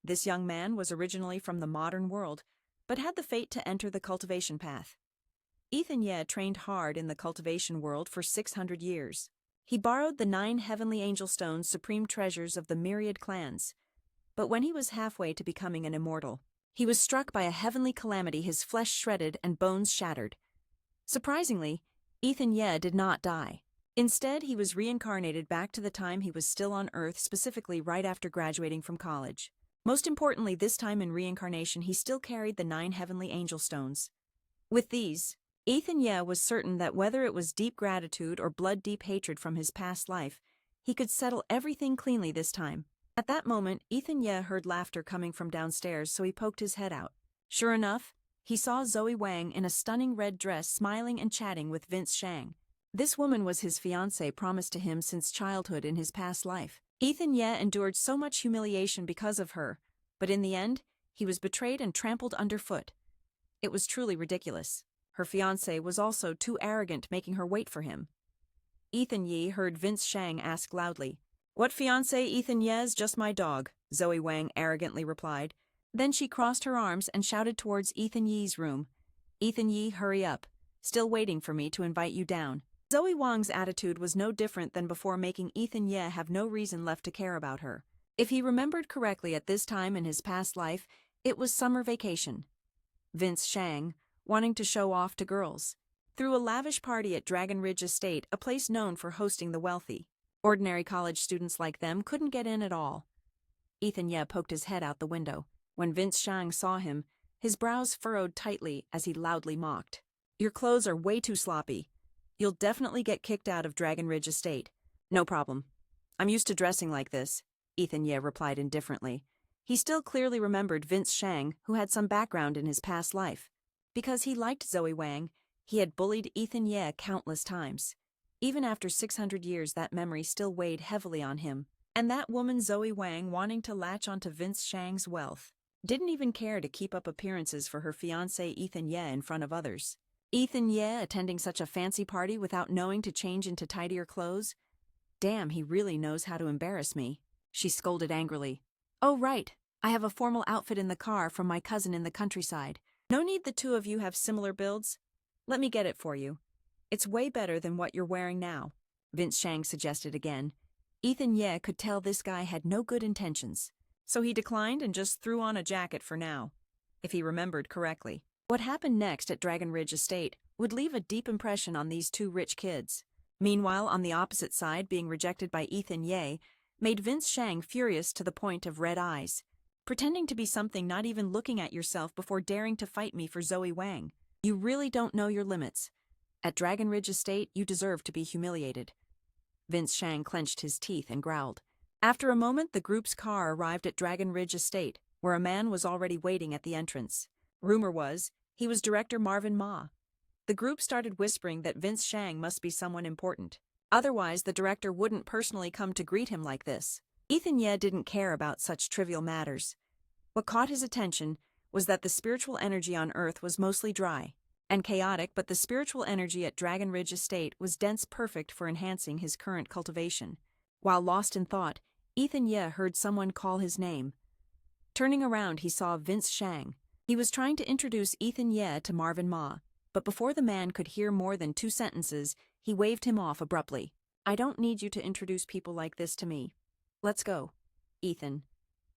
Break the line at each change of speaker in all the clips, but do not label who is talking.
This young man was originally from the modern world, but had the fate to enter the cultivation path. Ethan Ye trained hard in the cultivation world for 600 years. He borrowed the 9 heavenly angel stones, supreme treasures of the myriad clans. But when he was halfway to becoming an immortal, he was struck by a heavenly calamity, his flesh shredded and bones shattered. Surprisingly, Ethan Ye did not die. Instead, he was reincarnated back to the time he was still on Earth, specifically right after graduating from college. Most importantly, this time in reincarnation, he still carried the 9 heavenly angel stones. With these, Ethan Ye was certain that whether it was deep gratitude or blood-deep hatred from his past life, he could settle everything cleanly this time. At that moment, Ethan Ye heard laughter coming from downstairs, so he poked his head out. Sure enough, he saw Zoe Wang in a stunning red dress smiling and chatting with Vince Shang. This woman was his fiancée, promised to him since childhood in his past life. Ethan Ye endured so much humiliation because of her, but in the end, he was betrayed and trampled underfoot. It was truly ridiculous. Her fiancé was also too arrogant, making her wait for him. Ethan Ye heard Vince Shang ask loudly, "What fiancé, Ethan Ye's just my dog," Zoe Wang arrogantly replied. Then she crossed her arms and shouted towards Ethan Ye's room, "Ethan Ye, hurry up. Still waiting for me to invite you down." Zoe Wang's attitude was no different than before, making Ethan Ye have no reason left to care about her. If he remembered correctly, at this time in his past life, it was summer vacation. Vince Shang, wanting to show off to girls, threw a lavish party at Dragon Ridge Estate, a place known for hosting the wealthy. Ordinary college students like them couldn't get in at all. Ethan Ye poked his head out the window. When Vince Shang saw him, his brows furrowed tightly as he loudly mocked. "Your clothes are way too sloppy. You'll definitely get kicked out of Dragon Ridge Estate." "No problem. I'm used to dressing like this," Ethan Ye replied indifferently. He still clearly remembered Vince Shang, who had some background in his past life. Because he liked Zoe Wang, he had bullied Ethan Ye countless times. Even after 600 years, that memory still weighed heavily on him. And that woman Zoe Wang, wanting to latch onto Vince Shang's wealth, didn't even care to keep up appearances for her fiancé Ethan Ye in front of others. Ethan Ye attending such a fancy party without knowing to change into tidier clothes? Damn, he really knows how to embarrass me, she scolded angrily. "Oh right, I have a formal outfit in the car from my cousin in the countryside. No need the two of you have similar builds. Let me get it for you. It's way better than what you're wearing now," Vince Shang suggested again. Ethan Ye could tell this guy had no good intentions, so he declined and just threw on a jacket for now, if he remembered correctly. What happened next at Dragon Ridge Estate would leave a deep impression on these two rich kids. Meanwhile, on the opposite side, being rejected by Ethan Ye made Vince Shang furious to the point of red eyes. "Pretending to be something, not even looking at yourself before daring to fight me for Zoe Wang. You really don't know your limits. At Dragon Ridge Estate, you deserve to be humiliated." Vince Shang clenched his teeth and growled. After a moment, the group's car arrived at Dragon Ridge Estate, where a man was already waiting at the entrance. Rumor was, he was Director Marvin Ma. The group started whispering that Vince Shang must be someone important. Otherwise, the director wouldn't personally come to greet him like this. Ethan Ye didn't care about such trivial matters. What caught his attention was that the spiritual energy on Earth was mostly dry and chaotic, but the spiritual energy at Dragon Ridge Estate was dense, perfect for enhancing his current cultivation. While lost in thought, Ethan Ye heard someone call his name. Turning around, he saw Vince Shang. He was trying to introduce Ethan Ye to Marvin Ma, but before the man could hear more than 2 sentences, he waved him off abruptly. "I don't need you to introduce people like this to me. Let's go, Ethan."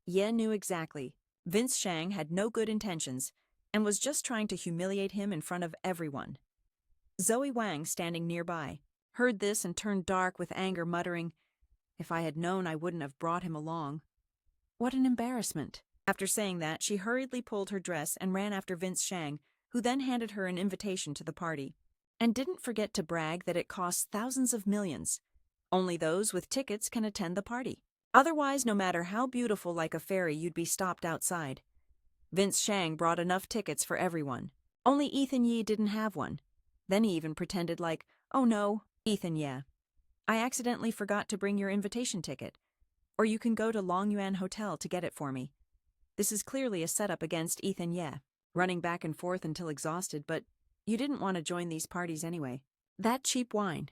Ye knew exactly. Vince Shang had no good intentions and was just trying to humiliate him in front of everyone. Zoe Wang, standing nearby, heard this and turned dark with anger, muttering, "If I had known, I wouldn't have brought him along. What an embarrassment." After saying that, she hurriedly pulled her dress and ran after Vince Shang, who then handed her an invitation to the party. And didn't forget to brag that it costs thousands of millions. Only those with tickets can attend the party. Otherwise, no matter how beautiful like a fairy, you'd be stopped outside. Vince Shang brought enough tickets for everyone. Only Ethan Ye didn't have one. Then he even pretended like, "Oh no, Ethan Ye, I accidentally forgot to bring your invitation ticket. Or you can go to Longyuan Hotel to get it for me." This is clearly a setup against Ethan Ye, running back and forth until exhausted, but you didn't want to join these parties anyway. That cheap wine.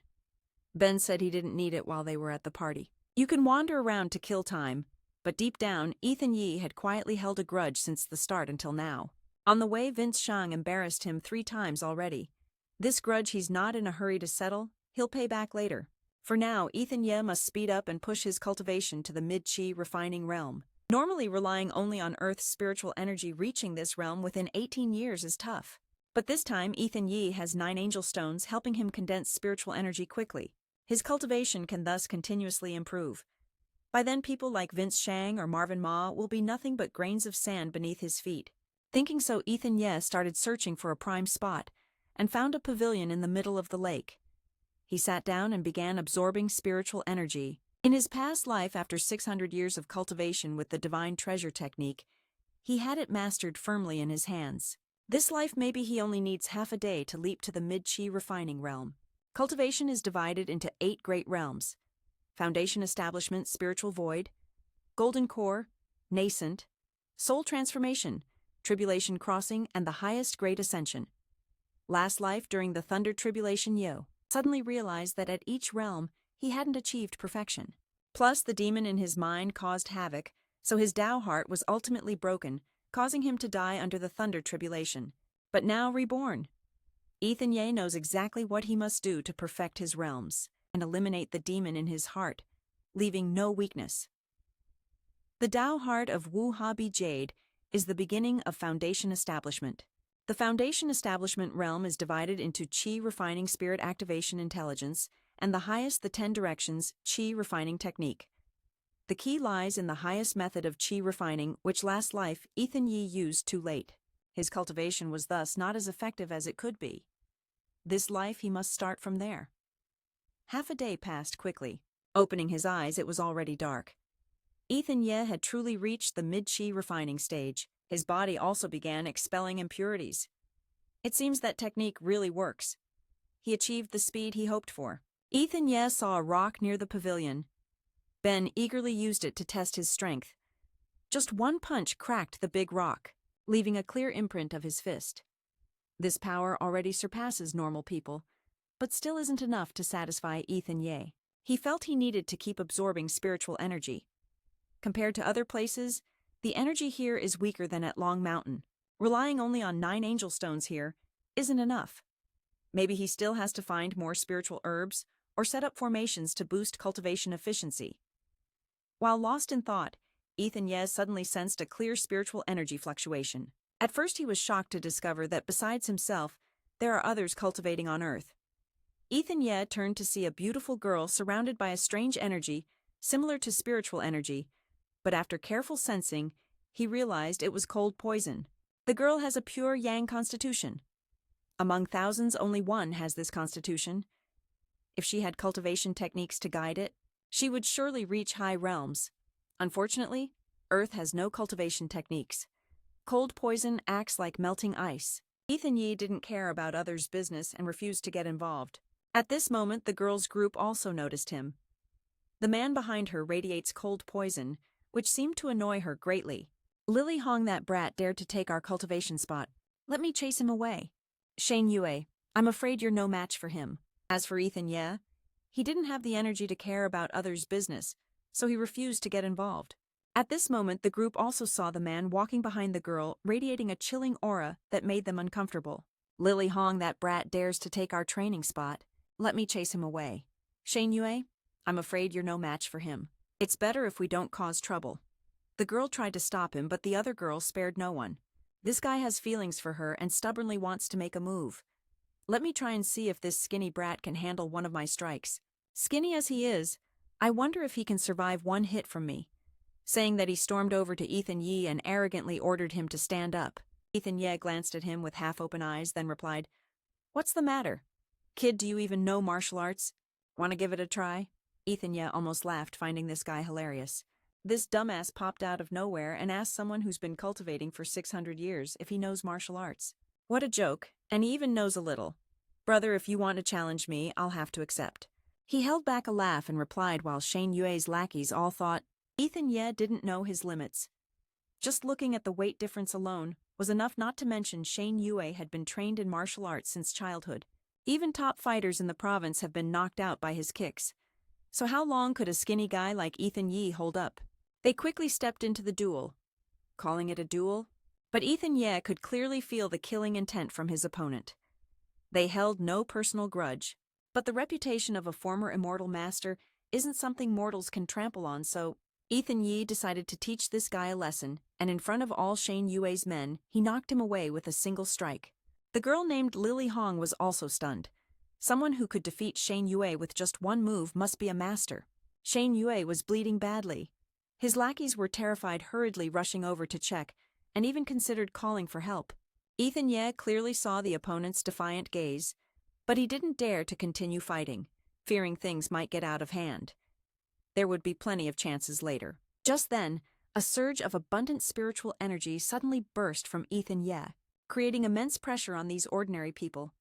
Ben said he didn't need it while they were at the party. You can wander around to kill time, But deep down, Ethan Yee had quietly held a grudge since the start until now. On the way, Vince Shang embarrassed him 3 times already. This grudge he's not in a hurry to settle, he'll pay back later. For now, Ethan Yee must speed up and push his cultivation to the mid-chi refining realm. Normally relying only on Earth's spiritual energy reaching this realm within 18 years is tough. But this time, Ethan Yee has 9 angel stones helping him condense spiritual energy quickly. His cultivation can thus continuously improve. By then, people like Vince Shang or Marvin Ma will be nothing but grains of sand beneath his feet. Thinking so, Ethan Yee started searching for a prime spot and found a pavilion in the middle of the lake. He sat down and began absorbing spiritual energy. In his past life, after 600 years of cultivation with the divine treasure technique, he had it mastered firmly in his hands. This life, maybe he only needs half a day to leap to the mid-chi refining realm. Cultivation is divided into 8 great realms: Foundation Establishment, Spiritual Void; Golden Core, Nascent; Soul Transformation, Tribulation Crossing, and the highest Great Ascension. Last life, during the Thunder Tribulation, Yo suddenly realized that at each realm, he hadn't achieved perfection. Plus, the demon in his mind caused havoc, so his Tao heart was ultimately broken, causing him to die under the Thunder Tribulation. But now reborn, Ethan Yee knows exactly what he must do to perfect his realms and eliminate the demon in his heart, leaving no weakness. The Tao heart of Wu Habi Jade is the beginning of Foundation Establishment. The Foundation Establishment realm is divided into Qi Refining Spirit Activation Intelligence and the highest, the 10 Directions Qi Refining Technique. The key lies in the highest method of Qi refining, which last life Ethan Yee used too late. His cultivation was thus not as effective as it could be. This life he must start from there. Half a day passed quickly. Opening his eyes, it was already dark. Ethan Yee had truly reached the mid-Qi refining stage. His body also began expelling impurities. It seems that technique really works. He achieved the speed he hoped for. Ethan Yee saw a rock near the pavilion. Ben eagerly used it to test his strength. Just one punch cracked the big rock, leaving a clear imprint of his fist. This power already surpasses normal people, but still isn't enough to satisfy Ethan Yee. He felt he needed to keep absorbing spiritual energy. Compared to other places, the energy here is weaker than at Long Mountain. Relying only on 9 angel stones here isn't enough. Maybe he still has to find more spiritual herbs or set up formations to boost cultivation efficiency. While lost in thought, Ethan Yee suddenly sensed a clear spiritual energy fluctuation. At first he was shocked to discover that besides himself, there are others cultivating on Earth. Ethan Yee turned to see a beautiful girl surrounded by a strange energy, similar to spiritual energy, but after careful sensing, he realized it was cold poison. The girl has a pure yang constitution. Among thousands, only one has this constitution. If she had cultivation techniques to guide it, she would surely reach high realms. Unfortunately, Earth has no cultivation techniques. Cold poison acts like melting ice. Ethan Yee didn't care about others' business and refused to get involved. At this moment, the girl's group also noticed him. The man behind her radiates cold poison, which seemed to annoy her greatly. Lily Hong, that brat dared to take our cultivation spot. Let me chase him away. Shane Yue, I'm afraid you're no match for him. As for Ethan Yee, he didn't have the energy to care about others' business, so he refused to get involved. At this moment, the group also saw the man walking behind the girl, radiating a chilling aura that made them uncomfortable. Lily Hong, that brat dares to take our training spot. Let me chase him away. Shane Yue, I'm afraid you're no match for him. It's better if we don't cause trouble. The girl tried to stop him, but the other girl spared no one. This guy has feelings for her and stubbornly wants to make a move. Let me try and see if this skinny brat can handle one of my strikes. Skinny as he is, I wonder if he can survive one hit from me. Saying that, he stormed over to Ethan Yee and arrogantly ordered him to stand up. Ethan Yee glanced at him with half-open eyes, then replied, "What's the matter? Kid, do you even know martial arts? Want to give it a try?" Ethan Yee almost laughed, finding this guy hilarious. This dumbass popped out of nowhere and asked someone who's been cultivating for 600 years if he knows martial arts. What a joke, and he even knows a little. Brother, if you want to challenge me, I'll have to accept. He held back a laugh and replied while Shane Yue's lackeys all thought Ethan Yee didn't know his limits. Just looking at the weight difference alone was enough, not to mention Shane Yue had been trained in martial arts since childhood. Even top fighters in the province have been knocked out by his kicks. So how long could a skinny guy like Ethan Yee hold up? They quickly stepped into the duel. Calling it a duel? But Ethan Ye could clearly feel the killing intent from his opponent. They held no personal grudge, but the reputation of a former immortal master isn't something mortals can trample on, so Ethan Ye decided to teach this guy a lesson, and in front of all Shane Yue's men, he knocked him away with a single strike. The girl named Lily Hong was also stunned. Someone who could defeat Shane Yue with just one move must be a master. Shane Yue was bleeding badly. His lackeys were terrified, hurriedly rushing over to check, and even considered calling for help. Ethan Ye clearly saw the opponent's defiant gaze, but he didn't dare to continue fighting, fearing things might get out of hand. There would be plenty of chances later. Just then, a surge of abundant spiritual energy suddenly burst from Ethan Ye, creating immense pressure on these ordinary people.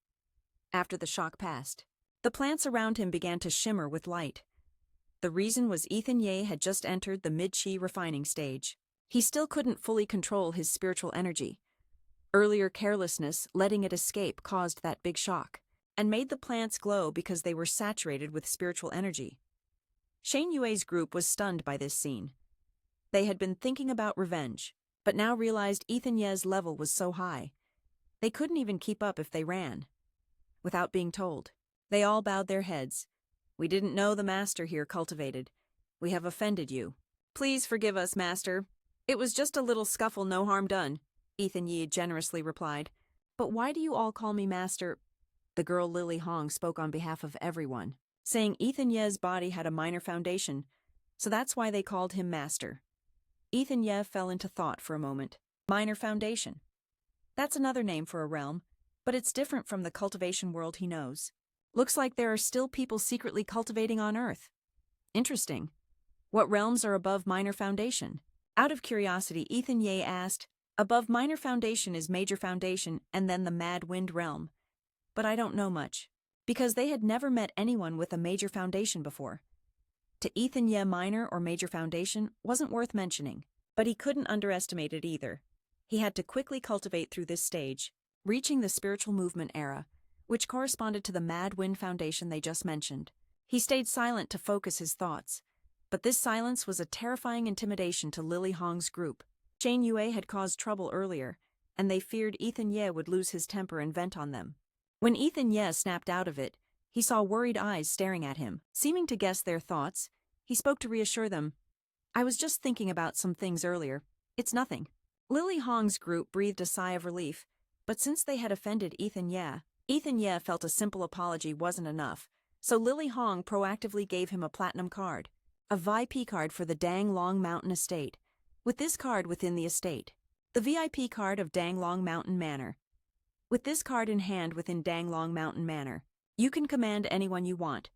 After the shock passed, the plants around him began to shimmer with light. The reason was Ethan Ye had just entered the mid-chi refining stage. He still couldn't fully control his spiritual energy. Earlier carelessness, letting it escape, caused that big shock, and made the plants glow because they were saturated with spiritual energy. Shane Yue's group was stunned by this scene. They had been thinking about revenge, but now realized Ethan Ye's level was so high. They couldn't even keep up if they ran. Without being told, they all bowed their heads. "We didn't know the master here cultivated. We have offended you. Please forgive us, master. It was just a little scuffle, no harm done," Ethan Ye generously replied. "But why do you all call me master?" The girl Lily Hong spoke on behalf of everyone, saying Ethan Ye's body had a minor foundation, so that's why they called him master. Ethan Ye fell into thought for a moment. Minor foundation. That's another name for a realm, but it's different from the cultivation world he knows. Looks like there are still people secretly cultivating on Earth. Interesting. What realms are above minor foundation? Out of curiosity, Ethan Ye asked, "Above minor foundation is major foundation and then the mad wind realm. But I don't know much." Because they had never met anyone with a major foundation before. To Ethan Ye, minor or major foundation wasn't worth mentioning, but he couldn't underestimate it either. He had to quickly cultivate through this stage, reaching the spiritual movement era, which corresponded to the mad wind foundation they just mentioned. He stayed silent to focus his thoughts, but this silence was a terrifying intimidation to Lily Hong's group. Shane Yue had caused trouble earlier, and they feared Ethan Ye would lose his temper and vent on them. When Ethan Ye snapped out of it, he saw worried eyes staring at him. Seeming to guess their thoughts, he spoke to reassure them. "I was just thinking about some things earlier. It's nothing." Lily Hong's group breathed a sigh of relief, but since they had offended Ethan Ye felt a simple apology wasn't enough, so Lily Hong proactively gave him a platinum card, a VIP card for the Dang Long Mountain Estate. With this card within the estate, the VIP card of Dang Long Mountain Manor. With this card in hand within Dang Long Mountain Manor, you can command anyone you want.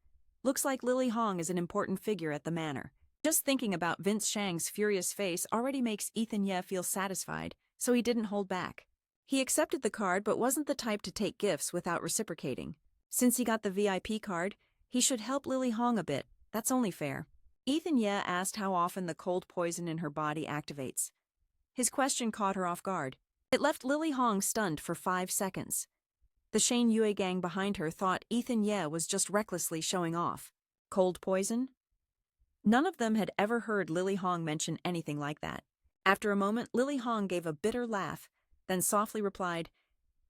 Looks like Lily Hong is an important figure at the manor. Just thinking about Vince Shang's furious face already makes Ethan Ye feel satisfied, so he didn't hold back. He accepted the card but wasn't the type to take gifts without reciprocating. Since he got the VIP card, he should help Lily Hong a bit. That's only fair. Ethan Ye asked how often the cold poison in her body activates. His question caught her off guard. It left Lily Hong stunned for 5 seconds. The Shane Yue gang behind her thought Ethan Ye was just recklessly showing off. Cold poison? None of them had ever heard Lily Hong mention anything like that. After a moment, Lily Hong gave a bitter laugh, then softly replied,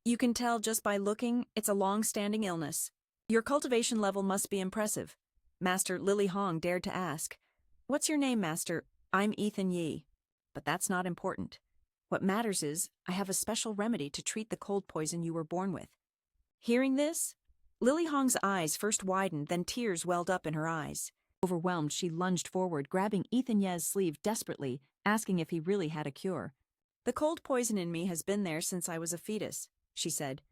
"You can tell just by looking, it's a long-standing illness. Your cultivation level must be impressive." Master Lily Hong dared to ask, "What's your name, Master?" "I'm Ethan Ye." "But that's not important. What matters is, I have a special remedy to treat the cold poison you were born with." Hearing this, Lily Hong's eyes first widened, then tears welled up in her eyes. Overwhelmed, she lunged forward, grabbing Ethan Ye's sleeve desperately, asking if he really had a cure. "The cold poison in me has been there since I was a fetus," she said.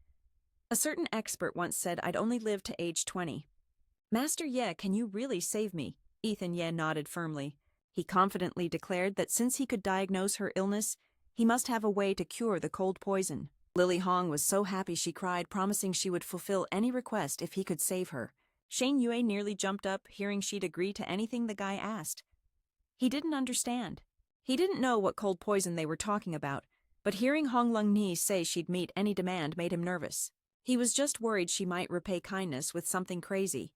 "A certain expert once said I'd only live to age 20. "Master Ye, can you really save me?" Ethan Ye nodded firmly. He confidently declared that since he could diagnose her illness, he must have a way to cure the cold poison. Lily Hong was so happy she cried, promising she would fulfill any request if he could save her. Shane Yue nearly jumped up, hearing she'd agree to anything the guy asked. He didn't understand. He didn't know what cold poison they were talking about, but hearing Hong Lung Ni say she'd meet any demand made him nervous. He was just worried she might repay kindness with something crazy.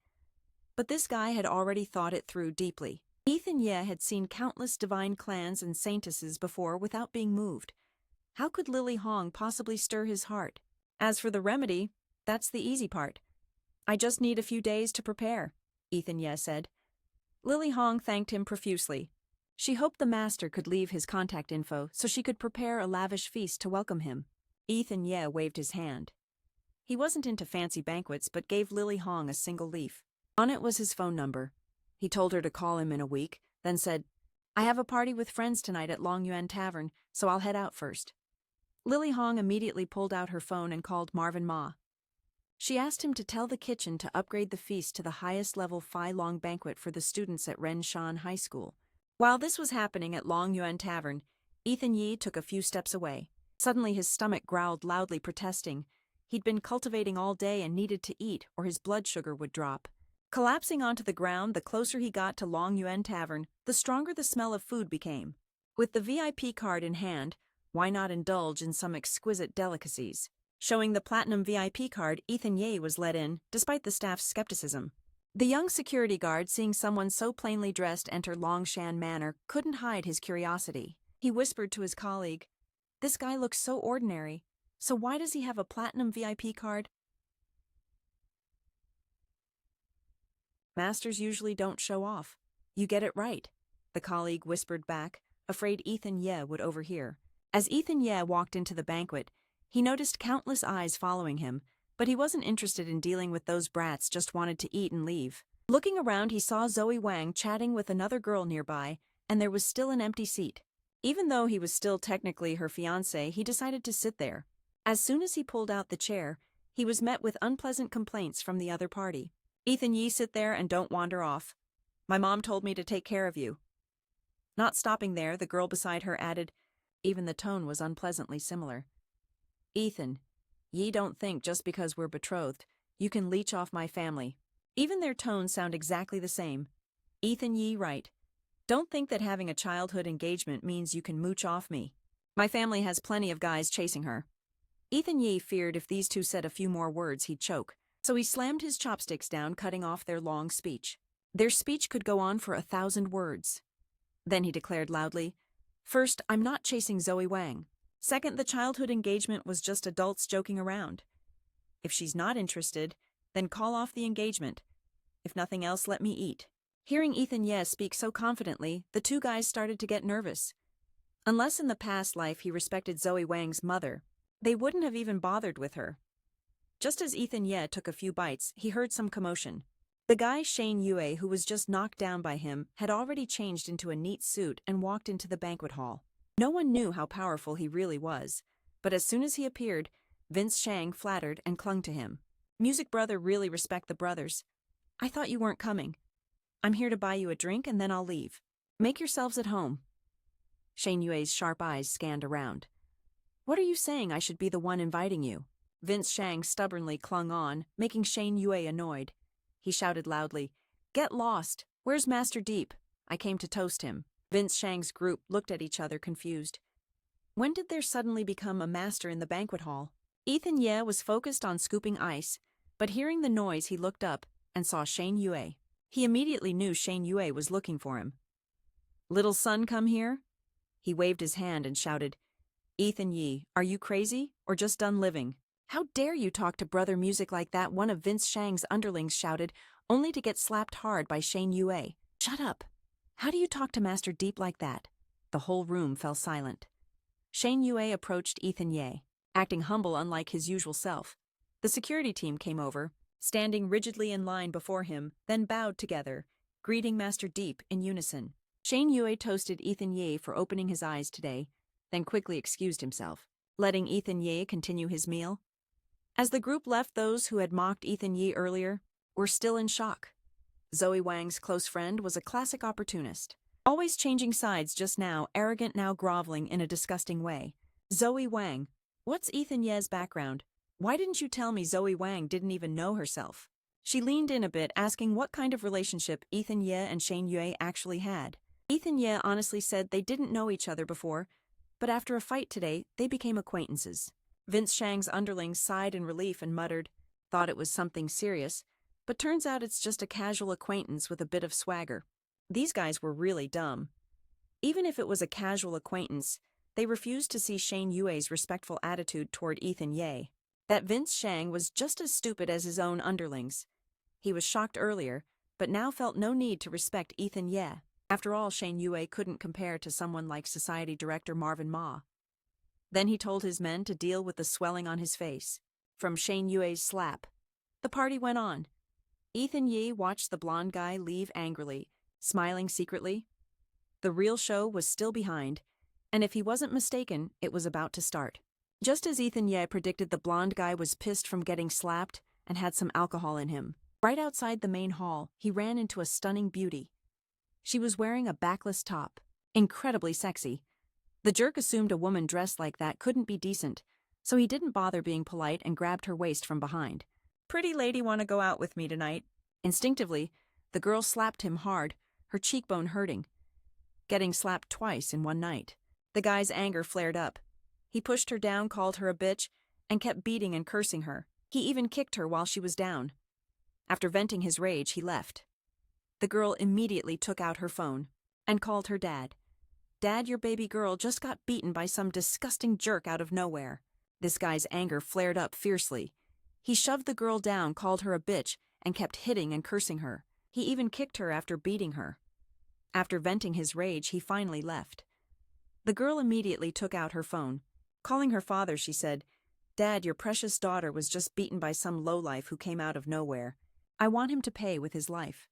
But this guy had already thought it through deeply. Ethan Ye had seen countless divine clans and saintesses before without being moved. How could Lily Hong possibly stir his heart? As for the remedy, that's the easy part. I just need a few days to prepare, Ethan Ye said. Lily Hong thanked him profusely. She hoped the master could leave his contact info so she could prepare a lavish feast to welcome him. Ethan Ye waved his hand. He wasn't into fancy banquets but gave Lily Hong a single leaf. On it was his phone number. He told her to call him in a week, then said, I have a party with friends tonight at Long Yuan Tavern, so I'll head out first. Lily Hong immediately pulled out her phone and called Marvin Ma. She asked him to tell the kitchen to upgrade the feast to the highest level Phi Long banquet for the students at Ren Shan High School. While this was happening at Long Yuan Tavern, Ethan Ye took a few steps away. Suddenly his stomach growled loudly, protesting. He'd been cultivating all day and needed to eat or his blood sugar would drop. Collapsing onto the ground, the closer he got to Long Yuan Tavern, the stronger the smell of food became. With the VIP card in hand, why not indulge in some exquisite delicacies? Showing the Platinum VIP card, Ethan Ye was let in, despite the staff's skepticism. The young security guard, seeing someone so plainly dressed enter Longshan Manor, couldn't hide his curiosity. He whispered to his colleague, This guy looks so ordinary, so why does he have a Platinum VIP card? Masters usually don't show off. You get it right, the colleague whispered back, afraid Ethan Ye would overhear. As Ethan Ye walked into the banquet, he noticed countless eyes following him, but he wasn't interested in dealing with those brats, just wanted to eat and leave. Looking around, he saw Zoe Wang chatting with another girl nearby, and there was still an empty seat. Even though he was still technically her fiancé, he decided to sit there. As soon as he pulled out the chair, he was met with unpleasant complaints from the other party. Ethan Ye, sit there and don't wander off. My mom told me to take care of you. Not stopping there, the girl beside her added, even the tone was unpleasantly similar. Ethan, ye don't think just because we're betrothed, you can leech off my family. Even their tones sound exactly the same. Ethan Ye, right. Don't think that having a childhood engagement means you can mooch off me. My family has plenty of guys chasing her. Ethan Ye feared if these two said a few more words he'd choke, so he slammed his chopsticks down, cutting off their long speech. Their speech could go on for 1,000 words. Then he declared loudly, First, I'm not chasing Zoe Wang. Second, the childhood engagement was just adults joking around. If she's not interested, then call off the engagement. If nothing else, let me eat. Hearing Ethan Ye speak so confidently, the two guys started to get nervous. Unless in the past life he respected Zoe Wang's mother, they wouldn't have even bothered with her. Just as Ethan Ye took a few bites, he heard some commotion. The guy Shane Yue, who was just knocked down by him, had already changed into a neat suit and walked into the banquet hall. No one knew how powerful he really was, but as soon as he appeared, Vince Shang flattered and clung to him. Music brother, really respect the brothers. I thought you weren't coming. I'm here to buy you a drink and then I'll leave. Make yourselves at home. Shane Yue's sharp eyes scanned around. What are you saying? I should be the one inviting you? Vince Shang stubbornly clung on, making Shane Yue annoyed. He shouted loudly, Get lost! Where's Master Deep? I came to toast him. Vince Shang's group looked at each other confused. When did there suddenly become a master in the banquet hall? Ethan Ye was focused on scooping ice, but hearing the noise he looked up and saw Shane Yue. He immediately knew Shane Yue was looking for him. Little son, come here? He waved his hand and shouted, Ethan Ye, are you crazy or just done living? How dare you talk to brother music like that? One of Vince Shang's underlings shouted, only to get slapped hard by Shane Yue. Shut up. How do you talk to Master Deep like that? The whole room fell silent. Shane Yue approached Ethan Ye, acting humble unlike his usual self. The security team came over, standing rigidly in line before him, then bowed together, greeting Master Deep in unison. Shane Yue toasted Ethan Ye for opening his eyes today, then quickly excused himself, letting Ethan Ye continue his meal. As the group left, those who had mocked Ethan Ye earlier were still in shock. Zoe Wang's close friend was a classic opportunist, always changing sides, just now arrogant, now groveling in a disgusting way. Zoe Wang, what's Ethan Ye's background? Why didn't you tell me? Zoe Wang didn't even know herself. She leaned in a bit, asking what kind of relationship Ethan Ye and Shane Yue actually had. Ethan Ye honestly said they didn't know each other before, but after a fight today, they became acquaintances. Vince Shang's underlings sighed in relief and muttered, thought it was something serious, but turns out it's just a casual acquaintance with a bit of swagger. These guys were really dumb. Even if it was a casual acquaintance, they refused to see Shane Yue's respectful attitude toward Ethan Ye. That Vince Shang was just as stupid as his own underlings. He was shocked earlier, but now felt no need to respect Ethan Ye. After all, Shane Yue couldn't compare to someone like Society Director Marvin Ma. Then he told his men to deal with the swelling on his face from Shane Yue's slap. The party went on. Ethan Ye watched the blonde guy leave angrily, smiling secretly. The real show was still behind, and if he wasn't mistaken, it was about to start. Just as Ethan Ye predicted, the blonde guy was pissed from getting slapped and had some alcohol in him. Right outside the main hall, he ran into a stunning beauty. She was wearing a backless top, incredibly sexy. The jerk assumed a woman dressed like that couldn't be decent, so he didn't bother being polite and grabbed her waist from behind. "Pretty lady, want to go out with me tonight?" Instinctively, the girl slapped him hard, her cheekbone hurting. Getting slapped twice in one night. The guy's anger flared up. He pushed her down, called her a bitch, and kept beating and cursing her. He even kicked her while she was down. After venting his rage, he left. The girl immediately took out her phone and called her dad. "Dad, your baby girl just got beaten by some disgusting jerk out of nowhere." This guy's anger flared up fiercely. He shoved the girl down, called her a bitch, and kept hitting and cursing her. He even kicked her after beating her. After venting his rage, he finally left. The girl immediately took out her phone. Calling her father, she said, "Dad, your precious daughter was just beaten by some lowlife who came out of nowhere. I want him to pay with his life."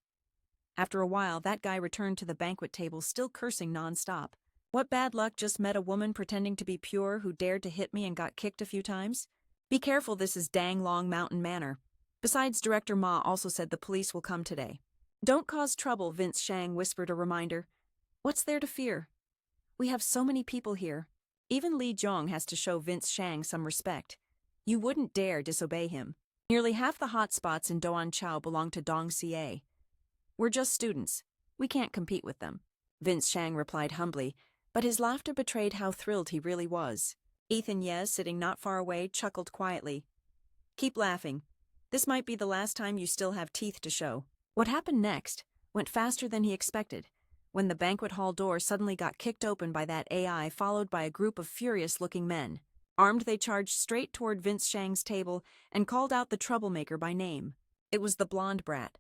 After a while, that guy returned to the banquet table, still cursing nonstop. "What bad luck, just met a woman pretending to be pure who dared to hit me and got kicked a few times? Be careful, this is dang Long Mountain Manor." Besides, Director Ma also said the police will come today. "Don't cause trouble," Vince Shang whispered a reminder. "What's there to fear? We have so many people here. Even Li Zhong has to show Vince Shang some respect. You wouldn't dare disobey him. Nearly half the hotspots in Doan Chao belong to Dong Xie. We're just students. We can't compete with them." Vince Shang replied humbly, but his laughter betrayed how thrilled he really was. Ethan Ye, sitting not far away, chuckled quietly. "Keep laughing. This might be the last time you still have teeth to show." What happened next went faster than he expected, when the banquet hall door suddenly got kicked open by that AI, followed by a group of furious-looking men. Armed, they charged straight toward Vince Shang's table and called out the troublemaker by name. It was the blonde brat.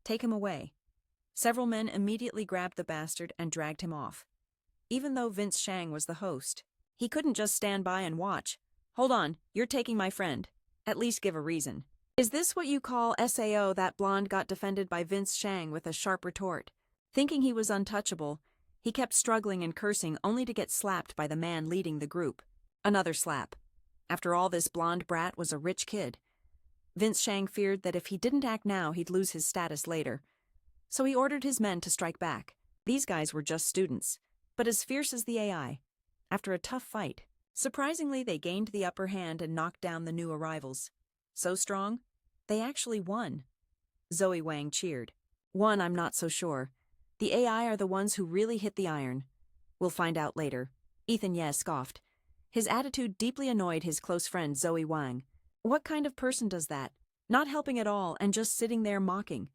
"Take him away." Several men immediately grabbed the bastard and dragged him off. Even though Vince Shang was the host, he couldn't just stand by and watch. "Hold on, you're taking my friend. At least give a reason." "Is this what you call SAO?" That blonde got defended by Vince Shang with a sharp retort. Thinking he was untouchable, he kept struggling and cursing only to get slapped by the man leading the group. Another slap. After all, this blonde brat was a rich kid. Vince Shang feared that if he didn't act now, he'd lose his status later. So he ordered his men to strike back. These guys were just students, but as fierce as the AI. After a tough fight, surprisingly, they gained the upper hand and knocked down the new arrivals. So strong, they actually won. Zoe Wang cheered. "Won, I'm not so sure. The AI are the ones who really hit the iron. We'll find out later." Ethan Ye scoffed. His attitude deeply annoyed his close friend Zoe Wang. What kind of person does that? Not helping at all and just sitting there mocking.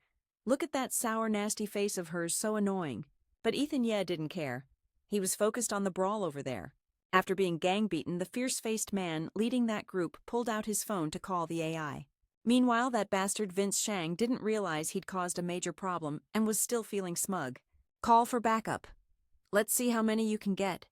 Look at that sour, nasty face of hers, so annoying. But Ethan Ye didn't care. He was focused on the brawl over there. After being gang-beaten, the fierce-faced man leading that group pulled out his phone to call the AI. Meanwhile, that bastard Vince Shang didn't realize he'd caused a major problem and was still feeling smug. "Call for backup. Let's see how many you can get."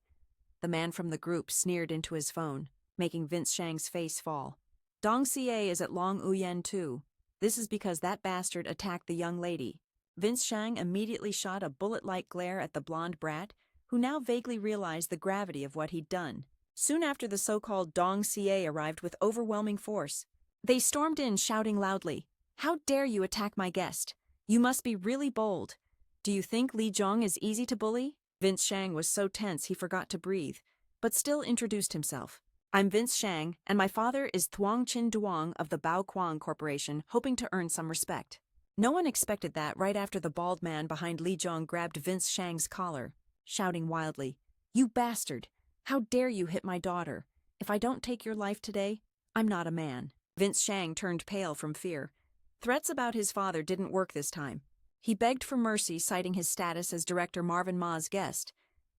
The man from the group sneered into his phone, making Vince Shang's face fall. "Dong Xie is at Long Uyen too. This is because that bastard attacked the young lady." Vince Shang immediately shot a bullet-like glare at the blonde brat, who now vaguely realized the gravity of what he'd done. Soon after, the so-called Dong Xie arrived with overwhelming force. They stormed in, shouting loudly, "How dare you attack my guest? You must be really bold. Do you think Li Zhong is easy to bully?" Vince Shang was so tense he forgot to breathe, but still introduced himself. "I'm Vince Shang, and my father is Thuong Chin Duong of the Bao Kwang Corporation, hoping to earn some respect." No one expected that right after the bald man behind Li Zhong grabbed Vince Shang's collar, shouting wildly, "You bastard! How dare you hit my daughter? If I don't take your life today, I'm not a man." Vince Shang turned pale from fear. Threats about his father didn't work this time. He begged for mercy, citing his status as director Marvin Ma's guest.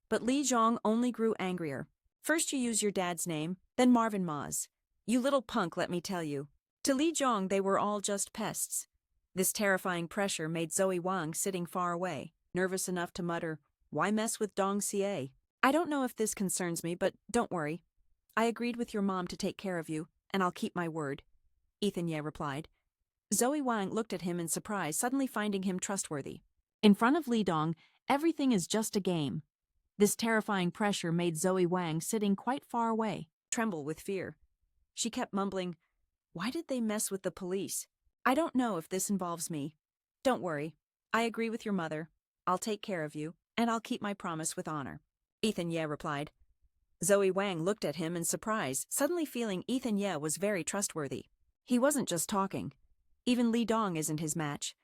But Li Zhong only grew angrier. First you use your dad's name, then Marvin Ma's. You little punk, let me tell you. To Li Zhong they were all just pests. This terrifying pressure made Zoe Wang sitting far away, nervous enough to mutter, "Why mess with Dong Xie? I don't know if this concerns me, but don't worry. I agreed with your mom to take care of you, and I'll keep my word," Ethan Ye replied. Zoe Wang looked at him in surprise, suddenly finding him trustworthy. In front of Li Dong, everything is just a game. This terrifying pressure made Zoe Wang, sitting quite far away, tremble with fear. She kept mumbling, "Why did they mess with the police? I don't know if this involves me. Don't worry. I agree with your mother. I'll take care of you, and I'll keep my promise with honor," Ethan Ye replied. Zoe Wang looked at him in surprise, suddenly feeling Ethan Ye was very trustworthy. He wasn't just talking. Even Li Dong isn't his match.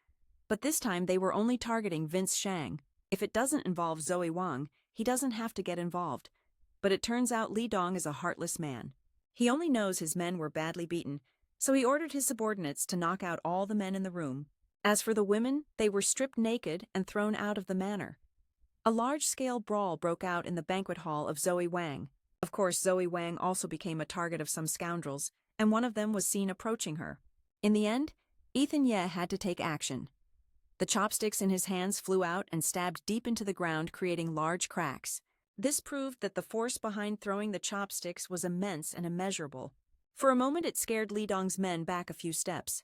But this time they were only targeting Vince Shang. If it doesn't involve Zoe Wang, he doesn't have to get involved. But it turns out Li Dong is a heartless man. He only knows his men were badly beaten, so he ordered his subordinates to knock out all the men in the room. As for the women, they were stripped naked and thrown out of the manor. A large-scale brawl broke out in the banquet hall of Zoe Wang. Of course, Zoe Wang also became a target of some scoundrels, and one of them was seen approaching her. In the end, Ethan Ye had to take action. The chopsticks in his hands flew out and stabbed deep into the ground, creating large cracks. This proved that the force behind throwing the chopsticks was immense and immeasurable. For a moment it scared Li Dong's men back a few steps.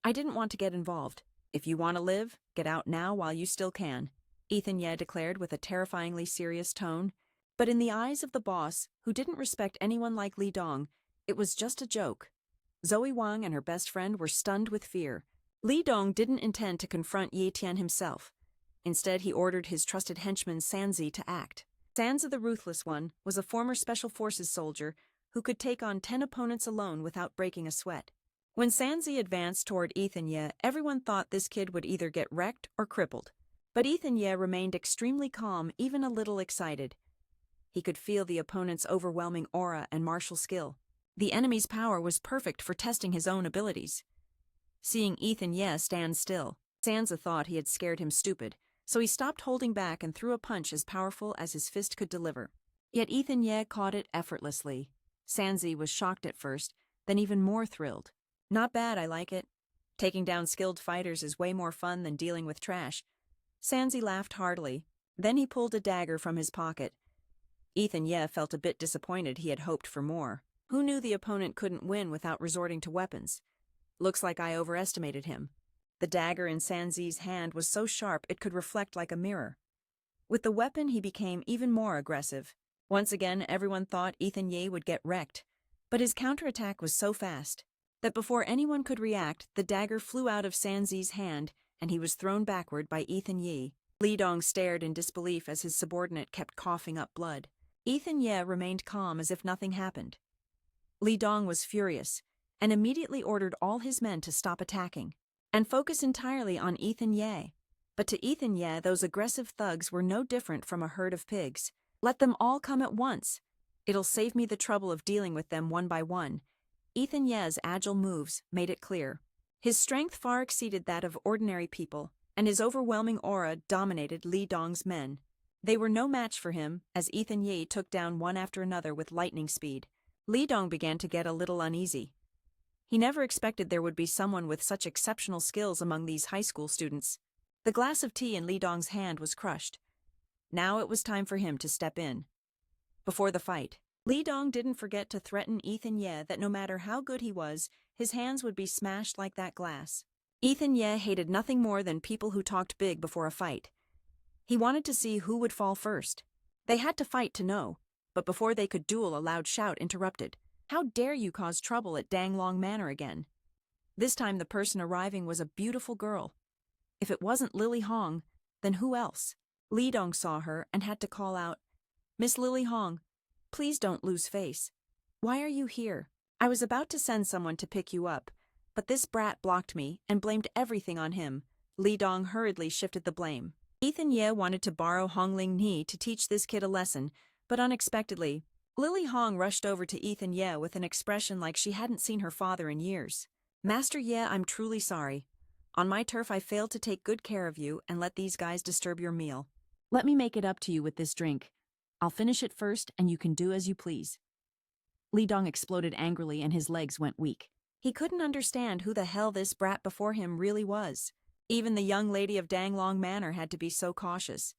"I didn't want to get involved. If you want to live, get out now while you still can," Ethan Ye declared with a terrifyingly serious tone. But in the eyes of the boss, who didn't respect anyone like Li Dong, it was just a joke. Zoe Wang and her best friend were stunned with fear. Li Dong didn't intend to confront Ye Tian himself. Instead, he ordered his trusted henchman Sanzi to act. Sanzi the Ruthless One was a former Special Forces soldier who could take on 10 opponents alone without breaking a sweat. When Sanzi advanced toward Ethan Ye, everyone thought this kid would either get wrecked or crippled. But Ethan Ye remained extremely calm, even a little excited. He could feel the opponent's overwhelming aura and martial skill. The enemy's power was perfect for testing his own abilities. Seeing Ethan Ye stand still, Sanzi thought he had scared him stupid, so he stopped holding back and threw a punch as powerful as his fist could deliver. Yet Ethan Ye caught it effortlessly. Sanzi was shocked at first, then even more thrilled. "Not bad, I like it. Taking down skilled fighters is way more fun than dealing with trash." Sanzi laughed heartily. Then he pulled a dagger from his pocket. Ethan Ye felt a bit disappointed. He had hoped for more. Who knew the opponent couldn't win without resorting to weapons? "Looks like I overestimated him." The dagger in Sanzi's hand was so sharp it could reflect like a mirror. With the weapon he became even more aggressive. Once again everyone thought Ethan Ye would get wrecked, but his counterattack was so fast that before anyone could react, the dagger flew out of Sanzi's hand and he was thrown backward by Ethan Ye. Li Dong stared in disbelief as his subordinate kept coughing up blood. Ethan Ye remained calm as if nothing happened. Li Dong was furious and immediately ordered all his men to stop attacking and focus entirely on Ethan Ye. But to Ethan Ye, those aggressive thugs were no different from a herd of pigs. "Let them all come at once. It'll save me the trouble of dealing with them one by one." Ethan Ye's agile moves made it clear. His strength far exceeded that of ordinary people, and his overwhelming aura dominated Li Dong's men. They were no match for him, as Ethan Ye took down one after another with lightning speed. Li Dong began to get a little uneasy. He never expected there would be someone with such exceptional skills among these high school students. The glass of tea in Li Dong's hand was crushed. Now it was time for him to step in. Before the fight, Li Dong didn't forget to threaten Ethan Ye that no matter how good he was, his hands would be smashed like that glass. Ethan Ye hated nothing more than people who talked big before a fight. He wanted to see who would fall first. They had to fight to know. But before they could duel, a loud shout interrupted. "How dare you cause trouble at Danglong Manor again?" This time the person arriving was a beautiful girl. If it wasn't Lily Hong, then who else? Li Dong saw her and had to call out, "Miss Lily Hong, please don't lose face. Why are you here? I was about to send someone to pick you up, but this brat blocked me and blamed everything on him." Li Dong hurriedly shifted the blame. Ethan Ye wanted to borrow Hongling Ni to teach this kid a lesson, but unexpectedly, Lily Hong rushed over to Ethan Ye with an expression like she hadn't seen her father in years. "Master Ye, I'm truly sorry. On my turf I failed to take good care of you and let these guys disturb your meal. Let me make it up to you with this drink. I'll finish it first and you can do as you please. Li Dong exploded angrily and his legs went weak. He couldn't understand who the hell this brat before him really was. Even the young lady of Danglong Manor had to be so cautious.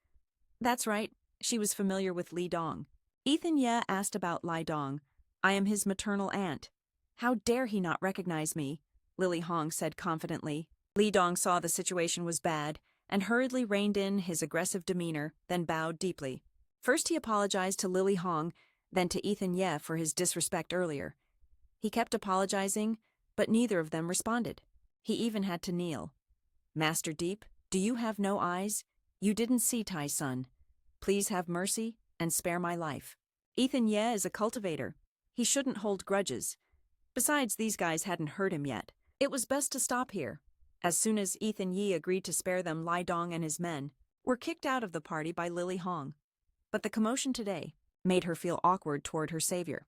That's right, she was familiar with Li Dong. Ethan Ye asked about Li Dong. I am his maternal aunt. How dare he not recognize me? Lily Hong said confidently. Li Dong saw the situation was bad and hurriedly reined in his aggressive demeanor, then bowed deeply. First he apologized to Lily Hong, then to Ethan Ye for his disrespect earlier. He kept apologizing, but neither of them responded. He even had to kneel. Master Deep, do you have no eyes? You didn't see Tai Sun. Please have mercy and spare my life. Ethan Ye is a cultivator. He shouldn't hold grudges. Besides, these guys hadn't hurt him yet. It was best to stop here. As soon as Ethan Ye agreed to spare them, Li Dong and his men were kicked out of the party by Lily Hong. But the commotion today made her feel awkward toward her savior.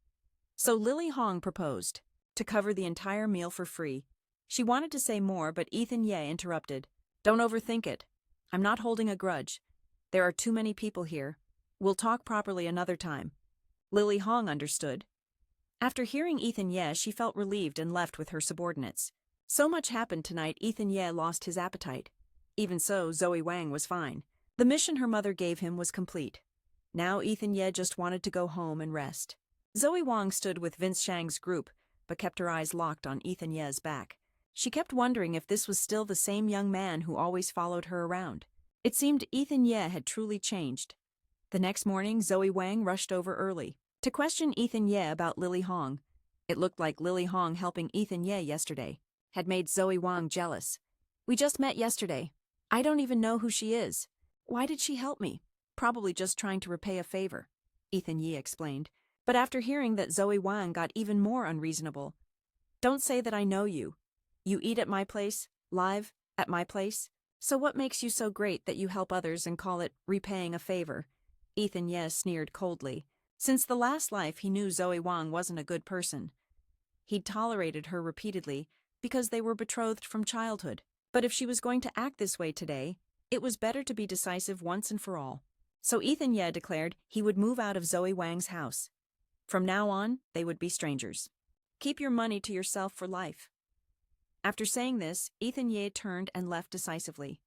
So Lily Hong proposed to cover the entire meal for free. She wanted to say more, but Ethan Ye interrupted. Don't overthink it. I'm not holding a grudge. There are too many people here. We'll talk properly another time. Lily Hong understood. After hearing Ethan Ye, she felt relieved and left with her subordinates. So much happened tonight, Ethan Ye lost his appetite. Even so, Zoe Wang was fine. The mission her mother gave him was complete. Now Ethan Ye just wanted to go home and rest. Zoe Wang stood with Vince Shang's group, but kept her eyes locked on Ethan Ye's back. She kept wondering if this was still the same young man who always followed her around. It seemed Ethan Ye had truly changed. The next morning, Zoe Wang rushed over early to question Ethan Ye about Lily Hong. It looked like Lily Hong helping Ethan Ye yesterday had made Zoe Wang jealous. We just met yesterday. I don't even know who she is. Why did she help me? Probably just trying to repay a favor, Ethan Ye explained. But after hearing that, Zoe Wang got even more unreasonable. Don't say that I know you. You eat at my place, live, at my place. So what makes you so great that you help others and call it repaying a favor? Ethan Ye sneered coldly. Since the last life, he knew Zoe Wang wasn't a good person. He'd tolerated her repeatedly because they were betrothed from childhood. But if she was going to act this way today, it was better to be decisive once and for all. So Ethan Ye declared he would move out of Zoe Wang's house. From now on, they would be strangers. Keep your money to yourself for life. After saying this, Ethan Ye turned and left decisively.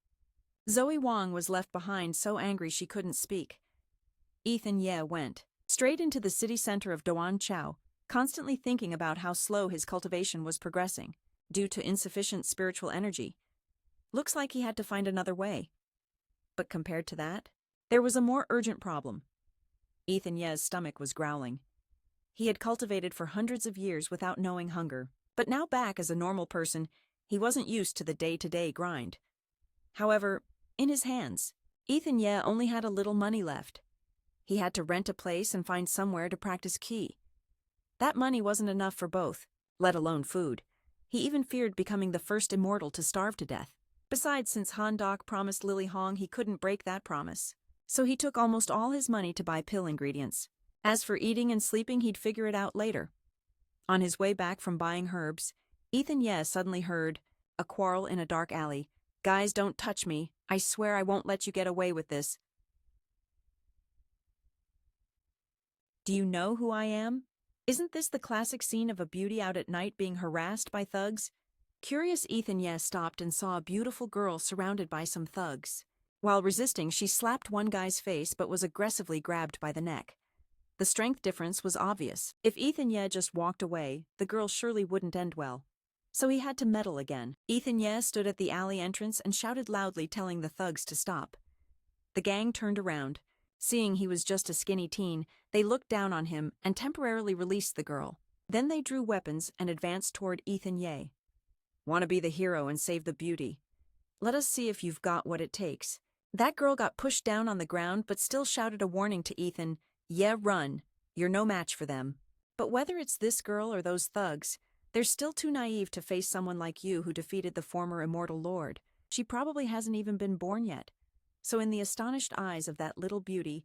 Zoe Wang was left behind, so angry she couldn't speak. Ethan Ye went straight into the city center of Doan Chao, constantly thinking about how slow his cultivation was progressing, due to insufficient spiritual energy. Looks like he had to find another way. But compared to that, there was a more urgent problem. Ethan Ye's stomach was growling. He had cultivated for hundreds of years without knowing hunger, but now back as a normal person, he wasn't used to the day-to-day grind. However, in his hands, Ethan Ye only had a little money left. He had to rent a place and find somewhere to practice Qi. That money wasn't enough for both, let alone food. He even feared becoming the first immortal to starve to death. Besides, since Han Dok promised Lily Hong, he couldn't break that promise. So he took almost all his money to buy pill ingredients. As for eating and sleeping, he'd figure it out later. On his way back from buying herbs, Ethan Ye suddenly heard a quarrel in a dark alley. Guys, don't touch me. I swear I won't let you get away with this. Do you know who I am? Isn't this the classic scene of a beauty out at night being harassed by thugs? Curious, Ethan Ye stopped and saw a beautiful girl surrounded by some thugs. While resisting, she slapped one guy's face but was aggressively grabbed by the neck. The strength difference was obvious. If Ethan Ye just walked away, the girl surely wouldn't end well. So he had to meddle again. Ethan Ye stood at the alley entrance and shouted loudly, telling the thugs to stop. The gang turned around. Seeing he was just a skinny teen, they looked down on him and temporarily released the girl. Then they drew weapons and advanced toward Ethan Ye. Want to be the hero and save the beauty? Let us see if you've got what it takes. That girl got pushed down on the ground but still shouted a warning to Ethan. Yeah, run. You're no match for them. But whether it's this girl or those thugs, they're still too naive to face someone like you who defeated the former immortal lord. She probably hasn't even been born yet. So in the astonished eyes of that little beauty,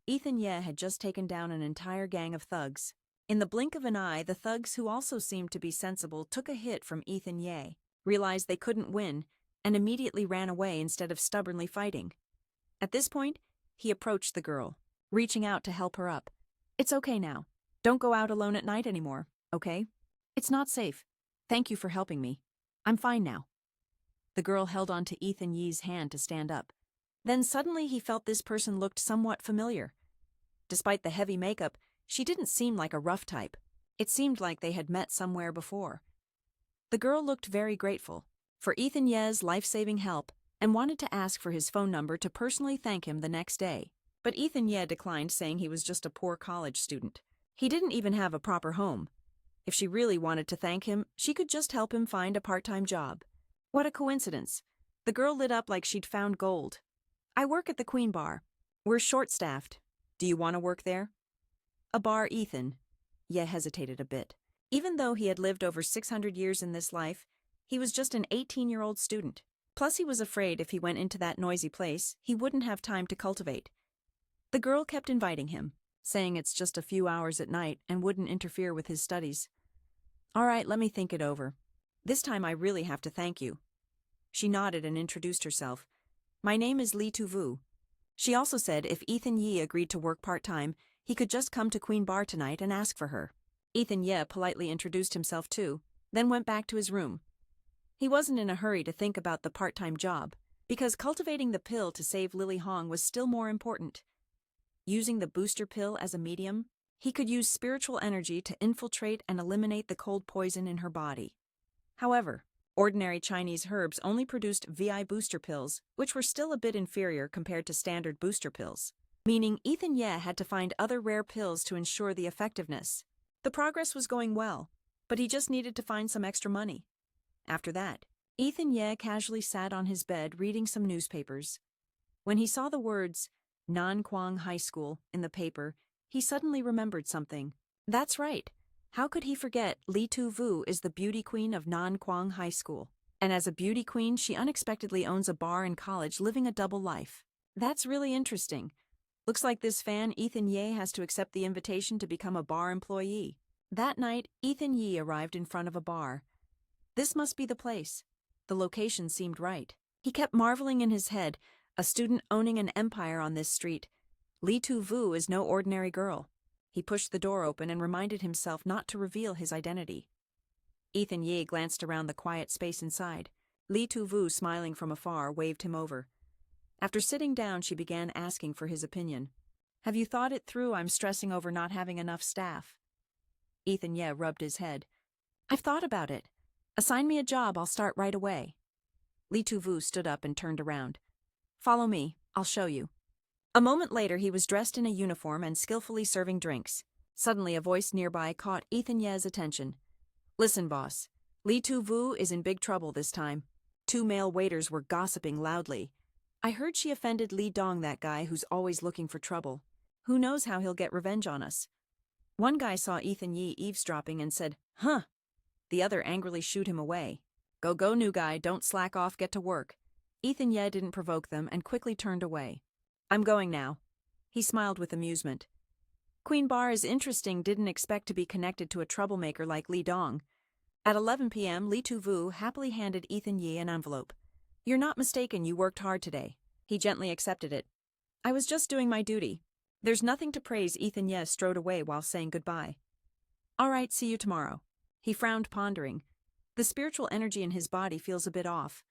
Ethan Ye had just taken down an entire gang of thugs. In the blink of an eye, the thugs, who also seemed to be sensible, took a hit from Ethan Ye, realized they couldn't win, and immediately ran away instead of stubbornly fighting. At this point, he approached the girl, reaching out to help her up. "It's okay now. Don't go out alone at night anymore, okay? It's not safe. Thank you for helping me. I'm fine now." The girl held on to Ethan Ye's hand to stand up. Then suddenly he felt this person looked somewhat familiar. Despite the heavy makeup, she didn't seem like a rough type. It seemed like they had met somewhere before. The girl looked very grateful for Ethan Ye's life-saving help and wanted to ask for his phone number to personally thank him the next day. But Ethan Ye declined, saying he was just a poor college student. He didn't even have a proper home. If she really wanted to thank him, she could just help him find a part-time job. What a coincidence. The girl lit up like she'd found gold. "I work at the Queen Bar. We're short-staffed. Do you want to work there?" A bar, Ethan. Ye hesitated a bit. Even though he had lived over 600 years in this life, he was just an 18-year-old student. Plus he was afraid if he went into that noisy place, he wouldn't have time to cultivate. The girl kept inviting him, saying it's just a few hours at night and wouldn't interfere with his studies. "All right, let me think it over. This time I really have to thank you." She nodded and introduced herself. "My name is Lee Tu-vu." She also said if Ethan Ye agreed to work part-time, he could just come to Queen Bar tonight and ask for her. Ethan Ye politely introduced himself too, then went back to his room. He wasn't in a hurry to think about the part-time job, because cultivating the pill to save Lily Hong was still more important. Using the booster pill as a medium, he could use spiritual energy to infiltrate and eliminate the cold poison in her body. However, ordinary Chinese herbs only produced VI booster pills, which were still a bit inferior compared to standard booster pills, meaning Ethan Ye had to find other rare pills to ensure the effectiveness. The progress was going well, but he just needed to find some extra money. After that, Ethan Ye casually sat on his bed reading some newspapers. When he saw the words, Nan Quang High School, in the paper, he suddenly remembered something. That's right. How could he forget Lee Tu-vu is the beauty queen of Nan Quang High School? And as a beauty queen, she unexpectedly owns a bar in college, living a double life. That's really interesting. Looks like this fan Ethan Ye has to accept the invitation to become a bar employee. That night, Ethan Ye arrived in front of a bar. This must be the place. The location seemed right. He kept marveling in his head, a student owning an empire on this street. Lee Tu-vu is no ordinary girl. He pushed the door open and reminded himself not to reveal his identity. Ethan Ye glanced around the quiet space inside. Lee Tu-vu, smiling from afar, waved him over. After sitting down, she began asking for his opinion. "Have you thought it through? I'm stressing over not having enough staff." Ethan Ye rubbed his head. "I've thought about it. Assign me a job, I'll start right away." Lee Tu-vu stood up and turned around. "Follow me, I'll show you." A moment later, he was dressed in a uniform and skillfully serving drinks. Suddenly, a voice nearby caught Ethan Ye's attention. "Listen, boss. Lee Tu-vu is in big trouble this time." Two male waiters were gossiping loudly. "I heard she offended Li Dong, that guy who's always looking for trouble. Who knows how he'll get revenge on us." One guy saw Ethan Ye eavesdropping and said, "Huh." The other angrily shooed him away. Go, new guy, don't slack off, get to work." Ethan Ye didn't provoke them and quickly turned away. "I'm going now." He smiled with amusement. Queen Bar is interesting, didn't expect to be connected to a troublemaker like Li Dong. At 11 p.m., Lee Tu-vu happily handed Ethan Ye an envelope. "You're not mistaken, you worked hard today." He gently accepted it. "I was just doing my duty." "There's nothing to praise." Ethan Ye strode away while saying goodbye. "All right, see you tomorrow." He frowned, pondering. The spiritual energy in his body feels a bit off.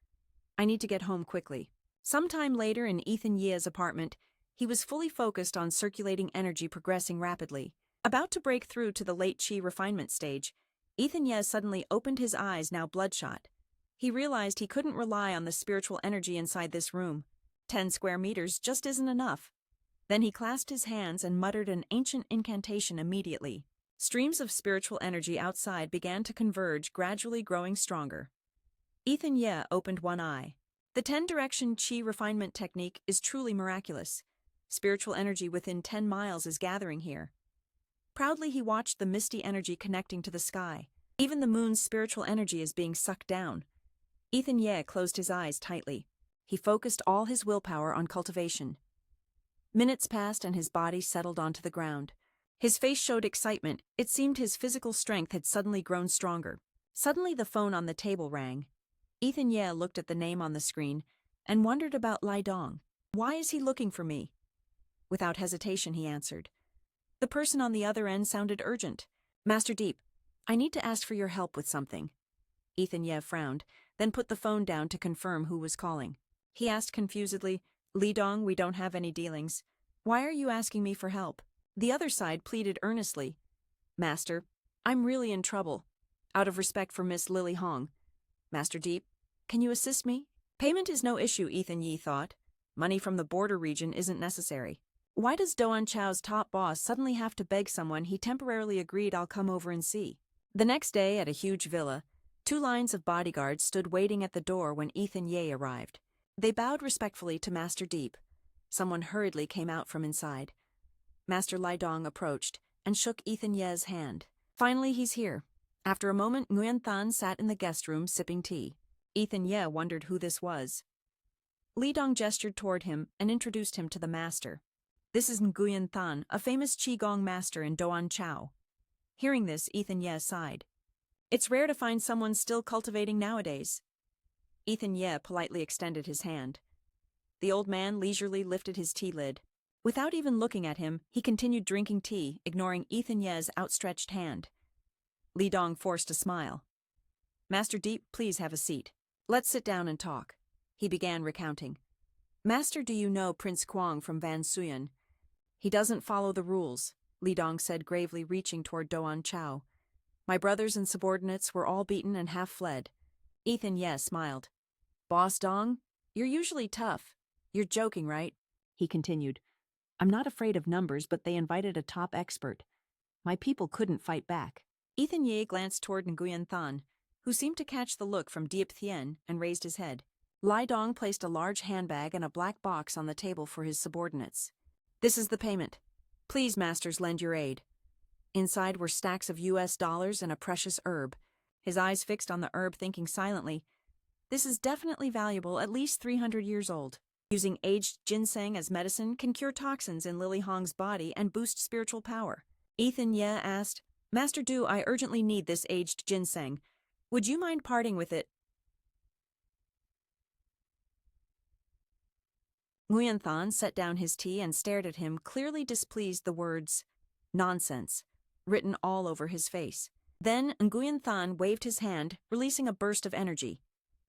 "I need to get home quickly." Sometime later in Ethan Ye's apartment, he was fully focused on circulating energy progressing rapidly. About to break through to the late chi refinement stage, Ethan Ye suddenly opened his eyes, now bloodshot. He realized he couldn't rely on the spiritual energy inside this room. 10 square meters just isn't enough. Then he clasped his hands and muttered an ancient incantation immediately. Streams of spiritual energy outside began to converge, gradually growing stronger. Ethan Ye opened one eye. The 10-direction chi refinement technique is truly miraculous. Spiritual energy within 10 miles is gathering here. Proudly he watched the misty energy connecting to the sky. Even the moon's spiritual energy is being sucked down. Ethan Ye closed his eyes tightly. He focused all his willpower on cultivation. Minutes passed and his body settled onto the ground. His face showed excitement. It seemed his physical strength had suddenly grown stronger. Suddenly the phone on the table rang. Ethan Ye looked at the name on the screen and wondered about Lai Dong. Why is he looking for me? Without hesitation, he answered. The person on the other end sounded urgent. Master Deep, I need to ask for your help with something. Ethan Ye frowned, then put the phone down to confirm who was calling. He asked confusedly, Li Dong, we don't have any dealings. Why are you asking me for help? The other side pleaded earnestly. Master, I'm really in trouble. Out of respect for Miss Lily Hong. Master Deep, can you assist me? Payment is no issue, Ethan Ye thought. Money from the border region isn't necessary. Why does Doan Chow's top boss suddenly have to beg someone he temporarily agreed I'll come over and see? The next day at a huge villa, 2 lines of bodyguards stood waiting at the door when Ethan Ye arrived. They bowed respectfully to Master Deep. Someone hurriedly came out from inside. Master Lai Dong approached and shook Ethan Ye's hand. Finally, he's here. After a moment, Nguyen Than sat in the guest room sipping tea. Ethan Ye wondered who this was. Li Dong gestured toward him and introduced him to the master. This is Nguyen Than, a famous Qigong master in Doan Chow. Hearing this, Ethan Ye sighed. It's rare to find someone still cultivating nowadays. Ethan Ye politely extended his hand. The old man leisurely lifted his tea lid. Without even looking at him, he continued drinking tea, ignoring Ethan Ye's outstretched hand. Li Dong forced a smile. Master Deep, please have a seat. Let's sit down and talk. He began recounting. Master, do you know Prince Kwong from Van Suyen? He doesn't follow the rules, Li Dong said gravely, reaching toward Doan Chow. My brothers and subordinates were all beaten and half fled. Ethan Ye smiled. Boss Dong, you're usually tough. You're joking, right? He continued. I'm not afraid of numbers, but they invited a top expert. My people couldn't fight back. Ethan Ye glanced toward Nguyen Than, who seemed to catch the look from Diep Thien and raised his head. Lai Dong placed a large handbag and a black box on the table for his subordinates. This is the payment. Please, masters, lend your aid. Inside were stacks of US dollars and a precious herb. His eyes fixed on the herb, thinking silently, this is definitely valuable, at least 300 years old. Using aged ginseng as medicine can cure toxins in Lily Hong's body and boost spiritual power. Ethan Ye asked, Master Du, I urgently need this aged ginseng. Would you mind parting with it? Nguyen Than set down his tea and stared at him, clearly displeased, the words, nonsense, written all over his face. Then Nguyen Than waved his hand, releasing a burst of energy.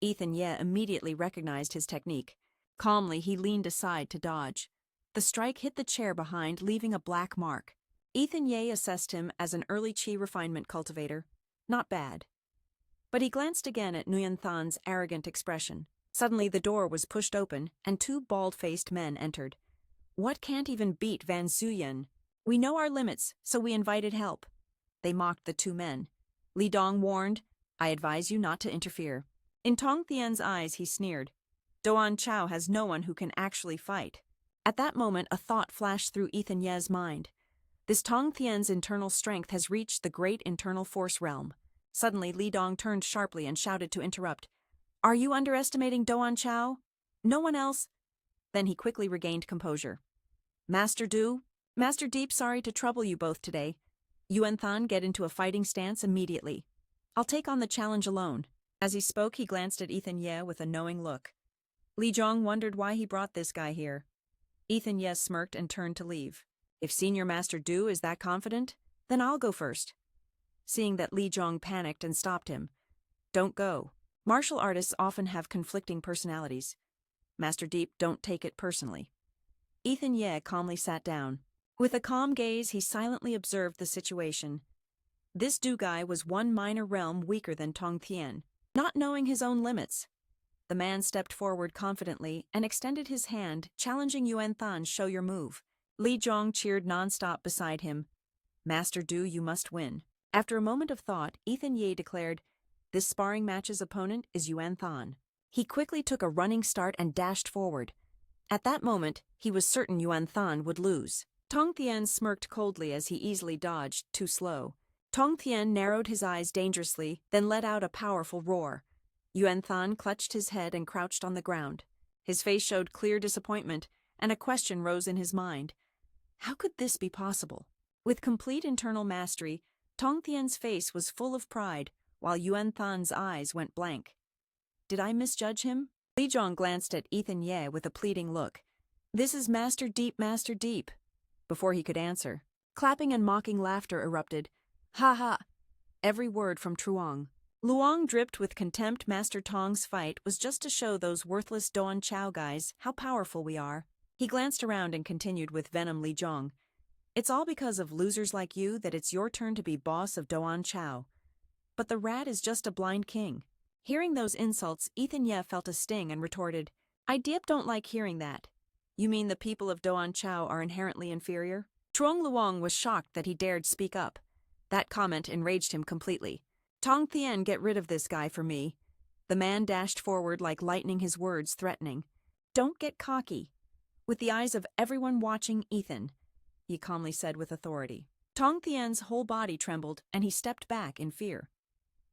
Ethan Ye immediately recognized his technique. Calmly, he leaned aside to dodge. The strike hit the chair behind, leaving a black mark. Ethan Ye assessed him as an early Qi refinement cultivator. Not bad. But he glanced again at Nguyen Than's arrogant expression. Suddenly the door was pushed open, and 2 bald-faced men entered. What can't even beat Van Suyen? We know our limits, so we invited help. They mocked the 2 men. Li Dong warned, I advise you not to interfere. In Tong Thien's eyes, he sneered. Doan Chow has no one who can actually fight. At that moment, a thought flashed through Ethan Ye's mind. This Tong Thien's internal strength has reached the great internal force realm. Suddenly, Li Dong turned sharply and shouted to interrupt. Are you underestimating Doan Chow? No one else? Then he quickly regained composure. Master Du? Master Deep, sorry to trouble you both today. Yuan Than, get into a fighting stance immediately. I'll take on the challenge alone. As he spoke, he glanced at Ethan Ye with a knowing look. Li Zhong wondered why he brought this guy here. Ethan Ye smirked and turned to leave. If Senior Master Du is that confident, then I'll go first. Seeing that Li Zhong panicked and stopped him. Don't go. Martial artists often have conflicting personalities. Master Deep, don't take it personally. Ethan Ye calmly sat down. With a calm gaze, he silently observed the situation. This Du guy was 1 minor realm weaker than Tong Thien, not knowing his own limits. The man stepped forward confidently and extended his hand, challenging Yuan Than, show your move. Li Zhong cheered nonstop beside him. Master Du, you must win. After a moment of thought, Ethan Ye declared, this sparring match's opponent is Yuan Than. He quickly took a running start and dashed forward. At that moment, he was certain Yuan Than would lose. Tong Thien smirked coldly as he easily dodged, too slow. Tong Thien narrowed his eyes dangerously, then let out a powerful roar. Yuan Than clutched his head and crouched on the ground. His face showed clear disappointment, and a question rose in his mind. How could this be possible? With complete internal mastery, Tong Thien's face was full of pride, while Yuan Than's eyes went blank. Did I misjudge him? Li Zhong glanced at Ethan Ye with a pleading look. This is Master Deep, Master Deep. Before he could answer, clapping and mocking laughter erupted. Ha ha! Every word from Truong. Luong dripped with contempt. Master Tong's fight was just to show those worthless Doan Chao guys how powerful we are. He glanced around and continued with venom. Li Zhong. It's all because of losers like you that it's your turn to be boss of Doan Chao. But the rat is just a blind king. Hearing those insults, Ethan Ye felt a sting and retorted, I don't like hearing that. You mean the people of Doan Chao are inherently inferior? Truong Luong was shocked that he dared speak up. That comment enraged him completely. Tong Thien, get rid of this guy for me. The man dashed forward like lightning, his words threatening. Don't get cocky. With the eyes of everyone watching, Ethan, he calmly said with authority. Tong Thien's whole body trembled and he stepped back in fear.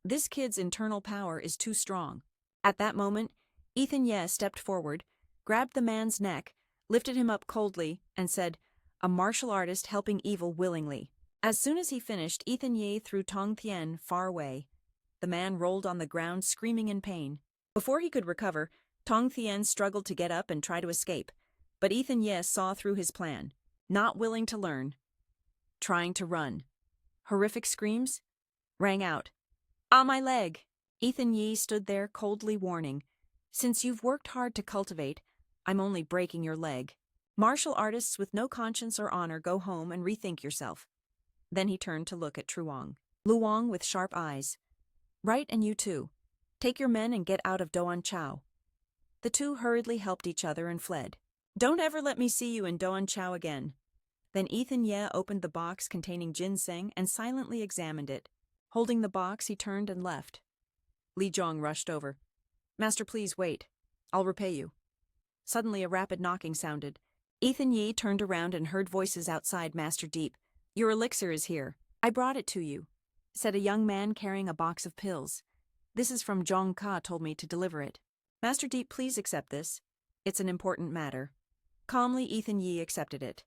This kid's internal power is too strong. At that moment, Ethan Ye stepped forward, grabbed the man's neck, lifted him up coldly, and said, a martial artist helping evil willingly. As soon as he finished, Ethan Ye threw Tong Thien far away. The man rolled on the ground screaming in pain. Before he could recover, Tong Thien struggled to get up and try to escape, but Ethan Ye saw through his plan. Not willing to learn. Trying to run. Horrific screams rang out. Ah, my leg! Ethan Ye stood there coldly warning. Since you've worked hard to cultivate, I'm only breaking your leg. Martial artists with no conscience or honor, go home and rethink yourself. Then he turned to look at Truong. Luong with sharp eyes. Right, and you too. Take your men and get out of Doan Chao. The two hurriedly helped each other and fled. Don't ever let me see you in Doan Chao again. Then Ethan Ye opened the box containing ginseng and silently examined it. Holding the box, he turned and left. Li Zhong rushed over. Master, please wait. I'll repay you. Suddenly a rapid knocking sounded. Ethan Ye turned around and heard voices outside. Master Deep, your elixir is here. I brought it to you, said a young man carrying a box of pills. This is from Zhong Ka, told me to deliver it. Master Deep, please accept this. It's an important matter. Calmly, Ethan Ye accepted it.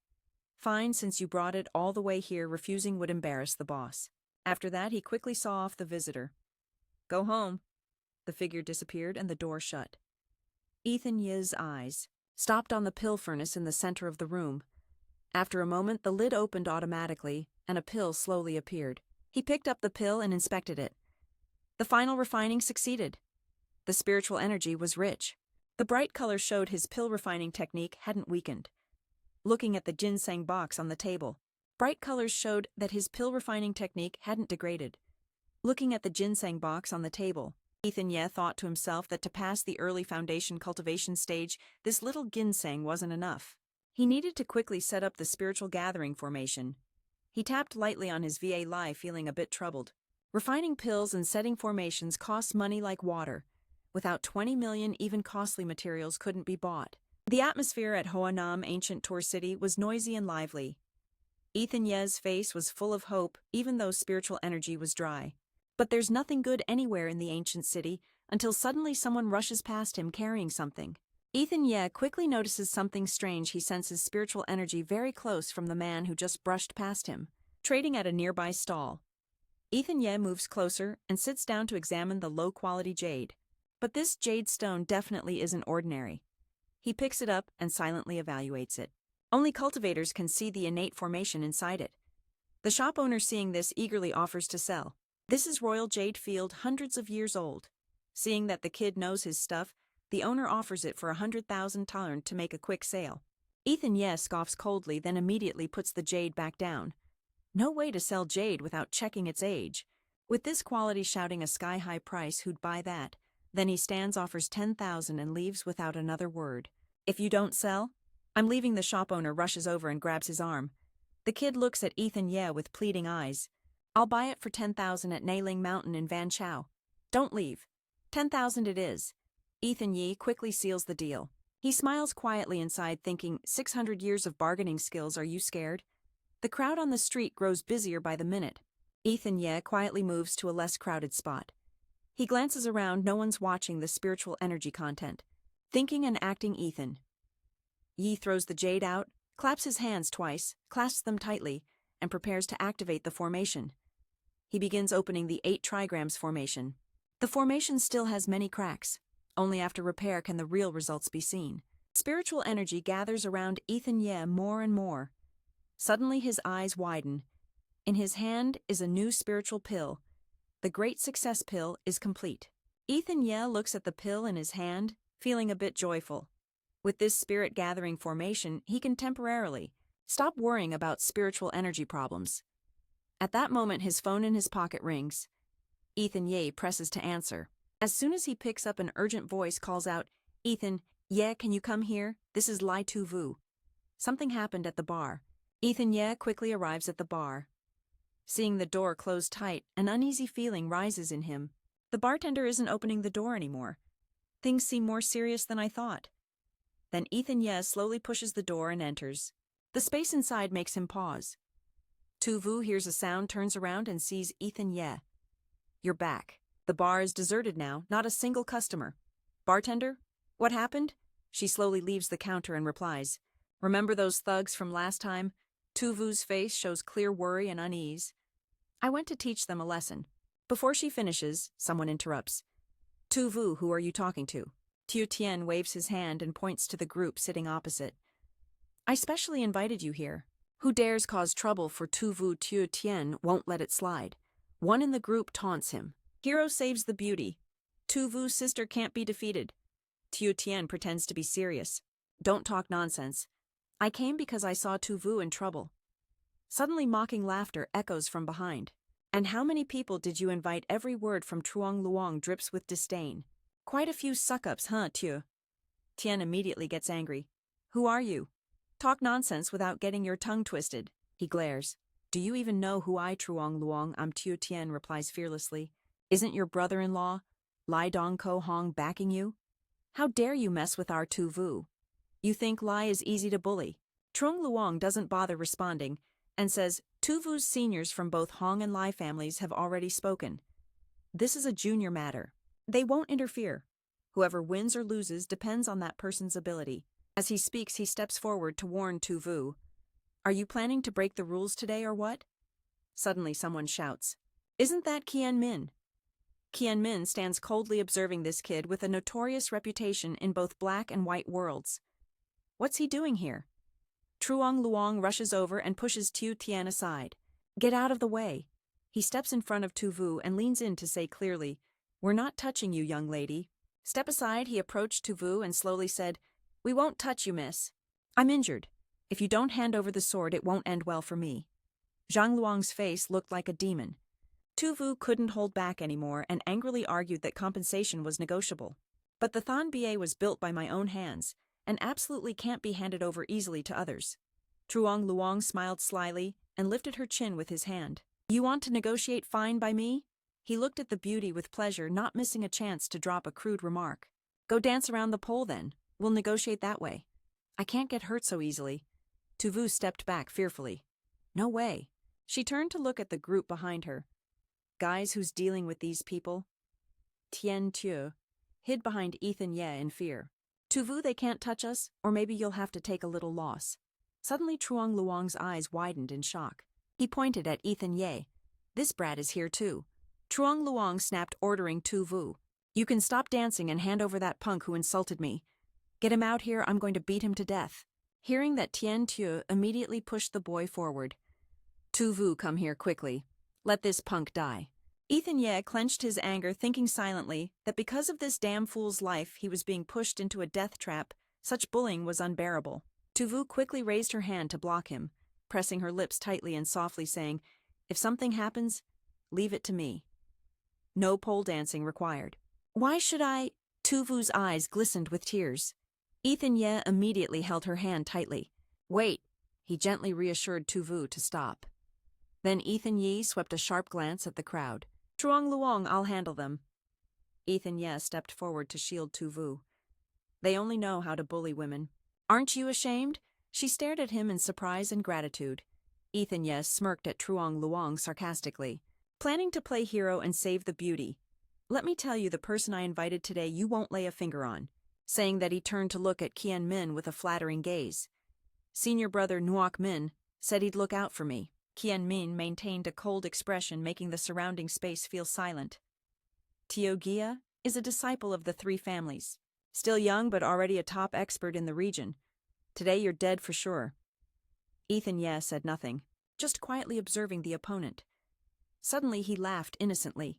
Fine, since you brought it all the way here, refusing would embarrass the boss. After that, he quickly saw off the visitor. Go home. The figure disappeared and the door shut. Ethan Ye's eyes stopped on the pill furnace in the center of the room. After a moment, the lid opened automatically and a pill slowly appeared. He picked up the pill and inspected it. The final refining succeeded. The spiritual energy was rich. The bright color showed his pill refining technique hadn't weakened. Looking at the ginseng box on the table, bright colors showed that his pill refining technique hadn't degraded. Looking at the ginseng box on the table, Ethan Ye thought to himself that to pass the early foundation cultivation stage, this little ginseng wasn't enough. He needed to quickly set up the spiritual gathering formation. He tapped lightly on his VA Live, feeling a bit troubled. Refining pills and setting formations costs money like water. Without 20 million, even costly materials couldn't be bought. The atmosphere at Hoanam, ancient Tor City, was noisy and lively. Ethan Ye's face was full of hope, even though spiritual energy was dry. But there's nothing good anywhere in the ancient city, until suddenly someone rushes past him carrying something. Ethan Ye quickly notices something strange. He senses spiritual energy very close from the man who just brushed past him, trading at a nearby stall. Ethan Ye moves closer and sits down to examine the low-quality jade. But this jade stone definitely isn't ordinary. He picks it up and silently evaluates it. Only cultivators can see the innate formation inside it. The shop owner, seeing this, eagerly offers to sell. This is royal jade field, hundreds of years old. Seeing that the kid knows his stuff, the owner offers it for 100,000 talern to make a quick sale. Ethan Ye scoffs coldly, then immediately puts the jade back down. No way to sell jade without checking its age. With this quality shouting a sky-high price, who'd buy that? Then he stands, offers 10,000 and leaves without another word. If you don't sell, I'm leaving. The shop owner rushes over and grabs his arm. The kid looks at Ethan Ye with pleading eyes. I'll buy it for 10,000 at Nailing Mountain in Van Chao. Don't leave. 10,000 it is. Ethan Ye quickly seals the deal. He smiles quietly inside, thinking, 600 years of bargaining skills, are you scared? The crowd on the street grows busier by the minute. Ethan Ye quietly moves to a less crowded spot. He glances around, no one's watching the spiritual energy content. Thinking and acting Ethan Ye throws the jade out, claps his hands twice, clasps them tightly, and prepares to activate the formation. He begins opening the 8 trigrams formation. The formation still has many cracks. Only after repair can the real results be seen. Spiritual energy gathers around Ethan Ye more and more. Suddenly his eyes widen. In his hand is a new spiritual pill. The Great Success Pill is complete. Ethan Ye looks at the pill in his hand, feeling a bit joyful. With this spirit-gathering formation, he can temporarily stop worrying about spiritual energy problems. At that moment, his phone in his pocket rings. Ethan Ye presses to answer. As soon as he picks up, an urgent voice calls out, "Ethan, Ye, can you come here? This is Lai Tu Vu." Something happened at the bar. Ethan Ye quickly arrives at the bar. Seeing the door close tight, an uneasy feeling rises in him. The bartender isn't opening the door anymore. Things seem more serious than I thought. Then Ethan Ye slowly pushes the door and enters. The space inside makes him pause. Tu Vu hears a sound, turns around and sees Ethan Ye. "You're back. The bar is deserted now, not a single customer. Bartender, what happened?" She slowly leaves the counter and replies, "Remember those thugs from last time?" Tu Vu's face shows clear worry and unease. "I went to teach them a lesson." Before she finishes, someone interrupts. "Tu Vu, who are you talking to?" Tiu Tian waves his hand and points to the group sitting opposite. "I specially invited you here. Who dares cause trouble for Tu Vu? Tiu Tian won't let it slide. One in the group taunts him. "Hero saves the beauty. Tu Vu's sister can't be defeated." Tiu Tian pretends to be serious. "Don't talk nonsense. I came because I saw Tu Vu in trouble." Suddenly mocking laughter echoes from behind. "And how many people did you invite?" Every word from Truong Luong drips with disdain. "Quite a few suck-ups, huh, Tiu?" Tian immediately gets angry. "Who are you? Talk nonsense without getting your tongue twisted." He glares. "Do you even know who I, Truong Luong, am?" Tiu Tian replies fearlessly. "Isn't your brother-in-law, Lai Dong Ko Hong, backing you? How dare you mess with our Tu Vu? You think Lai is easy to bully?" Truong Luong doesn't bother responding and says, "Tu Vu's seniors from both Hong and Lai families have already spoken. This is a junior matter. They won't interfere. Whoever wins or loses depends on that person's ability." As he speaks, he steps forward to warn Tu Vu. "Are you planning to break the rules today or what?" Suddenly someone shouts, "Isn't that Qian Min?" Qian Min stands coldly observing this kid with a notorious reputation in both black and white worlds. What's he doing here? Truong Luong rushes over and pushes Tiu Tian aside. "Get out of the way." He steps in front of Tu Vu and leans in to say clearly, "We're not touching you, young lady." Step aside, he approached Tu Vu and slowly said, "We won't touch you, miss. I'm injured. If you don't hand over the sword, it won't end well for me." Zhang Luong's face looked like a demon. Tu Vu couldn't hold back anymore and angrily argued that compensation was negotiable. "But the Than Bie was built by my own hands, and absolutely can't be handed over easily to others." Truong Luong smiled slyly and lifted her chin with his hand. "You want to negotiate fine by me?" He looked at the beauty with pleasure, not missing a chance to drop a crude remark. "Go dance around the pole then. We'll negotiate that way. I can't get hurt so easily." Tu Vu stepped back fearfully. "No way." She turned to look at the group behind her. "Guys, who's dealing with these people?" Tian Tiu hid behind Ethan Ye in fear. "Tu Vu, they can't touch us, or maybe you'll have to take a little loss." Suddenly Truong Luong's eyes widened in shock. He pointed at Ethan Ye. "This brat is here too." Truong Luong snapped, ordering Tu Vu, "You can stop dancing and hand over that punk who insulted me. Get him out here, I'm going to beat him to death." Hearing that, Tian Tiu immediately pushed the boy forward. "Tu Vu, come here quickly. Let this punk die." Ethan Ye clenched his anger, thinking silently that because of this damn fool's life he was being pushed into a death trap. Such bullying was unbearable. Tu Vu quickly raised her hand to block him, pressing her lips tightly and softly saying, "If something happens, leave it to me. No pole dancing required." "Why should I?" Tu Vu's eyes glistened with tears. Ethan Ye immediately held her hand tightly. "Wait." He gently reassured Tu Vu to stop. Then Ethan Ye swept a sharp glance at the crowd. "Truong Luong, I'll handle them." Ethan Ye stepped forward to shield Tu Vu. "They only know how to bully women. Aren't you ashamed?" She stared at him in surprise and gratitude. Ethan Ye smirked at Truong Luong sarcastically. "Planning to play hero and save the beauty. Let me tell you, the person I invited today you won't lay a finger on." Saying that, he turned to look at Qian Min with a flattering gaze. "Senior brother Nuoc Min said he'd look out for me." Qian Min maintained a cold expression, making the surrounding space feel silent. "Tio Gia, is a disciple of the three families. Still young but already a top expert in the region. Today you're dead for sure. Ethan Ye said nothing, just quietly observing the opponent. Suddenly he laughed innocently.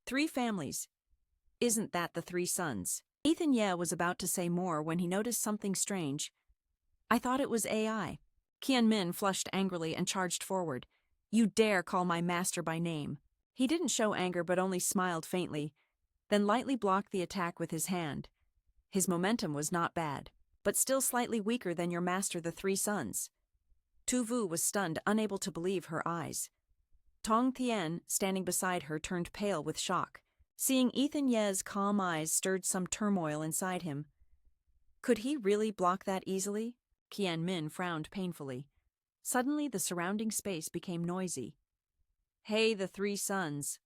Three families. Isn't that the three sons? Ethan Ye was about to say more when he noticed something strange. I thought it was AI. Qian Min flushed angrily and charged forward. You dare call my master by name. He didn't show anger but only smiled faintly, then lightly blocked the attack with his hand. His momentum was not bad, but still slightly weaker than your master the three sons. Tu Vu was stunned, unable to believe her eyes. Tong Thien, standing beside her, turned pale with shock. Seeing Ethan Ye's calm eyes stirred some turmoil inside him. Could he really block that easily? Qian Min frowned painfully. Suddenly the surrounding space became noisy. Hey, the three sons.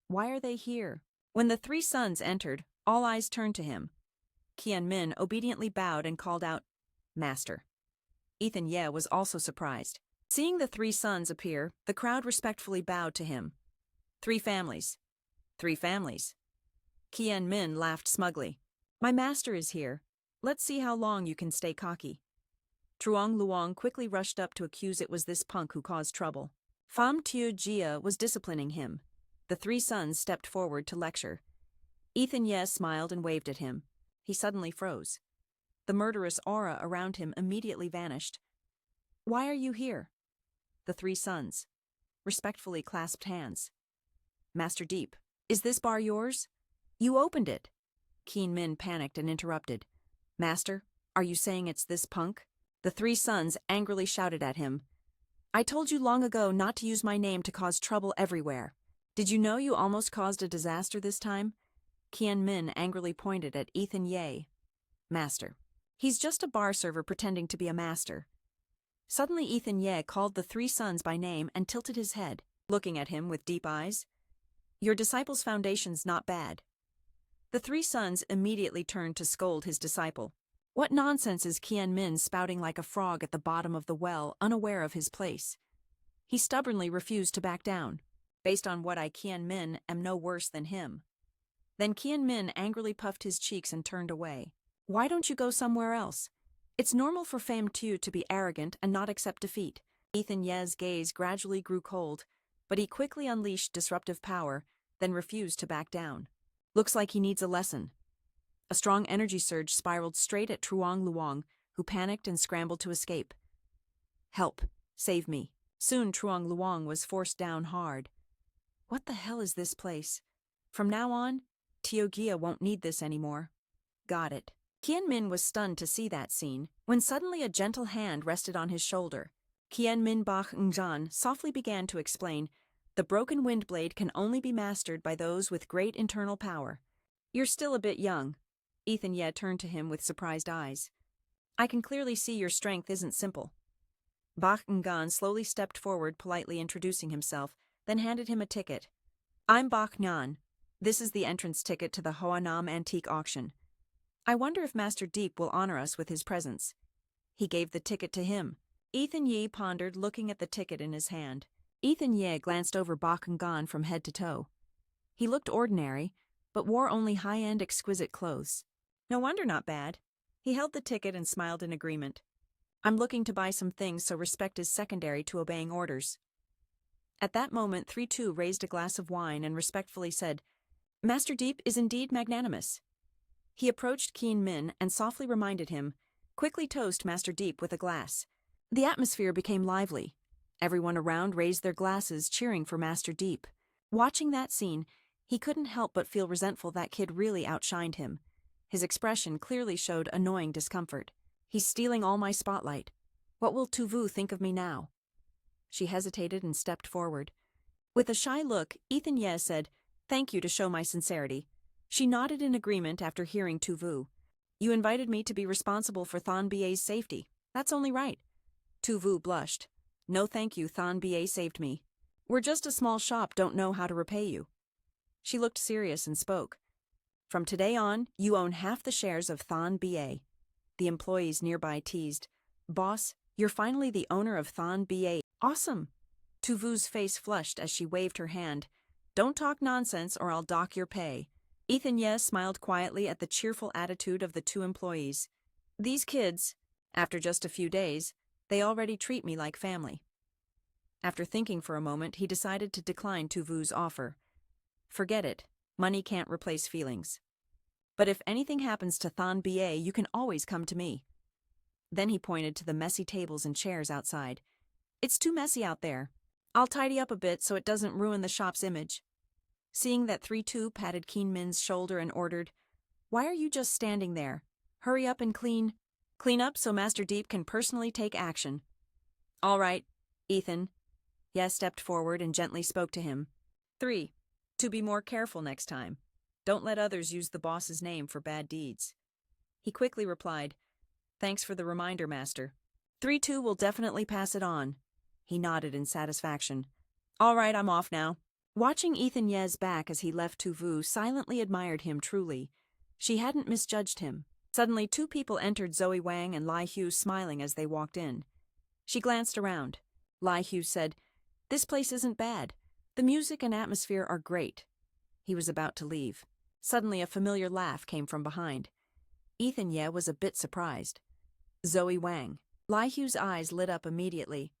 Why are they here? When the three sons entered, all eyes turned to him. Qian Min obediently bowed and called out, Master. Ethan Ye was also surprised. Seeing the three sons appear, the crowd respectfully bowed to him. Three families. Three families. Qian Min laughed smugly. My master is here. Let's see how long you can stay cocky. Truong Luong quickly rushed up to accuse it was this punk who caused trouble. Pham Tiu Jia was disciplining him. The three sons stepped forward to lecture. Ethan Ye smiled and waved at him. He suddenly froze. The murderous aura around him immediately vanished. Why are you here? The three sons respectfully clasped hands. Master Deep, is this bar yours? You opened it. Qian Min panicked and interrupted. Master, are you saying it's this punk? The three sons angrily shouted at him. I told you long ago not to use my name to cause trouble everywhere. Did you know you almost caused a disaster this time? Qian Min angrily pointed at Ethan Ye. Master. He's just a bar server pretending to be a master. Suddenly Ethan Ye called the three sons by name and tilted his head, looking at him with deep eyes. Your disciple's foundation's not bad. The three sons immediately turned to scold his disciple. What nonsense is Qian Min spouting like a frog at the bottom of the well, unaware of his place? He stubbornly refused to back down. Based on what I Qian Min am no worse than him. Then Qian Min angrily puffed his cheeks and turned away. Why don't you go somewhere else? It's normal for Pham Tu to be arrogant and not accept defeat. Ethan Ye's gaze gradually grew cold, but he quickly unleashed disruptive power, then refused to back down. Looks like he needs a lesson. A strong energy surge spiraled straight at Truong Luong, who panicked and scrambled to escape. Help! Save me! Soon Truong Luong was forced down hard. What the hell is this place? From now on, Tiogia won't need this anymore. Got it. Qian Min was stunned to see that scene, when suddenly a gentle hand rested on his shoulder. Qian Min Bach Ngzhan softly began to explain, the broken wind blade can only be mastered by those with great internal power. You're still a bit young. Ethan Ye turned to him with surprised eyes. I can clearly see your strength isn't simple. Bach Ngan slowly stepped forward, politely introducing himself, then handed him a ticket. I'm Bach Ngan. This is the entrance ticket to the Hoanam Antique Auction. I wonder if Master Deep will honor us with his presence. He gave the ticket to him. Ethan Ye pondered, looking at the ticket in his hand. Ethan Ye glanced over Bach Ngan from head to toe. He looked ordinary, but wore only high-end exquisite clothes. No wonder not bad. He held the ticket and smiled in agreement. I'm looking to buy some things, so respect is secondary to obeying orders. At that moment 3-2 raised a glass of wine and respectfully said, Master Deep is indeed magnanimous. He approached Qian Min and softly reminded him, quickly toast Master Deep with a glass. The atmosphere became lively. Everyone around raised their glasses, cheering for Master Deep. Watching that scene, he couldn't help but feel resentful that kid really outshined him. His expression clearly showed annoying discomfort. He's stealing all my spotlight. What will Tu Vu think of me now? She hesitated and stepped forward. With a shy look, Ethan Ye said, Thank you to show my sincerity. She nodded in agreement after hearing Tu Vu. You invited me to be responsible for Thon Ba's safety. That's only right. Tu Vu blushed. No thank you, Thon Ba saved me. We're just a small shop, don't know how to repay you. She looked serious and spoke. From today on, you own half the shares of Thon Ba. The employees nearby teased. Boss, you're finally the owner of Thon Ba. Awesome. Tu Vu's face flushed as she waved her hand. Don't talk nonsense or I'll dock your pay. Ethan Ye smiled quietly at the cheerful attitude of the two employees. These kids, after just a few days, they already treat me like family. After thinking for a moment, he decided to decline Tu Vu's offer. Forget it, money can't replace feelings. But if anything happens to Than Ba, you can always come to me. Then he pointed to the messy tables and chairs outside. It's too messy out there. I'll tidy up a bit so it doesn't ruin the shop's image. Seeing that 3-2 patted Keen Min's shoulder and ordered, Why are you just standing there? Hurry up and clean. Clean up so Master Deep can personally take action. All right, Ethan. Ye stepped forward and gently spoke to him. 3. To be more careful next time. Don't let others use the boss's name for bad deeds. He quickly replied, Thanks for the reminder, Master. 3-2 will definitely pass it on. He nodded in satisfaction. All right, I'm off now. Watching Ethan Ye's back as he left Tu Vu silently admired him truly. She hadn't misjudged him. Suddenly 2 people entered, Zoe Wang and Lai Hu smiling as they walked in. She glanced around. Lai Hu said, This place isn't bad. The music and atmosphere are great. He was about to leave. Suddenly a familiar laugh came from behind. Ethan Ye was a bit surprised. Zoe Wang. Lai Hu's eyes lit up immediately.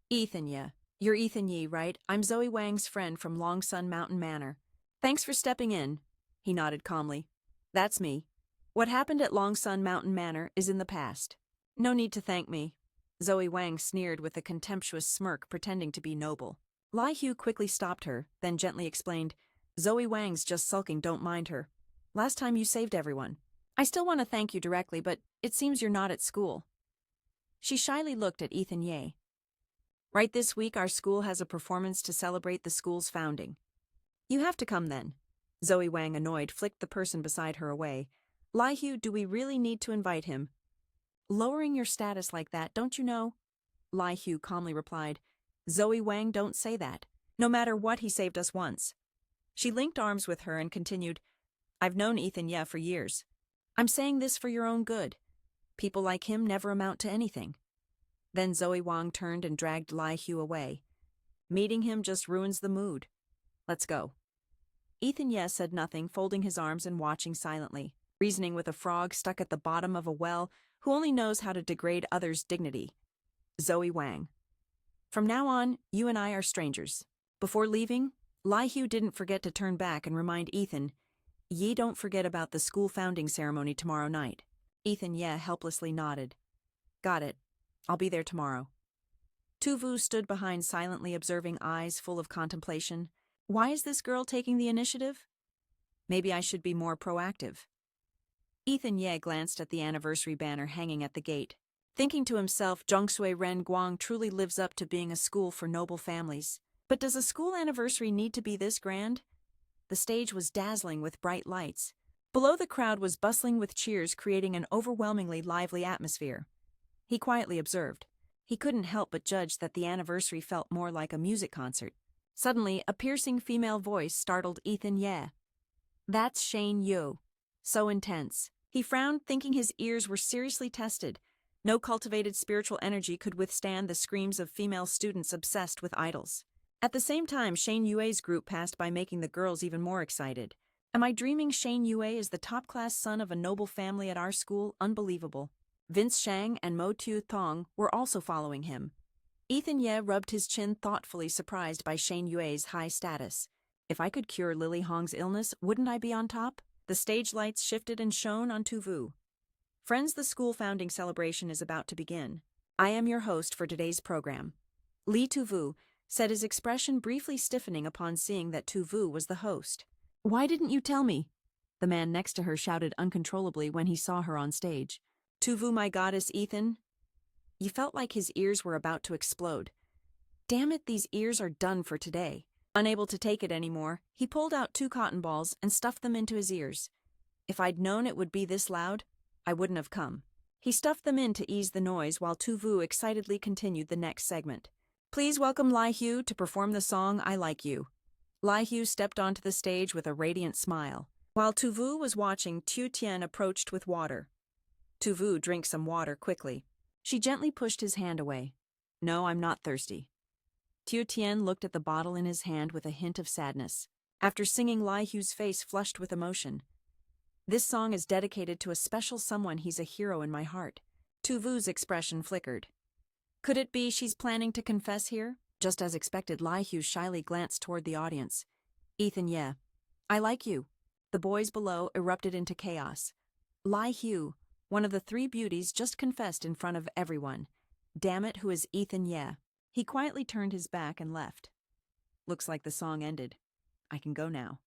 Ethan Ye. You're Ethan Ye, right? I'm Zoe Wang's friend from Long Sun Mountain Manor. Thanks for stepping in. He nodded calmly. That's me. What happened at Long Sun Mountain Manor is in the past. No need to thank me. Zoe Wang sneered with a contemptuous smirk, pretending to be noble. Lai Hu quickly stopped her, then gently explained, Zoe Wang's just sulking, don't mind her. Last time you saved everyone. I still want to thank you directly, but it seems you're not at school. She shyly looked at Ethan Ye. Right, this week our school has a performance to celebrate the school's founding. You have to come then. Zoe Wang, annoyed, flicked the person beside her away. Lai Hu, do we really need to invite him? Lowering your status like that, don't you know? Lai Hu calmly replied, Zoe Wang, don't say that. No matter what, he saved us once. She linked arms with her and continued, I've known Ethan Ye for years. I'm saying this for your own good. People like him never amount to anything. Then Zoe Wang turned and dragged Lai Hu away. Meeting him just ruins the mood. Let's go. Ethan Ye said nothing, folding his arms and watching silently, reasoning with a frog stuck at the bottom of a well who only knows how to degrade others' dignity. Zoe Wang. From now on, you and I are strangers. Before leaving, Lai Hu didn't forget to turn back and remind Ethan, Ye don't forget about the school founding ceremony tomorrow night. Ethan Ye helplessly nodded. Got it. I'll be there tomorrow. Tu Vu stood behind, silently observing, eyes full of contemplation. Why is this girl taking the initiative? Maybe I should be more proactive. Ethan Ye glanced at the anniversary banner hanging at the gate, thinking to himself, Zhongshui Ren Guang truly lives up to being a school for noble families. But does a school anniversary need to be this grand? The stage was dazzling with bright lights. Below, the crowd was bustling with cheers, creating an overwhelmingly lively atmosphere. He quietly observed. He couldn't help but judge that the anniversary felt more like a music concert. Suddenly, a piercing female voice startled Ethan Ye. That's Shane Yu. So intense. He frowned, thinking his ears were seriously tested. No cultivated spiritual energy could withstand the screams of female students obsessed with idols. At the same time, Shane Yue's group passed by, making the girls even more excited. Am I dreaming? Shane Yue is the top-class son of a noble family at our school? Unbelievable. Vince Shang and Mo Tu Thong were also following him. Ethan Ye rubbed his chin thoughtfully, surprised by Shane Yue's high status. If I could cure Lily Hong's illness, wouldn't I be on top? The stage lights shifted and shone on Tu Vu. Friends, the school founding celebration is about to begin. I am your host for today's program. Li Tu Vu said, his expression briefly stiffening upon seeing that Tu Vu was the host. Why didn't you tell me? The man next to her shouted uncontrollably when he saw her on stage. Tu Vu, my goddess, Ethan. You felt like his ears were about to explode. Damn it, these ears are done for today. Unable to take it anymore, he pulled out 2 cotton balls and stuffed them into his ears. If I'd known it would be this loud, I wouldn't have come. He stuffed them in to ease the noise while Tu Vu excitedly continued the next segment. Please welcome Lai Hu to perform the song I Like You. Lai Hu stepped onto the stage with a radiant smile. While Tu Vu was watching, Tu Tian approached with water. Tu Vu, drink some water quickly. She gently pushed his hand away. No, I'm not thirsty. Tu Tian looked at the bottle in his hand with a hint of sadness. After singing, Lai Hu's face flushed with emotion. This song is dedicated to a special someone. He's a hero in my heart. Tu Vu's expression flickered. Could it be she's planning to confess here? Just as expected, Lai Hu shyly glanced toward the audience. Ethan, yeah. I like you. The boys below erupted into chaos. Lai Hu, one of the three beauties, just confessed in front of everyone. Damn it, who is Ethan, yeah? He quietly turned his back and left. Looks like the song ended. I can go now.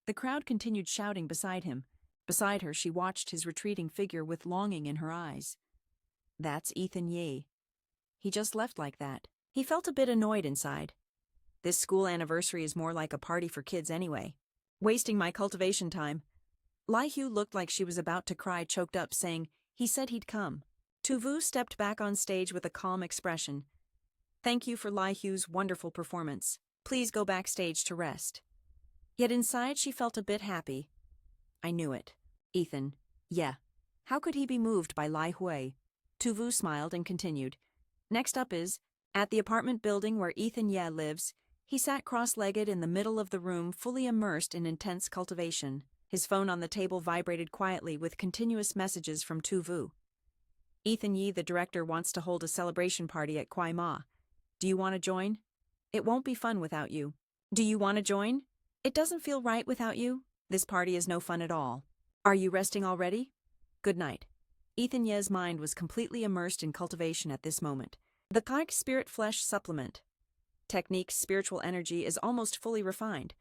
The crowd continued shouting beside him. Beside her, she watched his retreating figure with longing in her eyes. That's Ethan Ye. He just left like that. He felt a bit annoyed inside. This school anniversary is more like a party for kids anyway. Wasting my cultivation time. Lai Hu looked like she was about to cry, choked up, saying, he said he'd come. Tu Vu stepped back on stage with a calm expression. Thank you for Lai Hu's wonderful performance. Please go backstage to rest. Yet inside she felt a bit happy. I knew it. Ethan, yeah. How could he be moved by Lai Hui? Tu Vu smiled and continued. Next up is, at the apartment building where Ethan Ye lives, he sat cross-legged in the middle of the room, fully immersed in intense cultivation. His phone on the table vibrated quietly with continuous messages from Tu Vu. Ethan Ye, the director, wants to hold a celebration party at Kwai Ma. Do you want to join? It won't be fun without you. Do you want to join? It doesn't feel right without you. This party is no fun at all. Are you resting already? Good night. Ethan Ye's mind was completely immersed in cultivation at this moment. The Kaik Spirit Flesh Supplement. Technique's spiritual energy is almost fully refined.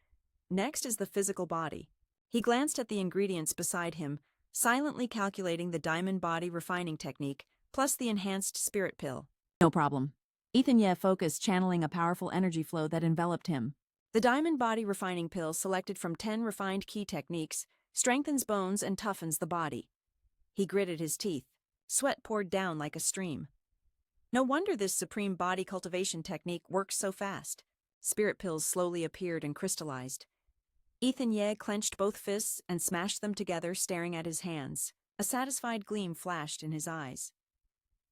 Next is the physical body. He glanced at the ingredients beside him, silently calculating the diamond body refining technique, plus the enhanced spirit pill. No problem. Ethan Ye focused, channeling a powerful energy flow that enveloped him. The diamond body refining pill, selected from 10 refined key techniques, strengthens bones and toughens the body. He gritted his teeth. Sweat poured down like a stream. No wonder this supreme body cultivation technique works so fast. Spirit pills slowly appeared and crystallized. Ethan Ye clenched both fists and smashed them together, staring at his hands. A satisfied gleam flashed in his eyes.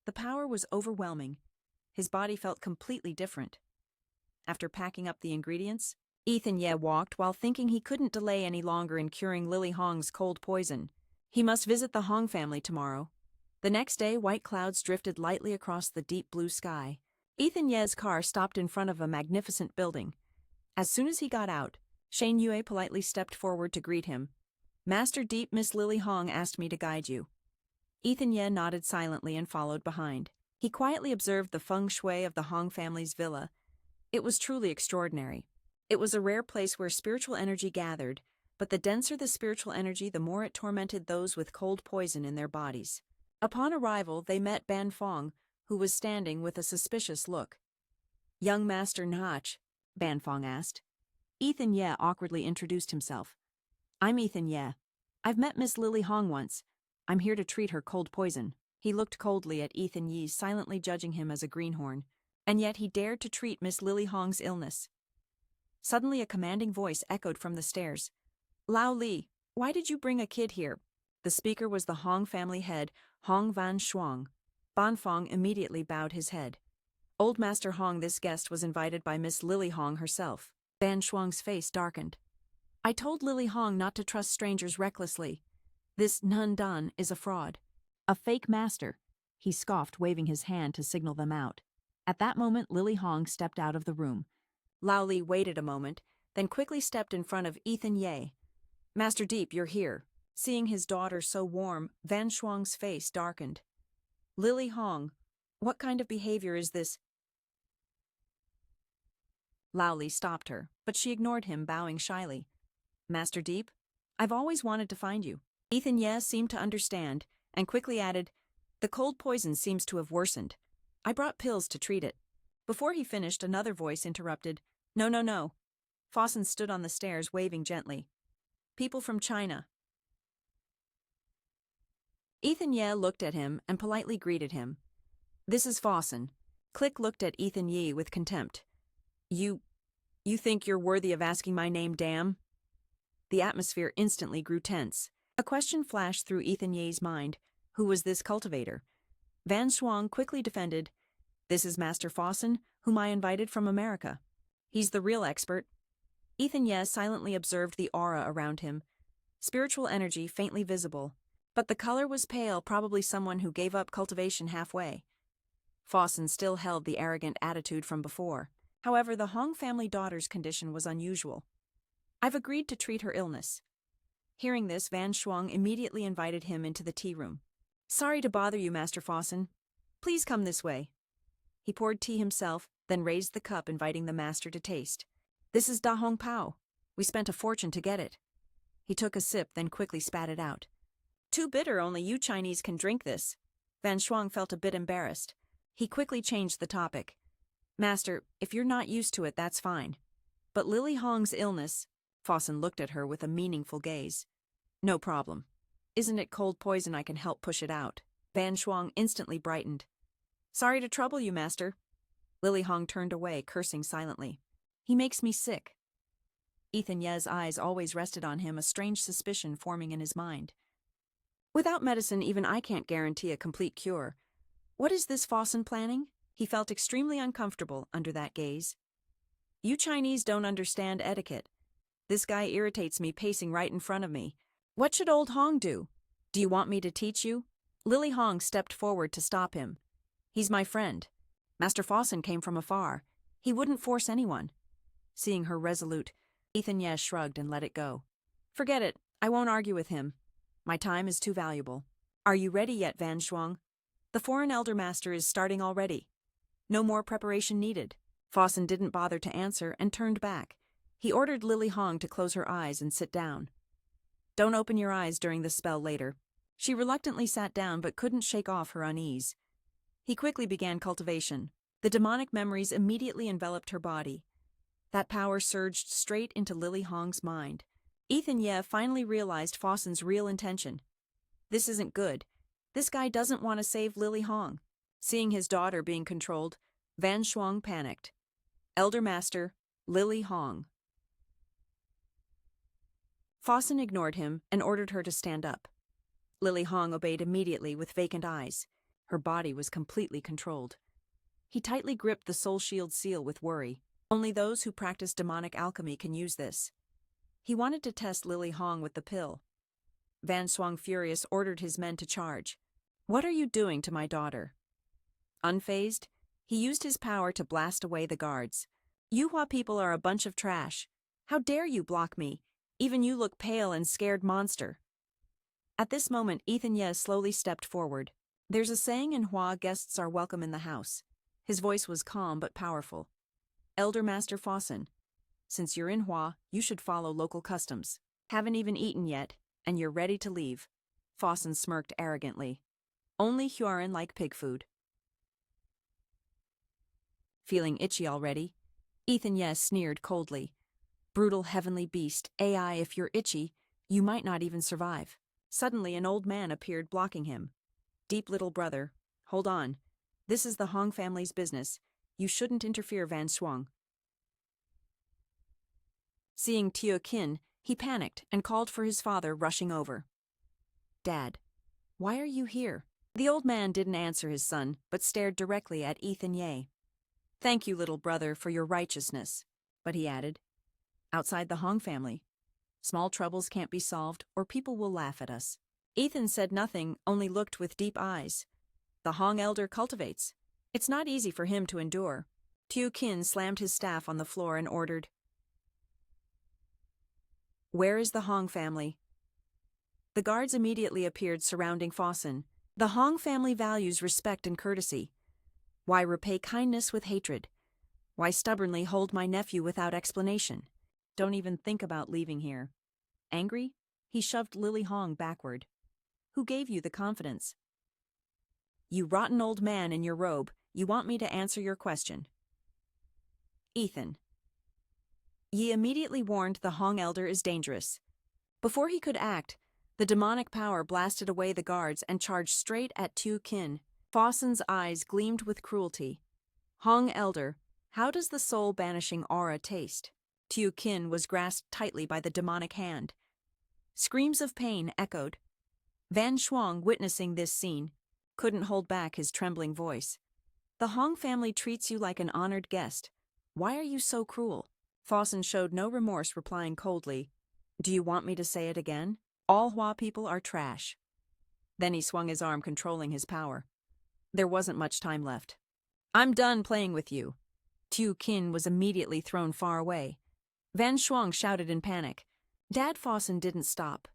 The power was overwhelming. His body felt completely different. After packing up the ingredients, Ethan Ye walked while thinking he couldn't delay any longer in curing Lily Hong's cold poison. He must visit the Hong family tomorrow. The next day, white clouds drifted lightly across the deep blue sky. Ethan Ye's car stopped in front of a magnificent building. As soon as he got out, Shane Yue politely stepped forward to greet him. Master Deep, Miss Lily Hong asked me to guide you. Ethan Ye nodded silently and followed behind. He quietly observed the feng shui of the Hong family's villa. It was truly extraordinary. It was a rare place where spiritual energy gathered, but the denser the spiritual energy, the more it tormented those with cold poison in their bodies. Upon arrival, they met Ban Fong, who was standing with a suspicious look. Young Master Nach, Ban Fong asked. Ethan Ye awkwardly introduced himself. I'm Ethan Ye. I've met Miss Lily Hong once. I'm here to treat her cold poison. He looked coldly at Ethan Ye, silently judging him as a greenhorn, and yet he dared to treat Miss Lily Hong's illness. Suddenly a commanding voice echoed from the stairs. Lao Li, why did you bring a kid here? The speaker was the Hong family head, Hong Van Shuang. Ban Fong immediately bowed his head. Old Master Hong, this guest was invited by Miss Lily Hong herself. Ban Shuang's face darkened. I told Lily Hong not to trust strangers recklessly. This Nun Dan is a fraud. A fake master. He scoffed, waving his hand to signal them out. At that moment, Lily Hong stepped out of the room. Lao Li waited a moment, then quickly stepped in front of Ethan Ye. Master Deep, you're here. Seeing his daughter so warm, Van Shuang's face darkened. Lily Hong, what kind of behavior is this? Lao Li stopped her, but she ignored him, bowing shyly. Master Deep, I've always wanted to find you. Ethan Ye seemed to understand, and quickly added, the cold poison seems to have worsened. I brought pills to treat it. Before he finished, another voice interrupted. No, no, no. Fossen stood on the stairs, waving gently. People from China. Ethan Ye looked at him and politely greeted him. This is Fossen. Click looked at Ethan Ye with contempt. You think you're worthy of asking my name, damn? The atmosphere instantly grew tense. A question flashed through Ethan Ye's mind. Who was this cultivator? Van Shuang quickly defended. This is Master Fossen, whom I invited from America. He's the real expert. Ethan Ye silently observed the aura around him. Spiritual energy faintly visible, but the color was pale, probably someone who gave up cultivation halfway. Fossen still held the arrogant attitude from before. However, the Hong family daughter's condition was unusual. I've agreed to treat her illness. Hearing this, Van Shuang immediately invited him into the tea room. Sorry to bother you, Master Fossen. Please come this way. He poured tea himself, then raised the cup, inviting the master to taste. This is Da Hong Pao. We spent a fortune to get it. He took a sip, then quickly spat it out. Too bitter, only you Chinese can drink this. Van Shuang felt a bit embarrassed. He quickly changed the topic. Master, if you're not used to it, that's fine. But Lily Hong's illness... Fossen looked at her with a meaningful gaze. No problem. Isn't it cold poison? I can help push it out. Van Shuang instantly brightened. Sorry to trouble you, Master. Lily Hong turned away, cursing silently. He makes me sick. Ethan Ye's eyes always rested on him, a strange suspicion forming in his mind. Without medicine, even I can't guarantee a complete cure. What is this Fossen planning? He felt extremely uncomfortable under that gaze. You Chinese don't understand etiquette. This guy irritates me, pacing right in front of me. What should old Hong do? Do you want me to teach you? Lily Hong stepped forward to stop him. He's my friend. Master Fossen came from afar. He wouldn't force anyone. Seeing her resolute, Ethan Ye shrugged and let it go. Forget it. I won't argue with him. My time is too valuable. Are you ready yet, Van Shuang? The foreign elder master is starting already. No more preparation needed. Fossen didn't bother to answer and turned back. He ordered Lily Hong to close her eyes and sit down. Don't open your eyes during the spell later. She reluctantly sat down but couldn't shake off her unease. He quickly began cultivation. The demonic memories immediately enveloped her body. That power surged straight into Lily Hong's mind. Ethan Ye finally realized Fossen's real intention. This isn't good. This guy doesn't want to save Lily Hong. Seeing his daughter being controlled, Van Shuang panicked. Elder Master, Lily Hong. Fossen ignored him and ordered her to stand up. Lily Hong obeyed immediately with vacant eyes. Her body was completely controlled. He tightly gripped the soul shield seal with worry. Only those who practice demonic alchemy can use this. He wanted to test Lily Hong with the pill. Van Shuang, furious, ordered his men to charge. What are you doing to my daughter? Unfazed, he used his power to blast away the guards. Yuhua people are a bunch of trash. How dare you block me? Even you look pale and scared, monster. At this moment, Ethan Ye slowly stepped forward. There's a saying in Hua, guests are welcome in the house. His voice was calm but powerful. Elder Master Fossen, since you're in Hua, you should follow local customs. Haven't even eaten yet, and you're ready to leave. Fossen smirked arrogantly. Only Huaran like pig food. Feeling itchy already? Ethan Ye sneered coldly. Brutal heavenly beast, AI, if you're itchy, you might not even survive. Suddenly an old man appeared, blocking him. Deep little brother, hold on. This is the Hong family's business. You shouldn't interfere, Van Shuang. Seeing Teo Kin, he panicked and called for his father, rushing over. Dad, why are you here? The old man didn't answer his son, but stared directly at Ethan Ye. Thank you, little brother, for your righteousness. But he added, outside the Hong family, small troubles can't be solved or people will laugh at us. Ethan said nothing, only looked with deep eyes. The Hong elder cultivates. It's not easy for him to endure. Teo Kin slammed his staff on the floor and ordered, Where is the Hong family? The guards immediately appeared, surrounding Fossen. The Hong family values respect and courtesy. Why repay kindness with hatred? Why stubbornly hold my nephew without explanation? Don't even think about leaving here. Angry? He shoved Lily Hong backward. Who gave you the confidence? You rotten old man in your robe, you want me to answer your question. Ethan. Ye immediately warned the Hong elder is dangerous. Before he could act, the demonic power blasted away the guards and charged straight at Teo Kin. Fossen's eyes gleamed with cruelty. Hong elder, how does the soul-banishing aura taste? Teo Kin was grasped tightly by the demonic hand. Screams of pain echoed. Van Shuang, witnessing this scene, couldn't hold back his trembling voice. The Hong family treats you like an honored guest. Why are you so cruel? Fossen showed no remorse, replying coldly, "Do you want me to say it again? All Hua people are trash." Then he swung his arm, controlling his power. There wasn't much time left. "I'm done playing with you." Tu Qin was immediately thrown far away. Van Shuang shouted in panic. Dad Fossen didn't stop.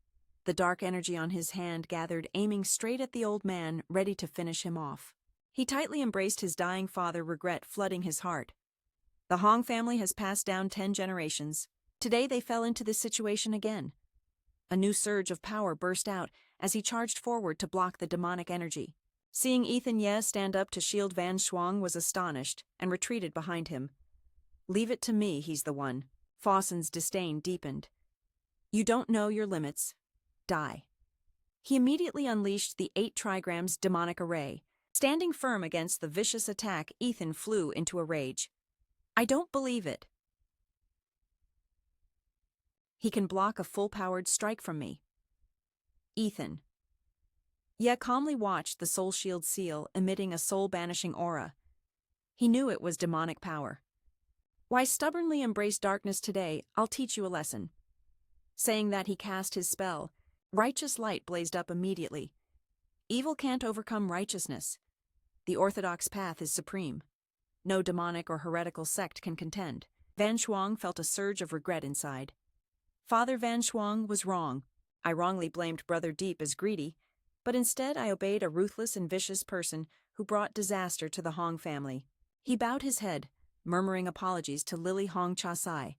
The dark energy on his hand gathered, aiming straight at the old man, ready to finish him off. He tightly embraced his dying father, regret flooding his heart. The Hong family has passed down 10 generations. Today they fell into this situation again. A new surge of power burst out as he charged forward to block the demonic energy. Seeing Ethan Ye stand up to shield Van Shuang was astonished and retreated behind him. "Leave it to me, he's the one." Fossen's disdain deepened. "You don't know your limits. Die." He immediately unleashed the 8 trigrams demonic array. Standing firm against the vicious attack, Ethan flew into a rage. "I don't believe it. He can block a full-powered strike from me." Ethan. Ye calmly watched the soul shield seal, emitting a soul-banishing aura. He knew it was demonic power. "Why stubbornly embrace darkness today? I'll teach you a lesson." Saying that, he cast his spell. Righteous light blazed up immediately. Evil can't overcome righteousness. The orthodox path is supreme. No demonic or heretical sect can contend. Van Shuang felt a surge of regret inside. Father Van Shuang was wrong. I wrongly blamed Brother Deep as greedy, but instead I obeyed a ruthless and vicious person who brought disaster to the Hong family. He bowed his head, murmuring apologies to Lily Hong Cha Sai.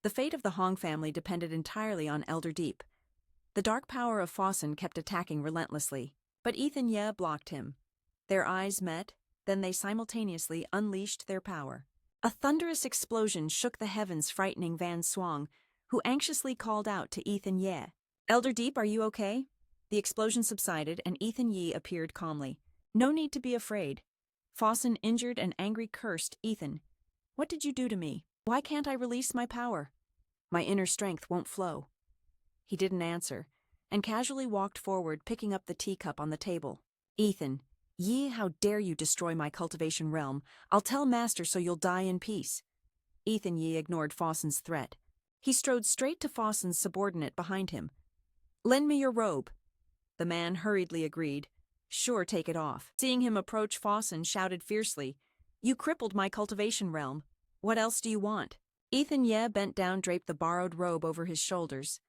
The fate of the Hong family depended entirely on Elder Deep. The dark power of Fossen kept attacking relentlessly, but Ethan Ye blocked him. Their eyes met, then they simultaneously unleashed their power. A thunderous explosion shook the heavens, frightening Van Shuang, who anxiously called out to Ethan Ye. "Elder Deep, are you okay?" The explosion subsided and Ethan Ye appeared calmly. "No need to be afraid." Fossen, injured and angry, cursed, "Ethan, what did you do to me? Why can't I release my power? My inner strength won't flow." He didn't answer, and casually walked forward, picking up the teacup on the table. "Ethan, Ye, how dare you destroy my cultivation realm? I'll tell Master so you'll die in peace." Ethan Ye ignored Fossen's threat. He strode straight to Fossen's subordinate behind him. "Lend me your robe." The man hurriedly agreed. "Sure, take it off." Seeing him approach, Fossen shouted fiercely, "You crippled my cultivation realm. What else do you want?" Ethan Ye bent down, draped the borrowed robe over his shoulders.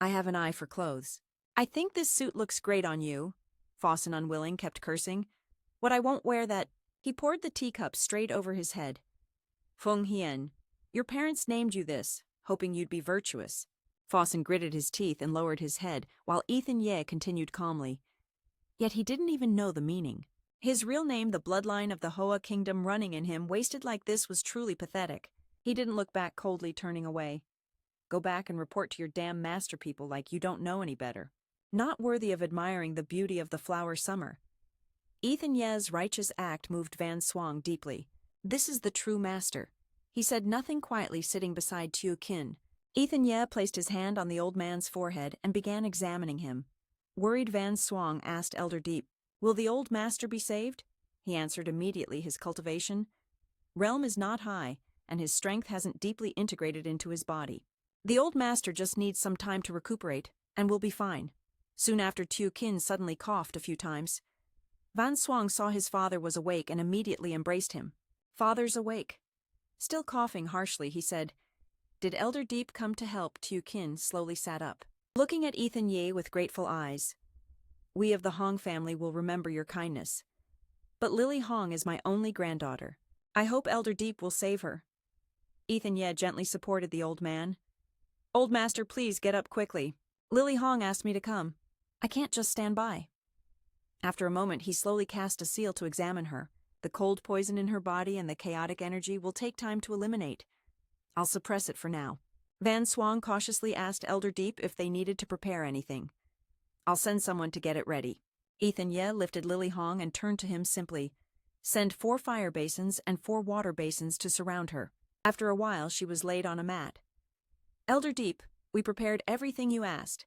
"I have an eye for clothes. I think this suit looks great on you." Fossen, unwilling, kept cursing. "What, I won't wear that." He poured the teacup straight over his head. "Feng Hien, your parents named you this, hoping you'd be virtuous." Fossen gritted his teeth and lowered his head, while Ethan Ye continued calmly. Yet he didn't even know the meaning. His real name, the bloodline of the Hoa kingdom running in him, wasted like this was truly pathetic. He didn't look back, coldly turning away. "Go back and report to your damn master people like you don't know any better. Not worthy of admiring the beauty of the flower summer." Ethan Ye's righteous act moved Van Shuang deeply. "This is the true master." He said nothing, quietly sitting beside Tu Qin. Ethan Ye placed his hand on the old man's forehead and began examining him. Worried, Van Shuang asked Elder Deep, "Will the old master be saved?" He answered immediately, "His cultivation realm is not high, and his strength hasn't deeply integrated into his body. The old master just needs some time to recuperate, and will be fine." Soon after, Tu Qin suddenly coughed a few times. Van Shuang saw his father was awake and immediately embraced him. "Father's awake." Still coughing harshly, he said, "Did Elder Deep come to help?" Tu Qin slowly sat up, looking at Ethan Ye with grateful eyes. "We of the Hong family will remember your kindness. But Lily Hong is my only granddaughter. I hope Elder Deep will save her." Ethan Ye gently supported the old man. "Old master, please get up quickly. Lily Hong asked me to come. I can't just stand by." After a moment, he slowly cast a seal to examine her. "The cold poison in her body and the chaotic energy will take time to eliminate. I'll suppress it for now." Van Shuang cautiously asked Elder Deep if they needed to prepare anything. "I'll send someone to get it ready." Ethan Ye lifted Lily Hong and turned to him simply. "Send 4 fire basins and 4 water basins to surround her." After a while, she was laid on a mat. "Elder Deep, we prepared everything you asked."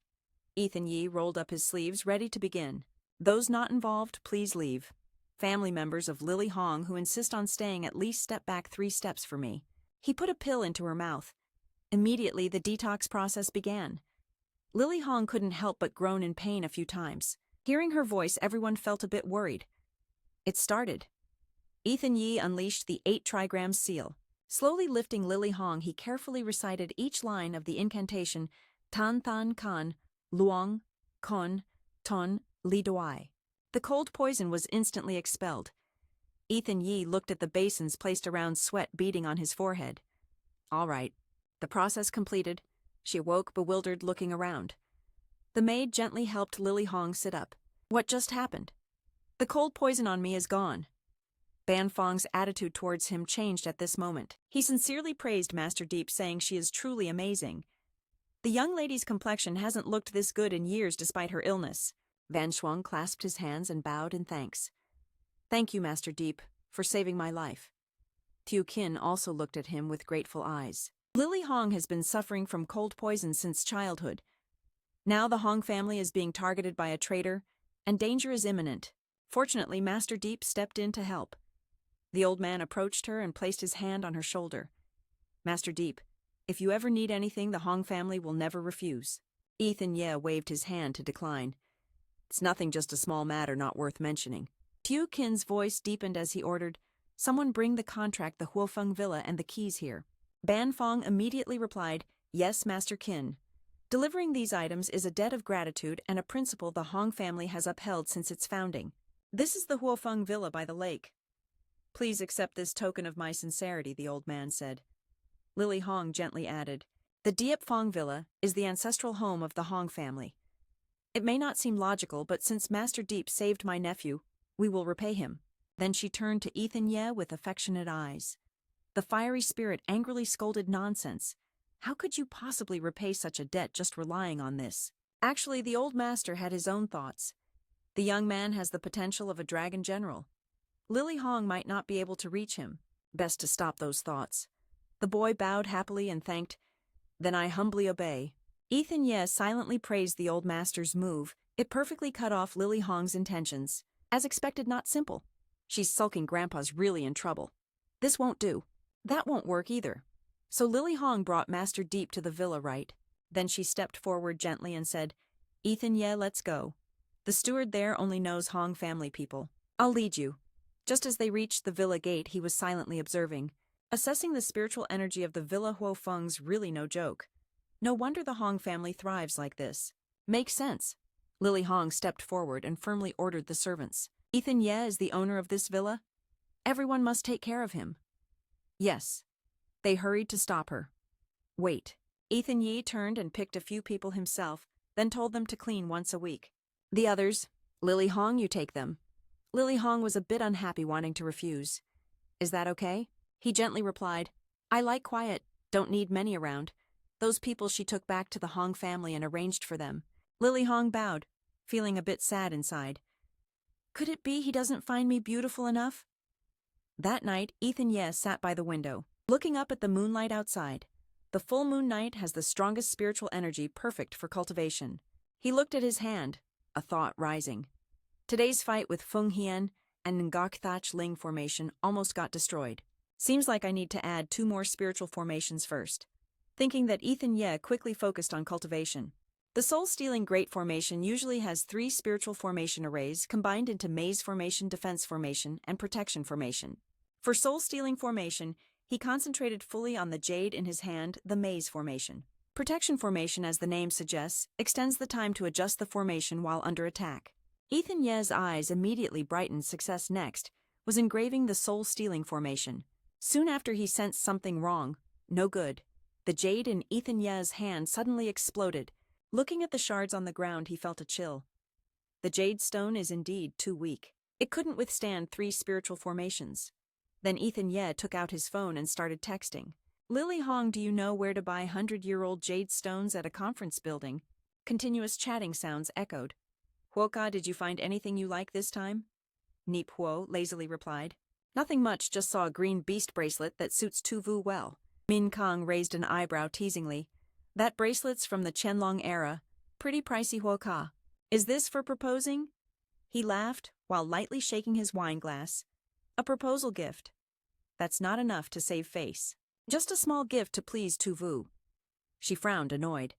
Ethan Ye rolled up his sleeves, ready to begin. "Those not involved, please leave. Family members of Lily Hong who insist on staying at least step back 3 steps for me." He put a pill into her mouth. Immediately, the detox process began. Lily Hong couldn't help but groan in pain a few times. Hearing her voice, everyone felt a bit worried. It started. Ethan Yi unleashed the 8 trigram seal. Slowly lifting Lily Hong, he carefully recited each line of the incantation Tan Than Kan, Luong, Kon, Ton, Li Doi. The cold poison was instantly expelled. Ethan Yi looked at the basins placed around, sweat beading on his forehead. All right. The process completed. She awoke, bewildered, looking around. The maid gently helped Lily Hong sit up. What just happened? The cold poison on me is gone. Ban Fong's attitude towards him changed at this moment. He sincerely praised Master Deep, saying she is truly amazing. The young lady's complexion hasn't looked this good in years despite her illness. Van Shuang clasped his hands and bowed in thanks. Thank you, Master Deep, for saving my life. Tiu Qin also looked at him with grateful eyes. Lily Hong has been suffering from cold poison since childhood. Now the Hong family is being targeted by a traitor, and danger is imminent. Fortunately, Master Deep stepped in to help. The old man approached her and placed his hand on her shoulder. Master Deep, if you ever need anything, the Hong family will never refuse. Ethan Ye waved his hand to decline. It's nothing, just a small matter not worth mentioning. Tiu Qin's voice deepened as he ordered, someone bring the contract, the Huofeng Villa, and the keys here. Ban Fong immediately replied, yes, Master Qin. Delivering these items is a debt of gratitude and a principle the Hong family has upheld since its founding. This is the Huofeng Villa by the lake. Please accept this token of my sincerity, the old man said. Lily Hong gently added, the Diep Fong Villa is the ancestral home of the Hong family. It may not seem logical, but since Master Deep saved my nephew, we will repay him. Then she turned to Ethan Ye with affectionate eyes. The fiery spirit angrily scolded, nonsense. How could you possibly repay such a debt just relying on this? Actually, the old master had his own thoughts. The young man has the potential of a dragon general. Lily Hong might not be able to reach him. Best to stop those thoughts. The boy bowed happily and thanked. Then I humbly obey. Ethan Ye silently praised the old master's move. It perfectly cut off Lily Hong's intentions. As expected, not simple. She's sulking, grandpa's really in trouble. This won't do. That won't work either. So Lily Hong brought Master Deep to the villa, right? Then she stepped forward gently and said, Ethan Ye, let's go. The steward there only knows Hong family people. I'll lead you. Just as they reached the villa gate, he was silently observing. Assessing the spiritual energy of the Villa Huofeng's really no joke. No wonder the Hong family thrives like this. Makes sense. Lily Hong stepped forward and firmly ordered the servants. Ethan Ye is the owner of this villa? Everyone must take care of him. Yes. They hurried to stop her. Wait. Ethan Ye turned and picked a few people himself, then told them to clean once a week. The others, Lily Hong, you take them. Lily Hong was a bit unhappy, wanting to refuse. Is that okay? He gently replied, I like quiet, don't need many around. Those people she took back to the Hong family and arranged for them. Lily Hong bowed, feeling a bit sad inside. Could it be he doesn't find me beautiful enough? That night, Ethan Ye sat by the window, looking up at the moonlight outside. The full moon night has the strongest spiritual energy, perfect for cultivation. He looked at his hand, a thought rising. Today's fight with Feng Hian and Ngok Thach Ling formation almost got destroyed. Seems like I need to add 2 more spiritual formations first. Thinking that, Ethan Ye quickly focused on cultivation. The soul-stealing Great Formation usually has 3 spiritual formation arrays combined into Maze Formation, Defense Formation, and Protection Formation. For soul-stealing formation, he concentrated fully on the jade in his hand, the Maze Formation. Protection Formation, as the name suggests, extends the time to adjust the formation while under attack. Ethan Ye's eyes immediately brightened. Success next was engraving the soul-stealing formation. Soon after, he sensed something wrong. No good. The jade in Ethan Ye's hand suddenly exploded. Looking at the shards on the ground, he felt a chill. The jade stone is indeed too weak. It couldn't withstand 3 spiritual formations. Then Ethan Ye took out his phone and started texting. Lily Hong, do you know where to buy 100-year-old jade stones at a conference building? Continuous chatting sounds echoed. Huoka, did you find anything you like this time? Neep Huo lazily replied. Nothing much, just saw a green beast bracelet that suits Tu Vu well. Min Kang raised an eyebrow teasingly. That bracelet's from the Qianlong era. Pretty pricey, Huoka. Is this for proposing? He laughed while lightly shaking his wine glass. A proposal gift. That's not enough to save face. Just a small gift to please Tu Vu. She frowned, annoyed.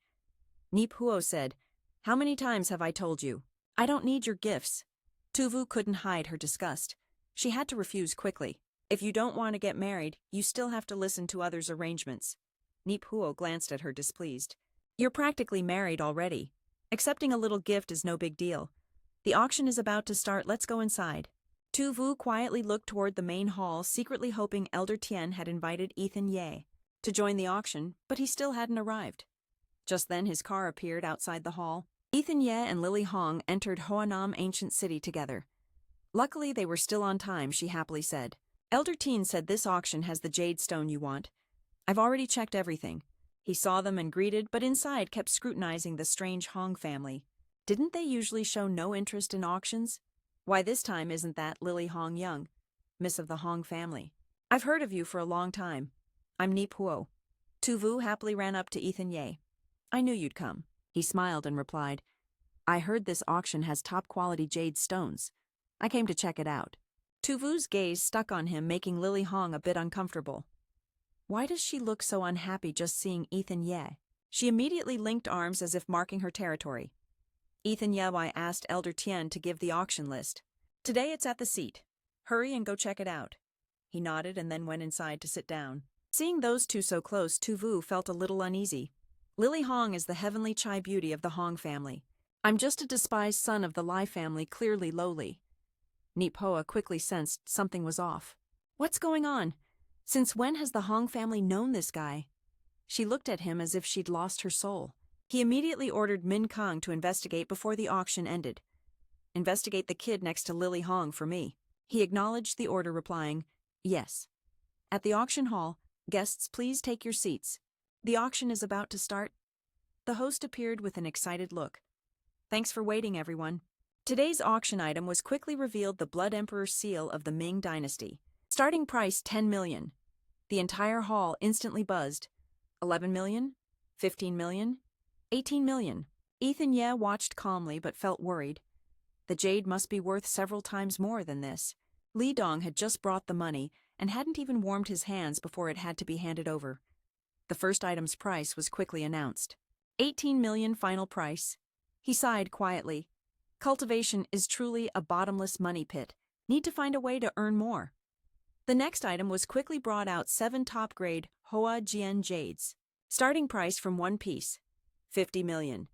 Nip Huo said, "How many times have I told you? I don't need your gifts." Tu Vu couldn't hide her disgust. She had to refuse quickly. "If you don't want to get married, you still have to listen to others' arrangements." Nip Huo glanced at her displeased. "You're practically married already. Accepting a little gift is no big deal. The auction is about to start, let's go inside." Tu Vu quietly looked toward the main hall, secretly hoping Elder Tian had invited Ethan Ye to join the auction, but he still hadn't arrived. Just then his car appeared outside the hall. Ethan Ye and Lily Hong entered Hoanam Ancient City together. Luckily they were still on time, she happily said. "Elder Tian said this auction has the jade stone you want. I've already checked everything." He saw them and greeted, but inside kept scrutinizing the strange Hong family. Didn't they usually show no interest in auctions? Why this time isn't that Lily Hong Young, Miss of the Hong family? "I've heard of you for a long time. I'm Nip Huo." Tu Vu happily ran up to Ethan Ye. "I knew you'd come." He smiled and replied, "I heard this auction has top-quality jade stones. I came to check it out." Tu Vu's gaze stuck on him, making Lily Hong a bit uncomfortable. Why does she look so unhappy just seeing Ethan Ye? She immediately linked arms as if marking her territory. Ethan Ye asked Elder Tian to give the auction list. "Today it's at the seat. Hurry and go check it out." He nodded and then went inside to sit down. Seeing those two so close, Tu Vu felt a little uneasy. Lily Hong is the heavenly Chai beauty of the Hong family. I'm just a despised son of the Lai family, clearly lowly. Nip Hoa quickly sensed something was off. What's going on? Since when has the Hong family known this guy? She looked at him as if she'd lost her soul. He immediately ordered Min Kang to investigate before the auction ended. "Investigate the kid next to Lily Hong for me." He acknowledged the order, replying, "Yes." At the auction hall, "Guests, please take your seats. The auction is about to start." The host appeared with an excited look. "Thanks for waiting, everyone." Today's auction item was quickly revealed, the Blood Emperor seal of the Ming Dynasty. Starting price 10 million. The entire hall instantly buzzed. 11 million? 15 million? 18 million. Ethan Ye watched calmly but felt worried. The jade must be worth several times more than this. Li Dong had just brought the money and hadn't even warmed his hands before it had to be handed over. The first item's price was quickly announced. 18 million final price. He sighed quietly. Cultivation is truly a bottomless money pit. Need to find a way to earn more. The next item was quickly brought out, 7 top-grade Hoa Jian jades. Starting price from 1 piece. 50 million.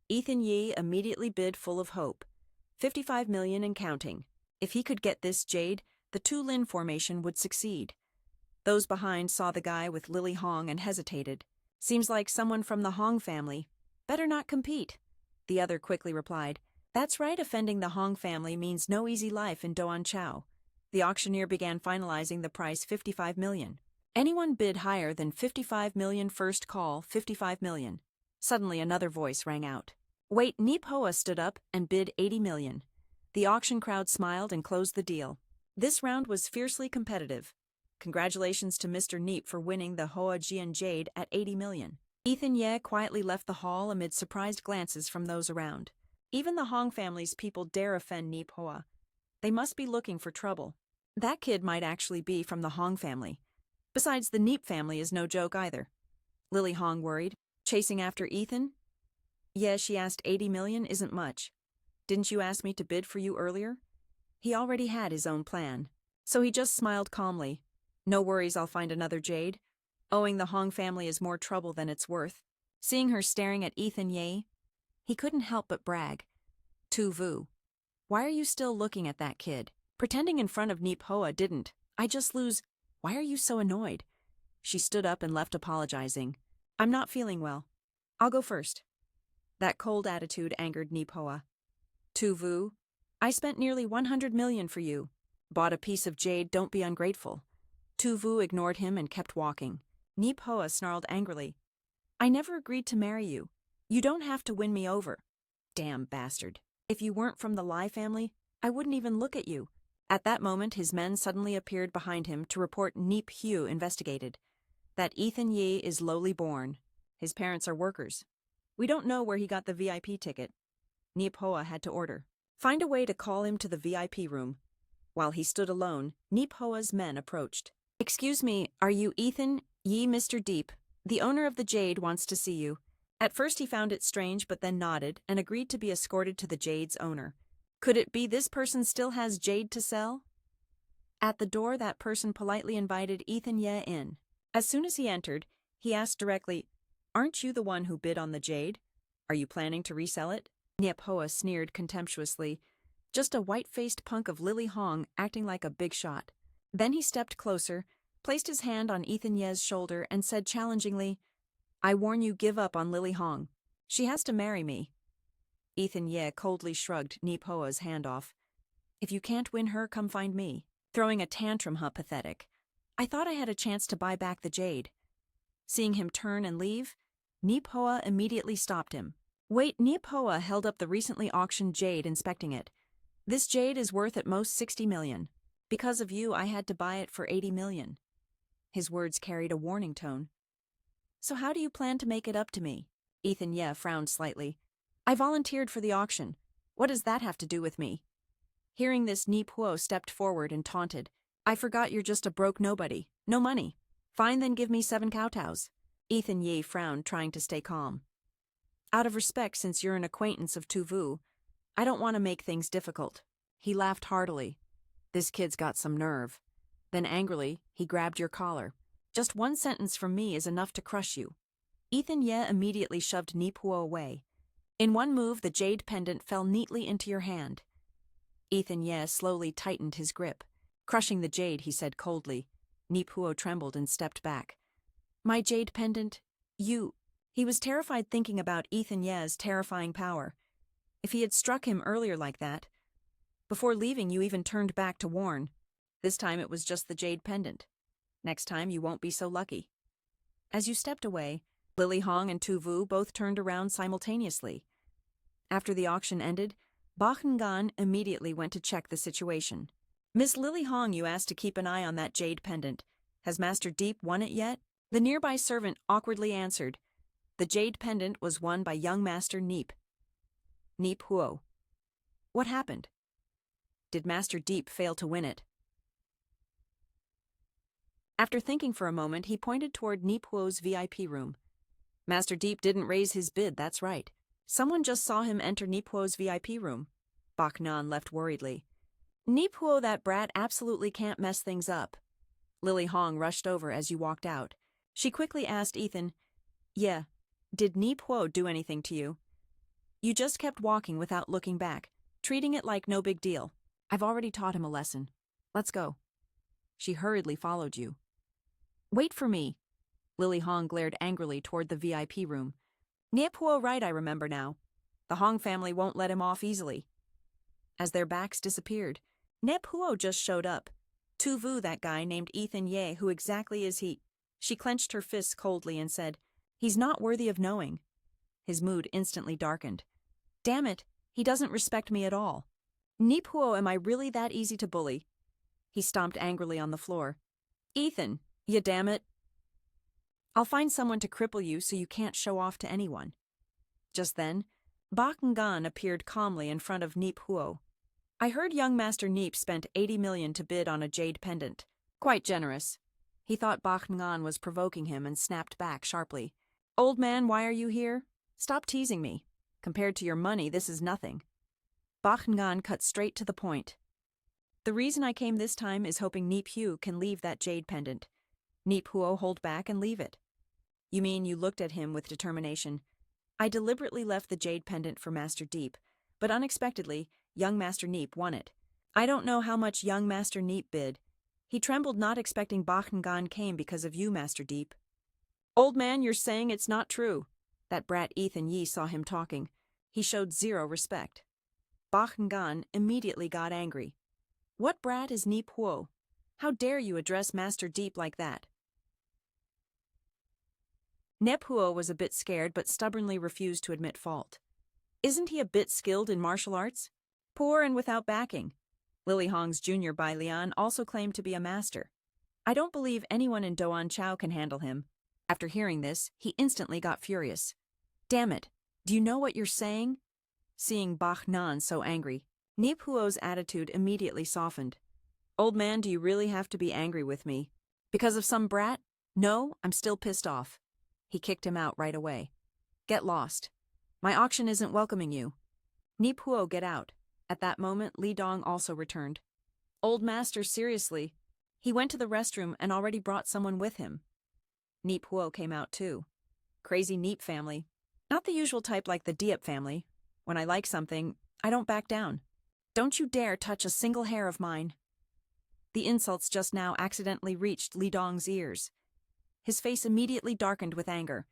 Ethan Ye immediately bid, full of hope. 55 million and counting. If he could get this jade, the Tu Lin formation would succeed. Those behind saw the guy with Lily Hong and hesitated. "Seems like someone from the Hong family. Better not compete." The other quickly replied, "That's right, offending the Hong family means no easy life in Doan Chao." The auctioneer began finalizing the price, 55 million. Anyone bid higher than 55 million, first call, 55 million. Suddenly another voice rang out. Wait, Nip Hoa stood up and bid 80 million. The auction crowd smiled and closed the deal. This round was fiercely competitive. Congratulations to Mr. Nip for winning the Hoa Jian Jade at 80 million. Ethan Ye quietly left the hall amid surprised glances from those around. Even the Hong family's people dare offend Nip Hoa. They must be looking for trouble. That kid might actually be from the Hong family. Besides, the Nip family is no joke either. Lily Hong worried. Chasing after Ethan? Yeah, she asked, 80 million isn't much. Didn't you ask me to bid for you earlier? He already had his own plan. So he just smiled calmly. No worries, I'll find another jade. Owing the Hong family is more trouble than it's worth. Seeing her staring at Ethan Ye, he couldn't help but brag. Tu Vu, why are you still looking at that kid? Pretending in front of Nip Hoa didn't. I just lose. Why are you so annoyed? She stood up and left, apologizing. I'm not feeling well. I'll go first. That cold attitude angered Nip Hoa. Tu Vu, I spent nearly 100 million for you. Bought a piece of jade, don't be ungrateful. Tu Vu ignored him and kept walking. Nip Hoa snarled angrily. I never agreed to marry you. You don't have to win me over. Damn bastard. If you weren't from the Lai family, I wouldn't even look at you. At that moment, his men suddenly appeared behind him to report Nip Hugh investigated. That Ethan Ye is lowly born. His parents are workers. We don't know where he got the VIP ticket. Nip Hoa had to order. Find a way to call him to the VIP room. While he stood alone, Nip Hoa's men approached. Excuse me, are you Ethan? Ye Mr. Deep, the owner of the jade wants to see you. At first he found it strange but then nodded and agreed to be escorted to the jade's owner. Could it be this person still has jade to sell? At the door, that person politely invited Ethan Ye in. As soon as he entered, he asked directly, "Aren't you the one who bid on the jade? Are you planning to resell it?" Hoa sneered contemptuously. Just a white-faced punk of Lily Hong acting like a big shot. Then he stepped closer, placed his hand on Ethan Ye's shoulder and said challengingly, "I warn you, give up on Lily Hong. She has to marry me." Ethan Ye coldly shrugged Hoa's hand off. "If you can't win her, come find me." Throwing a tantrum, pathetic. "I thought I had a chance to buy back the jade." Seeing him turn and leave, Hoa immediately stopped him. "Wait," Hoa held up the recently auctioned jade, inspecting it. "This jade is worth at most 60 million. Because of you, I had to buy it for 80 million. His words carried a warning tone. "So how do you plan to make it up to me?" Ethan Ye frowned slightly. "I volunteered for the auction. What does that have to do with me?" Hearing this, Hoa stepped forward and taunted. "I forgot you're just a broke nobody. No money. Fine, then give me 7 kowtows." Ethan Ye frowned, trying to stay calm. "Out of respect, since you're an acquaintance of Tu Vu, I don't want to make things difficult." He laughed heartily. "This kid's got some nerve." Then angrily, he grabbed your collar. "Just one sentence from me is enough to crush you." Ethan Ye immediately shoved Hoa away. In one move, the jade pendant fell neatly into your hand. Ethan Ye slowly tightened his grip. Crushing the jade, he said coldly. Hoa trembled and stepped back. "My jade pendant? You..." He was terrified thinking about Ethan Ye's terrifying power. If he had struck him earlier like that. "Before leaving, you even turned back to warn. This time it was just the jade pendant. Next time you won't be so lucky." As you stepped away, Lily Hong and Tu Vu both turned around simultaneously. After the auction ended, Gan immediately went to check the situation. "Miss Lily Hong, you asked to keep an eye on that jade pendant. Has Master Deep won it yet?" The nearby servant awkwardly answered. The jade pendant was won by young Master Neep. Neep Huo. What happened? Did Master Deep fail to win it? After thinking for a moment, he pointed toward Neep Huo's VIP room. "Master Deep didn't raise his bid, that's right. Someone just saw him enter Neep Huo's VIP room." Bak Nan left worriedly. "Neep Huo, that brat absolutely can't mess things up." Lily Hong rushed over as you walked out. She quickly asked Ethan, "Yeah, did Neep Huo do anything to you?" "You just kept walking without looking back, treating it like no big deal. I've already taught him a lesson. Let's go." She hurriedly followed you. "Wait for me." Lily Hong glared angrily toward the VIP room. "Neep Huo right, I remember now. The Hong family won't let him off easily." As their backs disappeared, Neep Huo just showed up. Tu Vu, that guy named Ethan Ye, who exactly is he? She clenched her fists coldly and said, "He's not worthy of knowing." His mood instantly darkened. "Damn it, he doesn't respect me at all. Neep Huo, am I really that easy to bully?" He stomped angrily on the floor. "Ethan, you damn it. I'll find someone to cripple you so you can't show off to anyone." Just then, Bak Ngan appeared calmly in front of Neep Huo. "I heard young Master Neep spent 80 million to bid on a jade pendant. Quite generous." He thought Bak Ngan was provoking him and snapped back sharply. "Old man, why are you here? Stop teasing me. Compared to your money, this is nothing." Bak Ngan cut straight to the point. "The reason I came this time is hoping Neep Huo can leave that jade pendant. Neep Huo, hold back and leave it." "You mean," you looked at him with determination. "I deliberately left the jade pendant for Master Deep, but unexpectedly, young Master Neep won it. I don't know how much young Master Neep bid. He trembled, not expecting Bak Ngan came because of you, Master Deep." "Old man, you're saying it's not true." That brat Ethan Ye saw him talking. He showed zero respect. Bak Ngan immediately got angry. "What brat is Neep Huo? How dare you address Master Deep like that?" Neep Huo was a bit scared but stubbornly refused to admit fault. "Isn't he a bit skilled in martial arts? Poor and without backing." Lily Hong's junior Bai Lian also claimed to be a master. "I don't believe anyone in Doan Chao can handle him." After hearing this, he instantly got furious. "Damn it, do you know what you're saying?" Seeing Bak Nan so angry, Neep Huo's attitude immediately softened. "Old man, do you really have to be angry with me? Because of some brat? No, I'm still pissed off. He kicked him out right away. Get lost. My auction isn't welcoming you. Nip Huo, get out. At that moment, Li Dong also returned. Old master, seriously. He went to the restroom and already brought someone with him. Nip Huo came out too. Crazy Nip family. Not the usual type like the Diep family. When I like something, I don't back down. Don't you dare touch a single hair of mine. The insults just now accidentally reached Li Dong's ears. His face immediately darkened with anger.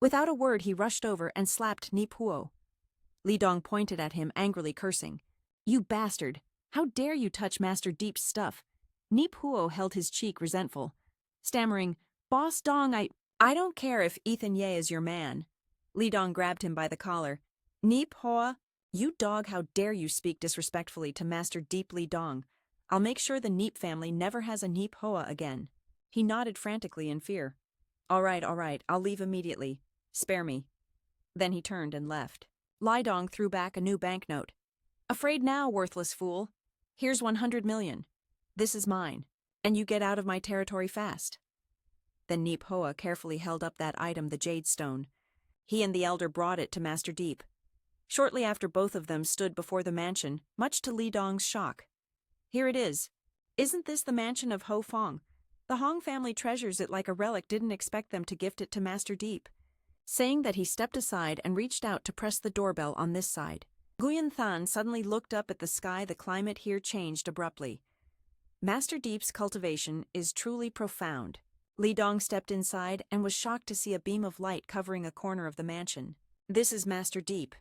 Without a word, he rushed over and slapped Nip Huo. Li Dong pointed at him, angrily cursing. You bastard! How dare you touch Master Deep's stuff? Nip Huo held his cheek resentful, stammering, Boss Dong, I don't care if Ethan Ye is your man. Li Dong grabbed him by the collar. Nip Huo, you dog, how dare you speak disrespectfully to Master Deep Li Dong. I'll make sure the Nip family never has a Nip Huo again. He nodded frantically in fear. All right, I'll leave immediately. Spare me. Then he turned and left. Li Dong threw back a new banknote. Afraid now, worthless fool. Here's 100 million. This is mine, and you get out of my territory fast. Then Nip Hoa carefully held up that item, the jade stone. He and the elder brought it to Master Deep. Shortly after, both of them stood before the mansion, much to Li Dong's shock. Here it is. Isn't this the mansion of Ho Fong? The Hong family treasures it like a relic, didn't expect them to gift it to Master Deep. Saying that, he stepped aside and reached out to press the doorbell on this side. Guyan Than suddenly looked up at the sky. The climate here changed abruptly. Master Deep's cultivation is truly profound. Li Dong stepped inside and was shocked to see a beam of light covering a corner of the mansion. This is Master Deep.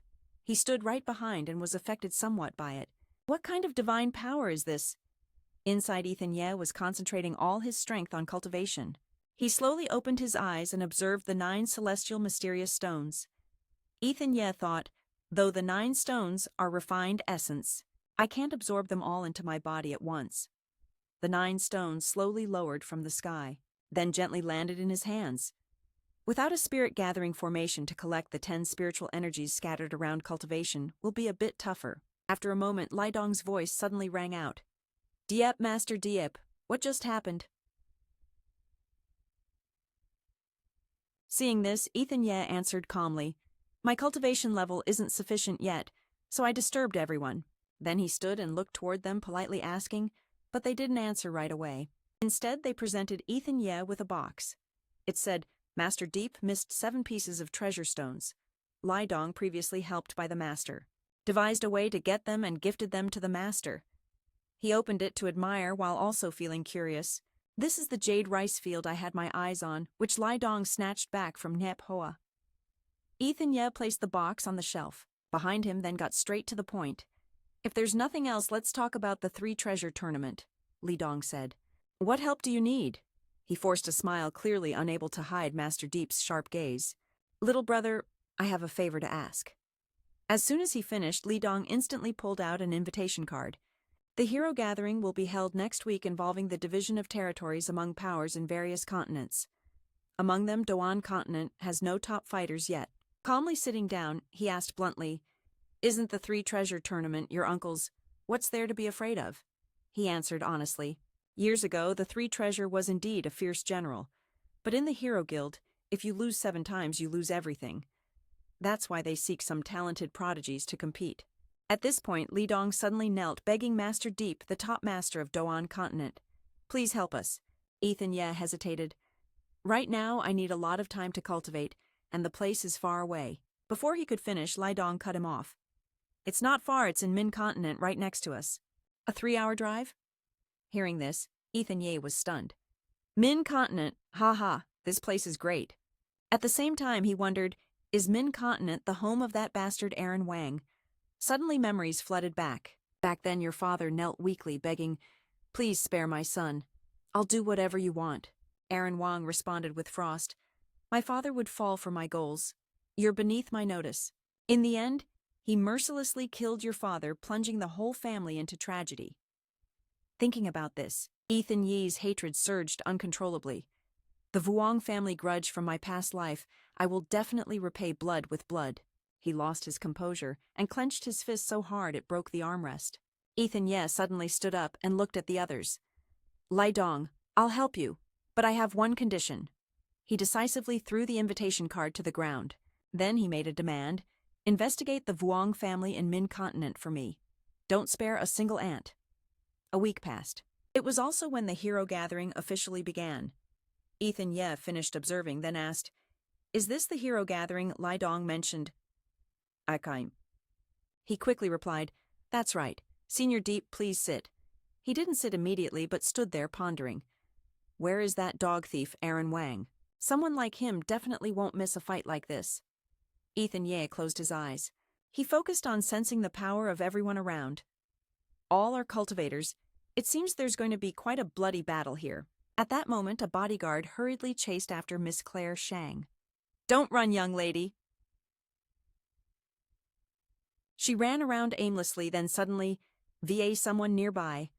He stood right behind and was affected somewhat by it. What kind of divine power is this? Inside, Ethan Ye was concentrating all his strength on cultivation. He slowly opened his eyes and observed the 9 celestial mysterious stones. Ethan Ye thought, though the 9 stones are refined essence, I can't absorb them all into my body at once. The 9 stones slowly lowered from the sky, then gently landed in his hands. Without a spirit-gathering formation to collect the 10 spiritual energies scattered around cultivation will be a bit tougher. After a moment, Li Dong's voice suddenly rang out. Diep, Master Diep, what just happened? Seeing this, Ethan Ye answered calmly, My cultivation level isn't sufficient yet, so I disturbed everyone. Then he stood and looked toward them, politely asking, but they didn't answer right away. Instead, they presented Ethan Ye with a box. It said, Master Deep missed 7 pieces of treasure stones. Li Dong, previously helped by the Master, devised a way to get them and gifted them to the Master. He opened it to admire while also feeling curious. This is the jade rice field I had my eyes on, which Li Dong snatched back from Nip Hoa. Ethan Ye placed the box on the shelf. Behind him, then got straight to the point. If there's nothing else, let's talk about the 3 treasure tournament, Li Dong said. What help do you need? He forced a smile, clearly unable to hide Master Deep's sharp gaze. Little brother, I have a favor to ask. As soon as he finished, Li Dong instantly pulled out an invitation card. The hero gathering will be held next week, involving the division of territories among powers in various continents. Among them, Doan continent has no top fighters yet. Calmly sitting down, he asked bluntly, Isn't the 3 treasure tournament your uncle's? What's there to be afraid of? He answered honestly. Years ago, the 3 treasure was indeed a fierce general. But in the Hero Guild, if you lose 7 times, you lose everything. That's why they seek some talented prodigies to compete. At this point, Li Dong suddenly knelt, begging Master Deep, the top master of Doan continent. Please help us. Ethan Ye hesitated. Right now, I need a lot of time to cultivate, and the place is far away. Before he could finish, Li Dong cut him off. It's not far, it's in Min continent right next to us. A 3-hour drive? Hearing this, Ethan Ye was stunned. Min continent, ha, this place is great. At the same time, he wondered, is Min continent the home of that bastard Aaron Wang? Suddenly memories flooded back. Back then your father knelt weakly, begging, Please spare my son. I'll do whatever you want. Aaron Wang responded with frost. My father would fall for my goals. You're beneath my notice. In the end, he mercilessly killed your father, plunging the whole family into tragedy. Thinking about this, Ethan Ye's hatred surged uncontrollably. The Vuong family grudge from my past life, I will definitely repay blood with blood. He lost his composure and clenched his fist so hard it broke the armrest. Ethan Ye suddenly stood up and looked at the others. Li Dong, I'll help you, but I have one condition. He decisively threw the invitation card to the ground. Then he made a demand. Investigate the Vuong family in Min Continent for me. Don't spare a single ant. A week passed. It was also when the hero gathering officially began. Ethan Ye finished observing, then asked, "Is this the hero gathering Lai Dong mentioned?" "Akaim." He quickly replied, "That's right. Senior Deep, please sit." He didn't sit immediately but stood there pondering. Where is that dog thief, Aaron Wang? Someone like him definitely won't miss a fight like this. Ethan Ye closed his eyes. He focused on sensing the power of everyone around. All are cultivators. It seems there's going to be quite a bloody battle here. At that moment, a bodyguard hurriedly chased after Miss Claire Shang. "Don't run, young lady." She ran around aimlessly, then suddenly, via someone nearby.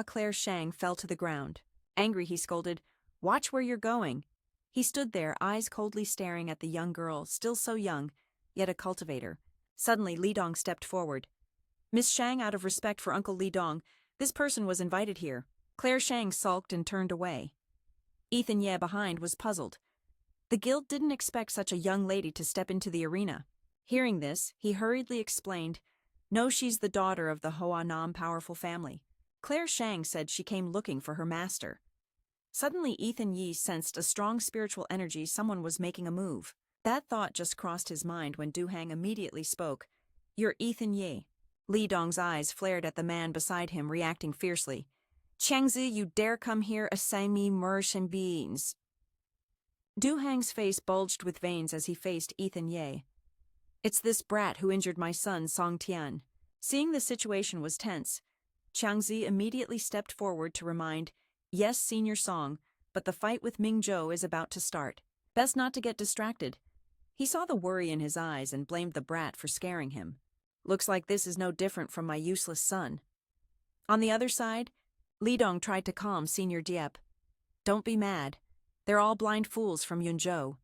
Claire Shang fell to the ground. Angry, he scolded, "Watch where you're going." He stood there, eyes coldly staring at the young girl, still so young, yet a cultivator. Suddenly, Li Dong stepped forward. "Miss Shang, out of respect for Uncle Li Dong, this person was invited here." Claire Shang sulked and turned away. Ethan Ye behind was puzzled. The guild didn't expect such a young lady to step into the arena. Hearing this, he hurriedly explained, "No, she's the daughter of the Hoa Nam powerful family." Claire Shang said she came looking for her master. Suddenly, Ethan Yi sensed a strong spiritual energy. Someone was making a move. That thought just crossed his mind when Du Hang immediately spoke. "You're Ethan Yi." Li Dong's eyes flared at the man beside him, reacting fiercely. "Changzi, you dare come here assign me Mercian beings." Du Hang's face bulged with veins as he faced Ethan Ye. "It's this brat who injured my son, Song Tian." Seeing the situation was tense, Changzi immediately stepped forward to remind, "Yes, Senior Song, but the fight with Ming Zhou is about to start. Best not to get distracted." He saw the worry in his eyes and blamed the brat for scaring him. "Looks like this is no different from my useless son." On the other side, Li Dong tried to calm Senior Diep. "Don't be mad. They're all blind fools from Yunzhou."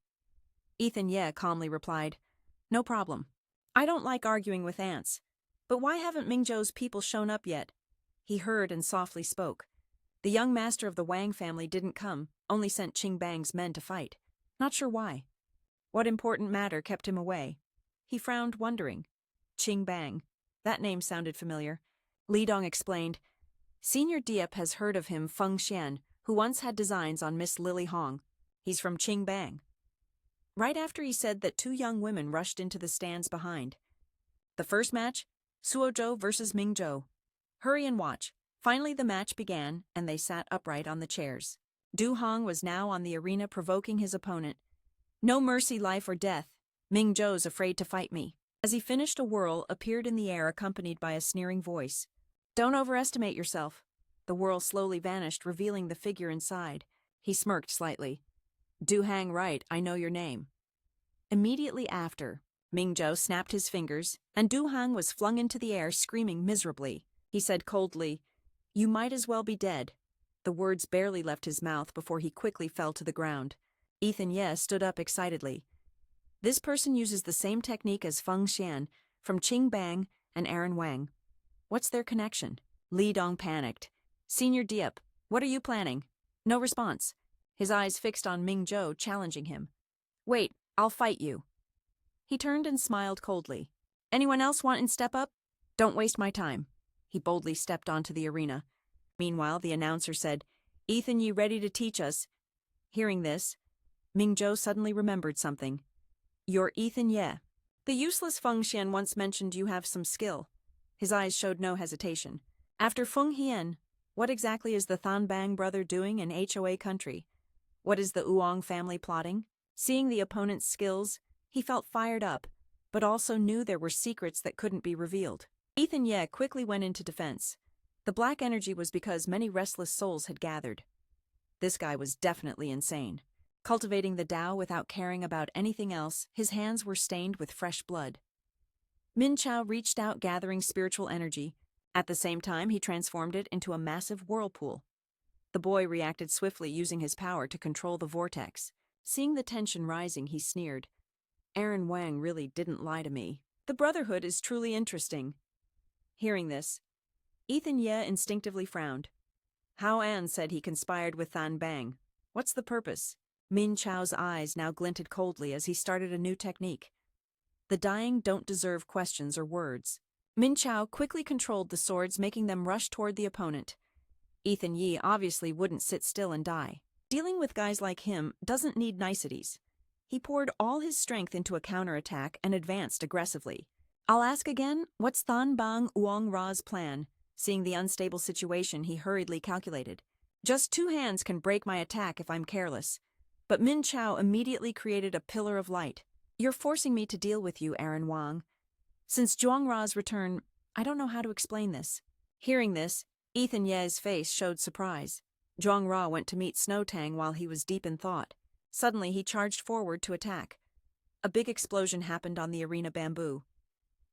Ethan Ye calmly replied, "No problem. I don't like arguing with ants. But why haven't Mingzhou's people shown up yet?" He heard and softly spoke. "The young master of the Wang family didn't come, only sent Qing Bang's men to fight. Not sure why. What important matter kept him away?" He frowned, wondering. Qing Bang. That name sounded familiar. Li Dong explained, "Senior Diep has heard of him, Feng Xian, who once had designs on Miss Lily Hong. He's from Qing Bang." Right after he said that, two young women rushed into the stands behind. "The first match? Suozhou versus Mingzhou. Hurry and watch." Finally the match began, and they sat upright on the chairs. Du Hong was now on the arena provoking his opponent. "No mercy, life or death. Mingzhou's afraid to fight me." As he finished, a whirl appeared in the air accompanied by a sneering voice. "Don't overestimate yourself." The whirl slowly vanished, revealing the figure inside. He smirked slightly. "Du Hang, right, I know your name." Immediately after, Mingzhou snapped his fingers, and Du Hang was flung into the air, screaming miserably. He said coldly, "You might as well be dead." The words barely left his mouth before he quickly fell to the ground. Ethan Ye stood up excitedly. "This person uses the same technique as Feng Xian from Qing Bang and Aaron Wang. What's their connection?" Li Dong panicked. "Senior Diep, what are you planning?" No response. His eyes fixed on Mingzhou, challenging him. "Wait, I'll fight you." He turned and smiled coldly. "Anyone else want to step up? Don't waste my time." He boldly stepped onto the arena. Meanwhile, the announcer said, "Ethan, you ready to teach us?" Hearing this, Mingzhou suddenly remembered something. "You're Ethan Ye. The useless Feng Xian once mentioned you have some skill." His eyes showed no hesitation. "After Feng Hian, what exactly is the Thanbang brother doing in HOA country? What is the Uong family plotting?" Seeing the opponent's skills, he felt fired up, but also knew there were secrets that couldn't be revealed. Ethan Ye quickly went into defense. The black energy was because many restless souls had gathered. This guy was definitely insane. Cultivating the Tao without caring about anything else, his hands were stained with fresh blood. Min Chao reached out, gathering spiritual energy. At the same time, he transformed it into a massive whirlpool. The boy reacted swiftly, using his power to control the vortex. Seeing the tension rising, he sneered. "Aaron Wang really didn't lie to me. The Brotherhood is truly interesting." Hearing this, Ethan Ye instinctively frowned. Hao An said he conspired with Than Bang. What's the purpose? Min Chao's eyes now glinted coldly as he started a new technique. The dying don't deserve questions or words. Min Chao quickly controlled the swords, making them rush toward the opponent. Ethan Yi obviously wouldn't sit still and die. Dealing with guys like him doesn't need niceties. He poured all his strength into a counterattack and advanced aggressively. I'll ask again, what's Than Bang Uong Ra's plan? Seeing the unstable situation, he hurriedly calculated. Just 2 hands can break my attack if I'm careless. But Min Chao immediately created a pillar of light. You're forcing me to deal with you, Aaron Wang. Since Zhuang Ra's return, I don't know how to explain this. Hearing this, Ethan Ye's face showed surprise. Zhuang Ra went to meet Snow Tang while he was deep in thought. Suddenly, he charged forward to attack. A big explosion happened on the arena bamboo.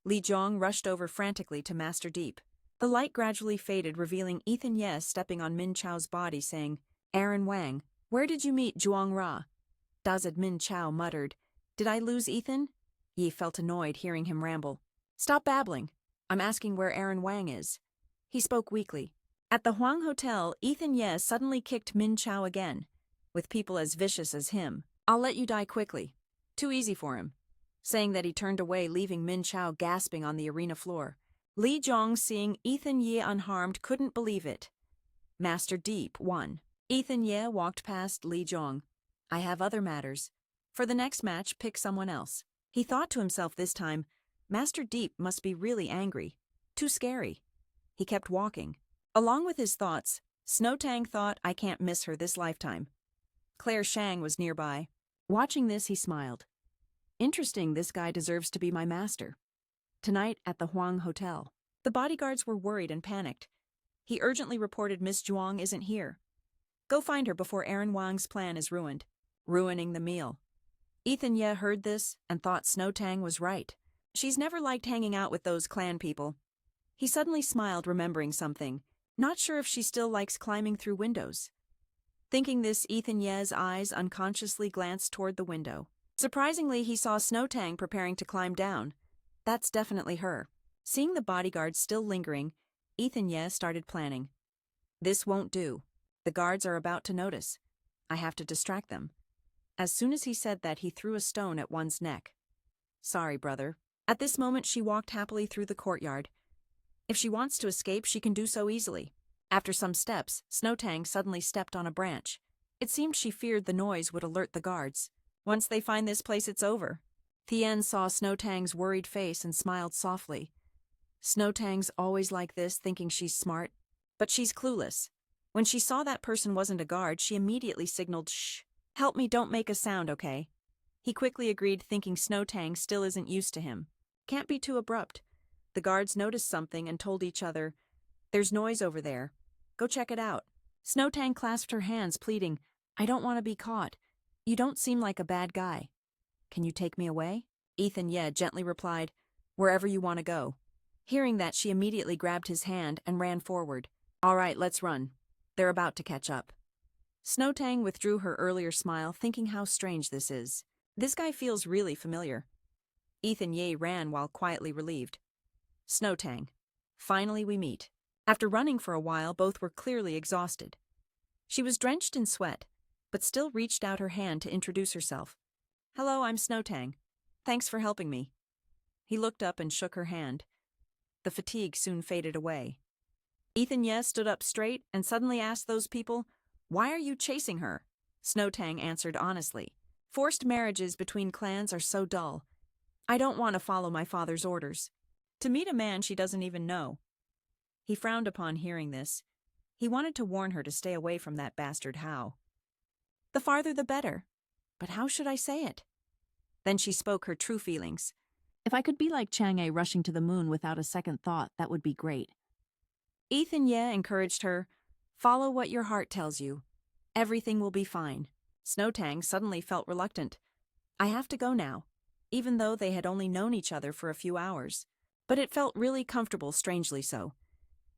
Li Zhong rushed over frantically to Master Deep. The light gradually faded, revealing Ethan Ye stepping on Min Chao's body, saying, Aaron Wang, where did you meet Zhuang Ra? Dazed Min Chao muttered, Did I lose Ethan? Yi felt annoyed hearing him ramble. Stop babbling. I'm asking where Aaron Wang is. He spoke weakly. At the Huang Hotel, Ethan Ye suddenly kicked Min Chao again. With people as vicious as him, I'll let you die quickly. Too easy for him. Saying that, he turned away, leaving Min Chao gasping on the arena floor. Li Zhong, seeing Ethan Ye unharmed, couldn't believe it. Master Deep won. Ethan Ye walked past Li Zhong. I have other matters. For the next match, pick someone else. He thought to himself this time, Master Deep must be really angry. Too scary. He kept walking. Along with his thoughts, Snow Tang thought, I can't miss her this lifetime. Claire Shang was nearby. Watching this, he smiled. Interesting, this guy deserves to be my master. Tonight at the Huang Hotel. The bodyguards were worried and panicked. He urgently reported Miss Zhuang isn't here. Go find her before Aaron Wang's plan is ruined. Ruining the meal. Ethan Ye heard this and thought Snow Tang was right. She's never liked hanging out with those clan people. He suddenly smiled, remembering something. Not sure if she still likes climbing through windows. Thinking this, Ethan Ye's eyes unconsciously glanced toward the window. Surprisingly, he saw Snow Tang preparing to climb down. That's definitely her. Seeing the bodyguards still lingering, Ethan Ye started planning. This won't do. The guards are about to notice. I have to distract them. As soon as he said that, he threw a stone at one's neck. Sorry, brother. At this moment, she walked happily through the courtyard. If she wants to escape, she can do so easily. After some steps, Snow Tang suddenly stepped on a branch. It seemed she feared the noise would alert the guards. Once they find this place, it's over. Thien saw Snow Tang's worried face and smiled softly. Snow Tang's always like this, thinking she's smart. But she's clueless. When she saw that person wasn't a guard, she immediately signaled, Shh. Help me, don't make a sound, okay? He quickly agreed, thinking Snow Tang still isn't used to him. Can't be too abrupt. The guards noticed something and told each other, There's noise over there. Go check it out. Snow Tang clasped her hands, pleading, I don't want to be caught. You don't seem like a bad guy. Can you take me away? Ethan Ye gently replied, Wherever you want to go. Hearing that, she immediately grabbed his hand and ran forward. All right, let's run. They're about to catch up. Snow Tang withdrew her earlier smile, thinking how strange this is. This guy feels really familiar. Ethan Ye ran while quietly relieved. Snow Tang. Finally we meet. After running for a while, both were clearly exhausted. She was drenched in sweat, but still reached out her hand to introduce herself. Hello, I'm Snow Tang. Thanks for helping me. He looked up and shook her hand. The fatigue soon faded away. Ethan Ye stood up straight and suddenly asked those people, Why are you chasing her? Snow Tang answered honestly. Forced marriages between clans are so dull. I don't want to follow my father's orders. To meet a man she doesn't even know. He frowned upon hearing this. He wanted to warn her to stay away from that bastard Hao. The farther the better. But how should I say it? Then she spoke her true feelings. If I could be like Chang'e rushing to the moon without a second thought, that would be great. Ethan Ye encouraged her, Follow what your heart tells you. Everything will be fine. Snow Tang suddenly felt reluctant. I have to go now, even though they had only known each other for a few hours. But it felt really comfortable, strangely so.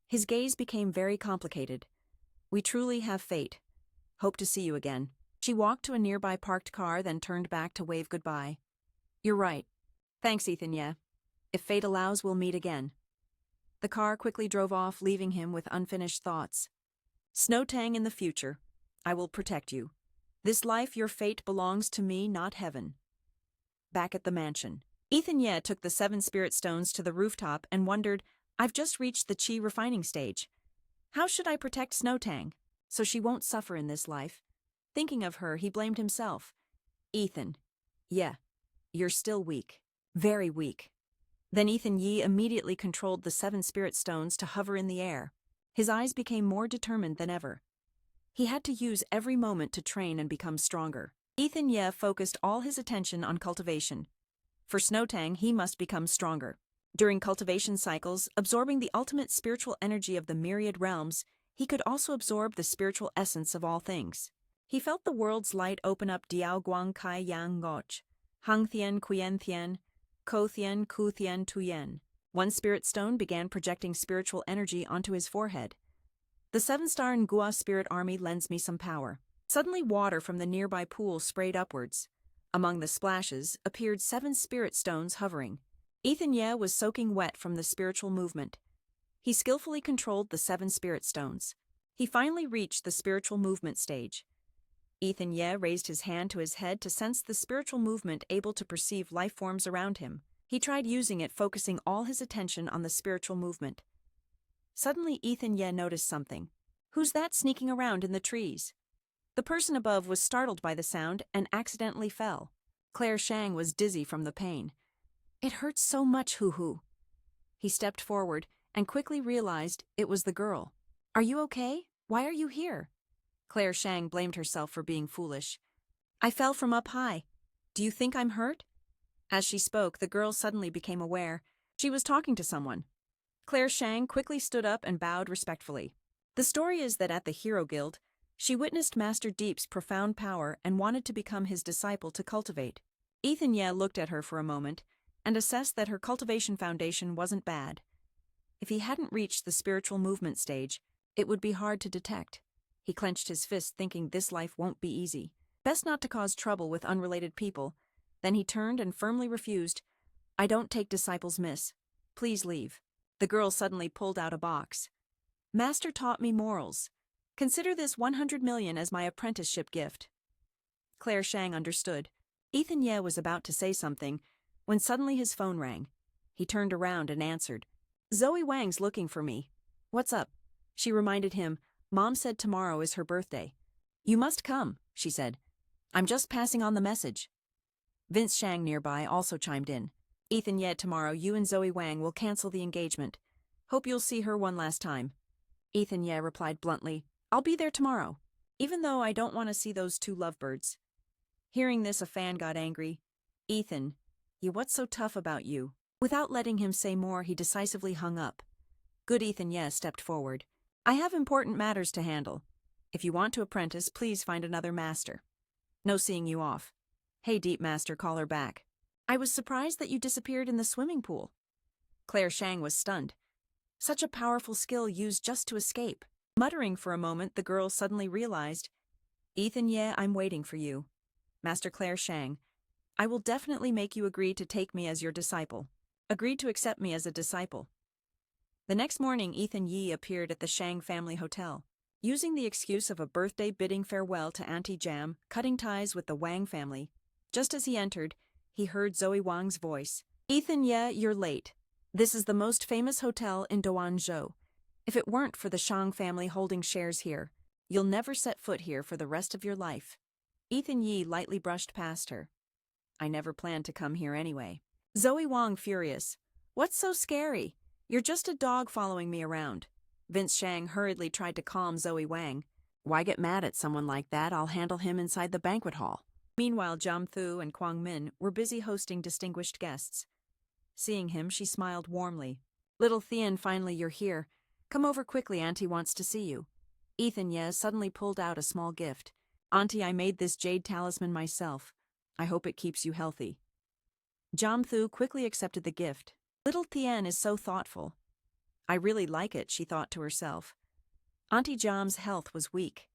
His gaze became very complicated. We truly have fate. Hope to see you again. She walked to a nearby parked car, then turned back to wave goodbye. You're right. Thanks, Ethan Ye. If fate allows, we'll meet again. The car quickly drove off, leaving him with unfinished thoughts. Snow Tang in the future. I will protect you. This life your fate belongs to me, not heaven. Back at the mansion, Ethan Ye took the 7 spirit stones to the rooftop and wondered, I've just reached the chi refining stage. How should I protect Snowtang, so she won't suffer in this life? Thinking of her, he blamed himself. Ethan, yeah, you're still weak. Very weak. Then Ethan Yi immediately controlled the 7 spirit stones to hover in the air. His eyes became more determined than ever. He had to use every moment to train and become stronger. Ethan Ye focused all his attention on cultivation. For Snowtang, he must become stronger. During cultivation cycles, absorbing the ultimate spiritual energy of the myriad realms, he could also absorb the spiritual essence of all things. He felt the world's light open up Diao Guang Kai Yang Ngoch, Hang Thien Kuyen Thien, Ko Thien Ku Thien Tuyen. One spirit stone began projecting spiritual energy onto his forehead. The 7-star Ngua spirit army lends me some power. Suddenly water from the nearby pool sprayed upwards. Among the splashes appeared 7 spirit stones hovering. Ethan Ye was soaking wet from the spiritual movement. He skillfully controlled the 7 spirit stones. He finally reached the spiritual movement stage. Ethan Ye raised his hand to his head to sense the spiritual movement, able to perceive life forms around him. He tried using it, focusing all his attention on the spiritual movement. Suddenly Ethan Ye noticed something. Who's that sneaking around in the trees? The person above was startled by the sound and accidentally fell. Claire Shang was dizzy from the pain. It hurts so much, hoo-hoo. He stepped forward and quickly realized it was the girl. Are you okay? Why are you here? Claire Shang blamed herself for being foolish. I fell from up high. Do you think I'm hurt? As she spoke, the girl suddenly became aware. She was talking to someone. Claire Shang quickly stood up and bowed respectfully. The story is that at the Hero Guild, she witnessed Master Deep's profound power and wanted to become his disciple to cultivate. Ethan Ye looked at her for a moment and assessed that her cultivation foundation wasn't bad. If he hadn't reached the spiritual movement stage, it would be hard to detect. He clenched his fist, thinking this life won't be easy. Best not to cause trouble with unrelated people. Then he turned and firmly refused. I don't take disciples, miss. Please leave. The girl suddenly pulled out a box. Master taught me morals. Consider this 100 million as my apprenticeship gift. Claire Shang understood. Ethan Ye was about to say something when suddenly his phone rang. He turned around and answered. Zoe Wang's looking for me. What's up? She reminded him. Mom said tomorrow is her birthday. You must come, she said. I'm just passing on the message. Vince Shang nearby also chimed in. Ethan Ye, tomorrow you and Zoe Wang will cancel the engagement. Hope you'll see her one last time. Ethan Ye replied bluntly, I'll be there tomorrow, even though I don't want to see those 2 lovebirds. Hearing this, a fan got angry. Ethan, what's so tough about you? Without letting him say more, he decisively hung up. Good Ethan Ye stepped forward. I have important matters to handle. If you want to apprentice, please find another master. No seeing you off. Hey, Deep Master, call her back. I was surprised that you disappeared in the swimming pool. Claire Shang was stunned. Such a powerful skill used just to escape. Muttering for a moment, the girl suddenly realized, Ethan Ye, I'm waiting for you. Master Claire Shang, I will definitely make you agree to take me as your disciple. Agreed to accept me as a disciple. The next morning, Ethan Yi appeared at the Shang family hotel. Using the excuse of a birthday, bidding farewell to Auntie Jam, cutting ties with the Wang family. Just as he entered, he heard Zoe Wang's voice. Ethan Ye, you're late. This is the most famous hotel in Duanzhou. If it weren't for the Shang family holding shares here, you'll never set foot here for the rest of your life. Ethan Yi lightly brushed past her. I never planned to come here anyway. Zoe Wang furious. What's so scary? You're just a dog following me around. Vince Shang hurriedly tried to calm Zoe Wang. Why get mad at someone like that? I'll handle him inside the banquet hall. Meanwhile, Jiang Thu and Kwang Min were busy hosting distinguished guests. Seeing him, she smiled warmly. Little Thien, finally you're here. Come over quickly, Auntie wants to see you. Ethan Ye suddenly pulled out a small gift. Auntie, I made this jade talisman myself. I hope it keeps you healthy. Jiang Thu quickly accepted the gift. Little Thien is so thoughtful. I really like it, she thought to herself. Auntie Jam's health was weak.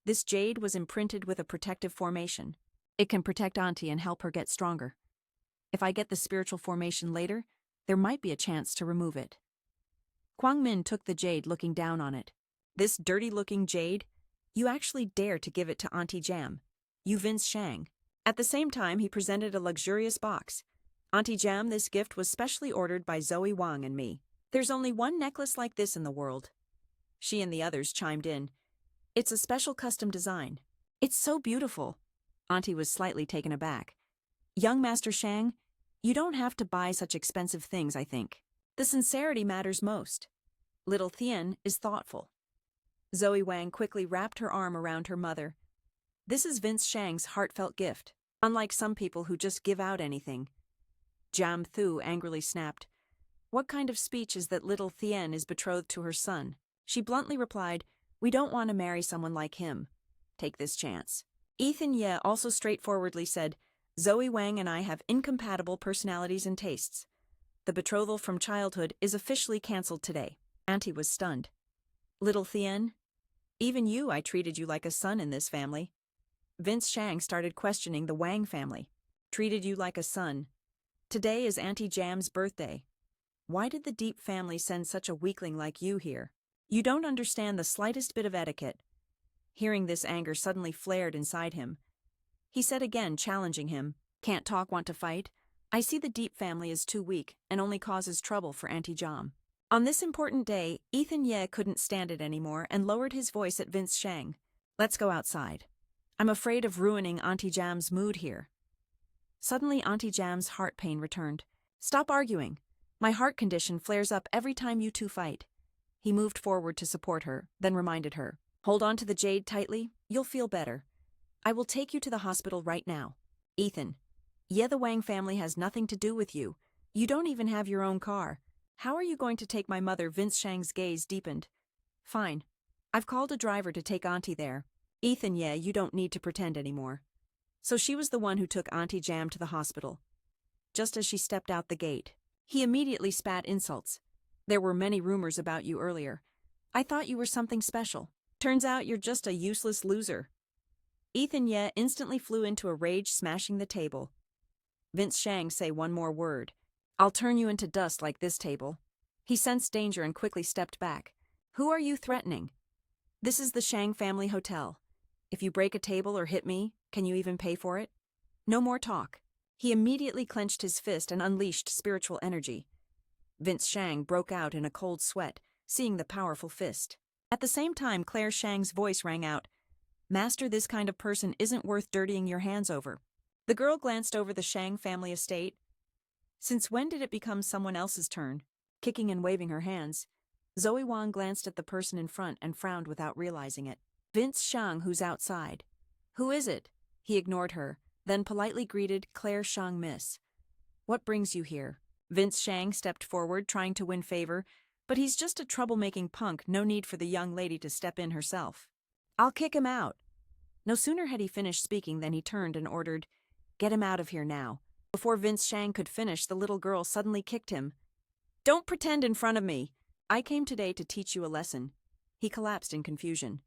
This jade was imprinted with a protective formation. It can protect Auntie and help her get stronger. If I get the spiritual formation later, there might be a chance to remove it. Kwang Min took the jade, looking down on it. This dirty-looking jade? You actually dare to give it to Auntie Jam? You Vince Shang. At the same time, he presented a luxurious box. Auntie Jam, this gift was specially ordered by Zoe Wang and me. There's only one necklace like this in the world. She and the others chimed in. It's a special custom design. It's so beautiful. Auntie was slightly taken aback. Young Master Shang, you don't have to buy such expensive things, I think. The sincerity matters most. Little Thien is thoughtful. Zoe Wang quickly wrapped her arm around her mother. This is Vince Shang's heartfelt gift, unlike some people who just give out anything. Jam Thu angrily snapped. What kind of speech is that little Thien is betrothed to her son? She bluntly replied, we don't want to marry someone like him. Take this chance. Ethan Ye also straightforwardly said, Zoe Wang and I have incompatible personalities and tastes. The betrothal from childhood is officially cancelled today. Auntie was stunned. Little Thien, even you, I treated you like a son in this family. Vince Shang started questioning the Wang family. Treated you like a son. Today is Auntie Jam's birthday. Why did the Deep family send such a weakling like you here? You don't understand the slightest bit of etiquette. Hearing this, anger suddenly flared inside him. He said again, challenging him, can't talk, want to fight? I see the Deep family is too weak and only causes trouble for Auntie Jam. On this important day, Ethan Ye couldn't stand it anymore and lowered his voice at Vince Shang. Let's go outside. I'm afraid of ruining Auntie Jam's mood here. Suddenly, Auntie Jam's heart pain returned. Stop arguing. My heart condition flares up every time you two fight. He moved forward to support her, then reminded her. Hold on to the jade tightly, you'll feel better. I will take you to the hospital right now. Ethan. Yeah, the Wang family has nothing to do with you. You don't even have your own car. How are you going to take my mother? Vince Shang's gaze deepened. Fine. I've called a driver to take Auntie there. Ethan, yeah, you don't need to pretend anymore. So she was the one who took Auntie Jam to the hospital. Just as she stepped out the gate, he immediately spat insults. There were many rumors about you earlier. I thought you were something special. Turns out you're just a useless loser. Ethan Ye instantly flew into a rage, smashing the table. Vince Shang, say one more word. I'll turn you into dust like this table. He sensed danger and quickly stepped back. Who are you threatening? This is the Shang family hotel. If you break a table or hit me, can you even pay for it? No more talk. He immediately clenched his fist and unleashed spiritual energy. Vince Shang broke out in a cold sweat, seeing the powerful fist. At the same time, Claire Shang's voice rang out. Master, this kind of person isn't worth dirtying your hands over. The girl glanced over the Shang family estate. Since when did it become someone else's turn? Kicking and waving her hands, Zoe Wang glanced at the person in front and frowned without realizing it. Vince Shang, who's outside. Who is it? He ignored her, then politely greeted Claire Shang, Miss. What brings you here? Vince Shang stepped forward, trying to win favor, but he's just a troublemaking punk, no need for the young lady to step in herself. I'll kick him out. No sooner had he finished speaking than he turned and ordered, Get him out of here now. Before Vince Shang could finish, the little girl suddenly kicked him. Don't pretend in front of me. I came today to teach you a lesson. He collapsed in confusion.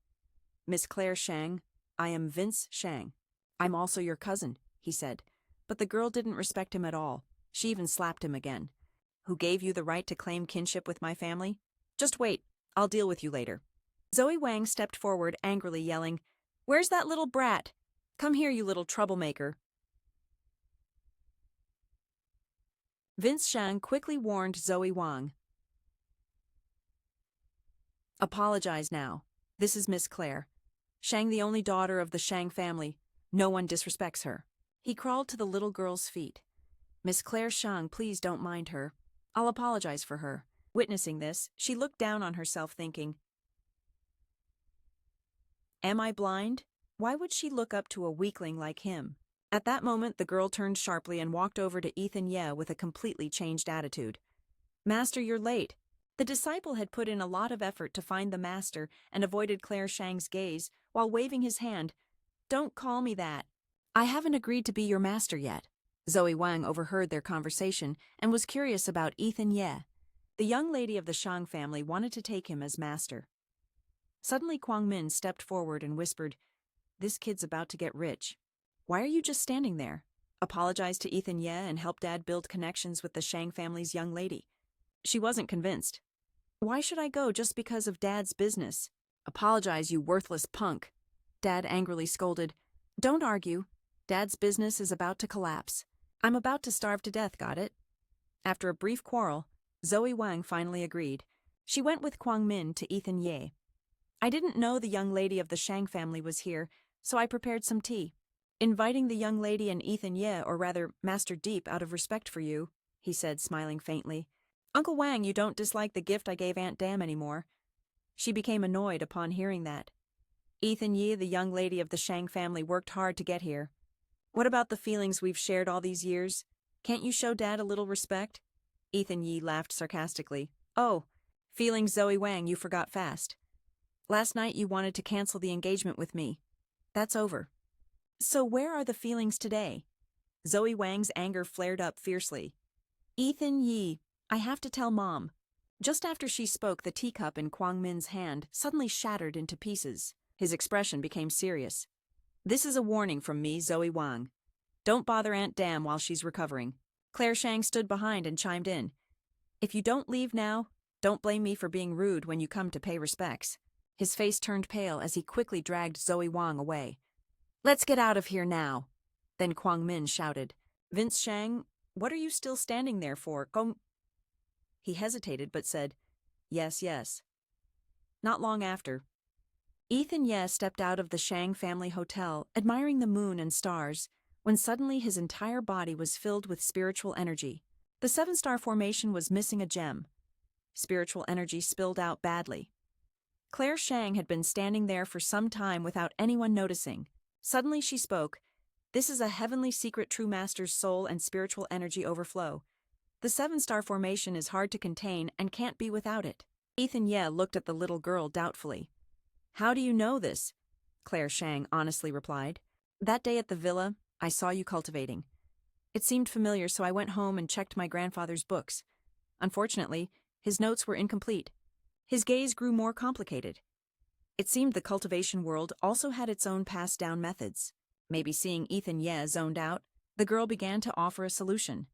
Miss Claire Shang, I am Vince Shang. I'm also your cousin, he said. But the girl didn't respect him at all. She even slapped him again. Who gave you the right to claim kinship with my family? Just wait, I'll deal with you later. Zoe Wang stepped forward, angrily yelling, Where's that little brat? Come here, you little troublemaker. Vince Shang quickly warned Zoe Wang. Apologize now. This is Miss Claire. Shang, the only daughter of the Shang family. No one disrespects her. He crawled to the little girl's feet. Miss Claire Shang, please don't mind her. I'll apologize for her. Witnessing this, she looked down on herself thinking, Am I blind? Why would she look up to a weakling like him? At that moment, the girl turned sharply and walked over to Ethan Ye with a completely changed attitude. Master, you're late. The disciple had put in a lot of effort to find the master and avoided Claire Shang's gaze while waving his hand. Don't call me that. I haven't agreed to be your master yet. Zoe Wang overheard their conversation and was curious about Ethan Ye. The young lady of the Shang family wanted to take him as master. Suddenly Kwang Min stepped forward and whispered, This kid's about to get rich. Why are you just standing there? Apologize to Ethan Ye and help Dad build connections with the Shang family's young lady. She wasn't convinced. Why should I go just because of Dad's business? Apologize, you worthless punk. Dad angrily scolded, Don't argue. Dad's business is about to collapse. I'm about to starve to death, got it? After a brief quarrel, Zoe Wang finally agreed. She went with Kwang Min to Ethan Ye. I didn't know the young lady of the Shang family was here, so I prepared some tea. Inviting the young lady and Ethan Ye, or rather Master Deep, out of respect for you, he said, smiling faintly. Uncle Wang, you don't dislike the gift I gave Aunt Dam anymore. She became annoyed upon hearing that. Ethan Ye, the young lady of the Shang family, worked hard to get here. What about the feelings we've shared all these years? Can't you show Dad a little respect? Ethan Ye laughed sarcastically. Oh, feelings, Zoe Wang, you forgot fast. Last night you wanted to cancel the engagement with me. That's over. So where are the feelings today? Zoe Wang's anger flared up fiercely. Ethan Ye, I have to tell Mom. Just after she spoke, the teacup in Kwang Min's hand suddenly shattered into pieces. His expression became serious. This is a warning from me, Zoe Wang. Don't bother Aunt Dam while she's recovering. Claire Shang stood behind and chimed in. If you don't leave now, don't blame me for being rude when you come to pay respects. His face turned pale as he quickly dragged Zoe Wang away. Let's get out of here now. Then Kwang Min shouted, Vince Shang, what are you still standing there for? Gong. He hesitated but said, Yes, yes. Not long after, Ethan Ye stepped out of the Shang family hotel, admiring the moon and stars, when suddenly his entire body was filled with spiritual energy. The seven-star formation was missing a gem. Spiritual energy spilled out badly. Claire Shang had been standing there for some time without anyone noticing. Suddenly she spoke. This is a heavenly secret true master's soul and spiritual energy overflow. The seven-star formation is hard to contain and can't be without it. Ethan Ye looked at the little girl doubtfully. How do you know this? Claire Shang honestly replied. That day at the villa, I saw you cultivating. It seemed familiar, so I went home and checked my grandfather's books. Unfortunately, his notes were incomplete. His gaze grew more complicated. It seemed the cultivation world also had its own passed-down methods. Maybe seeing Ethan Ye zoned out, the girl began to offer a solution.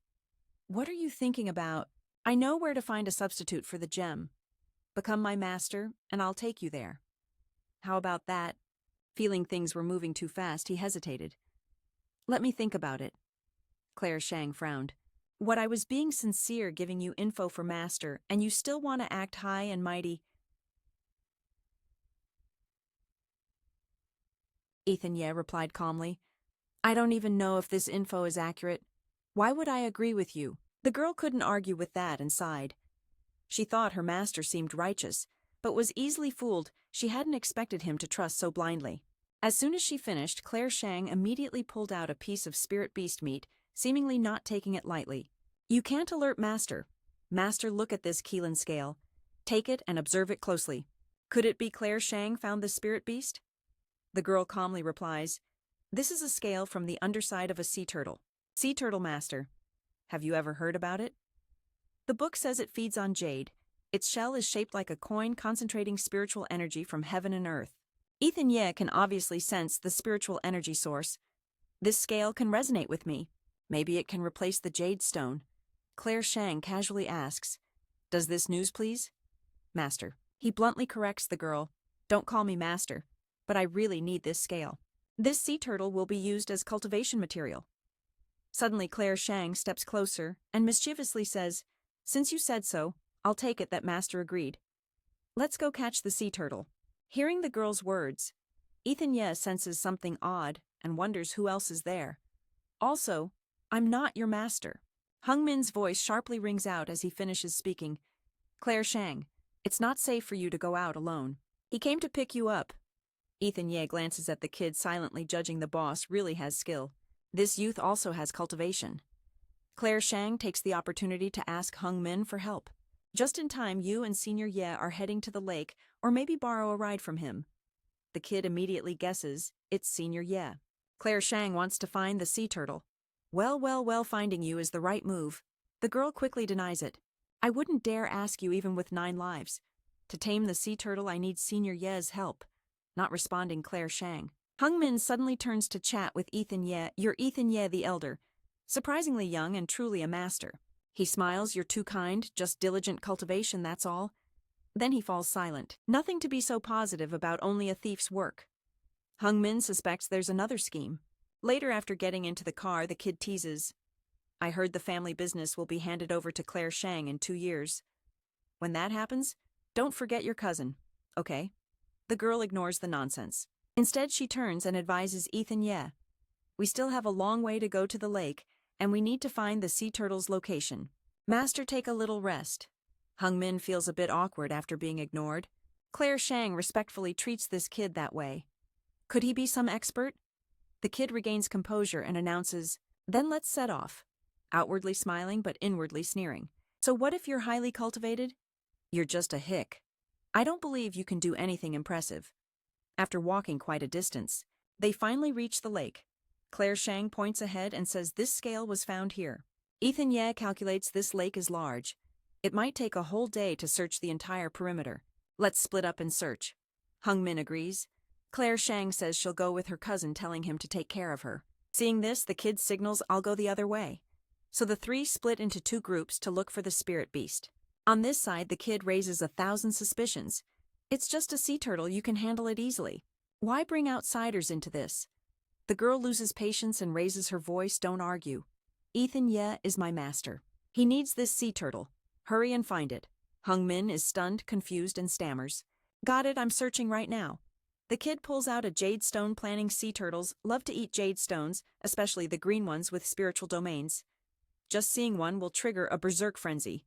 What are you thinking about? I know where to find a substitute for the gem. Become my master, and I'll take you there. How about that? Feeling things were moving too fast, he hesitated. Let me think about it. Claire Shang frowned. What I was being sincere giving you info for master, and you still want to act high and mighty. Ethan Ye replied calmly. I don't even know if this info is accurate. Why would I agree with you? The girl couldn't argue with that and sighed. She thought her master seemed righteous, but was easily fooled. She hadn't expected him to trust so blindly. As soon as she finished, Claire Shang immediately pulled out a piece of spirit beast meat, seemingly not taking it lightly. You can't alert master. Master, look at this Keelan scale. Take it and observe it closely. Could it be Claire Shang found the spirit beast? The girl calmly replies, This is a scale from the underside of a sea turtle. Sea turtle master. Have you ever heard about it? The book says it feeds on jade. Its shell is shaped like a coin, concentrating spiritual energy from heaven and earth. Ethan Ye can obviously sense the spiritual energy source. This scale can resonate with me. Maybe it can replace the jade stone. Claire Shang casually asks, Does this news please? Master. He bluntly corrects the girl. Don't call me master, but I really need this scale. This sea turtle will be used as cultivation material. Suddenly Claire Shang steps closer and mischievously says, Since you said so, I'll take it that master agreed. Let's go catch the sea turtle. Hearing the girl's words, Ethan Ye senses something odd and wonders who else is there. Also, I'm not your master. Hung Min's voice sharply rings out as he finishes speaking. Claire Shang, it's not safe for you to go out alone. He came to pick you up. Ethan Ye glances at the kid silently, judging the boss really has skill. This youth also has cultivation. Claire Shang takes the opportunity to ask Hung Min for help. Just in time, you and Senior Ye are heading to the lake, or maybe borrow a ride from him. The kid immediately guesses it's Senior Ye. Claire Shang wants to find the sea turtle. Well, finding you is the right move. The girl quickly denies it. I wouldn't dare ask you even with 9 lives. To tame the sea turtle, I need Senior Ye's help. Not responding, Claire Shang. Hung Min suddenly turns to chat with Ethan Ye. You're Ethan Ye the Elder. Surprisingly young and truly a master. He smiles, you're too kind, just diligent cultivation, that's all. Then he falls silent. Nothing to be so positive about, only a thief's work. Hung Min suspects there's another scheme. Later, after getting into the car, the kid teases, I heard the family business will be handed over to Claire Shang in 2 years. When that happens, don't forget your cousin, okay? The girl ignores the nonsense. Instead, she turns and advises Ethan Ye. We still have a long way to go to the lake, and we need to find the sea turtle's location. Master, take a little rest. Hung Min feels a bit awkward after being ignored. Claire Shang respectfully treats this kid that way. Could he be some expert? The kid regains composure and announces, then let's set off. Outwardly smiling but inwardly sneering. So what if you're highly cultivated? You're just a hick. I don't believe you can do anything impressive. After walking quite a distance, they finally reach the lake. Claire Shang points ahead and says this scale was found here. Ethan Ye calculates this lake is large. It might take a whole day to search the entire perimeter. Let's split up and search. Hung Min agrees. Claire Shang says she'll go with her cousin, telling him to take care of her. Seeing this, the kid signals I'll go the other way. So the three split into 2 groups to look for the spirit beast. On this side, the kid raises 1,000 suspicions. It's just a sea turtle, you can handle it easily. Why bring outsiders into this? The girl loses patience and raises her voice, don't argue. Ethan Ye is my master. He needs this sea turtle. Hurry and find it. Hung Min is stunned, confused, and stammers. Got it, I'm searching right now. The kid pulls out a jade stone, planning sea turtles love to eat jade stones, especially the green ones with spiritual domains. Just seeing one will trigger a berserk frenzy.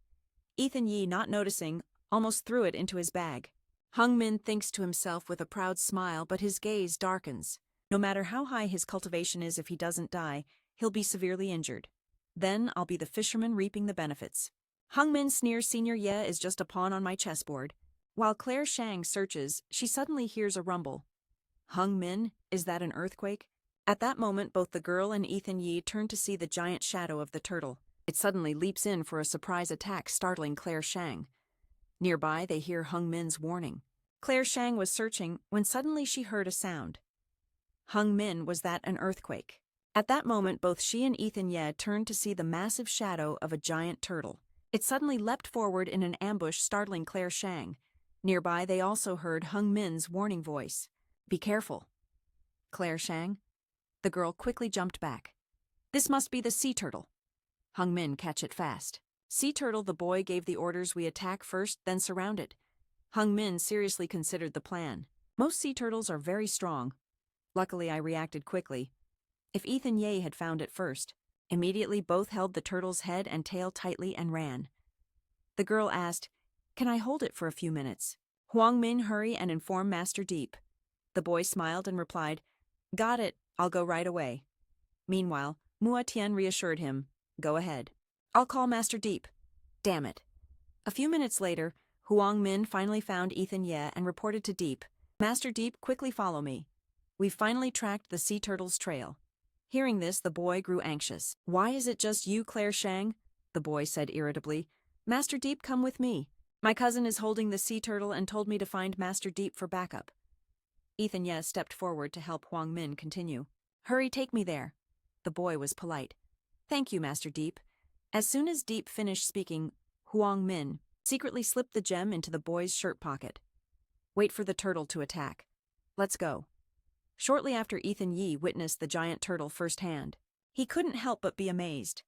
Ethan Ye, not noticing, almost threw it into his bag. Hung Min thinks to himself with a proud smile, but his gaze darkens. No matter how high his cultivation is, if he doesn't die, he'll be severely injured. Then I'll be the fisherman reaping the benefits. Hung Min sneers, Senior Ye is just a pawn on my chessboard. While Claire Shang searches, she suddenly hears a rumble. Hung Min, is that an earthquake? At that moment, both the girl and Ethan Ye turn to see the giant shadow of the turtle. It suddenly leaps in for a surprise attack, startling Claire Shang. Nearby, they hear Hung Min's warning. Claire Shang was searching when suddenly she heard a sound. Hung Min, was that an earthquake? At that moment, both she and Ethan Ye turned to see the massive shadow of a giant turtle. It suddenly leapt forward in an ambush, startling Claire Shang. Nearby, they also heard Hung Min's warning voice. Be careful. Claire Shang? The girl quickly jumped back. This must be the sea turtle. Hung Min, catch it fast. Sea turtle, the boy gave the orders, we attack first, then surround it. Hung Min seriously considered the plan. Most sea turtles are very strong. Luckily, I reacted quickly. If Ethan Ye had found it first, immediately both held the turtle's head and tail tightly and ran. The girl asked, can I hold it for a few minutes? Huang Min, hurry and inform Master Deep. The boy smiled and replied, got it, I'll go right away. Meanwhile, Mua Tian reassured him, go ahead. I'll call Master Deep. Damn it. A few minutes later, Huang Min finally found Ethan Ye and reported to Deep. Master Deep, quickly follow me. We've finally tracked the sea turtle's trail. Hearing this, the boy grew anxious. Why is it just you, Claire Shang? The boy said irritably. Master Deep, come with me. My cousin is holding the sea turtle and told me to find Master Deep for backup. Ethan Ye stepped forward to help Huang Min continue. Hurry, take me there. The boy was polite. Thank you, Master Deep. As soon as Deep finished speaking, Huang Min secretly slipped the gem into the boy's shirt pocket. Wait for the turtle to attack. Let's go. Shortly after, Ethan Ye witnessed the giant turtle firsthand. He couldn't help but be amazed.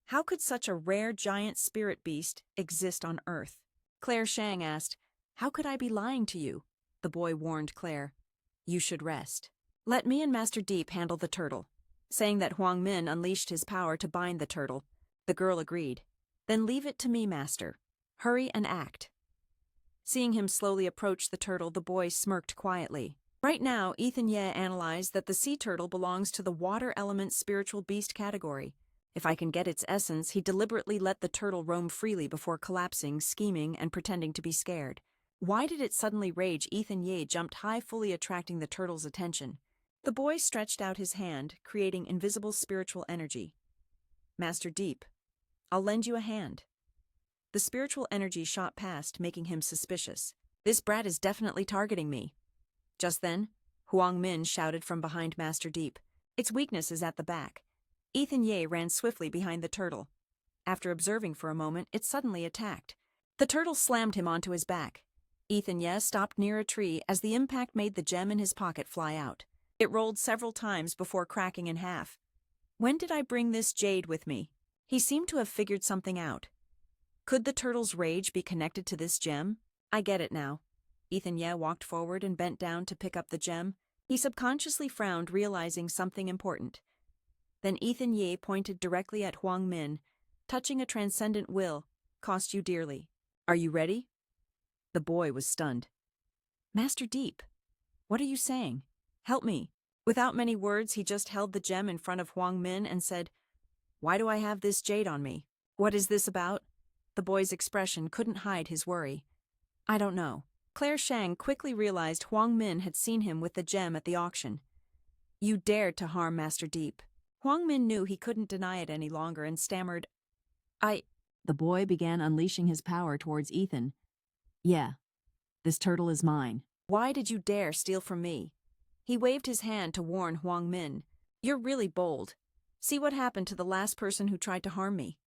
How could such a rare giant spirit beast exist on Earth? Claire Shang asked, how could I be lying to you? The boy warned Claire. You should rest. Let me and Master Deep handle the turtle. Saying that, Huang Min unleashed his power to bind the turtle. The girl agreed. Then leave it to me, Master. Hurry and act. Seeing him slowly approach the turtle, the boy smirked quietly. Right now, Ethan Ye analyzed that the sea turtle belongs to the water element spiritual beast category. If I can get its essence, he deliberately let the turtle roam freely before collapsing, scheming, and pretending to be scared. Why did it suddenly rage? Ethan Ye jumped high, fully attracting the turtle's attention. The boy stretched out his hand, creating invisible spiritual energy. Master Deep, I'll lend you a hand. The spiritual energy shot past, making him suspicious. This brat is definitely targeting me. Just then, Huang Min shouted from behind Master Deep. Its weakness is at the back. Ethan Ye ran swiftly behind the turtle. After observing for a moment, it suddenly attacked. The turtle slammed him onto his back. Ethan Ye stopped near a tree as the impact made the gem in his pocket fly out. It rolled several times before cracking in half. When did I bring this jade with me? He seemed to have figured something out. Could the turtle's rage be connected to this gem? I get it now. Ethan Ye walked forward and bent down to pick up the gem. He subconsciously frowned, realizing something important. Then Ethan Ye pointed directly at Huang Min. Touching a transcendent will cost you dearly. Are you ready? The boy was stunned. Master Deep, what are you saying? Help me. Without many words, he just held the gem in front of Huang Min and said, Why do I have this jade on me? What is this about? The boy's expression couldn't hide his worry. I don't know. Claire Shang quickly realized Huang Min had seen him with the gem at the auction. You dared to harm Master Deep. Huang Min knew he couldn't deny it any longer and stammered, The boy began unleashing his power towards Ethan. Yeah, this turtle is mine. Why did you dare steal from me? He waved his hand to warn Huang Min. You're really bold. See what happened to the last person who tried to harm me.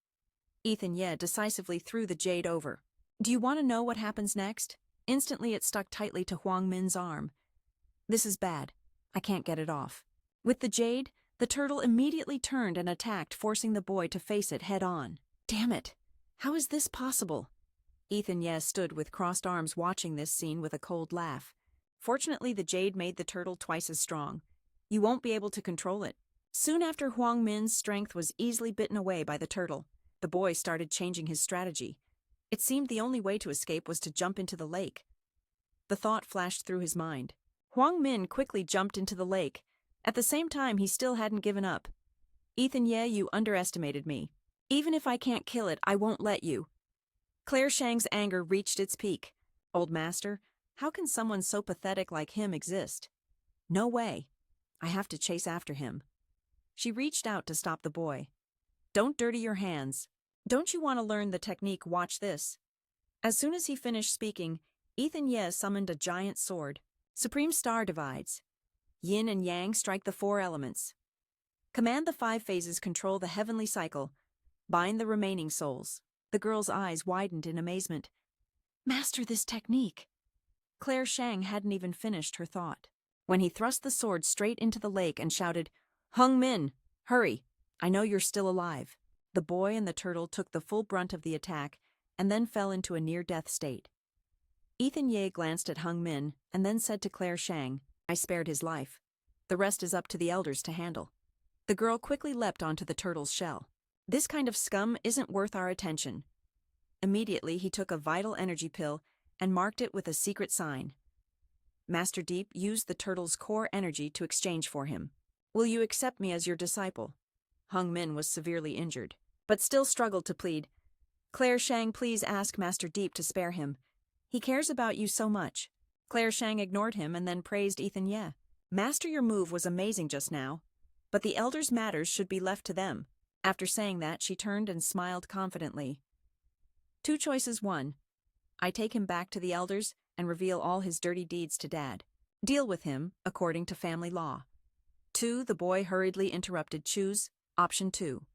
Ethan Ye decisively threw the jade over. Do you want to know what happens next? Instantly it stuck tightly to Huang Min's arm. This is bad. I can't get it off. With the jade, the turtle immediately turned and attacked, forcing the boy to face it head-on. Damn it! How is this possible? Ethan Ye stood with crossed arms watching this scene with a cold laugh. Fortunately, the jade made the turtle twice as strong. You won't be able to control it. Soon after Huang Min's strength was easily bitten away by the turtle, the boy started changing his strategy. It seemed the only way to escape was to jump into the lake. The thought flashed through his mind. Huang Min quickly jumped into the lake. At the same time, he still hadn't given up. Ethan Ye, you underestimated me. Even if I can't kill it, I won't let you. Claire Shang's anger reached its peak. Old Master, how can someone so pathetic like him exist? No way. I have to chase after him. She reached out to stop the boy. Don't dirty your hands. Don't you want to learn the technique? Watch this. As soon as he finished speaking, Ethan Ye summoned a giant sword. Supreme Star divides. Yin and Yang strike the 4 elements. Command the 5 phases, control the heavenly cycle. Bind the remaining souls. The girl's eyes widened in amazement. Master this technique. Claire Shang hadn't even finished her thought when he thrust the sword straight into the lake and shouted, Hung Min, hurry, I know you're still alive. The boy and the turtle took the full brunt of the attack and then fell into a near-death state. Ethan Ye glanced at Hung Min and then said to Claire Shang, I spared his life. The rest is up to the elders to handle. The girl quickly leapt onto the turtle's shell. This kind of scum isn't worth our attention. Immediately, he took a vital energy pill and marked it with a secret sign. Master Deep used the turtle's core energy to exchange for him. Will you accept me as your disciple? Hung Min was severely injured, but still struggled to plead. Claire Shang, please ask Master Deep to spare him. He cares about you so much. Claire Shang ignored him and then praised Ethan Ye. Master, your move was amazing just now, but the elders' matters should be left to them. After saying that, she turned and smiled confidently. 2 choices. 1. I take him back to the elders and reveal all his dirty deeds to Dad. Deal with him according to family law. 2. The boy hurriedly interrupted. Choose option 2.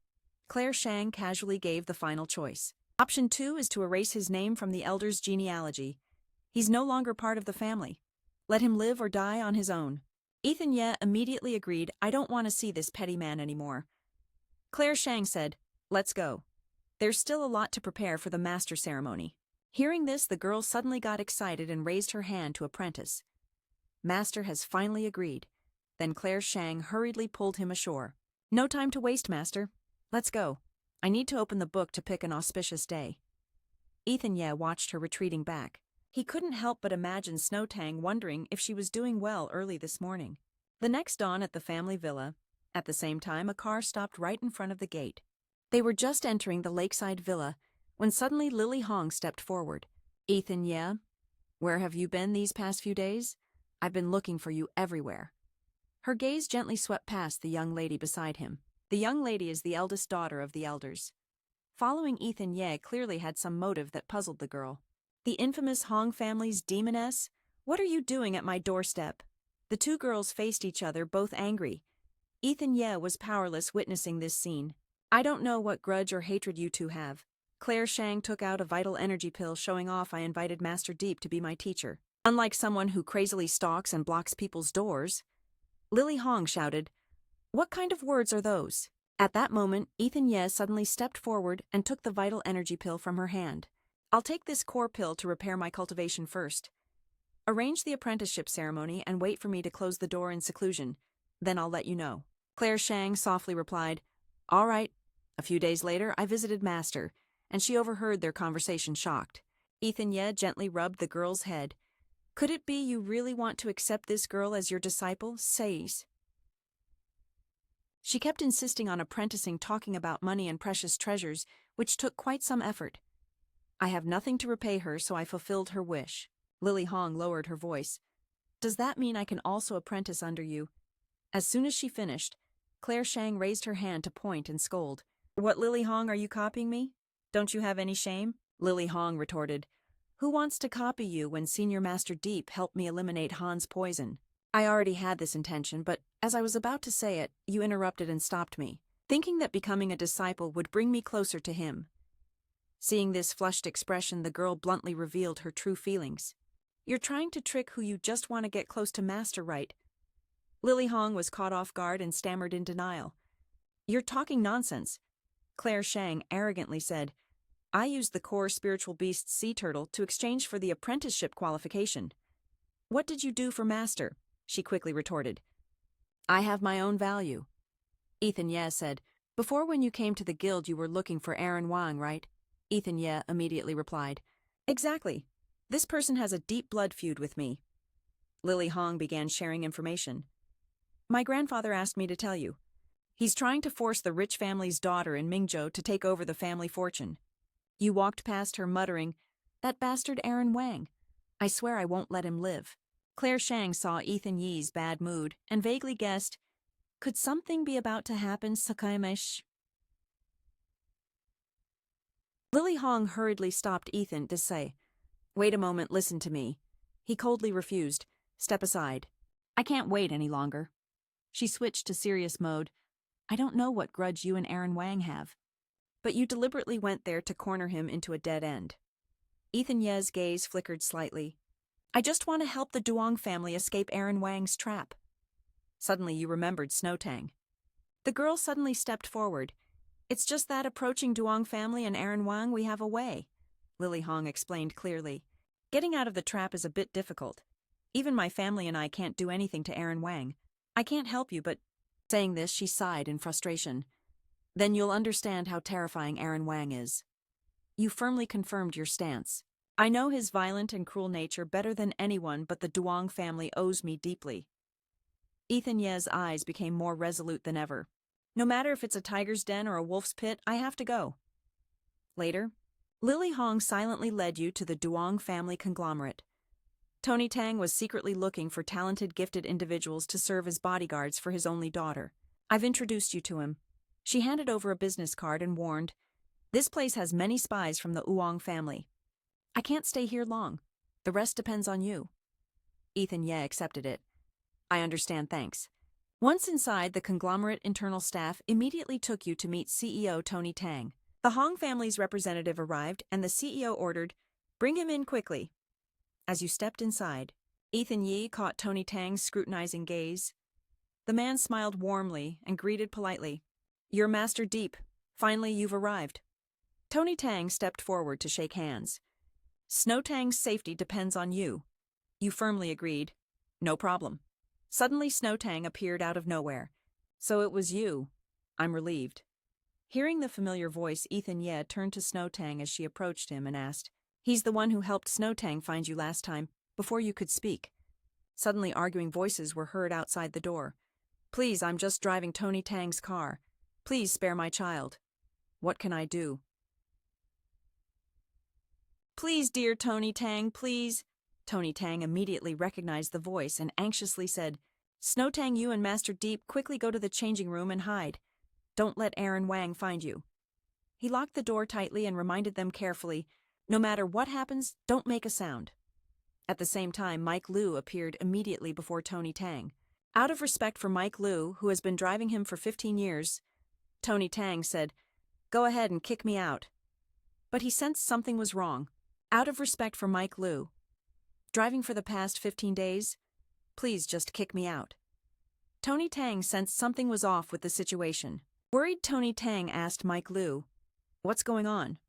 Claire Shang casually gave the final choice. Option 2 is to erase his name from the elders' genealogy. He's no longer part of the family. Let him live or die on his own. Ethan Ye immediately agreed. I don't want to see this petty man anymore. Claire Shang said, let's go. There's still a lot to prepare for the master ceremony. Hearing this, the girl suddenly got excited and raised her hand to apprentice. Master has finally agreed. Then Claire Shang hurriedly pulled him ashore. No time to waste, Master. Let's go. I need to open the book to pick an auspicious day. Ethan Ye watched her retreating back. He couldn't help but imagine Snow Tang wondering if she was doing well early this morning. The next dawn at the family villa, at the same time, a car stopped right in front of the gate. They were just entering the lakeside villa when suddenly Lily Hong stepped forward. Ethan Ye, where have you been these past few days? I've been looking for you everywhere. Her gaze gently swept past the young lady beside him. The young lady is the eldest daughter of the elders. Following Ethan Ye clearly had some motive that puzzled the girl. The infamous Hong family's demoness? What are you doing at my doorstep? The 2 girls faced each other, both angry. Ethan Ye was powerless witnessing this scene. I don't know what grudge or hatred you 2 have. Claire Shang took out a vital energy pill, showing off. I invited Master Deep to be my teacher. Unlike someone who crazily stalks and blocks people's doors. Lily Hong shouted, "What kind of words are those?" At that moment, Ethan Ye suddenly stepped forward and took the vital energy pill from her hand. "I'll take this core pill to repair my cultivation first. Arrange the apprenticeship ceremony and wait for me to close the door in seclusion. Then I'll let you know." Claire Shang softly replied, "All right." A few days later, I visited Master, and she overheard their conversation shocked. Ethan Ye gently rubbed the girl's head. "Could it be you really want to accept this girl as your disciple, Sais?" She kept insisting on apprenticing, talking about money and precious treasures, which took quite some effort. "I have nothing to repay her, so I fulfilled her wish." Lily Hong lowered her voice. "Does that mean I can also apprentice under you?" As soon as she finished, Claire Shang raised her hand to point and scold. "What, Lily Hong, are you copying me? Don't you have any shame?" Lily Hong retorted, "Who wants to copy you when Senior Master Deep helped me eliminate Han's poison?" I already had this intention, but as I was about to say it, you interrupted and stopped me, thinking that becoming a disciple would bring me closer to him. Seeing this flushed expression, the girl bluntly revealed her true feelings. "You're trying to trick who you just want to get close to Master, right?" Lily Hong was caught off guard and stammered in denial. "You're talking nonsense," Claire Shang arrogantly said. "I used the core spiritual beast sea turtle to exchange for the apprenticeship qualification." "What did you do for Master?" she quickly retorted. "I have my own value." Ethan Ye said, "Before, when you came to the guild, you were looking for Aaron Wang, right?" Ethan Ye immediately replied, "Exactly. This person has a deep blood feud with me." Lily Hong began sharing information. "My grandfather asked me to tell you. He's trying to force the rich family's daughter in Mingzhou to take over the family fortune." You walked past her muttering, "That bastard Aaron Wang. I swear I won't let him live." Claire Shang saw Ethan Ye's bad mood and vaguely guessed, could something be about to happen, Sakaimesh? Lily Hong hurriedly stopped Ethan to say, "Wait a moment, listen to me." He coldly refused. "Step aside. I can't wait any longer." She switched to serious mode. "I don't know what grudge you and Aaron Wang have, but you deliberately went there to corner him into a dead end." Ethan Ye's gaze flickered slightly. "I just want to help the Duong family escape Aaron Wang's trap." Suddenly you remembered Snowtang. The girl suddenly stepped forward. "It's just that approaching Duong family and Aaron Wang, we have a way," Lily Hong explained clearly. "Getting out of the trap is a bit difficult. Even my family and I can't do anything to Aaron Wang. I can't help you, but—" Saying this, she sighed in frustration. "Then you'll understand how terrifying Aaron Wang is." You firmly confirmed your stance. "I know his violent and cruel nature better than anyone, but the Duong family owes me deeply." Ethan Ye's eyes became more resolute than ever. "No matter if it's a tiger's den or a wolf's pit, I have to go." Later, Lily Hong silently led you to the Duong family conglomerate. Tony Tang was secretly looking for talented, gifted individuals to serve as bodyguards for his only daughter. "I've introduced you to him." She handed over a business card and warned, "This place has many spies from the Uong family. I can't stay here long. The rest depends on you." Ethan Ye accepted it. "I understand, thanks." Once inside, the conglomerate internal staff immediately took you to meet CEO Tony Tang. The Hong family's representative arrived, and the CEO ordered, "Bring him in quickly." As you stepped inside, Ethan Ye caught Tony Tang's scrutinizing gaze. The man smiled warmly and greeted politely, "You're Master Deep. Finally, you've arrived." Tony Tang stepped forward to shake hands. "Snowtang's safety depends on you." You firmly agreed. "No problem." Suddenly Snowtang appeared out of nowhere. "So it was you. I'm relieved." Hearing the familiar voice, Ethan Ye turned to Snowtang as she approached him and asked, "He's the one who helped Snowtang find you last time, before you could speak." Suddenly arguing voices were heard outside the door. "Please, I'm just driving Tony Tang's car. Please spare my child." "What can I do?" "Please, dear Tony Tang, please." Tony Tang immediately recognized the voice and anxiously said, "Snowtang, you and Master Deep quickly go to the changing room and hide. Don't let Aaron Wang find you." He locked the door tightly and reminded them carefully, "No matter what happens, don't make a sound." At the same time, Mike Liu appeared immediately before Tony Tang. Out of respect for Mike Liu, who has been driving him for 15 years, Tony Tang said, "Go ahead and kick me out." But he sensed something was wrong. Out of respect for Mike Liu, driving for the past 15 days, please just kick me out. Tony Tang sensed something was off with the situation. Worried, Tony Tang asked Mike Liu, "What's going on?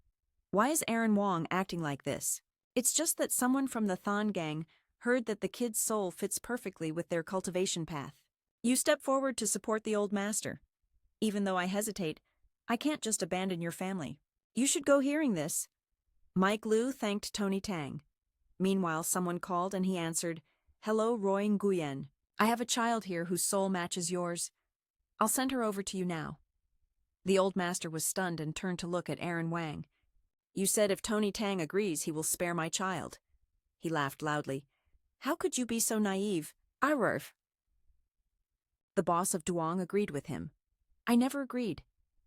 Why is Aaron Wang acting like this?" "It's just that someone from the Thon gang heard that the kid's soul fits perfectly with their cultivation path. You step forward to support the old master. Even though I hesitate, I can't just abandon your family. You should go." Hearing this, Mike Liu thanked Tony Tang. Meanwhile, someone called and he answered, "Hello, Roy Nguyen. I have a child here whose soul matches yours. I'll send her over to you now." The old master was stunned and turned to look at Aaron Wang. "You said if Tony Tang agrees, he will spare my child." He laughed loudly. "How could you be so naive? Arrf." The boss of Duong agreed with him. "I never agreed."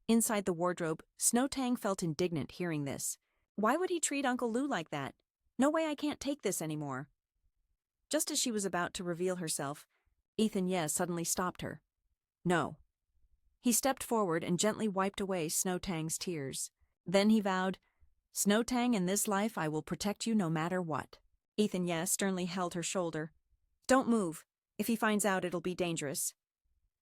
Inside the wardrobe, Snow Tang felt indignant hearing this. Why would he treat Uncle Lu like that? No way, I can't take this anymore. Just as she was about to reveal herself, Ethan Ye suddenly stopped her. "No." He stepped forward and gently wiped away Snow Tang's tears. Then he vowed, "Snow Tang, in this life I will protect you no matter what." Ethan Ye sternly held her shoulder. "Don't move. If he finds out, it'll be dangerous."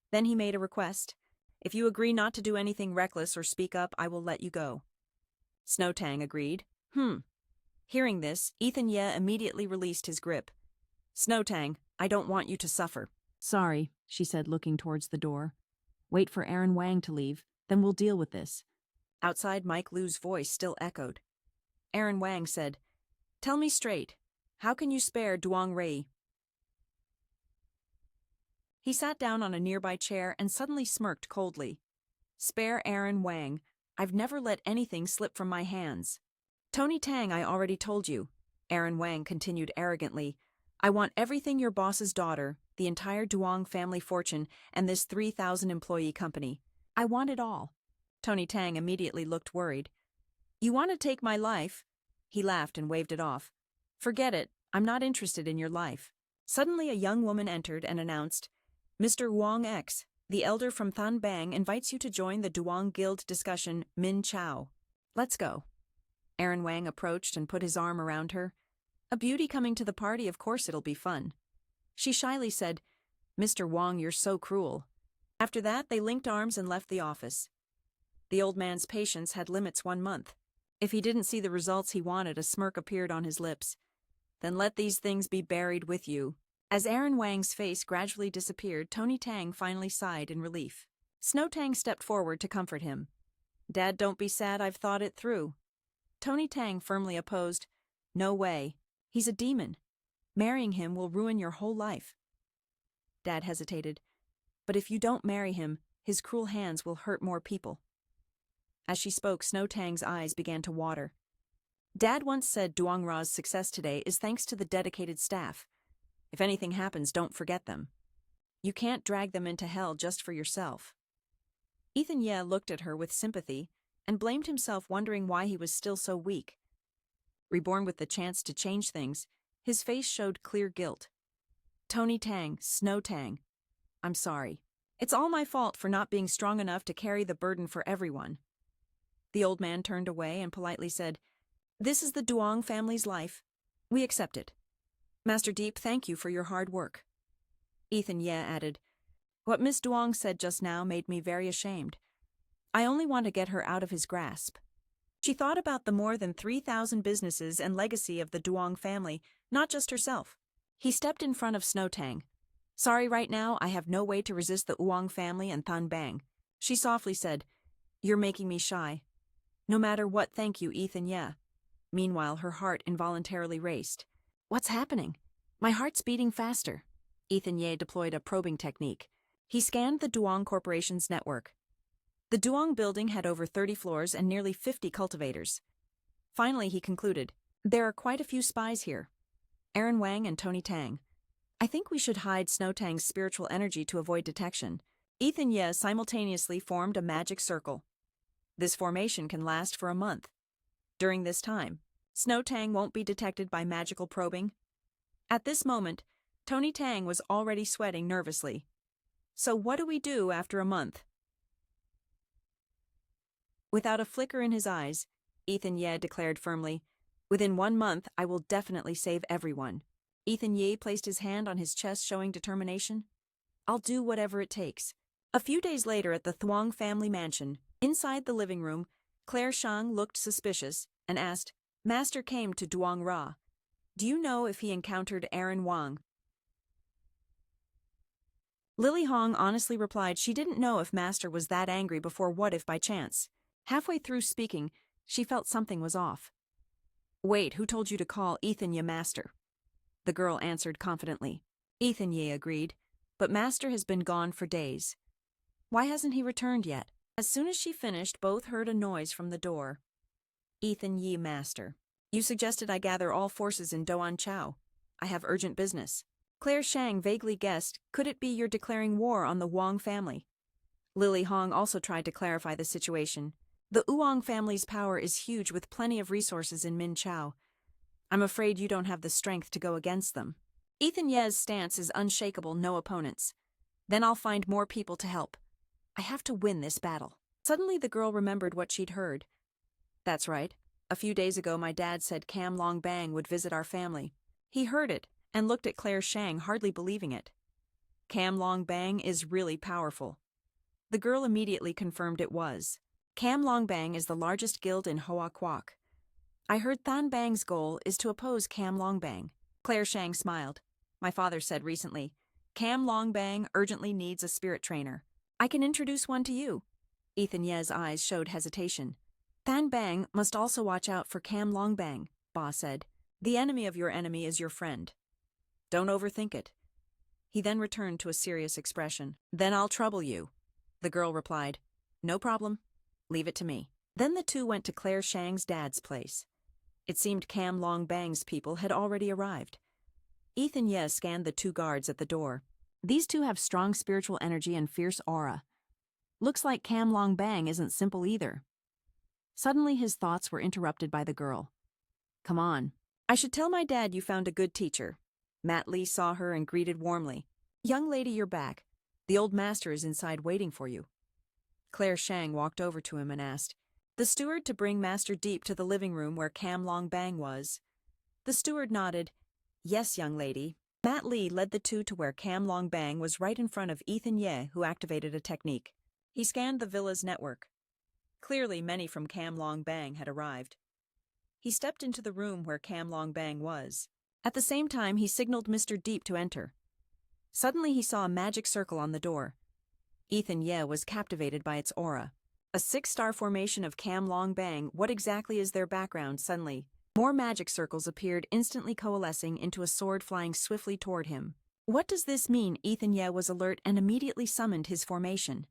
Then he made a request. "If you agree not to do anything reckless or speak up, I will let you go." Snow Tang agreed. Hearing this, Ethan Ye immediately released his grip. "Snow Tang, I don't want you to suffer." "Sorry," she said, looking towards the door. "Wait for Aaron Wang to leave, then we'll deal with this." Outside, Mike Liu's voice still echoed. Aaron Wang said, "Tell me straight, how can you spare Duong Rei?" He sat down on a nearby chair and suddenly smirked coldly. "Spare Aaron Wang? I've never let anything slip from my hands." "Tony Tang, I already told you," Aaron Wang continued arrogantly. "I want everything your boss's daughter, the entire Duong family fortune, and this 3,000-employee company. I want it all." Tony Tang immediately looked worried. "You want to take my life?" He laughed and waved it off. "Forget it, I'm not interested in your life." Suddenly a young woman entered and announced, "Mr. Wang X, the elder from Than Bang, invites you to join the Duong Guild discussion, Min Chao." "Let's go." Aaron Wang approached and put his arm around her. "A beauty coming to the party, of course it'll be fun." She shyly said, "Mr. Wang, you're so cruel." After that, they linked arms and left the office. The old man's patience had limits 1 month. If he didn't see the results he wanted, a smirk appeared on his lips. "Then let these things be buried with you." As Aaron Wang's face gradually disappeared, Tony Tang finally sighed in relief. Snow Tang stepped forward to comfort him. "Dad, don't be sad, I've thought it through." Tony Tang firmly opposed. "No way. He's a demon. Marrying him will ruin your whole life." Dad hesitated. "But if you don't marry him, his cruel hands will hurt more people." As she spoke, Snow Tang's eyes began to water. "Dad once said Duong Ra's success today is thanks to the dedicated staff. If anything happens, don't forget them. You can't drag them into hell just for yourself." Ethan Ye looked at her with sympathy and blamed himself, wondering why he was still so weak. Reborn with the chance to change things, his face showed clear guilt. "Tony Tang, Snow Tang, I'm sorry. It's all my fault for not being strong enough to carry the burden for everyone." The old man turned away and politely said, "This is the Duong family's life. We accept it. Master Deep, thank you for your hard work." Ethan Ye added, "What Miss Duong said just now made me very ashamed. I only want to get her out of his grasp." She thought about the more than 3,000 businesses and legacy of the Duong family, not just herself. He stepped in front of Snow Tang. "Sorry, right now I have no way to resist the Uong family and Than Bang." She softly said, "You're making me shy." "No matter what, thank you, Ethan Ye." Meanwhile, her heart involuntarily raced. "What's happening? My heart's beating faster." Ethan Ye deployed a probing technique. He scanned the Duong Corporation's network. The Duong building had over 30 floors and nearly 50 cultivators. Finally, he concluded, "There are quite a few spies here. Aaron Wang and Tony Tang. I think we should hide Snow Tang's spiritual energy to avoid detection." Ethan Ye simultaneously formed a magic circle. This formation can last for a month. During this time, Snow Tang won't be detected by magical probing. At this moment, Tony Tang was already sweating nervously. "So what do we do after a month?" Without a flicker in his eyes, Ethan Ye declared firmly, "Within 1 month, I will definitely save everyone." Ethan Ye placed his hand on his chest, showing determination. I'll do whatever it takes. A few days later at the Thuong family mansion, inside the living room, Claire Shang looked suspicious and asked, Master came to Duong Ra. Do you know if he encountered Aaron Wang? Lily Hong honestly replied she didn't know if Master was that angry before what if by chance. Halfway through speaking, she felt something was off. Wait, who told you to call Ethan Ye Master? The girl answered confidently. Ethan Ye agreed, but Master has been gone for days. Why hasn't he returned yet? As soon as she finished, both heard a noise from the door. Ethan Ye Master. You suggested I gather all forces in Doan Chao. I have urgent business. Claire Shang vaguely guessed, could it be you're declaring war on the Wang family? Lily Hong also tried to clarify the situation. The Uong family's power is huge with plenty of resources in Min Chao. I'm afraid you don't have the strength to go against them. Ethan Ye's stance is unshakable, no opponents. Then I'll find more people to help. I have to win this battle. Suddenly the girl remembered what she'd heard. That's right. A few days ago my dad said Cam Long Bang would visit our family. He heard it and looked at Claire Shang, hardly believing it. Cam Long Bang is really powerful. The girl immediately confirmed it was. Cam Long Bang is the largest guild in Hoa Quoc. I heard Than Bang's goal is to oppose Cam Long Bang. Claire Shang smiled. My father said recently, Cam Long Bang urgently needs a spirit trainer. I can introduce one to you. Ethan Ye's eyes showed hesitation. Than Bang must also watch out for Cam Long Bang, Ba said. The enemy of your enemy is your friend. Don't overthink it. He then returned to a serious expression. Then I'll trouble you. The girl replied. No problem. Leave it to me. Then the two went to Claire Shang's dad's place. It seemed Cam Long Bang's people had already arrived. Ethan Ye scanned the two guards at the door. These two have strong spiritual energy and fierce aura. Looks like Cam Long Bang isn't simple either. Suddenly his thoughts were interrupted by the girl. Come on. I should tell my dad you found a good teacher. Matt Lee saw her and greeted warmly. Young lady, you're back. The old master is inside waiting for you. Claire Shang walked over to him and asked the steward to bring Master Deep to the living room where Cam Long Bang was. The steward nodded. Yes, young lady. Matt Lee led the two to where Cam Long Bang was right in front of Ethan Ye, who activated a technique. He scanned the villa's network. Clearly, many from Cam Long Bang had arrived. He stepped into the room where Cam Long Bang was. At the same time, he signaled Mr. Deep to enter. Suddenly, he saw a magic circle on the door. Ethan Ye was captivated by its aura. A 6-star formation of Cam Long Bang. What exactly is their background? Suddenly, more magic circles appeared, instantly coalescing into a sword flying swiftly toward him. What does this mean? Ethan Ye was alert and immediately summoned his formation.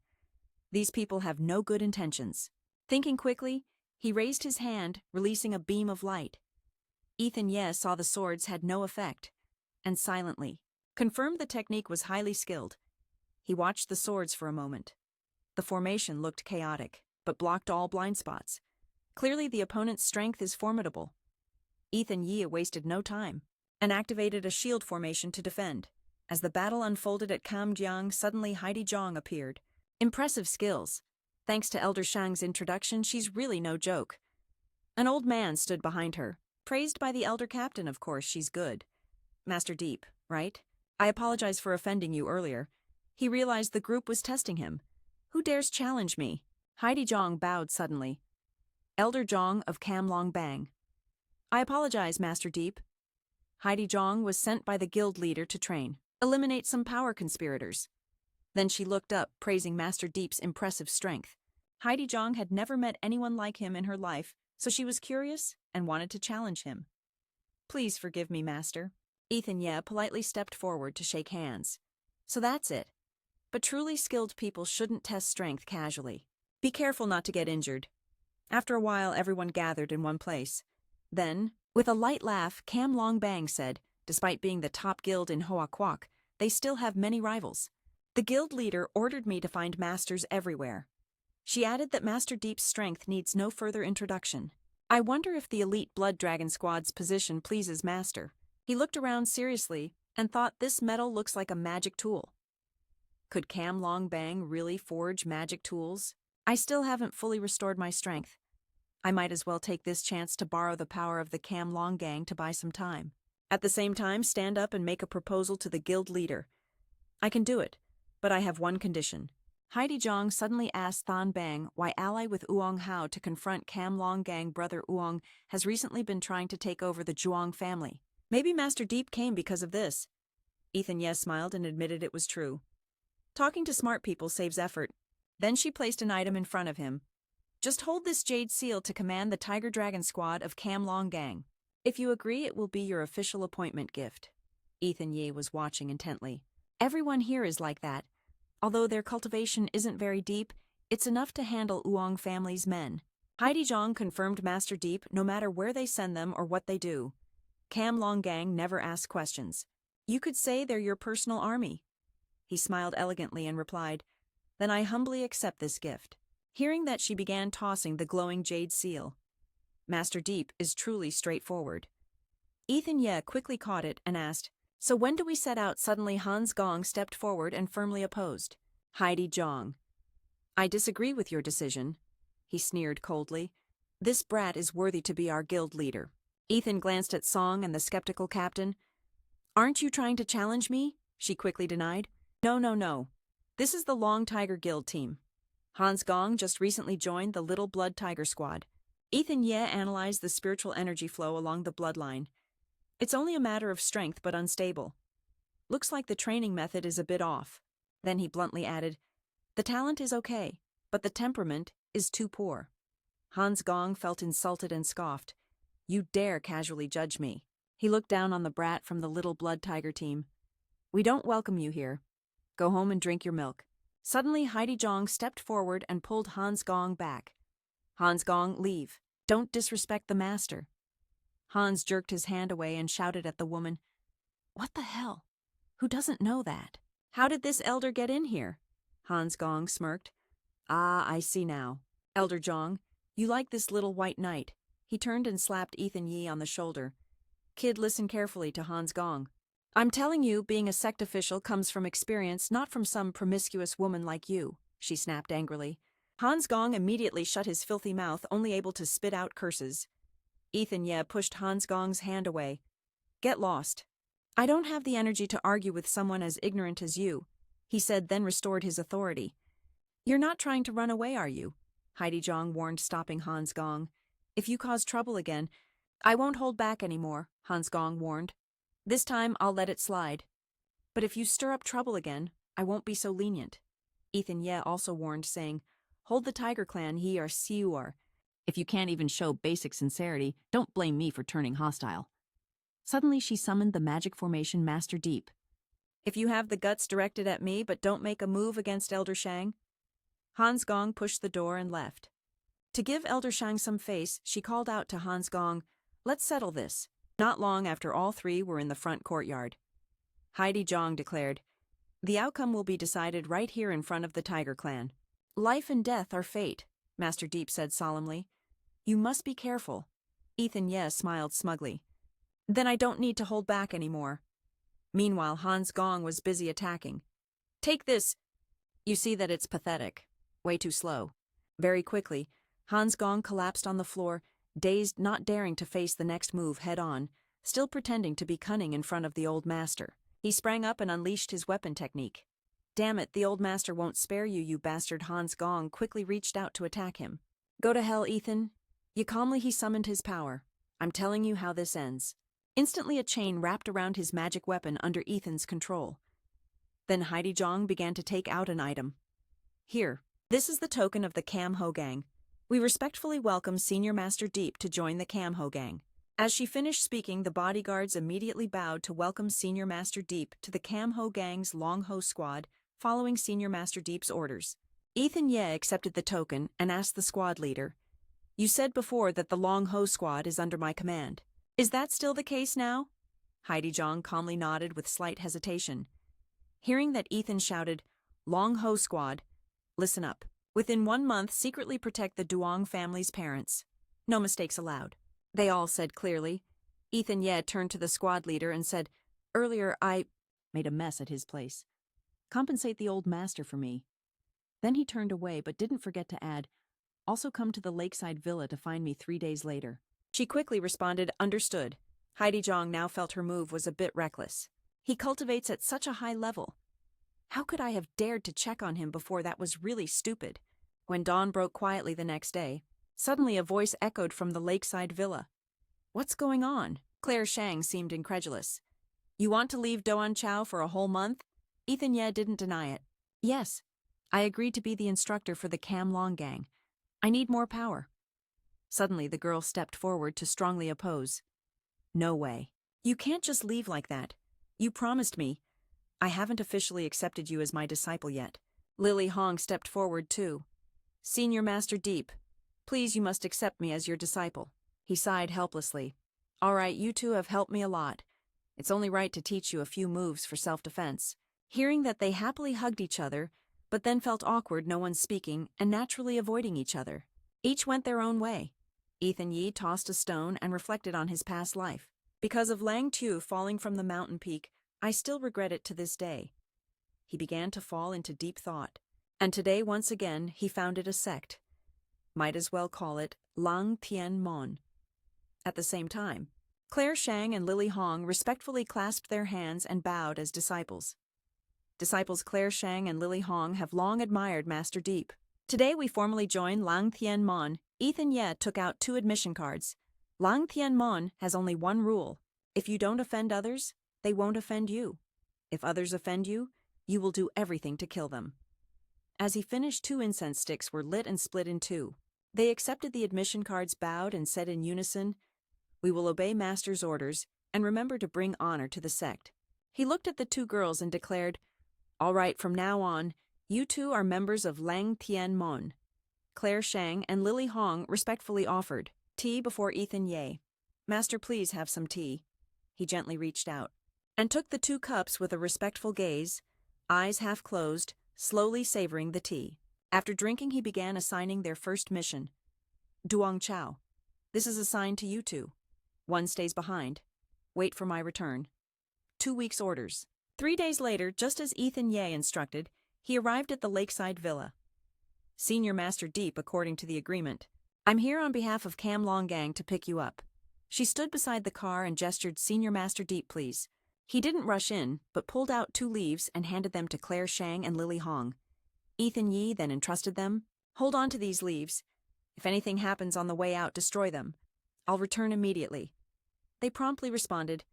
These people have no good intentions. Thinking quickly, he raised his hand, releasing a beam of light. Ethan Ye saw the swords had no effect, and silently confirmed the technique was highly skilled. He watched the swords for a moment. The formation looked chaotic, but blocked all blind spots. Clearly the opponent's strength is formidable. Ethan Ye wasted no time and activated a shield formation to defend. As the battle unfolded at Kamjiang, suddenly Heidi Zhang appeared. Impressive skills. Thanks to Elder Shang's introduction, she's really no joke. An old man stood behind her. Praised by the elder captain, of course, she's good. Master Deep, right? I apologize for offending you earlier. He realized the group was testing him. Who dares challenge me? Heidi Zhang bowed suddenly. Elder Zhang of Cam Long Bang. I apologize, Master Deep. Heidi Zhang was sent by the guild leader to train. Eliminate some power conspirators. Then she looked up, praising Master Deep's impressive strength. Heidi Zhang had never met anyone like him in her life, so she was curious and wanted to challenge him. Please forgive me, Master. Ethan Ye politely stepped forward to shake hands. So that's it. But truly skilled people shouldn't test strength casually. Be careful not to get injured. After a while, everyone gathered in one place. Then, with a light laugh, Cam Long Bang said, despite being the top guild in Hoa Quoc, they still have many rivals. The guild leader ordered me to find masters everywhere. She added that Master Deep's strength needs no further introduction. I wonder if the elite Blood Dragon Squad's position pleases Master. He looked around seriously and thought this metal looks like a magic tool. Could Cam Long Bang really forge magic tools? I still haven't fully restored my strength. I might as well take this chance to borrow the power of the Cam Long Gang to buy some time. At the same time, stand up and make a proposal to the guild leader. I can do it, but I have one condition. Heidi Zhang suddenly asked Than Bang why ally with Uong Hao to confront Cam Long Gang brother Uong has recently been trying to take over the Zhuang family. Maybe Master Deep came because of this. Ethan Ye smiled and admitted it was true. Talking to smart people saves effort. Then she placed an item in front of him. Just hold this jade seal to command the Tiger Dragon squad of Cam Long Gang. If you agree, it will be your official appointment gift. Ethan Ye was watching intently. Everyone here is like that. Although their cultivation isn't very deep, it's enough to handle Uong family's men. Heidi Zhang confirmed Master Deep no matter where they send them or what they do. Cam Long Gang never asks questions. You could say they're your personal army. He smiled elegantly and replied, Then I humbly accept this gift. Hearing that, she began tossing the glowing jade seal. Master Deep is truly straightforward. Ethan Ye quickly caught it and asked, So when do we set out? Suddenly Hans Gong stepped forward and firmly opposed. Heidi Zhang. I disagree with your decision. He sneered coldly. This brat is worthy to be our guild leader. Ethan glanced at Song and the skeptical captain. Aren't you trying to challenge me? She quickly denied. No. This is the Long Tiger Guild team. Hans Gong just recently joined the Little Blood Tiger Squad. Ethan Ye analyzed the spiritual energy flow along the bloodline. It's only a matter of strength but unstable. Looks like the training method is a bit off. Then he bluntly added, The talent is okay, but the temperament is too poor. Hans Gong felt insulted and scoffed. You dare casually judge me. He looked down on the brat from the Little Blood Tiger team. We don't welcome you here. Go home and drink your milk. Suddenly Heidi Zhang stepped forward and pulled Hans Gong back. Hans Gong, leave. Don't disrespect the master. Hans jerked his hand away and shouted at the woman, What the hell? Who doesn't know that? How did this elder get in here? Hans Gong smirked. Ah, I see now. Elder Zhang, you like this little white knight. He turned and slapped Ethan Ye on the shoulder. Kid, listen carefully to Hans Gong. I'm telling you, being a sect official comes from experience, not from some promiscuous woman like you, she snapped angrily. Hans Gong immediately shut his filthy mouth, only able to spit out curses. Ethan Ye pushed Hans Gong's hand away. Get lost. I don't have the energy to argue with someone as ignorant as you, he said, then restored his authority. You're not trying to run away, are you? Heidi Zhang warned, stopping Hans Gong. If you cause trouble again, I won't hold back anymore, Hans Gong warned. This time I'll let it slide. But if you stir up trouble again, I won't be so lenient. Ethan Ye also warned, saying, Hold the Tiger Clan, ye are siuar. If you can't even show basic sincerity, don't blame me for turning hostile. Suddenly she summoned the magic formation Master Deep. If you have the guts directed at me but don't make a move against Elder Shang. Hans Gong pushed the door and left. To give Elder Shang some face, she called out to Hans Gong, Let's settle this. Not long after, all three were in the front courtyard. Heidi Zhang declared, The outcome will be decided right here in front of the Tiger Clan. Life and death are fate, Master Deep said solemnly. You must be careful. Ethan Ye smiled smugly. Then I don't need to hold back anymore. Meanwhile, Hans Gong was busy attacking. Take this. You see that it's pathetic. Way too slow. Very quickly, Hans Gong collapsed on the floor, dazed, not daring to face the next move head-on, still pretending to be cunning in front of the old master. He sprang up and unleashed his weapon technique. Damn it, the old master won't spare you, you bastard. Hans Gong quickly reached out to attack him. Go to hell, Ethan. Calmly he summoned his power. I'm telling you how this ends. Instantly a chain wrapped around his magic weapon under Ethan's control. Then Heidi Zhang began to take out an item. Here, this is the token of the Cam Ho Gang. We respectfully welcome Senior Master Deep to join the Cam Ho Gang. As she finished speaking, the bodyguards immediately bowed to welcome Senior Master Deep to the Cam Ho Gang's Long Ho Squad, following Senior Master Deep's orders. Ethan Ye accepted the token and asked the squad leader, You said before that the Long Ho Squad is under my command. Is that still the case now? Heidi Zhang calmly nodded with slight hesitation. Hearing that, Ethan shouted, Long Ho Squad, listen up. Within 1 month, secretly protect the Duong family's parents. No mistakes allowed. They all said clearly. Ethan Ye turned to the squad leader and said, Earlier I made a mess at his place. Compensate the old master for me. Then he turned away but didn't forget to add, Also come to the lakeside villa to find me 3 days later. She quickly responded, Understood. Heidi Zhang now felt her move was a bit reckless. He cultivates at such a high level. How could I have dared to check on him before? That was really stupid. When dawn broke quietly the next day, suddenly a voice echoed from the lakeside villa. What's going on? Claire Shang seemed incredulous. You want to leave Doan Chow for a whole month? Ethan Ye didn't deny it. Yes. I agreed to be the instructor for the Cam Long gang. I need more power. Suddenly the girl stepped forward to strongly oppose. No way. You can't just leave like that. You promised me. I haven't officially accepted you as my disciple yet. Lily Hong stepped forward too. Senior Master Deep, please, you must accept me as your disciple. He sighed helplessly. All right, you two have helped me a lot. It's only right to teach you a few moves for self-defense. Hearing that they happily hugged each other, but then felt awkward, no one speaking and naturally avoiding each other. Each went their own way. Ethan Yi tossed a stone and reflected on his past life. Because of Lang Tu falling from the mountain peak, I still regret it to this day. He began to fall into deep thought. And today, once again, he founded a sect. Might as well call it Lang Tien Mon. At the same time, Claire Shang and Lily Hong respectfully clasped their hands and bowed as disciples. Disciples Claire Shang and Lily Hong have long admired Master Deep. Today we formally join Lang Tien Mon. Ethan Ye took out 2 admission cards. Lang Tien Mon has only one rule. If you don't offend others, they won't offend you. If others offend you, you will do everything to kill them. As he finished, 2 incense sticks were lit and split in 2. They accepted the admission cards, bowed, and said in unison, "We will obey Master's orders and remember to bring honor to the sect." He looked at the 2 girls and declared, "All right, from now on, you 2 are members of Lang Tien Mon." Claire Shang and Lily Hong respectfully offered tea before Ethan Ye. "Master, please have some tea." He gently reached out and took the 2 cups with a respectful gaze, eyes half closed, slowly savoring the tea. After drinking, he began assigning their first mission. Duong Chao. This is assigned to you 2. 1 stays behind. Wait for my return. 2 weeks' orders. 3 days later, just as Ethan Ye instructed, he arrived at the lakeside villa. Senior Master Deep, according to the agreement. I'm here on behalf of Cam Long Gang to pick you up. She stood beside the car and gestured, Senior Master Deep, please. He didn't rush in, but pulled out 2 leaves and handed them to Claire Shang and Lily Hong. Ethan Yi then entrusted them. Hold on to these leaves. If anything happens on the way out, destroy them. I'll return immediately. They promptly responded,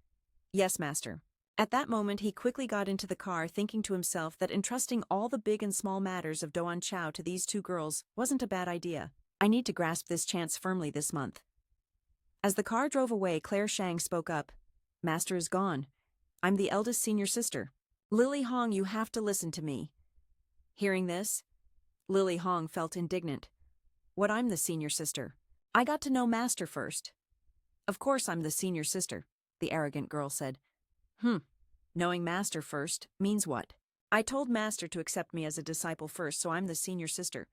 Yes, Master. At that moment, he quickly got into the car, thinking to himself that entrusting all the big and small matters of Doan Chow to these 2 girls wasn't a bad idea. I need to grasp this chance firmly this month. As the car drove away, Claire Shang spoke up. Master is gone. I'm the eldest senior sister. Lily Hong, you have to listen to me. Hearing this, Lily Hong felt indignant. What, I'm the senior sister? I got to know Master first. Of course I'm the senior sister, the arrogant girl said. Knowing Master first means what? I told Master to accept me as a disciple first, so I'm the senior sister.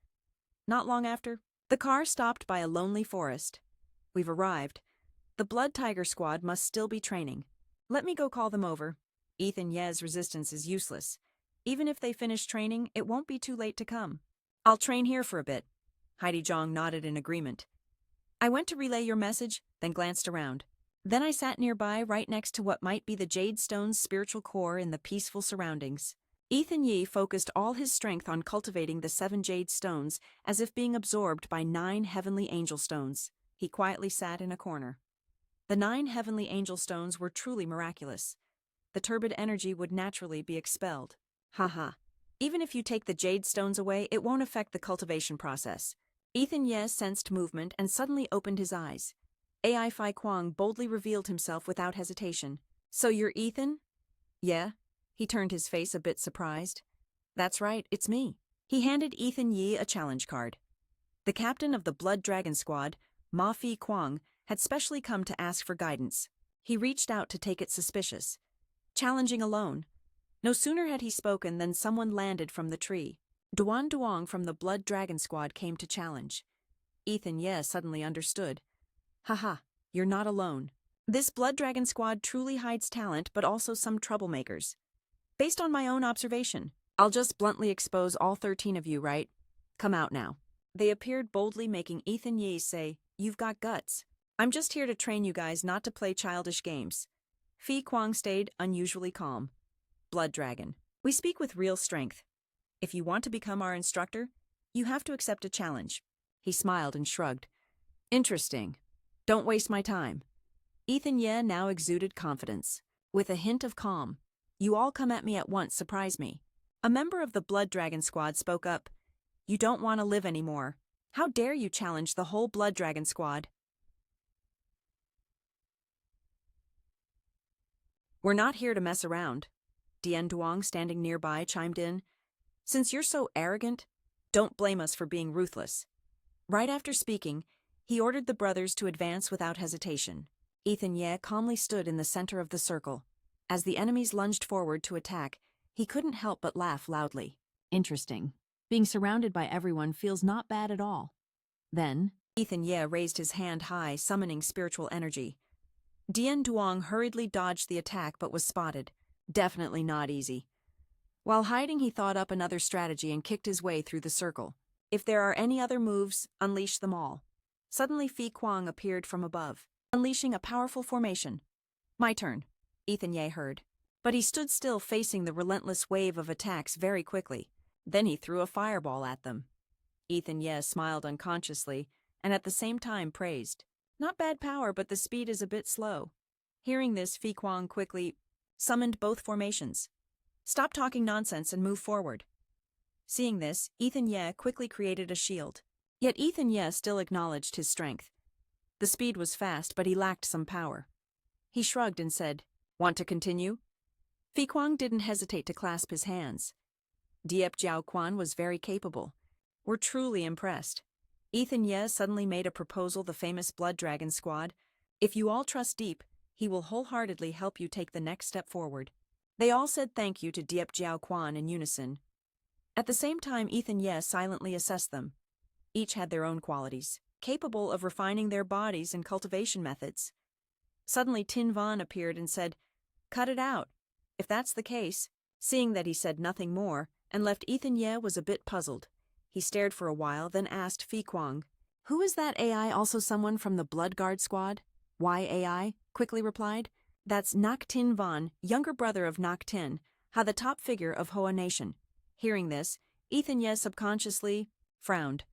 Not long after, the car stopped by a lonely forest. We've arrived. The Blood Tiger squad must still be training. Let me go call them over. Ethan Ye's resistance is useless. Even if they finish training, it won't be too late to come. I'll train here for a bit. Heidi Zhang nodded in agreement. I went to relay your message, then glanced around. Then I sat nearby, right next to what might be the Jade Stone's spiritual core in the peaceful surroundings. Ethan Yi focused all his strength on cultivating the 7 Jade Stones as if being absorbed by 9 heavenly angel stones. He quietly sat in a corner. The 9 heavenly angel stones were truly miraculous. The turbid energy would naturally be expelled. Haha. Even if you take the Jade Stones away, it won't affect the cultivation process. Ethan Ye sensed movement and suddenly opened his eyes. AI Phi Kwang boldly revealed himself without hesitation. So you're Ethan? Yeah. He turned his face a bit surprised. That's right, it's me. He handed Ethan Yi a challenge card. The captain of the Blood Dragon Squad, Ma Phi Kwang, had specially come to ask for guidance. He reached out to take it suspicious. Challenging alone. No sooner had he spoken than someone landed from the tree. Duan Duong from the Blood Dragon Squad came to challenge. Ethan Ye suddenly understood. Haha, you're not alone. This Blood Dragon Squad truly hides talent, but also some troublemakers. Based on my own observation, I'll just bluntly expose all 13 of you, right? Come out now. They appeared boldly, making Ethan Yi say, You've got guts. I'm just here to train you guys not to play childish games. Phi Kwang stayed unusually calm. Blood Dragon. We speak with real strength. If you want to become our instructor, you have to accept a challenge. He smiled and shrugged. Interesting. Don't waste my time. Ethan Ye now exuded confidence. With a hint of calm. You all come at me at once, surprise me. A member of the Blood Dragon Squad spoke up. You don't want to live anymore. How dare you challenge the whole Blood Dragon Squad? We're not here to mess around. Dian Duong, standing nearby, chimed in. Since you're so arrogant, don't blame us for being ruthless. Right after speaking, he ordered the brothers to advance without hesitation. Ethan Ye calmly stood in the center of the circle. As the enemies lunged forward to attack, he couldn't help but laugh loudly. Interesting. Being surrounded by everyone feels not bad at all. Then, Ethan Ye raised his hand high, summoning spiritual energy. Dian Duong hurriedly dodged the attack but was spotted. Definitely not easy. While hiding, he thought up another strategy and kicked his way through the circle. If there are any other moves, unleash them all. Suddenly Fi Kuang appeared from above, unleashing a powerful formation. My turn, Ethan Ye heard. But he stood still, facing the relentless wave of attacks very quickly. Then he threw a fireball at them. Ethan Ye smiled unconsciously, and at the same time praised. Not bad power, but the speed is a bit slow. Hearing this, Fi Kuang quickly summoned both formations. Stop talking nonsense and move forward. Seeing this, Ethan Ye quickly created a shield. Yet Ethan Ye still acknowledged his strength. The speed was fast, but he lacked some power. He shrugged and said, Want to continue? Fi Kuang didn't hesitate to clasp his hands. Diep Jiao Quan was very capable. We're truly impressed. Ethan Ye suddenly made a proposal the famous Blood Dragon Squad. If you all trust Deep, he will wholeheartedly help you take the next step forward. They all said thank you to Diep Jiao Quan in unison. At the same time, Ethan Ye silently assessed them. Each had their own qualities, capable of refining their bodies and cultivation methods. Suddenly Tin Van appeared and said, Cut it out. If that's the case, seeing that he said nothing more, and left Ethan Ye was a bit puzzled. He stared for a while, then asked Fi Kuang, Who is that AI, also someone from the Blood Guard Squad? Why AI? Quickly replied. That's Nak Tin Van, younger brother of Nak Tin, the top figure of Hoa Nation. Hearing this, Ethan Ye subconsciously frowned.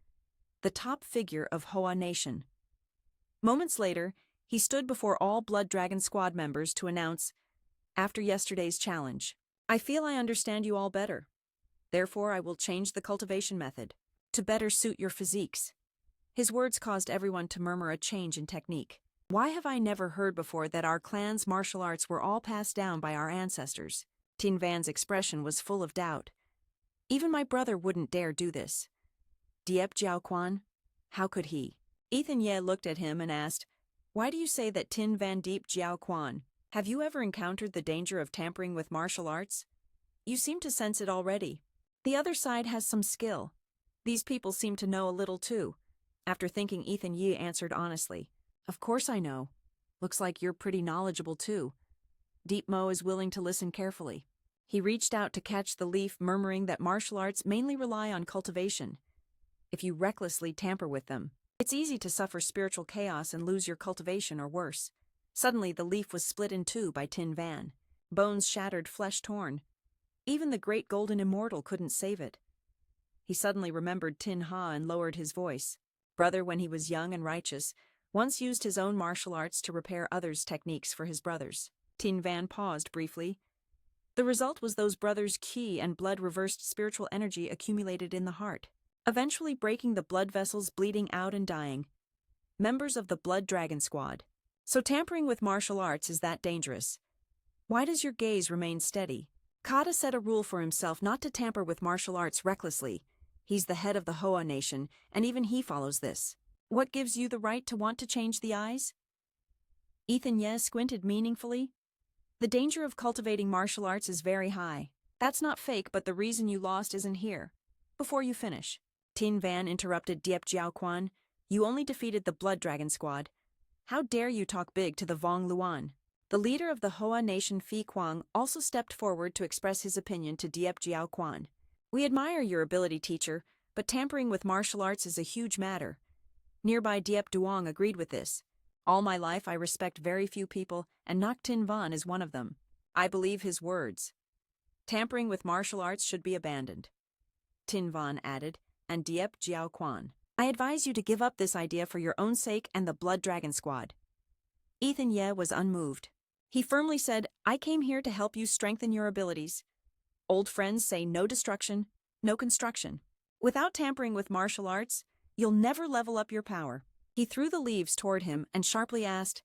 The top figure of Hoa Nation. Moments later, he stood before all Blood Dragon Squad members to announce, After yesterday's challenge, I feel I understand you all better. Therefore, I will change the cultivation method to better suit your physiques. His words caused everyone to murmur a change in technique. Why have I never heard before that our clan's martial arts were all passed down by our ancestors? Tin Van's expression was full of doubt. Even my brother wouldn't dare do this. Diep Jiao Quan? How could he? Ethan Ye looked at him and asked, Why do you say that Tin Van Diep Jiao Quan? Have you ever encountered the danger of tampering with martial arts? You seem to sense it already. The other side has some skill. These people seem to know a little too. After thinking, Ethan Ye answered honestly, Of course I know. Looks like you're pretty knowledgeable too. Deep Mo is willing to listen carefully. He reached out to catch the leaf, murmuring that martial arts mainly rely on cultivation. If you recklessly tamper with them, it's easy to suffer spiritual chaos and lose your cultivation or worse. Suddenly the leaf was split in two by Tin Van. Bones shattered, flesh torn. Even the great golden immortal couldn't save it. He suddenly remembered Tin Ha and lowered his voice. Brother, when he was young and righteous, once used his own martial arts to repair others' techniques for his brothers. Tin Van paused briefly. The result was those brothers' ki and blood-reversed spiritual energy accumulated in the heart, eventually breaking the blood vessels, bleeding out and dying. Members of the Blood Dragon Squad. So tampering with martial arts is that dangerous? Why does your gaze remain steady? Kata set a rule for himself not to tamper with martial arts recklessly. He's the head of the Hoa Nation, and even he follows this. What gives you the right to want to change the eyes? Ethan Ye squinted meaningfully. The danger of cultivating martial arts is very high. That's not fake, but the reason you lost isn't here. Before you finish, Tin Van interrupted Diep Jiao Quan. You only defeated the Blood Dragon Squad. How dare you talk big to the Vong Luan? The leader of the Hoa Nation, Fi Kuang, also stepped forward to express his opinion to Diep Jiao Quan. We admire your ability, teacher, but tampering with martial arts is a huge matter. Nearby Diep Duong agreed with this. All my life I respect very few people, and Nak Tin Van is one of them. I believe his words. Tampering with martial arts should be abandoned. Tin Van added, and Diep Jiao Quan. I advise you to give up this idea for your own sake and the Blood Dragon Squad. Ethan Ye was unmoved. He firmly said, I came here to help you strengthen your abilities. Old friends say no destruction, no construction. Without tampering with martial arts, you'll never level up your power. He threw the leaves toward him and sharply asked,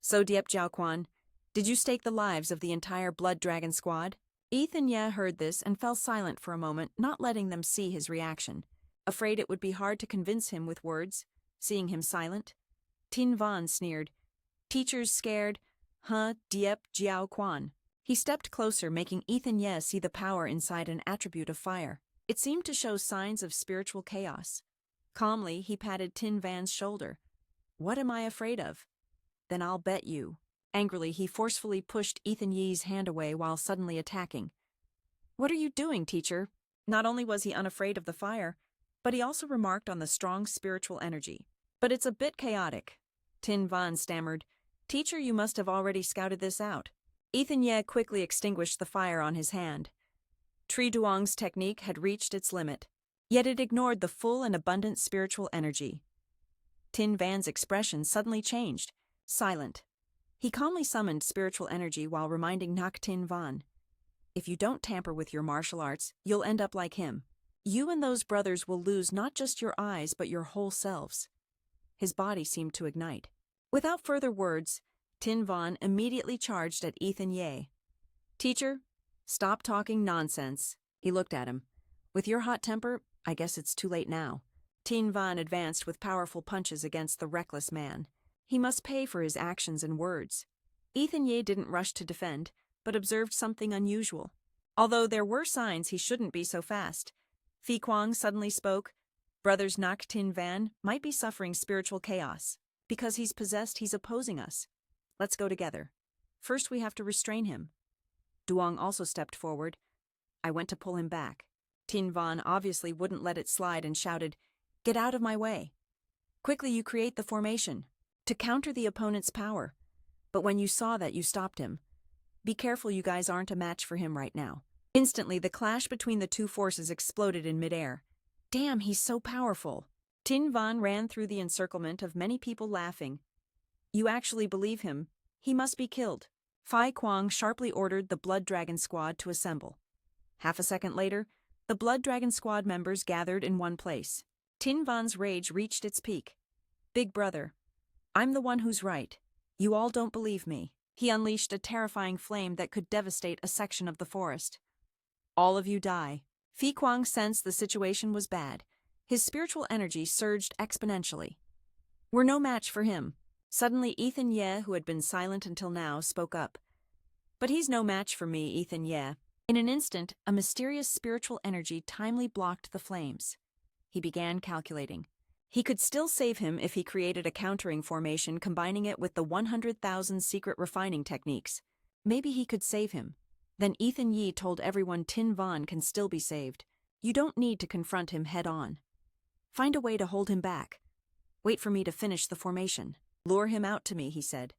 So Diep Jiao Quan, did you stake the lives of the entire Blood Dragon Squad? Ethan Ye heard this and fell silent for a moment, not letting them see his reaction. Afraid it would be hard to convince him with words, seeing him silent. Tin Van sneered, Teachers scared, huh, Diep Jiao Quan. He stepped closer, making Ethan Ye see the power inside an attribute of fire. It seemed to show signs of spiritual chaos. Calmly, he patted Tin Van's shoulder. What am I afraid of? Then I'll bet you. Angrily, he forcefully pushed Ethan Ye's hand away while suddenly attacking. What are you doing, teacher? Not only was he unafraid of the fire, but he also remarked on the strong spiritual energy. But it's a bit chaotic. Tin Van stammered, Teacher, you must have already scouted this out. Ethan Ye quickly extinguished the fire on his hand. Tri Duong's technique had reached its limit, yet it ignored the full and abundant spiritual energy. Tin Van's expression suddenly changed, silent. He calmly summoned spiritual energy while reminding Nak Tin Van, If you don't tamper with your martial arts, you'll end up like him. You and those brothers will lose not just your eyes but your whole selves. His body seemed to ignite. Without further words, Tin Van immediately charged at Ethan Ye. Teacher, stop talking nonsense. He looked at him. With your hot temper, I guess it's too late now. Tin Van advanced with powerful punches against the reckless man. He must pay for his actions and words. Ethan Ye didn't rush to defend, but observed something unusual. Although there were signs he shouldn't be so fast. Phi Kwang suddenly spoke, Brothers Nak Tin Van might be suffering spiritual chaos. Because he's possessed, he's opposing us. Let's go together. First we have to restrain him. Duong also stepped forward. I went to pull him back. Tin Van obviously wouldn't let it slide and shouted, Get out of my way. Quickly you create the formation, to counter the opponent's power. But when you saw that, you stopped him. Be careful, you guys aren't a match for him right now. Instantly, the clash between the two forces exploded in midair. Damn, he's so powerful. Tin Van ran through the encirclement of many people laughing. You actually believe him? He must be killed. Phi Kwang sharply ordered the Blood Dragon Squad to assemble. Half a second later, the Blood Dragon Squad members gathered in one place. Tin Van's rage reached its peak. Big brother, I'm the one who's right. You all don't believe me. He unleashed a terrifying flame that could devastate a section of the forest. All of you die. Phi Kwang sensed the situation was bad. His spiritual energy surged exponentially. We're no match for him. Suddenly Ethan Ye, who had been silent until now, spoke up. But he's no match for me, Ethan Ye. In an instant, a mysterious spiritual energy timely blocked the flames. He began calculating. He could still save him if he created a countering formation combining it with the 100,000 secret refining techniques. Maybe he could save him. Then Ethan Ye told everyone Tin Van can still be saved. You don't need to confront him head-on. Find a way to hold him back. Wait for me to finish the formation. Lure him out to me, he said.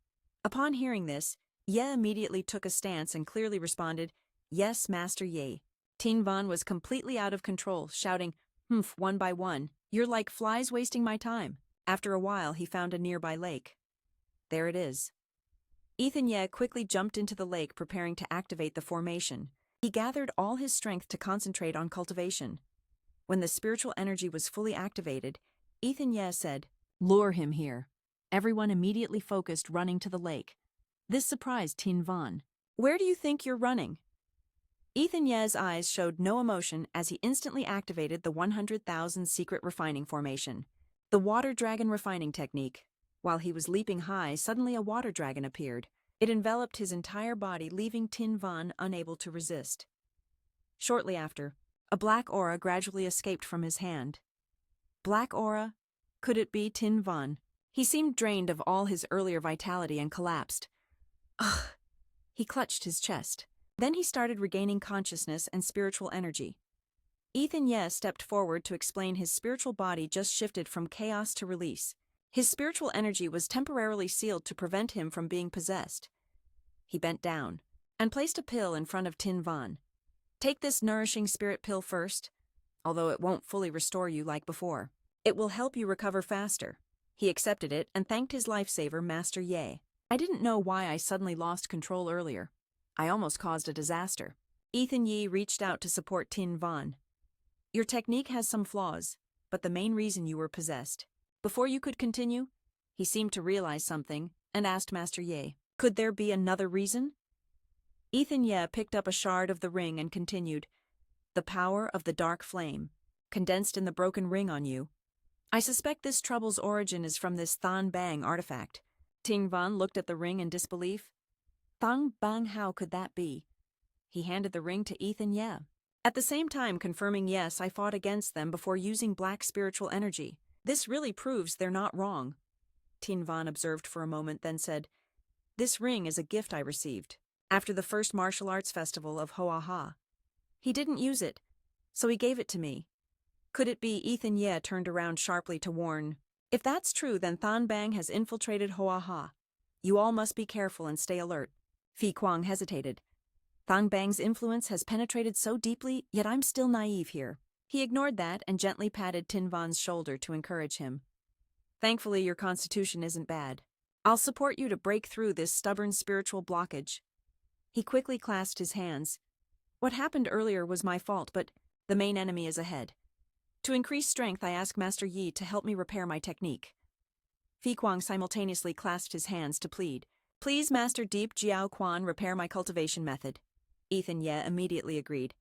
Upon hearing this, Ye immediately took a stance and clearly responded, Yes, Master Ye. Tin Van was completely out of control, shouting, Humph, one by one. You're like flies wasting my time. After a while, he found a nearby lake. There it is. Ethan Ye quickly jumped into the lake, preparing to activate the formation. He gathered all his strength to concentrate on cultivation. When the spiritual energy was fully activated, Ethan Ye said, Lure him here. Everyone immediately focused, running to the lake. This surprised Tin Van. Where do you think you're running? Ethan Ye's eyes showed no emotion as he instantly activated the 100,000 secret refining formation, the water dragon refining technique. While he was leaping high, suddenly a water dragon appeared. It enveloped his entire body, leaving Tin Van unable to resist. Shortly after, a black aura gradually escaped from his hand. Black aura? Could it be Tin Van? He seemed drained of all his earlier vitality and collapsed. Ugh! He clutched his chest. Then he started regaining consciousness and spiritual energy. Ethan Ye stepped forward to explain his spiritual body just shifted from chaos to release. His spiritual energy was temporarily sealed to prevent him from being possessed. He bent down and placed a pill in front of Tin Van. Take this nourishing spirit pill first, although it won't fully restore you like before. It will help you recover faster. He accepted it and thanked his lifesaver, Master Ye. I didn't know why I suddenly lost control earlier. I almost caused a disaster. Ethan Yi reached out to support Tin Van. Your technique has some flaws, but the main reason you were possessed. Before you could continue, he seemed to realize something and asked Master Ye, could there be another reason? Ethan Ye picked up a shard of the ring and continued, the power of the dark flame, condensed in the broken ring on you. I suspect this trouble's origin is from this Than Bang artifact. Ting Van looked at the ring in disbelief. Thang Bang, how could that be? He handed the ring to Ethan Ye, at the same time confirming, yes, I fought against them before using black spiritual energy. This really proves they're not wrong. Tin Van observed for a moment, then said, this ring is a gift I received after the first martial arts festival of Hoaha. He didn't use it, so he gave it to me. Could it be? Ethan Ye turned around sharply to warn, if that's true, then Than Bang has infiltrated Hoaha. You all must be careful and stay alert. Fi Kuang hesitated. Thang Bang's influence has penetrated so deeply, yet I'm still naive here. He ignored that and gently patted Tin Van's shoulder to encourage him. Thankfully, your constitution isn't bad. I'll support you to break through this stubborn spiritual blockage. He quickly clasped his hands. What happened earlier was my fault, but the main enemy is ahead. To increase strength, I ask Master Yi to help me repair my technique. Fi Kuang simultaneously clasped his hands to plead. Please, Master Deep Jiao Quan, repair my cultivation method. Ethan Ye immediately agreed.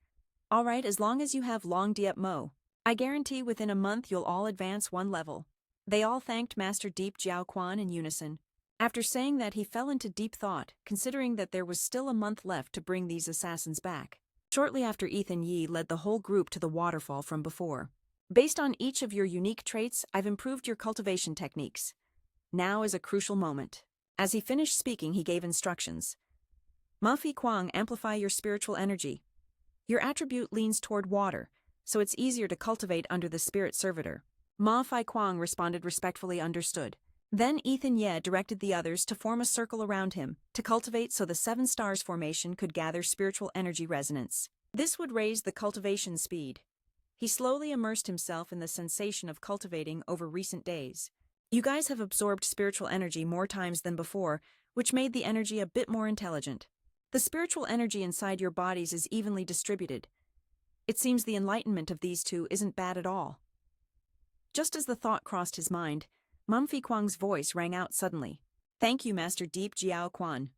All right, as long as you have Long Diep Mo. I guarantee within a month you'll all advance one level. They all thanked Master Deep Jiao Quan in unison. After saying that, he fell into deep thought, considering that there was still a month left to bring these assassins back. Shortly after, Ethan Yi led the whole group to the waterfall from before. Based on each of your unique traits, I've improved your cultivation techniques. Now is a crucial moment. As he finished speaking, he gave instructions. Ma Fi Kuang, amplify your spiritual energy. Your attribute leans toward water, so it's easier to cultivate under the spirit servitor. Ma Fi Kuang responded respectfully, understood. Then Ethan Ye directed the others to form a circle around him, to cultivate so the 7 stars formation could gather spiritual energy resonance. This would raise the cultivation speed. He slowly immersed himself in the sensation of cultivating over recent days. You guys have absorbed spiritual energy more times than before, which made the energy a bit more intelligent. The spiritual energy inside your bodies is evenly distributed. It seems the enlightenment of these two isn't bad at all. Just as the thought crossed his mind, Mum Fi Kuang's voice rang out suddenly. Thank you, Master Deep Jiao Quan.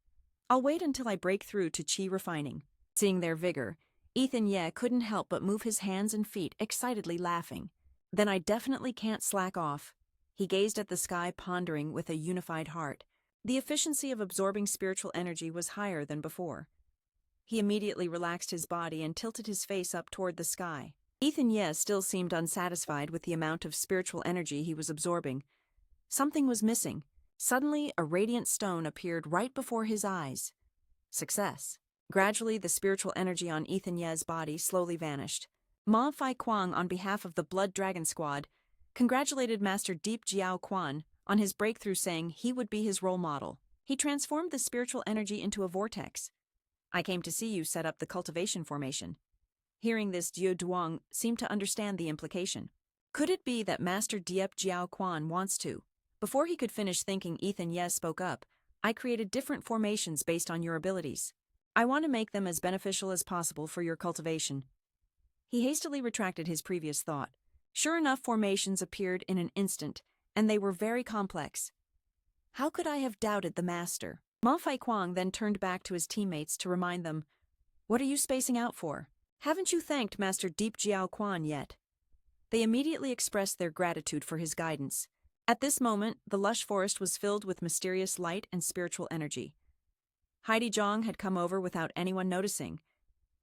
I'll wait until I break through to Qi refining. Seeing their vigor, Ethan Ye couldn't help but move his hands and feet, excitedly laughing. Then I definitely can't slack off. He gazed at the sky, pondering with a unified heart. The efficiency of absorbing spiritual energy was higher than before. He immediately relaxed his body and tilted his face up toward the sky. Ethan Ye still seemed unsatisfied with the amount of spiritual energy he was absorbing. Something was missing. Suddenly, a radiant stone appeared right before his eyes. Success. Gradually, the spiritual energy on Ethan Ye's body slowly vanished. Ma Fi Kuang, on behalf of the Blood Dragon Squad, congratulated Master Deep Jiao Quan on his breakthrough, saying he would be his role model. He transformed the spiritual energy into a vortex. I came to see you set up the cultivation formation. Hearing this, Dieu Duong seemed to understand the implication. Could it be that Master Diep Jiao Quan wants to? Before he could finish thinking, Ethan Ye spoke up. I created different formations based on your abilities. I want to make them as beneficial as possible for your cultivation. He hastily retracted his previous thought. Sure enough, formations appeared in an instant, and they were very complex. How could I have doubted the master? Ma Fi Kuang then turned back to his teammates to remind them, what are you spacing out for? Haven't you thanked Master Deep Jiao Quan yet? They immediately expressed their gratitude for his guidance. At this moment, the lush forest was filled with mysterious light and spiritual energy. Heidi Zhang had come over without anyone noticing.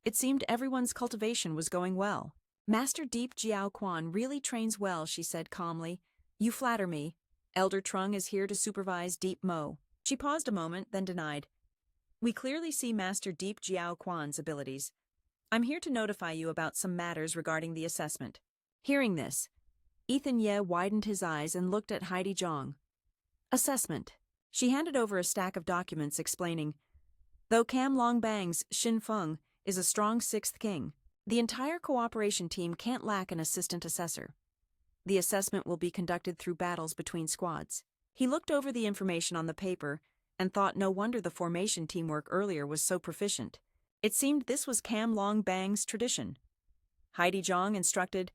It seemed everyone's cultivation was going well. Master Deep Jiao Quan really trains well, she said calmly. You flatter me. Elder Trung is here to supervise Deep Mo. She paused a moment, then denied. We clearly see Master Deep Jiao Quan's abilities. I'm here to notify you about some matters regarding the assessment. Hearing this, Ethan Ye widened his eyes and looked at Heidi Zhang. Assessment. She handed over a stack of documents explaining, though Cam Long Bang's Xin Feng is a strong sixth king. The entire cooperation team can't lack an assistant assessor. The assessment will be conducted through battles between squads. He looked over the information on the paper and thought no wonder the formation teamwork earlier was so proficient. It seemed this was Cam Long Bang's tradition. Heidi Zhang instructed,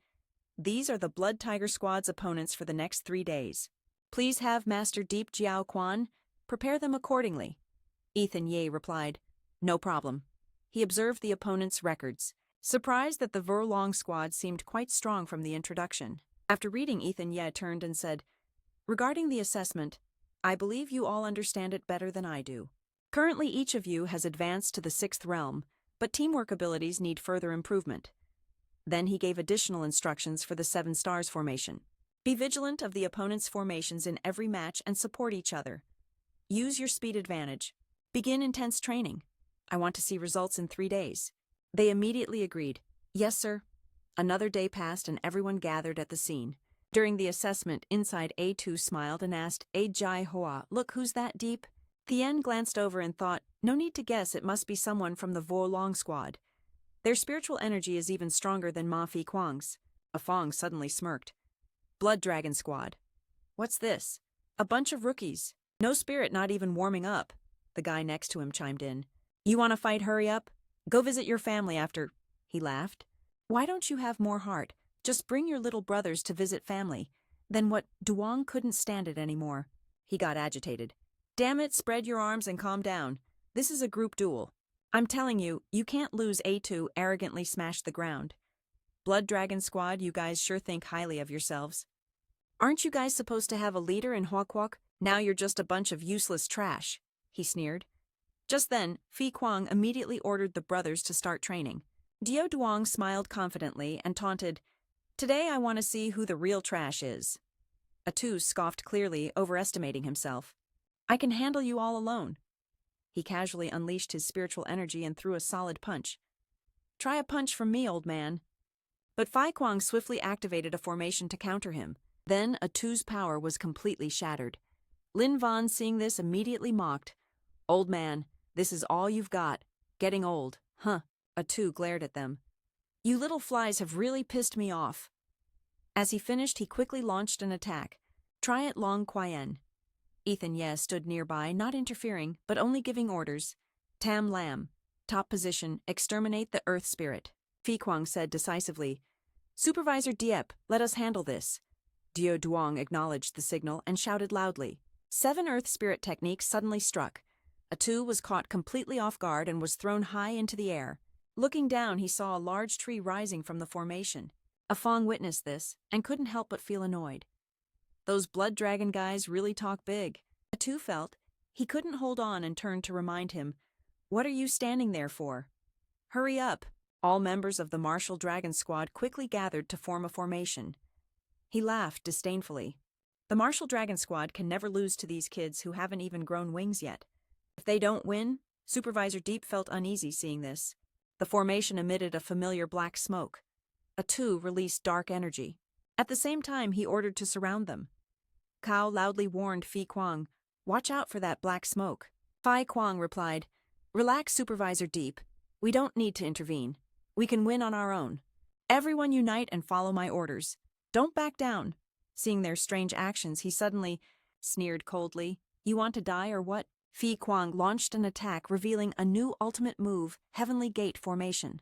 "These are the Blood Tiger Squad's opponents for the next 3 days. Please have Master Deep Jiao Quan prepare them accordingly." Ethan Ye replied, "No problem." He observed the opponents' records, surprised that the Verlong squad seemed quite strong from the introduction. After reading, Ethan Ye turned and said, "Regarding the assessment, I believe you all understand it better than I do. Currently, each of you has advanced to the 6th realm, but teamwork abilities need further improvement." Then he gave additional instructions for the 7 Stars formation. Be vigilant of the opponent's formations in every match and support each other. Use your speed advantage. Begin intense training. I want to see results in 3 days. They immediately agreed. "Yes, sir." Another day passed and everyone gathered at the scene. During the assessment, inside A2 smiled and asked, "A Jai Hoa, look who's that deep?" Thien glanced over and thought, no need to guess, it must be someone from the Vo Long squad. Their spiritual energy is even stronger than Ma Fi Kuang's. Afong suddenly smirked. "Blood Dragon Squad." "What's this?" "A bunch of rookies. No spirit, not even warming up." The guy next to him chimed in. "You want to fight? Hurry up. Go visit your family after." He laughed. "Why don't you have more heart? Just bring your little brothers to visit family." Then what? Duong couldn't stand it anymore. He got agitated. "Damn it, spread your arms and calm down. This is a group duel. I'm telling you, you can't lose." A2 arrogantly smashed the ground. "Blood Dragon Squad, you guys sure think highly of yourselves. Aren't you guys supposed to have a leader in Huaquoc? Now you're just a bunch of useless trash," he sneered. Just then, Fi Kuang immediately ordered the brothers to start training. Dio Duong smiled confidently and taunted, "Today I want to see who the real trash is." Atu scoffed, clearly overestimating himself. "I can handle you all alone." He casually unleashed his spiritual energy and threw a solid punch. "Try a punch from me, old man." But Fi Kuang swiftly activated a formation to counter him. Then Atu's power was completely shattered. Lin Van, seeing this, immediately mocked, "Old man, this is all you've got. Getting old, huh?" Atu glared at them. "You little flies have really pissed me off." As he finished, he quickly launched an attack. "Try it, Long Quyen." Ethan Ye stood nearby, not interfering, but only giving orders. "Tam Lam. Top position, exterminate the Earth Spirit." Fi Kuang said decisively, "Supervisor Dieppe, let us handle this." Dio Duong acknowledged the signal and shouted loudly. 7 Earth Spirit techniques suddenly struck. Atu was caught completely off guard and was thrown high into the air. Looking down, he saw a large tree rising from the formation. Afong witnessed this and couldn't help but feel annoyed. Those Blood Dragon guys really talk big. Atu felt he couldn't hold on and turned to remind him, "What are you standing there for? Hurry up." All members of the Martial Dragon Squad quickly gathered to form a formation. He laughed disdainfully. The Martial Dragon Squad can never lose to these kids who haven't even grown wings yet. If they don't win, Supervisor Deep felt uneasy seeing this. The formation emitted a familiar black smoke. Atu released dark energy. At the same time, he ordered to surround them. Cao loudly warned Fi Kuang, "Watch out for that black smoke." Fi Kuang replied, "Relax, Supervisor Deep. We don't need to intervene. We can win on our own. Everyone unite and follow my orders. Don't back down." Seeing their strange actions, he suddenly sneered coldly, "You want to die or what?" Fi Kuang launched an attack, revealing a new ultimate move, Heavenly Gate Formation.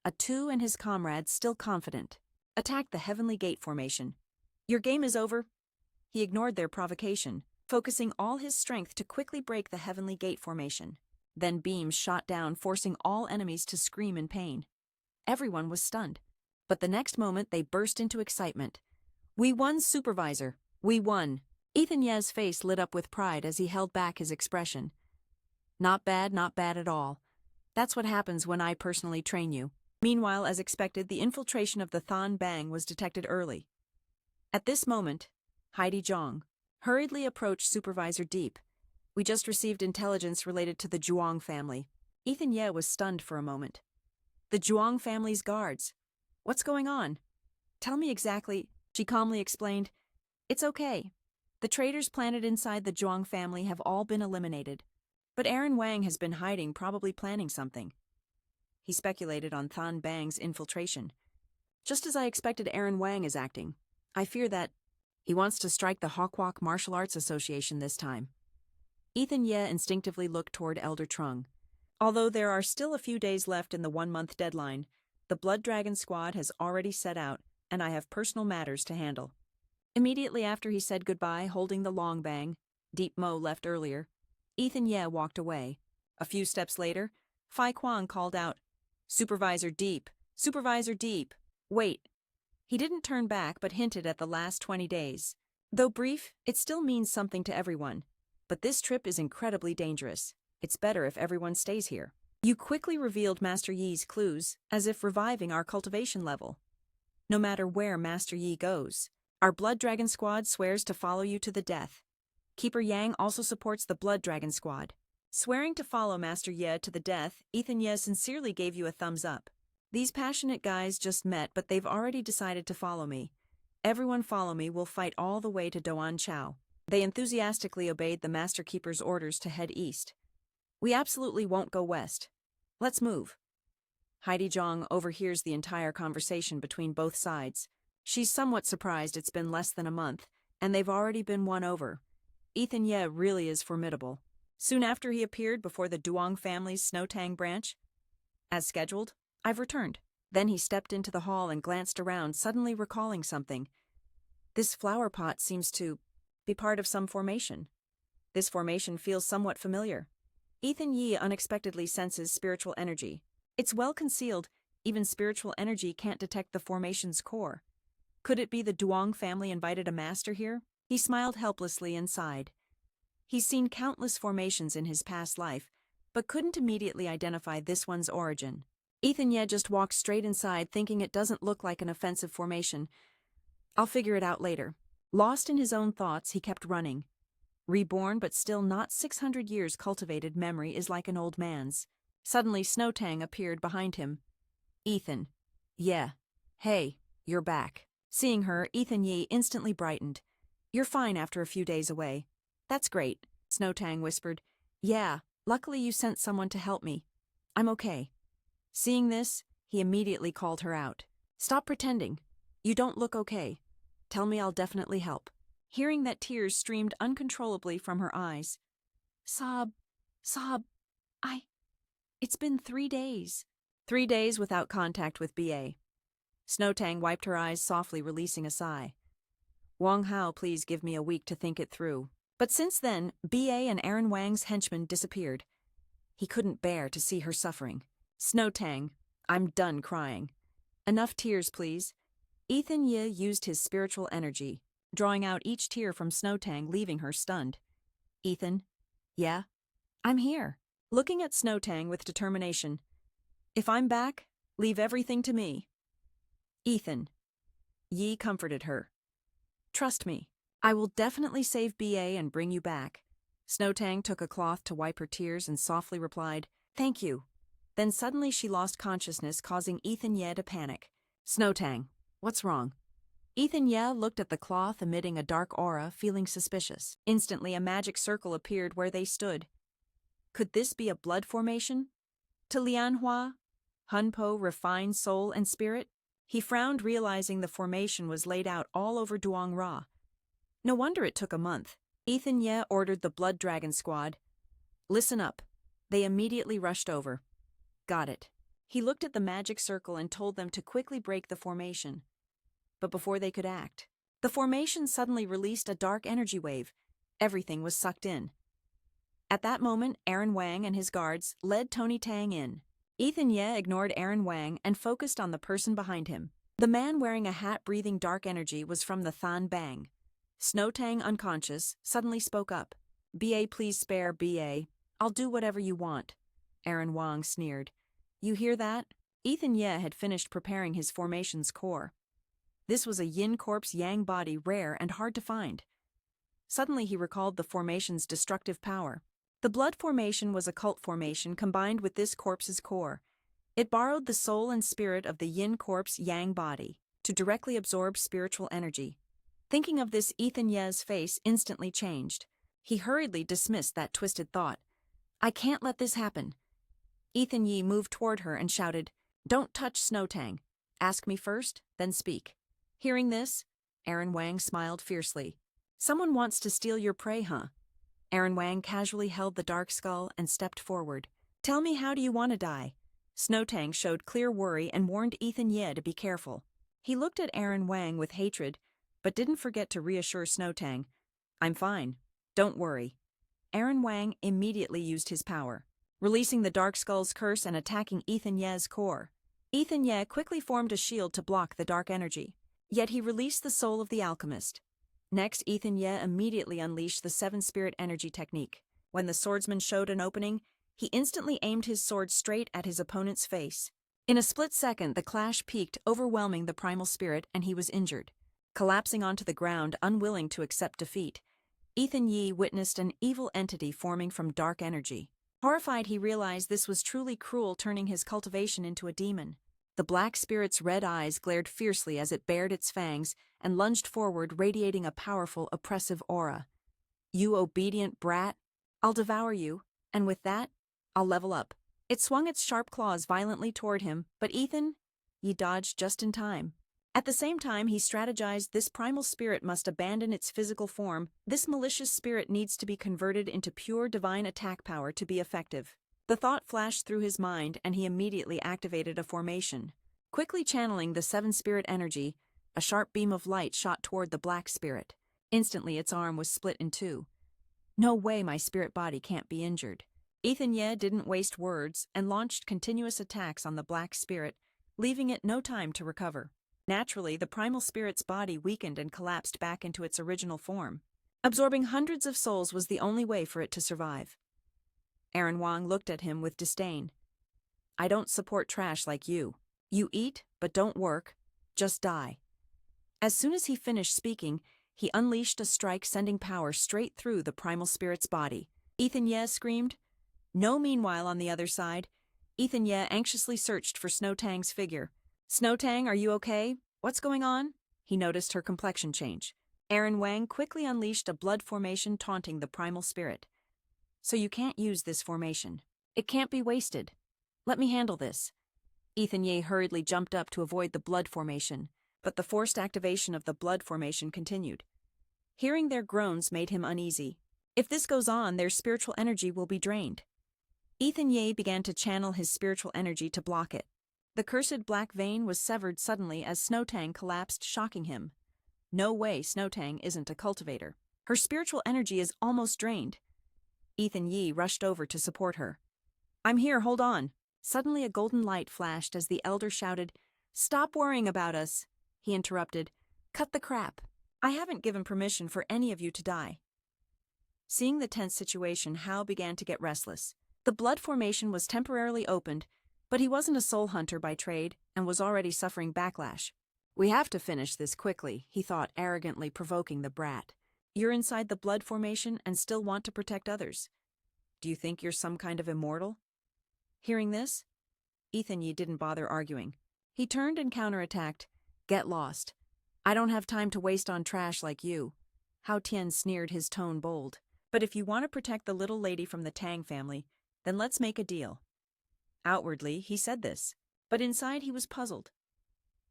Atu and his comrades, still confident, attacked the Heavenly Gate Formation. "Your game is over." He ignored their provocation, focusing all his strength to quickly break the Heavenly Gate Formation. Then beams shot down, forcing all enemies to scream in pain. Everyone was stunned. But the next moment they burst into excitement. "We won, Supervisor! We won!" Ethan Ye's face lit up with pride as he held back his expression. Not bad at all. That's what happens when I personally train you." Meanwhile, as expected, the infiltration of the Than Bang was detected early. At this moment, Heidi Zhang hurriedly approached Supervisor Deep. "We just received intelligence related to the Zhuang family." Ethan Ye was stunned for a moment. "The Zhuang family's guards. What's going on?" "Tell me exactly," she calmly explained. "It's okay. The traitors planted inside the Zhuang family have all been eliminated. But Aaron Wang has been hiding, probably planning something." he speculated on Than Bang's infiltration. Just as I expected Aaron Wang is acting. I fear that he wants to strike the Hawkwalk Martial Arts Association this time. Ethan Ye instinctively looked toward Elder Trung. Although there are still a few days left in the 1-month deadline, the Blood Dragon squad has already set out, and I have personal matters to handle. Immediately after he said goodbye, holding the long bang, Deep Mo left earlier. Ethan Ye walked away. A few steps later, Phi Kwang called out, "Supervisor Deep! Supervisor Deep! Wait!" He didn't turn back but hinted at the last 20 days. Though brief, it still means something to everyone. But this trip is incredibly dangerous. It's better if everyone stays here. You quickly revealed Master Yi's clues, as if reviving our cultivation level. No matter where Master Yi goes, our Blood Dragon squad swears to follow you to the death. Keeper Yang also supports the Blood Dragon squad. Swearing to follow Master Ye to the death, Ethan Ye sincerely gave you a thumbs up. These passionate guys just met, but they've already decided to follow me. Everyone follow me will fight all the way to Doan Chao. They enthusiastically obeyed the Master Keeper's orders to head east. We absolutely won't go west. Let's move. Heidi Zhang overhears the entire conversation between both sides. She's somewhat surprised it's been less than a month, and they've already been won over. Ethan Ye really is formidable. Soon after he appeared before the Duong family's Snowtang branch. As scheduled, I've returned. Then he stepped into the hall and glanced around, suddenly recalling something. This flower pot seems to be part of some formation. This formation feels somewhat familiar. Ethan Yi unexpectedly senses spiritual energy. It's well concealed, even spiritual energy can't detect the formation's core. Could it be the Duong family invited a master here? He smiled helplessly and sighed. He's seen countless formations in his past life, but couldn't immediately identify this one's origin. Ethan Ye just walked straight inside, thinking it doesn't look like an offensive formation. I'll figure it out later. Lost in his own thoughts, he kept running. Reborn but still not 600 years cultivated memory is like an old man's. Suddenly Snowtang appeared behind him. Ethan. Yeah. Hey, you're back. Seeing her, Ethan Yi instantly brightened. You're fine after a few days away. That's great, Snowtang whispered. Yeah, luckily you sent someone to help me. I'm okay. Seeing this, he immediately called her out. Stop pretending. You don't look okay. Tell me I'll definitely help. Hearing that tears streamed uncontrollably from her eyes. Sob. It's been 3 days. 3 days without contact with B.A. Snowtang wiped her eyes softly, releasing a sigh. Wang Hao, please give me a week to think it through. But since then, B.A. and Aaron Wang's henchmen disappeared. He couldn't bear to see her suffering. Snowtang, I'm done crying. Enough tears, please. Ethan Ye used his spiritual energy, drawing out each tear from Snowtang, leaving her stunned. Ethan? Yeah? I'm here. Looking at Snowtang with determination. If I'm back, leave everything to me. Ethan. Yi comforted her. Trust me. I will definitely save B.A. and bring you back. Snowtang took a cloth to wipe her tears and softly replied, Thank you. Then suddenly she lost consciousness, causing Ethan Ye to panic. Snowtang, what's wrong? Ethan Ye looked at the cloth, emitting a dark aura, feeling suspicious. Instantly, a magic circle appeared where they stood. Could this be a blood formation? To Lianhua, Hunpo, refined soul and spirit? He frowned, realizing the formation was laid out all over Duong Ra. No wonder it took a month. Ethan Ye ordered the Blood Dragon squad. Listen up. They immediately rushed over. Got it. He looked at the magic circle and told them to quickly break the formation. But before they could act, the formation suddenly released a dark energy wave. Everything was sucked in. At that moment, Aaron Wang and his guards led Tony Tang in. Ethan Ye ignored Aaron Wang and focused on the person behind him. The man wearing a hat breathing dark energy was from the Than Bang. Snowtang, unconscious, suddenly spoke up. B.A. please spare B.A. I'll do whatever you want. Aaron Wang sneered. You hear that? Ethan Ye had finished preparing his formation's core. This was a yin corpse yang body, rare and hard to find. Suddenly he recalled the formation's destructive power. The blood formation was a cult formation combined with this corpse's core. It borrowed the soul and spirit of the yin corpse yang body to directly absorb spiritual energy. Thinking of this, Ethan Ye's face instantly changed. He hurriedly dismissed that twisted thought. I can't let this happen. Ethan Yi moved toward her and shouted, "Don't touch Snow Tang. Ask me first, then speak." Hearing this, Aaron Wang smiled fiercely. "Someone wants to steal your prey, huh?" Aaron Wang casually held the dark skull and stepped forward. "Tell me, how do you want to die?" Snow Tang showed clear worry and warned Ethan Ye to be careful. He looked at Aaron Wang with hatred, but didn't forget to reassure Snow Tang. "I'm fine. Don't worry." Aaron Wang immediately used his power, releasing the Dark Skull's curse and attacking Ethan Ye's core. Ethan Ye quickly formed a shield to block the dark energy, yet he released the soul of the alchemist. Next, Ethan Ye immediately unleashed the Seven Spirit Energy technique. When the swordsman showed an opening, he instantly aimed his sword straight at his opponent's face. In a split second, the clash peaked, overwhelming the primal spirit, and he was injured. Collapsing onto the ground, unwilling to accept defeat, Ethan Yi witnessed an evil entity forming from dark energy. Horrified, he realized this was truly cruel, turning his cultivation into a demon. The black spirit's red eyes glared fiercely as it bared its fangs and lunged forward, radiating a powerful, oppressive aura. "You obedient brat! I'll devour you, and with that, I'll level up." It swung its sharp claws violently toward him, but Ethan Yi dodged just in time. At the same time, he strategized, this primal spirit must abandon its physical form. This malicious spirit needs to be converted into pure divine attack power to be effective. The thought flashed through his mind, and he immediately activated a formation. Quickly channeling the Seven Spirit energy, a sharp beam of light shot toward the black spirit. Instantly, its arm was split in two. "No way, my spirit body can't be injured." Ethan Ye didn't waste words and launched continuous attacks on the black spirit, leaving it no time to recover. Naturally, the primal spirit's body weakened and collapsed back into its original form. Absorbing hundreds of souls was the only way for it to survive. Aaron Wang looked at him with disdain. "I don't support trash like you. You eat, but don't work. Just die." As soon as he finished speaking, he unleashed a strike, sending power straight through the primal spirit's body. Ethan Ye screamed. No, meanwhile, on the other side, Ethan Ye anxiously searched for Snow Tang's figure. "Snow Tang, are you okay? What's going on?" He noticed her complexion change. Aaron Wang quickly unleashed a blood formation, taunting the primal spirit. "So you can't use this formation. It can't be wasted. Let me handle this." Ethan Ye hurriedly jumped up to avoid the blood formation, but the forced activation of the blood formation continued. Hearing their groans made him uneasy. If this goes on, their spiritual energy will be drained. Ethan Ye began to channel his spiritual energy to block it. The cursed black vein was severed suddenly as Snow Tang collapsed, shocking him. No way, Snow Tang isn't a cultivator. Her spiritual energy is almost drained. Ethan Yi rushed over to support her. "I'm here, hold on." Suddenly a golden light flashed as the elder shouted, "Stop worrying about us." He interrupted, "Cut the crap. I haven't given permission for any of you to die." Seeing the tense situation, Hao began to get restless. The blood formation was temporarily opened, but he wasn't a soul hunter by trade and was already suffering backlash. "We have to finish this quickly," he thought, arrogantly provoking the brat. "You're inside the blood formation and still want to protect others. Do you think you're some kind of immortal?" Hearing this, Ethan Yi didn't bother arguing. He turned and counterattacked. "Get lost. I don't have time to waste on trash like you." Hao Tian sneered, his tone bold. "But if you want to protect the little lady from the Tang family, then let's make a deal." Outwardly, he said this, but inside he was puzzled.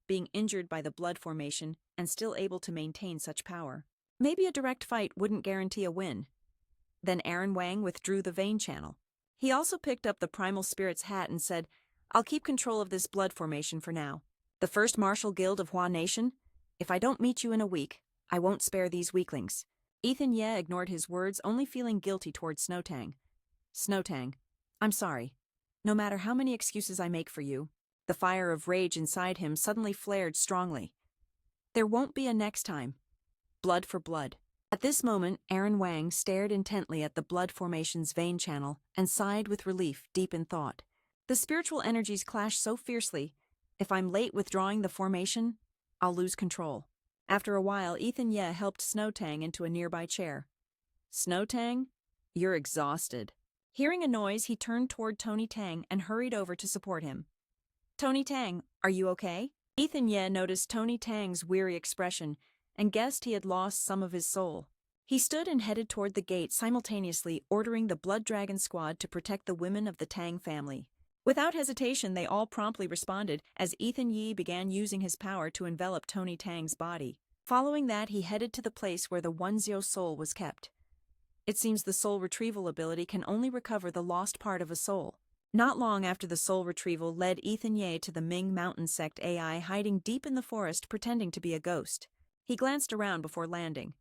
Being injured by the blood formation and still able to maintain such power, maybe a direct fight wouldn't guarantee a win. Then Aaron Wang withdrew the vein channel. He also picked up the primal spirit's hat and said, "I'll keep control of this blood formation for now. The first martial guild of Hua Nation? If I don't meet you in a week, I won't spare these weaklings." Ethan Ye ignored his words, only feeling guilty towards Snow Tang. "Snow Tang, I'm sorry. No matter how many excuses I make for you." The fire of rage inside him suddenly flared strongly. "There won't be a next time. Blood for blood." At this moment, Aaron Wang stared intently at the blood formation's vein channel and sighed with relief, deep in thought. The spiritual energies clash so fiercely. If I'm late withdrawing the formation, I'll lose control. After a while, Ethan Ye helped Snow Tang into a nearby chair. "Snow Tang, you're exhausted." Hearing a noise, he turned toward Tony Tang and hurried over to support him. "Tony Tang, are you okay?" Ethan Ye noticed Tony Tang's weary expression and guessed he had lost some of his soul. He stood and headed toward the gate, simultaneously ordering the Blood Dragon squad to protect the women of the Tang family. Without hesitation, they all promptly responded as Ethan Yi began using his power to envelop Tony Tang's body. Following that, he headed to the place where the 1-0 soul was kept. It seems the soul retrieval ability can only recover the lost part of a soul. Not long after the soul retrieval led Ethan Ye to the Ming Mountain sect AI hiding deep in the forest pretending to be a ghost. He glanced around before landing.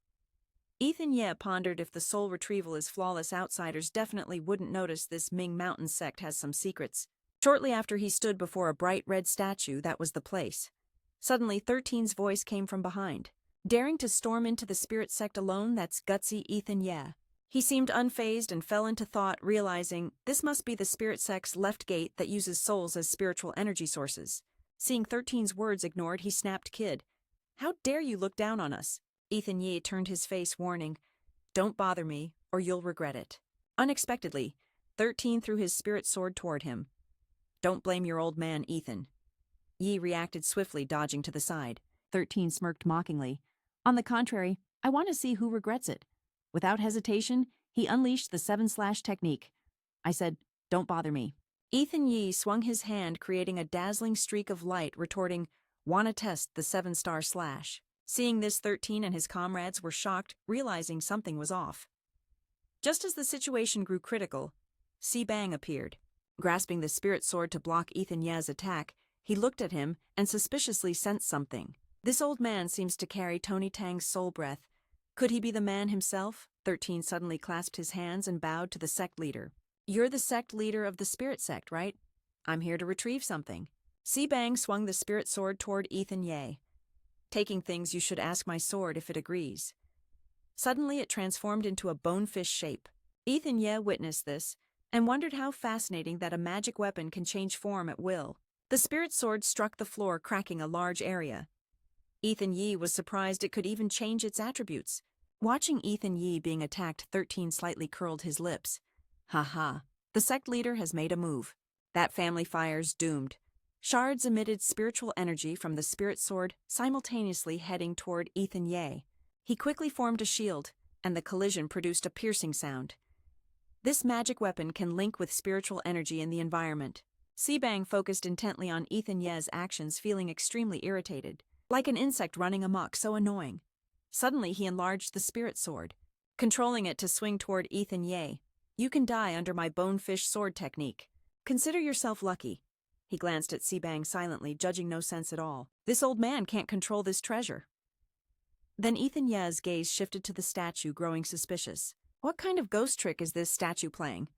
Ethan Ye pondered if the soul retrieval is flawless, outsiders definitely wouldn't notice this Ming Mountain sect has some secrets. Shortly after he stood before a bright red statue, that was the place. Suddenly 13's voice came from behind. Daring to storm into the spirit sect alone, that's gutsy Ethan Ye. He seemed unfazed and fell into thought, realizing this must be the spirit sect's left gate that uses souls as spiritual energy sources. Seeing 13's words ignored, he snapped, "Kid, how dare you look down on us?" Ethan Ye turned his face, warning, "Don't bother me, or you'll regret it." Unexpectedly, 13 threw his spirit sword toward him. "Don't blame your old man, Ethan." Yi reacted swiftly, dodging to the side. 13 smirked mockingly. "On the contrary, I want to see who regrets it." Without hesitation, he unleashed the 7-slash technique. I said, "Don't bother me." Ethan Yi swung his hand, creating a dazzling streak of light, retorting, "Wanna test the 7-star slash." Seeing this, 13 and his comrades were shocked, realizing something was off. Just as the situation grew critical, Si Bang appeared. Grasping the spirit sword to block Ethan Ye's attack, he looked at him and suspiciously sensed something. This old man seems to carry Tony Tang's soul breath. Could he be the man himself? 13 suddenly clasped his hands and bowed to the sect leader. "You're the sect leader of the spirit sect, right? I'm here to retrieve something." Si Bang swung the spirit sword toward Ethan Ye. "Taking things, you should ask my sword if it agrees." Suddenly it transformed into a bonefish shape. Ethan Ye witnessed this and wondered how fascinating that a magic weapon can change form at will. The spirit sword struck the floor, cracking a large area. Ethan Yi was surprised it could even change its attributes. Watching Ethan Yi being attacked, 13 slightly curled his lips. "Ha, the sect leader has made a move. That family fire's doomed." Shards emitted spiritual energy from the spirit sword, simultaneously heading toward Ethan Ye. He quickly formed a shield, and the collision produced a piercing sound. This magic weapon can link with spiritual energy in the environment. Si Bang focused intently on Ethan Ye's actions, feeling extremely irritated. Like an insect running amok, so annoying. Suddenly he enlarged the spirit sword, controlling it to swing toward Ethan Ye. "You can die under my bonefish sword technique. Consider yourself lucky." He glanced at Si Bang silently, judging no sense at all. This old man can't control this treasure. Then Ethan Ye's gaze shifted to the statue, growing suspicious. What kind of ghost trick is this statue playing?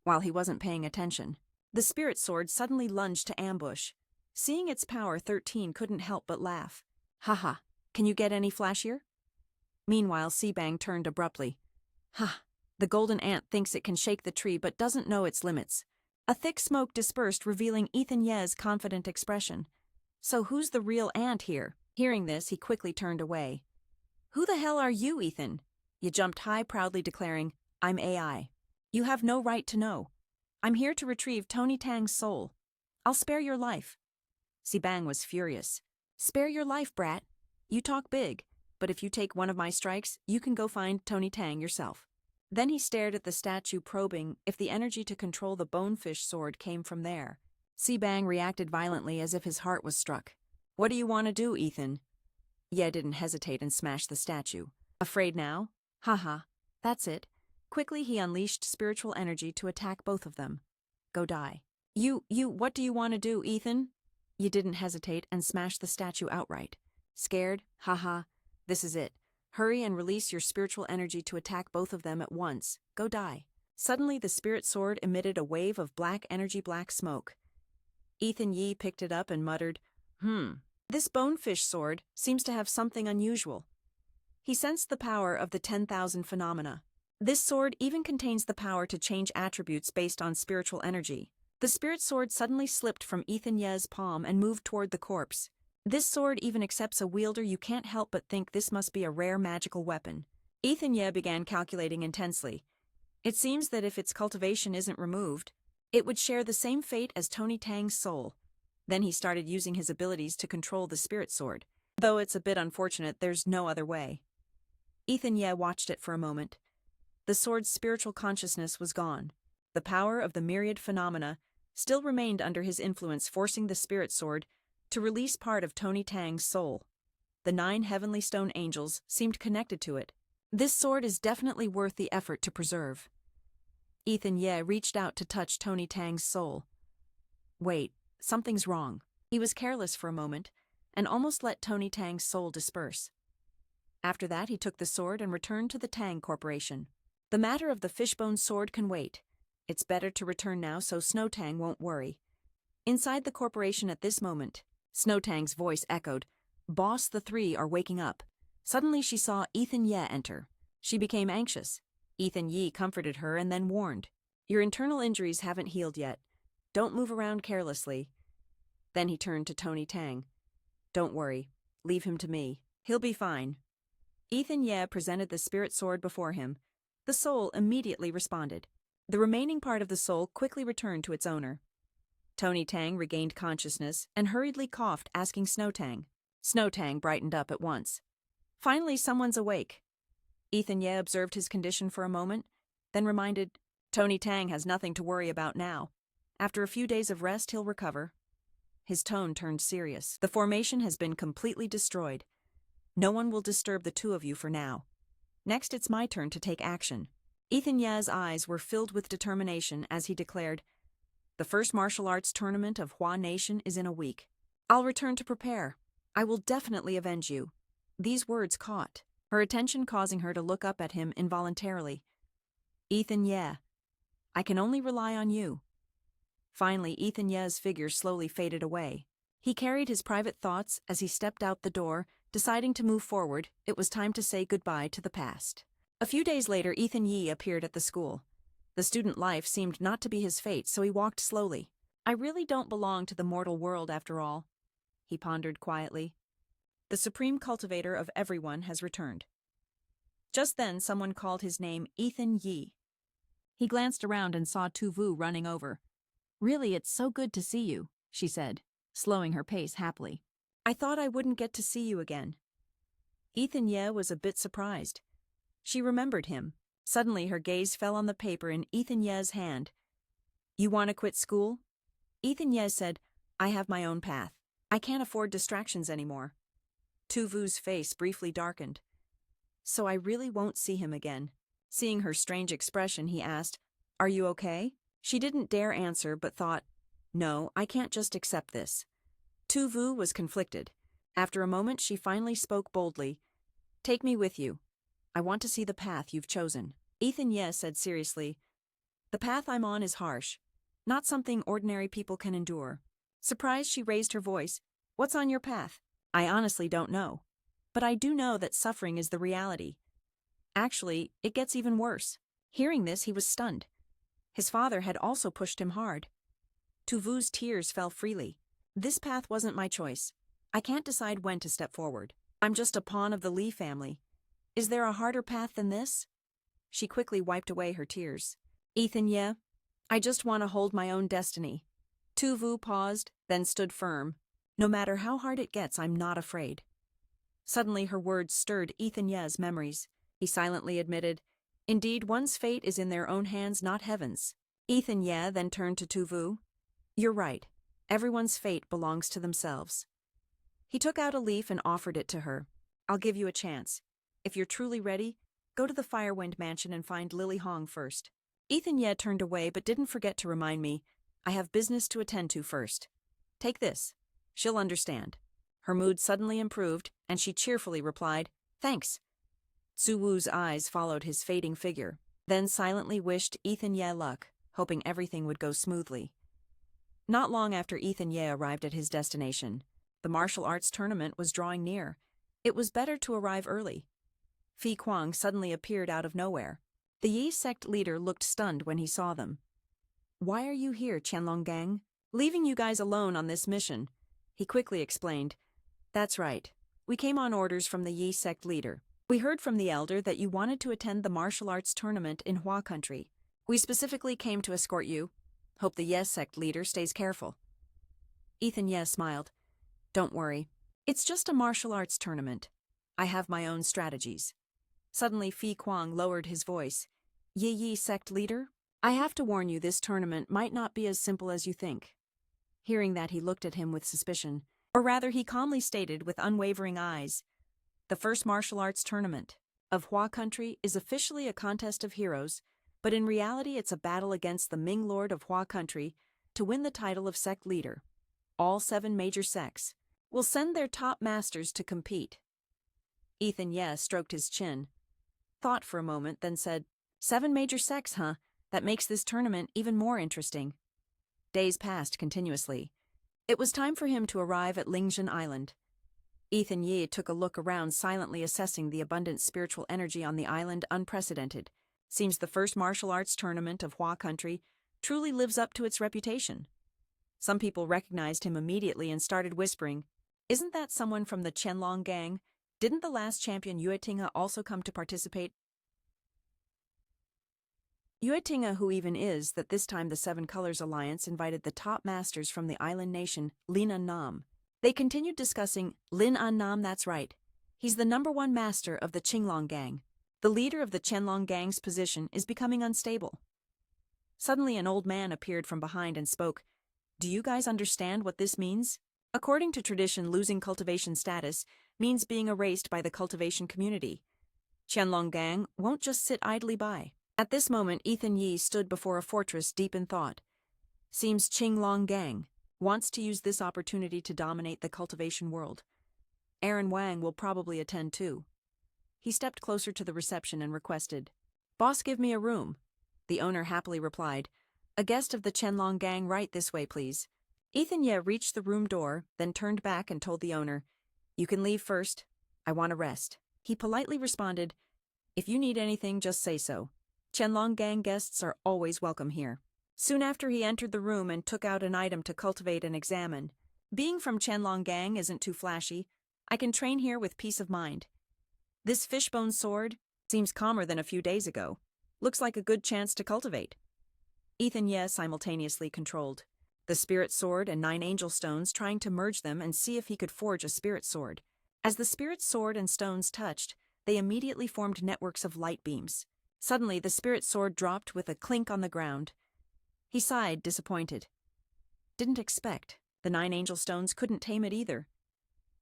While he wasn't paying attention, the spirit sword suddenly lunged to ambush. Seeing its power, 13 couldn't help but laugh. "Haha, can you get any flashier?" Meanwhile, Si Bang turned abruptly. The golden ant thinks it can shake the tree but doesn't know its limits." A thick smoke dispersed, revealing Ethan Ye's confident expression. "So who's the real ant here?" Hearing this, he quickly turned away. "Who the hell are you, Ethan?" Ye jumped high, proudly declaring, "I'm AI. You have no right to know. I'm here to retrieve Tony Tang's soul. I'll spare your life." Si Bang was furious. "Spare your life, brat. You talk big, but if you take one of my strikes, you can go find Tony Tang yourself." Then he stared at the statue, probing if the energy to control the bonefish sword came from there. Si Bang reacted violently as if his heart was struck. "What do you want to do, Ethan?" Ye didn't hesitate and smashed the statue. "Afraid now? Haha, that's it." Quickly he unleashed spiritual energy to attack both of them. "Go die." What do you want to do, Ethan?" Ye didn't hesitate and smashed the statue outright. "Scared? Haha, this is it. Hurry and release your spiritual energy to attack both of them at once. Go die." Suddenly the spirit sword emitted a wave of black smoke. Ethan Yi picked it up and muttered, This bonefish sword seems to have something unusual." He sensed the power of the 10,000 phenomena. This sword even contains the power to change attributes based on spiritual energy. The spirit sword suddenly slipped from Ethan Ye's palm and moved toward the corpse. This sword even accepts a wielder. You can't help but think this must be a rare magical weapon. Ethan Ye began calculating intensely. It seems that if its cultivation isn't removed, it would share the same fate as Tony Tang's soul. Then he started using his abilities to control the spirit sword. Though it's a bit unfortunate, there's no other way. Ethan Ye watched it for a moment. The sword's spiritual consciousness was gone. The power of the myriad phenomena still remained under his influence, forcing the spirit sword to release part of Tony Tang's soul. The 9 heavenly stone angels seemed connected to it. This sword is definitely worth the effort to preserve. Ethan Ye reached out to touch Tony Tang's soul. Wait, something's wrong. He was careless for a moment and almost let Tony Tang's soul disperse. After that, he took the sword and returned to the Tang Corporation. The matter of the fishbone sword can wait. It's better to return now so Snow Tang won't worry. Inside the corporation at this moment, Snow Tang's voice echoed, "Boss, the 3 are waking up." Suddenly she saw Ethan Ye enter. She became anxious. Ethan Ye comforted her and then warned, "Your internal injuries haven't healed yet. Don't move around carelessly." Then he turned to Tony Tang. "Don't worry. Leave him to me. He'll be fine." Ethan Ye presented the spirit sword before him. The soul immediately responded. The remaining part of the soul quickly returned to its owner. Tony Tang regained consciousness and hurriedly coughed, asking Snow Tang. Snow Tang brightened up at once. Finally, someone's awake. Ethan Ye observed his condition for a moment, then reminded, "Tony Tang has nothing to worry about now. After a few days of rest, he'll recover." His tone turned serious. "The formation has been completely destroyed. No one will disturb the 2 of you for now. Next, it's my turn to take action." Ethan Ye's eyes were filled with determination as he declared, "The first martial arts tournament of Hua Nation is in a week. I'll return to prepare. I will definitely avenge you." These words caught her attention, causing her to look up at him involuntarily. "Ethan Ye, I can only rely on you." Finally, Ethan Ye's figure slowly faded away. He carried his private thoughts as he stepped out the door, deciding to move forward. It was time to say goodbye to the past. A few days later, Ethan Ye appeared at the school. The student life seemed not to be his fate, so he walked slowly. "I really don't belong to the mortal world after all," he pondered quietly. "The supreme cultivator of everyone has returned." Just then, someone called his name, Ethan Ye. He glanced around and saw Tu Vu running over. "Really, it's so good to see you," she said, slowing her pace happily. "I thought I wouldn't get to see you again." Ethan Ye was a bit surprised. She remembered him. Suddenly, her gaze fell on the paper in Ethan Ye's hand. "You want to quit school?" Ethan Ye said, "I have my own path. I can't afford distractions anymore." Tu Vu's face briefly darkened. "So I really won't see him again." Seeing her strange expression, he asked, "Are you okay?" She didn't dare answer but thought, "No, I can't just accept this." Tu Vu was conflicted. After a moment, she finally spoke boldly. "Take me with you. I want to see the path you've chosen." Ethan Ye said seriously, "The path I'm on is harsh, not something ordinary people can endure." Surprised, she raised her voice. "What's on your path?" "I honestly don't know. But I do know that suffering is the reality. Actually, it gets even worse." Hearing this, he was stunned. His father had also pushed him hard. Tu Vu's tears fell freely. "This path wasn't my choice. I can't decide when to step forward. I'm just a pawn of the Li family. Is there a harder path than this?" She quickly wiped away her tears. "Ethan Ye, I just want to hold my own destiny." Tu Vu paused, then stood firm. "No matter how hard it gets, I'm not afraid." Suddenly, her words stirred Ethan Ye's memories. He silently admitted, "Indeed, one's fate is in their own hands, not heaven's." Ethan Ye then turned to Tu Vu. "You're right. Everyone's fate belongs to themselves." He took out a leaf and offered it to her. "I'll give you a chance. If you're truly ready, go to the Firewind Mansion and find Lily Hong first." Ethan Ye turned away but didn't forget to remind me, "I have business to attend to first. Take this. She'll understand." Her mood suddenly improved, and she cheerfully replied, "Thanks." Tsu Wu's eyes followed his fading figure, then silently wished Ethan Ye luck, hoping everything would go smoothly. Not long after Ethan Ye arrived at his destination, the martial arts tournament was drawing near. It was better to arrive early. Fi Kuang suddenly appeared out of nowhere. The Yi sect leader looked stunned when he saw them. "Why are you here, Qianlong Gang?" "Leaving you guys alone on this mission," he quickly explained. "That's right. We came on orders from the Yi sect leader. We heard from the elder that you wanted to attend the martial arts tournament in Hua country. We specifically came to escort you. Hope the Yes sect leader stays careful." Ethan Ye smiled. "Don't worry. It's just a martial arts tournament. I have my own strategies." Suddenly, Fi Kuang lowered his voice. "Yi sect leader, I have to warn you, this tournament might not be as simple as you think. Hearing that, he looked at him with suspicion, or rather he calmly stated with unwavering eyes, the first martial arts tournament of Hua country is officially a contest of heroes, but in reality it's a battle against the Ming Lord of Hua country to win the title of sect leader. All 7 major sects will send their top masters to compete. Ethan Ye stroked his chin, thought for a moment, then said, 7 major sects, huh? That makes this tournament even more interesting. Days passed continuously. It was time for him to arrive at Lingzhen Island. Ethan Ye took a look around, silently assessing the abundant spiritual energy on the island. Unprecedented. Seems the first martial arts tournament of Hua country truly lives up to its reputation. Some people recognized him immediately and started whispering, isn't that someone from the Qianlong gang? Didn't the last champion Yue Tinga also come to participate? Yue Tinga, who even is that this time the 7 Colors Alliance invited the top masters from the island nation, Lin An Nam. They continued discussing Lin An Nam, that's right. He's the #1 master of the Qinglong gang. The leader of the Qianlong gang's position is becoming unstable. Suddenly an old man appeared from behind and spoke. Do you guys understand what this means? According to tradition, losing cultivation status means being erased by the cultivation community. Qianlong gang won't just sit idly by. At this moment, Ethan Ye stood before a fortress deep in thought. Seems Qinglong gang wants to use this opportunity to dominate the cultivation world. Aaron Wang will probably attend too. He stepped closer to the reception and requested, Boss, give me a room. The owner happily replied, a guest of the Qianlong gang, right this way please. Ethan Ye reached the room door, then turned back and told the owner, you can leave first. I want to rest. He politely responded, if you need anything, just say so. Qianlong gang guests are always welcome here. Soon after, he entered the room and took out an item to cultivate and examine. Being from Qianlong gang isn't too flashy. I can train here with peace of mind. This fishbone sword seems calmer than a few days ago. Looks like a good chance to cultivate. Ethan Ye simultaneously controlled the spirit sword and 9 angel stones, trying to merge them and see if he could forge a spirit sword. As the spirit sword and stones touched, they immediately formed networks of light beams. Suddenly, the spirit sword dropped with a clink on the ground. He sighed, disappointed. Didn't expect. The 9 angel stones couldn't tame it either.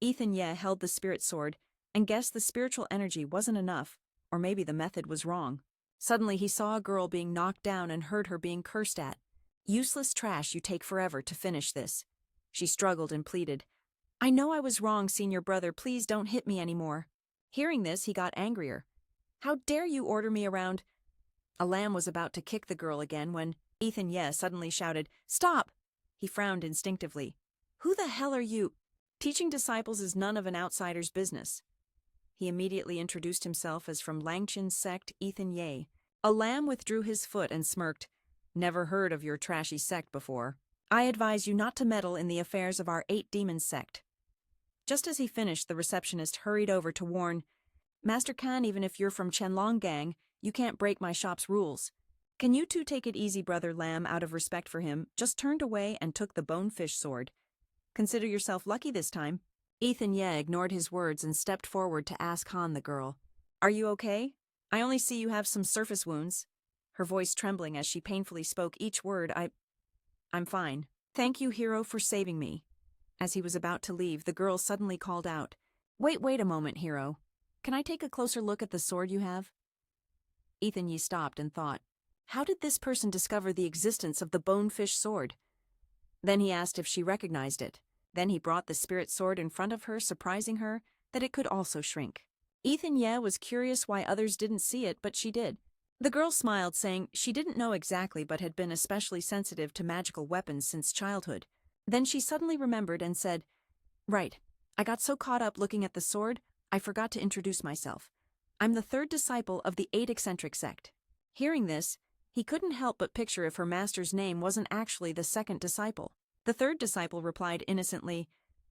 Ethan Ye held the spirit sword and guessed the spiritual energy wasn't enough, or maybe the method was wrong. Suddenly, he saw a girl being knocked down and heard her being cursed at. Useless trash, you take forever to finish this. She struggled and pleaded, I know I was wrong, senior brother, please don't hit me anymore. Hearing this, he got angrier. How dare you order me around? A lamb was about to kick the girl again when Ethan Ye suddenly shouted, Stop! He frowned instinctively. Who the hell are you? Teaching disciples is none of an outsider's business. He immediately introduced himself as from Langchen's sect, Ethan Ye. A lamb withdrew his foot and smirked. Never heard of your trashy sect before. I advise you not to meddle in the affairs of our 8 demons sect. Just as he finished, the receptionist hurried over to warn, Master Khan, even if you're from Qianlong gang, you can't break my shop's rules. Can you two take it easy? Brother Lamb, out of respect for him, just turned away and took the bonefish sword. Consider yourself lucky this time. Ethan Ye ignored his words and stepped forward to ask Han the girl, Are you okay? I only see you have some surface wounds. Her voice trembling as she painfully spoke each word. I'm fine. Thank you, hero, for saving me. As he was about to leave, the girl suddenly called out, Wait a moment, hero. Can I take a closer look at the sword you have? Ethan Ye stopped and thought, how did this person discover the existence of the bonefish sword? Then he asked if she recognized it. Then he brought the spirit sword in front of her, surprising her that it could also shrink. Ethan Ye was curious why others didn't see it, but she did. The girl smiled, saying she didn't know exactly but had been especially sensitive to magical weapons since childhood. Then she suddenly remembered and said, Right, I got so caught up looking at the sword, I forgot to introduce myself. I'm the 3rd disciple of the 8 eccentric sect. Hearing this, he couldn't help but picture if her master's name wasn't actually the 2nd disciple. The 3rd disciple replied innocently,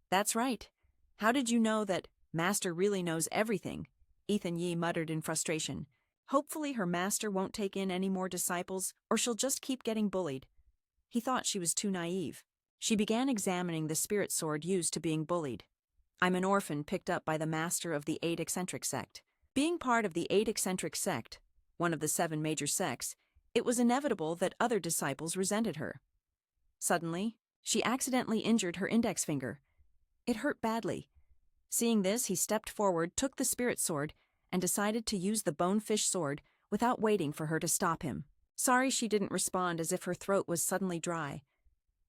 That's right. How did you know that Master really knows everything? Ethan Ye muttered in frustration. Hopefully her master won't take in any more disciples, or she'll just keep getting bullied. He thought she was too naive. She began examining the spirit sword used to being bullied. I'm an orphan picked up by the master of the 8 eccentric sect. Being part of the 8 eccentric sect, one of the 7 major sects, It was inevitable that other disciples resented her. Suddenly, she accidentally injured her index finger. It hurt badly. Seeing this, he stepped forward, took the spirit sword, and decided to use the bonefish sword without waiting for her to stop him. Sorry she didn't respond, as if her throat was suddenly dry.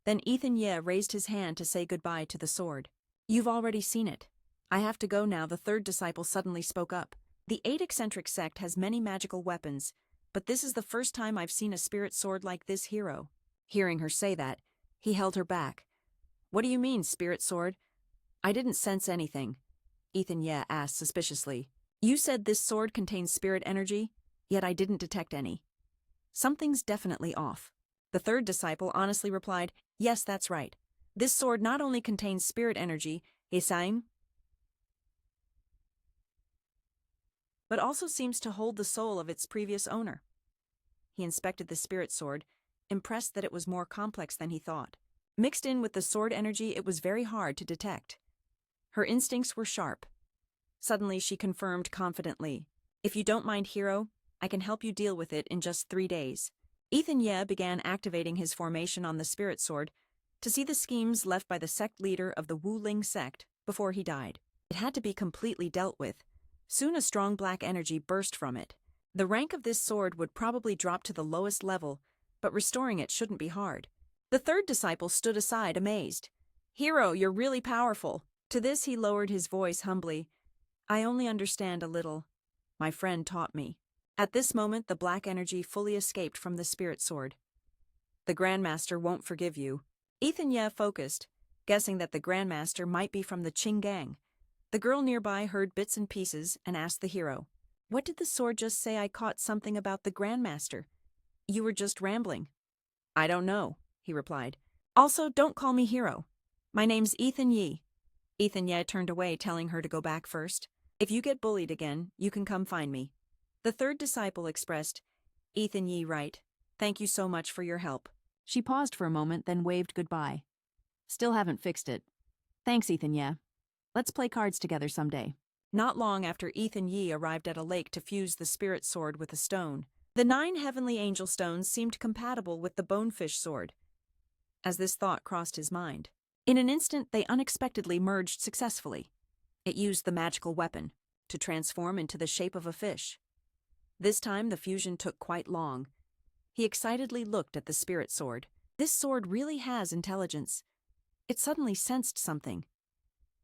Then Ethan Ye raised his hand to say goodbye to the sword. You've already seen it. I have to go now, the third disciple suddenly spoke up. The 8 eccentric sect has many magical weapons, but this is the first time I've seen a spirit sword like this hero. Hearing her say that, he held her back. What do you mean, spirit sword? I didn't sense anything, Ethan Ye asked suspiciously. You said this sword contains spirit energy, yet I didn't detect any. Something's definitely off. The third disciple honestly replied, yes, that's right. This sword not only contains spirit energy, but also seems to hold the soul of its previous owner. He inspected the spirit sword, impressed that it was more complex than he thought. Mixed in with the sword energy, it was very hard to detect. Her instincts were sharp. Suddenly, she confirmed confidently, if you don't mind, hero, I can help you deal with it in just 3 days. Ethan Ye began activating his formation on the spirit sword to see the schemes left by the sect leader of the Wu Ling sect before he died. It had to be completely dealt with. Soon a strong black energy burst from it. The rank of this sword would probably drop to the lowest level, but restoring it shouldn't be hard. The third disciple stood aside, amazed. Hero, you're really powerful. To this he lowered his voice humbly. I only understand a little. My friend taught me. At this moment, the black energy fully escaped from the spirit sword. The Grandmaster won't forgive you. Ethan Ye focused, guessing that the Grandmaster might be from the Qing gang. The girl nearby heard bits and pieces and asked the hero, what did the sword just say? I caught something about the Grandmaster. You were just rambling. I don't know, he replied. Also, don't call me hero. My name's Ethan Ye. Ethan Ye turned away, telling her to go back first. If you get bullied again, you can come find me. The third disciple expressed, Ethan Ye, right. Thank you so much for your help. She paused for a moment, then waved goodbye. Still haven't fixed it. Thanks, Ethan Ye. Let's play cards together someday. Not long after Ethan Ye arrived at a lake to fuse the spirit sword with a stone, the 9 heavenly angel stones seemed compatible with the bonefish sword. As this thought crossed his mind, in an instant they unexpectedly merged successfully. It used the magical weapon to transform into the shape of a fish. This time the fusion took quite long. He excitedly looked at the spirit sword. This sword really has intelligence. It suddenly sensed something.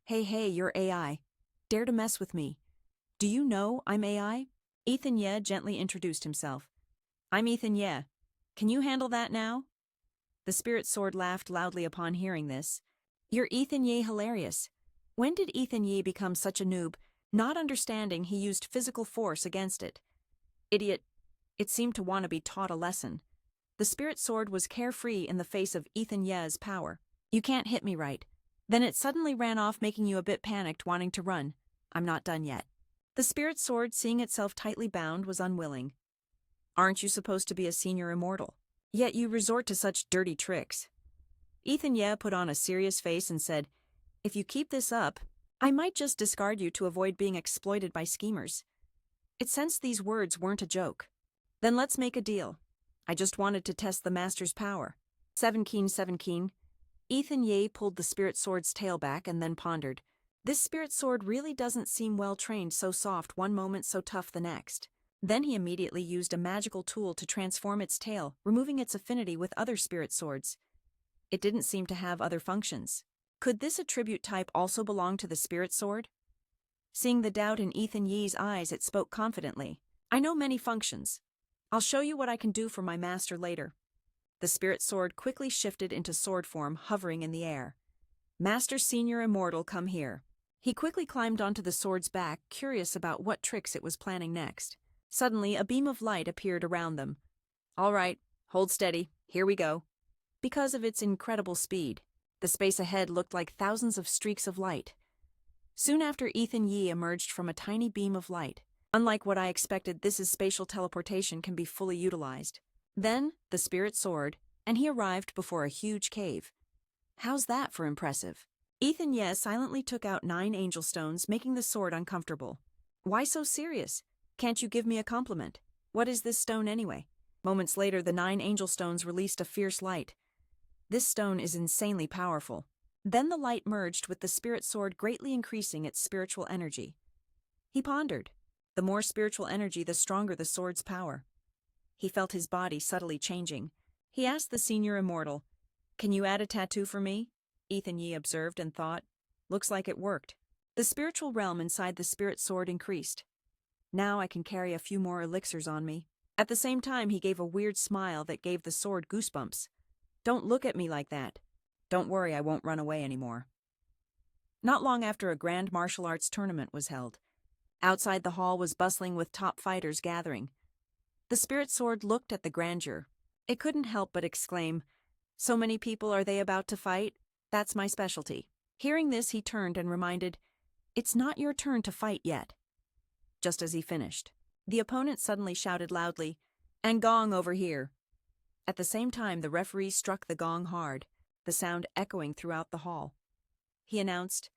Hey, you're AI. Dare to mess with me. Do you know I'm AI? Ethan Ye gently introduced himself. I'm Ethan Ye. Can you handle that now? The spirit sword laughed loudly upon hearing this. You're Ethan Ye, hilarious. When did Ethan Ye become such a noob? Not understanding, he used physical force against it. Idiot. It seemed to want to be taught a lesson. The spirit sword was carefree in the face of Ethan Ye's power. You can't hit me, right? Then it suddenly ran off, making you a bit panicked, wanting to run. I'm not done yet. The spirit sword, seeing itself tightly bound, was unwilling. Aren't you supposed to be a senior immortal? Yet you resort to such dirty tricks. Ethan Ye put on a serious face and said, if you keep this up, I might just discard you to avoid being exploited by schemers. It sensed these words weren't a joke. Then let's make a deal. I just wanted to test the master's power. 7 keen. Ethan Ye pulled the spirit sword's tail back and then pondered. This spirit sword really doesn't seem well trained, so soft one moment, so tough the next. Then he immediately used a magical tool to transform its tail, removing its affinity with other spirit swords. It didn't seem to have other functions. Could this attribute type also belong to the spirit sword? Seeing the doubt in Ethan Ye's eyes, it spoke confidently. I know many functions. I'll show you what I can do for my master later. The spirit sword quickly shifted into sword form, hovering in the air. Master Senior Immortal, come here. He quickly climbed onto the sword's back, curious about what tricks it was planning next. Suddenly, a beam of light appeared around them. All right, hold steady. Here we go. Because of its incredible speed, the space ahead looked like thousands of streaks of light. Soon after, Ethan Ye emerged from a tiny beam of light. Unlike what I expected, this is spatial teleportation can be fully utilized. Then, the spirit sword, and he arrived before a huge cave. How's that for impressive? Ethan Ye silently took out 9 angel stones, making the sword uncomfortable. Why so serious? Can't you give me a compliment? What is this stone anyway? Moments later, the 9 angel stones released a fierce light. This stone is insanely powerful. Then the light merged with the spirit sword, greatly increasing its spiritual energy. He pondered. The more spiritual energy, the stronger the sword's power. He felt his body subtly changing. He asked the senior immortal, "Can you add a tattoo for me?" Ethan Yi observed and thought, "Looks like it worked." The spiritual realm inside the spirit sword increased. "Now I can carry a few more elixirs on me." At the same time, he gave a weird smile that gave the sword goosebumps. "Don't look at me like that. Don't worry, I won't run away anymore." Not long after, a grand martial arts tournament was held. Outside the hall was bustling with top fighters gathering. The spirit sword looked at the grandeur. It couldn't help but exclaim, "So many people, are they about to fight? That's my specialty." Hearing this, he turned and reminded, "It's not your turn to fight yet." Just as he finished, the opponent suddenly shouted loudly, "And gong over here." At the same time, the referee struck the gong hard, the sound echoing throughout the hall. He announced,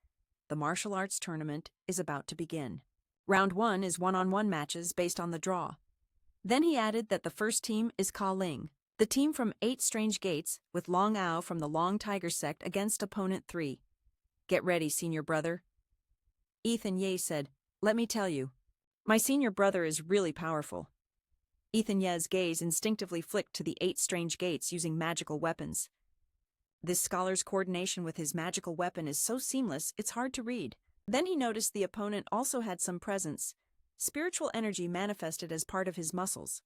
"The martial arts tournament is about to begin. Round 1 is one-on-one matches based on the draw." Then he added that the first team is Ka Ling, the team from 8 Strange Gates, with Long Ao from the Long Tiger sect against opponent 3. "Get ready, senior brother." Ethan Ye said, "Let me tell you, my senior brother is really powerful." Ethan Ye's gaze instinctively flicked to the 8 Strange Gates using magical weapons. This scholar's coordination with his magical weapon is so seamless, it's hard to read. Then he noticed the opponent also had some presence. Spiritual energy manifested as part of his muscles.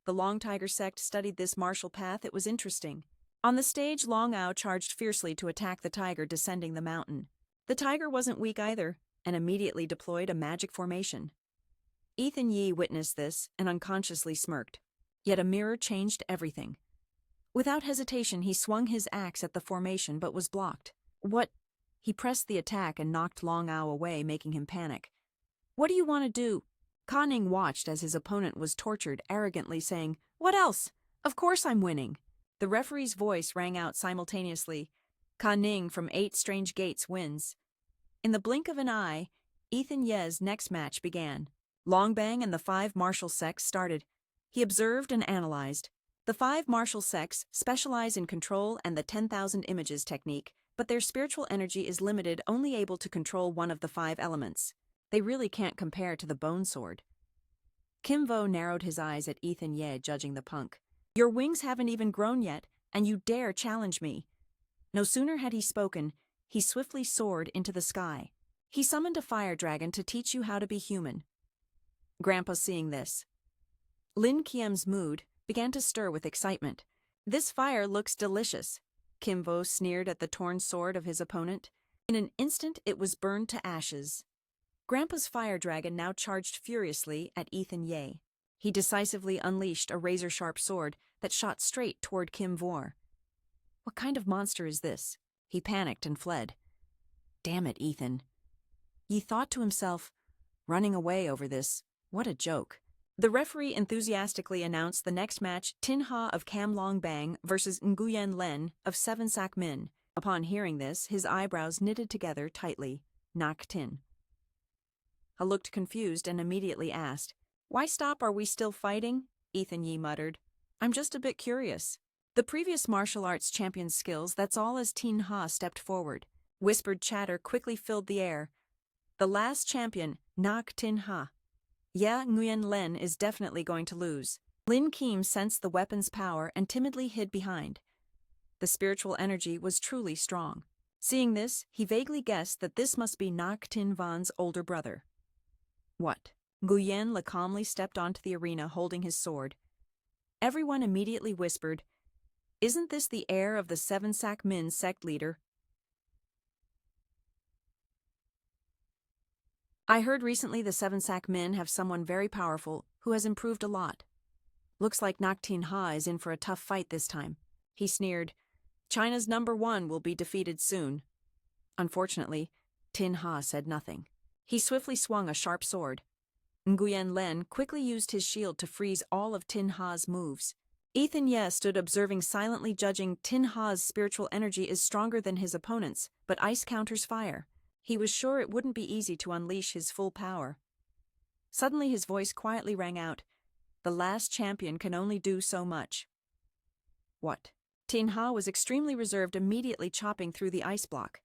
The Long Tiger sect studied this martial path. It was interesting. On the stage, Long Ao charged fiercely to attack the tiger descending the mountain. The tiger wasn't weak either, and immediately deployed a magic formation. Ethan Yi witnessed this and unconsciously smirked. Yet a mirror changed everything. Without hesitation, he swung his axe at the formation but was blocked. "What?" He pressed the attack and knocked Long Ao away, making him panic. "What do you want to do?" Ka Ning watched as his opponent was tortured, arrogantly saying, "What else? Of course I'm winning." The referee's voice rang out simultaneously, "Ka Ning from 8 Strange Gates wins." In the blink of an eye, Ethan Ye's next match began. Long Bang and the 5 martial sects started. He observed and analyzed. The 5 martial sects specialize in control and the 10,000 images technique, but their spiritual energy is limited, only able to control one of the 5 elements. They really can't compare to the bone sword. Kim Vo narrowed his eyes at Ethan Ye, judging the punk. "Your wings haven't even grown yet, and you dare challenge me." No sooner had he spoken, he swiftly soared into the sky. He summoned a fire dragon to teach you how to be human. Grandpa seeing this. Lin Kiem's mood began to stir with excitement. "This fire looks delicious." Kim Vo sneered at the torn sword of his opponent. In an instant, it was burned to ashes. Grandpa's fire dragon now charged furiously at Ethan Ye. He decisively unleashed a razor-sharp sword that shot straight toward Kim Vor. What kind of monster is this? He panicked and fled. "Damn it, Ethan." He thought to himself, running away over this, what a joke. The referee enthusiastically announced the next match, Tin Ha of Cam Long Bang versus Nguyen Len of 7 Sak Min. Upon hearing this, his eyebrows knitted together tightly. "Nak Tin." Ha looked confused and immediately asked, "Why stop? Are we still fighting?" Ethan Yi muttered, "I'm just a bit curious." The previous martial arts champion's skills, that's all, as Tin Ha stepped forward. Whispered chatter quickly filled the air. "The last champion, Nak Tin Ha. Yeah, Nguyen Len is definitely going to lose." Lin Kim sensed the weapon's power and timidly hid behind. The spiritual energy was truly strong. Seeing this, he vaguely guessed that this must be Nak Tin Van's older brother. "What?" Nguyen calmly stepped onto the arena holding his sword. Everyone immediately whispered, "Isn't this the heir of the 7 Sak Min sect leader?" "I heard recently the 7 Sak Min have someone very powerful who has improved a lot. Looks like Nak Tin Ha is in for a tough fight this time." He sneered, "China's #1 will be defeated soon." Unfortunately, Tin Ha said nothing. He swiftly swung a sharp sword. Nguyen Len quickly used his shield to freeze all of Tin Ha's moves. Ethan Ye stood observing silently, judging. Tin Ha's spiritual energy is stronger than his opponent's, but ice counters fire. He was sure it wouldn't be easy to unleash his full power. Suddenly his voice quietly rang out, The last champion can only do so much. What? Tin Ha was extremely reserved, immediately chopping through the ice block.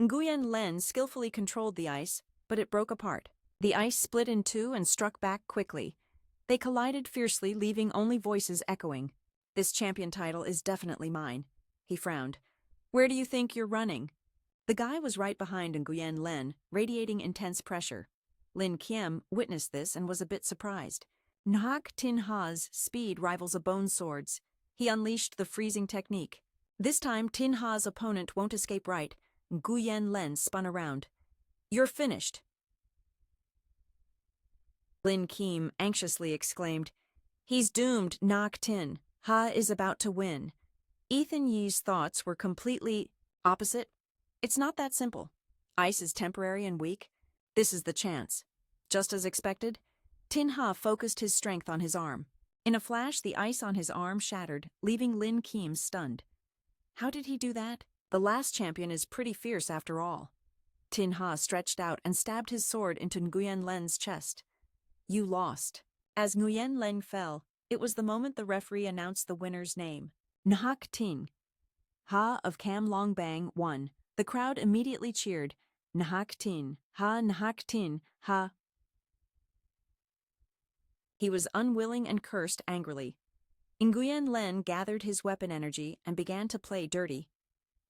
Nguyen Len skillfully controlled the ice, but it broke apart. The ice split in two and struck back quickly. They collided fiercely, leaving only voices echoing. This champion title is definitely mine. He frowned. Where do you think you're running? The guy was right behind Nguyen Len, radiating intense pressure. Lin Kiem witnessed this and was a bit surprised. Nhak Tin Ha's speed rivals a bone sword's. He unleashed the freezing technique. This time, Tin Ha's opponent won't escape right. Nguyen Len spun around. You're finished. Lin Kiem anxiously exclaimed. He's doomed, Nhak Tin. Ha is about to win. Ethan Yee's thoughts were completely opposite. It's not that simple. Ice is temporary and weak. This is the chance. Just as expected, Tin Ha focused his strength on his arm. In a flash, the ice on his arm shattered, leaving Lin Kiem stunned. How did he do that? The last champion is pretty fierce after all. Tin Ha stretched out and stabbed his sword into Nguyen Len's chest. You lost. As Nguyen Len fell, it was the moment the referee announced the winner's name. Nhak Tin Ha of Cam Long Bang won. The crowd immediately cheered. Nhak Tin Ha, Nhak Tin Ha. He was unwilling and cursed angrily. Nguyen Len gathered his weapon energy and began to play dirty.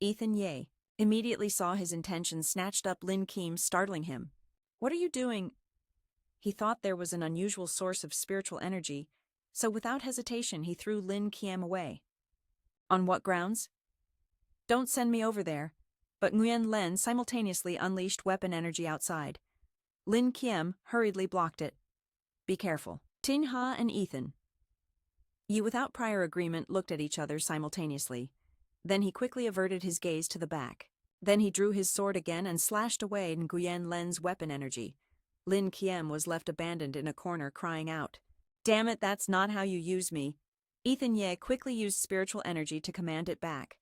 Ethan Ye immediately saw his intention, snatched up Lin Kiem, startling him. What are you doing? He thought there was an unusual source of spiritual energy, so without hesitation he threw Lin Kiem away. On what grounds? Don't send me over there. But Nguyen Len simultaneously unleashed weapon energy outside. Lin Kiem hurriedly blocked it. Be careful. Tin Ha and Ethan Yi, without prior agreement, looked at each other simultaneously. Then he quickly averted his gaze to the back. Then he drew his sword again and slashed away Nguyen Len's weapon energy. Lin Kiem was left abandoned in a corner, crying out. Damn it, that's not how you use me. Ethan Ye quickly used spiritual energy to command it back.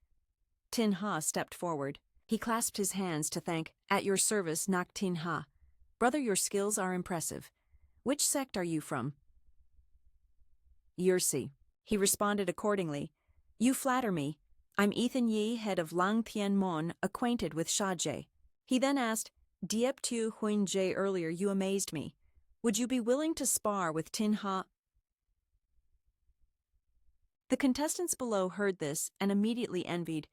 Tin Ha stepped forward. He clasped his hands to thank, at your service, Nhak Tin Ha. Brother, your skills are impressive. Which sect are you from? Yersi. He responded accordingly. You flatter me. I'm Ethan Yi, head of Lang Tien Mon, acquainted with Shaje. He then asked, Diep Tu Huin Jie, earlier you amazed me. Would you be willing to spar with Tin Ha? The contestants below heard this and immediately envied.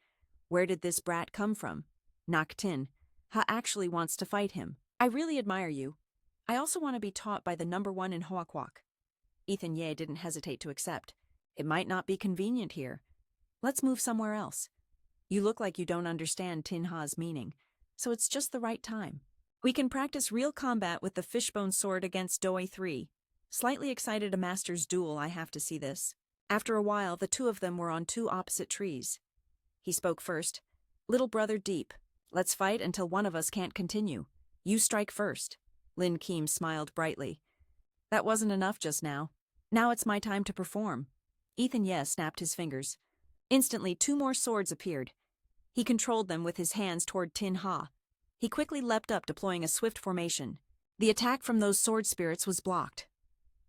Where did this brat come from? Nhak Tin Ha actually wants to fight him. I really admire you. I also want to be taught by the #1 in Hoakwak. Ethan Ye didn't hesitate to accept. It might not be convenient here. Let's move somewhere else. You look like you don't understand Tin Ha's meaning, so it's just the right time. We can practice real combat with the fishbone sword against Doi 3. Slightly excited, a master's duel, I have to see this. After a while, the two of them were on two opposite trees. He spoke first. Little brother Deep, let's fight until one of us can't continue. You strike first. Lin Kiem smiled brightly. That wasn't enough just now. Now it's my time to perform. Ethan Ye snapped his fingers. Instantly, two more swords appeared. He controlled them with his hands toward Tin Ha. He quickly leapt up, deploying a swift formation. The attack from those sword spirits was blocked.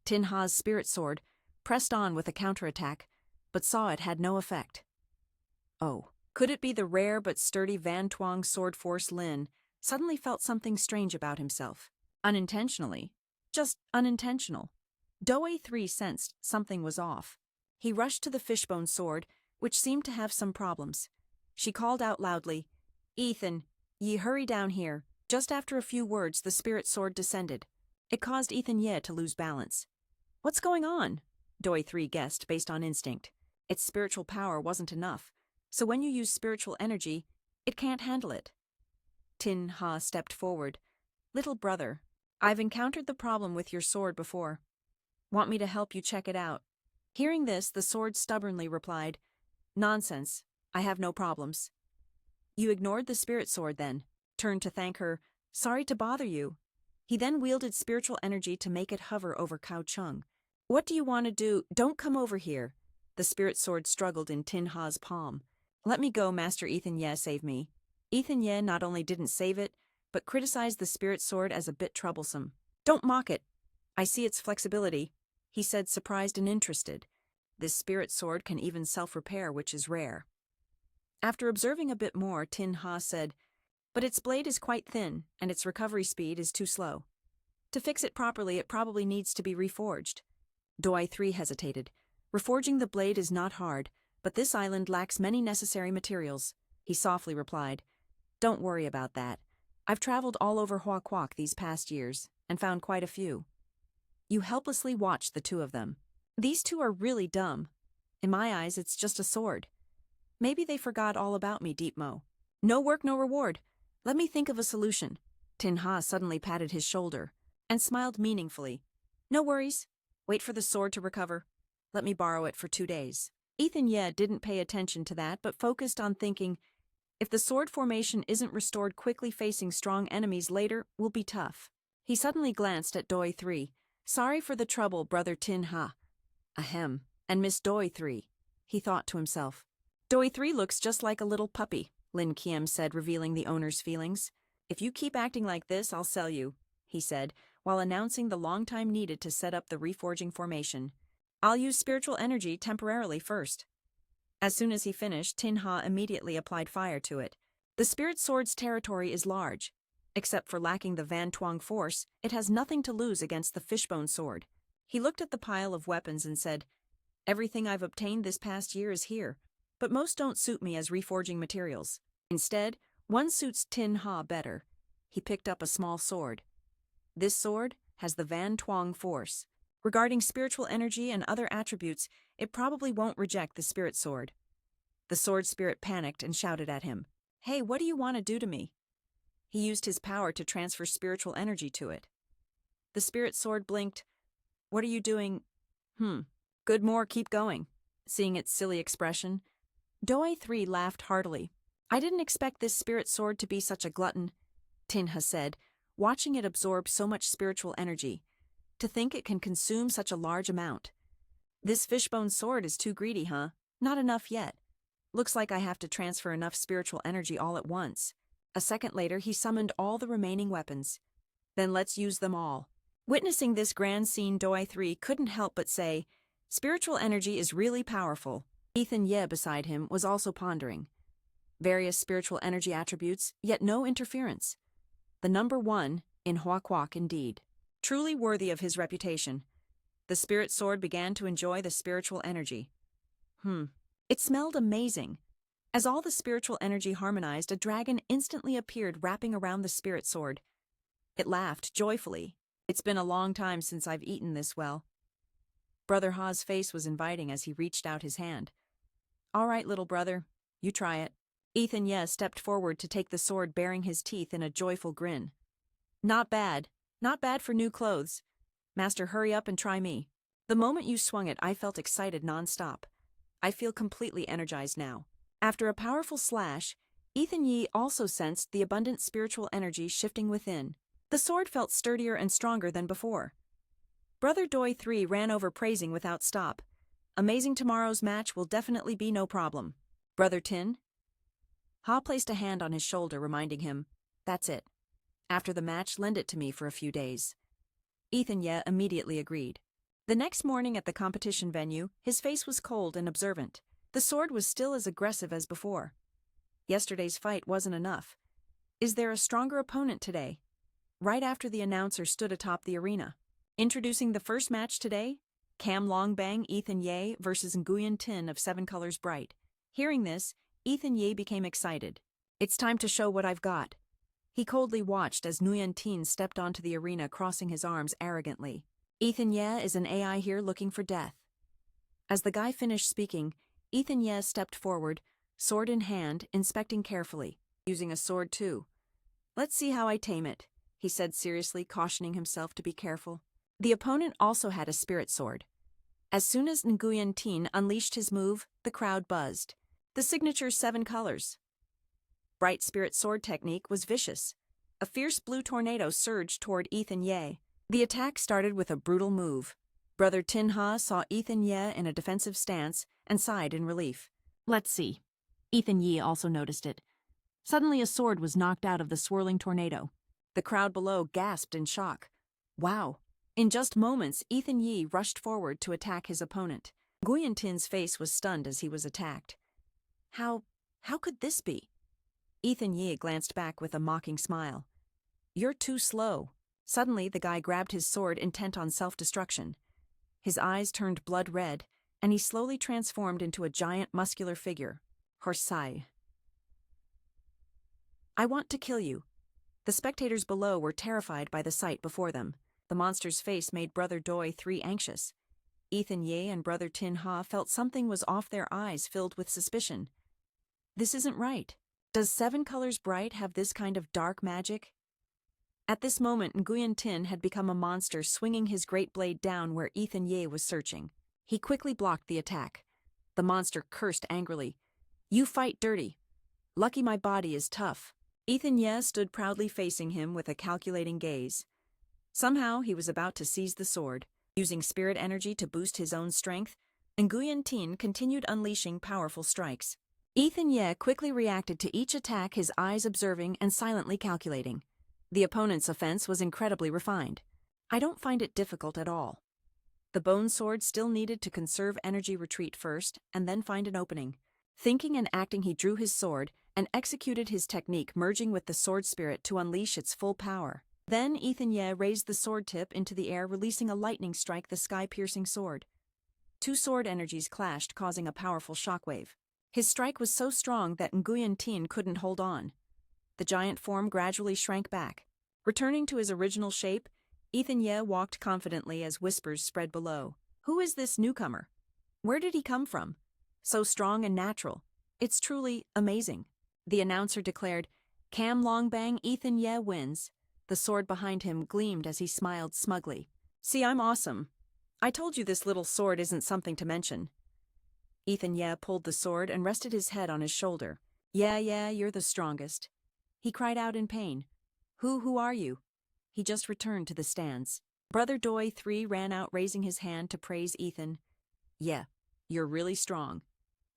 Tin Ha's spirit sword pressed on with a counterattack, but saw it had no effect. Oh, could it be the rare but sturdy Van Tuong sword force? Lin suddenly felt something strange about himself. Unintentionally. Just unintentional. Doi 3 sensed something was off. He rushed to the fishbone sword, which seemed to have some problems. She called out loudly, Ethan, ye hurry down here. Just after a few words, the spirit sword descended. It caused Ethan Ye to lose balance. What's going on? Doi 3 guessed based on instinct. Its spiritual power wasn't enough, so when you use spiritual energy, it can't handle it. Tin Ha stepped forward. Little brother, I've encountered the problem with your sword before. Want me to help you check it out? Hearing this, the sword stubbornly replied, Nonsense, I have no problems. You ignored the spirit sword then, turned to thank her, sorry to bother you. He then wielded spiritual energy to make it hover over Cao Chung. What do you want to do? Don't come over here. The spirit sword struggled in Tin Ha's palm. Let me go, Master. Ethan Ye, save me. Ethan Ye not only didn't save it, but criticized the spirit sword as a bit troublesome. Don't mock it. I see its flexibility. he said, surprised and interested. This spirit sword can even self-repair, which is rare. After observing a bit more, Tin Ha said, but its blade is quite thin, and its recovery speed is too slow. To fix it properly, it probably needs to be reforged. Doi 3 hesitated. Reforging the blade is not hard, but this island lacks many necessary materials. He softly replied, don't worry about that. I've traveled all over Hua Kwok these past years, and found quite a few. You helplessly watched the two of them. These two are really dumb. In my eyes, it's just a sword. Maybe they forgot all about me, Deep Mo. No work, no reward. Let me think of a solution. Tin Ha suddenly patted his shoulder and smiled meaningfully. No worries. Wait for the sword to recover. Let me borrow it for 2 days. Ethan Ye didn't pay attention to that, but focused on thinking, if the sword formation isn't restored quickly, facing strong enemies later will be tough. He suddenly glanced at Doi 3. Sorry for the trouble, Brother Tin Ha. Ahem. And Miss Doi 3. He thought to himself. Doi 3 looks just like a little puppy, Lin Kiem said, revealing the owner's feelings. If you keep acting like this, I'll sell you, he said, while announcing the long time needed to set up the reforging formation. I'll use spiritual energy temporarily first. As soon as he finished, Tin Ha immediately applied fire to it. The spirit sword's territory is large. Except for lacking the Van Tuong force, it has nothing to lose against the fishbone sword. He looked at the pile of weapons and said, everything I've obtained this past year is here, but most don't suit me as reforging materials. Instead, one suits Tin Ha better. He picked up a small sword. This sword has the Van Tuong force. Regarding spiritual energy and other attributes, it probably won't reject the spirit sword. The sword spirit panicked and shouted at him, Hey, what do you want to do to me? He used his power to transfer spiritual energy to it. The spirit sword blinked. What are you doing? Good more, keep going. Seeing its silly expression, Doi 3 laughed heartily. I didn't expect this spirit sword to be such a glutton, Tin Ha said, watching it absorb so much spiritual energy. To think it can consume such a large amount. This fishbone sword is too greedy, huh? Not enough yet. Looks like I have to transfer enough spiritual energy all at once. A second later, he summoned all the remaining weapons. Then let's use them all. Witnessing this grand scene, Doi 3 couldn't help but say, spiritual energy is really powerful. Ethan Ye beside him was also pondering. Various spiritual energy attributes, yet no interference. The number 1 in Hua Kwok indeed. Truly worthy of his reputation. The spirit sword began to enjoy the spiritual energy. It smelled amazing. As all the spiritual energy harmonized, a dragon instantly appeared wrapping around the spirit sword. It laughed joyfully. It's been a long time since I've eaten this well. Brother Ha's face was inviting as he reached out his hand. All right, little brother, you try it. Ethan Ye stepped forward to take the sword, baring his teeth in a joyful grin. Not bad. Not bad for new clothes. Master, hurry up and try me. The moment you swung it, I felt excited nonstop. I feel completely energized now. After a powerful slash, Ethan Ye also sensed the abundant spiritual energy shifting within. The sword felt sturdier and stronger than before. Brother Doi 3 ran over praising without stop. Amazing, tomorrow's match will definitely be no problem. Brother Tin? Ha placed a hand on his shoulder, reminding him, that's it. After the match, lend it to me for a few days. Ethan Ye immediately agreed. The next morning at the competition venue, his face was cold and observant. The sword was still as aggressive as before. Yesterday's fight wasn't enough. Is there a stronger opponent today? Right after the announcer stood atop the arena. Introducing the first match today, Cam Longbang Ethan Ye versus Nguyen Tin of 7 Colors Bright. Hearing this, Ethan Ye became excited. It's time to show what I've got. He coldly watched as Nguyen Tin stepped onto the arena, crossing his arms arrogantly. Ethan Ye is an AI here looking for death. As the guy finished speaking, Ethan Ye stepped forward, sword in hand, inspecting carefully. Using a sword too. Let's see how I tame it, he said seriously, cautioning himself to be careful. The opponent also had a spirit sword. As soon as Nguyen Tin unleashed his move, the crowd buzzed. The signature 7 colors. Bright spirit sword technique was vicious. A fierce blue tornado surged toward Ethan Ye. The attack started with a brutal move. Brother Tin Ha saw Ethan Ye in a defensive stance and sighed in relief. Let's see. Ethan Ye also noticed it. Suddenly a sword was knocked out of the swirling tornado. The crowd below gasped in shock. Wow, In just moments, Ethan Yi rushed forward to attack his opponent. Nguyen Tin's face was stunned as he was attacked. How could this be? Ethan Yi glanced back with a mocking smile. You're too slow. Suddenly, the guy grabbed his sword intent on self-destruction. His eyes turned blood red, and he slowly transformed into a giant muscular figure. Horsai. I want to kill you. The spectators below were terrified by the sight before them. The monster's face made Brother Doi 3 anxious. Ethan Ye and Brother Tin Ha felt something was off, their eyes filled with suspicion. This isn't right. Does 7 Colors Bright have this kind of dark magic? At this moment, Nguyen Tin had become a monster, swinging his great blade down where Ethan Ye was searching. He quickly blocked the attack. The monster cursed angrily. You fight dirty. Lucky my body is tough. Ethan Ye stood proudly facing him with a calculating gaze. Somehow he was about to seize the sword. Using spirit energy to boost his own strength, Nguyen Tin continued unleashing powerful strikes. Ethan Ye quickly reacted to each attack, his eyes observing and silently calculating. The opponent's offense was incredibly refined. I don't find it difficult at all. The bone sword still needed to conserve energy, retreat first, and then find an opening. Thinking and acting, he drew his sword and executed his technique, merging with the sword spirit to unleash its full power. Then Ethan Ye raised the sword tip into the air, releasing a lightning strike, the sky-piercing sword. 2 sword energies clashed, causing a powerful shockwave. His strike was so strong that Nguyen Tin couldn't hold on. The giant form gradually shrank back. Returning to his original shape, Ethan Ye walked confidently as whispers spread below. Who is this newcomer? Where did he come from? So strong and natural. It's truly amazing. The announcer declared, Cam Longbang, Ethan Ye wins. The sword behind him gleamed as he smiled smugly. See, I'm awesome. I told you this little sword isn't something to mention. Ethan Ye pulled the sword and rested his head on his shoulder. Yeah, you're the strongest. He cried out in pain. Who are you? He just returned to the stands. Brother Doi 3 ran out, raising his hand to praise Ethan. Yeah, you're really strong.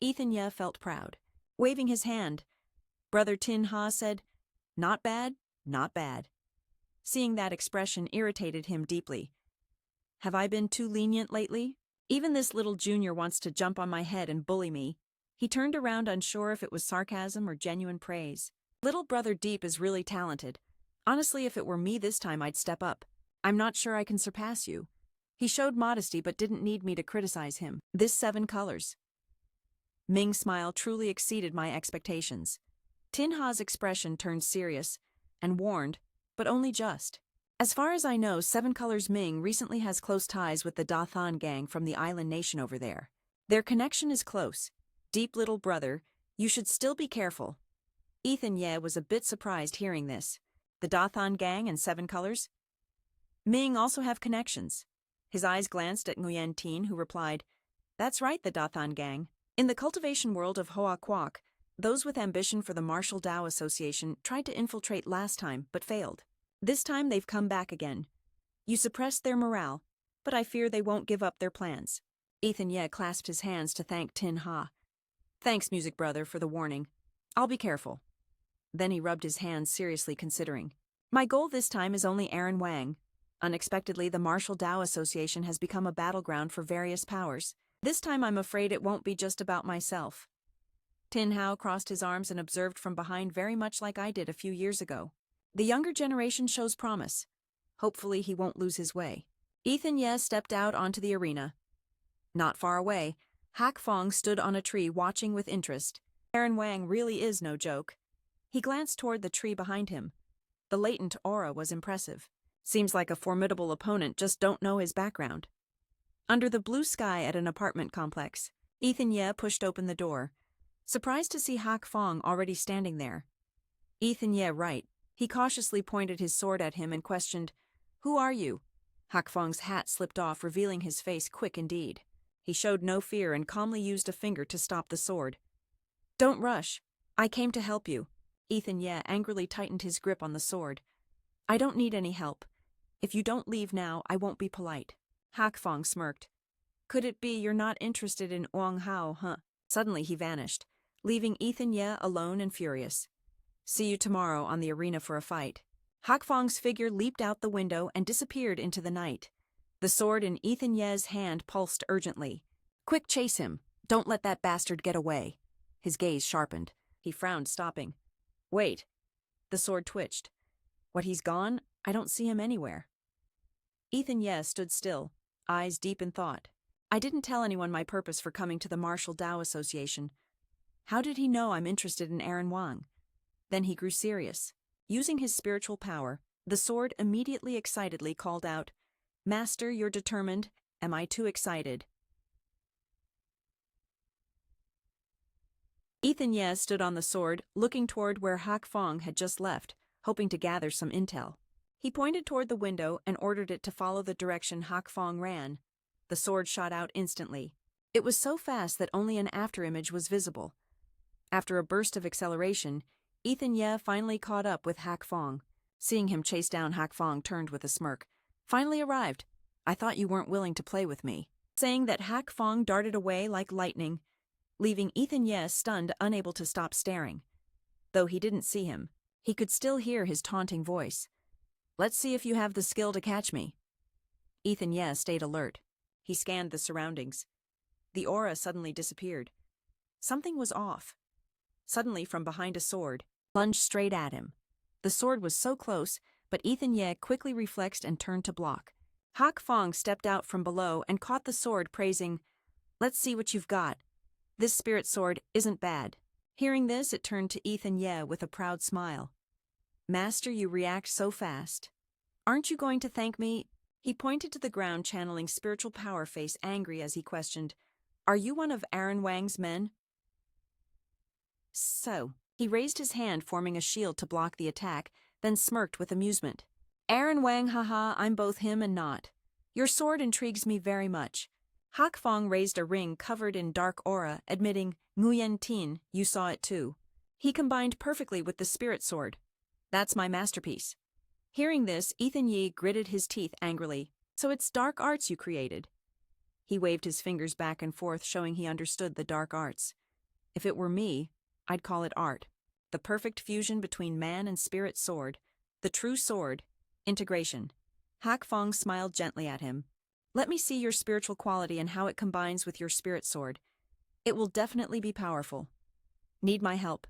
Ethan Ye felt proud. Waving his hand, Brother Tin Ha said, Not bad, not bad. Seeing that expression irritated him deeply. Have I been too lenient lately? Even this little junior wants to jump on my head and bully me. He turned around, unsure if it was sarcasm or genuine praise. Little Brother Deep is really talented. Honestly, if it were me this time, I'd step up. I'm not sure I can surpass you. He showed modesty but didn't need me to criticize him. This 7 Colors. Ming's smile truly exceeded my expectations. Tin Ha's expression turned serious and warned, but only just. As far as I know, 7 Colors Ming recently has close ties with the Dathan gang from the island nation over there. Their connection is close. Deep little brother, you should still be careful. Ethan Ye was a bit surprised hearing this. The Dathan gang and 7 Colors? Ming also have connections. His eyes glanced at Nguyen Tin, who replied, That's right, the Dathan gang. In the cultivation world of Hoa Quoc, those with ambition for the Martial Dao Association tried to infiltrate last time but failed. This time they've come back again. You suppressed their morale, but I fear they won't give up their plans. Ethan Ye clasped his hands to thank Tin Ha. Thanks, music brother, for the warning. I'll be careful. Then he rubbed his hands, seriously considering. My goal this time is only Aaron Wang. Unexpectedly, the Martial Dao Association has become a battleground for various powers. This time I'm afraid it won't be just about myself. Tin Hao crossed his arms and observed from behind, very much like I did a few years ago. The younger generation shows promise. Hopefully he won't lose his way. Ethan Ye stepped out onto the arena. Not far away, Hak Fong stood on a tree watching with interest. Aaron Wang really is no joke. He glanced toward the tree behind him. The latent aura was impressive. Seems like a formidable opponent, just don't know his background. Under the blue sky at an apartment complex, Ethan Ye pushed open the door, surprised to see Hak Fong already standing there. Ethan Ye right. He cautiously pointed his sword at him and questioned, Who are you? Hak Fong's hat slipped off, revealing his face quick indeed. He showed no fear and calmly used a finger to stop the sword. Don't rush. I came to help you. Ethan Ye angrily tightened his grip on the sword. I don't need any help. If you don't leave now, I won't be polite. Hak Fong smirked. Could it be you're not interested in Wang Hao, huh? Suddenly he vanished, leaving Ethan Ye alone and furious. See you tomorrow on the arena for a fight. Hak Fong's figure leaped out the window and disappeared into the night. The sword in Ethan Ye's hand pulsed urgently. Quick, chase him. Don't let that bastard get away. His gaze sharpened. He frowned, stopping. Wait. The sword twitched. What, he's gone? I don't see him anywhere. Ethan Ye stood still, eyes deep in thought. I didn't tell anyone my purpose for coming to the Martial Tao Association. How did he know I'm interested in Aaron Wang? Then he grew serious. Using his spiritual power, the sword immediately excitedly called out, Master, you're determined. Am I too excited? Ethan Ye stood on the sword, looking toward where Hak Fong had just left, hoping to gather some intel. He pointed toward the window and ordered it to follow the direction Hak Fong ran. The sword shot out instantly. It was so fast that only an afterimage was visible. After a burst of acceleration, Ethan Ye finally caught up with Hak Fong. Seeing him chase down, Hak Fong turned with a smirk. Finally arrived. I thought you weren't willing to play with me. Saying that, Hak Fong darted away like lightning, leaving Ethan Ye stunned, unable to stop staring. Though he didn't see him, he could still hear his taunting voice. Let's see if you have the skill to catch me. Ethan Ye stayed alert. He scanned the surroundings. The aura suddenly disappeared. Something was off. Suddenly, from behind a sword, plunged straight at him. The sword was so close, but Ethan Ye quickly reflexed and turned to block. Hak Fong stepped out from below and caught the sword, praising, Let's see what you've got. This spirit sword isn't bad. Hearing this, it turned to Ethan Ye with a proud smile. Master, you react so fast. Aren't you going to thank me? He pointed to the ground, channeling spiritual power, face angry as he questioned, Are you one of Aaron Wang's men? So, he raised his hand, forming a shield to block the attack, then smirked with amusement. Aaron Wang, haha, I'm both him and not. Your sword intrigues me very much. Hak Fong raised a ring covered in dark aura, admitting, Nguyen Tin, you saw it too. He combined perfectly with the spirit sword. That's my masterpiece. Hearing this, Ethan Ye gritted his teeth angrily. So it's dark arts you created. He waved his fingers back and forth, showing he understood the dark arts. If it were me, I'd call it art. The perfect fusion between man and spirit sword. The true sword. Integration. Hak Fong smiled gently at him. Let me see your spiritual quality and how it combines with your spirit sword. It will definitely be powerful. Need my help?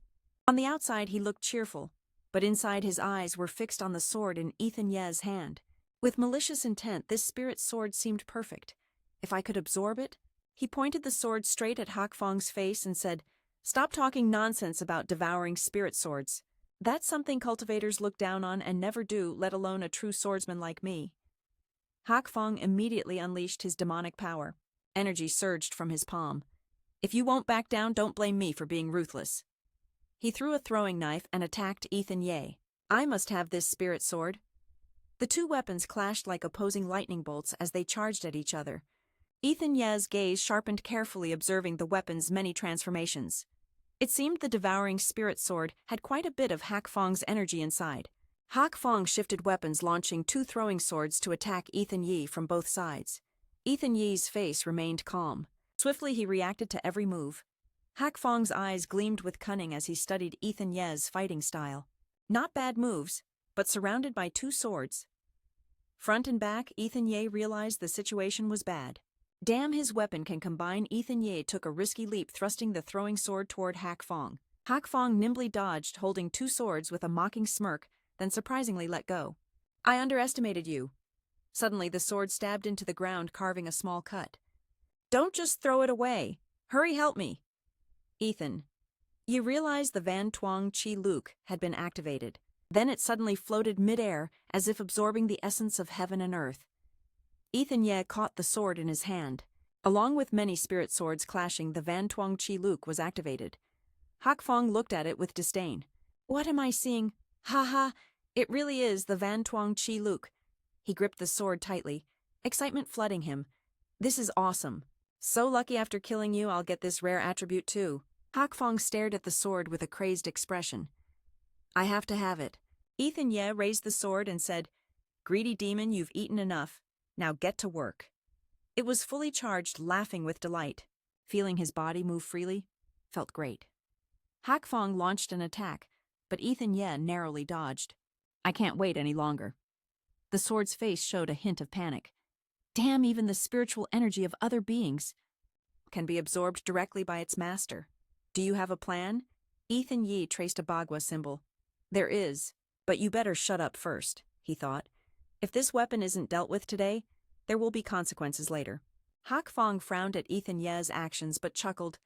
On the outside, he looked cheerful, but inside his eyes were fixed on the sword in Ethan Ye's hand. With malicious intent, this spirit sword seemed perfect. If I could absorb it? He pointed the sword straight at Hak Fong's face and said, Stop talking nonsense about devouring spirit swords. That's something cultivators look down on and never do, let alone a true swordsman like me. Hak Fong immediately unleashed his demonic power. Energy surged from his palm. If you won't back down, don't blame me for being ruthless. He threw a throwing knife and attacked Ethan Ye. I must have this spirit sword. The two weapons clashed like opposing lightning bolts as they charged at each other. Ethan Ye's gaze sharpened, carefully observing the weapon's many transformations. It seemed the devouring spirit sword had quite a bit of Hak Fong's energy inside. Hak Fong shifted weapons, launching two throwing swords to attack Ethan Ye from both sides. Ethan Ye's face remained calm. Swiftly he reacted to every move. Hak Fong's eyes gleamed with cunning as he studied Ethan Ye's fighting style. Not bad moves, but surrounded by two swords. Front and back, Ethan Ye realized the situation was bad. Damn, his weapon can combine. Ethan Ye took a risky leap, thrusting the throwing sword toward Hak Fong. Hak Fong nimbly dodged, holding two swords with a mocking smirk, then surprisingly let go. I underestimated you. Suddenly the sword stabbed into the ground, carving a small cut. Don't just throw it away. Hurry, help me. Ethan. You realized the Van Tuong Chi Luke had been activated. Then it suddenly floated midair, as if absorbing the essence of heaven and earth. Ethan Ye caught the sword in his hand. Along with many spirit swords clashing, the Van Tuong Chi Luke was activated. Hak Fong looked at it with disdain. What am I seeing? Ha! It really is the Van Tuong Chi Luke. He gripped the sword tightly, excitement flooding him. This is awesome. So lucky, after killing you, I'll get this rare attribute too. Hak Fong stared at the sword with a crazed expression. I have to have it. Ethan Ye raised the sword and said, Greedy demon, you've eaten enough. Now get to work. It was fully charged, laughing with delight. Feeling his body move freely, felt great. Hak Fong launched an attack, but Ethan Ye narrowly dodged. I can't wait any longer. The sword's face showed a hint of panic. Damn, even the spiritual energy of other beings can be absorbed directly by its master. Do you have a plan? Ethan Yi traced a Bagua symbol. There is, but you better shut up first, he thought. If this weapon isn't dealt with today, there will be consequences later. Hak Fong frowned at Ethan Ye's actions but chuckled.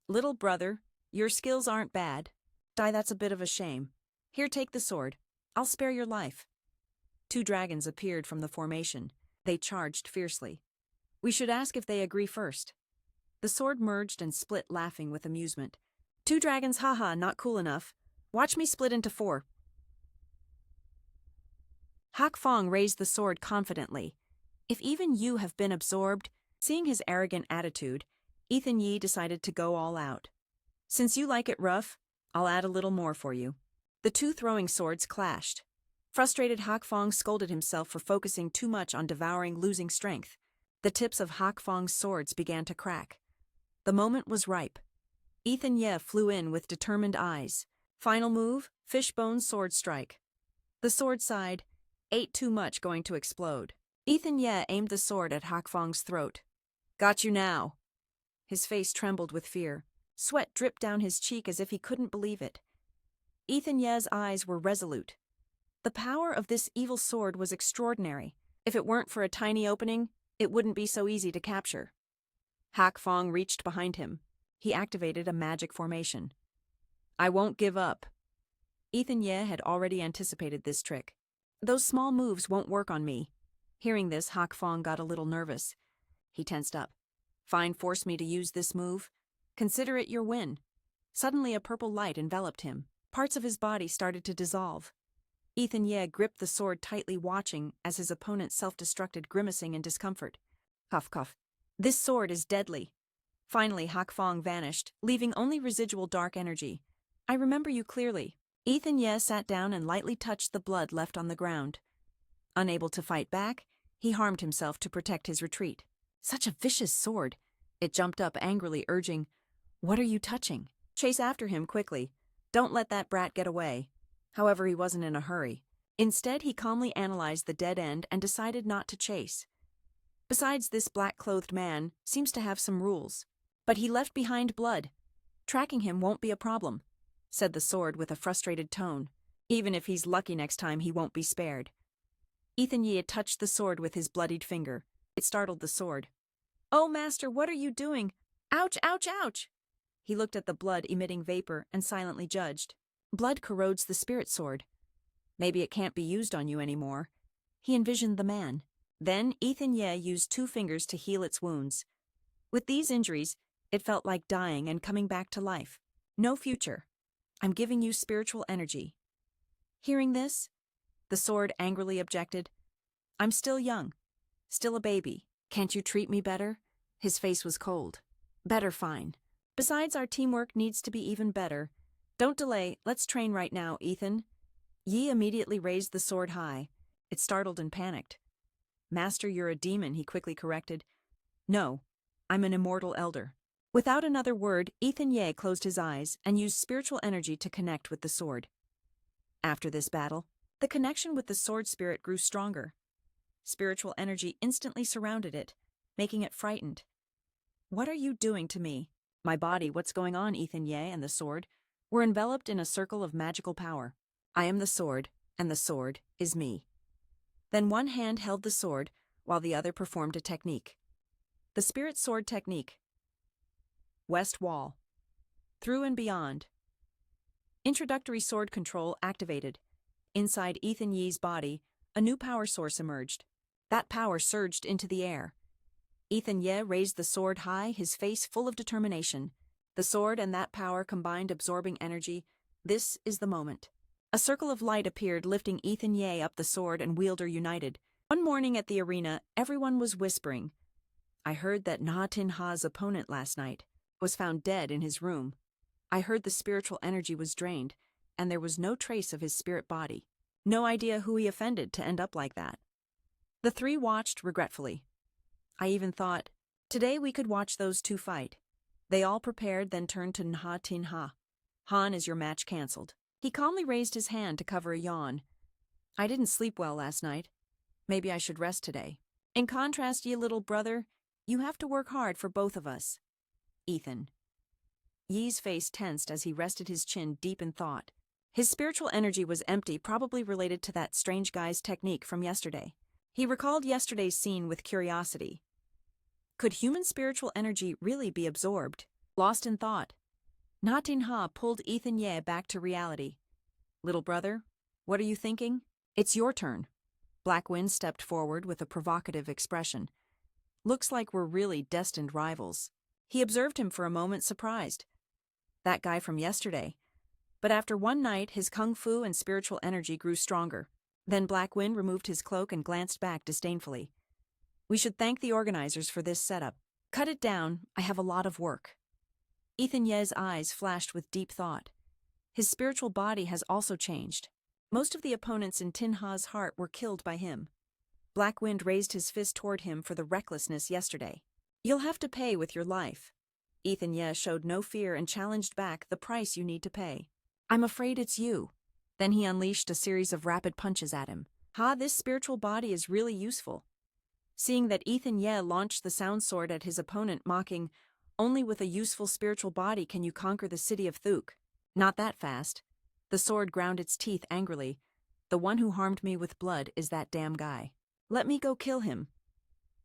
Little brother, your skills aren't bad. That's a bit of a shame. Here, take the sword. I'll spare your life. 2 dragons appeared from the formation. They charged fiercely. We should ask if they agree first. The sword merged and split, laughing with amusement. 2 dragons, haha, not cool enough. Watch me split into 4. Hak Fong raised the sword confidently. If even you have been absorbed, seeing his arrogant attitude, Ethan Yi decided to go all out. Since you like it rough, I'll add a little more for you. The 2 throwing swords clashed. Frustrated, Hak Fong scolded himself for focusing too much on devouring, losing strength. The tips of Hak Fong's swords began to crack. The moment was ripe. Ethan Ye flew in with determined eyes. Final move, fishbone sword strike. The sword sighed, ate too much, going to explode. Ethan Ye aimed the sword at Hak Fong's throat. Got you now. His face trembled with fear. Sweat dripped down his cheek as if he couldn't believe it. Ethan Ye's eyes were resolute. The power of this evil sword was extraordinary. If it weren't for a tiny opening, it wouldn't be so easy to capture. Hak Fong reached behind him. He activated a magic formation. I won't give up. Ethan Ye had already anticipated this trick. Those small moves won't work on me. Hearing this, Hak Fong got a little nervous. He tensed up. Fine, force me to use this move. Consider it your win. Suddenly a purple light enveloped him. Parts of his body started to dissolve. Ethan Ye gripped the sword tightly, watching as his opponent self-destructed, grimacing in discomfort. Cough, cough. This sword is deadly. Finally, Hak Fong vanished, leaving only residual dark energy. I remember you clearly. Ethan Ye sat down and lightly touched the blood left on the ground. Unable to fight back, he harmed himself to protect his retreat. Such a vicious sword. It jumped up angrily, urging, What are you touching? Chase after him quickly. Don't let that brat get away. However, he wasn't in a hurry. Instead, he calmly analyzed the dead end and decided not to chase. Besides, this black-clothed man seems to have some rules. But he left behind blood. Tracking him won't be a problem, said the sword with a frustrated tone. Even if he's lucky next time, he won't be spared. Ethan Ye touched the sword with his bloodied finger. It startled the sword. Oh, master, what are you doing? Ouch, ouch, ouch! He looked at the blood-emitting vapor and silently judged. Blood corrodes the spirit sword. Maybe it can't be used on you anymore. He envisioned the man. Then Ethan Ye used 2 fingers to heal its wounds. With these injuries, it felt like dying and coming back to life. No future. I'm giving you spiritual energy. Hearing this, the sword angrily objected. I'm still young. Still a baby. Can't you treat me better? His face was cold. Better, fine. Besides, our teamwork needs to be even better. Don't delay, let's train right now, Ethan. Yi immediately raised the sword high. It startled and panicked. Master, you're a demon, he quickly corrected. No, I'm an immortal elder. Without another word, Ethan Ye closed his eyes and used spiritual energy to connect with the sword. After this battle, the connection with the sword spirit grew stronger. Spiritual energy instantly surrounded it, making it frightened. What are you doing to me? My body, what's going on? Ethan Ye and the sword were enveloped in a circle of magical power. I am the sword, and the sword is me. Then one hand held the sword, while the other performed a technique. The spirit sword technique. West wall. Through and beyond. Introductory sword control activated. Inside Ethan Ye's body, a new power source emerged. That power surged into the air. Ethan Ye raised the sword high, his face full of determination. The sword and that power combined, absorbing energy. This is the moment. A circle of light appeared, lifting Ethan Ye up. The sword and wielder united. One morning at the arena, everyone was whispering. I heard that Na Tin Ha's opponent last night was found dead in his room. I heard the spiritual energy was drained, and there was no trace of his spirit body. No idea who he offended to end up like that. The 3 watched regretfully. I even thought, today we could watch those 2 fight. They all prepared, then turned to Na Tin Ha. Han, is your match cancelled? He calmly raised his hand to cover a yawn. I didn't sleep well last night. Maybe I should rest today. In contrast, ye little brother, you have to work hard for both of us. Ethan. Yi's face tensed as he rested his chin deep in thought. His spiritual energy was empty, probably related to that strange guy's technique from yesterday. He recalled yesterday's scene with curiosity. Could human spiritual energy really be absorbed? Lost in thought, Na Tin Ha pulled Ethan Ye back to reality. Little brother, what are you thinking? It's your turn. Black Wind stepped forward with a provocative expression. Looks like we're really destined rivals. He observed him for a moment, surprised. That guy from yesterday. But after one night, his kung fu and spiritual energy grew stronger. Then Black Wind removed his cloak and glanced back disdainfully. We should thank the organizers for this setup. Cut it down, I have a lot of work. Ethan Ye's eyes flashed with deep thought. His spiritual body has also changed. Most of the opponents in Tin Ha's heart were killed by him. Black Wind raised his fist toward him for the recklessness yesterday. You'll have to pay with your life. Ethan Ye showed no fear and challenged back the price you need to pay. I'm afraid it's you. Then he unleashed a series of rapid punches at him. This spiritual body is really useful. Seeing that Ethan Ye launched the sound sword at his opponent, mocking, only with a useful spiritual body can you conquer the city of Thuk. Not that fast. The sword ground its teeth angrily. The one who harmed me with blood is that damn guy. Let me go kill him.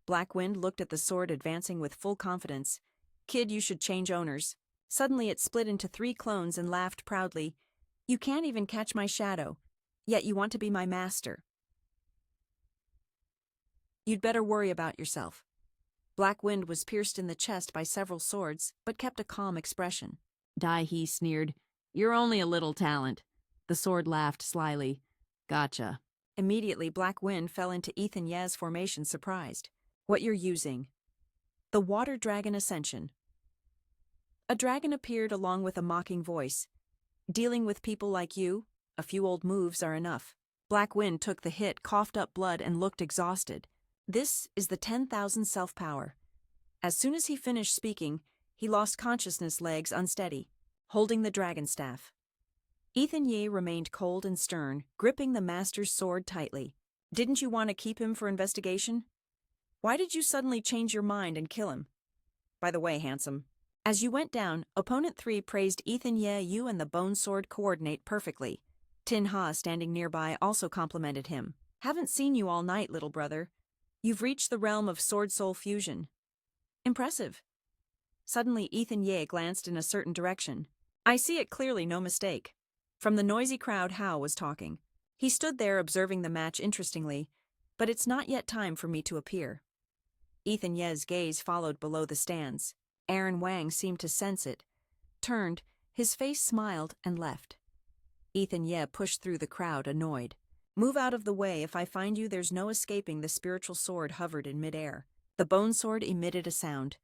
Black Wind looked at the sword advancing with full confidence. Kid, you should change owners. Suddenly it split into 3 clones and laughed proudly. You can't even catch my shadow. Yet you want to be my master. You'd better worry about yourself. Black Wind was pierced in the chest by several swords, but kept a calm expression. Dai He sneered. You're only a little talent. The sword laughed slyly. Gotcha. Immediately, Black Wind fell into Ethan Ye's formation, surprised. What you're using? The Water Dragon Ascension. A dragon appeared along with a mocking voice. Dealing with people like you, a few old moves are enough. Black Wind took the hit, coughed up blood, and looked exhausted. This is the 10,000 self-power. As soon as he finished speaking, he lost consciousness, legs unsteady, holding the dragon staff. Ethan Ye remained cold and stern, gripping the master's sword tightly. Didn't you want to keep him for investigation? Why did you suddenly change your mind and kill him? By the way, handsome, as you went down, Opponent 3 praised Ethan Ye. You and the bone sword coordinate perfectly. Tin Ha, standing nearby, also complimented him. Haven't seen you all night, little brother. You've reached the realm of sword-soul fusion. Impressive. Suddenly, Ethan Ye glanced in a certain direction. I see it clearly, no mistake. From the noisy crowd, Hao was talking. He stood there observing the match interestingly, but it's not yet time for me to appear. Ethan Ye's gaze followed below the stands. Aaron Wang seemed to sense it, turned, his face smiled, and left. Ethan Ye pushed through the crowd, annoyed. Move out of the way. If I find you, there's no escaping. The spiritual sword hovered in midair. The bone sword emitted a sound.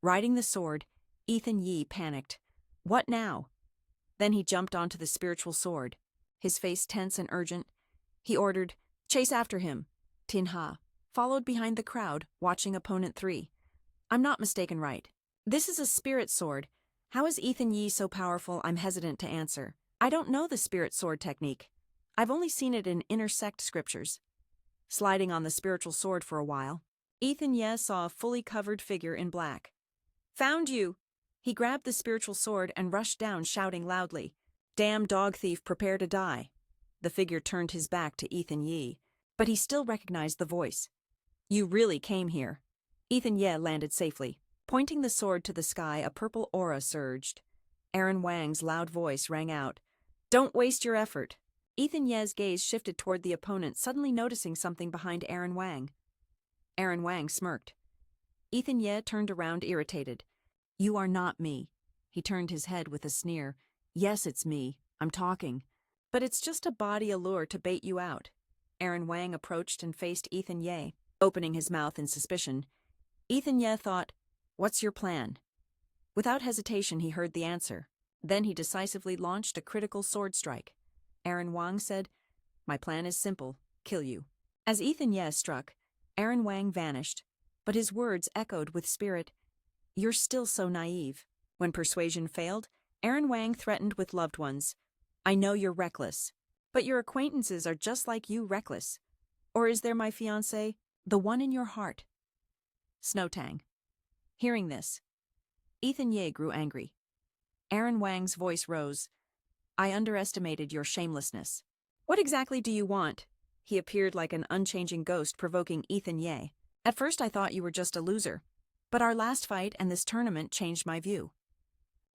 Riding the sword, Ethan Ye panicked. What now? Then he jumped onto the spiritual sword. His face tense and urgent, he ordered, chase after him. Tin Ha followed behind the crowd, watching Opponent 3. I'm not mistaken, right? This is a spirit sword. How is Ethan Ye so powerful? I'm hesitant to answer. I don't know the spirit sword technique. I've only seen it in intersect scriptures. Sliding on the spiritual sword for a while, Ethan Ye saw a fully covered figure in black. Found you! He grabbed the spiritual sword and rushed down, shouting loudly, Damn dog thief, prepare to die. The figure turned his back to Ethan Ye, but he still recognized the voice. You really came here. Ethan Ye landed safely. Pointing the sword to the sky, a purple aura surged. Aaron Wang's loud voice rang out. Don't waste your effort. Ethan Ye's gaze shifted toward the opponent, suddenly noticing something behind Aaron Wang. Aaron Wang smirked. Ethan Ye turned around, irritated. You are not me. He turned his head with a sneer. Yes, it's me. I'm talking. But it's just a body allure to bait you out. Aaron Wang approached and faced Ethan Ye, opening his mouth in suspicion. Ethan Ye thought, What's your plan? Without hesitation, he heard the answer. Then he decisively launched a critical sword strike. Aaron Wang said, My plan is simple, kill you. As Ethan Ye struck, Aaron Wang vanished, but his words echoed with spirit. You're still so naive. When persuasion failed, Aaron Wang threatened with loved ones. I know you're reckless, but your acquaintances are just like you, reckless. Or is there my fiancée? The one in your heart. Snowtang. Hearing this, Ethan Ye grew angry. Aaron Wang's voice rose. I underestimated your shamelessness. What exactly do you want? He appeared like an unchanging ghost, provoking Ethan Ye. At first I thought you were just a loser, but our last fight and this tournament changed my view.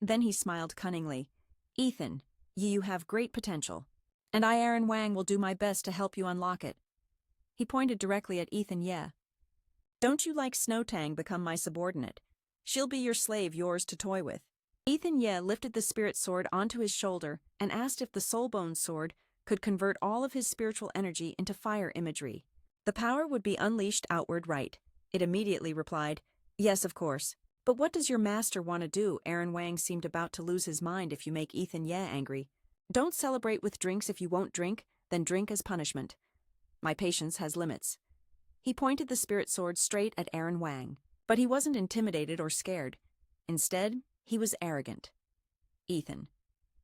Then he smiled cunningly. Ethan, you have great potential, and I, Aaron Wang, will do my best to help you unlock it. He pointed directly at Ethan Ye. Don't you like Snowtang become my subordinate? She'll be your slave, yours to toy with. Ethan Ye lifted the spirit sword onto his shoulder and asked if the Soulbone sword could convert all of his spiritual energy into fire imagery. The power would be unleashed outward, right? It immediately replied, yes, of course. But what does your master want to do? Aaron Wang seemed about to lose his mind. If you make Ethan Ye angry, don't celebrate with drinks. If you won't drink, then drink as punishment. My patience has limits. He pointed the spirit sword straight at Aaron Wang, but he wasn't intimidated or scared. Instead, he was arrogant. Ethan.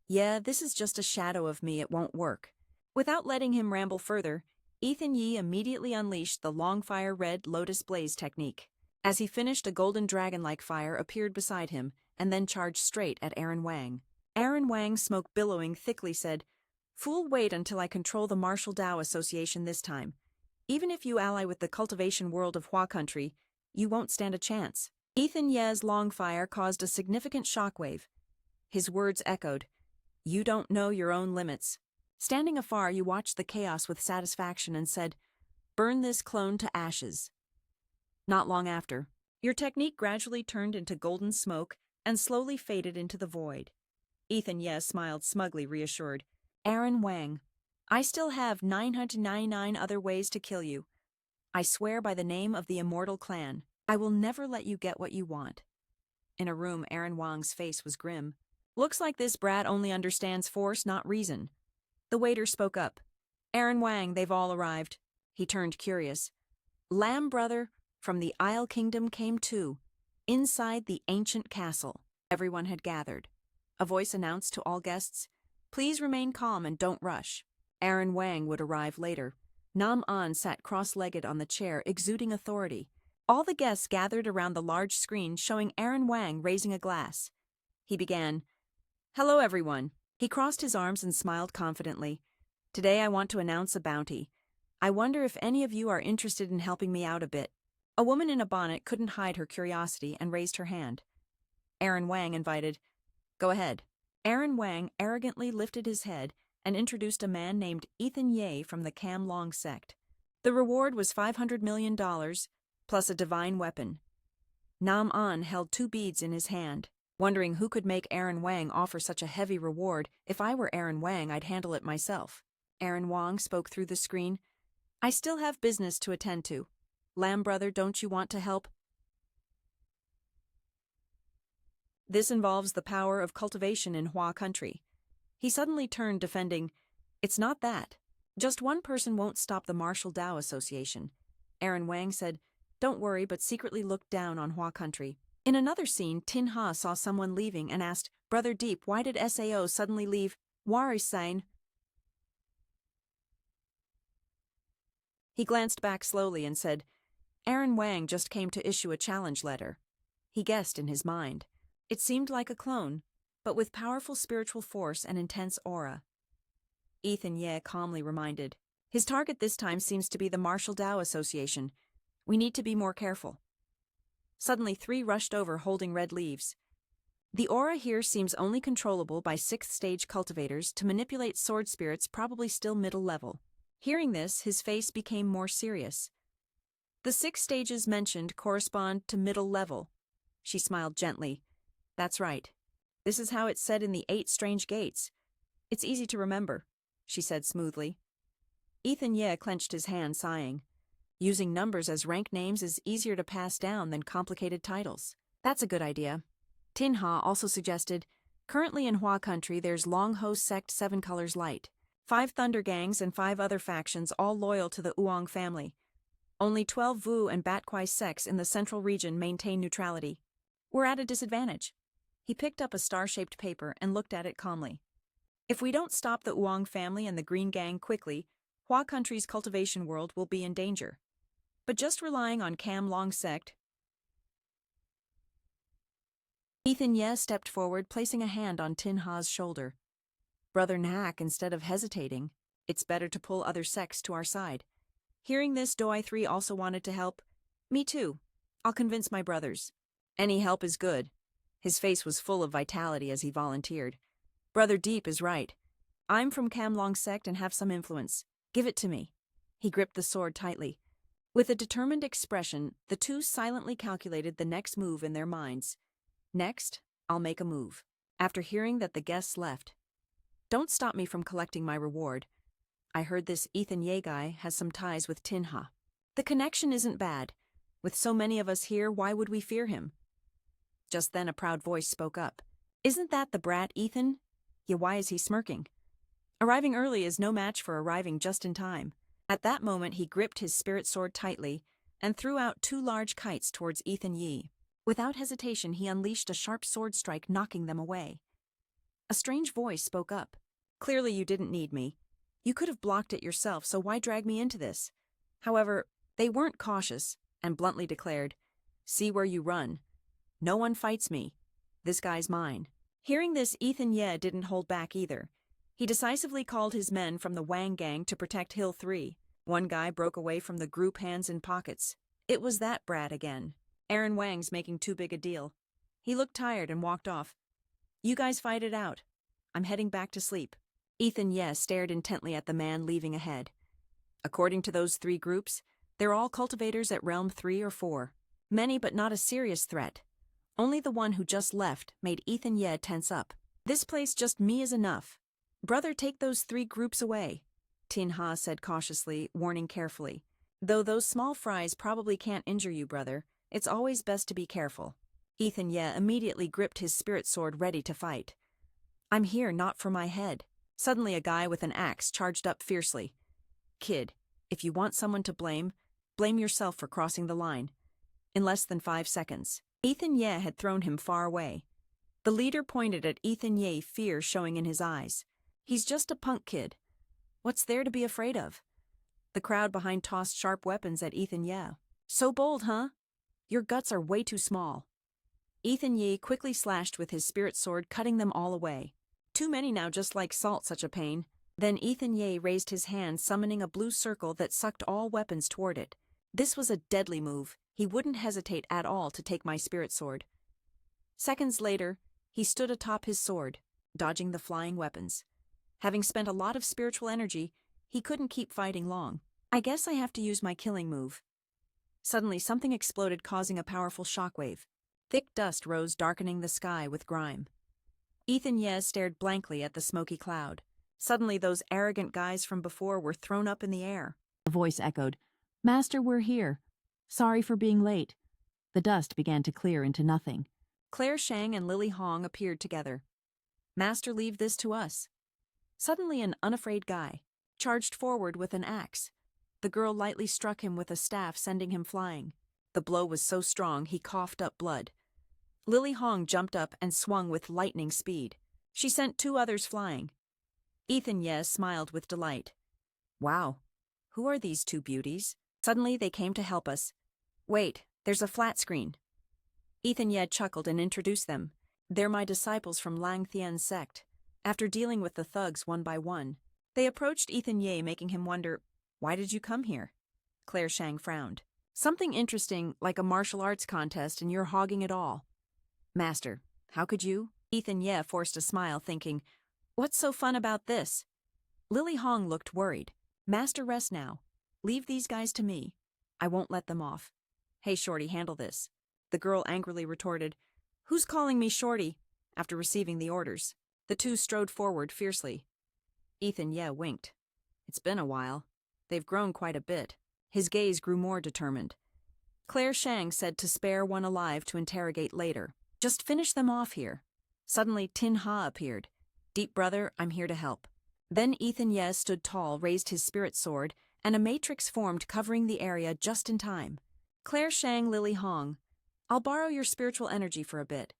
Yeah, this is just a shadow of me, it won't work. Without letting him ramble further, Ethan Ye immediately unleashed the Longfire Red Lotus Blaze technique. As he finished, a golden dragon-like fire appeared beside him and then charged straight at Aaron Wang. Aaron Wang, smoke billowing thickly, said, Fool, wait until I control the Martial Dao Association this time. Even if you ally with the cultivation world of Hua country, you won't stand a chance. Ethan Ye's Longfire caused a significant shockwave. His words echoed, You don't know your own limits. Standing afar, you watched the chaos with satisfaction and said, Burn this clone to ashes. Not long after, your technique gradually turned into golden smoke and slowly faded into the void. Ethan Ye smiled smugly, reassured. Aaron Wang, I still have 999 other ways to kill you. I swear by the name of the Immortal Clan, I will never let you get what you want. In a room, Aaron Wang's face was grim. Looks like this brat only understands force, not reason. The waiter spoke up. Aaron Wang, they've all arrived. He turned curious. Lamb brother from the Isle Kingdom came too. Inside the ancient castle, everyone had gathered. A voice announced to all guests, Please remain calm and don't rush. Aaron Wang would arrive later. Nam An sat cross-legged on the chair, exuding authority. All the guests gathered around the large screen showing Aaron Wang raising a glass. He began, Hello everyone. He crossed his arms and smiled confidently. Today I want to announce a bounty. I wonder if any of you are interested in helping me out a bit. A woman in a bonnet couldn't hide her curiosity and raised her hand. Aaron Wang invited, Go ahead. Aaron Wang arrogantly lifted his head and introduced a man named Ethan Ye from the Cam Long sect. The reward was $500 million, plus a divine weapon. Nam An held 2 beads in his hand, wondering who could make Aaron Wang offer such a heavy reward. If I were Aaron Wang, I'd handle it myself. Aaron Wang spoke through the screen. I still have business to attend to. Lamb brother, don't you want to help? This involves the power of cultivation in Hua country. He suddenly turned, defending, It's not that. Just one person won't stop the Martial Dao Association. Aaron Wang said, Don't worry, but secretly looked down on Hua country. In another scene, Tin Ha saw someone leaving and asked, Brother Deep, why did SAO suddenly leave? Wari-san. He glanced back slowly and said, Aaron Wang just came to issue a challenge letter. He guessed in his mind. It seemed like a clone, but with powerful spiritual force and intense aura. Ethan Ye calmly reminded, His target this time seems to be the Martial Dao Association. We need to be more careful. Suddenly 3 rushed over holding red leaves. The aura here seems only controllable by 6th stage cultivators to manipulate sword spirits, probably still middle level. Hearing this, his face became more serious. The 6 stages mentioned correspond to middle level. She smiled gently. That's right. This is how it's said in the 8 strange gates. It's easy to remember, she said smoothly. Ethan Ye clenched his hand, sighing. Using numbers as rank names is easier to pass down than complicated titles. That's a good idea. Tin Ha also suggested, currently in Hua country there's Long Ho sect 7 colors light, 5 thunder gangs and 5 other factions all loyal to the Uong family. Only 12 Vu and Bat Kwai sects in the central region maintain neutrality. We're at a disadvantage. He picked up a star-shaped paper and looked at it calmly. If we don't stop the Uong family and the Green Gang quickly, Hua country's cultivation world will be in danger. but just relying on Cam Long sect. Ethan Ye stepped forward, placing a hand on Tin Ha's shoulder. Brother Nak, instead of hesitating, it's better to pull other sects to our side. Hearing this, Doi 3 also wanted to help. Me too. I'll convince my brothers. Any help is good. His face was full of vitality as he volunteered. Brother Deep is right. I'm from Cam Long sect and have some influence. Give it to me. He gripped the sword tightly. With a determined expression, the two silently calculated the next move in their minds. Next, I'll make a move. After hearing that the guests left. Don't stop me from collecting my reward. I heard this Ethan Ye guy has some ties with Tin Ha. The connection isn't bad. With so many of us here, why would we fear him? Just then a proud voice spoke up. Isn't that the brat Ethan? Yeah, why is he smirking? Arriving early is no match for arriving just in time. At that moment he gripped his spirit sword tightly and threw out two large kites towards Ethan Ye. Without hesitation he unleashed a sharp sword strike, knocking them away. A strange voice spoke up. Clearly you didn't need me. You could have blocked it yourself, so why drag me into this? However, they weren't cautious and bluntly declared, see where you run. No one fights me. This guy's mine. Hearing this, Ethan Ye didn't hold back either. He decisively called his men from the Wang gang to protect Hill 3. One guy broke away from the group, hands in pockets. It was that brat again. Aaron Wang's making too big a deal. He looked tired and walked off. You guys fight it out. I'm heading back to sleep. Ethan Ye stared intently at the man leaving ahead. According to those three groups, they're all cultivators at Realm 3 or 4. Many but not a serious threat. Only the one who just left made Ethan Ye tense up. This place just me is enough. Brother, take those three groups away, Tin Ha said cautiously, warning carefully. Though those small fries probably can't injure you, brother, it's always best to be careful. Ethan Ye immediately gripped his spirit sword, ready to fight. I'm here not for my head. Suddenly a guy with an axe charged up fiercely. Kid, if you want someone to blame, blame yourself for crossing the line. In less than 5 seconds, Ethan Ye had thrown him far away. The leader pointed at Ethan Ye, fear showing in his eyes. He's just a punk kid. What's there to be afraid of? The crowd behind tossed sharp weapons at Ethan Ye. So bold, huh? Your guts are way too small. Ethan Ye quickly slashed with his spirit sword, cutting them all away. Too many now, just like salt, such a pain. Then Ethan Ye raised his hand, summoning a blue circle that sucked all weapons toward it. This was a deadly move. He wouldn't hesitate at all to take my spirit sword. Seconds later, he stood atop his sword, dodging the flying weapons. Having spent a lot of spiritual energy, he couldn't keep fighting long. I guess I have to use my killing move. Suddenly something exploded, causing a powerful shockwave. Thick dust rose, darkening the sky with grime. Ethan Ye stared blankly at the smoky cloud. Suddenly those arrogant guys from before were thrown up in the air.
A voice echoed, Master, we're here. Sorry for being late. The dust began to clear into nothing.
Claire Shang and Lily Hong appeared together. Master, leave this to us. Suddenly an unafraid guy charged forward with an axe. The girl lightly struck him with a staff, sending him flying. The blow was so strong he coughed up blood. Lily Hong jumped up and swung with lightning speed. She sent 2 others flying. Ethan Ye smiled with delight. Wow, who are these 2 beauties? Suddenly they came to help us. Wait, there's a flat screen. Ethan Ye chuckled and introduced them. They're my disciples from Lang Thien's sect. After dealing with the thugs one by one, they approached Ethan Ye, making him wonder, why did you come here? Claire Shang frowned. Something interesting, like a martial arts contest, and you're hogging it all. Master, how could you? Ethan Ye forced a smile, thinking, what's so fun about this? Lily Hong looked worried. Master, rest now. Leave these guys to me. I won't let them off. Hey, Shorty, handle this. The girl angrily retorted, who's calling me Shorty? After receiving the orders, the 2 strode forward fiercely. Ethan Ye winked. It's been a while. They've grown quite a bit. His gaze grew more determined. Claire Shang said to spare one alive to interrogate later. Just finish them off here. Suddenly Tin Ha appeared. Deep brother, I'm here to help. Then Ethan Ye stood tall, raised his spirit sword, and a matrix formed, covering the area just in time. Claire Shang, Lily Hong, I'll borrow your spiritual energy for a bit.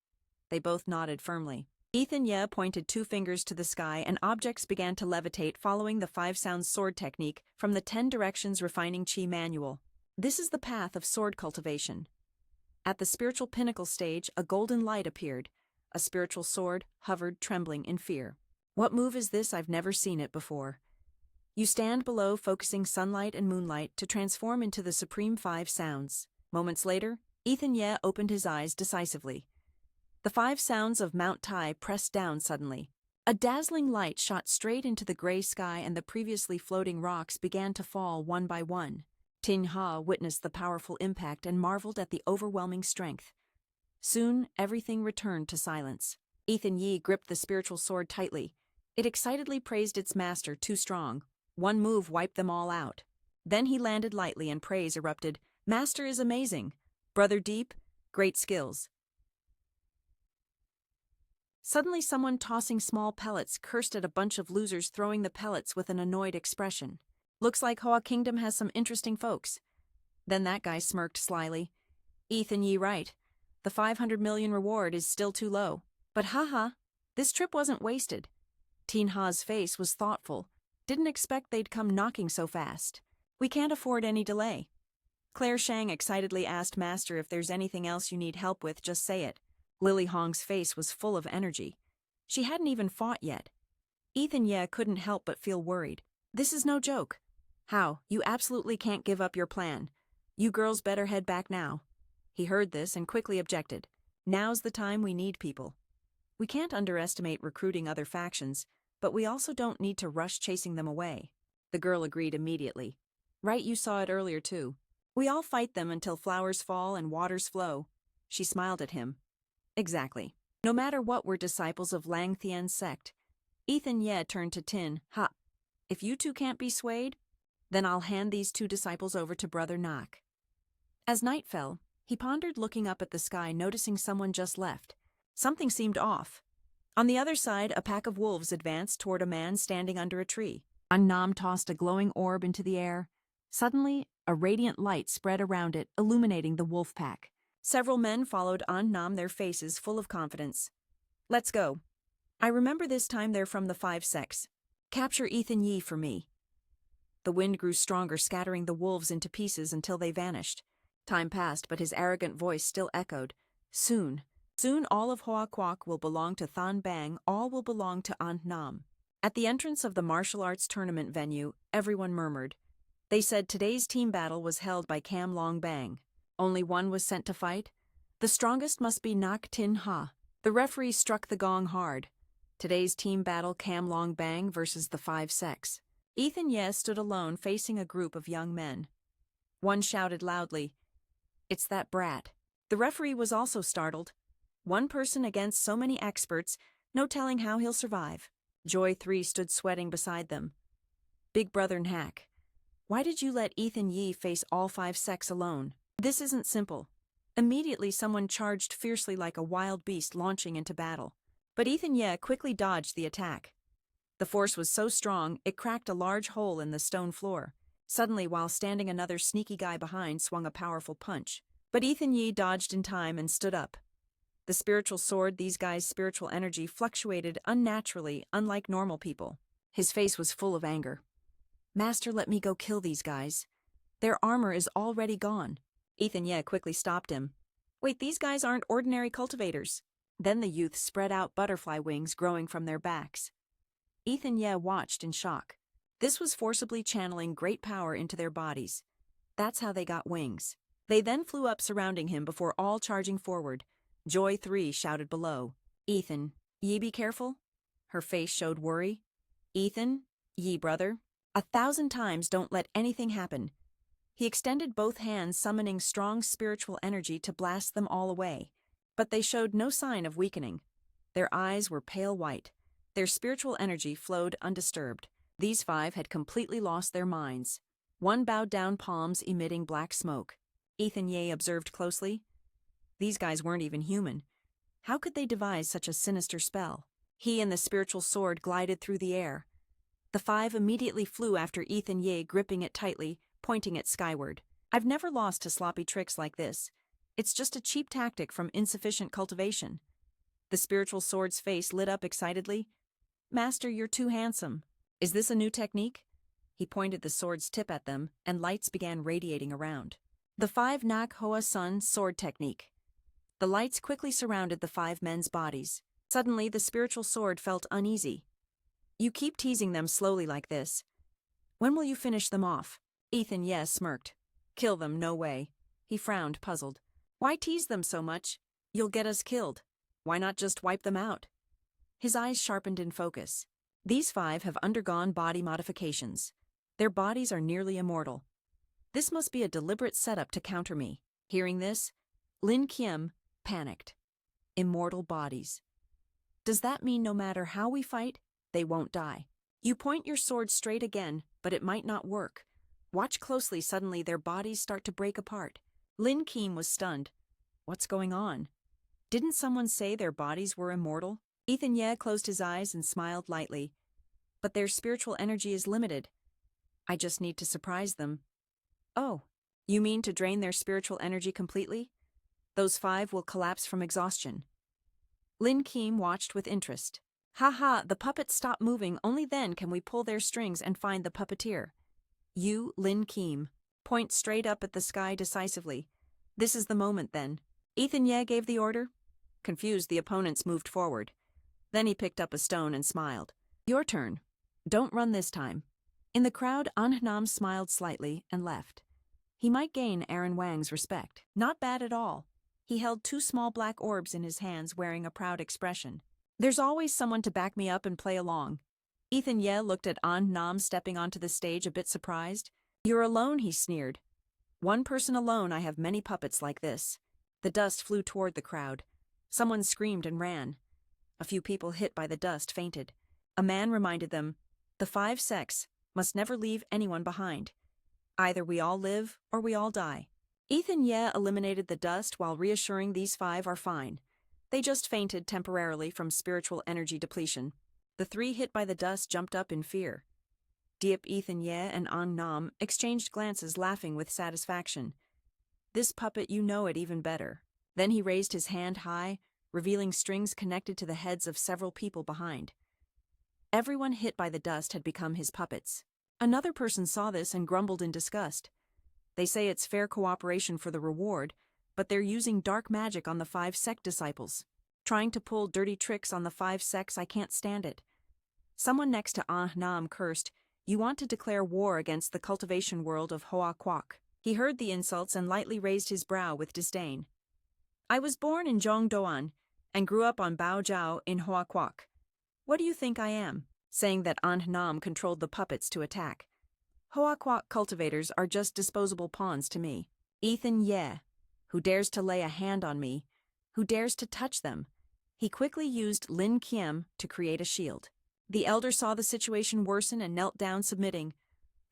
They both nodded firmly. Ethan Ye pointed 2 fingers to the sky, and objects began to levitate, following the 5 sounds sword technique from the 10 Directions Refining Chi manual. This is the path of sword cultivation. At the spiritual pinnacle stage, a golden light appeared. A spiritual sword hovered, trembling in fear. What move is this? I've never seen it before. You stand below, focusing sunlight and moonlight to transform into the supreme 5 sounds. Moments later, Ethan Ye opened his eyes decisively. The 5 sounds of Mount Tai pressed down suddenly. A dazzling light shot straight into the gray sky, and the previously floating rocks began to fall one by one. Tin Ha witnessed the powerful impact and marveled at the overwhelming strength. Soon, everything returned to silence. Ethan Ye gripped the spiritual sword tightly. It excitedly praised its master, too strong. One move wiped them all out. Then he landed lightly and praise erupted. Master is amazing. Brother deep, great skills. Suddenly someone tossing small pellets cursed at a bunch of losers throwing the pellets with an annoyed expression. Looks like Hoa Kingdom has some interesting folks. Then that guy smirked slyly. Ethan Ye right. The 500 million reward is still too low. But haha, this trip wasn't wasted. Tin Ha's face was thoughtful. Didn't expect they'd come knocking so fast. We can't afford any delay. Claire Shang excitedly asked Master if there's anything else you need help with, just say it. Lily Hong's face was full of energy. She hadn't even fought yet. Ethan Ye couldn't help but feel worried. This is no joke. How? You absolutely can't give up your plan. You girls better head back now. He heard this and quickly objected. Now's the time we need people. We can't underestimate recruiting other factions, but we also don't need to rush chasing them away. The girl agreed immediately. Right, you saw it earlier too. We all fight them until flowers fall and waters flow. She smiled at him. Exactly. No matter what, we're disciples of Lang Thien's sect. Ethan Ye turned to Tin Ha. If you two can't be swayed, then I'll hand these 2 disciples over to Brother Nak. As night fell, he pondered, looking up at the sky, noticing someone just left. Something seemed off. On the other side, a pack of wolves advanced toward a man standing under a tree. Nam tossed a glowing orb into the air. Suddenly, a radiant light spread around it, illuminating the wolf pack. Several men followed Nam, their faces full of confidence. Let's go. I remember this time they're from the 5 sects. Capture Ethan Ye for me. The wind grew stronger, scattering the wolves into pieces until they vanished. Time passed, but his arrogant voice still echoed. Soon all of Hoa Kwok will belong to Than Bang, all will belong to Nam. At the entrance of the martial arts tournament venue, everyone murmured. They said today's team battle was held by Cam Long Bang. Only one was sent to fight. The strongest must be Nak Tin Ha. The referee struck the gong hard. Today's team battle, Cam Long Bang versus the 5 sects. Ethan Ye stood alone facing a group of young men. One shouted loudly, "It's that brat." The referee was also startled. One person against so many experts, no telling how he'll survive. Joy 3 stood sweating beside them. Big Brother Nhak, why did you let Ethan Ye face all 5 sects alone? This isn't simple. Immediately someone charged fiercely like a wild beast launching into battle. But Ethan Ye quickly dodged the attack. The force was so strong, it cracked a large hole in the stone floor. Suddenly, while standing, another sneaky guy behind swung a powerful punch. But Ethan Ye dodged in time and stood up. The spiritual sword, these guys' spiritual energy fluctuated unnaturally, unlike normal people. His face was full of anger. Master, let me go kill these guys. Their armor is already gone. Ethan Ye quickly stopped him. Wait, these guys aren't ordinary cultivators. Then the youth spread out butterfly wings growing from their backs. Ethan Ye watched in shock. This was forcibly channeling great power into their bodies. That's how they got wings. They then flew up, surrounding him before all charging forward. Joy 3 shouted below. Ethan, ye be careful? Her face showed worry. Ethan, ye brother, 1,000 times don't let anything happen. He extended both hands, summoning strong spiritual energy to blast them all away. But they showed no sign of weakening. Their eyes were pale white. Their spiritual energy flowed undisturbed. These 5 had completely lost their minds. One bowed down, palms emitting black smoke. Ethan Ye observed closely. These guys weren't even human. How could they devise such a sinister spell? He and the spiritual sword glided through the air. The 5 immediately flew after Ethan Ye, gripping it tightly, pointing it skyward. I've never lost to sloppy tricks like this. It's just a cheap tactic from insufficient cultivation. The spiritual sword's face lit up excitedly. Master, you're too handsome. Is this a new technique? He pointed the sword's tip at them, and lights began radiating around. The 5 Nak Hoa Sun sword technique. The lights quickly surrounded the 5 men's bodies. Suddenly, the spiritual sword felt uneasy. You keep teasing them slowly like this. When will you finish them off? Ethan Ye smirked. Kill them, no way. He frowned, puzzled. Why tease them so much? You'll get us killed. Why not just wipe them out? His eyes sharpened in focus. These 5 have undergone body modifications. Their bodies are nearly immortal. This must be a deliberate setup to counter me. Hearing this, Lin Kiem panicked. Immortal bodies. Does that mean no matter how we fight, they won't die? You point your sword straight again, but it might not work. Watch closely. Suddenly their bodies start to break apart. Lin Kiem was stunned. What's going on? Didn't someone say their bodies were immortal? Ethan Ye closed his eyes and smiled lightly. But their spiritual energy is limited. I just need to surprise them. Oh, you mean to drain their spiritual energy completely? Those 5 will collapse from exhaustion. Lin Kiem watched with interest. Ha, the puppets stop moving, only then can we pull their strings and find the puppeteer. You, Lin Kiem, point straight up at the sky decisively. This is the moment then. Ethan Ye gave the order. Confused, the opponents moved forward. Then he picked up a stone and smiled. Your turn. Don't run this time. In the crowd, An Nam smiled slightly and left. He might gain Aaron Wang's respect. Not bad at all. He held 2 small black orbs in his hands, wearing a proud expression. There's always someone to back me up and play along. Ethan Ye looked at An Nam stepping onto the stage, a bit surprised. You're alone, he sneered. One person alone. I have many puppets like this. The dust flew toward the crowd. Someone screamed and ran. A few people hit by the dust fainted. A man reminded them, the 5 sects must never leave anyone behind. Either we all live or we all die. Ethan Ye eliminated the dust while reassuring these 5 are fine. They just fainted temporarily from spiritual energy depletion. The 3 hit by the dust jumped up in fear. Diep, Ethan Ye, and An Nam exchanged glances, laughing with satisfaction. This puppet, you know it even better. Then he raised his hand high, revealing strings connected to the heads of several people behind. Everyone hit by the dust had become his puppets. Another person saw this and grumbled in disgust. They say it's fair cooperation for the reward, but they're using dark magic on the 5 sect disciples. Trying to pull dirty tricks on the 5 sects, I can't stand it. Someone next to Ah Nam cursed, you want to declare war against the cultivation world of Hoa Quoc. He heard the insults and lightly raised his brow with disdain. I was born in Zhongdoan and grew up on Bao Jiao in Hoa Quoc. What do you think I am? Saying that An Nam controlled the puppets to attack. Hoa Quoc cultivators are just disposable pawns to me. Ethan Ye, who dares to lay a hand on me, who dares to touch them. He quickly used Lin Kiem to create a shield. The elder saw the situation worsen and knelt down, submitting.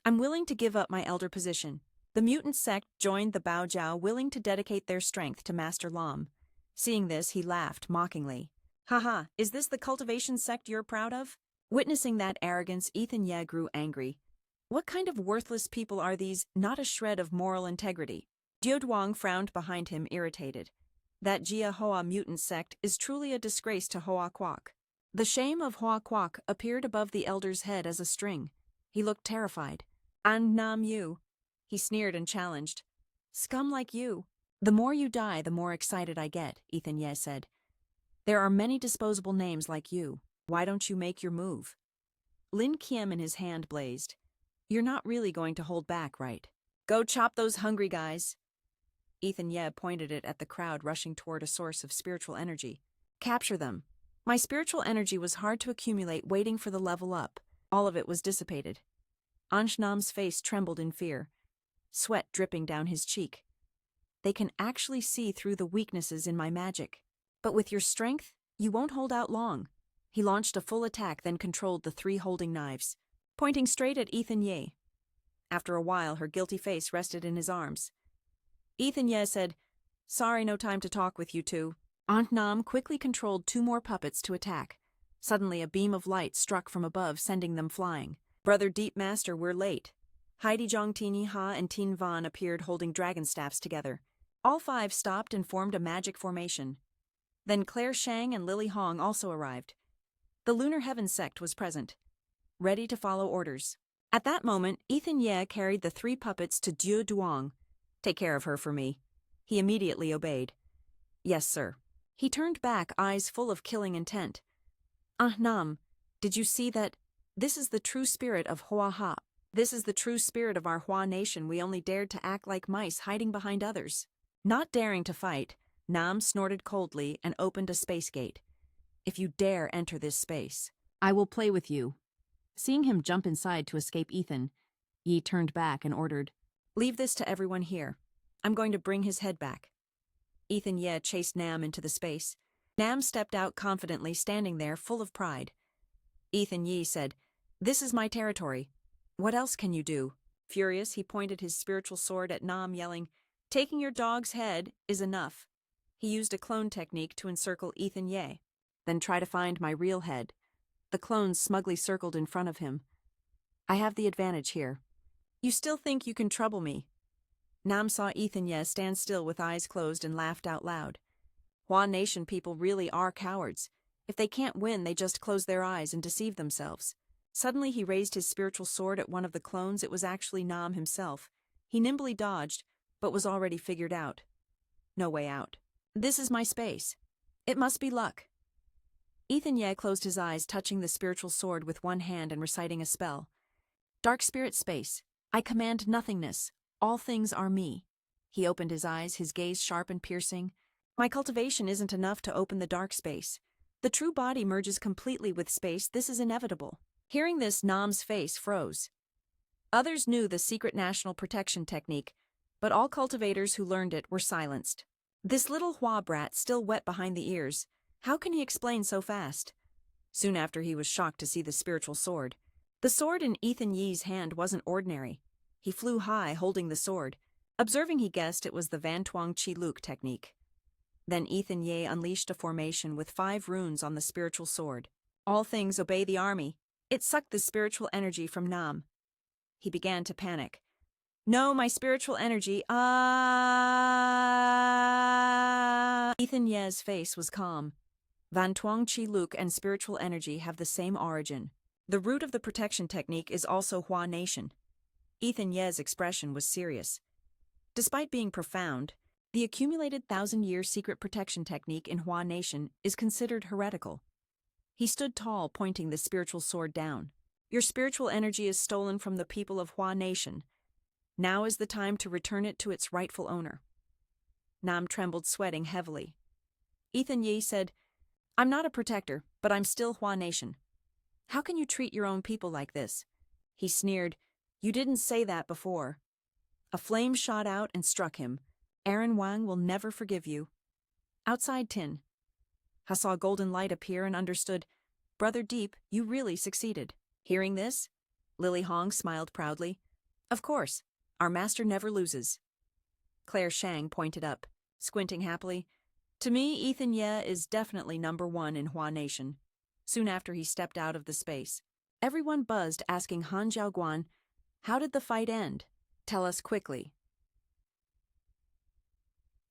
I'm willing to give up my elder position. The mutant sect joined the Bao Jiao, willing to dedicate their strength to Master Lam. Seeing this, he laughed mockingly. Haha, is this the cultivation sect you're proud of? Witnessing that arrogance, Ethan Ye grew angry. What kind of worthless people are these? Not a shred of moral integrity. Duoduang frowned behind him, irritated. That Jia Hoa mutant sect is truly a disgrace to Hoa Quoc. The shame of Hoa Quoc appeared above the elder's head as a string. He looked terrified. An Nam you. He sneered and challenged. Scum like you. The more you die, the more excited I get, Ethan Ye said. There are many disposable names like you. Why don't you make your move? Lin Kiem in his hand blazed. You're not really going to hold back, right? Go chop those hungry guys. Ethan Ye pointed it at the crowd rushing toward a source of spiritual energy. Capture them. My spiritual energy was hard to accumulate, waiting for the level up. All of it was dissipated. Anshnam's face trembled in fear, sweat dripping down his cheek. They can actually see through the weaknesses in my magic. But with your strength, you won't hold out long. He launched a full attack, then controlled the 3 holding knives, pointing straight at Ethan Ye. After a while, her guilty face rested in his arms. Ethan Ye said, Sorry, no time to talk with you two. Aunt Nam quickly controlled 2 more puppets to attack. Suddenly, a beam of light struck from above, sending them flying. Brother Deep Master, we're late. Heidi Zhang Tini Ha and Tin Van appeared holding dragon staffs together. All 5 stopped and formed a magic formation. Then Claire Shang and Lily Hong also arrived. The Lunar Heaven sect was present, ready to follow orders. At that moment, Ethan Ye carried the 3 puppets to Dieu Duong. "Take care of her for me." He immediately obeyed. "Yes, sir." He turned back, eyes full of killing intent. Nam, did you see that? This is the true spirit of Hua Ha. This is the true spirit of our Hua nation. We only dared to act like mice, hiding behind others." Not daring to fight, Nam snorted coldly and opened a space gate. "If you dare enter this space,
I will play with you." Seeing him jump inside to escape Ethan, Yi turned back and ordered,
leave this to everyone here. I'm going to bring his head back." Ethan Ye chased Nam into the space. Nam stepped out confidently, standing there full of pride. Ethan Yi said, "This is my territory. What else can you do?" Furious, he pointed his spiritual sword at Nam, yelling, "Taking your dog's head is enough." He used a clone technique to encircle Ethan Ye. "Then try to find my real head." The clones smugly circled in front of him. "I have the advantage here." "You still think you can trouble me?" Nam saw Ethan Ye stand still with eyes closed and laughed out loud. Hua Nation people really are cowards. If they can't win, they just close their eyes and deceive themselves. Suddenly he raised his spiritual sword at one of the clones. It was actually Nam himself. He nimbly dodged, but was already figured out. No way out. "This is my space. It must be luck." Ethan Ye closed his eyes, touching the spiritual sword with one hand and reciting a spell. "Dark spirit space. I command nothingness. All things are me." He opened his eyes, his gaze sharp and piercing. "My cultivation isn't enough to open the dark space. The true body merges completely with space. This is inevitable." Hearing this, Nam's face froze. Others knew the secret national protection technique, but all cultivators who learned it were silenced. This little Hua brat still wet behind the ears. How can he explain so fast? Soon after, he was shocked to see the spiritual sword. The sword in Ethan Yi's hand wasn't ordinary. He flew high, holding the sword. Observing, he guessed it was the Van Tuong Chi Luk technique. Then Ethan Ye unleashed a formation with 5 runes on the spiritual sword. "All things obey the army." It sucked the spiritual energy from Nam. He began to panic. "No, my spiritual energy, Ethan Ye's face was calm. Van Tuong Chi Luk and spiritual energy have the same origin. The root of the protection technique is also Hua Nation. Ethan Ye's expression was serious. Despite being profound, the accumulated 1,000-year secret protection technique in Hua Nation is considered heretical. He stood tall, pointing the spiritual sword down. "Your spiritual energy is stolen from the people of Hua Nation. Now is the time to return it to its rightful owner." Nam trembled, sweating heavily. Ethan Ye said, "I'm not a protector, but I'm still Hua Nation." "How can you treat your own people like this?" He sneered, "You didn't say that before." A flame shot out and struck him. "Aaron Wang will never forgive you." Outside Tin, I saw golden light appear and understood, "Brother Deep, you really succeeded." Hearing this, Lily Hong smiled proudly. "Of course, our master never loses." Claire Shang pointed up, squinting happily. "To me, Ethan Ye is definitely #1 in Hua Nation." Soon after, he stepped out of the space. Everyone buzzed, asking Han Jiaoguan, "How did the fight end? Tell us quickly."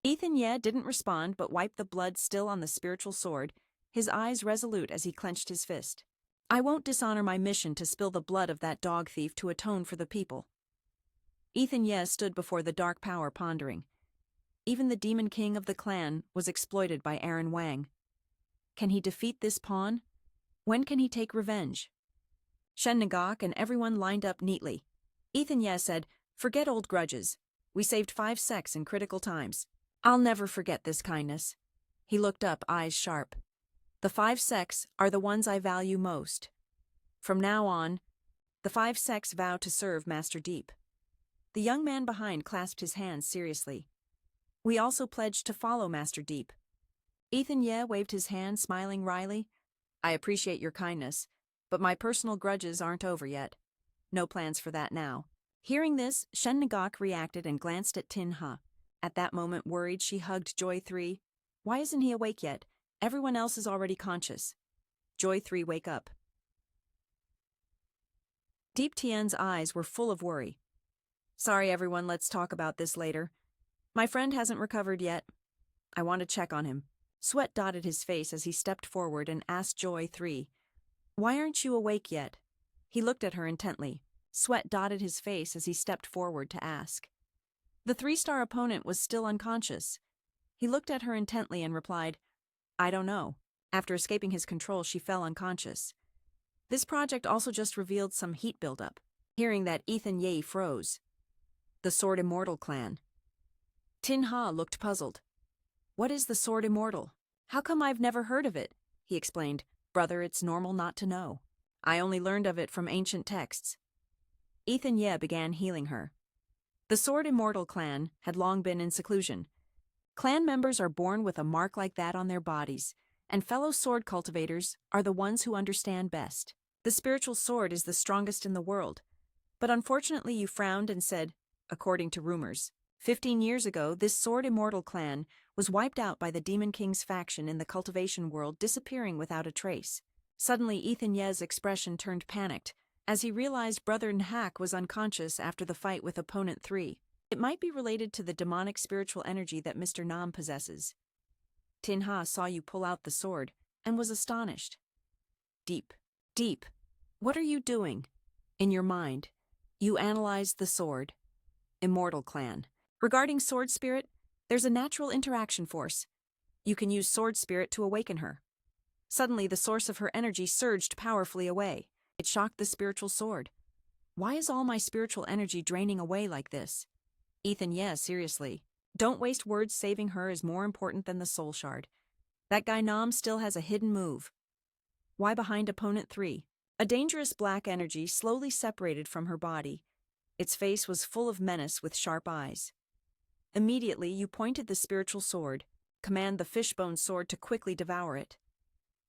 Ethan Ye didn't respond but wiped the blood still on the spiritual sword, his eyes resolute as he clenched his fist. "I won't dishonor my mission to spill the blood of that dog thief to atone for the people." Ethan Ye stood before the dark power, pondering. Even the demon king of the clan was exploited by Aaron Wang. Can he defeat this pawn? When can he take revenge? Shen Nagok and everyone lined up neatly. Ethan Ye said, "Forget old grudges. We saved 5 sects in critical times. I'll never forget this kindness." He looked up, eyes sharp. "The 5 sects are the ones I value most. From now on, the 5 sects vow to serve Master Deep." The young man behind clasped his hands seriously. "We also pledge to follow Master Deep." Ethan Ye waved his hand, smiling wryly. "I appreciate your kindness, but my personal grudges aren't over yet. No plans for that now." Hearing this, Shen Nagok reacted and glanced at Tin Ha. At that moment, worried, she hugged Joy 3. "Why isn't he awake yet? Everyone else is already conscious." "Joy 3, wake up." Deep Tian's eyes were full of worry. "Sorry everyone, let's talk about this later. My friend hasn't recovered yet. I want to check on him." Sweat dotted his face as he stepped forward and asked Joy 3, "Why aren't you awake yet?" He looked at her intently. Sweat dotted his face as he stepped forward to ask. The 3-star opponent was still unconscious. He looked at her intently and replied, "I don't know." After escaping his control, she fell unconscious. This project also just revealed some heat buildup. Hearing that, Ethan Ye froze. The Sword Immortal clan. Tin Ha looked puzzled. "What is the Sword Immortal? How come I've never heard of it?" He explained, "Brother, it's normal not to know. I only learned of it from ancient texts." Ethan Ye began healing her. The Sword Immortal clan had long been in seclusion. Clan members are born with a mark like that on their bodies, and fellow sword cultivators are the ones who understand best. The spiritual sword is the strongest in the world, but unfortunately you frowned and said, according to rumors, 15 years ago this Sword Immortal clan was wiped out by the Demon King's faction in the cultivation world, disappearing without a trace. Suddenly Ethan Ye's expression turned panicked, as he realized Brother Nhak was unconscious after the fight with Opponent 3. It might be related to the demonic spiritual energy that Mr. Nam possesses. Tin Ha saw you pull out the sword, and was astonished. Deep. What are you doing? In your mind, you analyzed the sword. Immortal clan. Regarding sword spirit, there's a natural interaction force. You can use sword spirit to awaken her. Suddenly the source of her energy surged powerfully away. It shocked the spiritual sword. Why is all my spiritual energy draining away like this? Ethan, yes, seriously. Don't waste words. Saving her is more important than the soul shard. That guy Nam still has a hidden move. Why behind Opponent 3? A dangerous black energy slowly separated from her body. Its face was full of menace with sharp eyes. Immediately you pointed the spiritual sword. Command the fishbone sword to quickly devour it.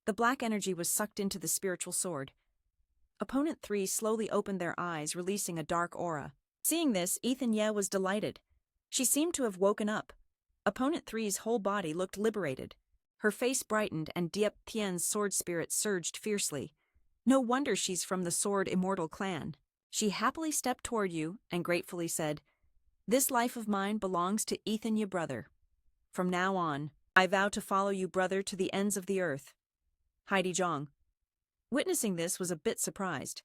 The black energy was sucked into the spiritual sword. Opponent 3 slowly opened their eyes, releasing a dark aura. Seeing this, Ethan Ye was delighted. She seemed to have woken up. Opponent 3's whole body looked liberated. Her face brightened and Diep Tien's sword spirit surged fiercely. No wonder she's from the Sword Immortal clan. She happily stepped toward you and gratefully said, "This life of mine belongs to Ethan Ye, brother. From now on, I vow to follow you, brother, to the ends of the earth." Heidi Zhang. Witnessing this, was a bit surprised.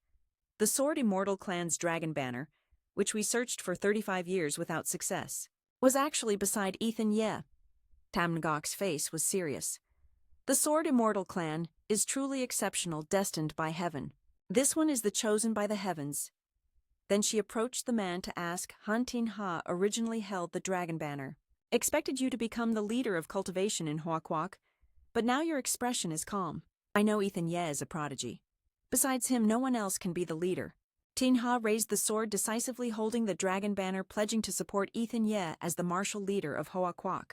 The Sword Immortal clan's dragon banner, which we searched for 35 years without success, was actually beside Ethan Ye. Tam Ngok's face was serious. The Sword Immortal clan is truly exceptional, destined by heaven. This one is the chosen by the heavens. Then she approached the man to ask, Han Tin Ha originally held the dragon banner. Expected you to become the leader of cultivation in Hoa Quoc, but now your expression is calm. I know Ethan Ye is a prodigy. Besides him, no one else can be the leader. Tin Ha raised the sword decisively, holding the dragon banner, pledging to support Ethan Ye as the martial leader of Hoa Quoc.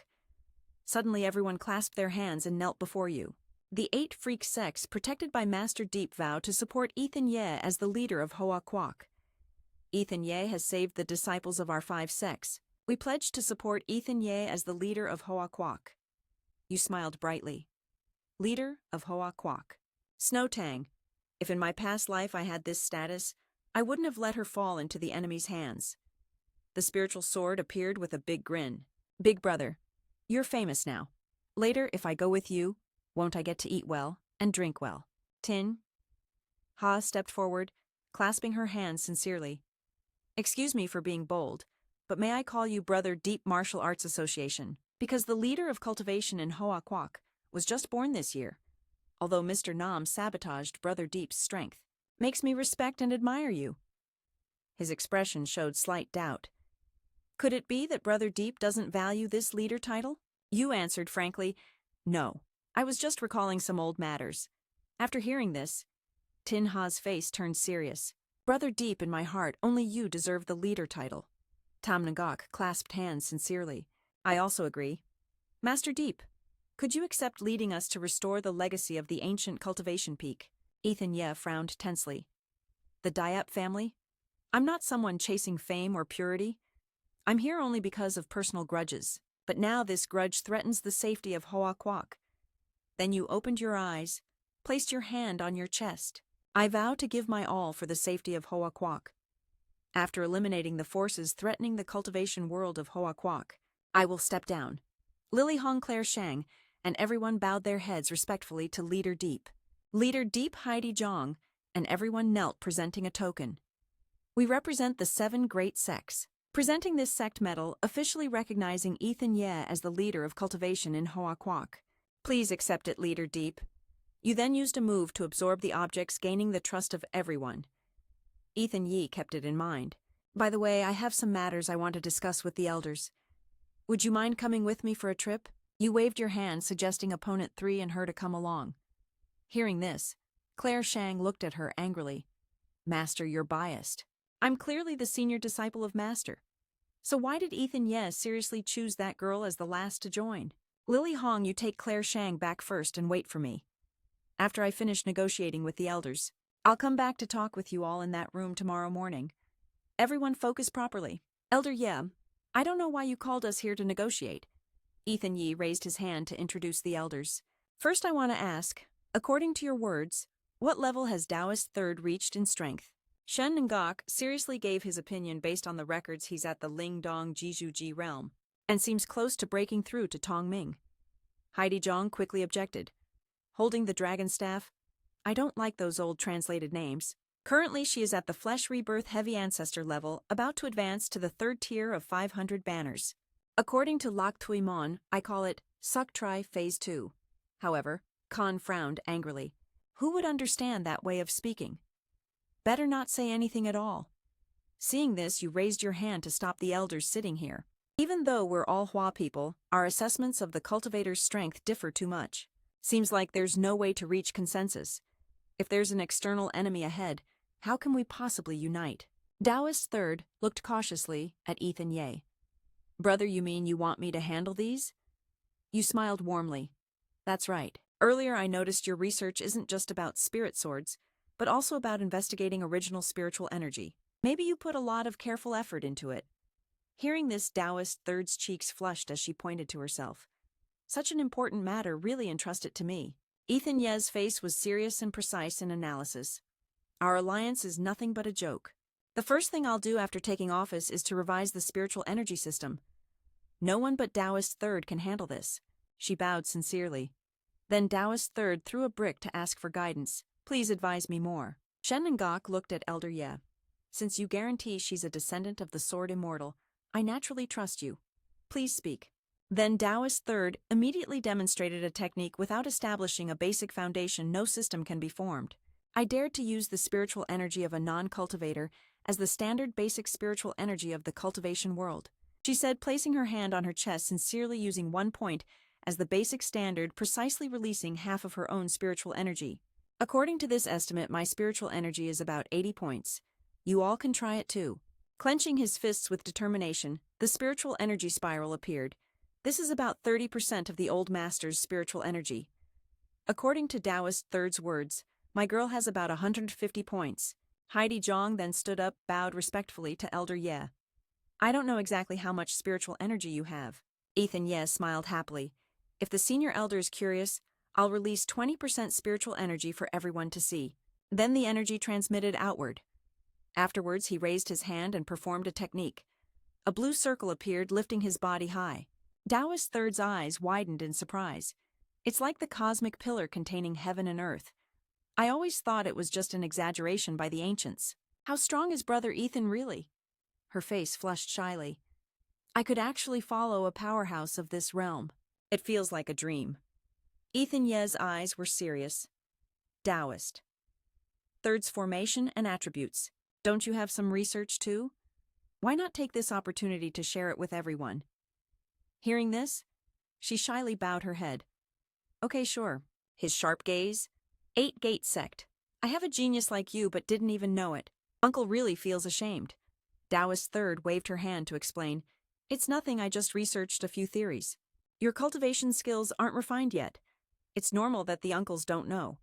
Suddenly everyone clasped their hands and knelt before you. The 8 freak sects, protected by Master Deep, vow to support Ethan Ye as the leader of Hoa Quoc. Ethan Ye has saved the disciples of our 5 sects. We pledge to support Ethan Ye as the leader of Hoa Quoc. You smiled brightly. Leader of Hoa Quoc. Snowtang. If in my past life I had this status, I wouldn't have let her fall into the enemy's hands. The spiritual sword appeared with a big grin. Big brother, you're famous now. Later, if I go with you, won't I get to eat well and drink well? Tin Ha stepped forward, clasping her hands sincerely. Excuse me for being bold, but may I call you Brother Deep Martial Arts Association, because the leader of cultivation in Hoa Quoc was just born this year. Although Mr. Nam sabotaged Brother Deep's strength, makes me respect and admire you. His expression showed slight doubt. Could it be that Brother Deep doesn't value this leader title? You answered frankly, no, I was just recalling some old matters. After hearing this, Tin Ha's face turned serious. Brother Deep, in my heart, only you deserve the leader title. Tam Ngok clasped hands sincerely. I also agree. Master Deep, could you accept leading us to restore the legacy of the ancient cultivation peak? Ethan Ye frowned tensely. The Diep family? I'm not someone chasing fame or purity. I'm here only because of personal grudges, but now this grudge threatens the safety of Hoa Quoc. Then you opened your eyes, placed your hand on your chest. I vow to give my all for the safety of Hoa Quoc. After eliminating the forces threatening the cultivation world of Hoa Quoc, I will step down. Lily Hong Claire Shang, and everyone bowed their heads respectfully to Leader Deep. Leader Deep Heidi Zhang, and everyone knelt presenting a token. We represent the 7 great sects. Presenting this sect medal, officially recognizing Ethan Ye as the leader of cultivation in Hoa Quoc. Please accept it, Leader Deep. You then used a move to absorb the objects, gaining the trust of everyone. Ethan Ye kept it in mind. By the way, I have some matters I want to discuss with the elders. Would you mind coming with me for a trip? You waved your hand, suggesting Opponent 3 and her to come along. Hearing this, Claire Shang looked at her angrily. Master, you're biased. I'm clearly the senior disciple of Master. So why did Ethan Ye seriously choose that girl as the last to join? Lily Hong, you take Claire Shang back first and wait for me. After I finish negotiating with the elders, I'll come back to talk with you all in that room tomorrow morning. Everyone focus properly. Elder Ye, I don't know why you called us here to negotiate. Ethan Ye raised his hand to introduce the elders. First I want to ask, according to your words, what level has Taoist Third reached in strength? Shen Ngok seriously gave his opinion based on the records he's at the Lingdong Jizuji realm, and seems close to breaking through to Tongming. Heidi Zhang quickly objected. Holding the dragon staff, I don't like those old translated names. Currently she is at the Flesh Rebirth Heavy Ancestor level, about to advance to the 3rd tier of 500 banners. According to Lak Tui Mon, I call it Suk Tri Phase 2. However, Khan frowned angrily. Who would understand that way of speaking? Better not say anything at all. Seeing this, you raised your hand to stop the elders sitting here. Even though we're all Hua people, our assessments of the cultivator's strength differ too much. Seems like there's no way to reach consensus. If there's an external enemy ahead, how can we possibly unite? Taoist Third looked cautiously at Ethan Ye. Brother, you mean you want me to handle these? You smiled warmly. That's right. Earlier I noticed your research isn't just about spirit swords, but also about investigating original spiritual energy. Maybe you put a lot of careful effort into it. Hearing this, Taoist Third's cheeks flushed as she pointed to herself. Such an important matter, really entrust it to me. Ethan Ye's face was serious and precise in analysis. Our alliance is nothing but a joke. The first thing I'll do after taking office is to revise the spiritual energy system. No one but Taoist Third can handle this. She bowed sincerely. Then Taoist Third threw a brick to ask for guidance. Please advise me more. Shen Ngok looked at Elder Ye. Since you guarantee she's a descendant of the Sword Immortal, I naturally trust you. Please speak. Then Taoist Third immediately demonstrated a technique without establishing a basic foundation. No system can be formed. I dared to use the spiritual energy of a non-cultivator as the standard basic spiritual energy of the cultivation world. She said, placing her hand on her chest, sincerely using 1 point as the basic standard, precisely releasing half of her own spiritual energy. According to this estimate, my spiritual energy is about 80 points. You all can try it too. Clenching his fists with determination, the spiritual energy spiral appeared. This is about 30% of the old master's spiritual energy. According to Taoist Third's words, my girl has about 150 points. Heidi Zhang then stood up, bowed respectfully to Elder Ye. I don't know exactly how much spiritual energy you have. Ethan Ye smiled happily. If the senior elder is curious, I'll release 20% spiritual energy for everyone to see. Then the energy transmitted outward. Afterwards, he raised his hand and performed a technique. A blue circle appeared, lifting his body high. Taoist Third's eyes widened in surprise. It's like the cosmic pillar containing heaven and earth. I always thought it was just an exaggeration by the ancients. How strong is Brother Ethan really? Her face flushed shyly. I could actually follow a powerhouse of this realm. It feels like a dream. Ethan Ye's eyes were serious. Taoist. Third's formation and attributes. Don't you have some research too? Why not take this opportunity to share it with everyone? Hearing this, she shyly bowed her head. Okay, sure. His sharp gaze. 8-gate sect. I have a genius like you but didn't even know it. Uncle really feels ashamed. Taoist Third waved her hand to explain. It's nothing, I just researched a few theories. Your cultivation skills aren't refined yet. It's normal that the uncles don't know.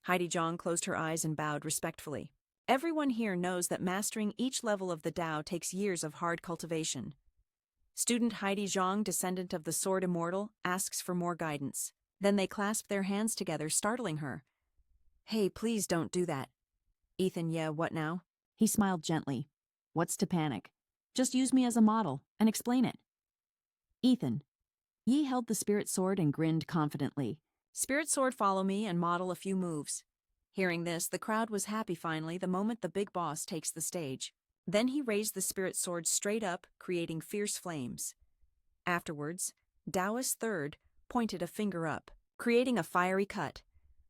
Heidi Zhang closed her eyes and bowed respectfully. Everyone here knows that mastering each level of the Tao takes years of hard cultivation. Student Heidi Zhang, descendant of the Sword Immortal, asks for more guidance. Then they clasp their hands together, startling her. Hey, please don't do that. Ethan, yeah, what now?
He smiled gently. What's to panic? Just use me as a model and explain it. Ethan. Yi held the spirit sword and grinned confidently.
Spirit sword, follow me and model a few moves. Hearing this, the crowd was happy finally the moment the big boss takes the stage. Then he raised the spirit sword straight up, creating fierce flames. Afterwards, Taoist Third pointed a finger up, creating a fiery cut.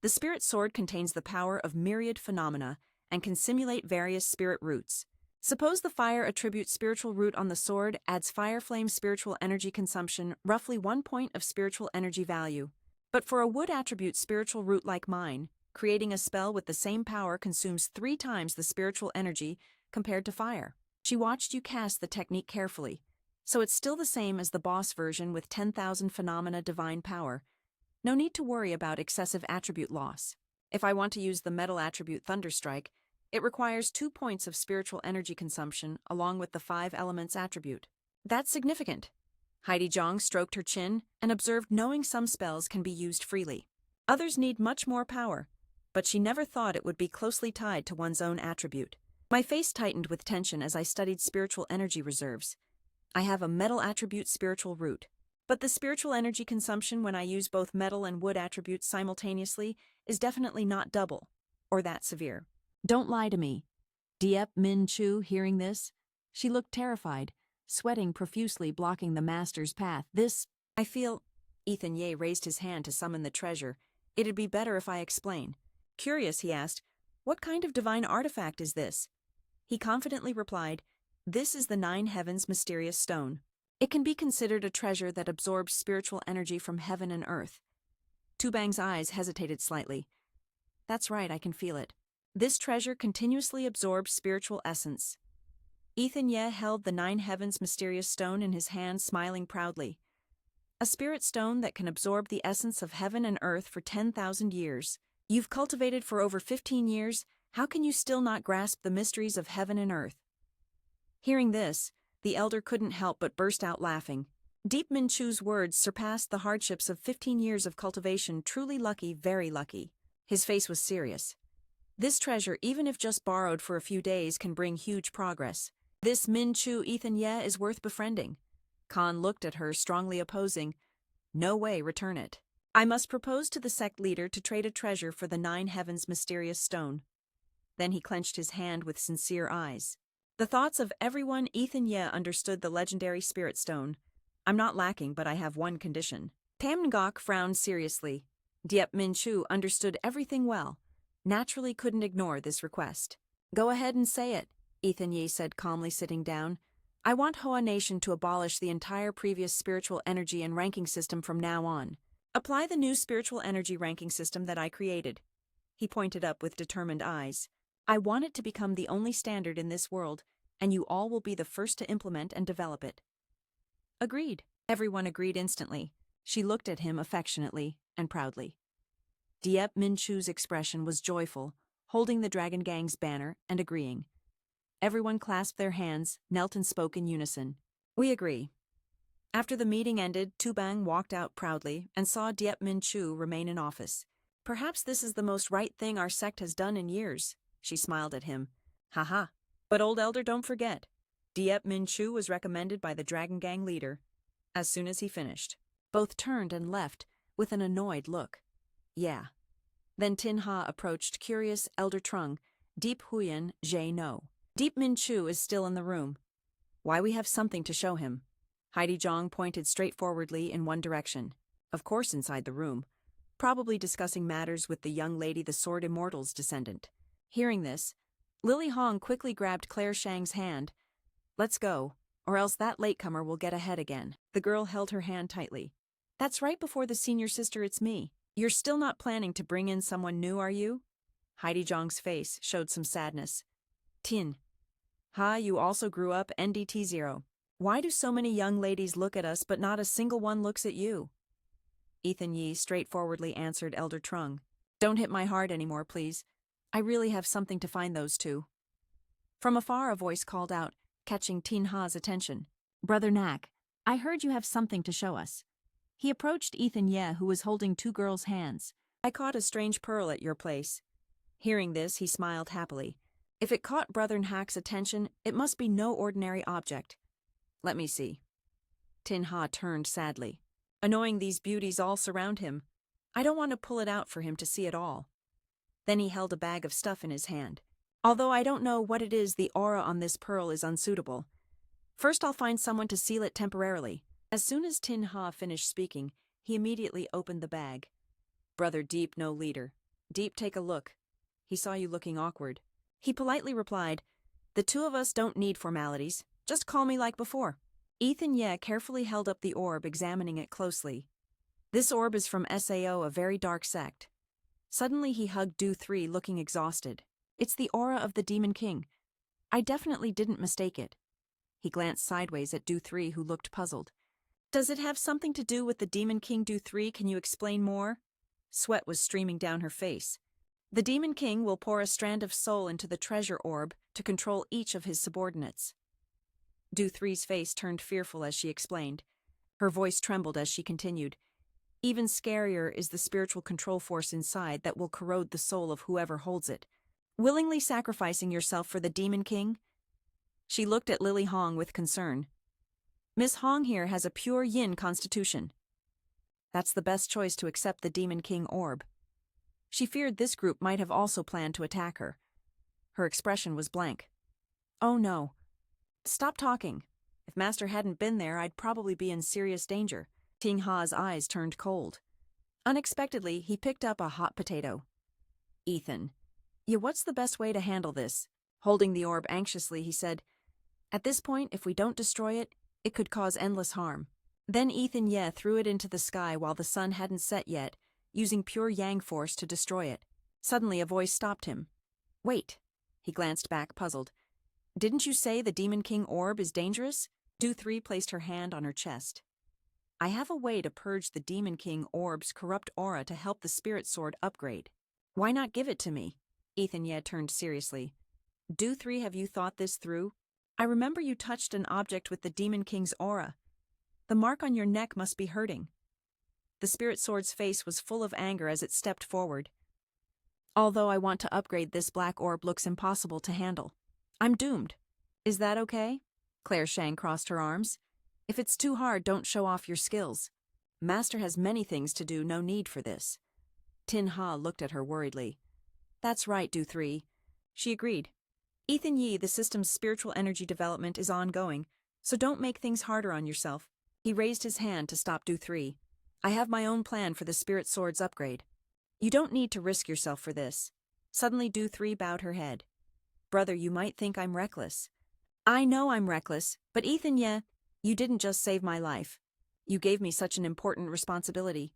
The spirit sword contains the power of myriad phenomena and can simulate various spirit roots. Suppose the fire attribute spiritual root on the sword adds fire flame spiritual energy consumption, roughly 1 point of spiritual energy value. But for a wood attribute spiritual root like mine, creating a spell with the same power consumes 3 times the spiritual energy compared to fire. She watched you cast the technique carefully, so it's still the same as the boss version with 10,000 phenomena divine power. No need to worry about excessive attribute loss. If I want to use the metal attribute Thunderstrike, it requires 2 points of spiritual energy consumption along with the 5 elements attribute. That's significant. Heidi Zhang stroked her chin and observed knowing some spells can be used freely. Others need much more power, but she never thought it would be closely tied to one's own attribute. My face tightened with tension as I studied spiritual energy reserves. I have a metal attribute spiritual root, but the spiritual energy consumption when I use both metal and wood attributes simultaneously is definitely not double, or that severe.
Don't lie to me. Diep Min Chu, hearing this, she looked terrified, sweating profusely blocking the master's path.
I feel... Ethan Ye raised his hand to summon the treasure. It'd be better if I explain. Curious, he asked, what kind of divine artifact is this? He confidently replied, this is the 9 Heavens mysterious stone. It can be considered a treasure that absorbs spiritual energy from heaven and earth. Tu Bang's eyes hesitated slightly. That's right, I can feel it. This treasure continuously absorbs spiritual essence. Ethan Ye held the 9 Heavens mysterious stone in his hand, smiling proudly. A spirit stone that can absorb the essence of heaven and earth for 10,000 years. You've cultivated for over 15 years, how can you still not grasp the mysteries of heaven and earth? Hearing this, the elder couldn't help but burst out laughing. Deep Min Chu's words surpassed the hardships of 15 years of cultivation. Truly lucky, very lucky. His face was serious. This treasure, even if just borrowed for a few days, can bring huge progress. This Min Chu Ethan Ye is worth befriending. Khan looked at her, strongly opposing. No way, return it. I must propose to the sect leader to trade a treasure for the 9 Heavens mysterious stone. Then he clenched his hand with sincere eyes. The thoughts of everyone Ethan Ye understood the legendary spirit stone. I'm not lacking, but I have one condition. Tam Ngok frowned seriously. Diep Min Chu understood everything well. Naturally couldn't ignore this request. Go ahead and say it, Ethan Ye said calmly, sitting down. I want Hoa Nation to abolish the entire previous spiritual energy and ranking system from now on. Apply the new spiritual energy ranking system that I created. He pointed up with determined eyes. I want it to become the only standard in this world, and you all will be the first to implement and develop it. Agreed. Everyone agreed instantly. She looked at him affectionately and proudly. Diep Min Chu's expression was joyful, holding the Dragon Gang's banner and agreeing. Everyone clasped their hands, knelt and spoke in unison. We agree. After the meeting ended, Tu Bang walked out proudly and saw Diep Min Chu remain in office. Perhaps this is the most right thing our sect has done in years. She smiled at him. Haha. But old elder, don't forget. Diep Min Chu was recommended by the Dragon Gang leader. As soon as he finished, both turned and left with an annoyed look. Yeah. Then Tin Ha approached curious Elder Trung, Deep Huyan Zhe No. Deep Min Chu is still in the room. Why, we have something to show him. Heidi Zhang pointed straightforwardly in one direction. Of course inside the room. Probably discussing matters with the young lady, the Sword Immortal's descendant. Hearing this, Lily Hong quickly grabbed Claire Shang's hand. Let's go, or else that latecomer will get ahead again. The girl held her hand tightly. That's right before the senior sister, it's me. You're still not planning to bring in someone new, are you? Heidi Zhang's face showed some sadness. Tin. Ha, you also grew up NDT0. Why do so many young ladies look at us but not a single one looks at you? Ethan Yi straightforwardly answered Elder Trung. Don't hit my heart anymore, please. I really have something to find those two. From afar a voice called out, catching Tin Ha's attention.
Brother Nak, I heard you have something to show us. He approached Ethan Ye, who was holding 2 girls' hands.
I caught a strange pearl at your place. Hearing this, he smiled happily. If it caught Brother Nak's attention, it must be no ordinary object. Let me see. Tin Ha turned sadly. Annoying these beauties all surround him. I don't want to pull it out for him to see it all. Then he held a bag of stuff in his hand. Although I don't know what it is, the aura on this pearl is unsuitable. First I'll find someone to seal it temporarily. As soon as Tin Ha finished speaking, he immediately opened the bag. Brother Deep, no leader. Deep, take a look. He saw you looking awkward. He politely replied, the two of us don't need formalities. Just call me like before. Ethan Ye carefully held up the orb, examining it closely. This orb is from Sao, a very dark sect. Suddenly he hugged Du 3, looking exhausted. It's the aura of the Demon King. I definitely didn't mistake it. He glanced sideways at Du 3, who looked puzzled. Does it have something to do with the Demon King, Du 3? Can you explain more? Sweat was streaming down her face. The Demon King will pour a strand of soul into the treasure orb to control each of his subordinates. Du 3's face turned fearful as she explained. Her voice trembled as she continued. Even scarier is the spiritual control force inside that will corrode the soul of whoever holds it. Willingly sacrificing yourself for the Demon King? She looked at Lily Hong with concern. Miss Hong here has a pure yin constitution. That's the best choice to accept the Demon King orb. She feared this group might have also planned to attack her. Her expression was blank. Oh no. Stop talking. If Master hadn't been there, I'd probably be in serious danger. Ting Ha's eyes turned cold. Unexpectedly, he picked up a hot potato. Ethan, what's the best way to handle this? Holding the orb anxiously, he said, at this point, if we don't destroy it, it could cause endless harm. Then Ethan Ye threw it into the sky while the sun hadn't set yet, using pure yang force to destroy it. Suddenly a voice stopped him. Wait. He glanced back, puzzled. Didn't you say the Demon King orb is dangerous? Du 3 placed her hand on her chest. I have a way to purge the Demon King orb's corrupt aura to help the spirit sword upgrade. Why not give it to me? Ethan Ye turned seriously. Du 3, have you thought this through? I remember you touched an object with the Demon King's aura. The mark on your neck must be hurting. The spirit sword's face was full of anger as it stepped forward. Although I want to upgrade, this black orb looks impossible to handle. I'm doomed. Is that okay? Claire Shang crossed her arms. If it's too hard, don't show off your skills. Master has many things to do, no need for this. Tin Ha looked at her worriedly. That's right, Du 3. She agreed. Ethan Ye, the system's spiritual energy development is ongoing, so don't make things harder on yourself. He raised his hand to stop Du 3. I have my own plan for the spirit sword's upgrade. You don't need to risk yourself for this. Suddenly Du 3 bowed her head. Brother, you might think I'm reckless. I know I'm reckless, but Ethan Ye, you didn't just save my life. You gave me such an important responsibility.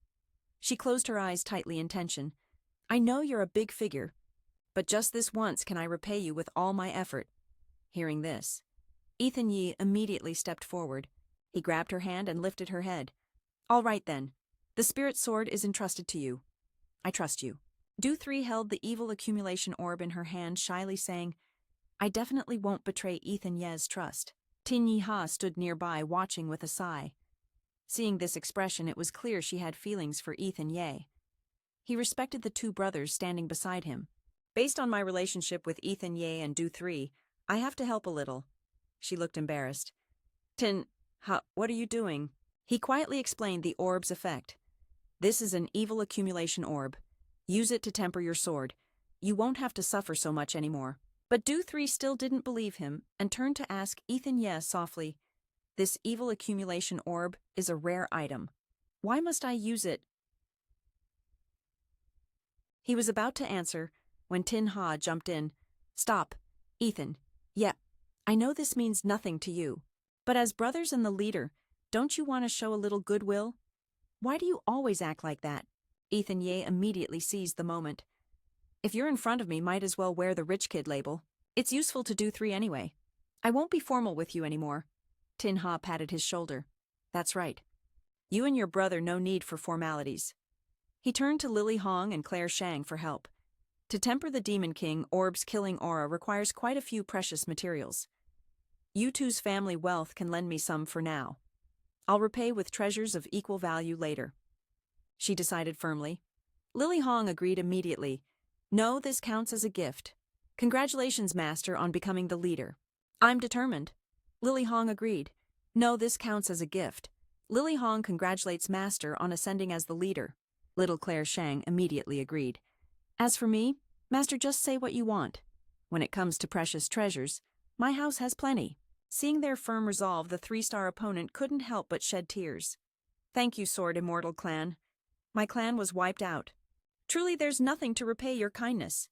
She closed her eyes tightly in tension. I know you're a big figure, but just this once can I repay you with all my effort. Hearing this, Ethan Ye immediately stepped forward. He grabbed her hand and lifted her head. All right then. The spirit sword is entrusted to you. I trust you. Du 3 held the evil accumulation orb in her hand, shyly saying, I definitely won't betray Ethan Ye's trust. Tin Yi Ha stood nearby, watching with a sigh. Seeing this expression, it was clear she had feelings for Ethan Ye. He respected the two brothers standing beside him. Based on my relationship with Ethan Ye and Du 3, I have to help a little. She looked embarrassed. Tin Ha, what are you doing? He quietly explained the orb's effect. This is an evil accumulation orb. Use it to temper your sword. You won't have to suffer so much anymore. But Du 3 still didn't believe him and turned to ask Ethan Ye softly, this evil accumulation orb is a rare item. Why must I use it? He was about to answer when Tin Ha jumped in. Stop, Ethan. Yeah, I know this means nothing to you, but as brothers and the leader, don't you want to show a little goodwill? Why do you always act like that? Ethan Ye immediately seized the moment. If you're in front of me, might as well wear the rich kid label. It's useful to Du 3 anyway. I won't be formal with you anymore. Tin Ha patted his shoulder. That's right. You and your brother, no need for formalities. He turned to Lily Hong and Claire Shang for help. To temper the Demon King orb's killing aura requires quite a few precious materials. You two's family wealth can lend me some for now. I'll repay with treasures of equal value later. She decided firmly. Lily Hong agreed immediately. No, this counts as a gift. Congratulations, Master, on becoming the leader. I'm determined. Lily Hong agreed. No, this counts as a gift. Lily Hong congratulates Master on ascending as the leader. Little Claire Shang immediately agreed. As for me, Master, just say what you want. When it comes to precious treasures, my house has plenty. Seeing their firm resolve, the 3-star opponent couldn't help but shed tears. Thank you, Sword Immortal Clan. My clan was wiped out. Truly, there's nothing to repay your kindness.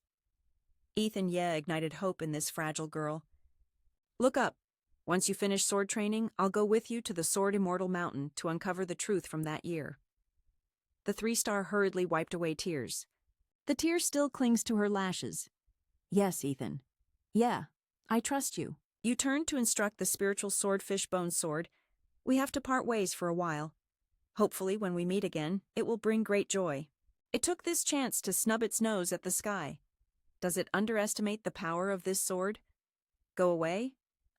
Ethan Ye ignited hope in this fragile girl. Look up. Once you finish sword training, I'll go with you to the Sword Immortal Mountain to uncover the truth from that year. The 3-star hurriedly wiped away tears.
The tear still clings to her lashes. Yes, Ethan. Yeah, I trust you.
You turned to instruct the spiritual swordfish bone sword. We have to part ways for a while. Hopefully, when we meet again, it will bring great joy. It took this chance to snub its nose at the sky. Does it underestimate the power of this sword? Go away?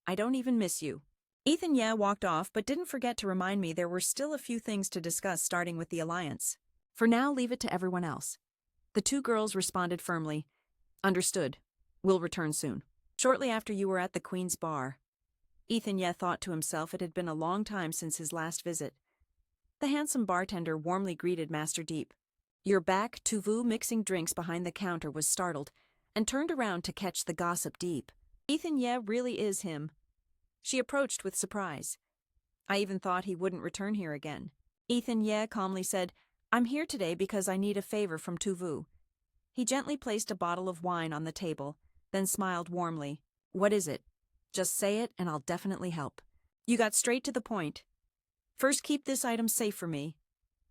I don't even miss you. Ethan Ye walked off but didn't forget to remind me there were still a few things to discuss, starting with the alliance.
For now, leave it to everyone else.
The 2 girls responded firmly. Understood. We'll return soon. Shortly after you were at the Queen's bar. Ethan Ye thought to himself it had been a long time since his last visit. The handsome bartender warmly greeted Master Deep. You're back. Tuvu, mixing drinks behind the counter, was startled and turned around to catch the gossip Deep. Ethan Ye really is him. She approached with surprise. I even thought he wouldn't return here again. Ethan Ye calmly said, I'm here today because I need a favor from Tuvu. He gently placed a bottle of wine on the table, then smiled warmly. What is it? Just say it and I'll definitely help. You got straight to the point. First, keep this item safe for me.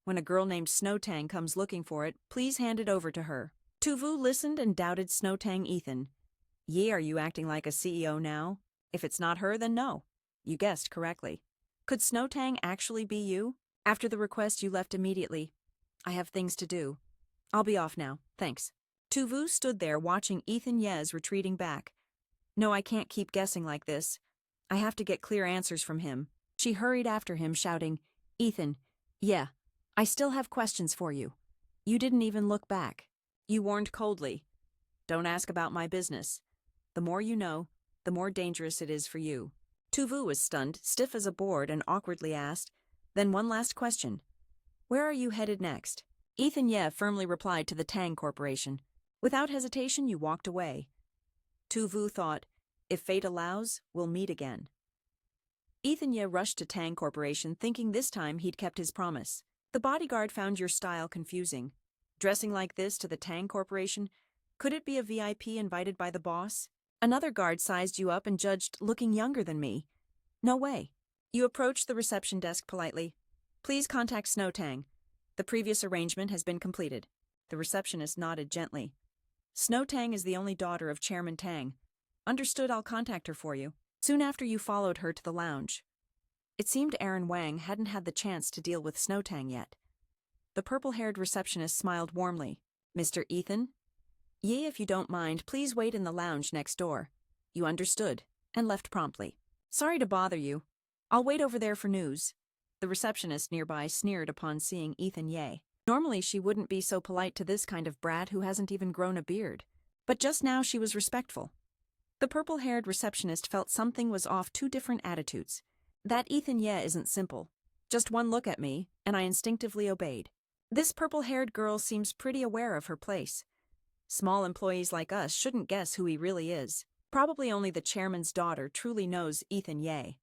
When a girl named Snowtang comes looking for it, please hand it over to her. Tuvu listened and doubted Snowtang Ethan. Ye, are you acting like a CEO now? If it's not her, then no. You guessed correctly. Could Snowtang actually be you? After the request, you left immediately. I have things to do. I'll be off now, thanks. Tuvu stood there watching Ethan Ye's retreating back. No, I can't keep guessing like this. I have to get clear answers from him. She hurried after him, shouting, Ethan, yeah, I still have questions for you. You didn't even look back. You warned coldly. Don't ask about my business. The more you know, the more dangerous it is for you. Tuvu was stunned, stiff as a board, and awkwardly asked, then one last question. Where are you headed next? Ethan Ye firmly replied to the Tang Corporation. Without hesitation, you walked away. Tuvu thought, if fate allows, we'll meet again. Ethan Ye rushed to Tang Corporation, thinking this time he'd kept his promise. The bodyguard found your style confusing. Dressing like this to the Tang Corporation, could it be a VIP invited by the boss? Another guard sized you up and judged looking younger than me. No way. You approached the reception desk politely. Please contact Snowtang. The previous arrangement has been completed. The receptionist nodded gently. Snowtang is the only daughter of Chairman Tang. Understood, I'll contact her for you. Soon after, you followed her to the lounge. It seemed Aaron Wang hadn't had the chance to deal with Snowtang yet. The purple-haired receptionist smiled warmly. Mr. Ethan? Ye, if you don't mind, please wait in the lounge next door. You understood, and left promptly. Sorry to bother you. I'll wait over there for news. The receptionist nearby sneered upon seeing Ethan Ye. Normally she wouldn't be so polite to this kind of brat who hasn't even grown a beard. But just now she was respectful. The purple-haired receptionist felt something was off. Two different attitudes. That Ethan Ye isn't simple. Just one look at me, and I instinctively obeyed. This purple-haired girl seems pretty aware of her place. Small employees like us shouldn't guess who he really is. Probably only the chairman's daughter truly knows Ethan Ye.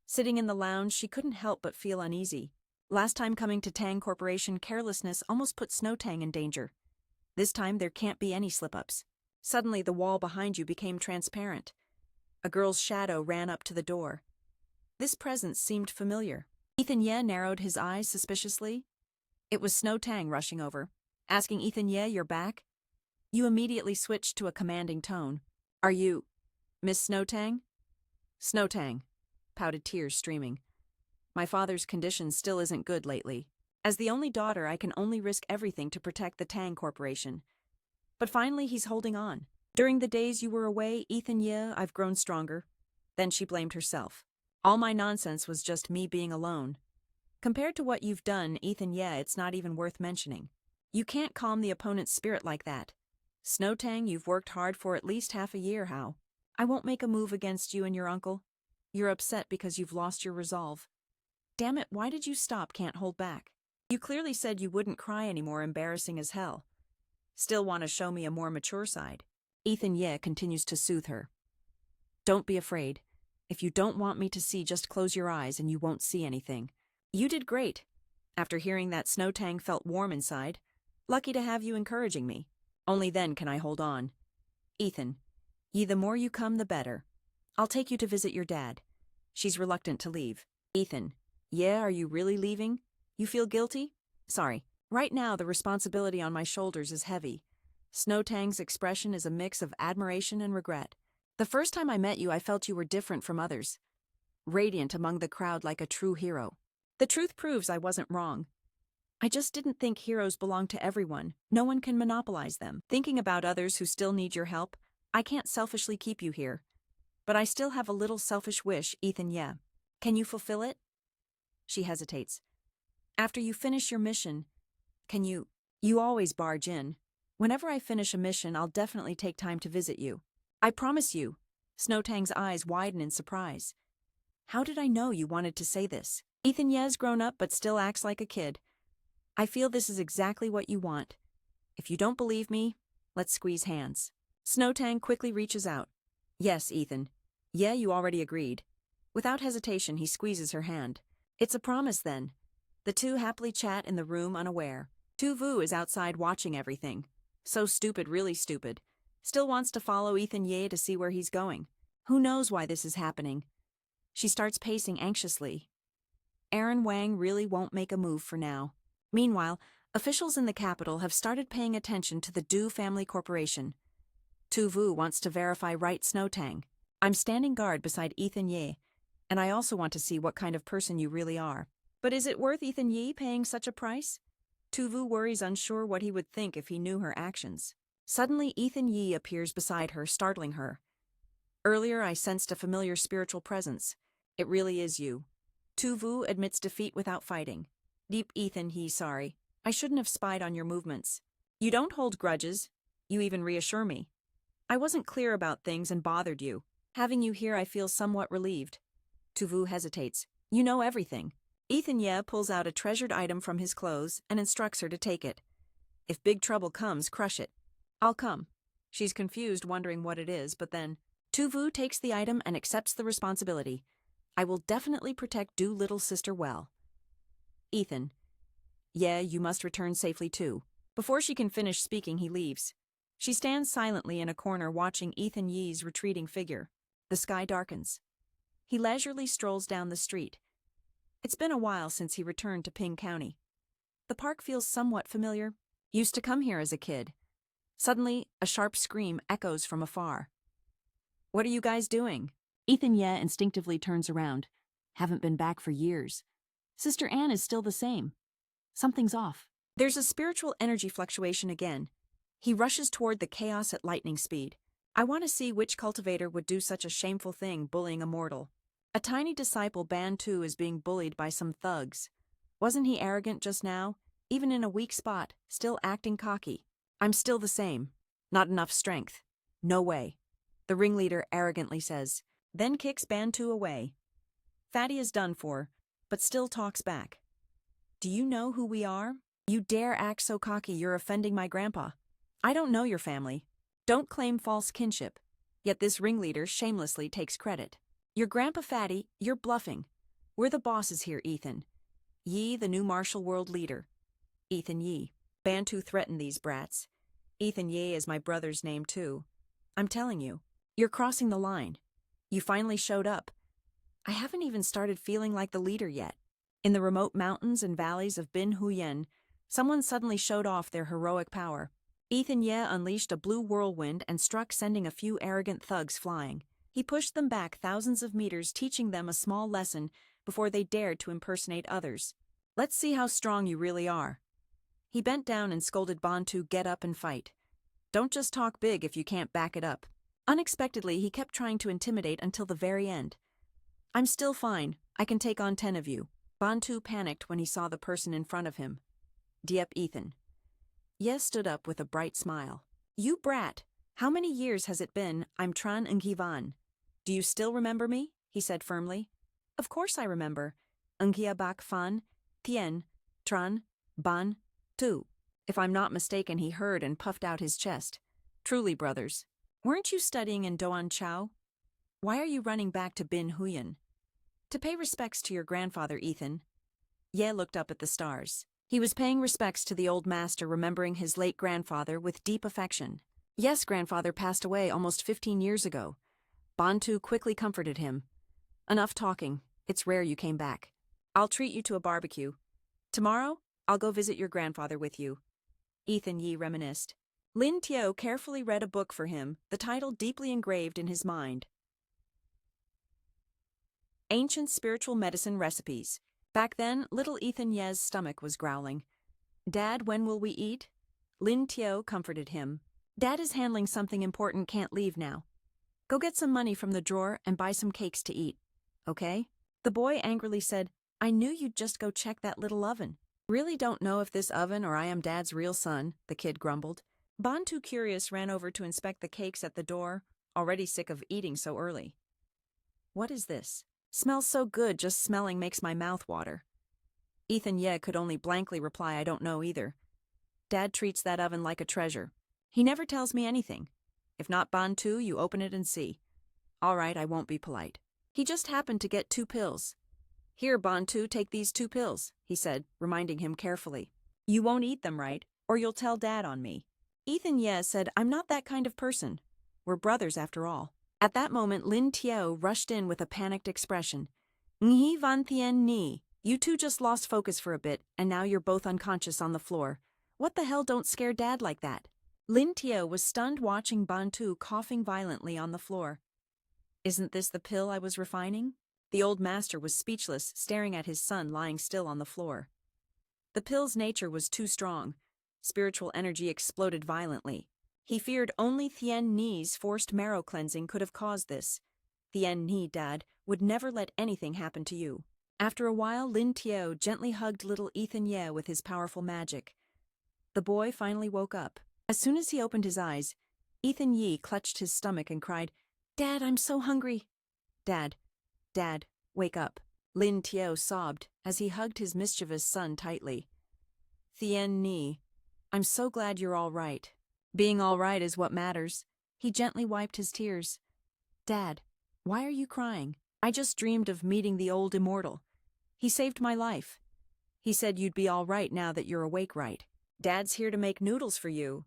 Sitting in the lounge, she couldn't help but feel uneasy. Last time coming to Tang Corporation, carelessness almost put Snowtang in danger. This time there can't be any slip-ups. Suddenly the wall behind you became transparent. A girl's shadow ran up to the door. This presence seemed familiar. Ethan Ye narrowed his eyes suspiciously. It was Snowtang rushing over. Asking Ethan Ye, you're back? You immediately switched to a commanding tone. Are you Miss Snowtang? Snowtang, pouted, tears streaming. My father's condition still isn't good lately. As the only daughter, I can only risk everything to protect the Tang Corporation. But finally, he's holding on. During the days you were away, Ethan Ye, I've grown stronger. Then she blamed herself. All my nonsense was just me being alone. Compared to what you've done, Ethan Ye, it's not even worth mentioning. You can't calm the opponent's spirit like that. Snowtang, you've worked hard for at least half a year, how? I won't make a move against you and your uncle. You're upset because you've lost your resolve. Damn it, why did you stop? Can't hold back. You clearly said you wouldn't cry anymore, embarrassing as hell. Still want to show me a more mature side. Ethan Ye continues to soothe her. Don't be afraid. If you don't want me to see, just close your eyes and you won't see anything. You did great. After hearing that, Snowtang felt warm inside. Lucky to have you encouraging me. Only then can I hold on. Ethan, ye, the more you come, the better. I'll take you to visit your dad. She's reluctant to leave. Ethan, yeah, are you really leaving? You feel guilty? Sorry. Right now, the responsibility on my shoulders is heavy. Snowtang's expression is a mix of admiration and regret. The first time I met you, I felt you were different from others. Radiant among the crowd like a true hero. The truth proves I wasn't wrong. I just didn't think heroes belong to everyone. No one can monopolize them. Thinking about others who still need your help, I can't selfishly keep you here. But I still have a little selfish wish, Ethan, yeah. Can you fulfill it? She hesitates. After you finish your mission, can you always barge in. Whenever I finish a mission, I'll definitely take time to visit you. I promise you. Snowtang's eyes widen in surprise. How did I know you wanted to say this? Ethan Ye's grown up but still acts like a kid. I feel this is exactly what you want. If you don't believe me, let's squeeze hands. Snowtang quickly reaches out. Yes, Ethan. Yeah, you already agreed. Without hesitation, he squeezes her hand. It's a promise then. The two happily chat in the room unaware. Tu Vu is outside watching everything. So stupid, really stupid. Still wants to follow Ethan Ye to see where he's going. Who knows why this is happening? She starts pacing anxiously. Aaron Wang really won't make a move for now. Meanwhile, officials in the capital have started paying attention to the Du Family Corporation. Tu Vu wants to verify right Snowtang. I'm standing guard beside Ethan Ye, and I also want to see what kind of person you really are. But is it worth Ethan Ye paying such a price? Tu Vu worries, unsure what he would think if he knew her actions. Suddenly, Ethan Ye appears beside her, startling her. Earlier, I sensed a familiar spiritual presence. It really is you. Tu Vu admits defeat without fighting. Deep Ethan He, sorry. I shouldn't have spied on your movements. You don't hold grudges. You even reassure me. I wasn't clear about things and bothered you. Having you here, I feel somewhat relieved. Tu Vu hesitates. You know everything. Ethan Ye pulls out a treasured item from his clothes and instructs her to take it. If big trouble comes, crush it. I'll come. She's confused, wondering what it is, but then Tu Vu takes the item and accepts the responsibility. I will definitely protect Du little sister well. Ethan. Yeah, you must return safely too. Before she can finish speaking, he leaves. She stands silently in a corner watching Ethan Ye's retreating figure. The sky darkens. He leisurely strolls down the street. It's been a while since he returned to Ping County. The park feels somewhat familiar. Used to come here as a kid. Suddenly, a sharp scream echoes from afar. What are you guys doing?
Ethan Ye instinctively turns around. Haven't been back for years. Sister Anne is still the same. Something's off.
There's a spiritual energy fluctuation again. He rushes toward the chaos at lightning speed. I want to see which cultivator would do such a shameful thing, bullying a mortal. A tiny disciple, Bantu, is being bullied by some thugs. Wasn't he arrogant just now? Even in a weak spot, still acting cocky. I'm still the same. Not enough strength. No way. The ringleader arrogantly says, then kicks Bantu away. Fatty is done for, but still talks back. Do you know who we are? You dare act so cocky, you're offending my grandpa. I don't know your family. Don't claim false kinship. Yet this ringleader shamelessly takes credit. Your grandpa Fatty, you're bluffing. We're the bosses here, Ethan. Ye, the new martial world leader. Ethan Ye. Bantu threatened these brats. Ethan Ye is my brother's name too. I'm telling you, you're crossing the line. You finally showed up. I haven't even started feeling like the leader yet. In the remote mountains and valleys of Bin Huyen, someone suddenly showed off their heroic power. Ethan Ye unleashed a blue whirlwind and struck, sending a few arrogant thugs flying. He pushed them back thousands of meters, teaching them a small lesson before they dared to impersonate others. Let's see how strong you really are. He bent down and scolded Bantu, get up and fight. Don't just talk big if you can't back it up. Unexpectedly, he kept trying to intimidate until the very end. I'm still fine. I can take on 10 of you. Bantu panicked when he saw the person in front of him. Diep Ethan. Ye stood up with a bright smile. You brat! How many years has it been? I'm Tran Nghivan. Do you still remember me? He said firmly. Of course I remember. Ngia Bak Fan, Tien, Tran, Ban, Tu. If I'm not mistaken, he heard and puffed out his chest. Truly, brothers. Weren't you studying in Doan Chao? Why are you running back to Bin Huyan? To pay respects to your grandfather, Ethan. Ye looked up at the stars. He was paying respects to the old master, remembering his late grandfather with deep affection. Yes, grandfather passed away almost 15 years ago. Bantu quickly comforted him. Enough talking. It's rare you came back. I'll treat you to a barbecue. Tomorrow, I'll go visit your grandfather with you. Ethan Yi reminisced. Lin Tiao carefully read a book for him, the title deeply engraved in his mind. Ancient Spiritual Medicine Recipes. Back then, little Ethan Ye's stomach was growling. Dad, when will we eat? Lin Tiao comforted him. Dad is handling something important, can't leave now. Go get some money from the drawer and buy some cakes to eat. Okay? The boy angrily said, I knew you'd just go check that little oven. Really don't know if this oven or I am Dad's real son, the kid grumbled. Bantu, curious, ran over to inspect the cakes at the door, already sick of eating so early. What is this? Smells so good, just smelling makes my mouth water. Ethan Ye could only blankly reply, I don't know either. Dad treats that oven like a treasure. He never tells me anything. If not Bantu, you open it and see. All right, I won't be polite. He just happened to get 2 pills. Here, Bantu, take these 2 pills, he said, reminding him carefully. You won't eat them, right? Or you'll tell Dad on me. Ethan Ye said, I'm not that kind of person. We're brothers after all. At that moment, Lin Tiao rushed in with a panicked expression. Nhi van Thien Ni, you two just lost focus for a bit, and now you're both unconscious on the floor. What the hell, don't scare Dad like that. Lin Tiao was stunned watching Bantu coughing violently on the floor. Isn't this the pill I was refining? The old master was speechless, staring at his son lying still on the floor. The pill's nature was too strong. Spiritual energy exploded violently. He feared only Thien Ni's forced marrow cleansing could have caused this. Thien Ni, Dad, would never let anything happen to you. After a while, Lin Tiao gently hugged little Ethan Ye with his powerful magic. The boy finally woke up. As soon as he opened his eyes, Ethan Yi clutched his stomach and cried, Dad, I'm so hungry. Dad, wake up. Lin Tiao sobbed as he hugged his mischievous son tightly. Thien Ni, I'm so glad you're all right. Being all right is what matters. He gently wiped his tears. Dad, why are you crying? I just dreamed of meeting the old immortal. He saved my life. He said you'd be all right now that you're awake, right? Dad's here to make noodles for you.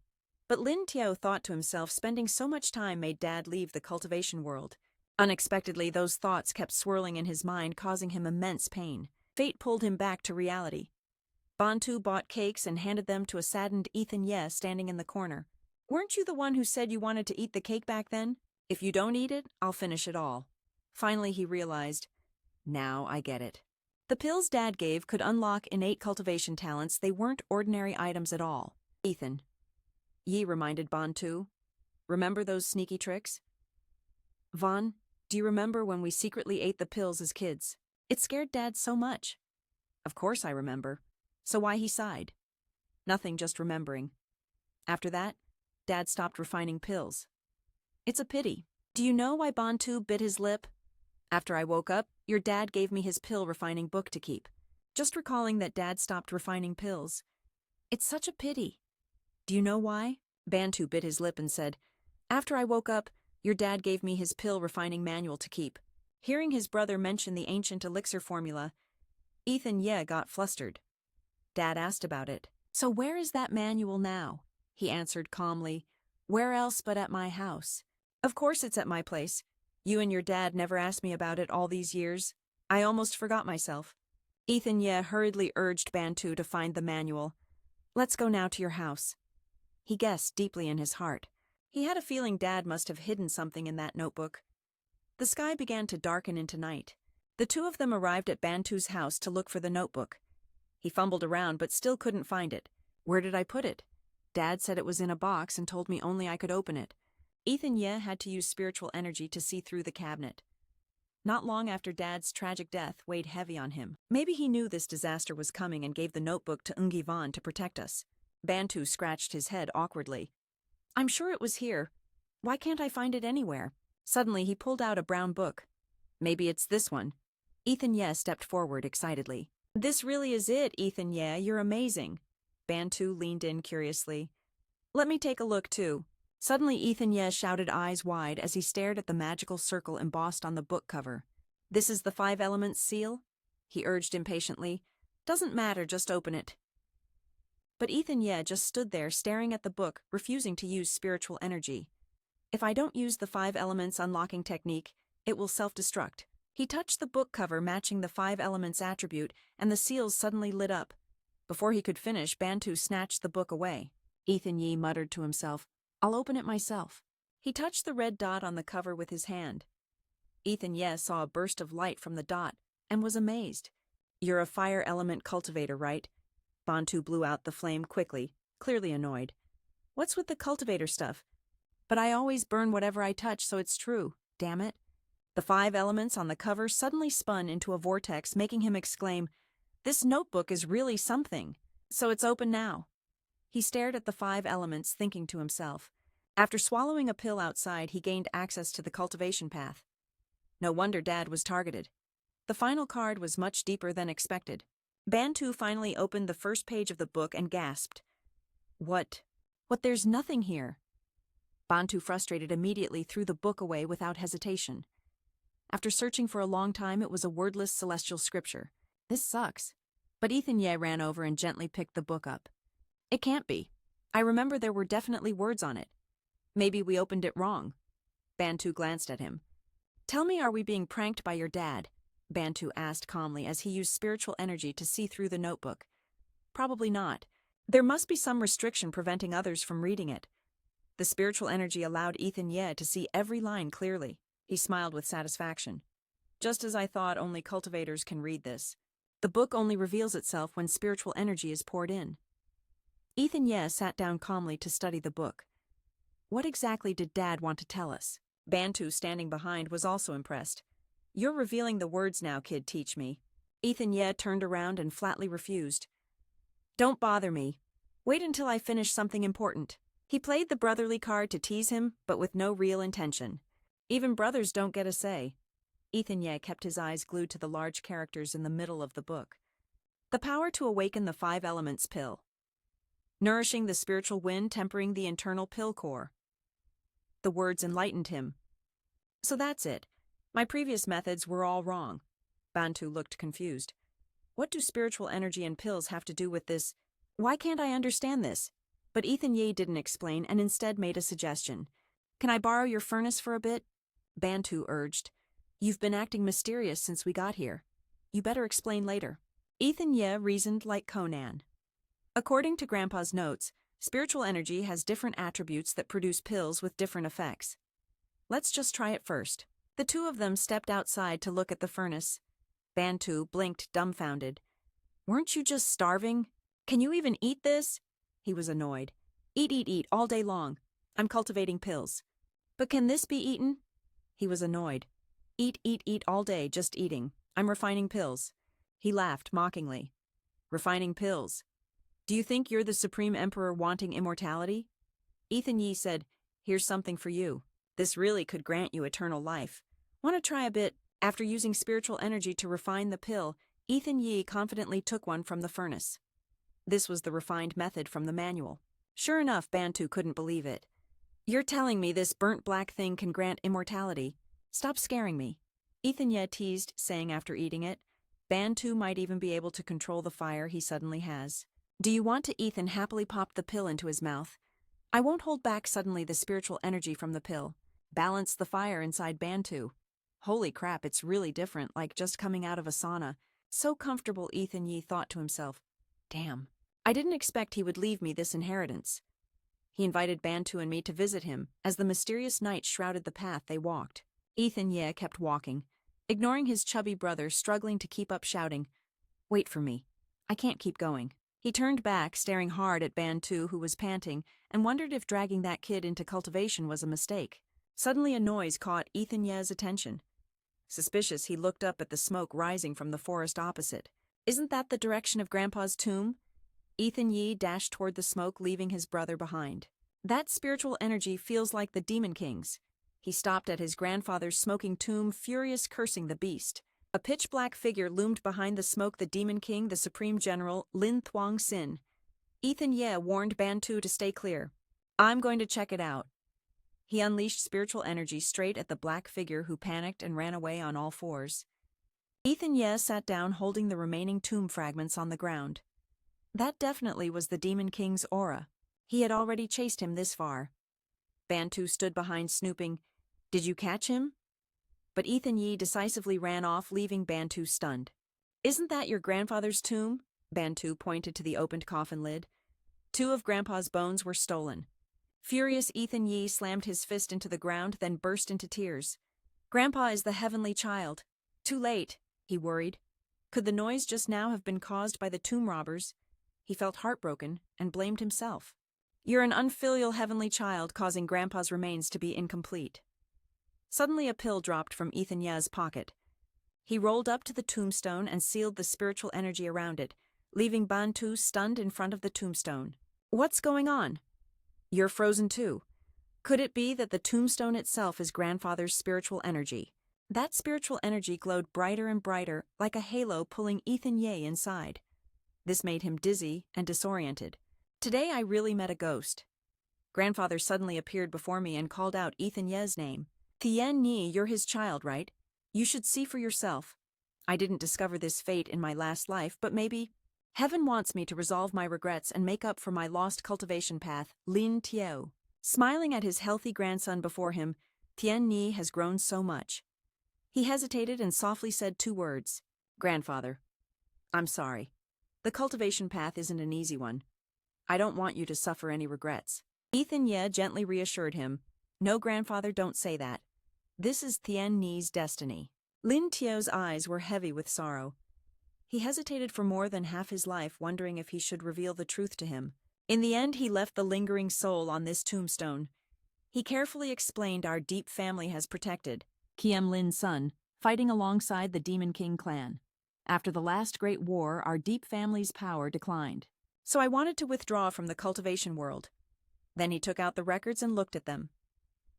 But Lin Tiao thought to himself, spending so much time made Dad leave the cultivation world. Unexpectedly, those thoughts kept swirling in his mind, causing him immense pain. Fate pulled him back to reality. Bantu bought cakes and handed them to a saddened Ethan Ye standing in the corner. Weren't you the one who said you wanted to eat the cake back then? If you don't eat it, I'll finish it all. Finally, he realized, now I get it. The pills Dad gave could unlock innate cultivation talents. They weren't ordinary items at all. Ethan. Yi reminded Bantu. Remember those sneaky tricks? Vaughn, do you remember when we secretly ate the pills as kids? It scared Dad so much. Of course I remember. So why he sighed? Nothing, just remembering. After that, Dad stopped refining pills. It's a pity. Do you know why Bantu bit his lip? After I woke up, your dad gave me his pill refining book to keep. Just recalling that Dad stopped refining pills. It's such a pity. Do you know why? Bantu bit his lip and said, After I woke up, your dad gave me his pill refining manual to keep. Hearing his brother mention the ancient elixir formula, Ethan Ye got flustered. Dad asked about it. So where is that manual now? He answered calmly, Where else but at my house? Of course it's at my place. You and your dad never asked me about it all these years. I almost forgot myself. Ethan Ye hurriedly urged Bantu to find the manual. Let's go now to your house. He guessed deeply in his heart. He had a feeling Dad must have hidden something in that notebook. The sky began to darken into night. The two of them arrived at Bantu's house to look for the notebook. He fumbled around but still couldn't find it. Where did I put it? Dad said it was in a box and told me only I could open it. Ethan Ye had to use spiritual energy to see through the cabinet. Not long after Dad's tragic death weighed heavy on him. Maybe he knew this disaster was coming and gave the notebook to Ungi Van to protect us. Bantu scratched his head awkwardly. I'm sure it was here. Why can't I find it anywhere? Suddenly he pulled out a brown book. Maybe it's this one. Ethan Ye stepped forward excitedly. This really is it, Ethan Ye, you're amazing. Bantu leaned in curiously. Let me take a look too. Suddenly Ethan Ye shouted eyes wide as he stared at the magical circle embossed on the book cover. This is the 5 elements seal? He urged impatiently. Doesn't matter, just open it. But Ethan Ye just stood there staring at the book, refusing to use spiritual energy. If I don't use the 5 elements unlocking technique, it will self-destruct. He touched the book cover matching the 5 elements attribute, and the seals suddenly lit up. Before he could finish, Bantu snatched the book away. Ethan Ye muttered to himself, I'll open it myself. He touched the red dot on the cover with his hand. Ethan Ye saw a burst of light from the dot, and was amazed. You're a fire element cultivator, right? Bantu blew out the flame quickly, clearly annoyed. What's with the cultivator stuff? But I always burn whatever I touch, so it's true, damn it. The 5 elements on the cover suddenly spun into a vortex, making him exclaim, This notebook is really something. So it's open now. He stared at the 5 elements, thinking to himself. After swallowing a pill outside, he gained access to the cultivation path. No wonder Dad was targeted. The final card was much deeper than expected. Bantu finally opened the first page of the book and gasped. What? There's nothing here. Bantu, frustrated, immediately threw the book away without hesitation. After searching for a long time, it was a wordless celestial scripture. This sucks. But Ethan Ye ran over and gently picked the book up. It can't be. I remember there were definitely words on it. Maybe we opened it wrong. Bantu glanced at him. Tell me, are we being pranked by your dad? Bantu asked calmly as he used spiritual energy to see through the notebook. Probably not. There must be some restriction preventing others from reading it. The spiritual energy allowed Ethan Ye to see every line clearly. He smiled with satisfaction. Just as I thought, only cultivators can read this. The book only reveals itself when spiritual energy is poured in. Ethan Ye sat down calmly to study the book. What exactly did Dad want to tell us? Bantu, standing behind, was also impressed. You're revealing the words now, kid, teach me. Ethan Ye turned around and flatly refused. Don't bother me. Wait until I finish something important. He played the brotherly card to tease him, but with no real intention. Even brothers don't get a say. Ethan Ye kept his eyes glued to the large characters in the middle of the book. The power to awaken the 5 elements pill. Nourishing the spiritual wind, tempering the internal pill core. The words enlightened him. So that's it. My previous methods were all wrong. Bantu looked confused. What do spiritual energy and pills have to do with this? Why can't I understand this? But Ethan Ye didn't explain and instead made a suggestion. Can I borrow your furnace for a bit? Bantu urged. You've been acting mysterious since we got here. You better explain later. Ethan Ye reasoned like Conan. According to Grandpa's notes, spiritual energy has different attributes that produce pills with different effects. Let's just try it first. The two of them stepped outside to look at the furnace. Bantu blinked dumbfounded. Weren't you just starving? Can you even eat this? He was annoyed. Eat all day long. I'm cultivating pills. But can this be eaten? He was annoyed. Eat all day, just eating. I'm refining pills. He laughed mockingly. Refining pills. Do you think you're the Supreme Emperor wanting immortality? Ethan Ye said, Here's something for you. This really could grant you eternal life. Want to try a bit? After using spiritual energy to refine the pill, Ethan Ye confidently took one from the furnace. This was the refined method from the manual. Sure enough, Bantu couldn't believe it. You're telling me this burnt black thing can grant immortality? Stop scaring me. Ethan Ye teased, saying after eating it, Bantu might even be able to control the fire he suddenly has. Do you want to? Ethan happily popped the pill into his mouth. I won't hold back. Suddenly the spiritual energy from the pill balanced the fire inside Bantu. Holy crap, it's really different, like just coming out of a sauna. So comfortable, Ethan Ye thought to himself. Damn, I didn't expect he would leave me this inheritance. He invited Bantu and me to visit him. As the mysterious night shrouded the path they walked, Ethan Ye kept walking, ignoring his chubby brother struggling to keep up, shouting, Wait for me. I can't keep going. He turned back, staring hard at Bantu, who was panting, and wondered if dragging that kid into cultivation was a mistake. Suddenly a noise caught Ethan Ye's attention. Suspicious, he looked up at the smoke rising from the forest opposite. Isn't that the direction of Grandpa's tomb? Ethan Ye dashed toward the smoke, leaving his brother behind. That spiritual energy feels like the Demon King's. He stopped at his grandfather's smoking tomb, furious, cursing the beast. A pitch-black figure loomed behind the smoke. The Demon King, the Supreme General, Lin Thuong Sin. Ethan Ye warned Bantu to stay clear. I'm going to check it out. He unleashed spiritual energy straight at the black figure who panicked and ran away on all fours. Ethan Ye sat down holding the remaining tomb fragments on the ground. That definitely was the Demon King's aura. He had already chased him this far. Bantu stood behind snooping, "Did you catch him?" But Ethan Ye decisively ran off, leaving Bantu stunned. "Isn't that your grandfather's tomb?" Bantu pointed to the opened coffin lid. 2 of Grandpa's bones were stolen. Furious, Ethan Ye slammed his fist into the ground, then burst into tears. "Grandpa is the heavenly child. Too late," he worried. Could the noise just now have been caused by the tomb robbers? He felt heartbroken and blamed himself. "You're an unfilial heavenly child, causing Grandpa's remains to be incomplete." Suddenly a pill dropped from Ethan Ye's pocket. He rolled up to the tombstone and sealed the spiritual energy around it, leaving Bantu stunned in front of the tombstone. "What's going on?" "You're frozen too." Could it be that the tombstone itself is Grandfather's spiritual energy? That spiritual energy glowed brighter and brighter, like a halo pulling Ethan Ye inside. This made him dizzy and disoriented. "Today I really met a ghost." Grandfather suddenly appeared before me and called out Ethan Ye's name. "Tien Ni, you're his child, right? You should see for yourself. I didn't discover this fate in my last life, but maybe heaven wants me to resolve my regrets and make up for my lost cultivation path, Lin Tieo." Smiling at his healthy grandson before him, Tien Ni has grown so much. He hesitated and softly said 2 words. "Grandfather, I'm sorry. The cultivation path isn't an easy one. I don't want you to suffer any regrets." Ethan Ye gently reassured him. "No, Grandfather, don't say that. This is Tien Ni's destiny." Lin Tio's eyes were heavy with sorrow. He hesitated for more than half his life, wondering if he should reveal the truth to him. In the end, he left the lingering soul on this tombstone. He carefully explained our deep family has protected Kiem Lin's son, fighting alongside the Demon King clan. After the last great war, our deep family's power declined. So I wanted to withdraw from the cultivation world. Then he took out the records and looked at them.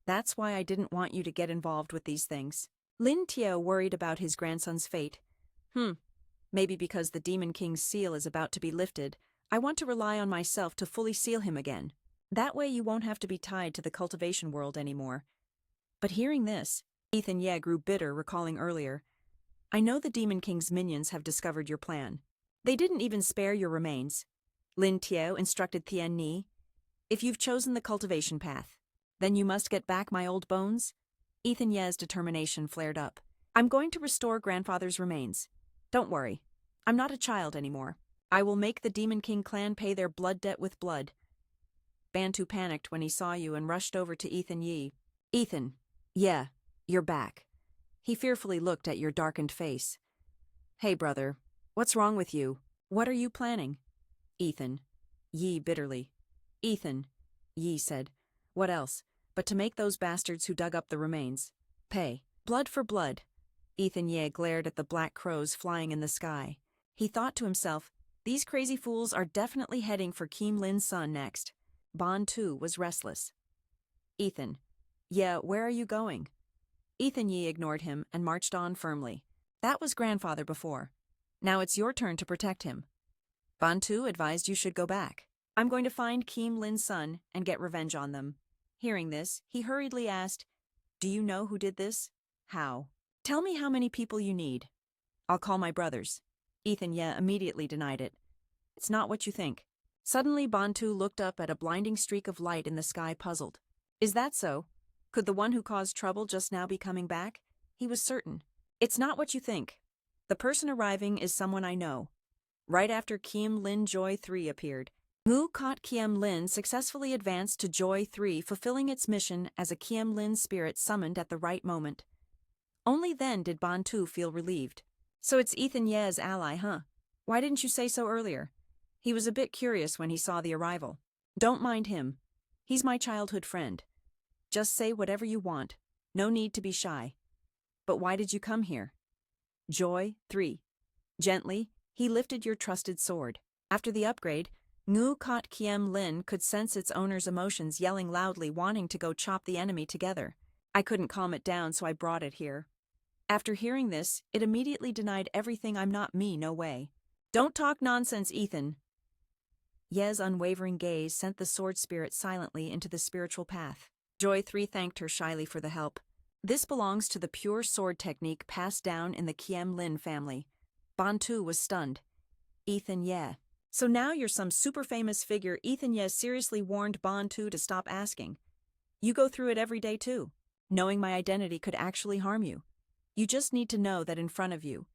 That's why I didn't want you to get involved with these things. Lin Tieo worried about his grandson's fate. Maybe because the Demon King's seal is about to be lifted, I want to rely on myself to fully seal him again. That way you won't have to be tied to the cultivation world anymore. But hearing this, Ethan Ye grew bitter, recalling earlier. I know the Demon King's minions have discovered your plan. They didn't even spare your remains. Lin Tieo instructed Tien Ni. If you've chosen the cultivation path, then you must get back my old bones. Ethan Ye's determination flared up. I'm going to restore Grandfather's remains. Don't worry. I'm not a child anymore. I will make the Demon King clan pay their blood debt with blood. Bantu panicked when he saw you and rushed over to Ethan Ye. Ethan, yeah, you're back. He fearfully looked at your darkened face. Hey, brother, what's wrong with you? What are you planning? Ethan, Ye bitterly. Ethan, Ye said, what else, but to make those bastards who dug up the remains pay. Blood for blood. Ethan Ye glared at the black crows flying in the sky. He thought to himself, these crazy fools are definitely heading for Kiem Lin's son next. Bon too was restless. Ethan, yeah, where are you going? Ethan Ye ignored him and marched on firmly. That was Grandfather before. Now it's your turn to protect him. Bon Tu advised you should go back. I'm going to find Kiem Lin's son and get revenge on them. Hearing this, he hurriedly asked, do you know who did this? How? Tell me how many people you need. I'll call my brothers. Ethan Ye immediately denied it. It's not what you think. Suddenly Bantu looked up at a blinding streak of light in the sky, puzzled. Is that so? Could the one who caused trouble just now be coming back? He was certain. It's not what you think. The person arriving is someone I know. Right after Kiem Lin Joy 3 appeared, Ngu caught Kiem Lin successfully advanced to Joy 3, fulfilling its mission as a Kiem Lin spirit summoned at the right moment. Only then did Bantu feel relieved. So it's Ethan Ye's ally, huh? Why didn't you say so earlier? He was a bit curious when he saw the arrival. Don't mind him. He's my childhood friend. Just say whatever you want. No need to be shy. But why did you come here? Joy 3. Gently, he lifted your trusted sword. After the upgrade, Ngu caught Kiem Lin could sense its owner's emotions, yelling loudly, wanting to go chop the enemy together. I couldn't calm it down, so I brought it here. After hearing this, it immediately denied everything. I'm not me, no way. Don't talk nonsense, Ethan. Ye's unwavering gaze sent the sword spirit silently into the spiritual path. Joy 3 thanked her shyly for the help. This belongs to the pure sword technique passed down in the Kiem Lin family. Bantu was stunned. Ethan Ye. So now you're some super famous figure. Ethan Ye seriously warned Bantu to stop asking. You go through it every day too. Knowing my identity could actually harm you. You just need to know that in front of you.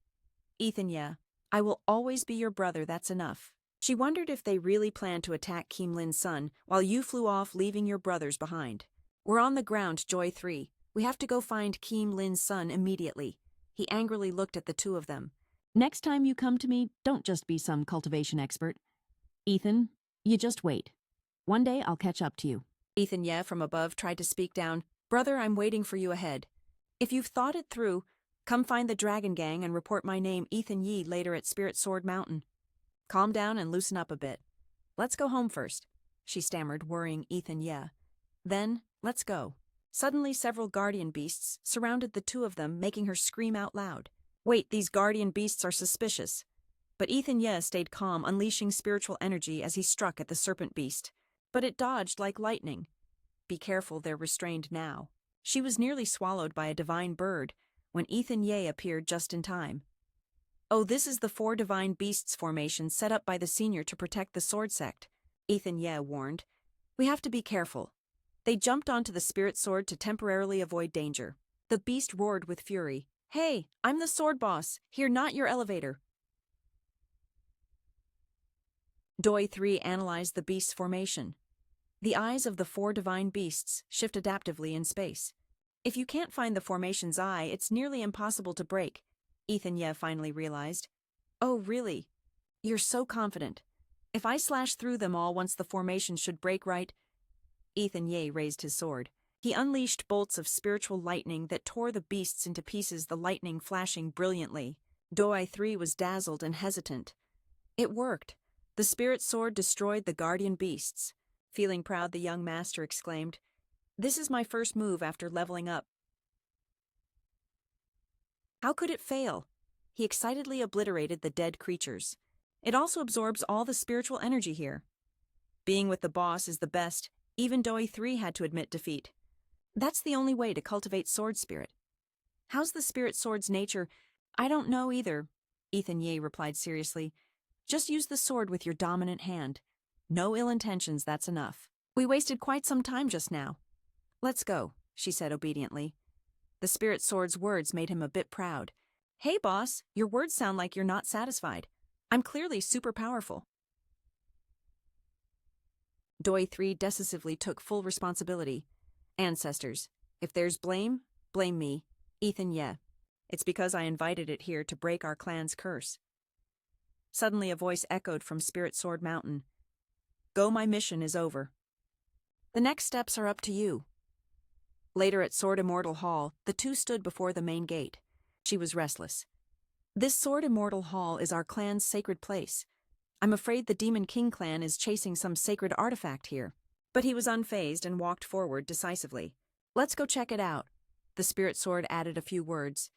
Ethan Ye, I will always be your brother, that's enough. She wondered if they really planned to attack Kim Lin's son while you flew off leaving your brothers behind. We're on the ground, Joy 3. We have to go find Kim Lin's son immediately. He angrily looked at the two of them.
Next time you come to me, don't just be some cultivation expert. Ethan, you just wait. One day I'll catch up to you.
Ethan Ye from above tried to speak down. Brother, I'm waiting for you ahead. If you've thought it through, come find the Dragon Gang and report my name Ethan Ye later at Spirit Sword Mountain. Calm down and loosen up a bit. Let's go home first, she stammered, worrying Ethan Ye. Then, let's go. Suddenly several guardian beasts surrounded the two of them, making her scream out loud. Wait, these guardian beasts are suspicious. But Ethan Ye stayed calm, unleashing spiritual energy as he struck at the serpent beast. But it dodged like lightning. Be careful, they're restrained now. She was nearly swallowed by a divine bird when Ethan Ye appeared just in time. Oh, this is the 4 divine beasts formation set up by the senior to protect the sword sect, Ethan Ye warned. We have to be careful. They jumped onto the spirit sword to temporarily avoid danger. The beast roared with fury. Hey, I'm the sword boss, here, not your elevator. Doi 3 analyzed the beast's formation. The eyes of the 4 divine beasts shift adaptively in space. If you can't find the formation's eye, it's nearly impossible to break, Ethan Ye finally realized. Oh, really? You're so confident. If I slash through them all once the formation should break, right? Ethan Ye raised his sword. He unleashed bolts of spiritual lightning that tore the beasts into pieces, the lightning flashing brilliantly. Doi 3 was dazzled and hesitant. It worked. The spirit sword destroyed the guardian beasts. Feeling proud, the young master exclaimed, This is my first move after leveling up. How could it fail? He excitedly obliterated the dead creatures. It also absorbs all the spiritual energy here. Being with the boss is the best. Even Doi 3 had to admit defeat. That's the only way to cultivate sword spirit. How's the spirit sword's nature? I don't know either, Ethan Ye replied seriously. Just use the sword with your dominant hand. No ill intentions, that's enough. We wasted quite some time just now. Let's go, she said obediently. The spirit sword's words made him a bit proud. Hey boss, your words sound like you're not satisfied. I'm clearly super powerful. Doi 3 decisively took full responsibility. Ancestors, if there's blame, blame me, Ethan Ye. It's because I invited it here to break our clan's curse. Suddenly a voice echoed from Spirit Sword Mountain. Go, my mission is over. The next steps are up to you. Later at Sword Immortal Hall, the two stood before the main gate. She was restless. This Sword Immortal Hall is our clan's sacred place. I'm afraid the Demon King clan is chasing some sacred artifact here. But he was unfazed and walked forward decisively. Let's go check it out. The spirit sword added a few words.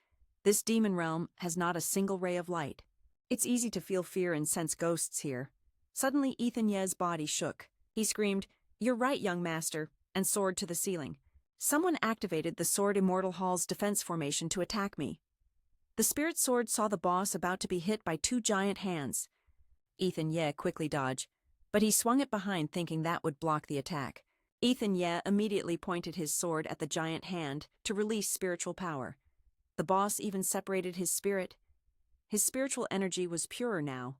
This demon realm has not a single ray of light. It's easy to feel fear and sense ghosts here. Suddenly Ethan Ye's body shook. He screamed, You're right, young master, and soared to the ceiling. Someone activated the Sword Immortal Hall's defense formation to attack me. The spirit sword saw the boss about to be hit by 2 giant hands. Ethan Ye quickly dodged, but he swung it behind thinking that would block the attack. Ethan Ye immediately pointed his sword at the giant hand to release spiritual power. The boss even separated his spirit. His spiritual energy was purer now.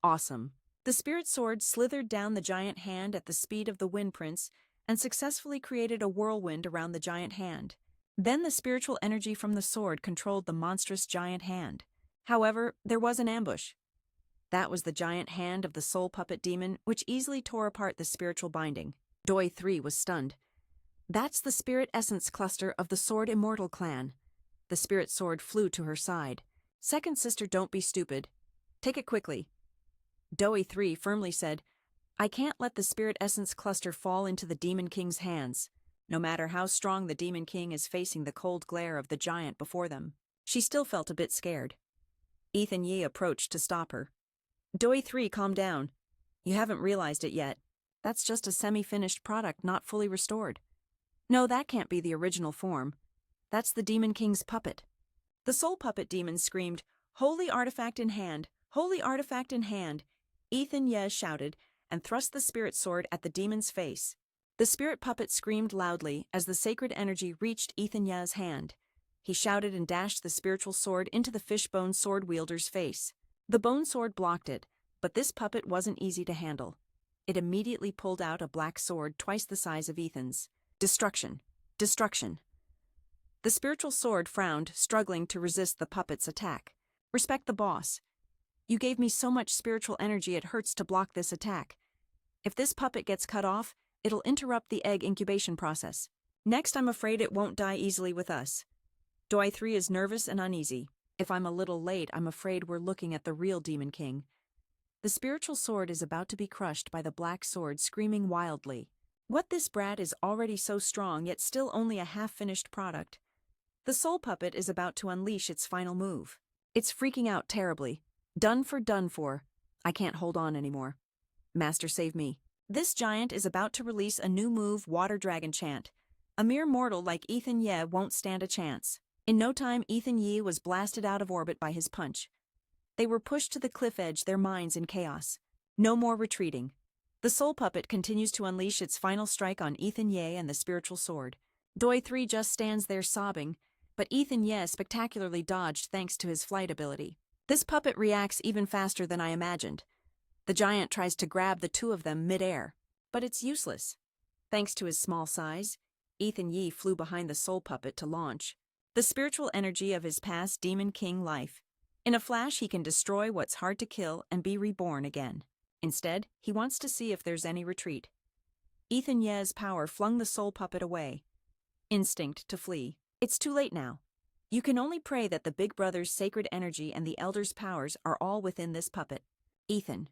Awesome. The spirit sword slithered down the giant hand at the speed of the Wind Prince and successfully created a whirlwind around the giant hand. Then the spiritual energy from the sword controlled the monstrous giant hand. However, there was an ambush. That was the giant hand of the soul puppet demon, which easily tore apart the spiritual binding. Doi 3 was stunned. That's the spirit essence cluster of the Sword Immortal clan. The spirit sword flew to her side. Second sister, don't be stupid. Take it quickly. Doi 3 firmly said, I can't let the spirit essence cluster fall into the Demon King's hands. No matter how strong the Demon King is facing the cold glare of the giant before them. She still felt a bit scared. Ethan Ye approached to stop her. Doi 3, calm down. You haven't realized it yet. That's just a semi-finished product not fully restored. No, that can't be the original form. That's the Demon King's puppet. The soul puppet demon screamed, "Holy artifact in hand! Holy artifact in hand!" Ethan Ye shouted and thrust the spirit sword at the demon's face. The spirit puppet screamed loudly as the sacred energy reached Ethan Ye's hand. He shouted and dashed the spiritual sword into the fishbone sword wielder's face. The bone sword blocked it, but this puppet wasn't easy to handle. It immediately pulled out a black sword twice the size of Ethan's. Destruction. Destruction. The spiritual sword frowned, struggling to resist the puppet's attack. Respect the boss. You gave me so much spiritual energy it hurts to block this attack. If this puppet gets cut off, it'll interrupt the egg incubation process. Next, I'm afraid it won't die easily with us. Doi 3 is nervous and uneasy. If I'm a little late, I'm afraid we're looking at the real Demon King. The spiritual sword is about to be crushed by the black sword screaming wildly. What, this brat is already so strong yet still only a half-finished product. The soul puppet is about to unleash its final move. It's freaking out terribly. Done for. I can't hold on anymore. Master, save me. This giant is about to release a new move, Water Dragon Chant. A mere mortal like Ethan Ye won't stand a chance. In no time, Ethan Ye was blasted out of orbit by his punch. They were pushed to the cliff edge, their minds in chaos. No more retreating. The soul puppet continues to unleash its final strike on Ethan Ye and the spiritual sword. Doi 3 just stands there sobbing, but Ethan Ye spectacularly dodged thanks to his flight ability. This puppet reacts even faster than I imagined. The giant tries to grab the two of them mid-air, but it's useless. Thanks to his small size, Ethan Ye flew behind the soul puppet to launch the spiritual energy of his past Demon King life. In a flash, he can destroy what's hard to kill and be reborn again. Instead, he wants to see if there's any retreat. Ethan Ye's power flung the soul puppet away. Instinct to flee. It's too late now. You can only pray that the Big Brother's sacred energy and the Elder's powers are all within this puppet. Ethan.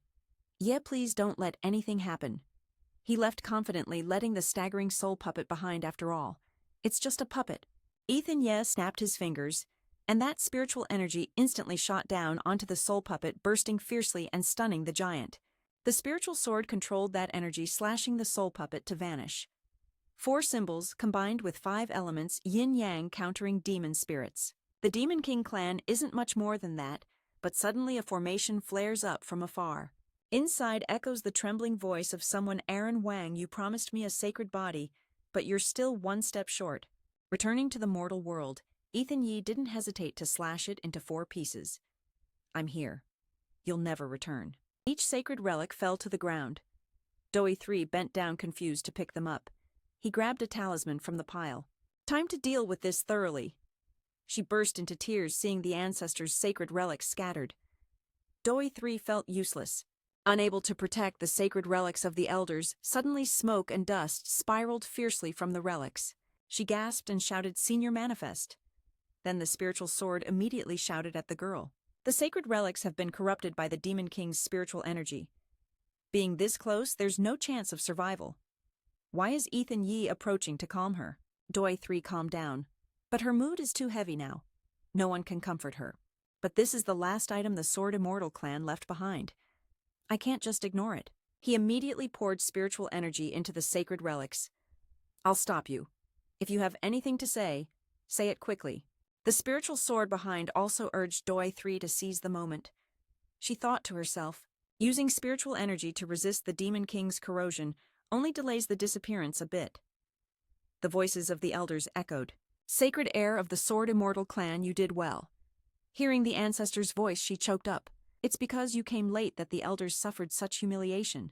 Yeah, please don't let anything happen. He left confidently, letting the staggering soul puppet behind after all. It's just a puppet. Ethan Ye snapped his fingers, and that spiritual energy instantly shot down onto the soul puppet, bursting fiercely and stunning the giant. The spiritual sword controlled that energy, slashing the soul puppet to vanish. 4 symbols combined with 5 elements, yin-yang, countering demon spirits. The Demon King clan isn't much more than that, but suddenly a formation flares up from afar. Inside echoes the trembling voice of someone, "Aaron Wang, you promised me a sacred body, but you're still one step short." Returning to the mortal world, Ethan Ye didn't hesitate to slash it into 4 pieces. "I'm here. You'll never return." Each sacred relic fell to the ground. Doi 3 bent down confused to pick them up. He grabbed a talisman from the pile. "Time to deal with this thoroughly." She burst into tears seeing the ancestors' sacred relics scattered. Doi 3 felt useless. Unable to protect the sacred relics of the elders, suddenly smoke and dust spiraled fiercely from the relics. She gasped and shouted, "Senior Manifest." Then the spiritual sword immediately shouted at the girl. The sacred relics have been corrupted by the Demon King's spiritual energy. Being this close, there's no chance of survival. Why is Ethan Ye approaching to calm her? Doi 3 calmed down. But her mood is too heavy now. No one can comfort her. But this is the last item the Sword Immortal clan left behind. I can't just ignore it. He immediately poured spiritual energy into the sacred relics. "I'll stop you. If you have anything to say it quickly." The spiritual sword behind also urged Doi 3 to seize the moment. She thought to herself, using spiritual energy to resist the Demon King's corrosion only delays the disappearance a bit. The voices of the elders echoed. "Sacred heir of the Sword Immortal clan, you did well." Hearing the ancestor's voice, she choked up. "It's because you came late that the elders suffered such humiliation."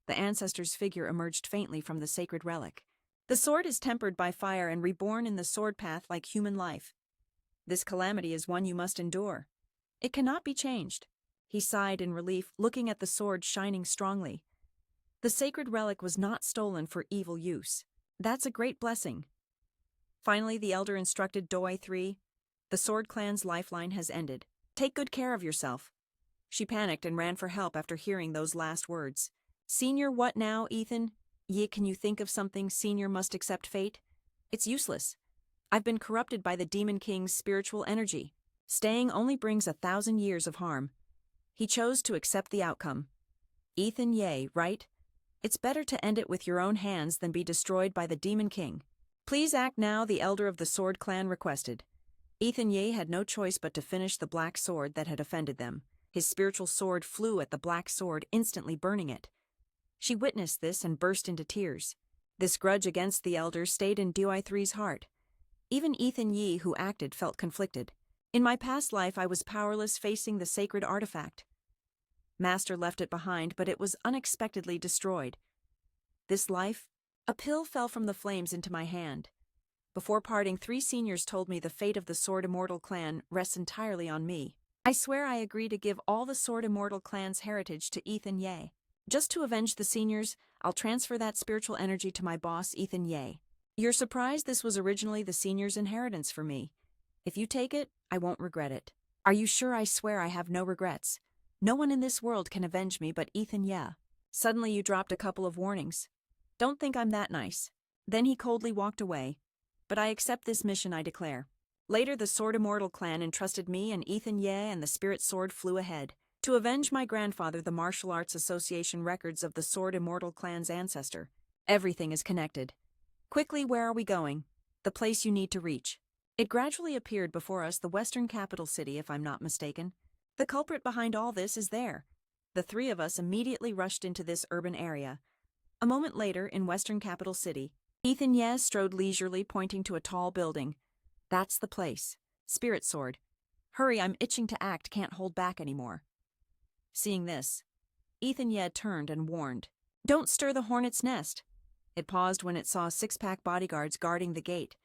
The ancestor's figure emerged faintly from the sacred relic. "The sword is tempered by fire and reborn in the sword path like human life. This calamity is one you must endure. It cannot be changed." He sighed in relief, looking at the sword shining strongly. The sacred relic was not stolen for evil use. That's a great blessing. Finally, the elder instructed Doi 3, "The sword clan's lifeline has ended. Take good care of yourself." She panicked and ran for help after hearing those last words. "Senior, what now, Ethan? Can you think of something? Senior must accept fate." "It's useless. I've been corrupted by the Demon King's spiritual energy. Staying only brings 1,000 years of harm." He chose to accept the outcome. Ethan Ye, right? It's better to end it with your own hands than be destroyed by the Demon King. Please act now, the elder of the Sword Clan requested. Ethan Ye had no choice but to finish the black sword that had offended them. His spiritual sword flew at the black sword, instantly burning it. She witnessed this and burst into tears. This grudge against the elder stayed in Dui3's heart. Even Ethan Ye, who acted, felt conflicted. In my past life, I was powerless facing the sacred artifact. Master left it behind, but it was unexpectedly destroyed. This life, a pill fell from the flames into my hand. Before parting, 3 seniors told me the fate of the Sword Immortal clan rests entirely on me. I swear I agree to give all the Sword Immortal clan's heritage to Ethan Ye. Just to avenge the seniors, I'll transfer that spiritual energy to my boss, Ethan Ye. You're surprised this was originally the seniors' inheritance for me. If you take it, I won't regret it. Are you sure? I swear I have no regrets. No one in this world can avenge me but Ethan Ye. Suddenly you dropped a couple of warnings. Don't think I'm that nice. Then he coldly walked away. But I accept this mission, I declare. Later, the Sword Immortal clan entrusted me and Ethan Ye, and the Spirit Sword flew ahead. To avenge my grandfather, the Martial Arts Association records of the Sword Immortal clan's ancestor. Everything is connected. Quickly, where are we going? The place you need to reach. It gradually appeared before us, the western capital city, if I'm not mistaken. The culprit behind all this is there. The 3 of us immediately rushed into this urban area. A moment later, in western capital city, Ethan Ye strode leisurely, pointing to a tall building. That's the place. Spirit Sword. Hurry, I'm itching to act, can't hold back anymore. Seeing this, Ethan Ye turned and warned, "Don't stir the hornet's nest." It paused when it saw 6-pack bodyguards guarding the gate.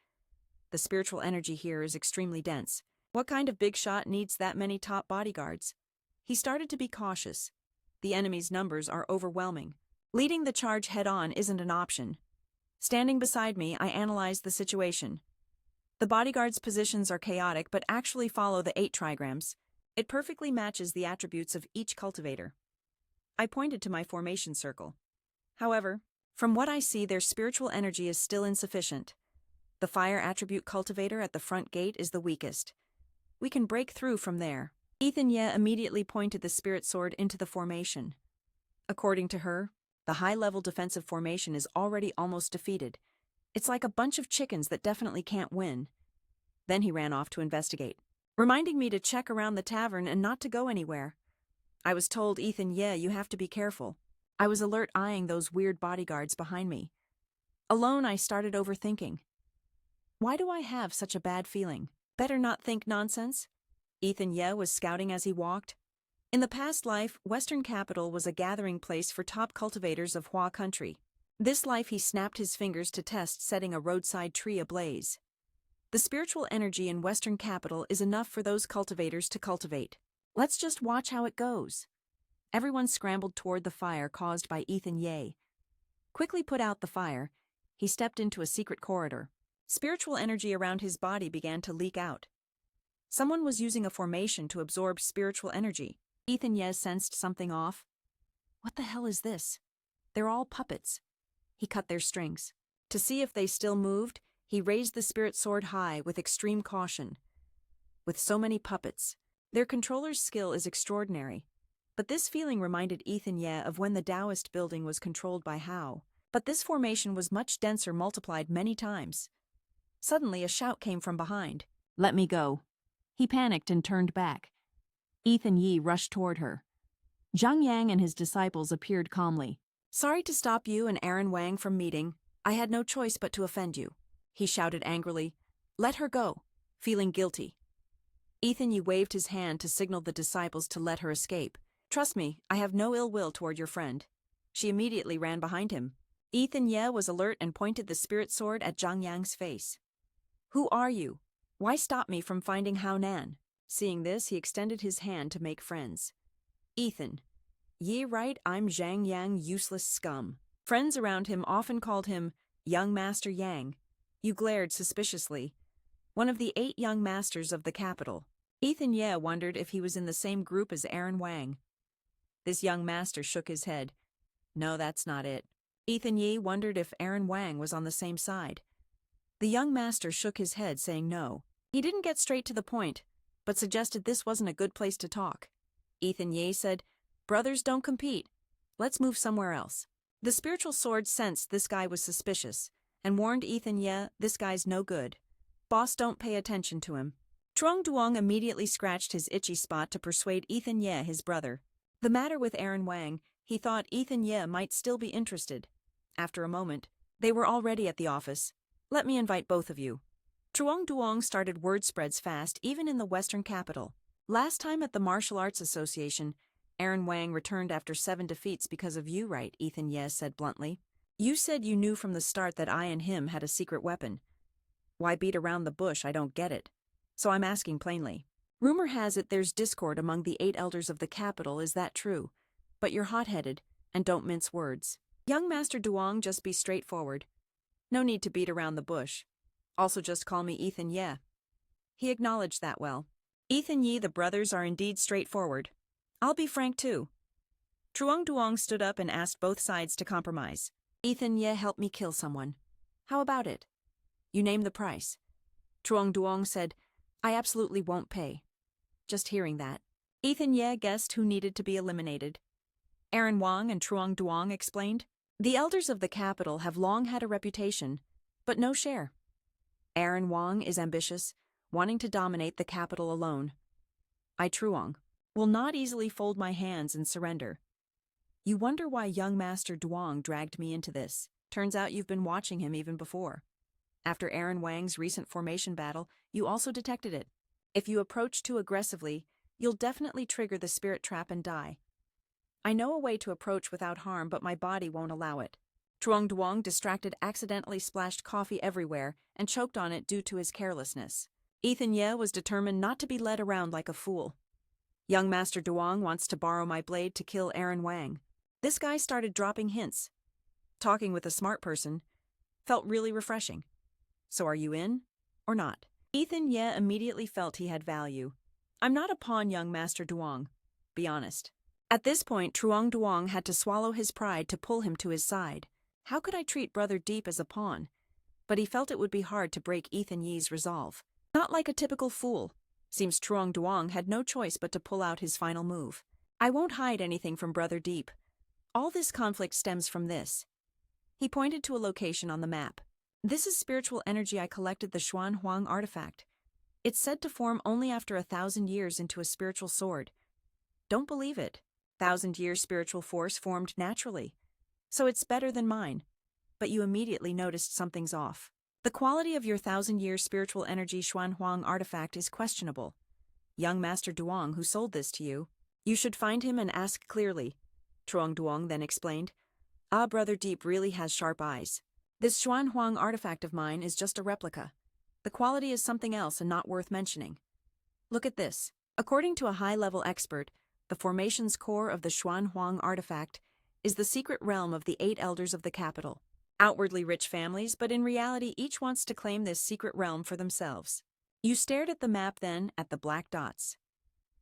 The spiritual energy here is extremely dense. What kind of big shot needs that many top bodyguards? He started to be cautious. The enemy's numbers are overwhelming. Leading the charge head-on isn't an option. Standing beside me, I analyzed the situation. The bodyguards' positions are chaotic but actually follow the 8 trigrams. It perfectly matches the attributes of each cultivator. I pointed to my formation circle. However, from what I see, their spiritual energy is still insufficient. The fire attribute cultivator at the front gate is the weakest. We can break through from there. Ethan Ye immediately pointed the Spirit Sword into the formation. According to her, the high-level defensive formation is already almost defeated. It's like a bunch of chickens that definitely can't win. Then he ran off to investigate, reminding me to check around the tavern and not to go anywhere. I was told, Ethan Ye, you have to be careful. I was alert, eyeing those weird bodyguards behind me. Alone, I started overthinking. Why do I have such a bad feeling? Better not think nonsense. Ethan Ye was scouting as he walked. In the past life, Western Capital was a gathering place for top cultivators of Hua country. This life he snapped his fingers to test setting a roadside tree ablaze. The spiritual energy in Western Capital is enough for those cultivators to cultivate. Let's just watch how it goes. Everyone scrambled toward the fire caused by Ethan Ye. Quickly put out the fire, he stepped into a secret corridor. Spiritual energy around his body began to leak out. Someone was using a formation to absorb spiritual energy. Ethan Ye sensed something off. What the hell is this? They're all puppets. He cut their strings. To see if they still moved, he raised the Spirit Sword high with extreme caution. With so many puppets, their controller's skill is extraordinary. But this feeling reminded Ethan Ye of when the Taoist building was controlled by Hao. But this formation was much denser, multiplied many times. Suddenly, a shout came from behind.
Let me go. He panicked and turned back. Ethan Ye rushed toward her. Zhang Yang and his disciples appeared calmly.
Sorry to stop you and Aaron Wang from meeting. I had no choice but to offend you. He shouted angrily. Let her go, feeling guilty. Ethan Ye waved his hand to signal the disciples to let her escape. Trust me, I have no ill will toward your friend. She immediately ran behind him. Ethan Ye was alert and pointed the Spirit Sword at Zhang Yang's face. Who are you? Why stop me from finding Hao Nan? Seeing this, he extended his hand to make friends. Ethan. Ye right, I'm Zhang Yang, useless scum. Friends around him often called him Young Master Yang. You glared suspiciously. One of the 8 young masters of the capital. Ethan Ye wondered if he was in the same group as Aaron Wang. This young master shook his head. No, that's not it. Ethan Ye wondered if Aaron Wang was on the same side. The young master shook his head, saying no. He didn't get straight to the point, but suggested this wasn't a good place to talk. Ethan Ye said, Brothers don't compete. Let's move somewhere else. The spiritual sword sensed this guy was suspicious and warned Ethan, yeah, this guy's no good. Boss, don't pay attention to him. Truong Duong immediately scratched his itchy spot to persuade Ethan Ye, his brother. The matter with Aaron Wang, he thought Ethan Ye might still be interested. After a moment, they were already at the office. Let me invite both of you. Truong Duong started word spreads fast even in the Western capital. Last time at the Martial Arts Association, Aaron Wang returned after 7 defeats because of you, right? Ethan Ye said bluntly. You said you knew from the start that I and him had a secret weapon. Why beat around the bush? I don't get it. So I'm asking plainly. Rumor has it there's discord among the 8 elders of the capital, is that true? But you're hot-headed, and don't mince words. Young Master Duong, just be straightforward. No need to beat around the bush. Also just call me Ethan Ye. He acknowledged that well. Ethan Ye, the brothers are indeed straightforward. I'll be frank too. Truong Duong stood up and asked both sides to compromise. Ethan Ye, help me kill someone. How about it? You name the price. Truong Duong said, I absolutely won't pay. Just hearing that, Ethan Ye guessed who needed to be eliminated. Aaron Wang and Truong Duong explained, the elders of the capital have long had a reputation, but no share. Aaron Wang is ambitious, wanting to dominate the capital alone. I, Truong, will not easily fold my hands and surrender. You wonder why young Master Duong dragged me into this. Turns out you've been watching him even before. After Aaron Wang's recent formation battle, you also detected it. If you approach too aggressively, you'll definitely trigger the spirit trap and die. I know a way to approach without harm, but my body won't allow it. Truong Duong, distracted, accidentally splashed coffee everywhere and choked on it due to his carelessness. Ethan Ye was determined not to be led around like a fool. Young Master Duong wants to borrow my blade to kill Aaron Wang. This guy started dropping hints. Talking with a smart person felt really refreshing. So are you in or not? Ethan Ye immediately felt he had value. I'm not a pawn, young Master Duong. Be honest. At this point, Truong Duong had to swallow his pride to pull him to his side. How could I treat Brother Deep as a pawn? But he felt it would be hard to break Ethan Ye's resolve. Not like a typical fool. Seems Truong Duong had no choice but to pull out his final move. I won't hide anything from Brother Deep. All this conflict stems from this. He pointed to a location on the map. This is spiritual energy I collected, the Xuan Huang artifact. It's said to form only after 1,000 years into a spiritual sword. Don't believe it. 1,000-year spiritual force formed naturally. So it's better than mine. But you immediately noticed something's off. The quality of your 1,000-year spiritual energy Xuan Huang artifact is questionable. Young Master Duong, who sold this to you, you should find him and ask clearly. Truong Duong then explained, Brother Deep really has sharp eyes. This Xuan Huang artifact of mine is just a replica. The quality is something else and not worth mentioning. Look at this. According to a high-level expert, the formation's core of the Xuan Huang artifact is the secret realm of the 8 elders of the capital. Outwardly rich families, but in reality each wants to claim this secret realm for themselves. You stared at the map then, at the black dots.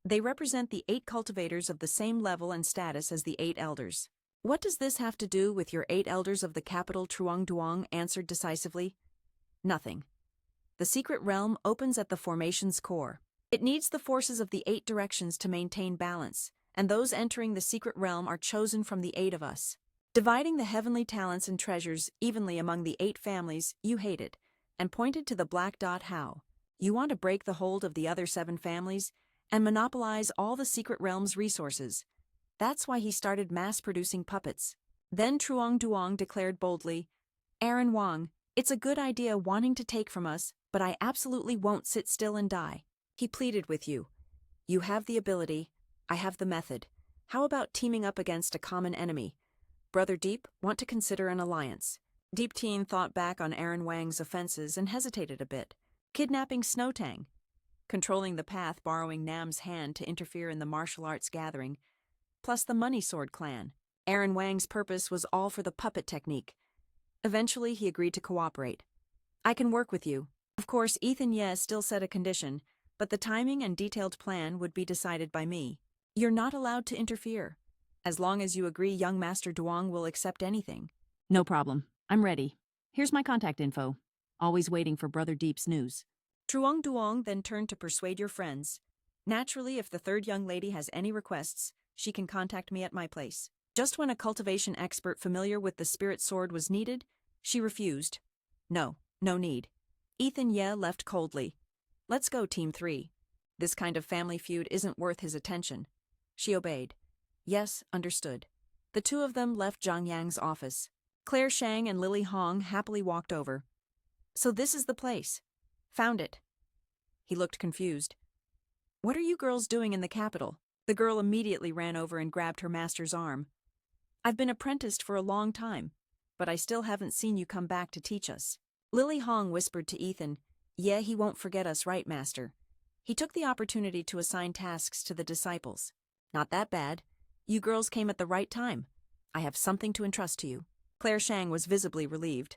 They represent the 8 cultivators of the same level and status as the 8 elders. What does this have to do with your 8 elders of the capital? Truong Duong answered decisively. Nothing. The secret realm opens at the formation's core. It needs the forces of the 8 directions to maintain balance, and those entering the secret realm are chosen from the 8 of us. Dividing the heavenly talents and treasures evenly among the 8 families, you hated, and pointed to the black dot. How? You want to break the hold of the other 7 families and monopolize all the secret realm's resources. That's why he started mass-producing puppets. Then Truong Duong declared boldly, Aaron Wang, it's a good idea wanting to take from us, but I absolutely won't sit still and die. He pleaded with you. You have the ability, I have the method. How about teaming up against a common enemy? Brother Deep, want to consider an alliance. Deep Teen thought back on Aaron Wang's offenses and hesitated a bit. Kidnapping Snowtang. Controlling the path, borrowing Nam's hand to interfere in the martial arts gathering. Plus the Money Sword clan. Aaron Wang's purpose was all for the puppet technique. Eventually, he agreed to cooperate. I can work with you. Of course, Ethan Ye still set a condition, but the timing and detailed plan would be decided by me. You're not allowed to interfere. As long as you agree, young Master Duong will accept anything.
No problem. I'm ready. Here's my contact info. Always waiting for Brother Deep's news.
Truong Duong then turned to persuade your friends. Naturally, if the 3rd young lady has any requests, she can contact me at my place. Just when a cultivation expert familiar with the spirit sword was needed, she refused. No, no need. Ethan Ye left coldly. Let's go, Team 3. This kind of family feud isn't worth his attention. She obeyed. Yes, understood. The two of them left Zhang Yang's office. Claire Shang and Lily Hong happily walked over. So this is the place. Found it. He looked confused. What are you girls doing in the capital? The girl immediately ran over and grabbed her master's arm. I've been apprenticed for a long time, but I still haven't seen you come back to teach us. Lily Hong whispered to Ethan, Yeah, he won't forget us, right, Master? He took the opportunity to assign tasks to the disciples. Not that bad. You girls came at the right time. I have something to entrust to you. Claire Shang was visibly relieved.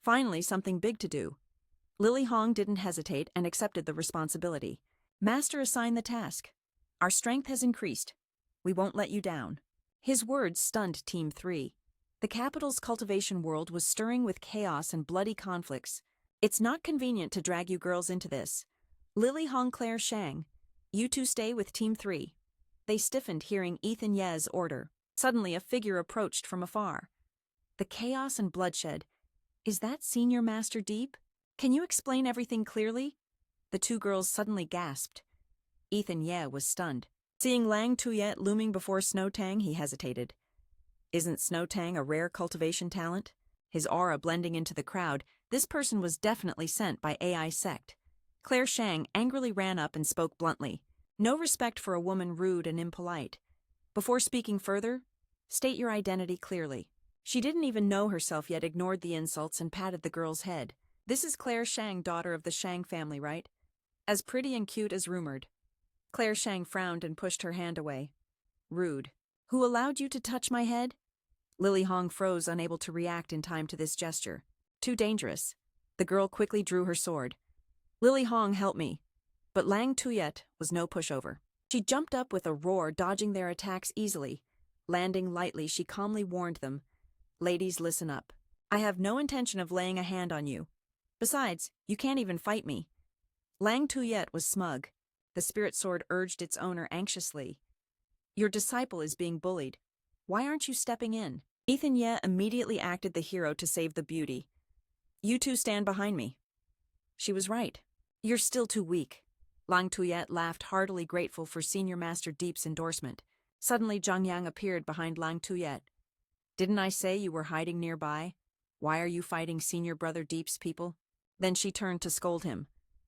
Finally, something big to do. Lily Hong didn't hesitate and accepted the responsibility. Master assigned the task. Our strength has increased. We won't let you down. His words stunned Team 3. The capital's cultivation world was stirring with chaos and bloody conflicts. It's not convenient to drag you girls into this. Lily Hong, Claire Shang, you two stay with Team 3. They stiffened hearing Ethan Ye's order. Suddenly a figure approached from afar. The chaos and bloodshed. Is that Senior Master Deep? Can you explain everything clearly? The two girls suddenly gasped. Ethan Ye was stunned. Seeing Lang Tuyet looming before Snow Tang, he hesitated. Isn't Snow Tang a rare cultivation talent? His aura blending into the crowd, this person was definitely sent by AI sect. Claire Shang angrily ran up and spoke bluntly. No respect for a woman rude and impolite. Before speaking further, state your identity clearly. She didn't even know herself yet, ignored the insults and patted the girl's head. This is Claire Shang, daughter of the Shang family, right? As pretty and cute as rumored. Claire Shang frowned and pushed her hand away. Rude. Who allowed you to touch my head? Lily Hong froze, unable to react in time to this gesture. Too dangerous. The girl quickly drew her sword. Lily Hong, help me. But Lang Tuyet was no pushover. She jumped up with a roar, dodging their attacks easily. Landing lightly, she calmly warned them. Ladies, listen up. I have no intention of laying a hand on you. Besides, you can't even fight me. Lang Tuyet was smug. The spirit sword urged its owner anxiously. Your disciple is being bullied. Why aren't you stepping in? Ethan Ye immediately acted the hero to save the beauty. You two stand behind me. She was right. You're still too weak. Lang Tuyet laughed, heartily grateful for Senior Master Deep's endorsement. Suddenly Zhang Yang appeared behind Lang Tuyet. Didn't I say you were hiding nearby? Why are you fighting Senior Brother Deep's people? Then she turned to scold him.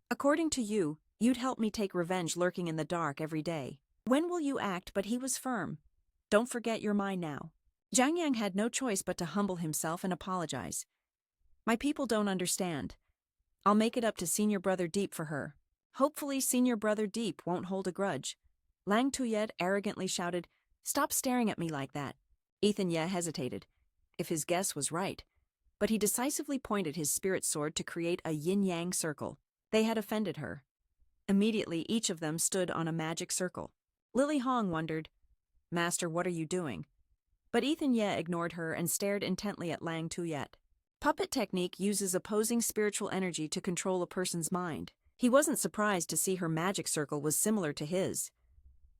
According to you, you'd help me take revenge lurking in the dark every day. When will you act? But he was firm. Don't forget you're mine now. Zhang Yang had no choice but to humble himself and apologize. My people don't understand. I'll make it up to Senior Brother Deep for her. Hopefully Senior Brother Deep won't hold a grudge. Lang Tuyet arrogantly shouted, Stop staring at me like that. Ethan Ye hesitated. If his guess was right. But he decisively pointed his spirit sword to create a yin-yang circle. They had offended her. Immediately each of them stood on a magic circle. Lily Hong wondered, Master, what are you doing? But Ethan Ye ignored her and stared intently at Lang Tuyet. Puppet technique uses opposing spiritual energy to control a person's mind. He wasn't surprised to see her magic circle was similar to his.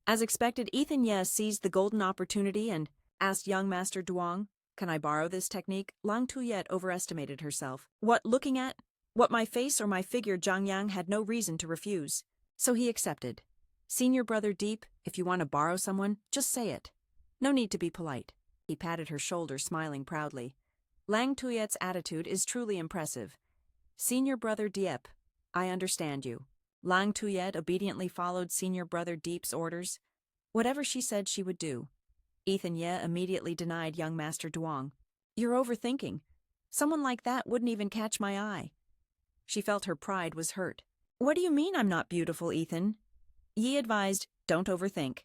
As expected, Ethan Ye seized the golden opportunity and asked young Master Duong, Can I borrow this technique? Lang Tuyet overestimated herself. What, looking at? What, my face or my figure? Zhang Yang had no reason to refuse. So he accepted. Senior Brother Deep, if you want to borrow someone, just say it. No need to be polite. He patted her shoulder, smiling proudly. Lang Tuyet's attitude is truly impressive. Senior Brother Diep, I understand you. Lang Tuyet obediently followed Senior Brother Deep's orders. Whatever she said she would do. Ethan Ye immediately denied young Master Duong. You're overthinking. Someone like that wouldn't even catch my eye. She felt her pride was hurt. What do you mean I'm not beautiful, Ethan? Yi advised, don't overthink.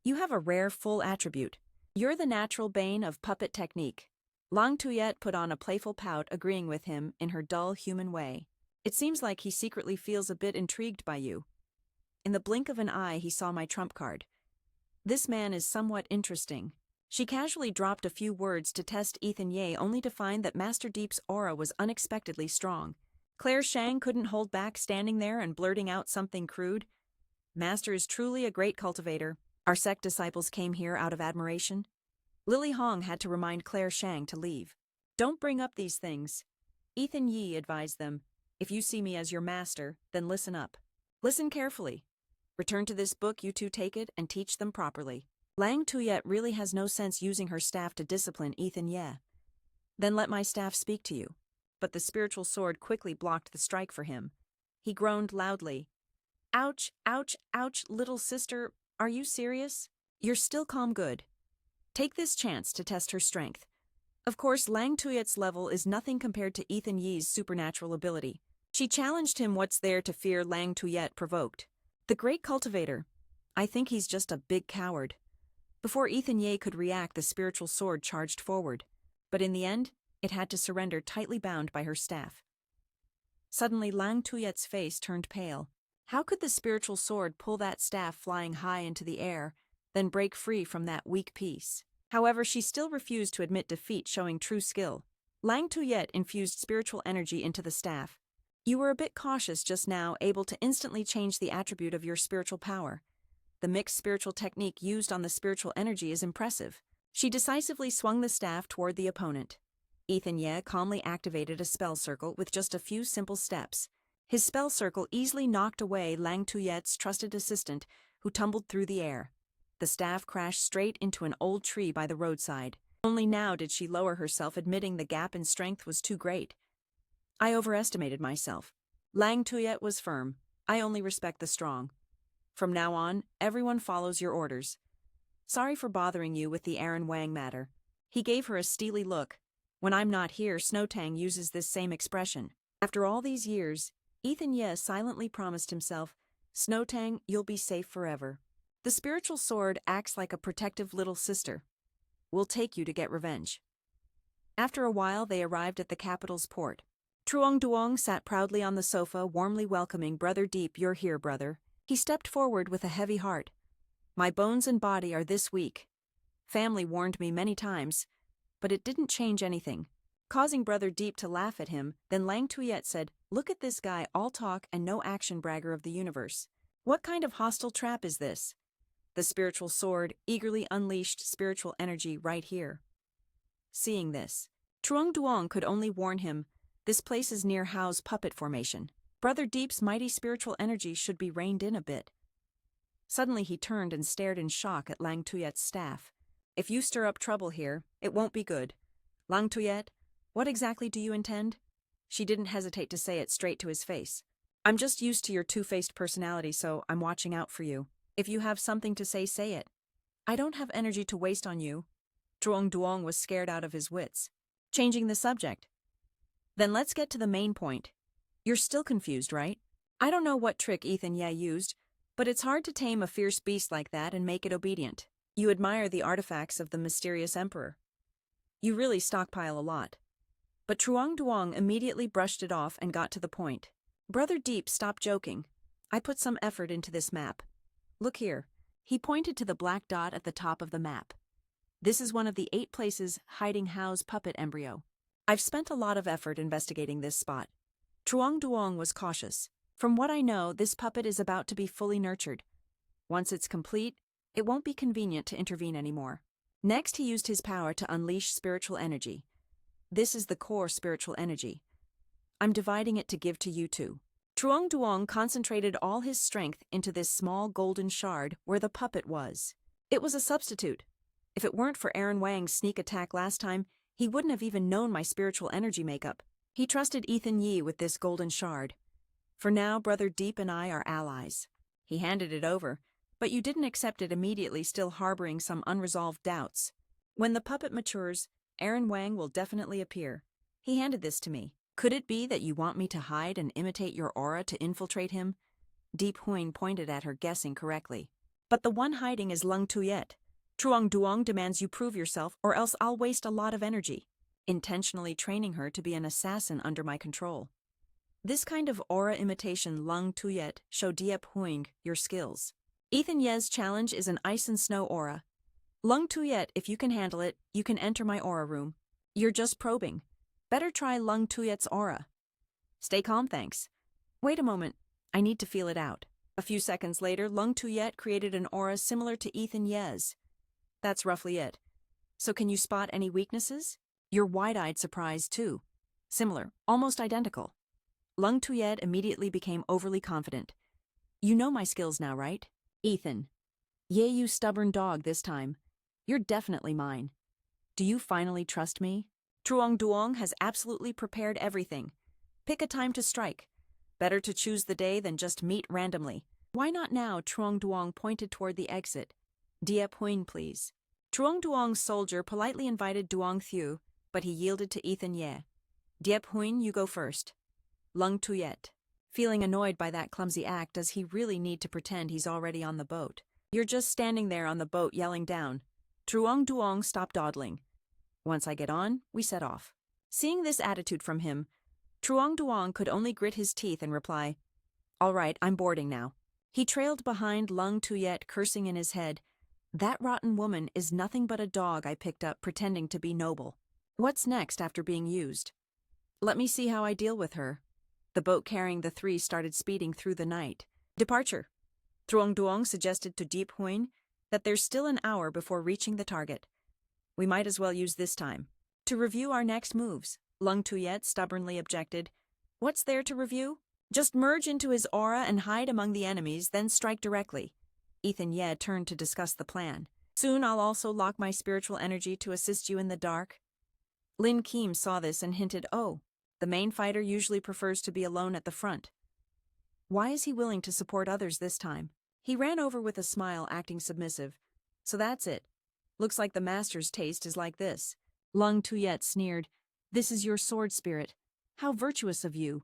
You have a rare full attribute. You're the natural bane of puppet technique. Lang Tuyet put on a playful pout, agreeing with him in her dull human way. It seems like he secretly feels a bit intrigued by you. In the blink of an eye he saw my trump card. This man is somewhat interesting. She casually dropped a few words to test Ethan Ye, only to find that Master Deep's aura was unexpectedly strong. Claire Shang couldn't hold back, standing there and blurting out something crude. Master is truly a great cultivator. Our sect disciples came here out of admiration. Lily Hong had to remind Claire Shang to leave. Don't bring up these things. Ethan Yi advised them. If you see me as your master, then listen up. Listen carefully. Return to this book, you two take it, and teach them properly. Lang Tuyet really has no sense using her staff to discipline Ethan Ye. Then let my staff speak to you. But the spiritual sword quickly blocked the strike for him. He groaned loudly. Ouch, ouch, ouch, little sister, are you serious? You're still calm, good. Take this chance to test her strength. Of course, Lang Tuyet's level is nothing compared to Ethan Yi's supernatural ability. She challenged him. What's there to fear? Lang Tuyet provoked. The great cultivator. I think he's just a big coward. Before Ethan Ye could react, the spiritual sword charged forward. But in the end, it had to surrender, tightly bound by her staff. Suddenly, Lang Tuyet's face turned pale. How could the spiritual sword pull that staff flying high into the air, then break free from that weak piece? However, she still refused to admit defeat, showing true skill. Lang Tuyet infused spiritual energy into the staff. You were a bit cautious just now, able to instantly change the attribute of your spiritual power. The mixed spiritual technique used on the spiritual energy is impressive. She decisively swung the staff toward the opponent. Ethan Ye calmly activated a spell circle with just a few simple steps. His spell circle easily knocked away Lang Tuyet's trusted assistant, who tumbled through the air. The staff crashed straight into an old tree by the roadside. Only now did she lower herself, admitting the gap in strength was too great. I overestimated myself. Lang Tuyet was firm. I only respect the strong. From now on, everyone follows your orders. Sorry for bothering you with the Aaron Wang matter. He gave her a steely look. When I'm not here, Snowtang uses this same expression. After all these years, Ethan Ye silently promised himself, Snowtang, you'll be safe forever. The spiritual sword acts like a protective little sister. We'll take you to get revenge. After a while, they arrived at the capital's port. Truong Duong sat proudly on the sofa, warmly welcoming Brother Deep. You're here, brother. He stepped forward with a heavy heart. My bones and body are this weak. Family warned me many times, but it didn't change anything. Causing Brother Deep to laugh at him, then Lang Tuyet said, Look at this guy, all talk and no action, bragger of the universe. What kind of hostile trap is this? The spiritual sword eagerly unleashed spiritual energy right here. Seeing this, Truong Duong could only warn him, this place is near Hao's puppet formation. Brother Deep's mighty spiritual energy should be reined in a bit. Suddenly he turned and stared in shock at Lang Tuyet's staff. If you stir up trouble here, it won't be good. Lang Tuyet, what exactly do you intend? She didn't hesitate to say it straight to his face. I'm just used to your two-faced personality, so I'm watching out for you. If you have something to say, say it. I don't have energy to waste on you. Truong Duong was scared out of his wits. Changing the subject. Then let's get to the main point. You're still confused, right? I don't know what trick Ethan Ye used, but it's hard to tame a fierce beast like that and make it obedient. You admire the artifacts of the mysterious emperor. You really stockpile a lot. But Truong Duong immediately brushed it off and got to the point. Brother Deep, stop joking. I put some effort into this map. Look here. He pointed to the black dot at the top of the map. This is one of the 8 places hiding Hao's puppet embryo. I've spent a lot of effort investigating this spot. Truong Duong was cautious. From what I know, this puppet is about to be fully nurtured. Once it's complete, it won't be convenient to intervene anymore. Next, he used his power to unleash spiritual energy. This is the core spiritual energy. I'm dividing it to give to you two. Truong Duong concentrated all his strength into this small golden shard where the puppet was. It was a substitute. If it weren't for Aaron Wang's sneak attack last time, he wouldn't have even known my spiritual energy makeup. He trusted Ethan Yi with this golden shard. For now, Brother Deep and I are allies. He handed it over, but you didn't accept it immediately, still harboring some unresolved doubts. When the puppet matures, Aaron Wang will definitely appear. He handed this to me. Could it be that you want me to hide and imitate your aura to infiltrate him? Deep Huing pointed at her, guessing correctly. But the one hiding is Lang Tuyet. Truong Duong demands you prove yourself, or else I'll waste a lot of energy, intentionally training her to be an assassin under my control. This kind of aura imitation, Lang Tuyet, show Diep Huing your skills. Ethan Ye's challenge is an ice and snow aura. Lang Tuyet, if you can handle it, you can enter my aura room. You're just probing. Better try Lang Tuyet's aura. Stay calm, thanks. Wait a moment, I need to feel it out. A few seconds later, Lang Tuyet created an aura similar to Ethan Ye's. That's roughly it. So can you spot any weaknesses? You're wide-eyed surprised too. Similar, almost identical. Lung Tuyet immediately became overly confident. You know my skills now, right?
Ethan. Yea, you stubborn dog this time. You're definitely mine.
Do you finally trust me? Truong Duong has absolutely prepared everything. Pick a time to strike. Better to choose the day than just meet randomly. Why not now? Truong Duong pointed toward the exit. Diep Huyen, please. Truong Duong's soldier politely invited Duong Thieu, but he yielded to Ethan Ye. Diep Huyen, you go first. Lung Tuyet. Feeling annoyed by that clumsy act, does he really need to pretend he's already on the boat? You're just standing there on the boat yelling down. Truong Duong, stop dawdling. Once I get on, we set off. Seeing this attitude from him, Truong Duong could only grit his teeth and reply, All right, I'm boarding now. He trailed behind Lung Tuyet, cursing in his head, That rotten woman is nothing but a dog I picked up pretending to be noble. What's next after being used? Let me see how I deal with her. The boat carrying the three started speeding through the night. Departure. Truong Duong suggested to Diep Huyen that there's still an hour before reaching the target. We might as well use this time to review our next moves. Lung Tuyet stubbornly objected. What's there to review? Just merge into his aura and hide among the enemies, then strike directly. Ethan Ye turned to discuss the plan. Soon I'll also lock my spiritual energy to assist you in the dark. Lin Kim saw this and hinted, Oh, the main fighter usually prefers to be alone at the front. Why is he willing to support others this time? He ran over with a smile, acting submissive. So that's it. Looks like the master's taste is like this. Lung Tuyet sneered. This is your sword spirit. How virtuous of you.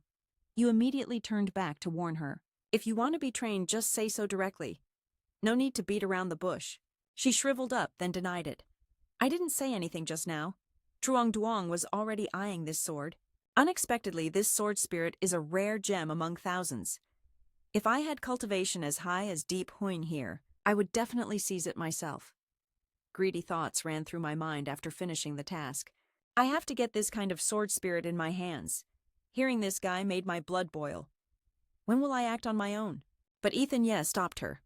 You immediately turned back to warn her. If you want to be trained, just say so directly. No need to beat around the bush. She shriveled up, then denied it. I didn't say anything just now. Truong Duong was already eyeing this sword. Unexpectedly, this sword spirit is a rare gem among thousands. If I had cultivation as high as Diep Huyen here, I would definitely seize it myself. Greedy thoughts ran through my mind after finishing the task. I have to get this kind of sword spirit in my hands. Hearing this guy made my blood boil. When will I act on my own? But Ethan Ye stopped her.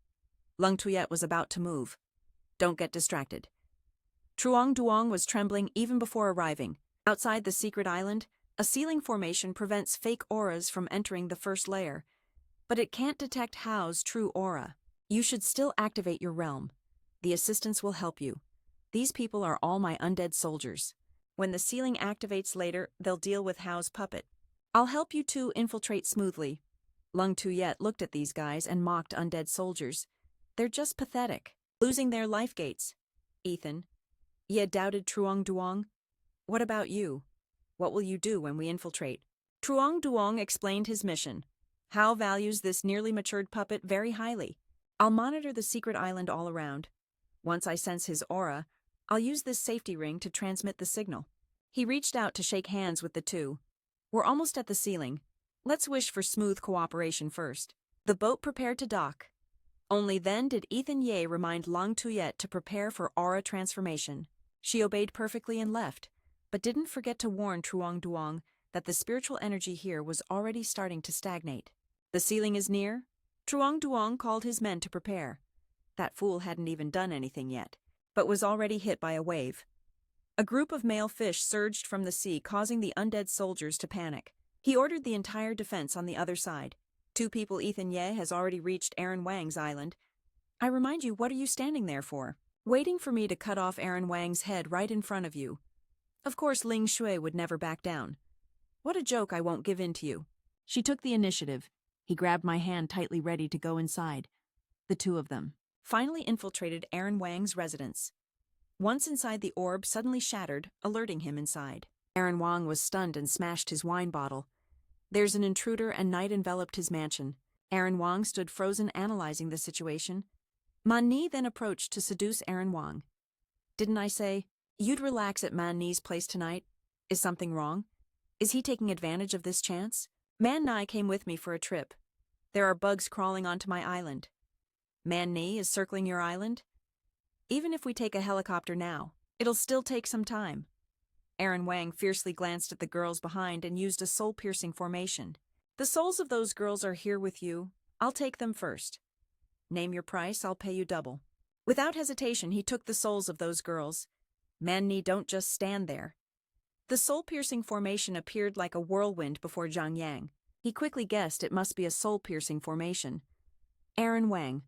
Lung Tuyet was about to move. Don't get distracted. Truong Duong was trembling even before arriving. Outside the secret island, a sealing formation prevents fake auras from entering the first layer, but it can't detect Hao's true aura. You should still activate your realm. The assistants will help you. These people are all my undead soldiers. When the sealing activates later, they'll deal with Hao's puppet. I'll help you two infiltrate smoothly. Lung Tuyet looked at these guys and mocked undead soldiers. They're just pathetic, losing their life gates. Ethan. Ye doubted Truong Duong. What about you? What will you do when we infiltrate? Truong Duong explained his mission. Hao values this nearly matured puppet very highly. I'll monitor the secret island all around. Once I sense his aura, I'll use this safety ring to transmit the signal. He reached out to shake hands with the two. We're almost at the ceiling. Let's wish for smooth cooperation first. The boat prepared to dock. Only then did Ethan Ye remind Lung Tuyet to prepare for aura transformation. She obeyed perfectly and left, but didn't forget to warn Truong Duong that the spiritual energy here was already starting to stagnate. The ceiling is near. Truong Duong called his men to prepare. That fool hadn't even done anything yet, but was already hit by a wave. A group of male fish surged from the sea, causing the undead soldiers to panic. He ordered the entire defense on the other side. 2 people Ethan Ye has already reached Aaron Wang's island. I remind you, what are you standing there for? Waiting for me to cut off Aaron Wang's head right in front of you. Of course Ling Shui would never back down. What a joke, I won't give in to you.
She took the initiative. He grabbed my hand tightly, ready to go inside. The two of them
finally infiltrated Aaron Wang's residence. Once inside, the orb suddenly shattered, alerting him inside. Aaron Wang was stunned and smashed his wine bottle. There's an intruder, and night enveloped his mansion. Aaron Wang stood frozen, analyzing the situation. Man Ni then approached to seduce Aaron Wang. Didn't I say, you'd relax at Man Ni's place tonight? Is something wrong? Is he taking advantage of this chance? Man Ni came with me for a trip. There are bugs crawling onto my island. Man Ni is circling your island? Even if we take a helicopter now, it'll still take some time. Aaron Wang fiercely glanced at the girls behind and used a soul-piercing formation. The souls of those girls are here with you. I'll take them first. Name your price, I'll pay you double. Without hesitation, he took the souls of those girls. Manhwa, don't just stand there. The soul-piercing formation appeared like a whirlwind before Zhang Yang. He quickly guessed it must be a soul-piercing formation. Aaron Wang.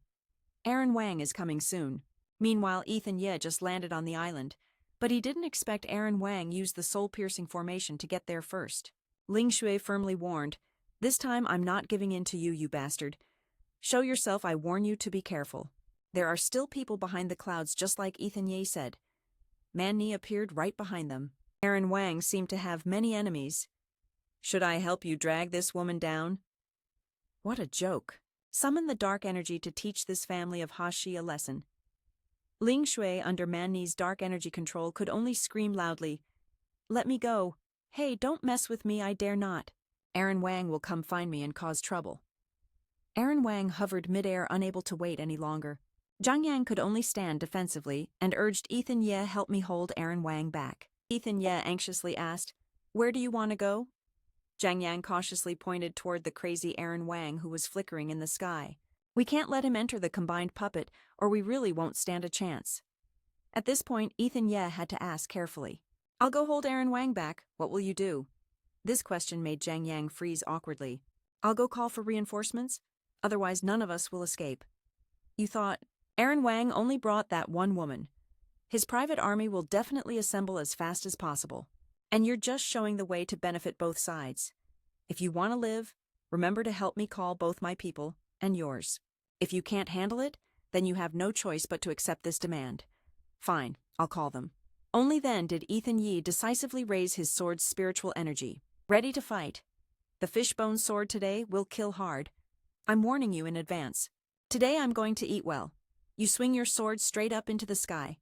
Aaron Wang is coming soon. Meanwhile, Ethan Ye just landed on the island, but he didn't expect Aaron Wang use the soul-piercing formation to get there first. Ling Shui firmly warned, "This time I'm not giving in to you, you bastard. Show yourself, I warn you to be careful. There are still people behind the clouds just like Ethan Ye said." Manhwa appeared right behind them. Aaron Wang seemed to have many enemies. "Should I help you drag this woman down?" What a joke. Summon the dark energy to teach this family of Hashi a lesson. Ling Shui, under Manhwa's dark energy control, could only scream loudly, "Let me go. Hey, don't mess with me, I dare not. Aaron Wang will come find me and cause trouble." Aaron Wang hovered midair, unable to wait any longer. Zhang Yang could only stand defensively and urged Ethan Ye, "Help me hold Aaron Wang back." Ethan Ye anxiously asked, "Where do you want to go?" Zhang Yang cautiously pointed toward the crazy Aaron Wang who was flickering in the sky. "We can't let him enter the combined puppet, or we really won't stand a chance." At this point, Ethan Ye had to ask carefully, "I'll go hold Aaron Wang back. What will you do?" This question made Zhang Yang freeze awkwardly. "I'll go call for reinforcements. Otherwise, none of us will escape." "You thought Aaron Wang only brought that one woman. His private army will definitely assemble as fast as possible. And you're just showing the way to benefit both sides. If you want to live, remember to help me call both my people and yours. If you can't handle it, then you have no choice but to accept this demand." "Fine, I'll call them." Only then did Ethan Ye decisively raise his sword's spiritual energy. "Ready to fight. The fishbone sword today will kill hard. I'm warning you in advance. Today I'm going to eat well. You swing your sword straight up into the sky."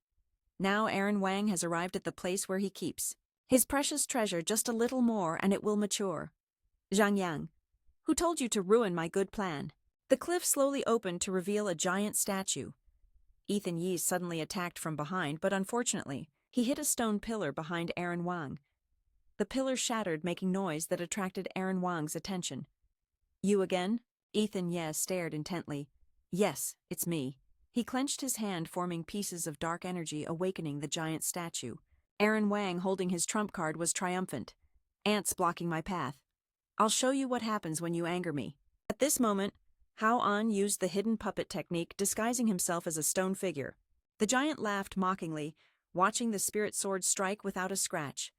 Now Aaron Wang has arrived at the place where he keeps his precious treasure. Just a little more and it will mature. "Zhang Yang, who told you to ruin my good plan?" The cliff slowly opened to reveal a giant statue. Ethan Ye suddenly attacked from behind, but unfortunately, he hit a stone pillar behind Aaron Wang. The pillar shattered, making noise that attracted Aaron Wang's attention. "You again?" Ethan Ye stared intently. "Yes, it's me." He clenched his hand, forming pieces of dark energy, awakening the giant statue. Aaron Wang, holding his trump card, was triumphant. "Ants blocking my path. I'll show you what happens when you anger me." At this moment, Hao An used the hidden puppet technique, disguising himself as a stone figure. The giant laughed mockingly, watching the spirit sword strike without a scratch.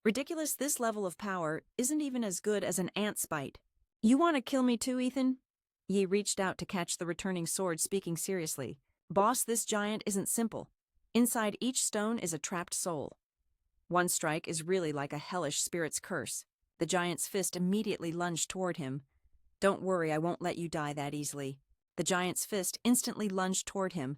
"Ridiculous, this level of power isn't even as good as an ant's bite." "You want to kill me too, Ethan?" Yi reached out to catch the returning sword, speaking seriously. "Boss, this giant isn't simple. Inside each stone is a trapped soul. One strike is really like a hellish spirit's curse." The giant's fist immediately lunged toward him. "Don't worry, I won't let you die that easily." The giant's fist instantly lunged toward him.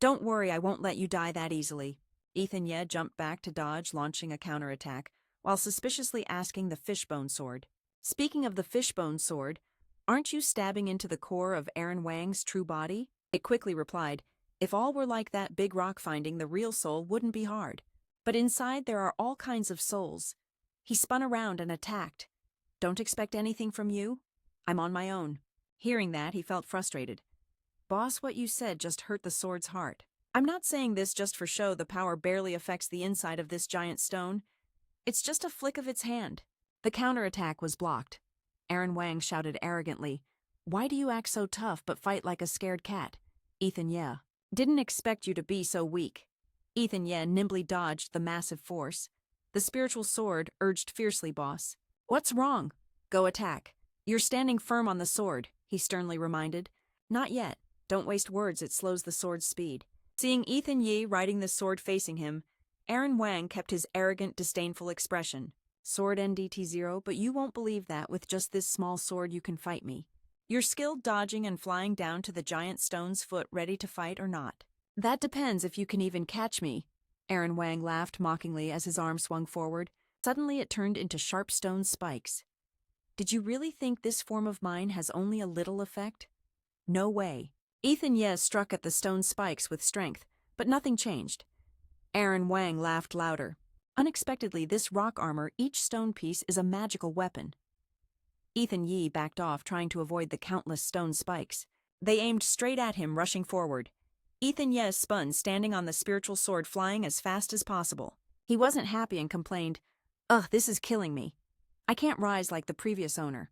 "Don't worry, I won't let you die that easily." Ethan Ye jumped back to dodge, launching a counterattack, while suspiciously asking the fishbone sword, "Speaking of the fishbone sword, aren't you stabbing into the core of Aaron Wang's true body?" It quickly replied, "If all were like that big rock, finding the real soul wouldn't be hard. But inside there are all kinds of souls." He spun around and attacked. "Don't expect anything from you. I'm on my own." Hearing that, he felt frustrated. "Boss, what you said just hurt the sword's heart. I'm not saying this just for show. The power barely affects the inside of this giant stone. It's just a flick of its hand." The counterattack was blocked. Aaron Wang shouted arrogantly, "Why do you act so tough but fight like a scared cat?" Ethan Ye, "Didn't expect you to be so weak." Ethan Ye nimbly dodged the massive force. The spiritual sword urged fiercely, "Boss, what's wrong? Go attack. You're standing firm on the sword," he sternly reminded. "Not yet. Don't waste words, it slows the sword's speed." Seeing Ethan Ye riding the sword facing him, Aaron Wang kept his arrogant, disdainful expression. "Sword NDT0, but you won't believe that with just this small sword you can fight me. You're skilled dodging and flying down to the giant stone's foot, ready to fight or not. That depends if you can even catch me." Aaron Wang laughed mockingly as his arm swung forward. Suddenly it turned into sharp stone spikes. "Did you really think this form of mine has only a little effect? No way." Ethan Ye struck at the stone spikes with strength, but nothing changed. Aaron Wang laughed louder. "Unexpectedly, this rock armor, each stone piece, is a magical weapon." Ethan Ye backed off, trying to avoid the countless stone spikes. They aimed straight at him, rushing forward. Ethan Ye spun, standing on the spiritual sword, flying as fast as possible. He wasn't happy and complained, "Ugh, this is killing me. I can't rise like the previous owner.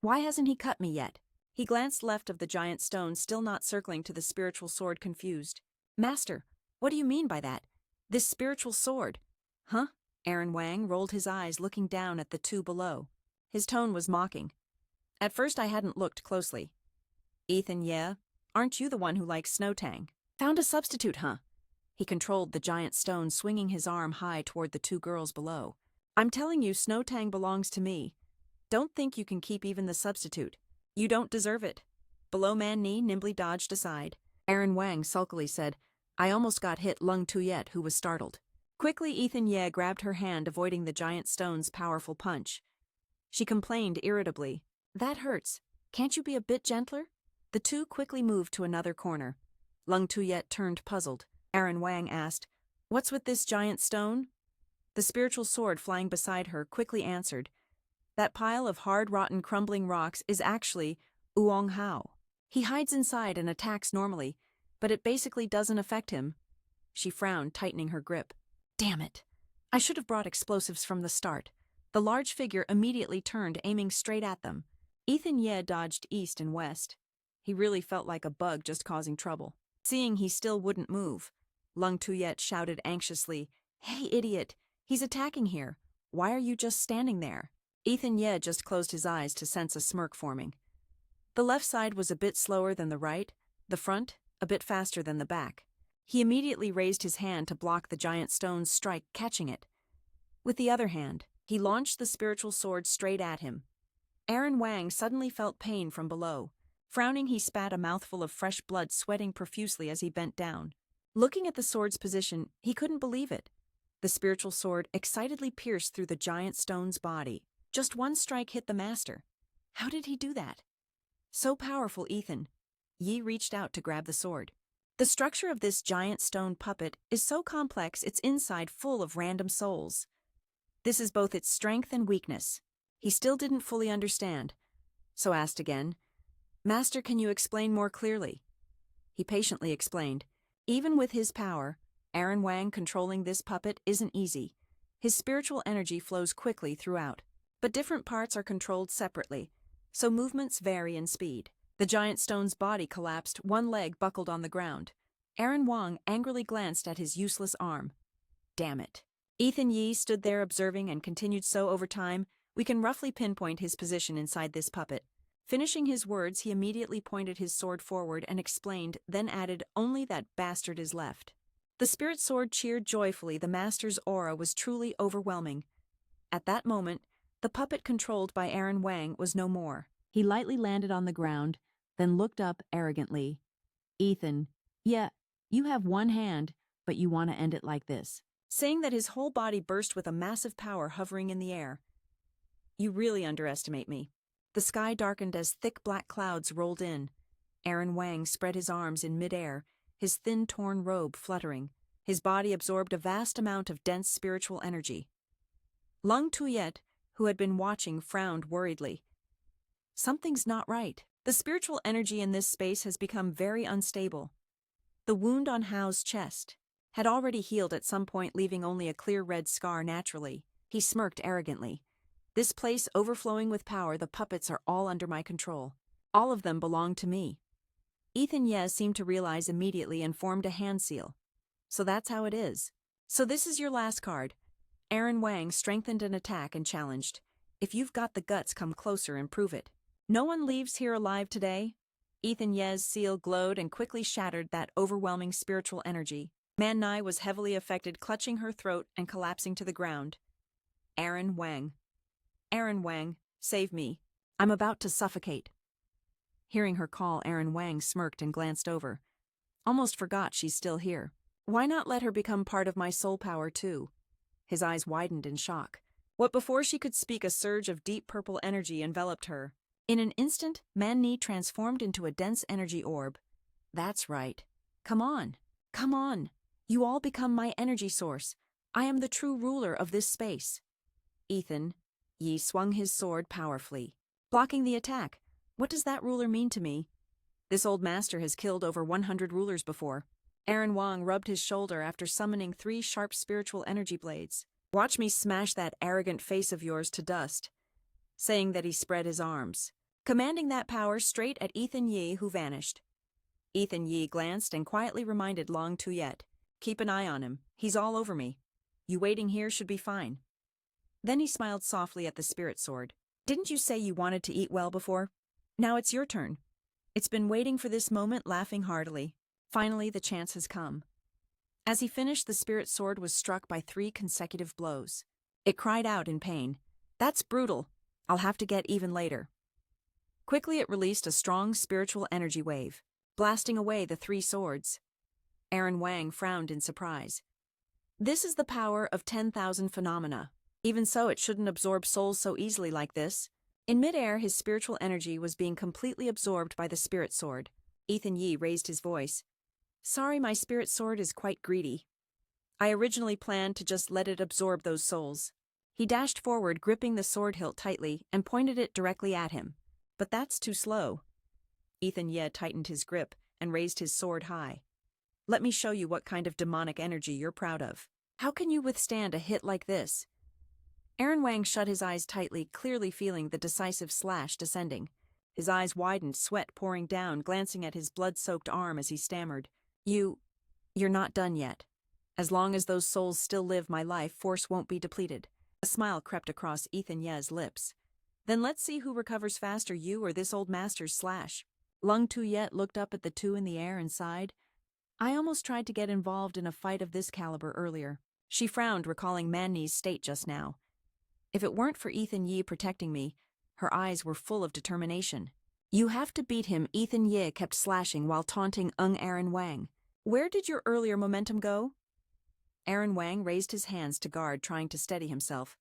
Why hasn't he cut me yet?" He glanced left of the giant stone, still not circling to the spiritual sword, confused. "Master, what do you mean by that? This spiritual sword?" "Huh?" Aaron Wang rolled his eyes, looking down at the two below. His tone was mocking. "At first I hadn't looked closely." "Ethan Ye, aren't you the one who likes Snowtang? Found a substitute, huh?" He controlled the giant stone, swinging his arm high toward the two girls below. "I'm telling you, Snowtang belongs to me. Don't think you can keep even the substitute. You don't deserve it." Below Man Ni nimbly dodged aside. Aaron Wang sulkily said, "I almost got hit." Lung Tuyet, who was startled. Quickly, Ethan Ye grabbed her hand, avoiding the giant stone's powerful punch. She complained irritably, "That hurts. Can't you be a bit gentler?" The two quickly moved to another corner. Lung Tuyet turned puzzled. Aaron Wang asked, "What's with this giant stone?" The spiritual sword flying beside her quickly answered, "That pile of hard, rotten, crumbling rocks is actually Uong Hao. He hides inside and attacks normally, but it basically doesn't affect him." She frowned, tightening her grip. "Damn it. I should have brought explosives from the start." The large figure immediately turned, aiming straight at them. Ethan Ye dodged east and west. He really felt like a bug just causing trouble. Seeing he still wouldn't move, Lung Tuyet shouted anxiously, "Hey, idiot, he's attacking here. Why are you just standing there?" Ethan Ye just closed his eyes to sense a smirk forming. The left side was a bit slower than the right, the front a bit faster than the back. He immediately raised his hand to block the giant stone's strike, catching it. With the other hand, he launched the spiritual sword straight at him. Aaron Wang suddenly felt pain from below. Frowning, he spat a mouthful of fresh blood, sweating profusely as he bent down. Looking at the sword's position, he couldn't believe it. The spiritual sword excitedly pierced through the giant stone's body. Just one strike hit the master. How did he do that? So powerful, Ethan. Yi reached out to grab the sword. The structure of this giant stone puppet is so complex, its inside full of random souls. This is both its strength and weakness. He still didn't fully understand, so asked again, "Master, can you explain more clearly?" He patiently explained. Even with his power, Aaron Wang controlling this puppet isn't easy. His spiritual energy flows quickly throughout, but different parts are controlled separately, so movements vary in speed. The giant stone's body collapsed, one leg buckled on the ground. Aaron Wang angrily glanced at his useless arm. Damn it. Ethan Yi stood there observing and continued, "So over time, we can roughly pinpoint his position inside this puppet." Finishing his words, he immediately pointed his sword forward and explained, then added, "Only that bastard is left." The spirit sword cheered joyfully. The master's aura was truly overwhelming. At that moment, the puppet controlled by Aaron Wang was no more.
He lightly landed on the ground, then looked up arrogantly. "Ethan, yeah, you have one hand, but you want to end it like this."
Saying that, his whole body burst with a massive power hovering in the air. "You really underestimate me." The sky darkened as thick black clouds rolled in. Aaron Wang spread his arms in midair, his thin torn robe fluttering. His body absorbed a vast amount of dense spiritual energy. Lung Tuyet, who had been watching, frowned worriedly. Something's not right. The spiritual energy in this space has become very unstable. The wound on Hao's chest had already healed at some point, leaving only a clear red scar naturally. He smirked arrogantly. "This place overflowing with power, the puppets are all under my control. All of them belong to me." Ethan Ye seemed to realize immediately and formed a hand seal. "So that's how it is. So this is your last card." Aaron Wang strengthened an attack and challenged, "If you've got the guts, come closer and prove it." "No one leaves here alive today." Ethan Ye's seal glowed and quickly shattered that overwhelming spiritual energy. Man Nai was heavily affected, clutching her throat and collapsing to the ground. Aaron Wang. "Aaron Wang, save me. I'm about to suffocate." Hearing her call, Aaron Wang smirked and glanced over. "Almost forgot she's still here. Why not let her become part of my soul power too?" His eyes widened in shock. What before she could speak, a surge of deep purple energy enveloped her. In an instant, Man Ni transformed into a dense energy orb. "That's right. Come on. Come on. You all become my energy source. I am the true ruler of this space." Ethan Yi swung his sword powerfully, blocking the attack. "What does that ruler mean to me? This old master has killed over 100 rulers before. Aaron Wang rubbed his shoulder after summoning 3 sharp spiritual energy blades. Watch me smash that arrogant face of yours to dust, saying that he spread his arms, commanding that power straight at Ethan Yi, who vanished. Ethan Yi glanced and quietly reminded Long Tuyet, keep an eye on him, he's all over me. You waiting here should be fine. Then he smiled softly at the spirit sword. Didn't you say you wanted to eat well before? Now it's your turn. It's been waiting for this moment, laughing heartily. Finally, the chance has come. As he finished, the spirit sword was struck by 3 consecutive blows. It cried out in pain. That's brutal. I'll have to get even later. Quickly it released a strong spiritual energy wave, blasting away the 3 swords. Aaron Wang frowned in surprise. This is the power of 10,000 phenomena. Even so, it shouldn't absorb souls so easily like this. In midair, his spiritual energy was being completely absorbed by the spirit sword. Ethan Yi raised his voice. Sorry, my spirit sword is quite greedy. I originally planned to just let it absorb those souls. He dashed forward, gripping the sword hilt tightly, and pointed it directly at him. But that's too slow. Ethan Yi tightened his grip and raised his sword high. Let me show you what kind of demonic energy you're proud of. How can you withstand a hit like this? Aaron Wang shut his eyes tightly, clearly feeling the decisive slash descending. His eyes widened, sweat pouring down, glancing at his blood-soaked arm as he stammered. You're not done yet. As long as those souls still live, my life force won't be depleted. A smile crept across Ethan Ye's lips. Then let's see who recovers faster, you or this old master's slash. Lung Tuyet looked up at the 2 in the air and sighed. I almost tried to get involved in a fight of this caliber earlier. She frowned, recalling Manni's state just now. If it weren't for Ethan Yi protecting me, her eyes were full of determination. You have to beat him, Ethan Yi kept slashing while taunting Aaron Wang. Where did your earlier momentum go? Aaron Wang raised his hands to guard, trying to steady himself.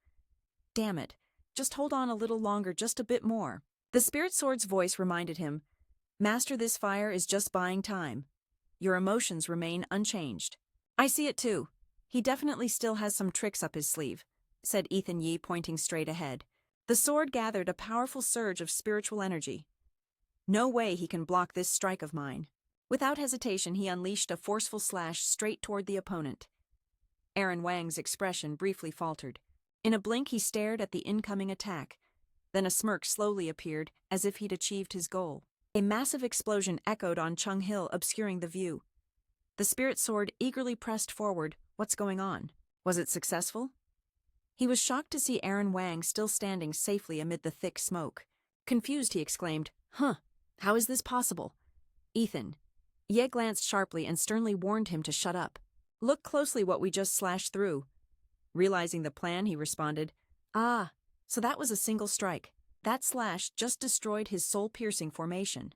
Damn it. Just hold on a little longer, just a bit more. The spirit sword's voice reminded him. Master, this fire is just buying time. Your emotions remain unchanged. I see it too. He definitely still has some tricks up his sleeve, said Ethan Yi, pointing straight ahead. The sword gathered a powerful surge of spiritual energy. No way he can block this strike of mine. Without hesitation, he unleashed a forceful slash straight toward the opponent. Aaron Wang's expression briefly faltered. In a blink, he stared at the incoming attack. Then a smirk slowly appeared, as if he'd achieved his goal. A massive explosion echoed on Chung Hill, obscuring the view. The spirit sword eagerly pressed forward. What's going on? Was it successful? He was shocked to see Aaron Wang still standing safely amid the thick smoke. Confused, he exclaimed, How is this possible? Ethan. Ye glanced sharply and sternly warned him to shut up. Look closely what we just slashed through. Realizing the plan, he responded, so that was a single strike. That slash just destroyed his soul-piercing formation.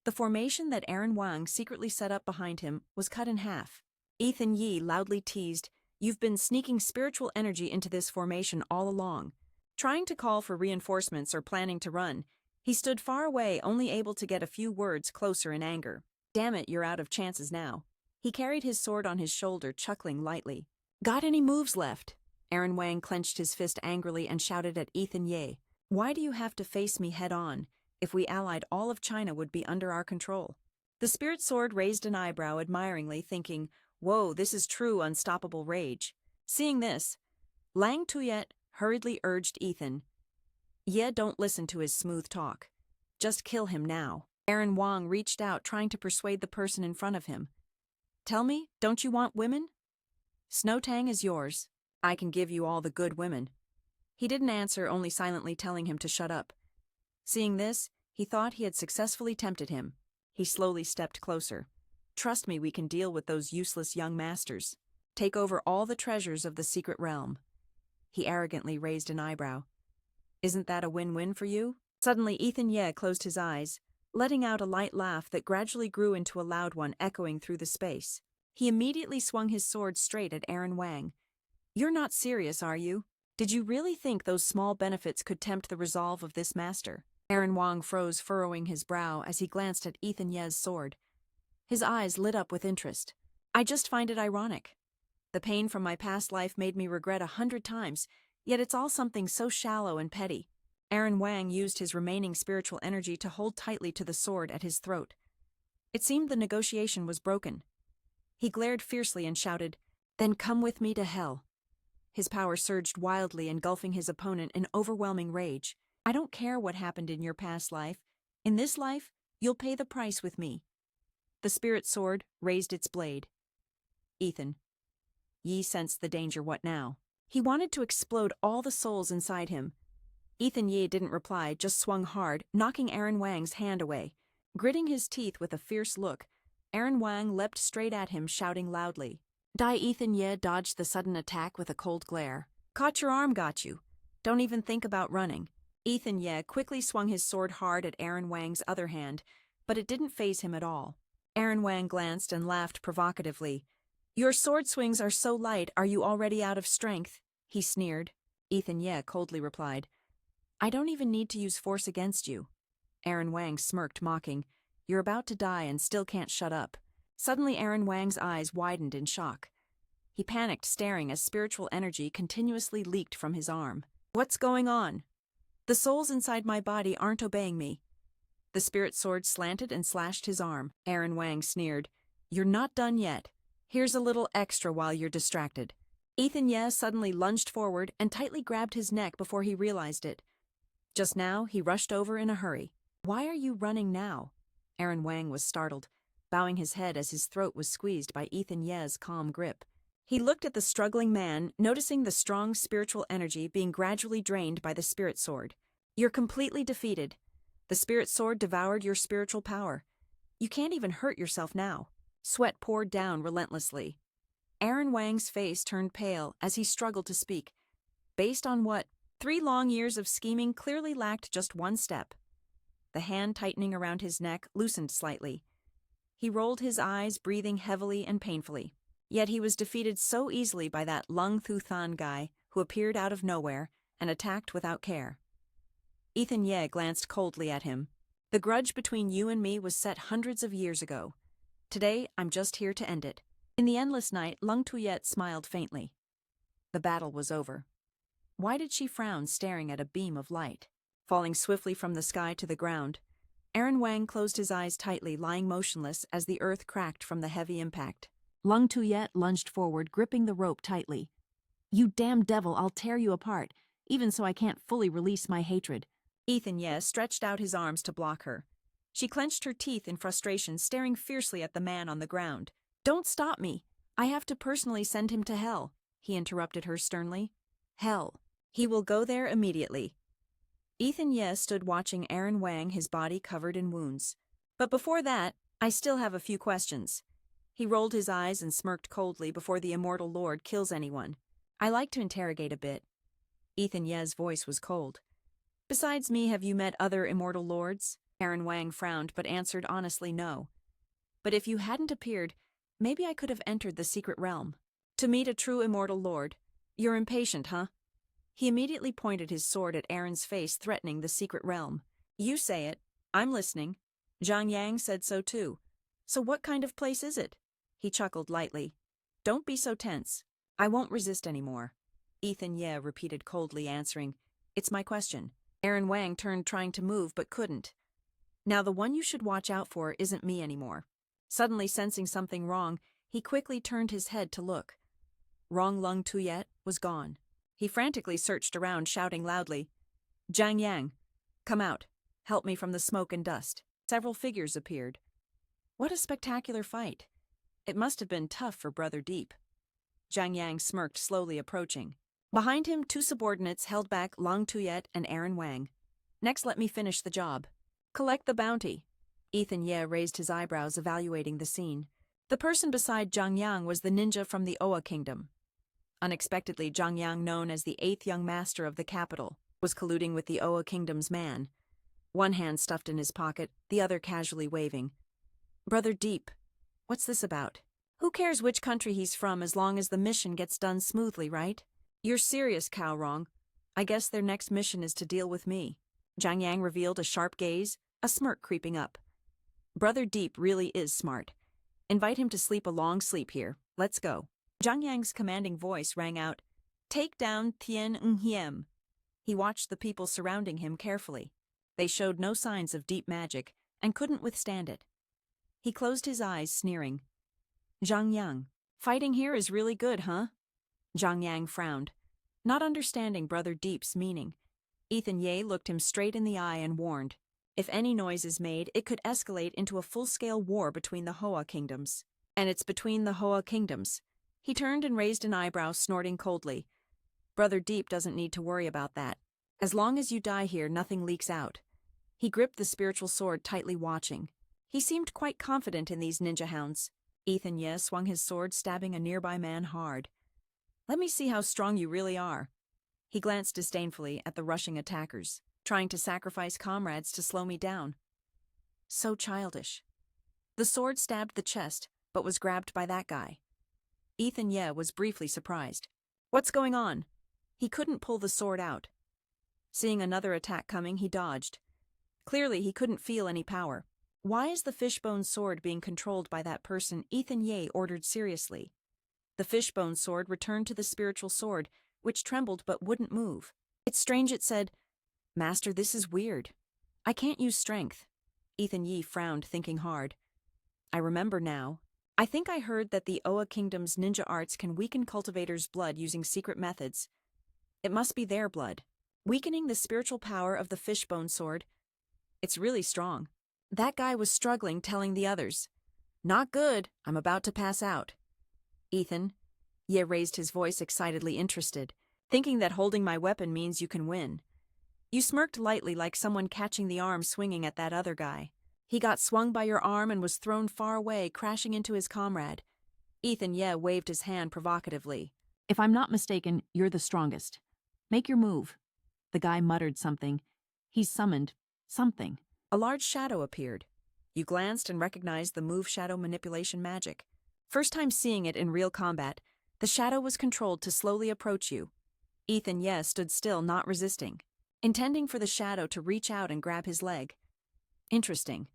The formation that Aaron Wang secretly set up behind him was cut in half. Ethan Yi loudly teased, You've been sneaking spiritual energy into this formation all along. Trying to call for reinforcements or planning to run, he stood far away, only able to get a few words closer in anger. Damn it, you're out of chances now. He carried his sword on his shoulder, chuckling lightly. Got any moves left? Aaron Wang clenched his fist angrily and shouted at Ethan Yi. Why do you have to face me head-on? If we allied, all of China would be under our control. The spirit sword raised an eyebrow admiringly, thinking, Whoa, this is true unstoppable rage. Seeing this, Lang Tuyet hurriedly urged Ethan, don't listen to his smooth talk. Just kill him now. Aaron Wang reached out, trying to persuade the person in front of him. Tell me, don't you want women? Snowtang is yours. I can give you all the good women. He didn't answer, only silently telling him to shut up. Seeing this, he thought he had successfully tempted him. He slowly stepped closer. Trust me, we can deal with those useless young masters. Take over all the treasures of the secret realm. He arrogantly raised an eyebrow. Isn't that a win-win for you? Suddenly, Ethan Yi closed his eyes, letting out a light laugh that gradually grew into a loud one echoing through the space. He immediately swung his sword straight at Aaron Wang. You're not serious, are you? Did you really think those small benefits could tempt the resolve of this master? Aaron Wang froze, furrowing his brow as he glanced at Ethan Ye's sword. His eyes lit up with interest. I just find it ironic. The pain from my past life made me regret 100 times, yet it's all something so shallow and petty. Aaron Wang used his remaining spiritual energy to hold tightly to the sword at his throat. It seemed the negotiation was broken. He glared fiercely and shouted, "Then come with me to hell." His power surged wildly, engulfing his opponent in overwhelming rage. "I don't care what happened in your past life. In this life, you'll pay the price with me." The spirit sword raised its blade. "Ethan." Yi sensed the danger. What now? He wanted to explode all the souls inside him. Ethan Yi didn't reply, just swung hard, knocking Aaron Wang's hand away. Gritting his teeth with a fierce look, Aaron Wang leapt straight at him, shouting loudly. Ethan Ye dodged the sudden attack with a cold glare. "Caught your arm, got you. Don't even think about running." Ethan Ye quickly swung his sword hard at Aaron Wang's other hand, but it didn't faze him at all. Aaron Wang glanced and laughed provocatively. "Your sword swings are so light, are you already out of strength?" he sneered. Ethan Ye coldly replied, "I don't even need to use force against you." Aaron Wang smirked, mocking, "You're about to die and still can't shut up." Suddenly Aaron Wang's eyes widened in shock. He panicked, staring as spiritual energy continuously leaked from his arm. "What's going on? The souls inside my body aren't obeying me." The spirit sword slanted and slashed his arm. Aaron Wang sneered, "You're not done yet. Here's a little extra while you're distracted." Ethan Ye suddenly lunged forward and tightly grabbed his neck before he realized it. Just now, he rushed over in a hurry. "Why are you running now?" Aaron Wang was startled, bowing his head as his throat was squeezed by Ethan Ye's calm grip. He looked at the struggling man, noticing the strong spiritual energy being gradually drained by the spirit sword. "You're completely defeated. The spirit sword devoured your spiritual power. You can't even hurt yourself now." Sweat poured down relentlessly. Aaron Wang's face turned pale as he struggled to speak. Based on what? 3 long years of scheming clearly lacked just one step. The hand tightening around his neck loosened slightly. He rolled his eyes, breathing heavily and painfully. Yet he was defeated so easily by that Lung Thu Than guy who appeared out of nowhere and attacked without care. Ethan Ye glanced coldly at him. "The grudge between you and me was set hundreds of years ago. Today, I'm just here to end it." In the endless night, Lung Tuyet smiled faintly. The battle was over. Why did she frown, staring at a beam of light? Falling swiftly from the sky to the ground, Aaron Wang closed his eyes tightly, lying motionless as the earth cracked from the heavy impact. Lung Tuyet lunged forward, gripping the rope tightly. "You damn devil, I'll tear you apart, even so I can't fully release my hatred." Ethan Ye stretched out his arms to block her. She clenched her teeth in frustration, staring fiercely at the man on the ground. "Don't stop me. I have to personally send him to hell," he interrupted her sternly. "Hell. He will go there immediately." Ethan Ye stood watching Aaron Wang, his body covered in wounds. "But before that, I still have a few questions." He rolled his eyes and smirked coldly before the immortal lord kills anyone. "I like to interrogate a bit." Ethan Ye's voice was cold. "Besides me, have you met other immortal lords?" Aaron Wang frowned but answered honestly no. "But if you hadn't appeared, maybe I could have entered the secret realm. To meet a true immortal lord. You're impatient, huh?" He immediately pointed his sword at Aaron's face, threatening the secret realm. "You say it. I'm listening. Zhang Yang said so too. So what kind of place is it?" He chuckled lightly. "Don't be so tense. I won't resist anymore." Ethan Ye repeated coldly, answering, "It's my question." Aaron Wang turned, trying to move but couldn't. "Now the one you should watch out for isn't me anymore." Suddenly sensing something wrong, he quickly turned his head to look. Rong Lung Tuyet was gone. He frantically searched around, shouting loudly, "Zhang Yang, come out. Help me from the smoke and dust." Several figures appeared. What a spectacular fight. It must have been tough for Brother Deep. Zhang Yang smirked, slowly approaching. Behind him, 2 subordinates held back Lung Tuyet and Aaron Wang. "Next, let me finish the job. Collect the bounty." Ethan Ye raised his eyebrows, evaluating the scene. The person beside Zhang Yang was the ninja from the Oa Kingdom. Unexpectedly, Zhang Yang, known as the 8th young master of the capital, was colluding with the Oa Kingdom's man. One hand stuffed in his pocket, the other casually waving. "Brother Deep, what's this about? Who cares which country he's from as long as the mission gets done smoothly, right? You're serious, Cao Rong. I guess their next mission is to deal with me." Zhang Yang revealed a sharp gaze, a smirk creeping up. "Brother Deep really is smart. Invite him to sleep a long sleep here. Let's go." Zhang Yang's commanding voice rang out, "Take down Tian Nhiem." He watched the people surrounding him carefully. They showed no signs of deep magic and couldn't withstand it. He closed his eyes, sneering. Zhang Yang. Fighting here is really good, huh? Zhang Yang frowned, not understanding Brother Deep's meaning. Ethan Ye looked him straight in the eye and warned, if any noise is made, it could escalate into a full-scale war between the Hoa kingdoms. And it's between the Hoa kingdoms. He turned and raised an eyebrow, snorting coldly. Brother Deep doesn't need to worry about that. As long as you die here, nothing leaks out. He gripped the spiritual sword tightly, watching. He seemed quite confident in these ninja hounds. Ethan Ye swung his sword, stabbing a nearby man hard. Let me see how strong you really are. He glanced disdainfully at the rushing attackers, trying to sacrifice comrades to slow me down. So childish. The sword stabbed the chest, but was grabbed by that guy. Ethan Ye was briefly surprised. What's going on? He couldn't pull the sword out. Seeing another attack coming, he dodged. Clearly, he couldn't feel any power. Why is the fishbone sword being controlled by that person? Ethan Ye ordered seriously. The fishbone sword returned to the spiritual sword, which trembled but wouldn't move. It's strange, it said. Master, this is weird. I can't use strength. Ethan Ye frowned, thinking hard. I remember now. I think I heard that the Oa Kingdom's ninja arts can weaken cultivators' blood using secret methods. It must be their blood. Weakening the spiritual power of the fishbone sword. It's really strong. That guy was struggling, telling the others. Not good. I'm about to pass out. Ethan. Ye raised his voice, excitedly interested, thinking that holding my weapon means you can win. You smirked lightly, like someone catching the arm swinging at that other guy. He got swung by your arm and was thrown far away, crashing into his comrade. Ethan Ye waved his hand provocatively.
If I'm not mistaken, you're the strongest. Make your move. The guy muttered something. He summoned something.
A large shadow appeared. You glanced and recognized the move shadow manipulation magic. First time seeing it in real combat, the shadow was controlled to slowly approach you. Ethan Ye stood still, not resisting, intending for the shadow to reach out and grab his leg. Interesting.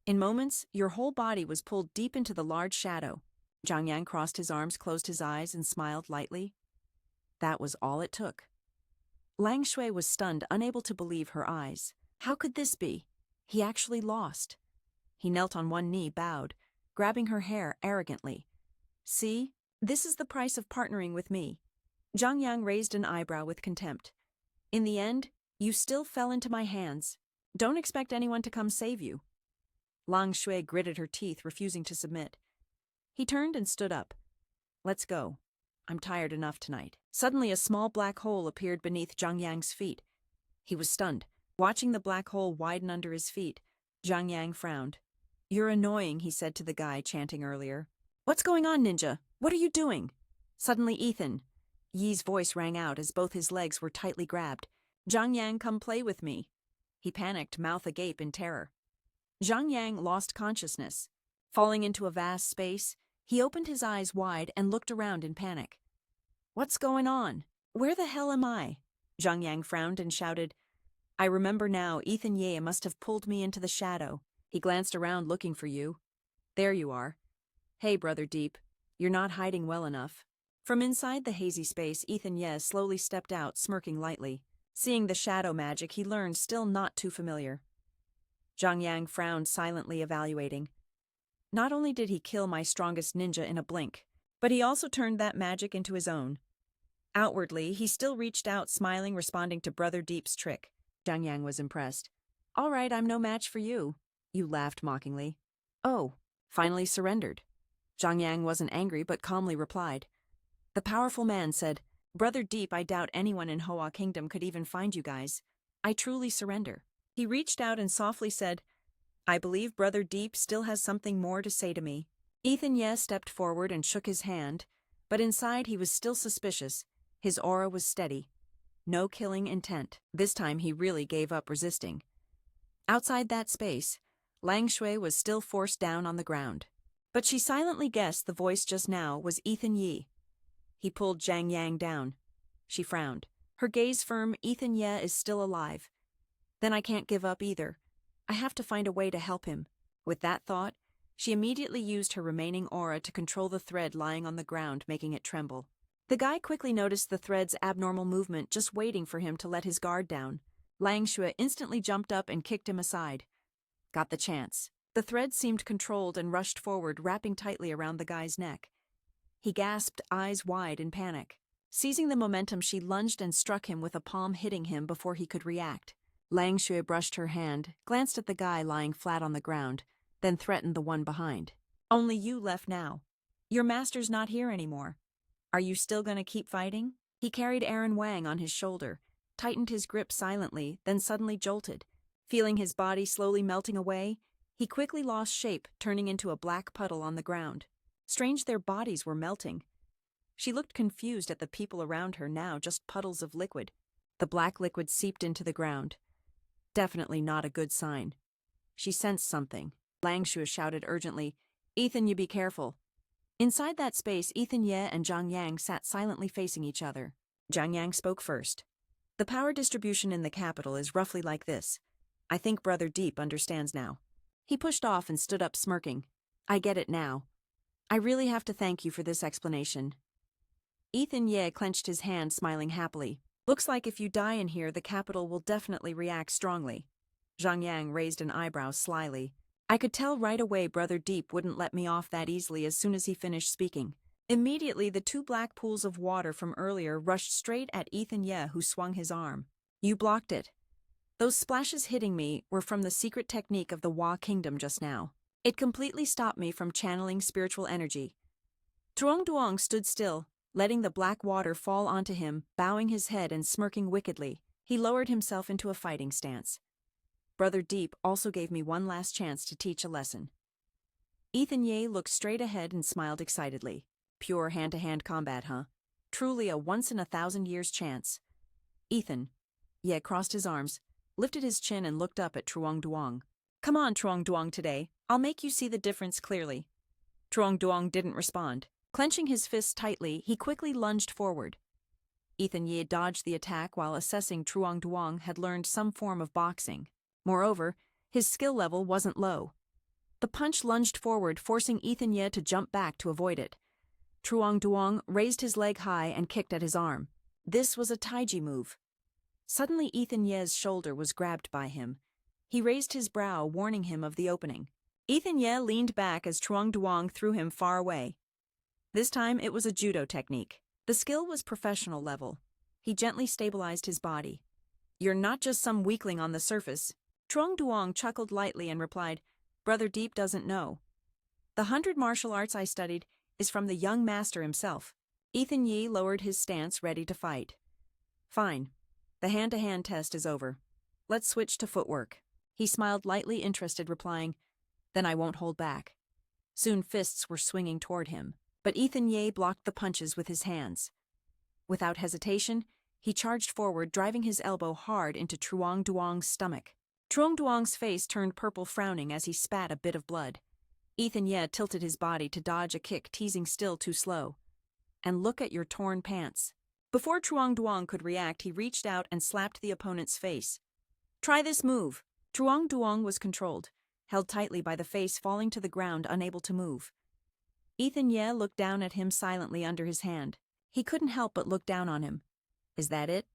In moments, your whole body was pulled deep into the large shadow. Zhang Yang crossed his arms, closed his eyes, and smiled lightly. That was all it took. Lang Shui was stunned, unable to believe her eyes. How could this be? He actually lost. He knelt on one knee, bowed, grabbing her hair arrogantly. See, this is the price of partnering with me. Zhang Yang raised an eyebrow with contempt. In the end, you still fell into my hands. Don't expect anyone to come save you. Lang Shui gritted her teeth, refusing to submit. He turned and stood up. Let's go. I'm tired enough tonight. Suddenly a small black hole appeared beneath Zhang Yang's feet. He was stunned. Watching the black hole widen under his feet, Zhang Yang frowned. You're annoying, he said to the guy chanting earlier. What's going on, ninja? What are you doing? Suddenly Ethan Yi's voice rang out as both his legs were tightly grabbed. Zhang Yang, come play with me. He panicked, mouth agape in terror. Zhang Yang lost consciousness. Falling into a vast space, he opened his eyes wide and looked around in panic. What's going on? Where the hell am I? Zhang Yang frowned and shouted. I remember now, Ethan Ye must have pulled me into the shadow. He glanced around looking for you. There you are. Hey, Brother Deep, you're not hiding well enough. From inside the hazy space, Ethan Ye slowly stepped out, smirking lightly. Seeing the shadow magic he learned still not too familiar. Zhang Yang frowned, silently evaluating. Not only did he kill my strongest ninja in a blink, but he also turned that magic into his own. Outwardly, he still reached out, smiling, responding to Brother Deep's trick. Zhang Yang was impressed. All right, I'm no match for you. You laughed mockingly. Oh, finally surrendered. Zhang Yang wasn't angry, but calmly replied. The powerful man said, Brother Deep, I doubt anyone in Hoa Kingdom could even find you guys. I truly surrender. He reached out and softly said, I believe Brother Deep still has something more to say to me. Ethan Ye stepped forward and shook his hand, but inside he was still suspicious. His aura was steady. No killing intent. This time he really gave up resisting. Outside that space, Lang Shui was still forced down on the ground. But she silently guessed the voice just now was Ethan Ye. He pulled Zhang Yang down. She frowned. Her gaze firm. Ethan Ye is still alive. Then I can't give up either. I have to find a way to help him. With that thought, she immediately used her remaining aura to control the thread lying on the ground, making it tremble. The guy quickly noticed the thread's abnormal movement, just waiting for him to let his guard down. Lang Shui instantly jumped up and kicked him aside. Got the chance. The thread seemed controlled and rushed forward, wrapping tightly around the guy's neck. He gasped, eyes wide in panic. Seizing the momentum, she lunged and struck him with a palm, hitting him before he could react. Lang Shui brushed her hand, glanced at the guy lying flat on the ground, then threatened the one behind. Only you left now. Your master's not here anymore. Are you still gonna keep fighting? He carried Aaron Wang on his shoulder, tightened his grip silently, then suddenly jolted. Feeling his body slowly melting away, he quickly lost shape, turning into a black puddle on the ground. Strange, their bodies were melting. She looked confused at the people around her, now just puddles of liquid. The black liquid seeped into the ground. Definitely not a good sign. She sensed something. Lang Shui shouted urgently, "Ethan, you be careful." Inside that space, Ethan Ye and Zhang Yang sat silently facing each other. Zhang Yang spoke first. "The power distribution in the capital is roughly like this. I think Brother Deep understands now." He pushed off and stood up smirking. "I get it now. I really have to thank you for this explanation." Ethan Ye clenched his hand, smiling happily. "Looks like if you die in here, the capital will definitely react strongly." Zhang Yang raised an eyebrow slyly. "I could tell right away Brother Deep wouldn't let me off that easily as soon as he finished speaking." Immediately, the two black pools of water from earlier rushed straight at Ethan Ye, who swung his arm. "You blocked it. Those splashes hitting me were from the secret technique of the Hua Kingdom just now. It completely stopped me from channeling spiritual energy." Truong Duong stood still, letting the black water fall onto him, bowing his head and smirking wickedly. He lowered himself into a fighting stance. "Brother Deep also gave me one last chance to teach a lesson." Ethan Ye looked straight ahead and smiled excitedly. "Pure hand-to-hand combat, huh? Truly a once-in-a-thousand-years chance." Ethan Ye crossed his arms, lifted his chin and looked up at Truong Duong. "Come on, Truong Duong, today. I'll make you see the difference clearly." Truong Duong didn't respond. Clenching his fists tightly, he quickly lunged forward. Ethan Ye dodged the attack while assessing Truong Duong had learned some form of boxing. Moreover, his skill level wasn't low. The punch lunged forward, forcing Ethan Ye to jump back to avoid it. Truong Duong raised his leg high and kicked at his arm. This was a Taiji move. Suddenly, Ethan Ye's shoulder was grabbed by him. He raised his brow, warning him of the opening. Ethan Ye leaned back as Truong Duong threw him far away. This time, it was a judo technique. The skill was professional level. He gently stabilized his body. "You're not just some weakling on the surface." Truong Duong chuckled lightly and replied, "Brother Deep doesn't know. The 100 martial arts I studied is from the young master himself." Ethan Ye lowered his stance, ready to fight. "Fine. The hand-to-hand test is over. Let's switch to footwork." He smiled lightly interested, replying, "Then I won't hold back." Soon fists were swinging toward him, but Ethan Ye blocked the punches with his hands. Without hesitation, he charged forward, driving his elbow hard into Truong Duong's stomach. Truong Duong's face turned purple, frowning as he spat a bit of blood. Ethan Ye tilted his body to dodge a kick, teasing, "Still too slow. And look at your torn pants." Before Truong Duong could react, he reached out and slapped the opponent's face. "Try this move." Truong Duong was controlled, held tightly by the face, falling to the ground, unable to move. Ethan Ye looked down at him silently under his hand. He couldn't help but look down on him. "Is that it?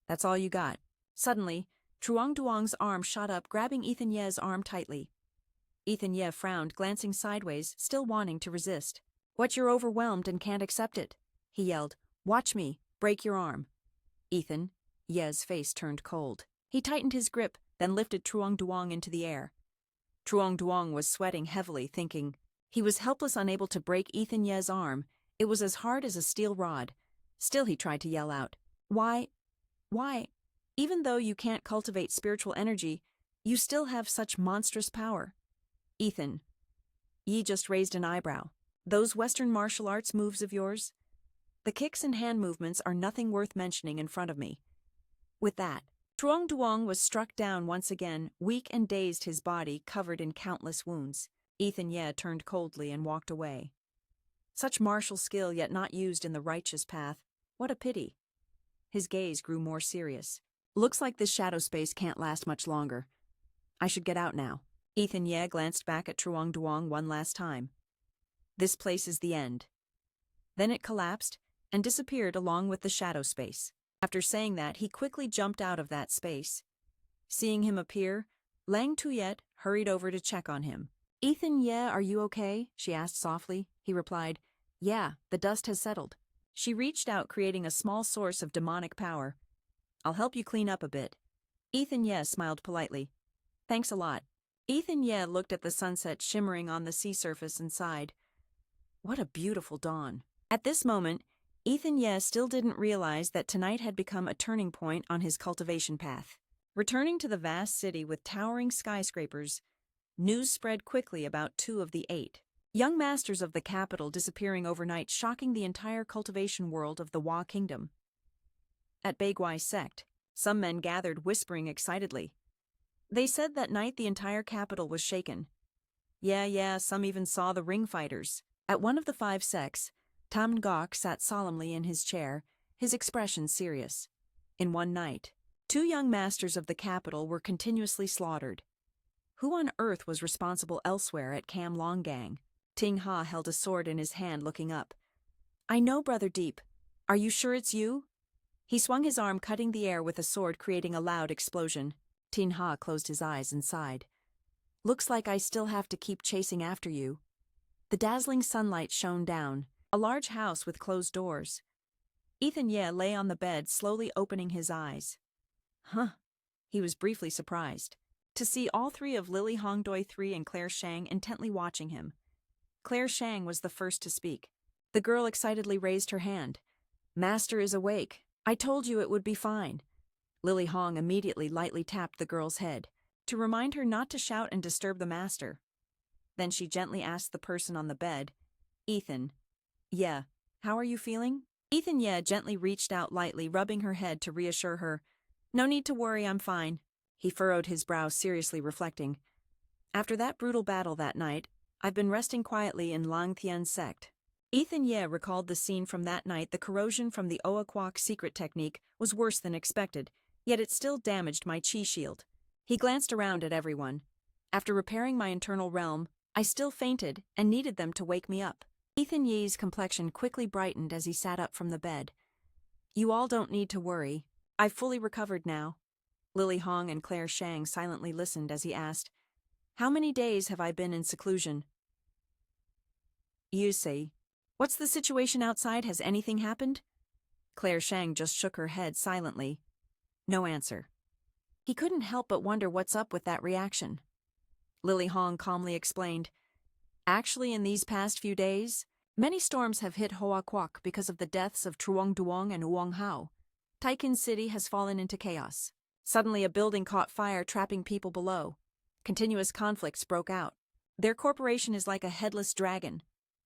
That's all you got?" Suddenly, Truong Duong's arm shot up, grabbing Ethan Ye's arm tightly. Ethan Ye frowned, glancing sideways, still wanting to resist. "What, you're overwhelmed and can't accept it?" he yelled. "Watch me, break your arm." Ethan Ye's face turned cold. He tightened his grip, then lifted Truong Duong into the air. Truong Duong was sweating heavily, thinking. He was helpless, unable to break Ethan Ye's arm. It was as hard as a steel rod. Still he tried to yell out, Why? Even though you can't cultivate spiritual energy, you still have such monstrous power." Ethan Ye just raised an eyebrow. "Those Western martial arts moves of yours? The kicks and hand movements are nothing worth mentioning in front of me." With that, Truong Duong was struck down once again, weak and dazed, his body covered in countless wounds. Ethan Ye turned coldly and walked away. Such martial skill, yet not used in the righteous path. What a pity. His gaze grew more serious. "Looks like this shadow space can't last much longer. I should get out now." Ethan Ye glanced back at Truong Duong one last time. "This place is the end." Then it collapsed and disappeared along with the shadow space. After saying that, he quickly jumped out of that space. Seeing him appear, Lang Tuyet hurried over to check on him. Ethan, yeah, are you okay? She asked softly. He replied, yeah, the dust has settled. She reached out, creating a small source of demonic power. I'll help you clean up a bit. Ethan Ye smiled politely. Thanks a lot. Ethan Ye looked at the sunset shimmering on the sea surface and sighed. What a beautiful dawn. At this moment, Ethan Ye still didn't realize that tonight had become a turning point on his cultivation path. Returning to the vast city with towering skyscrapers, news spread quickly about 2 of the 8 young masters of the capital disappearing overnight, shocking the entire cultivation world of the Wa Kingdom. At Baiguai's sect, some men gathered, whispering excitedly. They said that night the entire capital was shaken. Yeah, some even saw the ring fighters. At one of the 5 sects, Tam Ngok sat solemnly in his chair, his expression serious. In one night, 2 young masters of the capital were continuously slaughtered. Who on earth was responsible elsewhere at Cam Longgang? Ting Ha held a sword in his hand, looking up. I know, Brother Deep. Are you sure it's you? He swung his arm, cutting the air with a sword, creating a loud explosion. Ting Ha closed his eyes and sighed. Looks like I still have to keep chasing after you. The dazzling sunlight shone down, a large house with closed doors. Ethan Ye lay on the bed, slowly opening his eyes. Huh. He was briefly surprised to see all 3 of Lily Hongdoi 3 and Claire Shang intently watching him. Claire Shang was the first to speak. The girl excitedly raised her hand. Master is awake. I told you it would be fine. Lily Hong immediately lightly tapped the girl's head to remind her not to shout and disturb the master. Then she gently asked the person on the bed, Ethan, yeah, how are you feeling? Ethan Ye gently reached out lightly, rubbing her head to reassure her. No need to worry, I'm fine. He furrowed his brow, seriously reflecting. After that brutal battle that night, I've been resting quietly in Lang Tian's sect. Ethan Ye recalled the scene from that night. The corrosion from the Oaquak secret technique was worse than expected, yet it still damaged my chi shield. He glanced around at everyone. After repairing my internal realm, I still fainted and needed them to wake me up. Ethan Ye's complexion quickly brightened as he sat up from the bed. You all don't need to worry. I've fully recovered now. Lily Hong and Claire Shang silently listened as he asked, How many days have I been in seclusion? You say, what's the situation outside? Has anything happened? Claire Shang just shook her head silently. No answer. He couldn't help but wonder what's up with that reaction. Lily Hong calmly explained, Actually, in these past few days, many storms have hit Hoa Quoc because of the deaths of Truong Duong and Uong Hao. Taikin City has fallen into chaos. Suddenly, a building caught fire, trapping people below. Continuous conflicts broke out. Their corporation is like a headless dragon.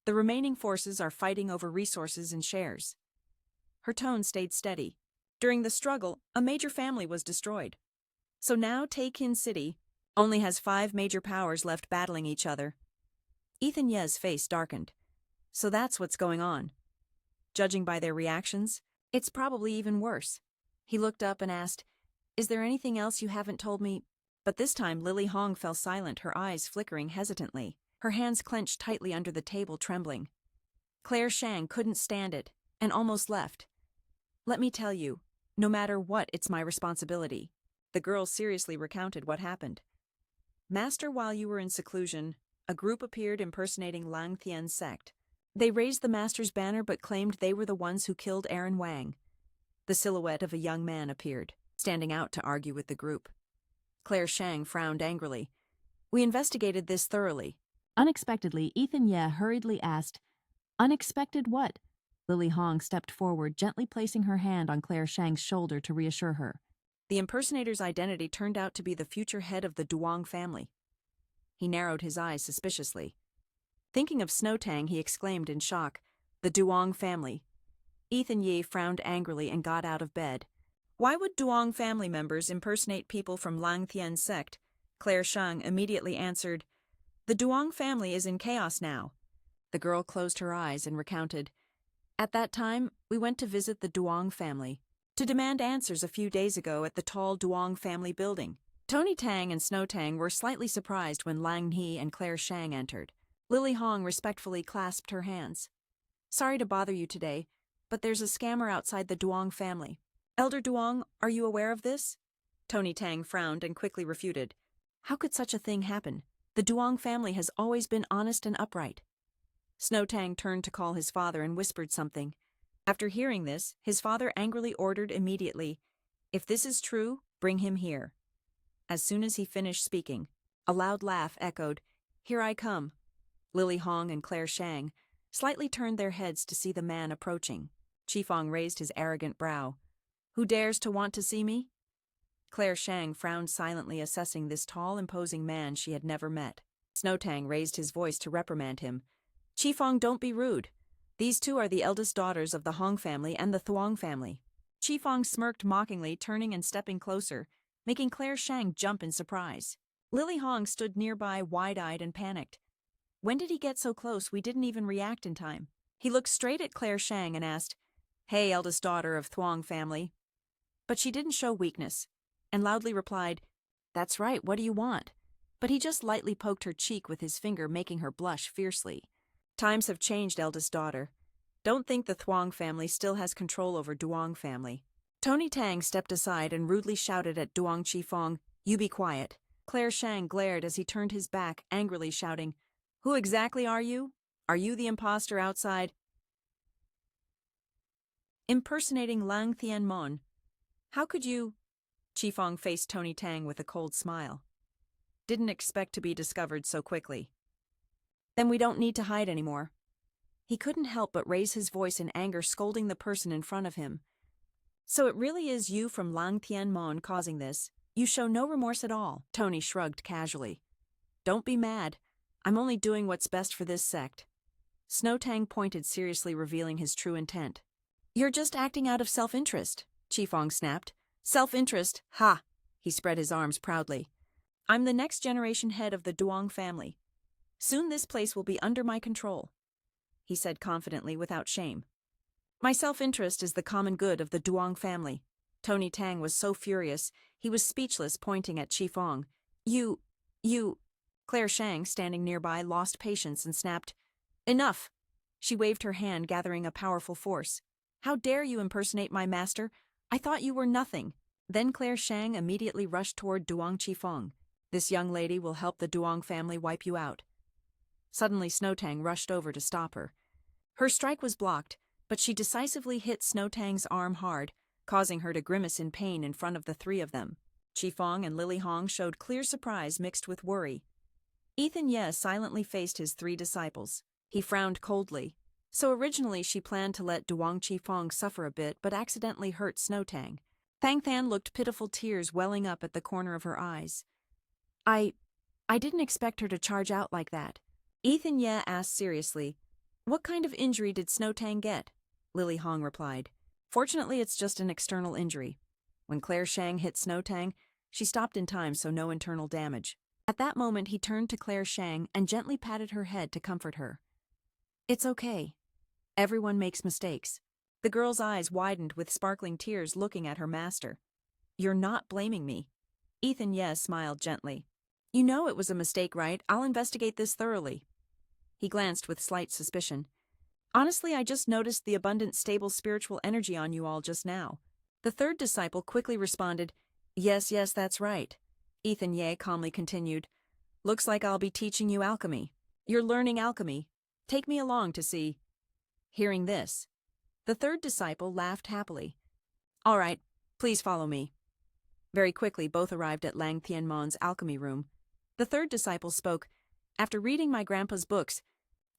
The remaining forces are fighting over resources and shares. Her tone stayed steady. During the struggle, a major family was destroyed. So now Taikin City only has 5 major powers left battling each other. Ethan Ye's face darkened. So that's what's going on. Judging by their reactions, it's probably even worse. He looked up and asked, Is there anything else you haven't told me? But this time Lily Hong fell silent, her eyes flickering hesitantly, her hands clenched tightly under the table, trembling. Claire Shang couldn't stand it and almost left. Let me tell you, no matter what, it's my responsibility. The girl seriously recounted what happened. Master, while you were in seclusion, a group appeared impersonating Lang Tian's sect. They raised the master's banner but claimed they were the ones who killed Aaron Wang. The silhouette of a young man appeared, standing out to argue with the group. Claire Shang frowned angrily. We investigated this thoroughly.
Unexpectedly, Ethan Ye hurriedly asked, Unexpected what? Lily Hong stepped forward, gently placing her hand on Claire Shang's shoulder to reassure her.
The impersonator's identity turned out to be the future head of the Duong family. He narrowed his eyes suspiciously. Thinking of Snowtang, he exclaimed in shock, The Duong family. Ethan Ye frowned angrily and got out of bed. Why would Duong family members impersonate people from Lang Tian's sect? Claire Shang immediately answered, The Duong family is in chaos now. The girl closed her eyes and recounted, At that time, we went to visit the Duong family, to demand answers a few days ago at the tall Duong family building. Tony Tang and Snow Tang were slightly surprised when Lang He and Claire Shang entered. Lily Hong respectfully clasped her hands. Sorry to bother you today, but there's a scammer outside the Duong family. Elder Duong, are you aware of this? Tony Tang frowned and quickly refuted. How could such a thing happen? The Duong family has always been honest and upright. Snowtang turned to call his father and whispered something. After hearing this, his father angrily ordered immediately, "If this is true, bring him here." As soon as he finished speaking, a loud laugh echoed, "Here I come." Lily Hong and Claire Shang slightly turned their heads to see the man approaching. Qifeng raised his arrogant brow. "Who dares to want to see me?" Claire Shang frowned silently, assessing this tall, imposing man she had never met. Snowtang raised his voice to reprimand him. "Qifeng, don't be rude. These two are the eldest daughters of the Hong family and the Thuong family." Qifeng smirked mockingly, turning and stepping closer, making Claire Shang jump in surprise. Lily Hong stood nearby, wide-eyed and panicked. When did he get so close we didn't even react in time? He looked straight at Claire Shang and asked, "Hey, eldest daughter of Thuong family." But she didn't show weakness, and loudly replied, "That's right, what do you want?" But he just lightly poked her cheek with his finger, making her blush fiercely. "Times have changed, eldest daughter. Don't think the Thuong family still has control over Duong family." Tony Tang stepped aside and rudely shouted at Duong Qifeng, "You be quiet." Claire Shang glared as he turned his back, angrily shouting, "Who exactly are you? Are you the imposter outside impersonating Lang Tianmon? How could you?" Qifeng faced Tony Tang with a cold smile. "Didn't expect to be discovered so quickly." "Then we don't need to hide anymore." He couldn't help but raise his voice in anger, scolding the person in front of him. "So it really is you from Lang Tianmon causing this? You show no remorse at all." Tony shrugged casually. "Don't be mad. I'm only doing what's best for this sect." Snowtang pointed, seriously revealing his true intent. "You're just acting out of self-interest," Qifeng snapped. "Self-interest? Ha!" He spread his arms proudly. "I'm the next generation head of the Duong family. Soon this place will be under my control," he said confidently, without shame. "My self-interest is the common good of the Duong family." Tony Tang was so furious, he was speechless, pointing at Qifeng. You... Claire Shang, standing nearby, lost patience and snapped, "Enough!" She waved her hand, gathering a powerful force. "How dare you impersonate my master? I thought you were nothing." Then Claire Shang immediately rushed toward Duong Qifeng. "This young lady will help the Duong family wipe you out." Suddenly Snowtang rushed over to stop her. Her strike was blocked, but she decisively hit Snowtang's arm hard, causing her to grimace in pain in front of the three of them. Qifeng and Lily Hong showed clear surprise mixed with worry. Ethan Ye silently faced his three disciples. He frowned coldly. So originally she planned to let Duong Qifeng suffer a bit, but accidentally hurt Snowtang. Thang Than looked pitiful, tears welling up at the corner of her eyes. I didn't expect her to charge out like that." Ethan Ye asked seriously, "What kind of injury did Snowtang get?" Lily Hong replied, "Fortunately, it's just an external injury. When Claire Shang hit Snowtang, she stopped in time, so no internal damage." At that moment, he turned to Claire Shang and gently patted her head to comfort her. "It's okay. Everyone makes mistakes." The girl's eyes widened with sparkling tears, looking at her master. "You're not blaming me." Ethan Ye smiled gently. "You know it was a mistake, right? I'll investigate this thoroughly." He glanced with slight suspicion. "Honestly, I just noticed the abundant, stable spiritual energy on you all just now." The third disciple quickly responded, Yes, that's right." Ethan Ye calmly continued, "Looks like I'll be teaching you alchemy. You're learning alchemy. Take me along to see." Hearing this, the third disciple laughed happily. "All right, please follow me." Very quickly, both arrived at Lang Tianmon's alchemy room. The third disciple spoke, "After reading my grandpa's books,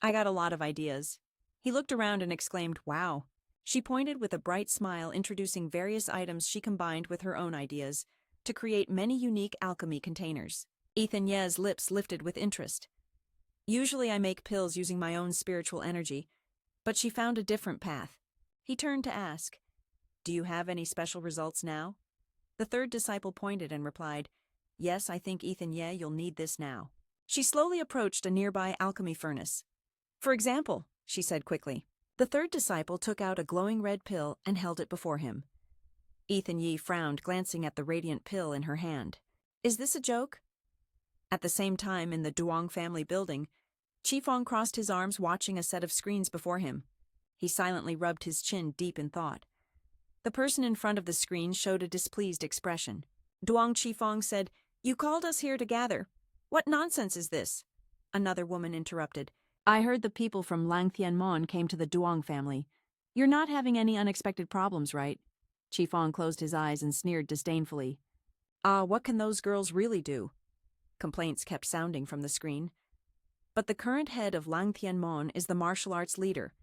I got a lot of ideas." He looked around and exclaimed, "Wow." She pointed with a bright smile, introducing various items she combined with her own ideas to create many unique alchemy containers. Ethan Ye's lips lifted with interest. "Usually I make pills using my own spiritual energy, but she found a different path." He turned to ask, "Do you have any special results now?" The third disciple pointed and replied, "Yes, I think Ethan Ye, you'll need this now." She slowly approached a nearby alchemy furnace. "For example," she said quickly. The third disciple took out a glowing red pill and held it before him. Ethan Ye frowned, glancing at the radiant pill in her hand. "Is this a joke?" At the same time, in the Duong family building, Qifeng crossed his arms, watching a set of screens before him. He silently rubbed his chin, deep in thought. The person in front of the screen showed a displeased expression. Duong Qifeng said, "You called us here to gather. What nonsense is this? Another woman interrupted.
I heard the people from Langtianmon came to the Duong family. You're not having any unexpected problems, right? Qifeng closed his eyes and sneered disdainfully.
What can those girls really do? Complaints kept sounding from the screen. But the current head of Langtianmon is the martial arts leader.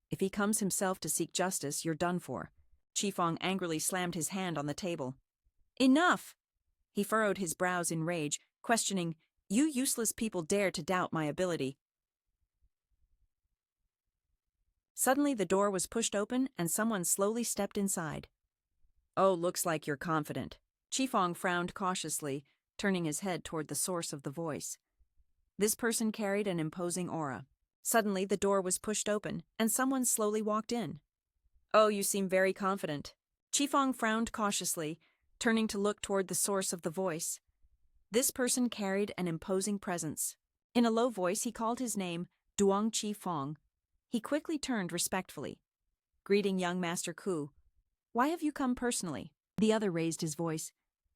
If he comes himself to seek justice, you're done for. Qifeng angrily slammed his hand on the table. Enough! He furrowed his brows in rage, questioning, You useless people dare to doubt my ability. Suddenly the door was pushed open and someone slowly stepped inside. Oh, looks like you're confident. Qifeng frowned cautiously, turning his head toward the source of the voice. This person carried an imposing aura. Suddenly the door was pushed open and someone slowly walked in. Oh, you seem very confident. Qifeng frowned cautiously, turning to look toward the source of the voice. This person carried an imposing presence. In a low voice he called his name, Duong Qifeng. He quickly turned respectfully. Greeting young Master Ku. Why have you come personally?
The other raised his voice.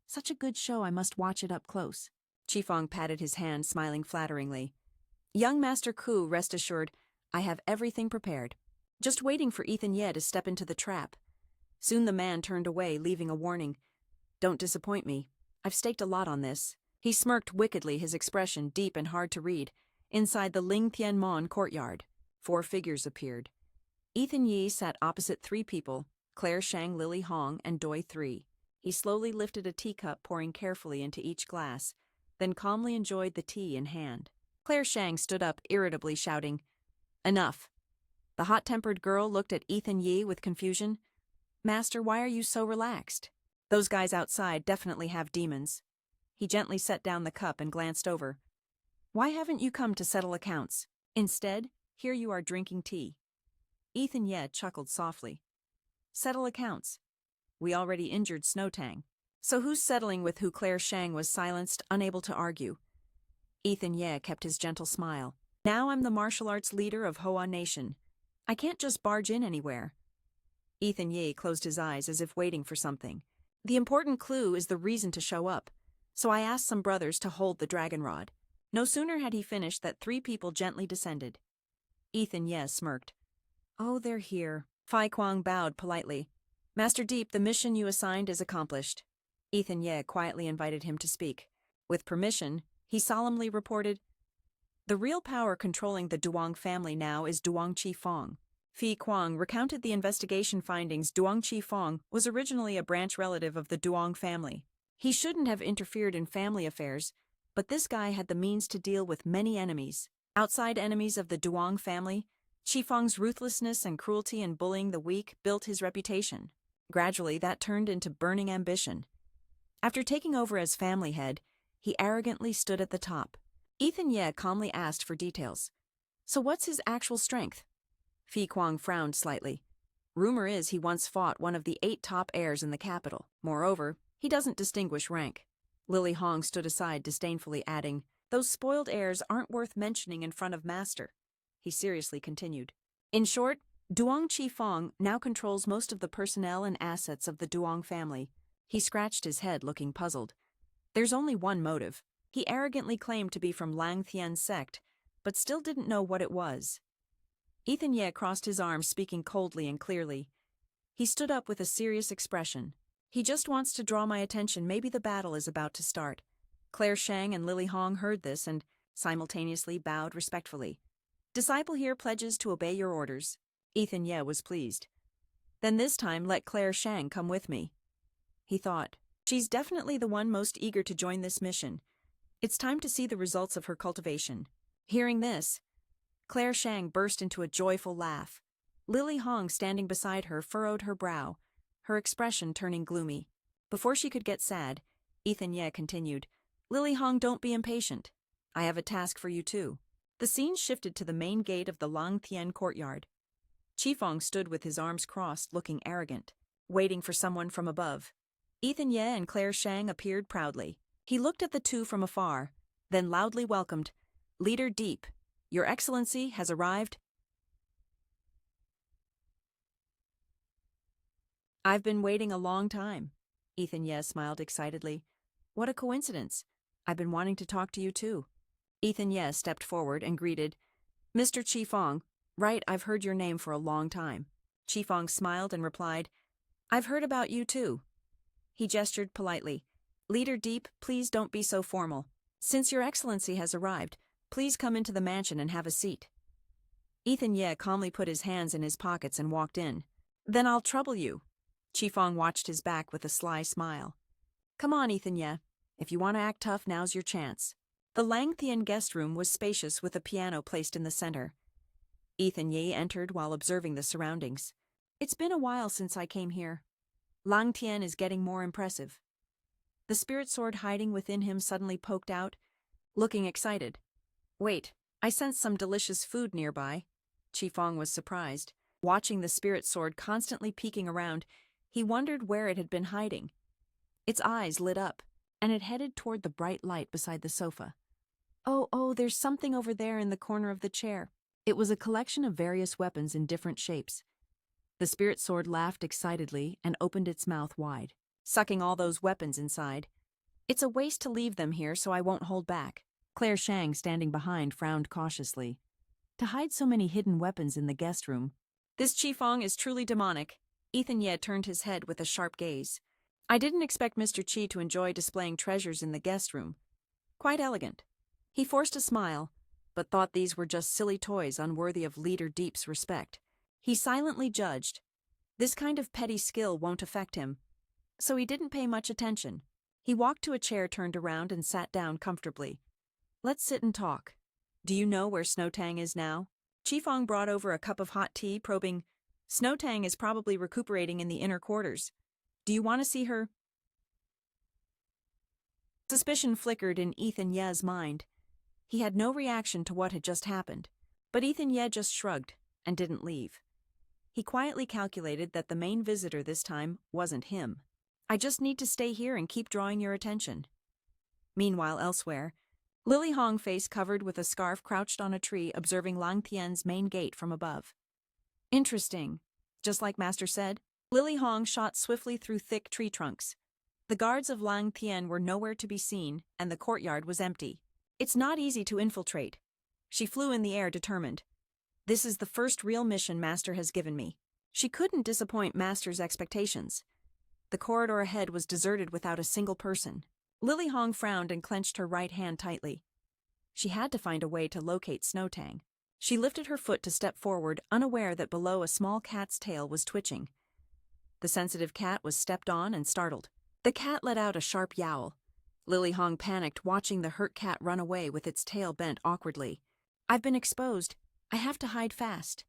Such a good show, I must watch it up close.
Qifeng patted his hand, smiling flatteringly. Young Master Ku, rest assured, I have everything prepared. Just waiting for Ethan Ye to step into the trap. Soon the man turned away, leaving a warning. Don't disappoint me. I've staked a lot on this. He smirked wickedly, his expression deep and hard to read. Inside the Ling Tianmon courtyard, 4 figures appeared. Ethan Ye sat opposite 3 people, Claire Shang, Lily Hong, and Doi 3. He slowly lifted a teacup, pouring carefully into each glass, then calmly enjoyed the tea in hand. Claire Shang stood up, irritably shouting, Enough. The hot-tempered girl looked at Ethan Ye with confusion. Master, why are you so relaxed? Those guys outside definitely have demons. He gently set down the cup and glanced over. Why haven't you come to settle accounts? Instead, here you are drinking tea. Ethan Ye chuckled softly. Settle accounts. We already injured Snowtang. So who's settling with who? Claire Shang was silenced, unable to argue. Ethan Ye kept his gentle smile. Now I'm the martial arts leader of Hoa Nation. I can't just barge in anywhere. Ethan Ye closed his eyes as if waiting for something. The important clue is the reason to show up. So I asked some brothers to hold the dragon rod. No sooner had he finished that 3 people gently descended. Ethan Ye smirked. Oh, they're here. Fai Kuang bowed politely. Master Deep, the mission you assigned is accomplished. Ethan Ye quietly invited him to speak. With permission, he solemnly reported, The real power controlling the Duong family now is Duong Qifeng. Fei Kuang recounted the investigation findings. Duong Qifeng was originally a branch relative of the Duong family. He shouldn't have interfered in family affairs, but this guy had the means to deal with many enemies. Outside enemies of the Duong family, Qifeng's ruthlessness and cruelty in bullying the weak built his reputation. Gradually, that turned into burning ambition. After taking over as family head, he arrogantly stood at the top. Ethan Ye calmly asked for details. So what's his actual strength? Fei Kuang frowned slightly. Rumor is he once fought one of the 8 top heirs in the capital. Moreover, he doesn't distinguish rank. Lily Hong stood aside disdainfully, adding, Those spoiled heirs aren't worth mentioning in front of Master. He seriously continued. In short, Duong Qifeng now controls most of the personnel and assets of the Duong family. He scratched his head, looking puzzled. There's only one motive. He arrogantly claimed to be from Lang Thien's sect, but still didn't know what it was. Ethan Ye crossed his arms, speaking coldly and clearly. He stood up with a serious expression. He just wants to draw my attention. Maybe the battle is about to start. Claire Shang and Lily Hong heard this and simultaneously bowed respectfully. Disciple here pledges to obey your orders. Ethan Ye was pleased. Then this time let Claire Shang come with me. He thought, she's definitely the one most eager to join this mission. It's time to see the results of her cultivation. Hearing this, Claire Shang burst into a joyful laugh. Lily Hong, standing beside her, furrowed her brow, her expression turning gloomy. Before she could get sad, Ethan Ye continued, Lily Hong, don't be impatient. I have a task for you too. The scene shifted to the main gate of the Lang Tien courtyard. Qifeng stood with his arms crossed, looking arrogant, waiting for someone from above. Ethan Ye and Claire Shang appeared proudly. He looked at the 2 from afar, then loudly welcomed, Leader Deep, Your Excellency has arrived. I've been waiting a long time. Ethan Ye smiled excitedly. What a coincidence. I've been wanting to talk to you too. Ethan Ye stepped forward and greeted, Mr. Qifeng, right, I've heard your name for a long time. Qifeng smiled and replied, I've heard about you too. He gestured politely. Leader Deep, please don't be so formal. Since your excellency has arrived, please come into the mansion and have a seat. Ethan Ye calmly put his hands in his pockets and walked in. Then I'll trouble you. Qifeng watched his back with a sly smile. Come on, Ethan Ye. If you want to act tough, now's your chance. The Langtian guest room was spacious with a piano placed in the center. Ethan Ye entered while observing the surroundings. It's been a while since I came here. Langtian is getting more impressive. The spirit sword hiding within him suddenly poked out, looking excited. Wait, I sensed some delicious food nearby. Qifeng was surprised. Watching the spirit sword constantly peeking around, he wondered where it had been hiding. Its eyes lit up, and it headed toward the bright light beside the sofa. Oh, there's something over there in the corner of the chair. It was a collection of various weapons in different shapes. The spirit sword laughed excitedly and opened its mouth wide, sucking all those weapons inside. It's a waste to leave them here, so I won't hold back. Claire Shang, standing behind, frowned cautiously. To hide so many hidden weapons in the guest room. This Qifeng is truly demonic. Ethan Ye turned his head with a sharp gaze. I didn't expect Mr. Qi to enjoy displaying treasures in the guest room. Quite elegant. He forced a smile, but thought these were just silly toys unworthy of Leader Deep's respect. He silently judged. This kind of petty skill won't affect him. So he didn't pay much attention. He walked to a chair, turned around, and sat down comfortably. Let's sit and talk. Do you know where Snowtang is now? Qifeng brought over a cup of hot tea, probing, Snowtang is probably recuperating in the inner quarters. Do you want to see her? Suspicion flickered in Ethan Ye's mind. He had no reaction to what had just happened, but Ethan Ye just shrugged and didn't leave. He quietly calculated that the main visitor this time wasn't him. I just need to stay here and keep drawing your attention. Meanwhile, elsewhere, Lily Hong, face covered with a scarf, crouched on a tree, observing Lang Tian's main gate from above. Interesting. Just like Master said, Lily Hong shot swiftly through thick tree trunks. The guards of Lang Tian were nowhere to be seen, and the courtyard was empty. It's not easy to infiltrate. She flew in the air, determined. This is the first real mission Master has given me. She couldn't disappoint Master's expectations. The corridor ahead was deserted without a single person. Lily Hong frowned and clenched her right hand tightly. She had to find a way to locate Snowtang. She lifted her foot to step forward, unaware that below a small cat's tail was twitching. The sensitive cat was stepped on and startled. The cat let out a sharp yowl. Lily Hong panicked, watching the hurt cat run away with its tail bent awkwardly. I've been exposed. I have to hide fast.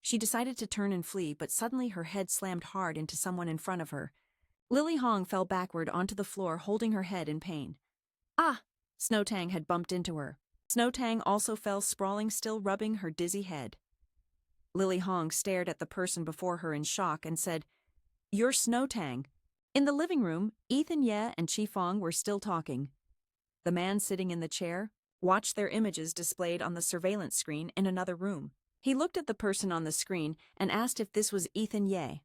She decided to turn and flee, but suddenly her head slammed hard into someone in front of her. Lily Hong fell backward onto the floor, holding her head in pain. Ah! Snowtang had bumped into her. Snowtang also fell sprawling, still rubbing her dizzy head. Lily Hong stared at the person before her in shock and said, You're Snowtang. In the living room, Ethan Ye and Qifeng were still talking. The man sitting in the chair watched their images displayed on the surveillance screen in another room. He looked at the person on the screen and asked if this was Ethan Ye.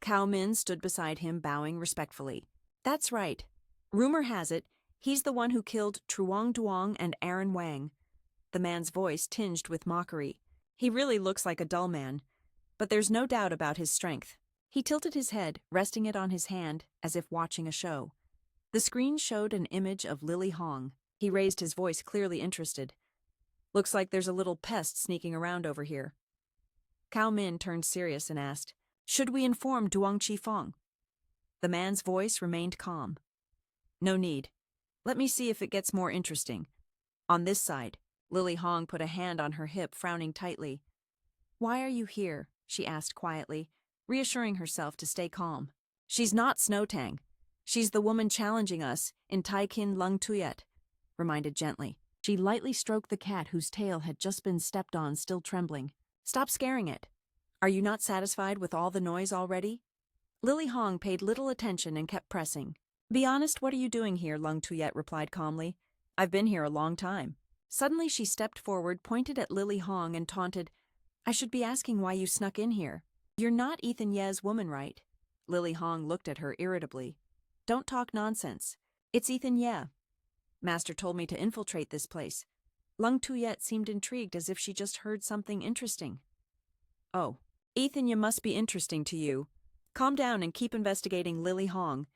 Cao Min stood beside him, bowing respectfully. That's right. Rumor has it, he's the one who killed Truong Duong and Aaron Wang. The man's voice tinged with mockery. He really looks like a dull man, but there's no doubt about his strength. He tilted his head, resting it on his hand, as if watching a show. The screen showed an image of Lily Hong. He raised his voice, clearly interested. Looks like there's a little pest sneaking around over here. Cao Min turned serious and asked, Should we inform Duong Qifeng? The man's voice remained calm. No need. Let me see if it gets more interesting. On this side, Lily Hong put a hand on her hip, frowning tightly. Why are you here? She asked quietly, reassuring herself to stay calm. She's not Snowtang. She's the woman challenging us in Taikin Lung Tuyet, reminded gently. She lightly stroked the cat whose tail had just been stepped on, still trembling. Stop scaring it. Are you not satisfied with all the noise already? Lily Hong paid little attention and kept pressing. Be honest, what are you doing here? Lung Tuyet replied calmly. I've been here a long time. Suddenly she stepped forward, pointed at Lily Hong and taunted, I should be asking why you snuck in here. You're not Ethan Ye's woman, right? Lily Hong looked at her irritably. Don't talk nonsense. It's Ethan Ye. Master told me to infiltrate this place. Lung Tuyet seemed intrigued as if she just heard something interesting. Oh, Ethan, you must be interesting to you. Calm down and keep investigating Lily Hong.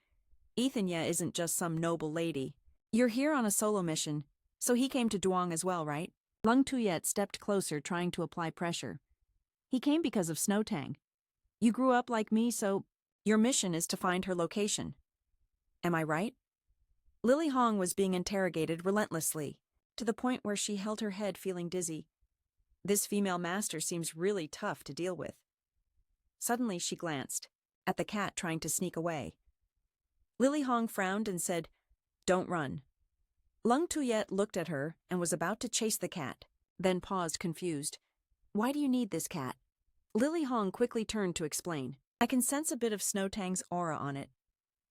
Ethan Ye isn't just some noble lady. You're here on a solo mission, so he came to Duong as well, right? Lung Tuyet stepped closer, trying to apply pressure. He came because of Snowtang. You grew up like me, so your mission is to find her location. Am I right? Lily Hong was being interrogated relentlessly, to the point where she held her head feeling dizzy. This female master seems really tough to deal with. Suddenly she glanced at the cat trying to sneak away. Lily Hong frowned and said, "Don't run." Lung Tuyet looked at her and was about to chase the cat, then paused confused. "Why do you need this cat?" Lily Hong quickly turned to explain. "I can sense a bit of Snowtang's aura on it.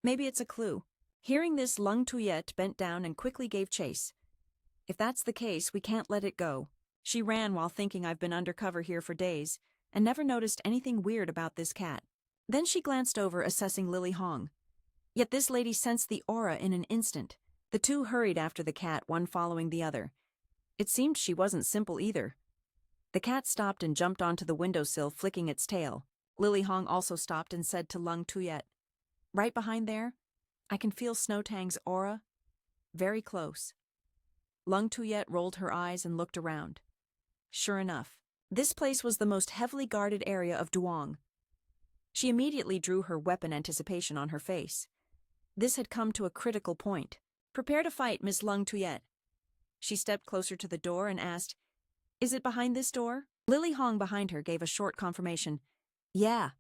Maybe it's a clue." Hearing this, Lung Tuyet bent down and quickly gave chase. "If that's the case, we can't let it go." She ran while thinking, "I've been undercover here for days and never noticed anything weird about this cat." Then she glanced over, assessing Lily Hong. Yet this lady sensed the aura in an instant. The two hurried after the cat, one following the other. It seemed she wasn't simple either. The cat stopped and jumped onto the windowsill, flicking its tail. Lily Hong also stopped and said to Lung Tuyet, "Right behind there, I can feel Snowtang's aura. Very close." Lung Tuyet rolled her eyes and looked around. Sure enough, this place was the most heavily guarded area of Duong. She immediately drew her weapon anticipation on her face. This had come to a critical point. "Prepare to fight, Miss Lung Tuyet." She stepped closer to the door and asked, "Is it behind this door?" Lily Hong behind her gave a short confirmation. "Yeah."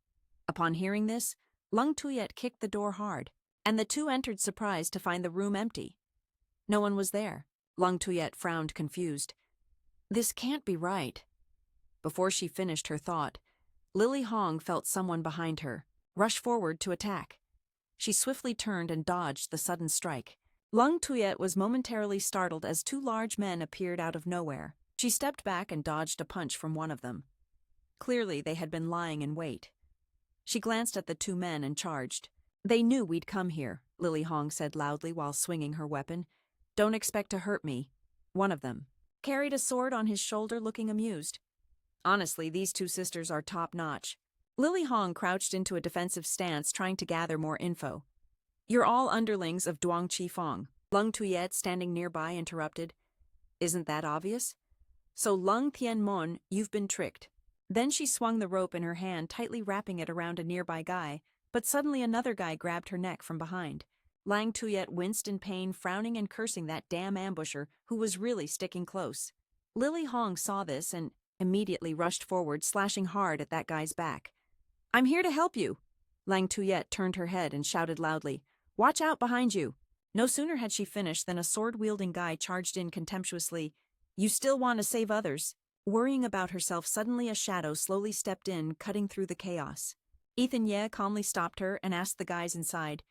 Upon hearing this, Lung Tuyet kicked the door hard, and the two entered, surprised to find the room empty. No one was there. Lung Tuyet frowned, confused. This can't be right. Before she finished her thought, Lily Hong felt someone behind her rush forward to attack. She swiftly turned and dodged the sudden strike. Lung Tuyet was momentarily startled as two large men appeared out of nowhere. She stepped back and dodged a punch from one of them. Clearly, they had been lying in wait. She glanced at the two men and charged. "They knew we'd come here," Lily Hong said loudly while swinging her weapon. "Don't expect to hurt me." One of them carried a sword on his shoulder, looking amused. Honestly, these two sisters are top-notch. Lily Hong crouched into a defensive stance, trying to gather more info. "You're all underlings of Duong Chi Fong." Lung Tuyet, standing nearby, interrupted. "Isn't that obvious? So Lung Tien Mon, you've been tricked." Then she swung the rope in her hand, tightly wrapping it around a nearby guy, but suddenly another guy grabbed her neck from behind. Lang Tuyet winced in pain, frowning and cursing that damn ambusher who was really sticking close. Lily Hong saw this and immediately rushed forward, slashing hard at that guy's back. "I'm here to help you." Lang Tuyet turned her head and shouted loudly, "Watch out behind you." No sooner had she finished than a sword-wielding guy charged in contemptuously. "You still want to save others?" Worrying about herself, suddenly a shadow slowly stepped in, cutting through the chaos. Ethan Ye calmly stopped her and asked the guys inside,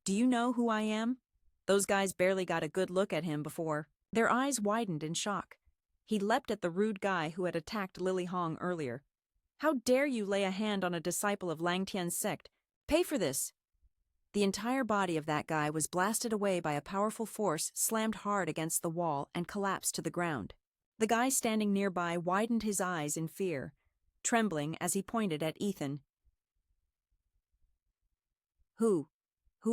"Do you know who I am?" Those guys barely got a good look at him before. Their eyes widened in shock. He leapt at the rude guy who had attacked Lily Hong earlier. "How dare you lay a hand on a disciple of Lang Tian's sect? Pay for this!" The entire body of that guy was blasted away by a powerful force, slammed hard against the wall, and collapsed to the ground. The guy standing nearby widened his eyes in fear, trembling as he pointed at Ethan. Who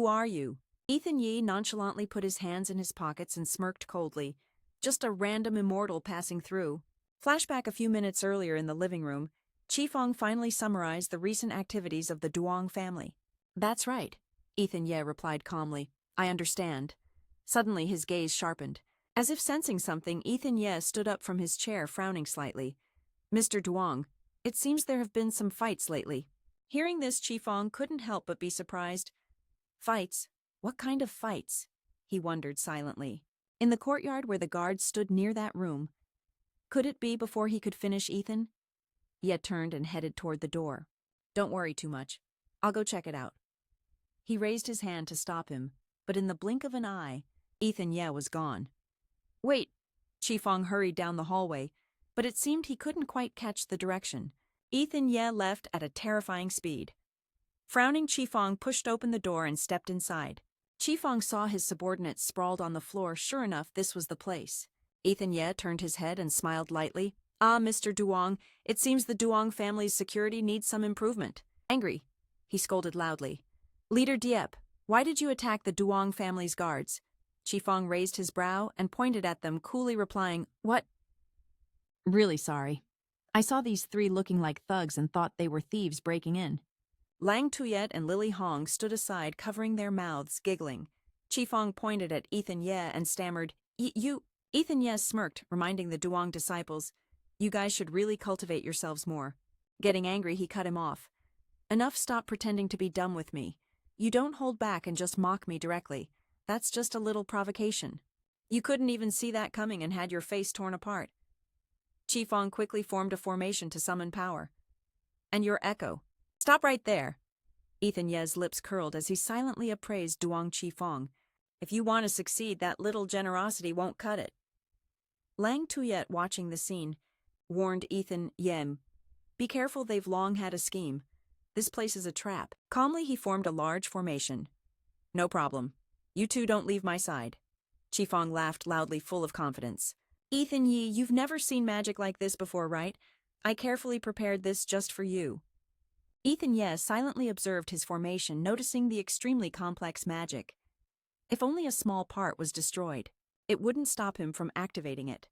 are you?" Ethan Yi nonchalantly put his hands in his pockets and smirked coldly. "Just a random immortal passing through." Flashback a few minutes earlier in the living room, Chi Fong finally summarized the recent activities of the Duong family. "That's right," Ethan Ye replied calmly. "I understand." Suddenly his gaze sharpened. As if sensing something, Ethan Ye stood up from his chair, frowning slightly. "Mr. Duong, it seems there have been some fights lately." Hearing this, Chi Fong couldn't help but be surprised. "Fights? What kind of fights?" he wondered silently. In the courtyard where the guards stood near that room. Could it be before he could finish Ethan? He had turned and headed toward the door. "Don't worry too much. I'll go check it out." He raised his hand to stop him, but in the blink of an eye, Ethan Ye was gone. "Wait!" Chi Fong hurried down the hallway, but it seemed he couldn't quite catch the direction. Ethan Ye left at a terrifying speed. Frowning, Chi Fong pushed open the door and stepped inside. Qifeng saw his subordinates sprawled on the floor. Sure enough, this was the place. Ethan Ye turned his head and smiled lightly. Ah, Mr. Duong, it seems the Duong family's security needs some improvement. Angry, he scolded loudly. Leader Diep, why did you attack the Duong family's guards? Qifeng raised his brow and pointed at them, coolly replying, What?
Really sorry. I saw these three looking like thugs and thought they were thieves breaking in.
Lang Tuyet and Lily Hong stood aside, covering their mouths, giggling. Qifeng pointed at Ethan Ye and stammered, You. Ethan Ye smirked, reminding the Duong disciples, You guys should really cultivate yourselves more. Getting angry, he cut him off. Enough, stop pretending to be dumb with me. You don't hold back and just mock me directly. That's just a little provocation. You couldn't even see that coming and had your face torn apart. Qifeng quickly formed a formation to summon power. And your echo. Stop right there. Ethan Ye's lips curled as he silently appraised Duong Qifeng. If you want to succeed, that little generosity won't cut it. Lang Tuyet, watching the scene, warned Ethan Ye, Be careful, they've long had a scheme. This place is a trap. Calmly, he formed a large formation. No problem. You two don't leave my side. Qifeng laughed loudly, full of confidence. Ethan Ye, you've never seen magic like this before, right? I carefully prepared this just for you. Ethan Ye silently observed his formation, noticing the extremely complex magic. If only a small part was destroyed, it wouldn't stop him from activating it.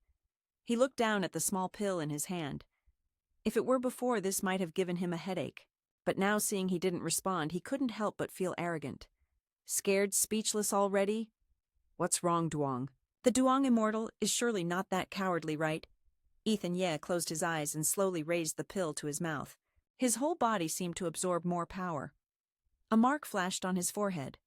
He looked down at the small pill in his hand. If it were before, this might have given him a headache. But now, seeing he didn't respond, he couldn't help but feel arrogant. Scared, speechless already? What's wrong, Duong? The Duong immortal is surely not that cowardly, right? Ethan Ye closed his eyes and slowly raised the pill to his mouth. His whole body seemed to absorb more power. A mark flashed on his forehead.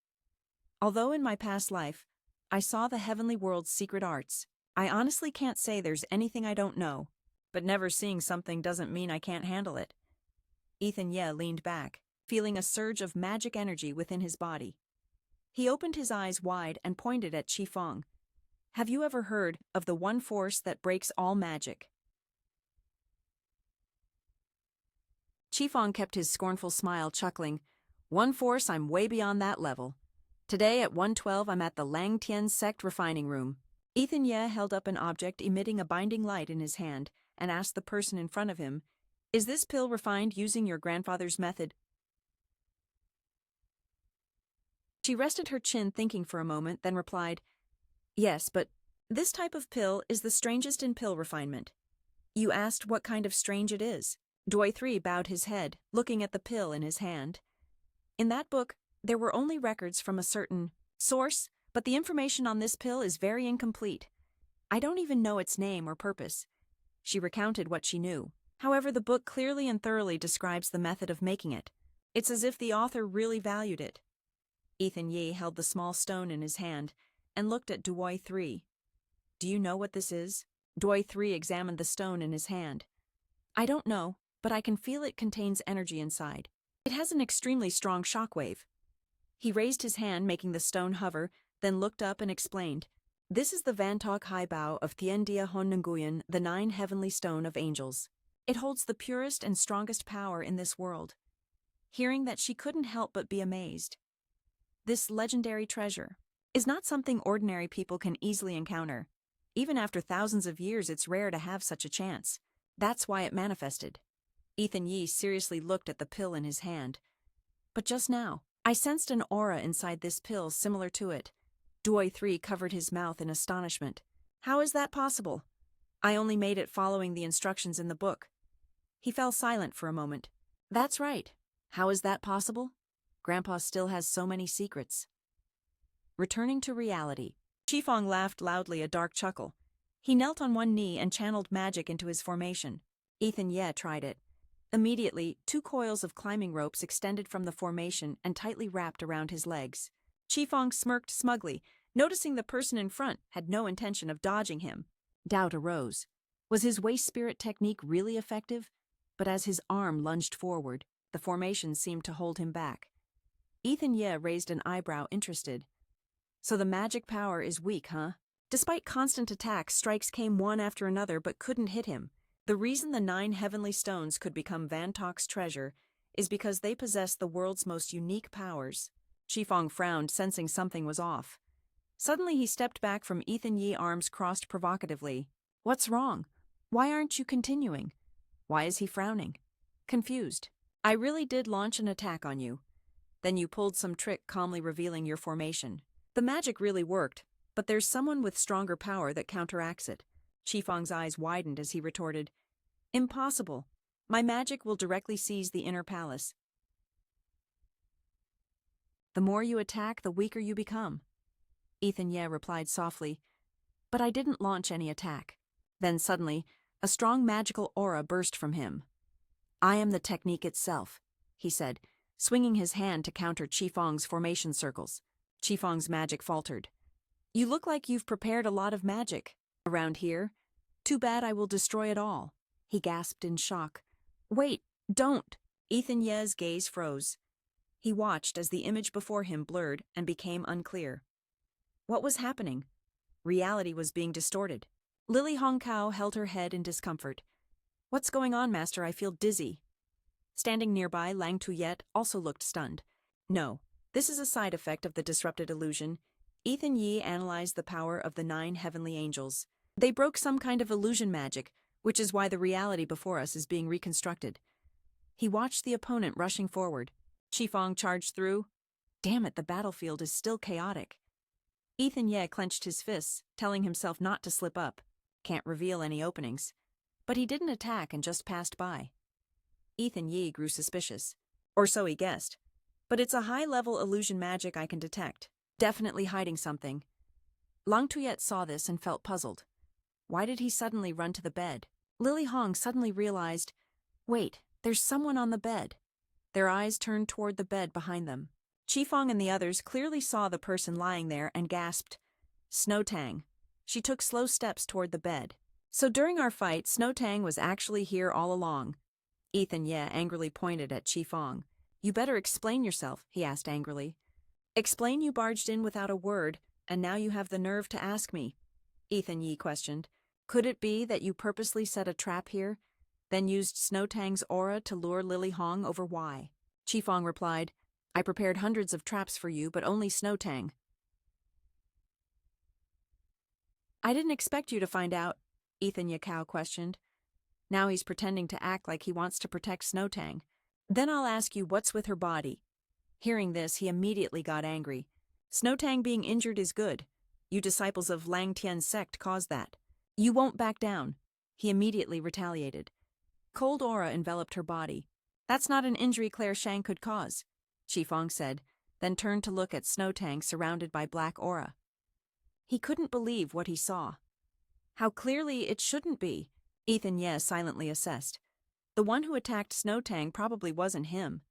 Although in my past life, I saw the heavenly world's secret arts, I honestly can't say there's anything I don't know. But never seeing something doesn't mean I can't handle it. Ethan Ye leaned back, feeling a surge of magic energy within his body. He opened his eyes wide and pointed at Qifeng. Have you ever heard of the one force that breaks all magic? Qifeng kept his scornful smile, chuckling. One force, I'm way beyond that level. Today at 1:12 I'm at the Lang Tien sect refining room. Ethan Ye held up an object emitting a binding light in his hand and asked the person in front of him, Is this pill refined using your grandfather's method? She rested her chin, thinking for a moment, then replied, Yes, but this type of pill is the strangest in pill refinement. You asked what kind of strange it is. Doi 3 bowed his head, looking at the pill in his hand. In that book, there were only records from a certain source, but the information on this pill is very incomplete. I don't even know its name or purpose. She recounted what she knew. However, the book clearly and thoroughly describes the method of making it. It's as if the author really valued it. Ethan Ye held the small stone in his hand and looked at Doi 3. Do you know what this is? Doi 3 examined the stone in his hand. I don't know, but I can feel it contains energy inside. It has an extremely strong shockwave. He raised his hand, making the stone hover, then looked up and explained. This is the Vantok High Bao of Tien Dia Hon Nguyen, the 9 heavenly stone of angels. It holds the purest and strongest power in this world. Hearing that, she couldn't help but be amazed. This legendary treasure is not something ordinary people can easily encounter. Even after thousands of years, it's rare to have such a chance. That's why it manifested. Ethan Ye seriously looked at the pill in his hand. But just now, I sensed an aura inside this pill similar to it. Doi 3 covered his mouth in astonishment. How is that possible? I only made it following the instructions in the book. He fell silent for a moment. That's right. How is that possible? Grandpa still has so many secrets. Returning to reality, Qifeng laughed loudly, a dark chuckle. He knelt on one knee and channeled magic into his formation. Ethan Ye tried it. Immediately, 2 coils of climbing ropes extended from the formation and tightly wrapped around his legs. Qifeng smirked smugly, noticing the person in front had no intention of dodging him. Doubt arose. Was his waste spirit technique really effective? But as his arm lunged forward, the formation seemed to hold him back. Ethan Ye raised an eyebrow, interested. So the magic power is weak, huh? Despite constant attacks, strikes came one after another but couldn't hit him. The reason the 9 heavenly stones could become Vantok's treasure is because they possess the world's most unique powers. Qifeng frowned, sensing something was off. Suddenly he stepped back from Ethan Yi, arms crossed provocatively. What's wrong? Why aren't you continuing? Why is he frowning? Confused. I really did launch an attack on you. Then you pulled some trick, calmly revealing your formation. The magic really worked, but there's someone with stronger power that counteracts it. Qifeng's eyes widened as he retorted, Impossible. My magic will directly seize the inner palace. The more you attack, the weaker you become. Ethan Ye replied softly, But I didn't launch any attack. Then suddenly, a strong magical aura burst from him. I am the technique itself, he said, swinging his hand to counter Qifeng's formation circles. Qifeng's magic faltered. You look like you've prepared a lot of magic around here. Too bad I will destroy it all. He gasped in shock. Wait, don't! Ethan Ye's gaze froze. He watched as the image before him blurred and became unclear. What was happening? Reality was being distorted. Lily Hongkao held her head in discomfort. What's going on, Master? I feel dizzy. Standing nearby, Lang Tuyet also looked stunned. No, this is a side effect of the disrupted illusion. Ethan Yi analyzed the power of the 9 heavenly angels. They broke some kind of illusion magic, which is why the reality before us is being reconstructed. He watched the opponent rushing forward. Qifeng charged through. Damn it, the battlefield is still chaotic. Ethan Ye clenched his fists, telling himself not to slip up. Can't reveal any openings. But he didn't attack and just passed by. Ethan Yi grew suspicious. Or so he guessed. But it's a high-level illusion magic I can detect. Definitely hiding something. Lang Tuyet saw this and felt puzzled. Why did he suddenly run to the bed? Lily Hong suddenly realized, wait, there's someone on the bed. Their eyes turned toward the bed behind them. Qifeng and the others clearly saw the person lying there and gasped, Snowtang. She took slow steps toward the bed. So during our fight, Snowtang was actually here all along. Ethan Ye angrily pointed at Qifeng. You better explain yourself, he asked angrily. Explain? You barged in without a word, and now you have the nerve to ask me. Ethan Yi questioned. Could it be that you purposely set a trap here, then used Snowtang's aura to lure Lily Hong over? Why? Qifeng replied, I prepared hundreds of traps for you, but only Snowtang. I didn't expect you to find out, Ethan Yakao questioned. Now he's pretending to act like he wants to protect Snowtang. Then I'll ask you what's with her body. Hearing this, he immediately got angry. Snowtang being injured is good. You disciples of Lang Tian's sect caused that. You won't back down. He immediately retaliated. Cold aura enveloped her body. That's not an injury Claire Shang could cause, Qifeng said, then turned to look at Snowtang surrounded by black aura. He couldn't believe what he saw. How clearly it shouldn't be, Ethan Ye silently assessed. The one who attacked Snowtang probably wasn't him.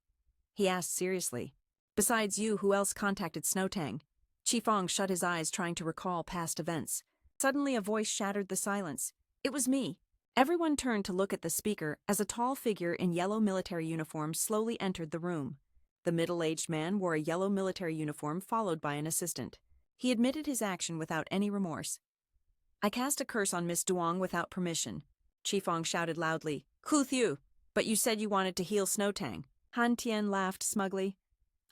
He asked seriously, Besides you, who else contacted Snowtang? Qifeng shut his eyes, trying to recall past events. Suddenly a voice shattered the silence. It was me. Everyone turned to look at the speaker as a tall figure in yellow military uniform slowly entered the room. The middle-aged man wore a yellow military uniform followed by an assistant. He admitted his action without any remorse. I cast a curse on Miss Duong without permission. Qifeng shouted loudly, Kuthu, but you said you wanted to heal Snowtang. Han Tian laughed smugly.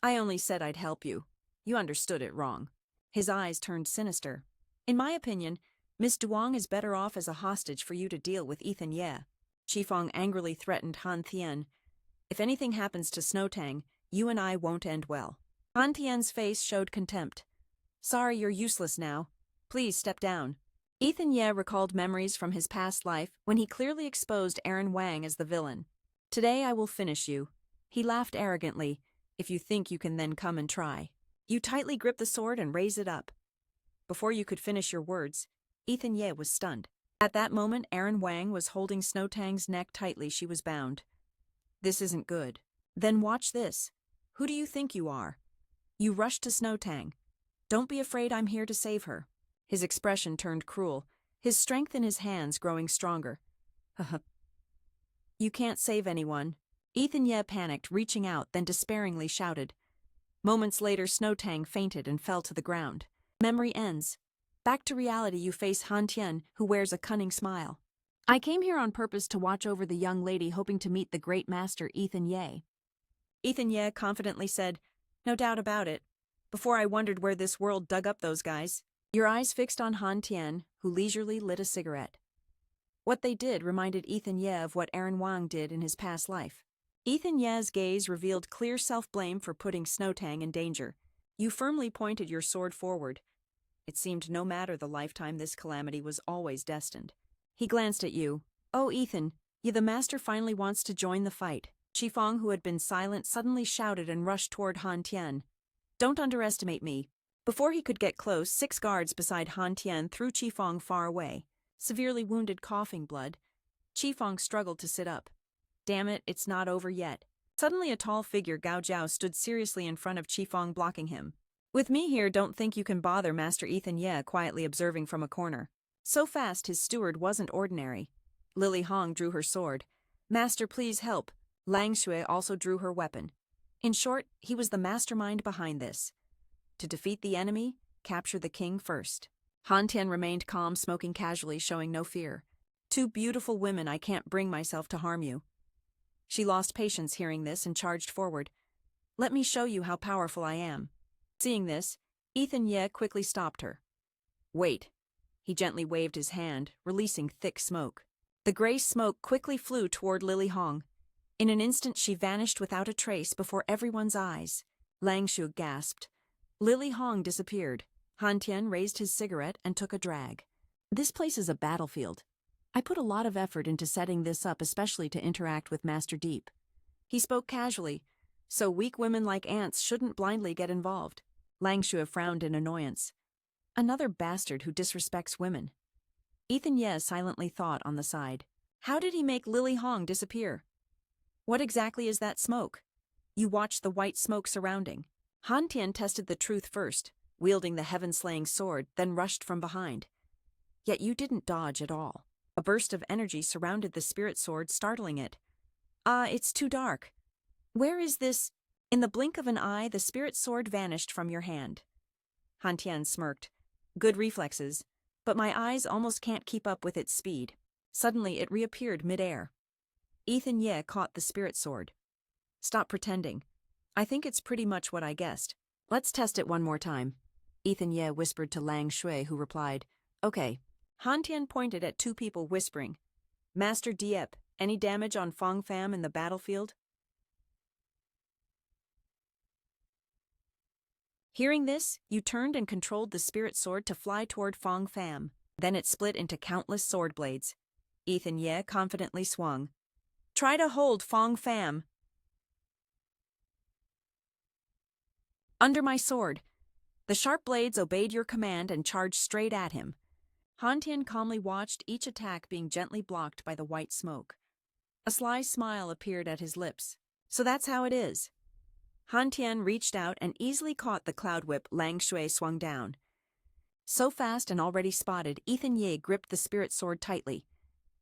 I only said I'd help you. You understood it wrong. His eyes turned sinister. In my opinion, Miss Duong is better off as a hostage for you to deal with Ethan Ye. Qifeng angrily threatened Han Tian. If anything happens to Snowtang, you and I won't end well. Han Tian's face showed contempt. Sorry, you're useless now. Please step down. Ethan Ye recalled memories from his past life when he clearly exposed Aaron Wang as the villain. Today I will finish you. He laughed arrogantly. If you think you can then come and try. You tightly grip the sword and raise it up. Before you could finish your words, Ethan Ye was stunned. At that moment, Aaron Wang was holding Snowtang's neck tightly. She was bound. This isn't good. Then watch this. Who do you think you are? You rushed to Snowtang. Don't be afraid, I'm here to save her. His expression turned cruel, his strength in his hands growing stronger. You can't save anyone. Ethan Ye panicked, reaching out, then despairingly shouted. Moments later, Snowtang fainted and fell to the ground. Memory ends. Back to reality, you face Han Tian, who wears a cunning smile. I came here on purpose to watch over the young lady, hoping to meet the great master Ethan Ye. Ethan Ye confidently said, No doubt about it. before I wondered where this world dug up those guys. Your eyes fixed on Han Tian, who leisurely lit a cigarette. What they did reminded Ethan Ye of what Aaron Wang did in his past life. Ethan Ye's gaze revealed clear self-blame for putting Snowtang in danger. You firmly pointed your sword forward. It seemed no matter the lifetime this calamity was always destined. He glanced at you. Oh, Ethan, the master finally wants to join the fight. Qifeng, who had been silent, suddenly shouted and rushed toward Han Tian. Don't underestimate me. Before he could get close, 6 guards beside Han Tian threw Qifeng far away. Severely wounded, coughing blood. Qifeng struggled to sit up. Damn it, it's not over yet. Suddenly a tall figure, Gao Jiao, stood seriously in front of Qifeng, blocking him. With me here, don't think you can bother, Master Ethan Ye quietly observing from a corner. So fast his steward wasn't ordinary. Lily Hong drew her sword. Master, please help. Lang Shui also drew her weapon. In short, he was the mastermind behind this. To defeat the enemy, capture the king first. Han Tian remained calm, smoking casually, showing no fear. 2 beautiful women, I can't bring myself to harm you. She lost patience hearing this and charged forward. Let me show you how powerful I am. Seeing this, Ethan Ye quickly stopped her. Wait. He gently waved his hand, releasing thick smoke. The gray smoke quickly flew toward Lily Hong. In an instant she vanished without a trace before everyone's eyes. Lang Shu gasped. Lily Hong disappeared. Han Tian raised his cigarette and took a drag. This place is a battlefield. I put a lot of effort into setting this up, especially to interact with Master Deep. He spoke casually, so weak women like ants shouldn't blindly get involved. Lang Shu frowned in annoyance. Another bastard who disrespects women. Ethan Ye silently thought on the side. How did he make Lily Hong disappear? What exactly is that smoke? You watched the white smoke surrounding. Han Tian tested the truth first, wielding the heaven-slaying sword, then rushed from behind. Yet you didn't dodge at all. A burst of energy surrounded the spirit sword, startling it. It's too dark. Where is this? In the blink of an eye, the spirit sword vanished from your hand. Han Tian smirked. Good reflexes, but my eyes almost can't keep up with its speed. Suddenly it reappeared mid-air. Ethan Ye caught the spirit sword. Stop pretending. I think it's pretty much what I guessed. Let's test it one more time. Ethan Ye whispered to Lang Shui, who replied, Okay. Han Tian pointed at 2 people, whispering, Master Diep, any damage on Fong Pham in the battlefield? Hearing this, you turned and controlled the spirit sword to fly toward Fong Pham. Then it split into countless sword blades. Ethan Ye confidently swung. Try to hold Fong Pham. Under my sword. The sharp blades obeyed your command and charged straight at him. Han Tian calmly watched each attack being gently blocked by the white smoke. A sly smile appeared at his lips. So that's how it is. Han Tian reached out and easily caught the cloud whip Lang Shui swung down. So fast and already spotted, Ethan Ye gripped the spirit sword tightly.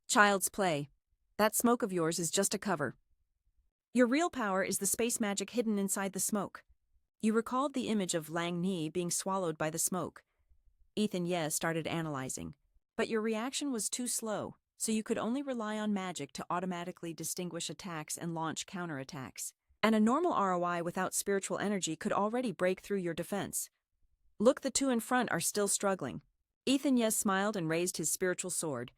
Child's play. That smoke of yours is just a cover. Your real power is the space magic hidden inside the smoke. You recalled the image of Lang Ni being swallowed by the smoke. Ethan Ye started analyzing. But your reaction was too slow, so you could only rely on magic to automatically distinguish attacks and launch counterattacks. And a normal ROI without spiritual energy could already break through your defense. Look, the 2 in front are still struggling. Ethan Ye smiled and raised his spiritual sword.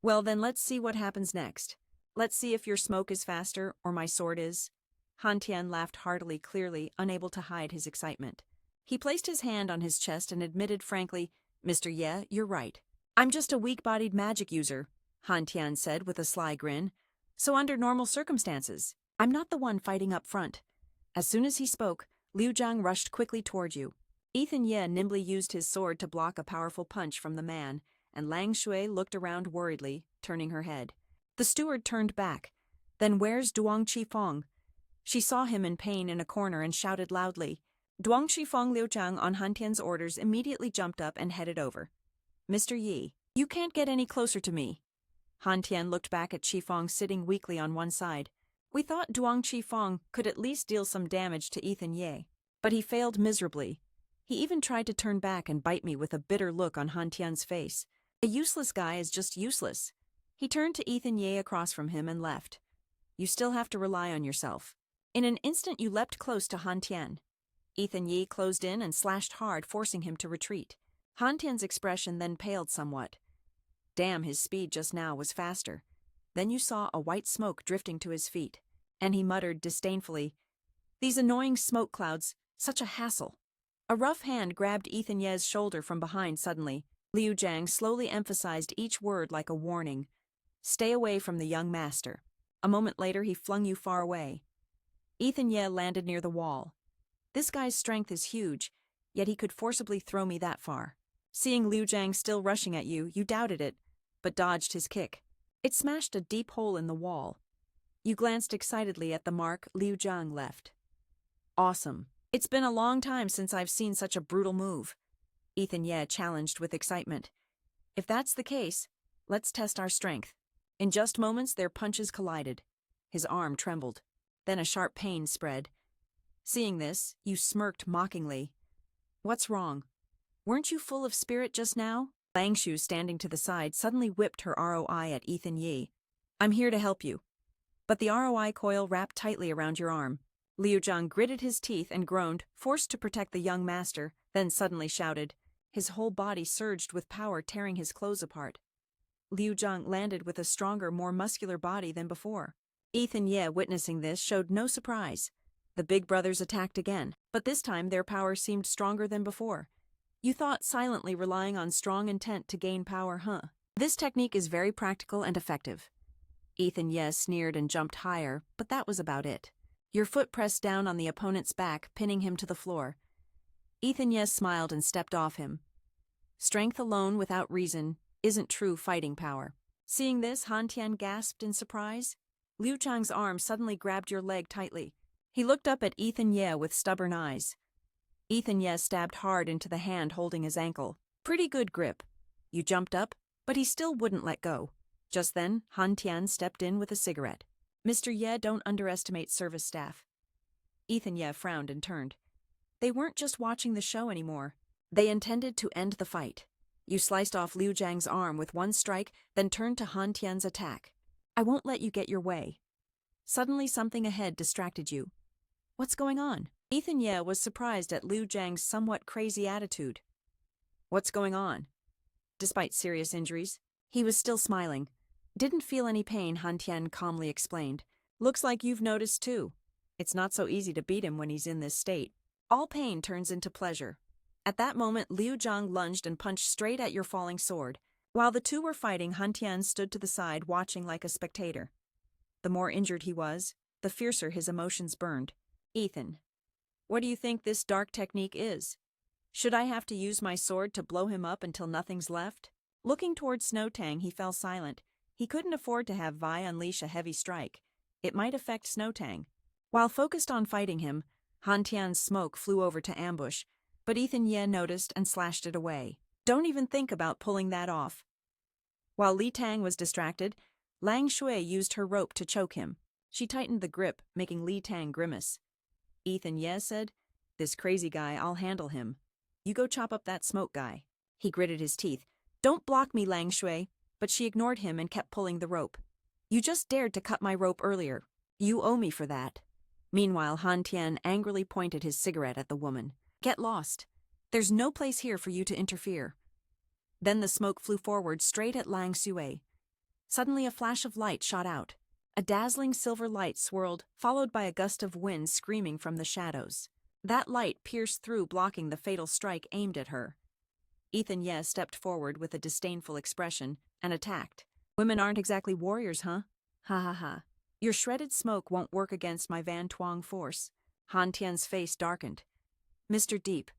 Well then, let's see what happens next. Let's see if your smoke is faster or my sword is. Han Tian laughed heartily, clearly unable to hide his excitement. He placed his hand on his chest and admitted frankly, Mr. Ye, you're right. I'm just a weak-bodied magic user, Han Tian said with a sly grin. So under normal circumstances, I'm not the one fighting up front. As soon as he spoke, Liu Zhang rushed quickly toward you. Ethan Ye nimbly used his sword to block a powerful punch from the man, and Lang Shui looked around worriedly, turning her head. The steward turned back. Then where's Duang Qifeng? She saw him in pain in a corner and shouted loudly. Duang Qifeng. Liu Zhang, on Han Tian's orders, immediately jumped up and headed over. Mr. Yi, you can't get any closer to me. Han Tian looked back at Qifeng sitting weakly on one side. We thought Duang Qifeng could at least deal some damage to Ethan Ye, but he failed miserably. He even tried to turn back and bite me with a bitter look on Han Tian's face. A useless guy is just useless. He turned to Ethan Ye across from him and left. You still have to rely on yourself. In an instant you leapt close to Han Tian. Ethan Yi closed in and slashed hard, forcing him to retreat. Han Tian's expression then paled somewhat. Damn, his speed just now was faster. Then you saw a white smoke drifting to his feet, and he muttered disdainfully, "These annoying smoke clouds, such a hassle." A rough hand grabbed Ethan Ye's shoulder from behind suddenly. Liu Jiang slowly emphasized each word like a warning. "Stay away from the young master." A moment later he flung you far away. Ethan Ye landed near the wall. This guy's strength is huge, yet he could forcibly throw me that far. Seeing Liu Jiang still rushing at you, you doubted it, but dodged his kick. It smashed a deep hole in the wall. You glanced excitedly at the mark Liu Jiang left. "Awesome. It's been a long time since I've seen such a brutal move," Ethan Ye challenged with excitement. "If that's the case, let's test our strength." In just moments their punches collided. His arm trembled. Then a sharp pain spread. Seeing this, you smirked mockingly. "What's wrong? Weren't you full of spirit just now?" Langshu, standing to the side, suddenly whipped her ROI at Ethan Yi. "I'm here to help you." But the ROI coil wrapped tightly around your arm. Liu Jiang gritted his teeth and groaned, forced to protect the young master, then suddenly shouted. His whole body surged with power, tearing his clothes apart. Liu Jiang landed with a stronger, more muscular body than before. Ethan Ye, witnessing this, showed no surprise. The big brothers attacked again, but this time their power seemed stronger than before. You thought silently relying on strong intent to gain power, huh? This technique is very practical and effective. Ethan Ye sneered and jumped higher, but that was about it. Your foot pressed down on the opponent's back, pinning him to the floor. Ethan Ye smiled and stepped off him. Strength alone without reason isn't true fighting power. Seeing this, Han Tian gasped in surprise. Liu Chang's arm suddenly grabbed your leg tightly. He looked up at Ethan Ye with stubborn eyes. Ethan Ye stabbed hard into the hand holding his ankle. Pretty good grip. You jumped up, but he still wouldn't let go. Just then, Han Tian stepped in with a cigarette. "Mr. Ye, don't underestimate service staff." Ethan Ye frowned and turned. They weren't just watching the show anymore. They intended to end the fight. You sliced off Liu Jiang's arm with one strike, then turned to Han Tian's attack. "I won't let you get your way." Suddenly something ahead distracted you. "What's going on?" Ethan Ye was surprised at Liu Jiang's somewhat crazy attitude. "What's going on?" Despite serious injuries, he was still smiling. "Didn't feel any pain," Han Tian calmly explained. "Looks like you've noticed too. It's not so easy to beat him when he's in this state. All pain turns into pleasure." At that moment, Liu Jiang lunged and punched straight at your falling sword. While the two were fighting, Han Tian stood to the side watching like a spectator. The more injured he was, the fiercer his emotions burned. "Ethan, what do you think this dark technique is? Should I have to use my sword to blow him up until nothing's left?" Looking toward Snowtang, he fell silent. He couldn't afford to have Vi unleash a heavy strike. It might affect Snowtang. While focused on fighting him, Han Tian's smoke flew over to ambush, but Ethan Ye noticed and slashed it away. "Don't even think about pulling that off." While Li Tang was distracted, Lang Shui used her rope to choke him. She tightened the grip, making Li Tang grimace. Ethan Ye said, "This crazy guy, I'll handle him. You go chop up that smoke guy." He gritted his teeth. "Don't block me, Lang Shui," but she ignored him and kept pulling the rope. "You just dared to cut my rope earlier. You owe me for that." Meanwhile, Han Tian angrily pointed his cigarette at the woman. "Get lost. There's no place here for you to interfere." Then the smoke flew forward straight at Lang Sui. Suddenly a flash of light shot out. A dazzling silver light swirled, followed by a gust of wind screaming from the shadows. That light pierced through, blocking the fatal strike aimed at her. Ethan Ye stepped forward with a disdainful expression and attacked. "Women aren't exactly warriors, huh? Ha ha ha. Your shredded smoke won't work against my Van Tuong force." Han Tian's face darkened. "Mr. Deep,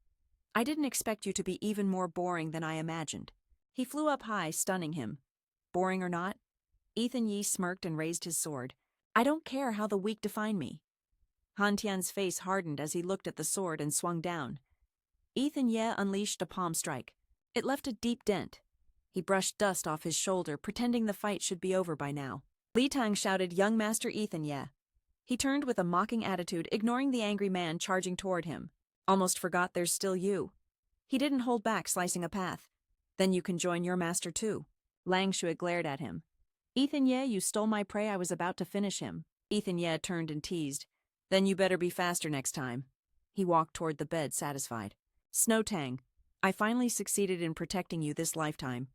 I didn't expect you to be even more boring than I imagined." He flew up high, stunning him. "Boring or not?" Ethan Yi smirked and raised his sword. "I don't care how the weak define me." Han Tian's face hardened as he looked at the sword and swung down. Ethan Ye unleashed a palm strike. It left a deep dent. He brushed dust off his shoulder, pretending the fight should be over by now. Li Tang shouted, "Young Master Ethan Ye." He turned with a mocking attitude, ignoring the angry man charging toward him. "Almost forgot there's still you." He didn't hold back, slicing a path. "Then you can join your master too." Lang Shui glared at him. "Ethan Ye, you stole my prey. I was about to finish him." Ethan Ye turned and teased. "Then you better be faster next time." He walked toward the bed, satisfied. Snowtang, I finally succeeded in protecting you this lifetime.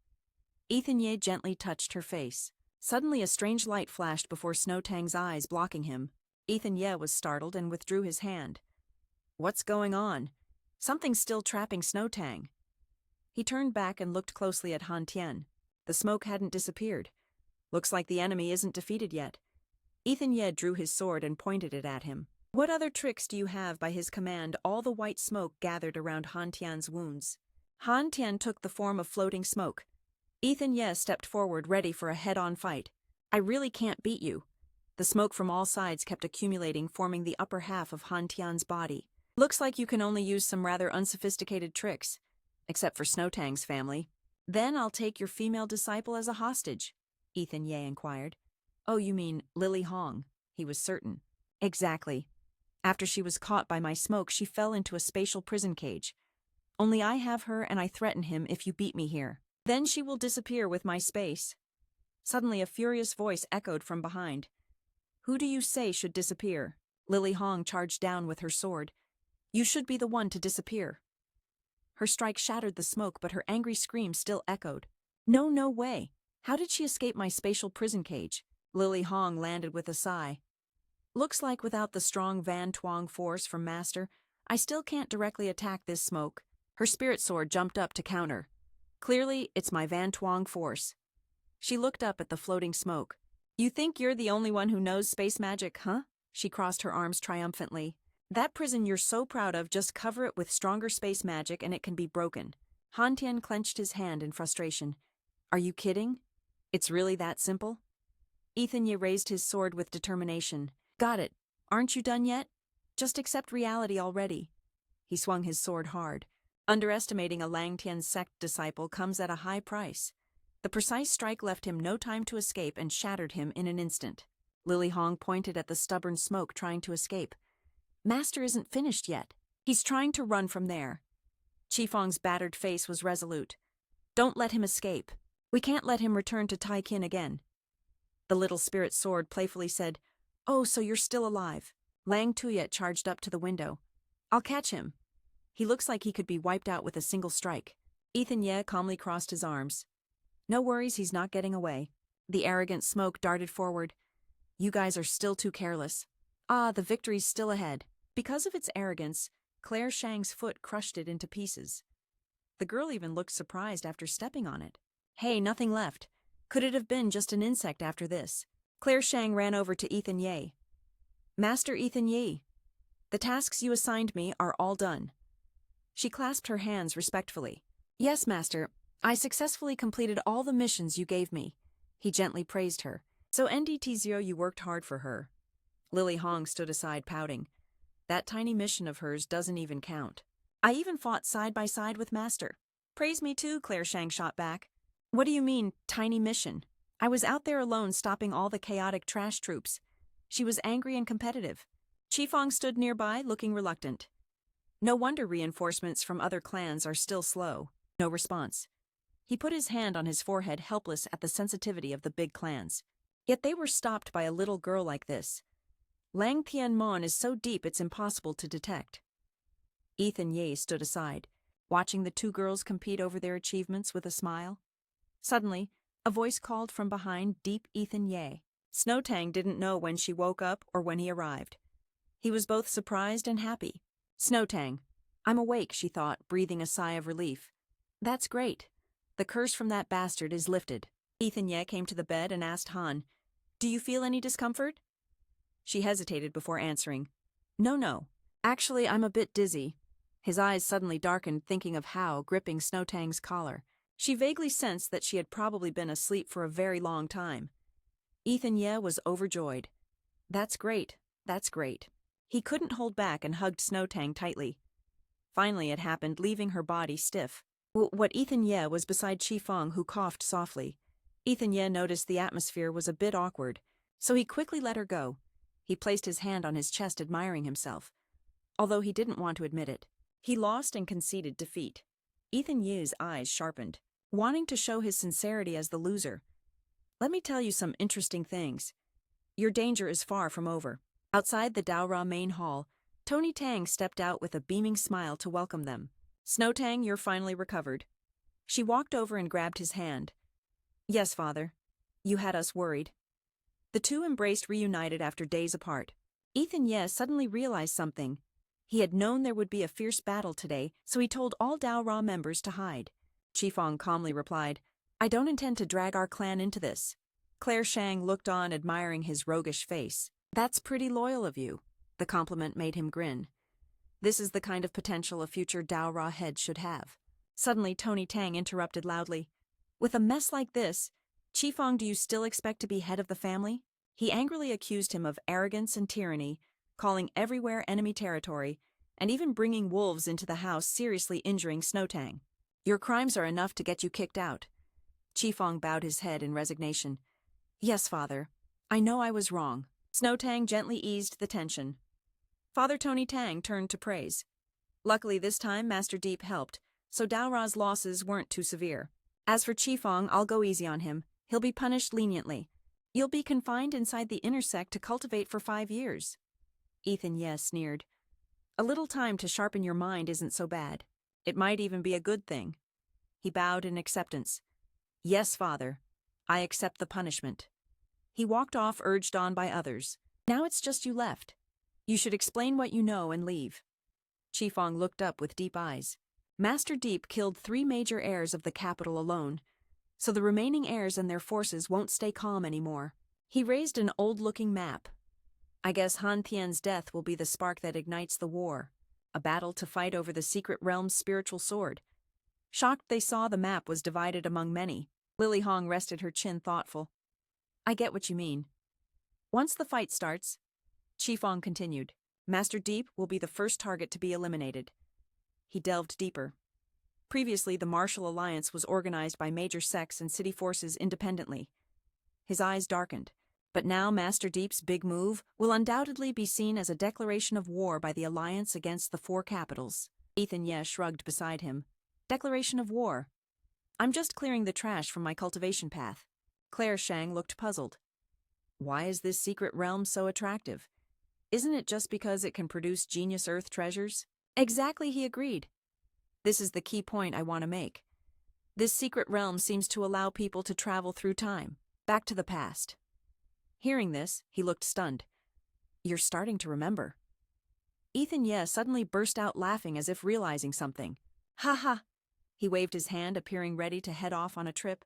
Ethan Ye gently touched her face. Suddenly a strange light flashed before Snowtang's eyes, blocking him. Ethan Ye was startled and withdrew his hand. What's going on? Something's still trapping Snowtang. He turned back and looked closely at Han Tian. The smoke hadn't disappeared. Looks like the enemy isn't defeated yet. Ethan Ye drew his sword and pointed it at him. What other tricks do you have? By his command, all the white smoke gathered around Han Tian's wounds. Han Tian took the form of floating smoke. Ethan Ye stepped forward, ready for a head-on fight. I really can't beat you. The smoke from all sides kept accumulating, forming the upper half of Han Tian's body. Looks like you can only use some rather unsophisticated tricks. Except for Snowtang's family. Then I'll take your female disciple as a hostage, Ethan Ye inquired. Oh, you mean Lily Hong? He was certain. Exactly. After she was caught by my smoke, she fell into a spatial prison cage. Only I have her, and I threaten him if you beat me here. Then she will disappear with my space. Suddenly a furious voice echoed from behind. Who do you say should disappear? Lily Hong charged down with her sword. You should be the one to disappear. Her strike shattered the smoke, but her angry scream still echoed. No way. How did she escape my spatial prison cage? Lily Hong landed with a sigh. Looks like without the strong Van Tuong force from Master, I still can't directly attack this smoke. Her spirit sword jumped up to counter. Clearly, it's my Van Tuong force. She looked up at the floating smoke. You think you're the only one who knows space magic, huh? She crossed her arms triumphantly. That prison you're so proud of, just cover it with stronger space magic and it can be broken. Han Tian clenched his hand in frustration. Are you kidding? It's really that simple? Ethan Ye raised his sword with determination. Got it. Aren't you done yet? Just accept reality already. He swung his sword hard. Underestimating a Lang Tian sect disciple comes at a high price. The precise strike left him no time to escape and shattered him in an instant. Lily Hong pointed at the stubborn smoke, trying to escape. Master isn't finished yet. He's trying to run from there. Qifeng's battered face was resolute. Don't let him escape. We can't let him return to Tai Kin again. The little spirit sword playfully said, Oh, so you're still alive. Lang Tuyet charged up to the window. I'll catch him. He looks like he could be wiped out with a single strike. Ethan Ye calmly crossed his arms. No worries, he's not getting away. The arrogant smoke darted forward. You guys are still too careless. The victory's still ahead. Because of its arrogance, Claire Shang's foot crushed it into pieces. The girl even looked surprised after stepping on it. Hey, nothing left. Could it have been just an insect after this? Claire Shang ran over to Ethan Ye. Master Ethan Ye, the tasks you assigned me are all done. She clasped her hands respectfully. Yes, Master, I successfully completed all the missions you gave me. He gently praised her. So NDT0, you worked hard for her. Lily Hong stood aside, pouting. That tiny mission of hers doesn't even count. I even fought side by side with Master. Praise me too, Claire Shang shot back. What do you mean, tiny mission? I was out there alone stopping all the chaotic trash troops. She was angry and competitive. Qifeng stood nearby, looking reluctant. No wonder reinforcements from other clans are still slow. No response. He put his hand on his forehead, helpless at the sensitivity of the big clans. Yet they were stopped by a little girl like this. Lang Tianmon is so deep it's impossible to detect. Ethan Ye stood aside, watching the two girls compete over their achievements with a smile. Suddenly, a voice called from behind deep Ethan Ye. Snowtang didn't know when she woke up or when he arrived. He was both surprised and happy. Snowtang. I'm awake, she thought, breathing a sigh of relief. That's great. The curse from that bastard is lifted. Ethan Ye came to the bed and asked Han, Do you feel any discomfort? She hesitated before answering. No. Actually, I'm a bit dizzy. His eyes suddenly darkened, thinking of Hao gripping Snowtang's collar. She vaguely sensed that she had probably been asleep for a very long time. Ethan Ye was overjoyed. That's great. He couldn't hold back and hugged Snowtang tightly. Finally it happened, leaving her body stiff. What Ethan Ye was beside Qifeng, who coughed softly. Ethan Ye noticed the atmosphere was a bit awkward, so he quickly let her go. He placed his hand on his chest, admiring himself. Although he didn't want to admit it, he lost and conceded defeat. Ethan Ye's eyes sharpened, wanting to show his sincerity as the loser. Let me tell you some interesting things. Your danger is far from over. Outside the Daora main hall, Tony Tang stepped out with a beaming smile to welcome them. Snow Tang, you're finally recovered. She walked over and grabbed his hand. Yes, father. You had us worried. The two embraced, reunited after days apart. Ethan Ye suddenly realized something. He had known there would be a fierce battle today, so he told all Dao Ra members to hide. Qifeng calmly replied, I don't intend to drag our clan into this. Claire Shang looked on, admiring his roguish face. That's pretty loyal of you. The compliment made him grin. This is the kind of potential a future Dao Ra head should have. Suddenly Tony Tang interrupted loudly. With a mess like this, Qifeng, do you still expect to be head of the family? He angrily accused him of arrogance and tyranny, calling everywhere enemy territory, and even bringing wolves into the house, seriously injuring Snow Tang. Your crimes are enough to get you kicked out. Qifeng bowed his head in resignation. Yes, father. I know I was wrong. Snow Tang gently eased the tension. Father Tony Tang turned to praise. Luckily this time Master Deep helped, so Dao Ra's losses weren't too severe. As for Qifeng, I'll go easy on him. He'll be punished leniently. You'll be confined inside the inner sect to cultivate for 5 years. Ethan Ye sneered. A little time to sharpen your mind isn't so bad. It might even be a good thing. He bowed in acceptance. Yes, father. I accept the punishment. He walked off, urged on by others. Now it's just you left. You should explain what you know and leave. Qifeng looked up with deep eyes. Master Deep killed 3 major heirs of the capital alone, so the remaining heirs and their forces won't stay calm anymore. He raised an old-looking map. I guess Han Tian's death will be the spark that ignites the war, a battle to fight over the secret realm's spiritual sword. Shocked, they saw the map was divided among many. Lily Hong rested her chin, thoughtful. I get what you mean. Once the fight starts, Qifeng continued, Master Deep will be the first target to be eliminated. He delved deeper. Previously, the Martial Alliance was organized by major sects and city forces independently. His eyes darkened. But now Master Deep's big move will undoubtedly be seen as a declaration of war by the Alliance against the 4 capitals. Ethan Ye shrugged beside him. Declaration of war. I'm just clearing the trash from my cultivation path. Claire Shang looked puzzled. Why is this secret realm so attractive? Isn't it just because it can produce genius earth treasures? Exactly, he agreed. This is the key point I want to make. This secret realm seems to allow people to travel through time, back to the past. Hearing this, he looked stunned. You're starting to remember. Ethan Ye suddenly burst out laughing as if realizing something. Ha ha! He waved his hand, appearing ready to head off on a trip.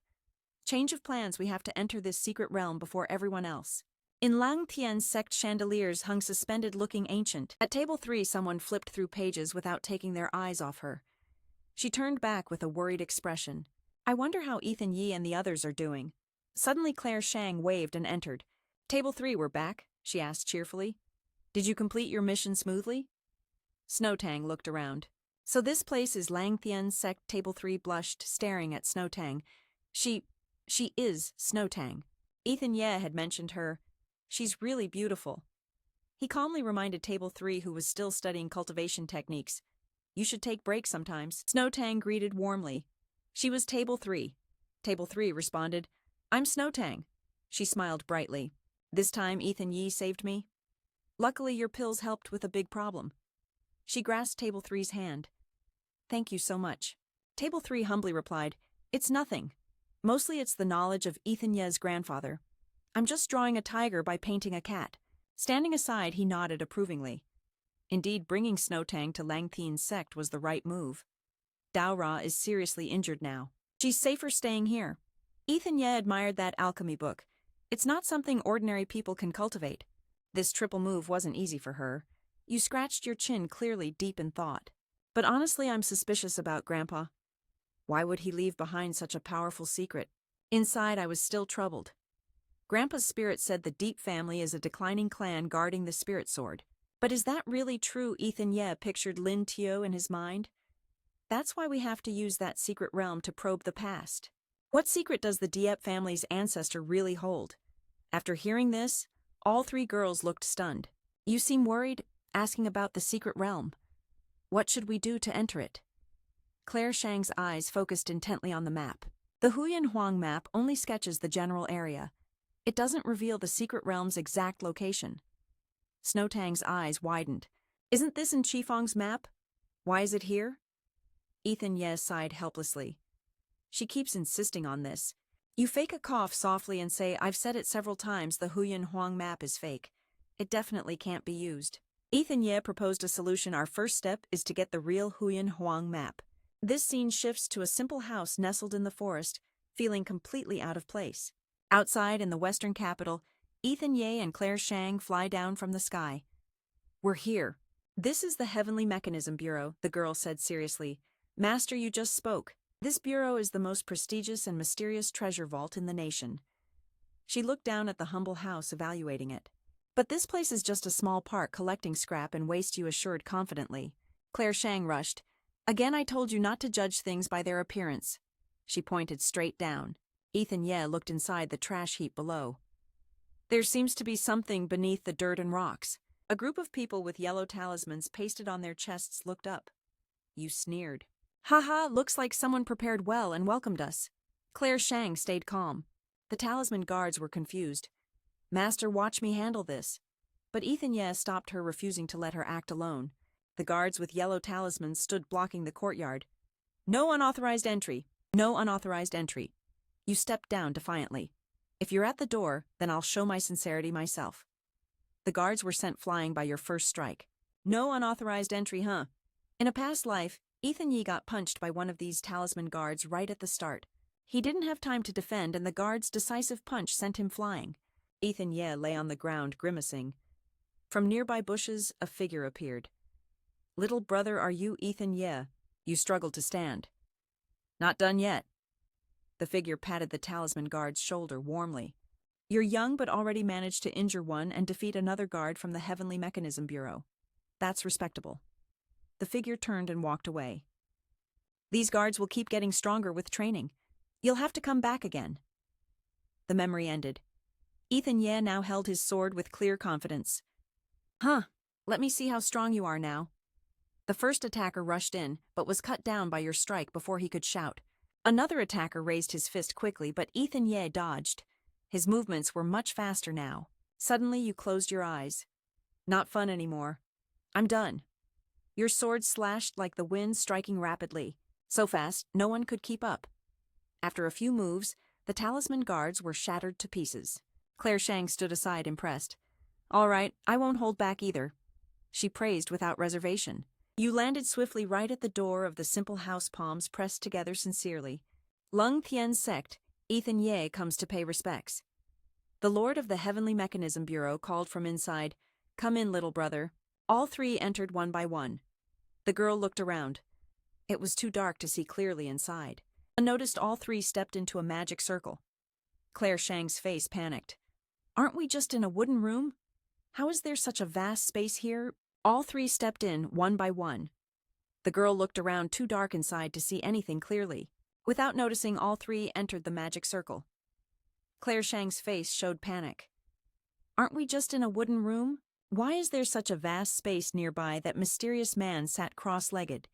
Change of plans, we have to enter this secret realm before everyone else. In Lang Tian's sect, chandeliers hung suspended, looking ancient. At table 3, someone flipped through pages without taking their eyes off her. She turned back with a worried expression. I wonder how Ethan Ye and the others are doing. Suddenly Claire Shang waved and entered. Table 3, we're back, she asked cheerfully. Did you complete your mission smoothly? Snow Tang looked around. So this place is Lang Tian's sect. Table 3 blushed, staring at Snow Tang. She is Snow Tang. Ethan Ye had mentioned her. She's really beautiful. He calmly reminded Table 3, who was still studying cultivation techniques. You should take breaks sometimes. Snow Tang greeted warmly. She was Table 3. Table 3 responded, I'm Snow Tang. She smiled brightly. This time Ethan Ye saved me. Luckily your pills helped with a big problem. She grasped Table 3's hand. Thank you so much. Table 3 humbly replied, It's nothing. Mostly it's the knowledge of Ethan Ye's grandfather. I'm just drawing a tiger by painting a cat. Standing aside, he nodded approvingly. Indeed, bringing Snow Tang to Lang Tian's sect was the right move. Dao Ra is seriously injured now. She's safer staying here. Ethan Ye admired that alchemy book. It's not something ordinary people can cultivate. This triple move wasn't easy for her. You scratched your chin, clearly deep in thought. But honestly, I'm suspicious about Grandpa. Why would he leave behind such a powerful secret? Inside, I was still troubled. Grandpa's spirit said the Deep family is a declining clan guarding the spirit sword. But is that really true? Ethan Ye pictured Lin Tio in his mind. That's why we have to use that secret realm to probe the past. What secret does the Diep family's ancestor really hold? After hearing this, all 3 girls looked stunned. You seem worried, asking about the secret realm. What should we do to enter it? Claire Shang's eyes focused intently on the map. The Huyan Huang map only sketches the general area. It doesn't reveal the secret realm's exact location. Snow Tang's eyes widened. Isn't this in Qifeng's map? Why is it here? Ethan Ye sighed helplessly. She keeps insisting on this. You fake a cough softly and say, I've said it several times, the Huyan Huang map is fake. It definitely can't be used. Ethan Ye proposed a solution. Our first step is to get the real Huyan Huang map. This scene shifts to a simple house nestled in the forest, feeling completely out of place. Outside in the western capital, Ethan Ye and Claire Shang fly down from the sky. We're here. This is the Heavenly Mechanism Bureau, the girl said seriously. Master, you just spoke. This bureau is the most prestigious and mysterious treasure vault in the nation. She looked down at the humble house, evaluating it. But this place is just a small park collecting scrap and waste, you assured confidently. Claire Shang rushed. Again, I told you not to judge things by their appearance. She pointed straight down. Ethan Ye looked inside the trash heap below. There seems to be something beneath the dirt and rocks. A group of people with yellow talismans pasted on their chests looked up. You sneered. Haha, looks like someone prepared well and welcomed us. Claire Shang stayed calm. The talisman guards were confused. Master, watch me handle this. But Ethan Ye stopped her, refusing to let her act alone. The guards with yellow talismans stood blocking the courtyard. No unauthorized entry. No unauthorized entry. You stepped down defiantly. If you're at the door, then I'll show my sincerity myself. The guards were sent flying by your first strike. No unauthorized entry, huh? In a past life, Ethan Ye got punched by one of these talisman guards right at the start. He didn't have time to defend, and the guard's decisive punch sent him flying. Ethan Ye lay on the ground, grimacing. From nearby bushes, a figure appeared. Little brother, are you Ethan Ye? You struggled to stand. Not done yet. The figure patted the talisman guard's shoulder warmly. You're young but already managed to injure one and defeat another guard from the Heavenly Mechanism Bureau. That's respectable. The figure turned and walked away. These guards will keep getting stronger with training. You'll have to come back again. The memory ended. Ethan Ye now held his sword with clear confidence. Huh, let me see how strong you are now. The first attacker rushed in, but was cut down by your strike before he could shout. Another attacker raised his fist quickly, but Ethan Ye dodged. His movements were much faster now. Suddenly you closed your eyes. Not fun anymore. I'm done. Your sword slashed like the wind, striking rapidly. So fast, no one could keep up. After a few moves, the talisman guards were shattered to pieces. Claire Shang stood aside, impressed. All right, I won't hold back either. She praised without reservation. You landed swiftly right at the door of the simple house, palms pressed together sincerely. Lung Tian sect, Ethan Ye comes to pay respects. The Lord of the Heavenly Mechanism Bureau called from inside, Come in, little brother. All three entered one by one. The girl looked around. It was too dark to see clearly inside. Unnoticed, all three stepped into a magic circle. Claire Shang's face panicked. Aren't we just in a wooden room? How is there such a vast space here? All three stepped in, one by one. The girl looked around, too dark inside to see anything clearly. Without noticing, all three entered the magic circle. Claire Shang's face showed panic. Aren't we just in a wooden room? Why is there such a vast space nearby? That mysterious man sat cross-legged.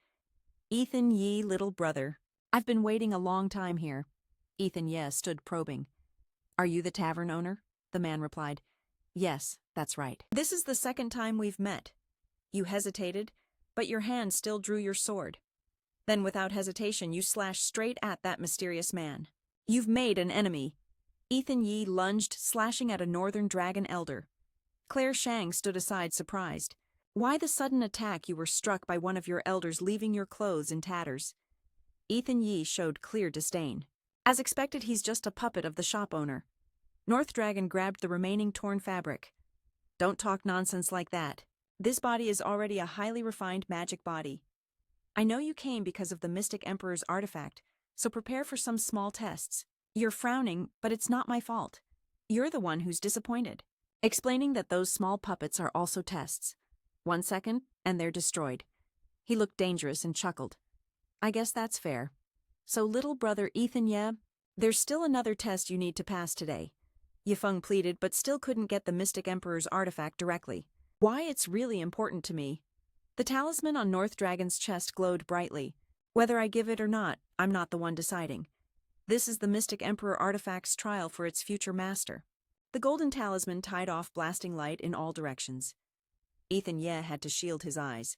Ethan Ye, little brother. I've been waiting a long time here. Ethan Ye stood probing. Are you the tavern owner? The man replied. Yes, that's right. This is the second time we've met. You hesitated, but your hand still drew your sword. Then without hesitation you slashed straight at that mysterious man. You've made an enemy. Ethan Ye lunged, slashing at a northern dragon elder. Claire Shang stood aside, surprised. Why the sudden attack? You were struck by one of your elders, leaving your clothes in tatters. Ethan Ye showed clear disdain. As expected, he's just a puppet of the shop owner. North Dragon grabbed the remaining torn fabric. Don't talk nonsense like that. This body is already a highly refined magic body. I know you came because of the Mystic Emperor's artifact, so prepare for some small tests. You're frowning, but it's not my fault. You're the one who's disappointed. Explaining that those small puppets are also tests. 1 second, and they're destroyed. He looked dangerous and chuckled. I guess that's fair. So little brother Ethan Ye, there's still another test you need to pass today. Yifeng pleaded, but still couldn't get the Mystic Emperor's artifact directly. Why, it's really important to me. The talisman on North Dragon's chest glowed brightly. Whether I give it or not, I'm not the one deciding. This is the Mystic Emperor artifact's trial for its future master. The golden talisman tied off, blasting light in all directions. Ethan Ye had to shield his eyes.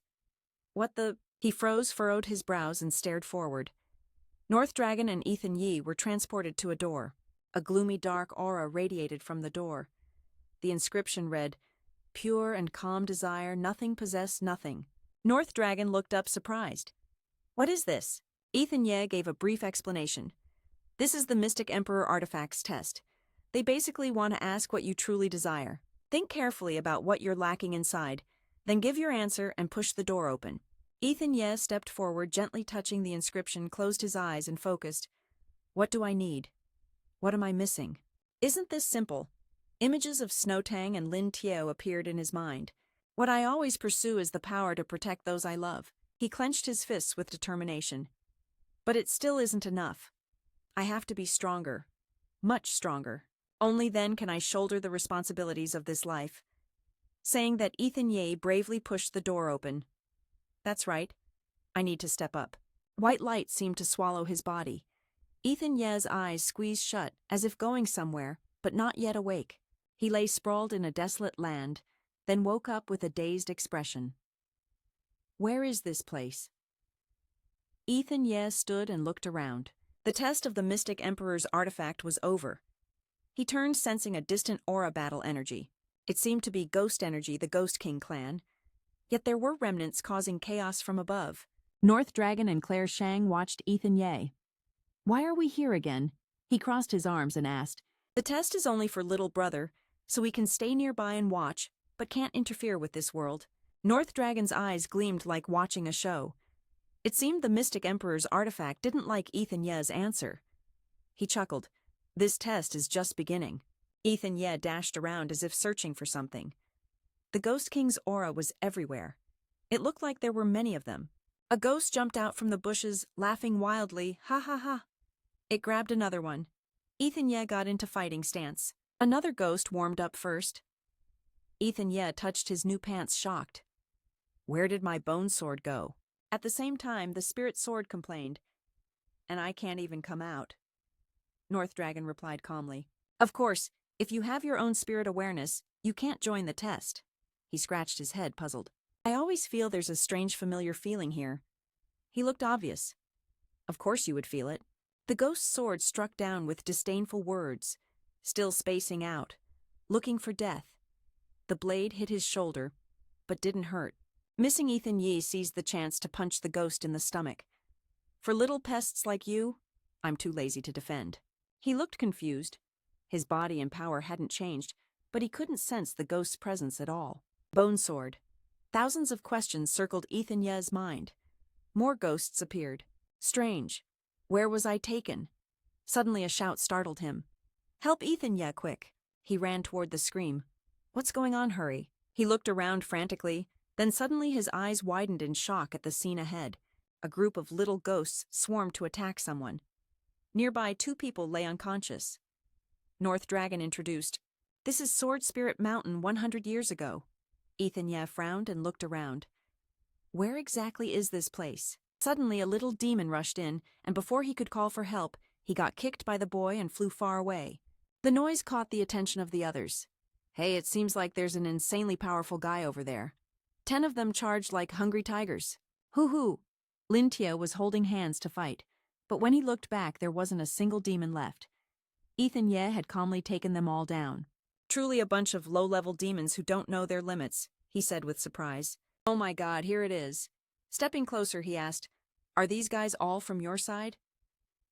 What the? He froze, furrowed his brows, and stared forward. North Dragon and Ethan Ye were transported to a door. A gloomy dark aura radiated from the door. The inscription read, "Pure and calm desire, nothing possess nothing." North Dragon looked up surprised. "What is this?" Ethan Ye gave a brief explanation. "This is the Mystic Emperor Artifacts test. They basically want to ask what you truly desire. Think carefully about what you're lacking inside, then give your answer and push the door open." Ethan Ye stepped forward, gently touching the inscription, closed his eyes and focused. "What do I need? What am I missing?" Isn't this simple? Images of Snowtang and Lin Tiao appeared in his mind. "What I always pursue is the power to protect those I love." He clenched his fists with determination. "But it still isn't enough. I have to be stronger. Much stronger. Only then can I shoulder the responsibilities of this life." Saying that, Ethan Ye bravely pushed the door open. "That's right. I need to step up." White light seemed to swallow his body. Ethan Ye's eyes squeezed shut, as if going somewhere, but not yet awake. He lay sprawled in a desolate land, then woke up with a dazed expression. Where is this place? Ethan Ye stood and looked around. The test of the Mystic Emperor's artifact was over. He turned, sensing a distant aura battle energy. It seemed to be ghost energy, the Ghost King clan. Yet there were remnants causing chaos from above.
North Dragon and Claire Shang watched Ethan Ye. "Why are we here again?" He crossed his arms and asked.
"The test is only for little brother, so we can stay nearby and watch, but can't interfere with this world." North Dragon's eyes gleamed like watching a show. It seemed the Mystic Emperor's artifact didn't like Ethan Ye's answer. He chuckled. "This test is just beginning." Ethan Ye dashed around as if searching for something. The Ghost King's aura was everywhere. It looked like there were many of them. A ghost jumped out from the bushes, laughing wildly, "Ha ha ha." It grabbed another one. Ethan Ye got into fighting stance. Another ghost warmed up first. Ethan Ye touched his new pants, shocked. "Where did my bone sword go?" At the same time, the spirit sword complained. "And I can't even come out." North Dragon replied calmly. "Of course, if you have your own spirit awareness, you can't join the test." He scratched his head, puzzled. "I always feel there's a strange familiar feeling here." He looked obvious. "Of course you would feel it." The ghost's sword struck down with disdainful words, still spacing out, looking for death. The blade hit his shoulder, but didn't hurt. Missing Ethan Ye seized the chance to punch the ghost in the stomach. "For little pests like you, I'm too lazy to defend." He looked confused. His body and power hadn't changed, but he couldn't sense the ghost's presence at all. Bone sword. Thousands of questions circled Ethan Ye's mind. More ghosts appeared. Strange. Where was I taken? Suddenly a shout startled him. "Help Ethan Ye, quick." He ran toward the scream. "What's going on, hurry?" He looked around frantically, then suddenly his eyes widened in shock at the scene ahead. A group of little ghosts swarmed to attack someone. Nearby, 2 people lay unconscious. North Dragon introduced, "This is Sword Spirit Mountain 100 years ago." Ethan Ye frowned and looked around. Where exactly is this place? Suddenly a little demon rushed in, and before he could call for help, he got kicked by the boy and flew far away. The noise caught the attention of the others. "Hey, it seems like there's an insanely powerful guy over there." 10 of them charged like hungry tigers. Hoo-hoo! Lin Tiao was holding hands to fight, but when he looked back there wasn't a single demon left. Ethan Ye had calmly taken them all down. "Truly a bunch of low-level demons who don't know their limits," he said with surprise. "Oh my God, here it is." Stepping closer, he asked, "Are these guys all from your side?"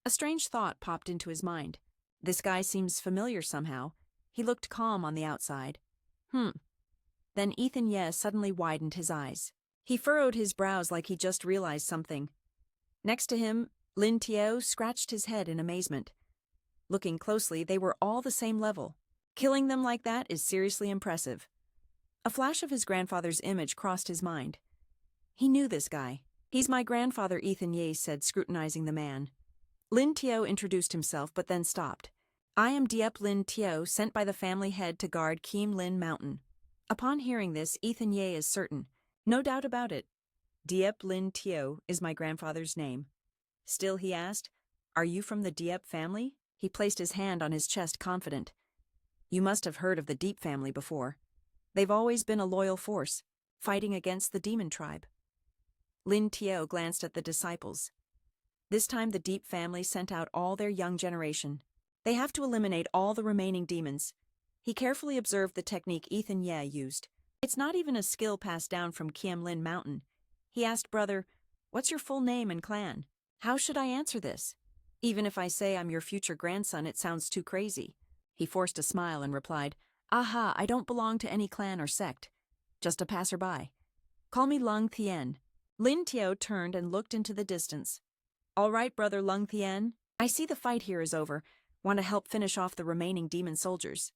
A strange thought popped into his mind. This guy seems familiar somehow. He looked calm on the outside. Then Ethan Ye suddenly widened his eyes. He furrowed his brows like he just realized something. Next to him, Lin Tiao scratched his head in amazement. Looking closely, they were all the same level. Killing them like that is seriously impressive. A flash of his grandfather's image crossed his mind. He knew this guy. "He's my grandfather," Ethan Ye said, scrutinizing the man. Lin Tiao introduced himself, but then stopped. "I am Diep Lin Tiao, sent by the family head to guard Kim Lin Mountain." Upon hearing this, Ethan Ye is certain. No doubt about it. Diep Lin Tiao is my grandfather's name. Still, he asked, "Are you from the Diep family?" He placed his hand on his chest, confident. "You must have heard of the Deep family before. They've always been a loyal force. fighting against the demon tribe. Lin Tiao glanced at the disciples. This time the Deep family sent out all their young generation. They have to eliminate all the remaining demons. He carefully observed the technique Ethan Ye used. It's not even a skill passed down from Kiem Lin Mountain. He asked brother, "What's your full name and clan?" "How should I answer this? Even if I say I'm your future grandson, it sounds too crazy." He forced a smile and replied, "Aha, I don't belong to any clan or sect. Just a passerby. Call me Lung Thien." Lin Tiao turned and looked into the distance. "All right, brother Lung Thien. I see the fight here is over. Want to help finish off the remaining demon soldiers?"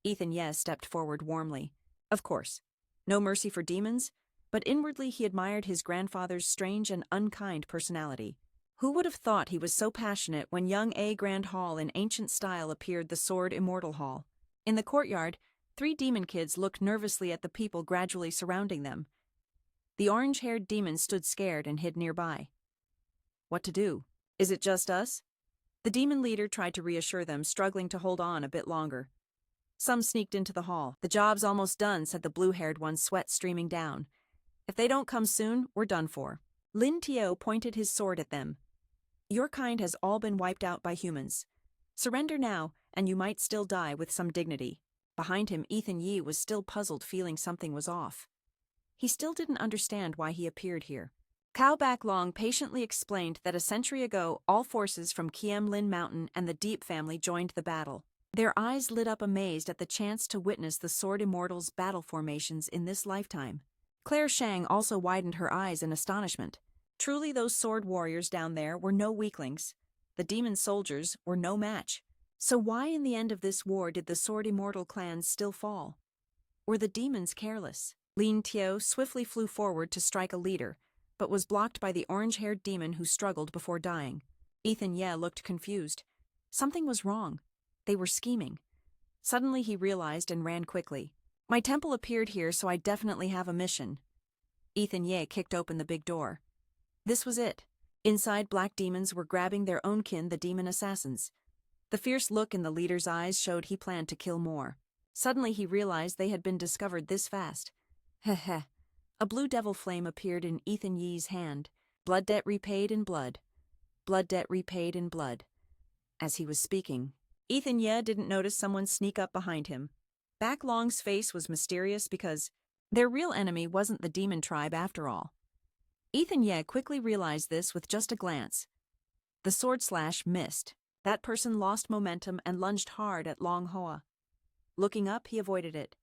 Ethan Ye stepped forward warmly. Of course. No mercy for demons, but inwardly he admired his grandfather's strange and unkind personality. Who would have thought he was so passionate when young A Grand Hall in ancient style appeared the Sword Immortal Hall? In the courtyard, 3 demon kids looked nervously at the people gradually surrounding them. The orange-haired demon stood scared and hid nearby. What to do? Is it just us? The demon leader tried to reassure them, struggling to hold on a bit longer. Some sneaked into the hall. "The job's almost done," said the blue-haired one, sweat streaming down. "If they don't come soon, we're done for." Lin Tiao pointed his sword at them. "Your kind has all been wiped out by humans. Surrender now, and you might still die with some dignity." Behind him, Ethan Ye was still puzzled, feeling something was off. He still didn't understand why he appeared here. Cao Baklong patiently explained that a century ago, all forces from Kiem Lin Mountain and the Deep family joined the battle. Their eyes lit up amazed at the chance to witness the Sword Immortals' battle formations in this lifetime. Claire Shang also widened her eyes in astonishment. Truly those sword warriors down there were no weaklings. The demon soldiers were no match. So why in the end of this war did the Sword Immortal clans still fall? Were the demons careless? Lin Tiao swiftly flew forward to strike a leader, but was blocked by the orange-haired demon who struggled before dying. Ethan Ye looked confused. Something was wrong. They were scheming. Suddenly he realized and ran quickly. "My temple appeared here, so I definitely have a mission." Ethan Ye kicked open the big door. This was it. Inside, black demons were grabbing their own kin, the demon assassins. The fierce look in the leader's eyes showed he planned to kill more. Suddenly he realized they had been discovered this fast. Heh. A blue devil flame appeared in Ethan Ye's hand. "Blood debt repaid in blood. Blood debt repaid in blood." As he was speaking, Ethan Ye didn't notice someone sneak up behind him. Baklong's face was mysterious because their real enemy wasn't the demon tribe after all. Ethan Ye quickly realized this with just a glance. The sword slash missed. That person lost momentum and lunged hard at Long Hoa. Looking up, he avoided it.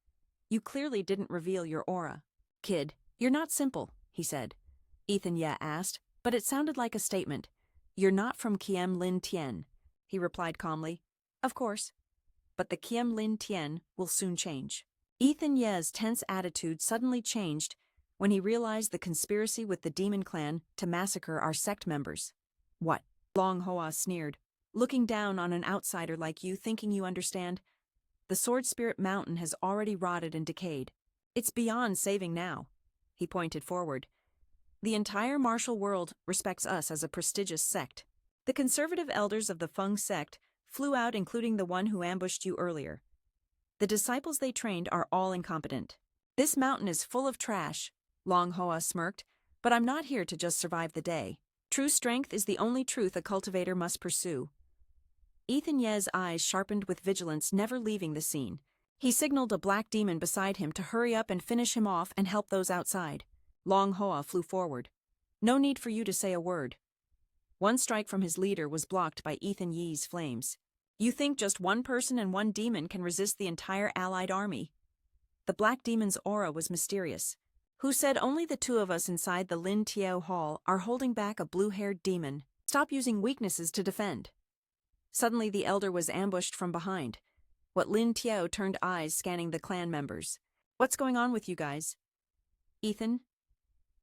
"You clearly didn't reveal your aura." "Kid, you're not simple," he said. Ethan Ye asked, but it sounded like a statement. "You're not from Kiem Lin Tien," he replied calmly. "Of course. But the Kiem Lin Tien will soon change." Ethan Ye's tense attitude suddenly changed when he realized the conspiracy with the demon clan to massacre our sect members. "What?" Long Hoa sneered. "Looking down on an outsider like you, thinking you understand? The Sword Spirit Mountain has already rotted and decayed. It's beyond saving now." He pointed forward. "The entire martial world respects us as a prestigious sect. The conservative elders of the Feng sect flew out, including the one who ambushed you earlier. The disciples they trained are all incompetent. This mountain is full of trash," Long Hoa smirked, "but I'm not here to just survive the day. True strength is the only truth a cultivator must pursue." Ethan Ye's eyes sharpened with vigilance, never leaving the scene. He signaled a black demon beside him to hurry up and finish him off and help those outside. Long Hoa flew forward. "No need for you to say a word." One strike from his leader was blocked by Ethan Ye's flames. "You think just one person and one demon can resist the entire allied army?" The black demon's aura was mysterious. "Who said only the 2 of us inside the Lin Tiao Hall are holding back a blue-haired demon? Stop using weaknesses to defend." Suddenly the elder was ambushed from behind. What Lin Tiao turned eyes scanning the clan members. "What's going on with you guys?" "Ethan?"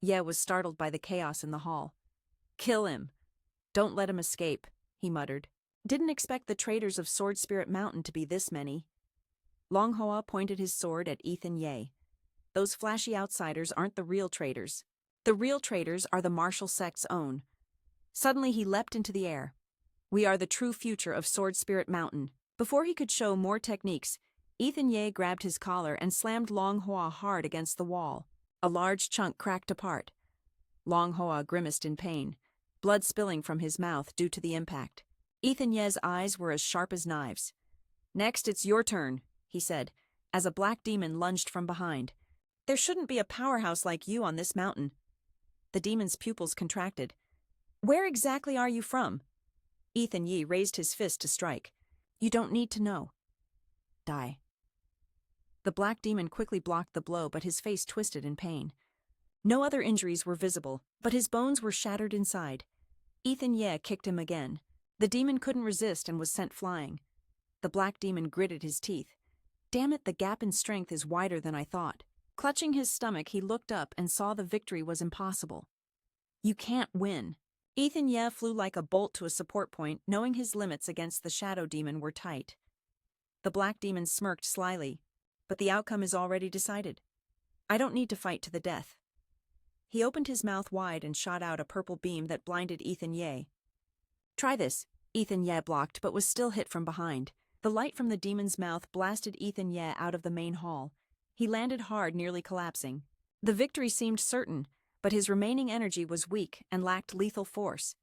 Ye was startled by the chaos in the hall. "Kill him. Don't let him escape," he muttered. "Didn't expect the traitors of Sword Spirit Mountain to be this many." Long Hoa pointed his sword at Ethan Ye. "Those flashy outsiders aren't the real traitors. The real traitors are the martial sect's own." Suddenly he leapt into the air. "We are the true future of Sword Spirit Mountain." Before he could show more techniques, Ethan Ye grabbed his collar and slammed Long Hoa hard against the wall. A large chunk cracked apart. Long Hoa grimaced in pain, blood spilling from his mouth due to the impact. Ethan Ye's eyes were as sharp as knives. "Next, it's your turn," he said, as a black demon lunged from behind. "There shouldn't be a powerhouse like you on this mountain." The demon's pupils contracted. "Where exactly are you from?" Ethan Ye raised his fist to strike. "You don't need to know." "Die." The black demon quickly blocked the blow, but his face twisted in pain. No other injuries were visible, but his bones were shattered inside. Ethan Ye kicked him again. The demon couldn't resist and was sent flying. The black demon gritted his teeth. "Damn it, the gap in strength is wider than I thought." Clutching his stomach, he looked up and saw the victory was impossible. "You can't win." Ethan Ye flew like a bolt to a support point, knowing his limits against the shadow demon were tight. The black demon smirked slyly, "But the outcome is already decided. I don't need to fight to the death." He opened his mouth wide and shot out a purple beam that blinded Ethan Ye. "Try this." Ethan Ye blocked but was still hit from behind. The light from the demon's mouth blasted Ethan Ye out of the main hall. He landed hard, nearly collapsing. The victory seemed certain, but his remaining energy was weak and lacked lethal force.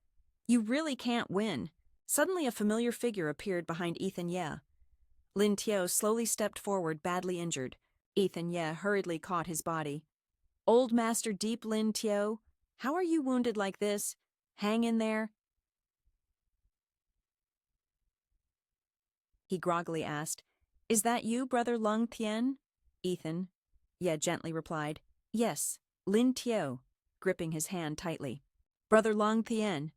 "You really can't win." Suddenly a familiar figure appeared behind Ethan Ye. Lin Tiao slowly stepped forward, badly injured. Ethan Ye hurriedly caught his body. "Old Master Deep Lin Tiao, how are you wounded like this? Hang in there." He groggily asked, "Is that you, Brother Lung Tien?" Ethan Ye gently replied, "Yes, Lin Tiao," gripping his hand tightly. "Brother Lung Tien,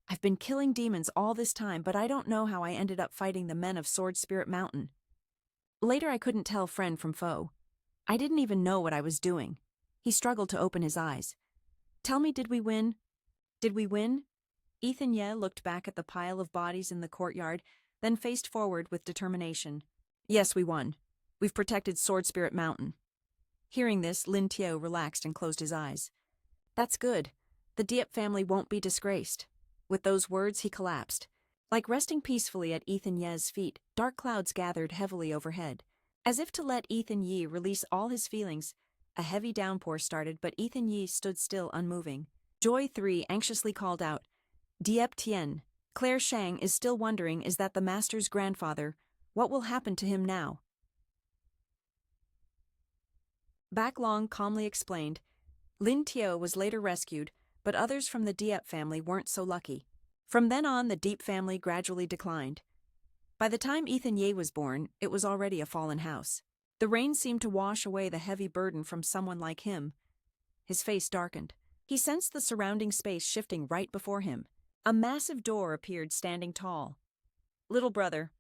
I've been killing demons all this time, but I don't know how I ended up fighting the men of Sword Spirit Mountain. Later I couldn't tell friend from foe. I didn't even know what I was doing." He struggled to open his eyes. "Tell me, did we win? Did we win?" Ethan Ye looked back at the pile of bodies in the courtyard, then faced forward with determination. "Yes, we won. We've protected Sword Spirit Mountain." Hearing this, Lin Tiao relaxed and closed his eyes. "That's good. The Diep family won't be disgraced." With those words, he collapsed. Like resting peacefully at Ethan Ye's feet, dark clouds gathered heavily overhead. As if to let Ethan Ye release all his feelings, a heavy downpour started, but Ethan Ye stood still, unmoving. Joy 3 anxiously called out, "Diep Tien, Claire Shang is still wondering, is that the master's grandfather? What will happen to him now?" Back Long calmly explained, "Lin Tiao was later rescued, but others from the Diep family weren't so lucky. From then on, the Deep family gradually declined. By the time Ethan Ye was born, it was already a fallen house. The rain seemed to wash away the heavy burden from someone like him." His face darkened. He sensed the surrounding space shifting right before him. A massive door appeared standing tall. "Little brother,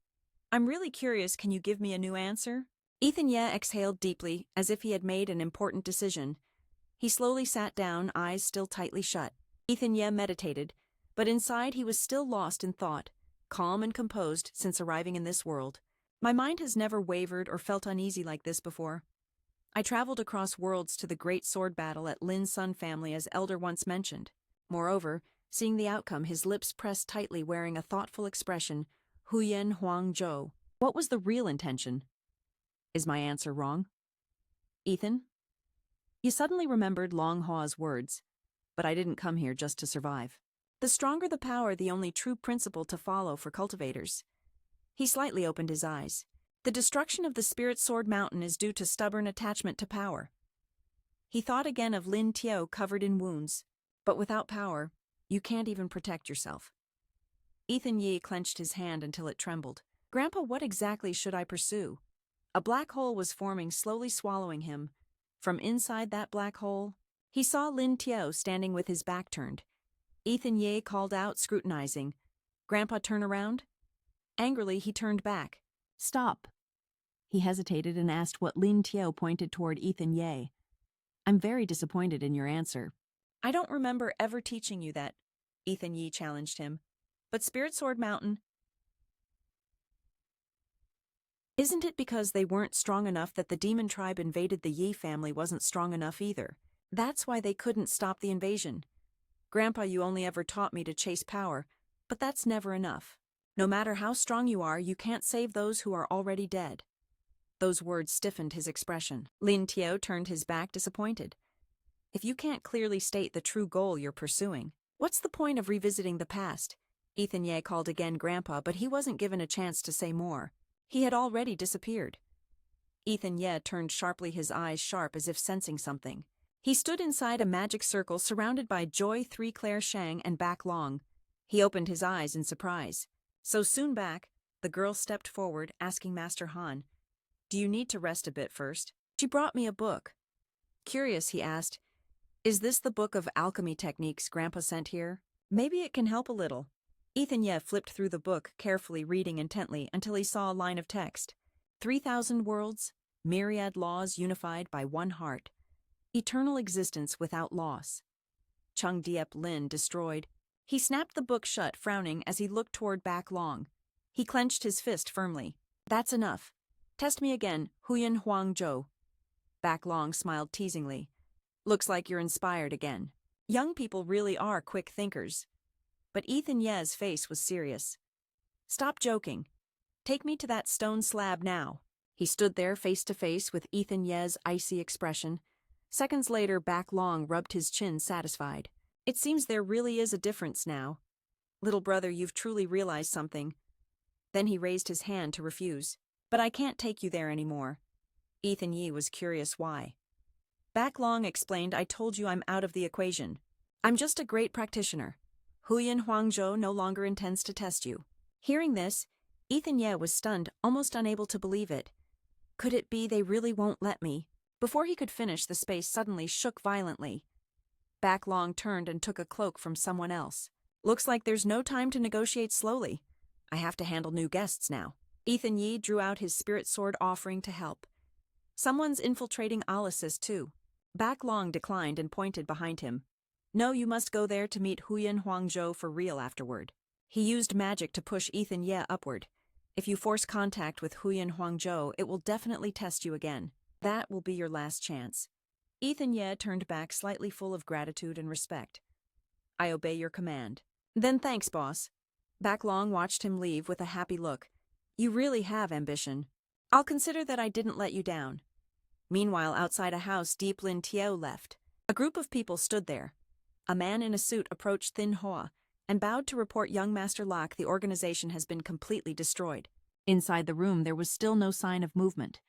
I'm really curious, can you give me a new answer?" Ethan Ye exhaled deeply, as if he had made an important decision. He slowly sat down, eyes still tightly shut. Ethan Ye meditated, but inside he was still lost in thought, calm and composed since arriving in this world. "My mind has never wavered or felt uneasy like this before. I traveled across worlds to the great sword battle at Lin Sun family, as Elder once mentioned. Moreover, seeing the outcome, his lips pressed tightly, wearing a thoughtful expression, Huyen Huang Zhou. What was the real intention? Is my answer wrong?" "Ethan?" He suddenly remembered Long Ha's words, "But I didn't come here just to survive. The stronger the power, the only true principle to follow for cultivators." He slightly opened his eyes. "The destruction of the Spirit Sword Mountain is due to stubborn attachment to power." He thought again of Lin Tiao covered in wounds. "But without power, you can't even protect yourself." Ethan Ye clenched his hand until it trembled. "Grandpa, what exactly should I pursue?" A black hole was forming, slowly swallowing him. From inside that black hole, he saw Lin Tiao standing with his back turned. Ethan Ye called out, scrutinizing, "Grandpa, turn around?" Angrily, he turned back.
"Stop." He hesitated and asked what Lin Tiao pointed toward Ethan Ye. "I'm very disappointed in your answer."
"I don't remember ever teaching you that," Ethan Ye challenged him. "But Spirit Sword Mountain, isn't it because they weren't strong enough that the demon tribe invaded the Yi family wasn't strong enough either? That's why they couldn't stop the invasion. Grandpa, you only ever taught me to chase power, but that's never enough. No matter how strong you are, you can't save those who are already dead." Those words stiffened his expression. Lin Tiao turned his back, disappointed. If you can't clearly state the true goal you're pursuing, what's the point of revisiting the past? Ethan Ye called again Grandpa, but he wasn't given a chance to say more. He had already disappeared. Ethan Ye turned sharply, his eyes sharp as if sensing something. He stood inside a magic circle surrounded by Joy 3, Claire Shang, and Back Long. He opened his eyes in surprise. So soon back, the girl stepped forward, asking Master Han, "Do you need to rest a bit first?" "She brought me a book." Curious, he asked, "Is this the book of alchemy techniques Grandpa sent here? Maybe it can help a little." Ethan Ye flipped through the book, carefully reading intently until he saw a line of text. 3,000 worlds, myriad laws unified by one heart. Eternal existence without loss. Chung Diep Lin destroyed. He snapped the book shut, frowning as he looked toward Back Long. He clenched his fist firmly. "That's enough. Test me again, Huyan Huang Zhou." Back Long smiled teasingly. "Looks like you're inspired again. Young people really are quick thinkers." But Ethan Ye's face was serious. "Stop joking. Take me to that stone slab now." He stood there face to face with Ethan Ye's icy expression. Seconds later, Back Long rubbed his chin, satisfied. "It seems there really is a difference now. Little brother, you've truly realized something." Then he raised his hand to refuse. "But I can't take you there anymore." Ethan Ye was curious why. Back Long explained, "I told you I'm out of the equation. I'm just a great practitioner. Huyan Huangzhou no longer intends to test you." Hearing this, Ethan Ye was stunned, almost unable to believe it. Could it be they really won't let me? Before he could finish, the space suddenly shook violently. Back Long turned and took a cloak from someone else. "Looks like there's no time to negotiate slowly. I have to handle new guests now." Ethan Ye drew out his spirit sword, offering to help. "Someone's infiltrating Alice's too." Back Long declined and pointed behind him. "No, you must go there to meet Huyan Huangzhou for real afterward." He used magic to push Ethan Ye upward. "If you force contact with Huyan Huangzhou, it will definitely test you again. That will be your last chance." Ethan Ye turned back, slightly full of gratitude and respect. "I obey your command." "Then thanks, boss." Back Long watched him leave with a happy look. "You really have ambition. I'll consider that I didn't let you down." Meanwhile, outside a house, Deep Lin Tiao left. A group of people stood there. A man in a suit approached Thin Hoa and bowed to report young Master Lak, the organization has been completely destroyed. Inside the room, there was still no sign of movement.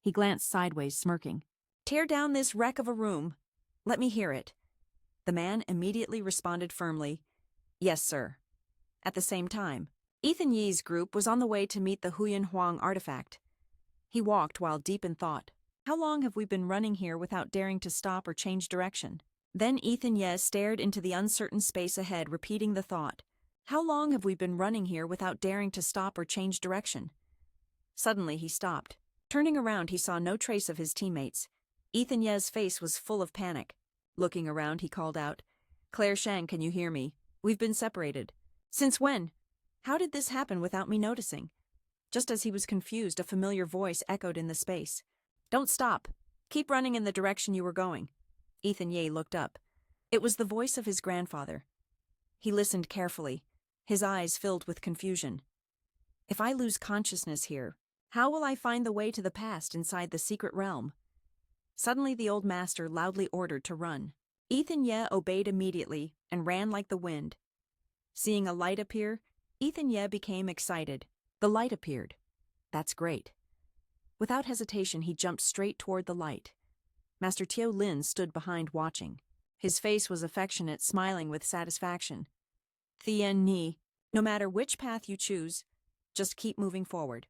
He glanced sideways, smirking. "Tear down this wreck of a room. Let me hear it." The man immediately responded firmly, "Yes, sir." At the same time, Ethan Ye's group was on the way to meet the Huyan Huang artifact. He walked while deep in thought. How long have we been running here without daring to stop or change direction? Then Ethan Ye stared into the uncertain space ahead, repeating the thought. How long have we been running here without daring to stop or change direction? Suddenly he stopped. Turning around, he saw no trace of his teammates. Ethan Ye's face was full of panic. Looking around, he called out, "Claire Shang, can you hear me? We've been separated." "Since when? How did this happen without me noticing?" Just as he was confused, a familiar voice echoed in the space. "Don't stop. Keep running in the direction you were going." Ethan Ye looked up. It was the voice of his grandfather. He listened carefully, his eyes filled with confusion. "If I lose consciousness here, how will I find the way to the past inside the secret realm?" Suddenly the old master loudly ordered to run. Ethan Ye obeyed immediately and ran like the wind. Seeing a light appear, Ethan Ye became excited. The light appeared. That's great. Without hesitation, he jumped straight toward the light. Master Tiao Lin stood behind, watching. His face was affectionate, smiling with satisfaction. "Thien Ni, no matter which path you choose, just keep moving forward."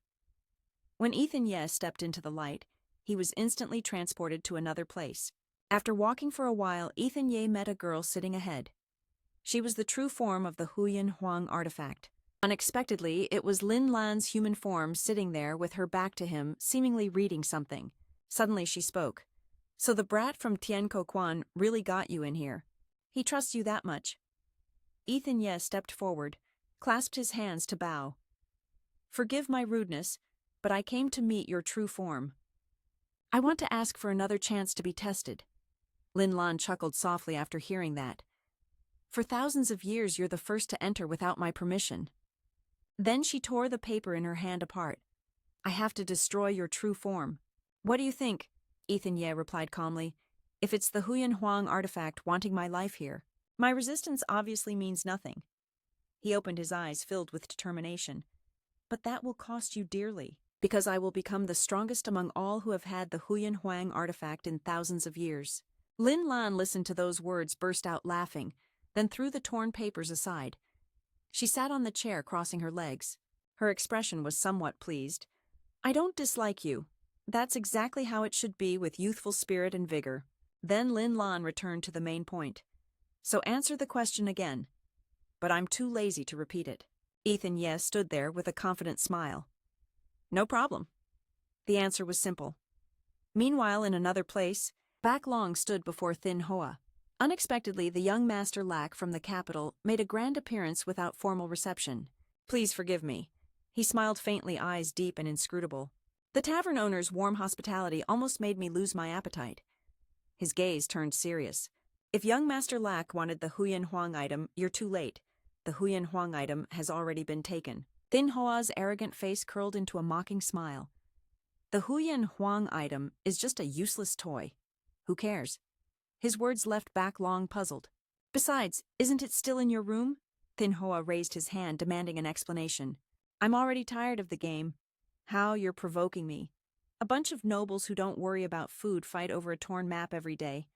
When Ethan Ye stepped into the light, he was instantly transported to another place. After walking for a while, Ethan Ye met a girl sitting ahead. She was the true form of the Huyan Huang artifact. Unexpectedly, it was Lin Lan's human form sitting there with her back to him, seemingly reading something. Suddenly she spoke. "So the brat from Tien Ko Quan really got you in here. He trusts you that much." Ethan Ye stepped forward, clasped his hands to bow. "Forgive my rudeness, but I came to meet your true form. I want to ask for another chance to be tested." Lin Lan chuckled softly after hearing that. "For thousands of years you're the first to enter without my permission." Then she tore the paper in her hand apart. "I have to destroy your true form." "What do you think?" Ethan Ye replied calmly. if it's the Huyan Huang artifact wanting my life here, my resistance obviously means nothing. He opened his eyes filled with determination. But that will cost you dearly, because I will become the strongest among all who have had the Huyan Huang artifact in thousands of years. Lin Lan listened to those words, burst out laughing, then threw the torn papers aside. She sat on the chair, crossing her legs. Her expression was somewhat pleased. I don't dislike you. That's exactly how it should be, with youthful spirit and vigor. Then Lin Lan returned to the main point. So answer the question again. But I'm too lazy to repeat it. Ethan Ye stood there with a confident smile. No problem. The answer was simple. Meanwhile, in another place, Back Long stood before Thin Hoa. Unexpectedly, the young master Lac from the capital made a grand appearance without formal reception. Please forgive me. He smiled faintly, eyes deep and inscrutable. The tavern owner's warm hospitality almost made me lose my appetite. His gaze turned serious. If young Master Lac wanted the Huyan Huang item, you're too late. The Huyan Huang item has already been taken. Thin Hoa's arrogant face curled into a mocking smile. The Huyan Huang item is just a useless toy. Who cares? His words left Back Long puzzled. Besides, isn't it still in your room? Thin Hoa raised his hand, demanding an explanation. I'm already tired of the game. How you're provoking me. A bunch of nobles who don't worry about food fight over a torn map every day.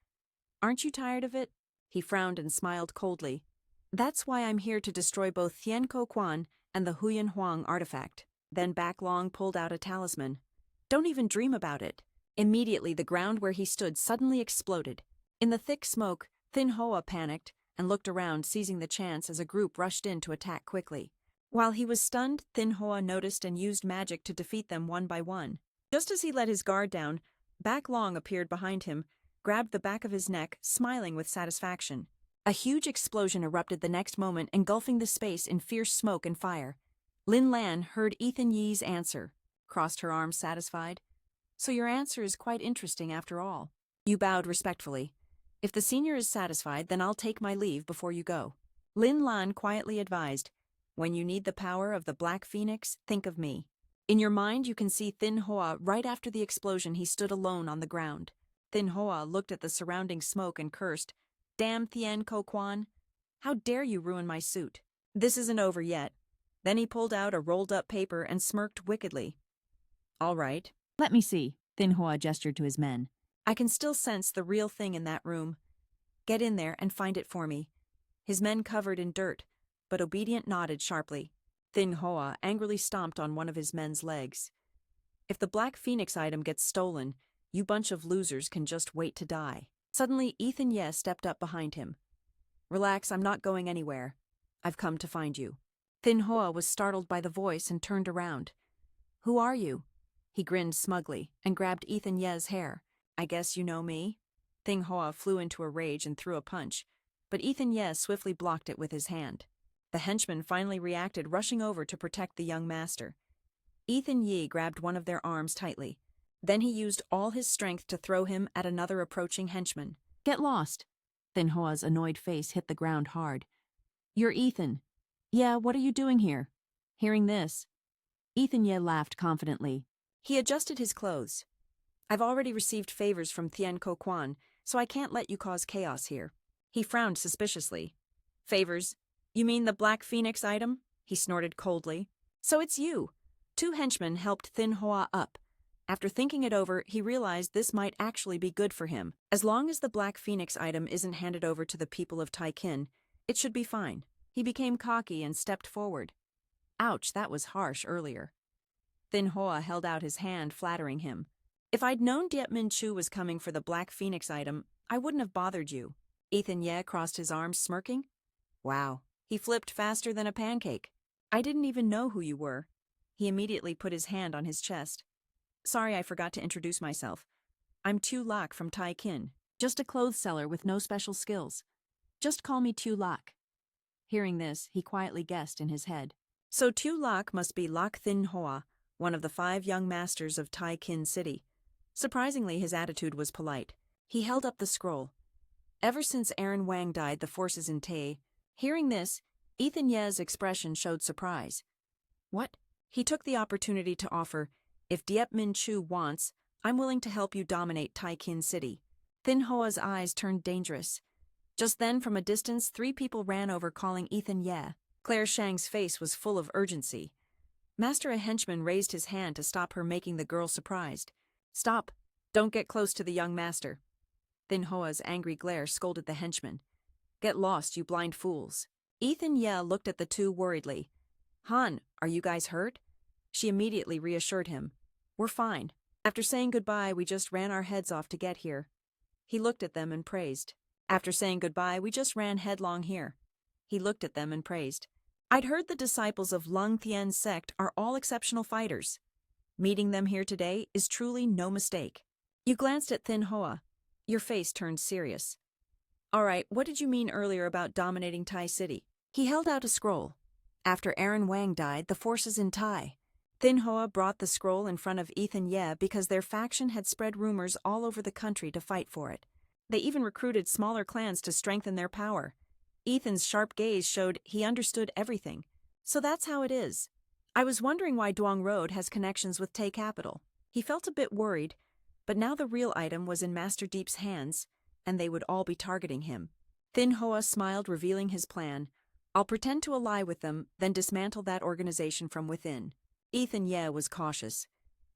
Aren't you tired of it? He frowned and smiled coldly. That's why I'm here to destroy both Thien Ko Quan and the Huyan Huang artifact. Then Back Long pulled out a talisman. Don't even dream about it. Immediately, the ground where he stood suddenly exploded. In the thick smoke, Thin Hoa panicked and looked around, seizing the chance as a group rushed in to attack quickly. While he was stunned, Thin Hoa noticed and used magic to defeat them one by one. Just as he let his guard down, Back Long appeared behind him, grabbed the back of his neck, smiling with satisfaction. A huge explosion erupted the next moment, engulfing the space in fierce smoke and fire. Lin Lan heard Ethan Ye's answer, crossed her arms satisfied. So your answer is quite interesting after all. You bowed respectfully. If the senior is satisfied, then I'll take my leave before you go. Lin Lan quietly advised, when you need the power of the Black Phoenix, think of me. In your mind, you can see Thin Hoa right after the explosion. He stood alone on the ground. Thin Hoa looked at the surrounding smoke and cursed, Damn Thien Ko Quan! How dare you ruin my suit? This isn't over yet. Then he pulled out a rolled-up paper and smirked wickedly. All right.
Let me see. Thin Hoa gestured to his men.
I can still sense the real thing in that room. Get in there and find it for me. His men covered in dirt, but Obedient nodded sharply. Thin Hoa angrily stomped on one of his men's legs. If the Black Phoenix item gets stolen, you bunch of losers can just wait to die. Suddenly, Ethan Ye stepped up behind him. Relax, I'm not going anywhere. I've come to find you. Thin Hoa was startled by the voice and turned around. Who are you? He grinned smugly and grabbed Ethan Ye's hair. I guess you know me? Thin Hoa flew into a rage and threw a punch, but Ethan Ye swiftly blocked it with his hand. The henchman finally reacted, rushing over to protect the young master. Ethan Ye grabbed one of their arms tightly. Then he used all his strength to throw him at another approaching henchman.
Get lost. Thin Hoa's annoyed face hit the ground hard. You're Ethan. Yeah, what are you doing here? Hearing this, Ethan Ye laughed confidently.
He adjusted his clothes. I've already received favors from Thien Ko Quan, so I can't let you cause chaos here. He frowned suspiciously. Favors? You mean the Black Phoenix item? He snorted coldly. So it's you. 2 henchmen helped Thin Hoa up. After thinking it over, he realized this might actually be good for him. As long as the Black Phoenix item isn't handed over to the people of Tai Kin, it should be fine. He became cocky and stepped forward. Ouch, that was harsh earlier. Thin Hoa held out his hand, flattering him. If I'd known Diep Min Chu was coming for the Black Phoenix item, I wouldn't have bothered you. Ethan Ye crossed his arms, smirking. Wow, he flipped faster than a pancake. I didn't even know who you were. He immediately put his hand on his chest. Sorry, I forgot to introduce myself. I'm Tu Lac from Tai Kin, just a clothes seller with no special skills. Just call me Tu Lac. Hearing this, he quietly guessed in his head. So Tu Lac must be Lac Thin Hoa, one of the 5 young masters of Tai Kin City. Surprisingly, his attitude was polite. He held up the scroll. Ever since Aaron Wang died, the forces in Tay. Hearing this, Ethan Ye's expression showed surprise. What? He took the opportunity to offer, if Diep Min Chu wants, I'm willing to help you dominate Tai Kin City. Thin Hoa's eyes turned dangerous. Just then, from a distance, 3 people ran over calling Ethan Ye. Claire Shang's face was full of urgency. Master, a henchman, raised his hand to stop her, making the girl surprised. "Stop! Don't get close to the young master." Thin Hoa's angry glare scolded the henchman. "Get lost, you blind fools." Ethan Ye looked at the two worriedly. "Han, are you guys hurt?" She immediately reassured him. "We're fine. After saying goodbye, we just ran our heads off to get here." He looked at them and praised. "After saying goodbye, we just ran headlong here." He looked at them and praised. "I'd heard the disciples of Lung Tian's sect are all exceptional fighters. Meeting them here today is truly no mistake." You glanced at Thin Hoa. Your face turned serious. "All right, what did you mean earlier about dominating Tai City?" He held out a scroll. "After Aaron Wang died, the forces in Tai." Thin Hoa brought the scroll in front of Ethan Ye because their faction had spread rumors all over the country to fight for it. They even recruited smaller clans to strengthen their power. Ethan's sharp gaze showed he understood everything. "So that's how it is. I was wondering why Duong Road has connections with Tai Capital." He felt a bit worried, but now the real item was in Master Deep's hands, and they would all be targeting him. Thin Hoa smiled, revealing his plan. "I'll pretend to ally with them, then dismantle that organization from within." Ethan Ye was cautious.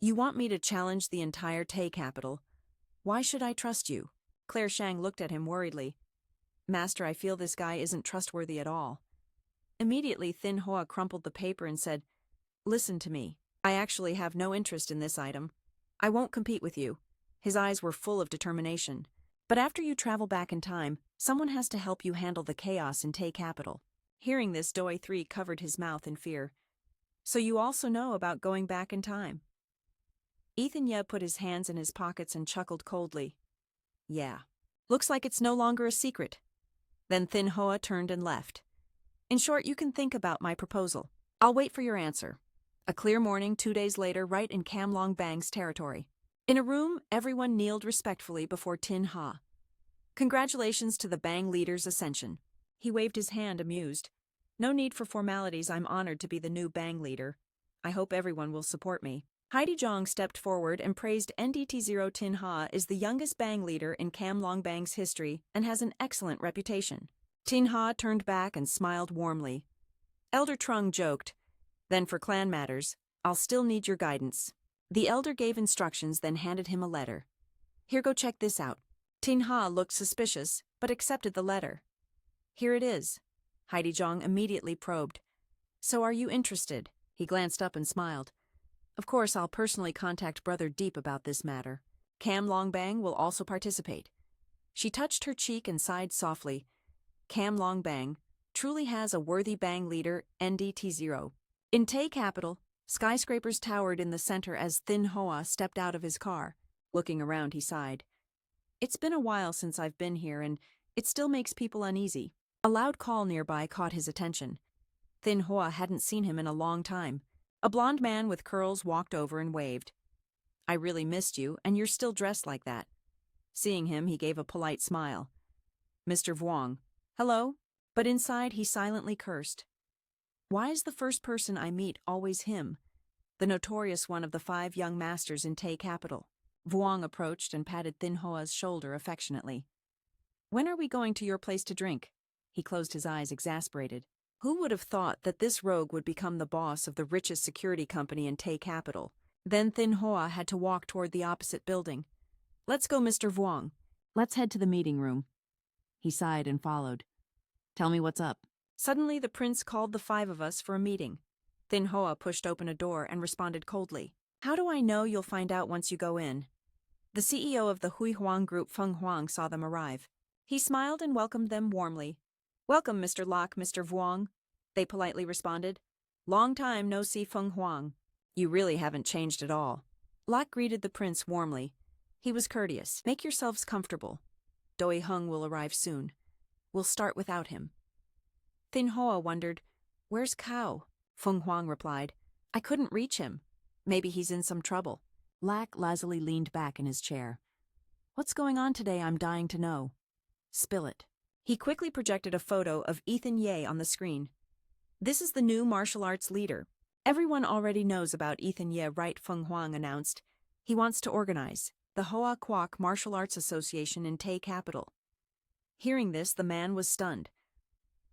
"You want me to challenge the entire Tai Capital? Why should I trust you?" Claire Shang looked at him worriedly. "Master, I feel this guy isn't trustworthy at all." Immediately, Thin Hoa crumpled the paper and said, "Listen to me. I actually have no interest in this item. I won't compete with you." His eyes were full of determination. "But after you travel back in time, someone has to help you handle the chaos in Tai Capital." Hearing this, Doi 3 covered his mouth in fear. "So you also know about going back in time?" Ethan Ye put his hands in his pockets and chuckled coldly. "Yeah. Looks like it's no longer a secret." Then Thin Hoa turned and left. "In short, you can think about my proposal. I'll wait for your answer." A clear morning 2 days later, right in Cam Long Bang's territory. In a room, everyone kneeled respectfully before Tin Ha. "Congratulations to the Bang leader's ascension." He waved his hand, amused. "No need for formalities. I'm honored to be the new Bang leader. I hope everyone will support me." Heidi Zhang stepped forward and praised NDT0 Tin Ha is the youngest Bang leader in Cam Long Bang's history and has an excellent reputation. Tin Ha turned back and smiled warmly. Elder Trung joked, "Then for clan matters, I'll still need your guidance." The elder gave instructions, then handed him a letter. "Here, go check this out." Tin Ha looked suspicious, but accepted the letter. "Here it is." Heidi Zhang immediately probed. "So are you interested?" He glanced up and smiled. "Of course, I'll personally contact Brother Deep about this matter. Cam Long Bang will also participate." She touched her cheek and sighed softly. Cam Long Bang truly has a worthy Bang leader, NDT0. In Tai Capital, skyscrapers towered in the center as Thin Hoa stepped out of his car. Looking around, he sighed. "It's been a while since I've been here, and it still makes people uneasy." A loud call nearby caught his attention. Thin Hoa hadn't seen him in a long time. A blond man with curls walked over and waved. "I really missed you, and you're still dressed like that." Seeing him, he gave a polite smile. "Mr. Vuong." "Hello?" But inside, he silently cursed. Why is the first person I meet always him? The notorious one of the 5 young masters in Tai Capital. Vuong approached and patted Thin Hoa's shoulder affectionately. "When are we going to your place to drink?" He closed his eyes, exasperated. Who would have thought that this rogue would become the boss of the richest security company in Tai Capital? Then Thin Hoa had to walk toward the opposite building. "Let's go, Mr. Vuong."
Let's head to the meeting room. He sighed and followed. "Tell me what's up."
Suddenly, the prince called the 5 of us for a meeting. Thin Hoa pushed open a door and responded coldly. "How do I know? You'll find out once you go in." The CEO of the Hui Huang Group, Feng Huang, saw them arrive. He smiled and welcomed them warmly. "Welcome, Mr. Locke, Mr. Vuong," they politely responded. "Long time no see, Feng Huang. You really haven't changed at all." Locke greeted the prince warmly. He was courteous. "Make yourselves comfortable. Doi Hung will arrive soon. We'll start without him." Thin Hoa wondered, "Where's Cao?" Feng Huang replied, "I couldn't reach him. Maybe he's in some trouble."
Lack lazily leaned back in his chair. "What's going on today? I'm dying to know."
"Spill it." He quickly projected a photo of Ethan Ye on the screen. "This is the new martial arts leader. Everyone already knows about Ethan Ye, right?" Feng Huang announced. "He wants to organize. the Hoa Kwok Martial Arts Association in Tay Capital. Hearing this, the man was stunned.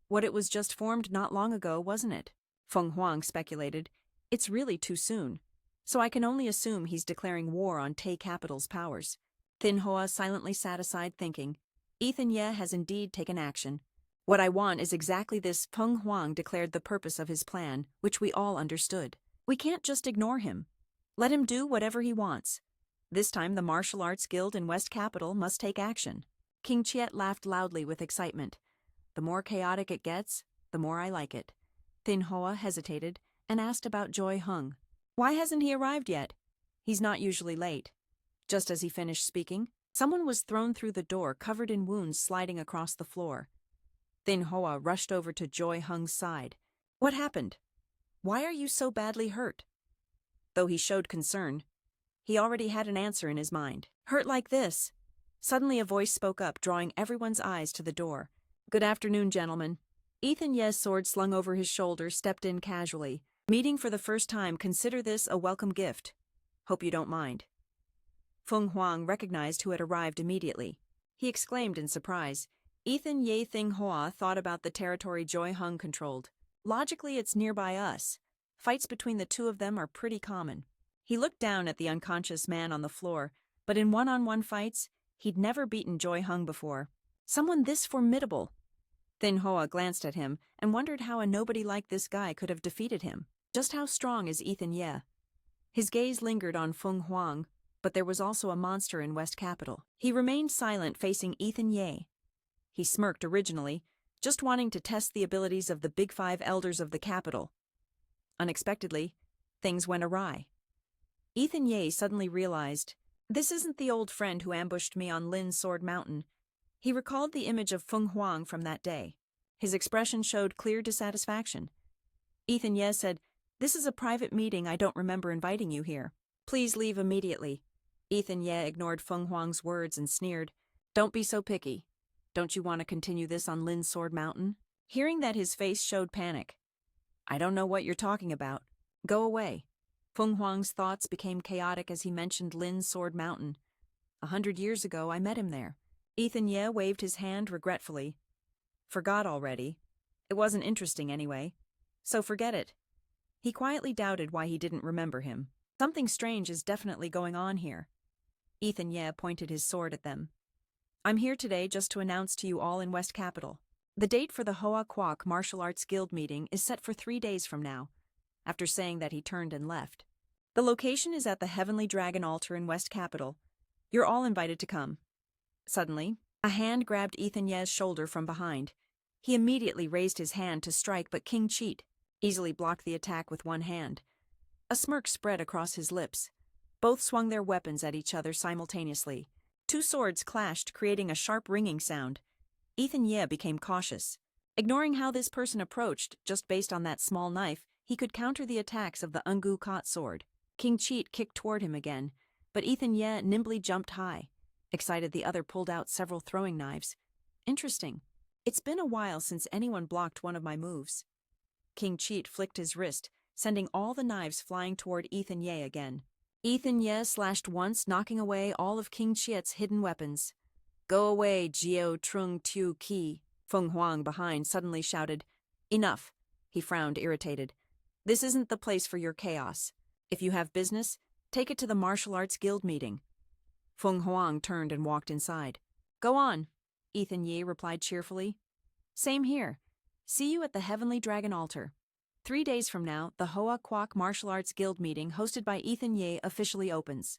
What, it was just formed not long ago, wasn't it? Feng Huang speculated. It's really too soon. So I can only assume he's declaring war on Tay Capital's powers. Thin Hoa silently sat aside thinking, Ethan Ye has indeed taken action. What I want is exactly this. Feng Huang declared the purpose of his plan, which we all understood. We can't just ignore him. Let him do whatever he wants. This time the Martial Arts Guild in West Capital must take action. King Chiet laughed loudly with excitement. The more chaotic it gets, the more I like it. Thin Hoa hesitated and asked about Joy Hung. Why hasn't he arrived yet? He's not usually late. Just as he finished speaking, someone was thrown through the door covered in wounds sliding across the floor. Thin Hoa rushed over to Joy Hung's side. What happened? Why are you so badly hurt? Though he showed concern, he already had an answer in his mind. Hurt like this. Suddenly a voice spoke up, drawing everyone's eyes to the door. Good afternoon, gentlemen. Ethan Ye's sword slung over his shoulder stepped in casually. Meeting for the first time, consider this a welcome gift. Hope you don't mind. Feng Huang recognized who had arrived immediately. He exclaimed in surprise. Ethan Ye Thing Hoa thought about the territory Joy Hung controlled. Logically, it's nearby us. Fights between the two of them are pretty common. He looked down at the unconscious man on the floor, but in one-on-one fights, he'd never beaten Joy Hung before. Someone this formidable. Thin Hoa glanced at him and wondered how a nobody like this guy could have defeated him. Just how strong is Ethan Ye? His gaze lingered on Feng Huang, but there was also a monster in West Capital. He remained silent, facing Ethan Ye. He smirked originally, just wanting to test the abilities of the Big Five Elders of the capital. Unexpectedly, things went awry. Ethan Ye suddenly realized, this isn't the old friend who ambushed me on Lin Sword Mountain. He recalled the image of Feng Huang from that day. His expression showed clear dissatisfaction. Ethan Ye said, this is a private meeting. I don't remember inviting you here. Please leave immediately. Ethan Ye ignored Feng Huang's words and sneered. Don't be so picky. Don't you want to continue this on Lin Sword Mountain? Hearing that, his face showed panic. I don't know what you're talking about. Go away. Feng Huang's thoughts became chaotic as he mentioned Lin Sword Mountain. 100 years ago, I met him there. Ethan Ye waved his hand regretfully. Forgot already. It wasn't interesting anyway. So forget it. He quietly doubted why he didn't remember him. Something strange is definitely going on here. Ethan Ye pointed his sword at them. I'm here today just to announce to you all in West Capital. The date for the Hoa Kwok Martial Arts Guild meeting is set for 3 days from now. After saying that, he turned and left. The location is at the Heavenly Dragon Altar in West Capital. You're all invited to come. Suddenly, a hand grabbed Ethan Ye's shoulder from behind. He immediately raised his hand to strike, but King Cheat easily blocked the attack with one hand. A smirk spread across his lips. Both swung their weapons at each other simultaneously. 2 swords clashed, creating a sharp ringing sound. Ethan Ye became cautious. Ignoring how this person approached, just based on that small knife, he could counter the attacks of the Ungu Kot sword. King Cheat kicked toward him again, but Ethan Ye nimbly jumped high. Excited, the other pulled out several throwing knives. Interesting. It's been a while since anyone blocked one of my moves. King Cheat flicked his wrist, sending all the knives flying toward Ethan Ye again. Ethan Ye slashed once, knocking away all of King Chiet's hidden weapons. Go away, Jiao Trung Tu Ki. Feng Huang behind suddenly shouted. Enough. He frowned, irritated. This isn't the place for your chaos. If you have business, take it to the Martial Arts Guild meeting. Feng Huang turned and walked inside. Go on, Ethan Ye replied cheerfully. Same here. See you at the Heavenly Dragon Altar. 3 days from now, the Hoa Kwok Martial Arts Guild meeting hosted by Ethan Ye officially opens.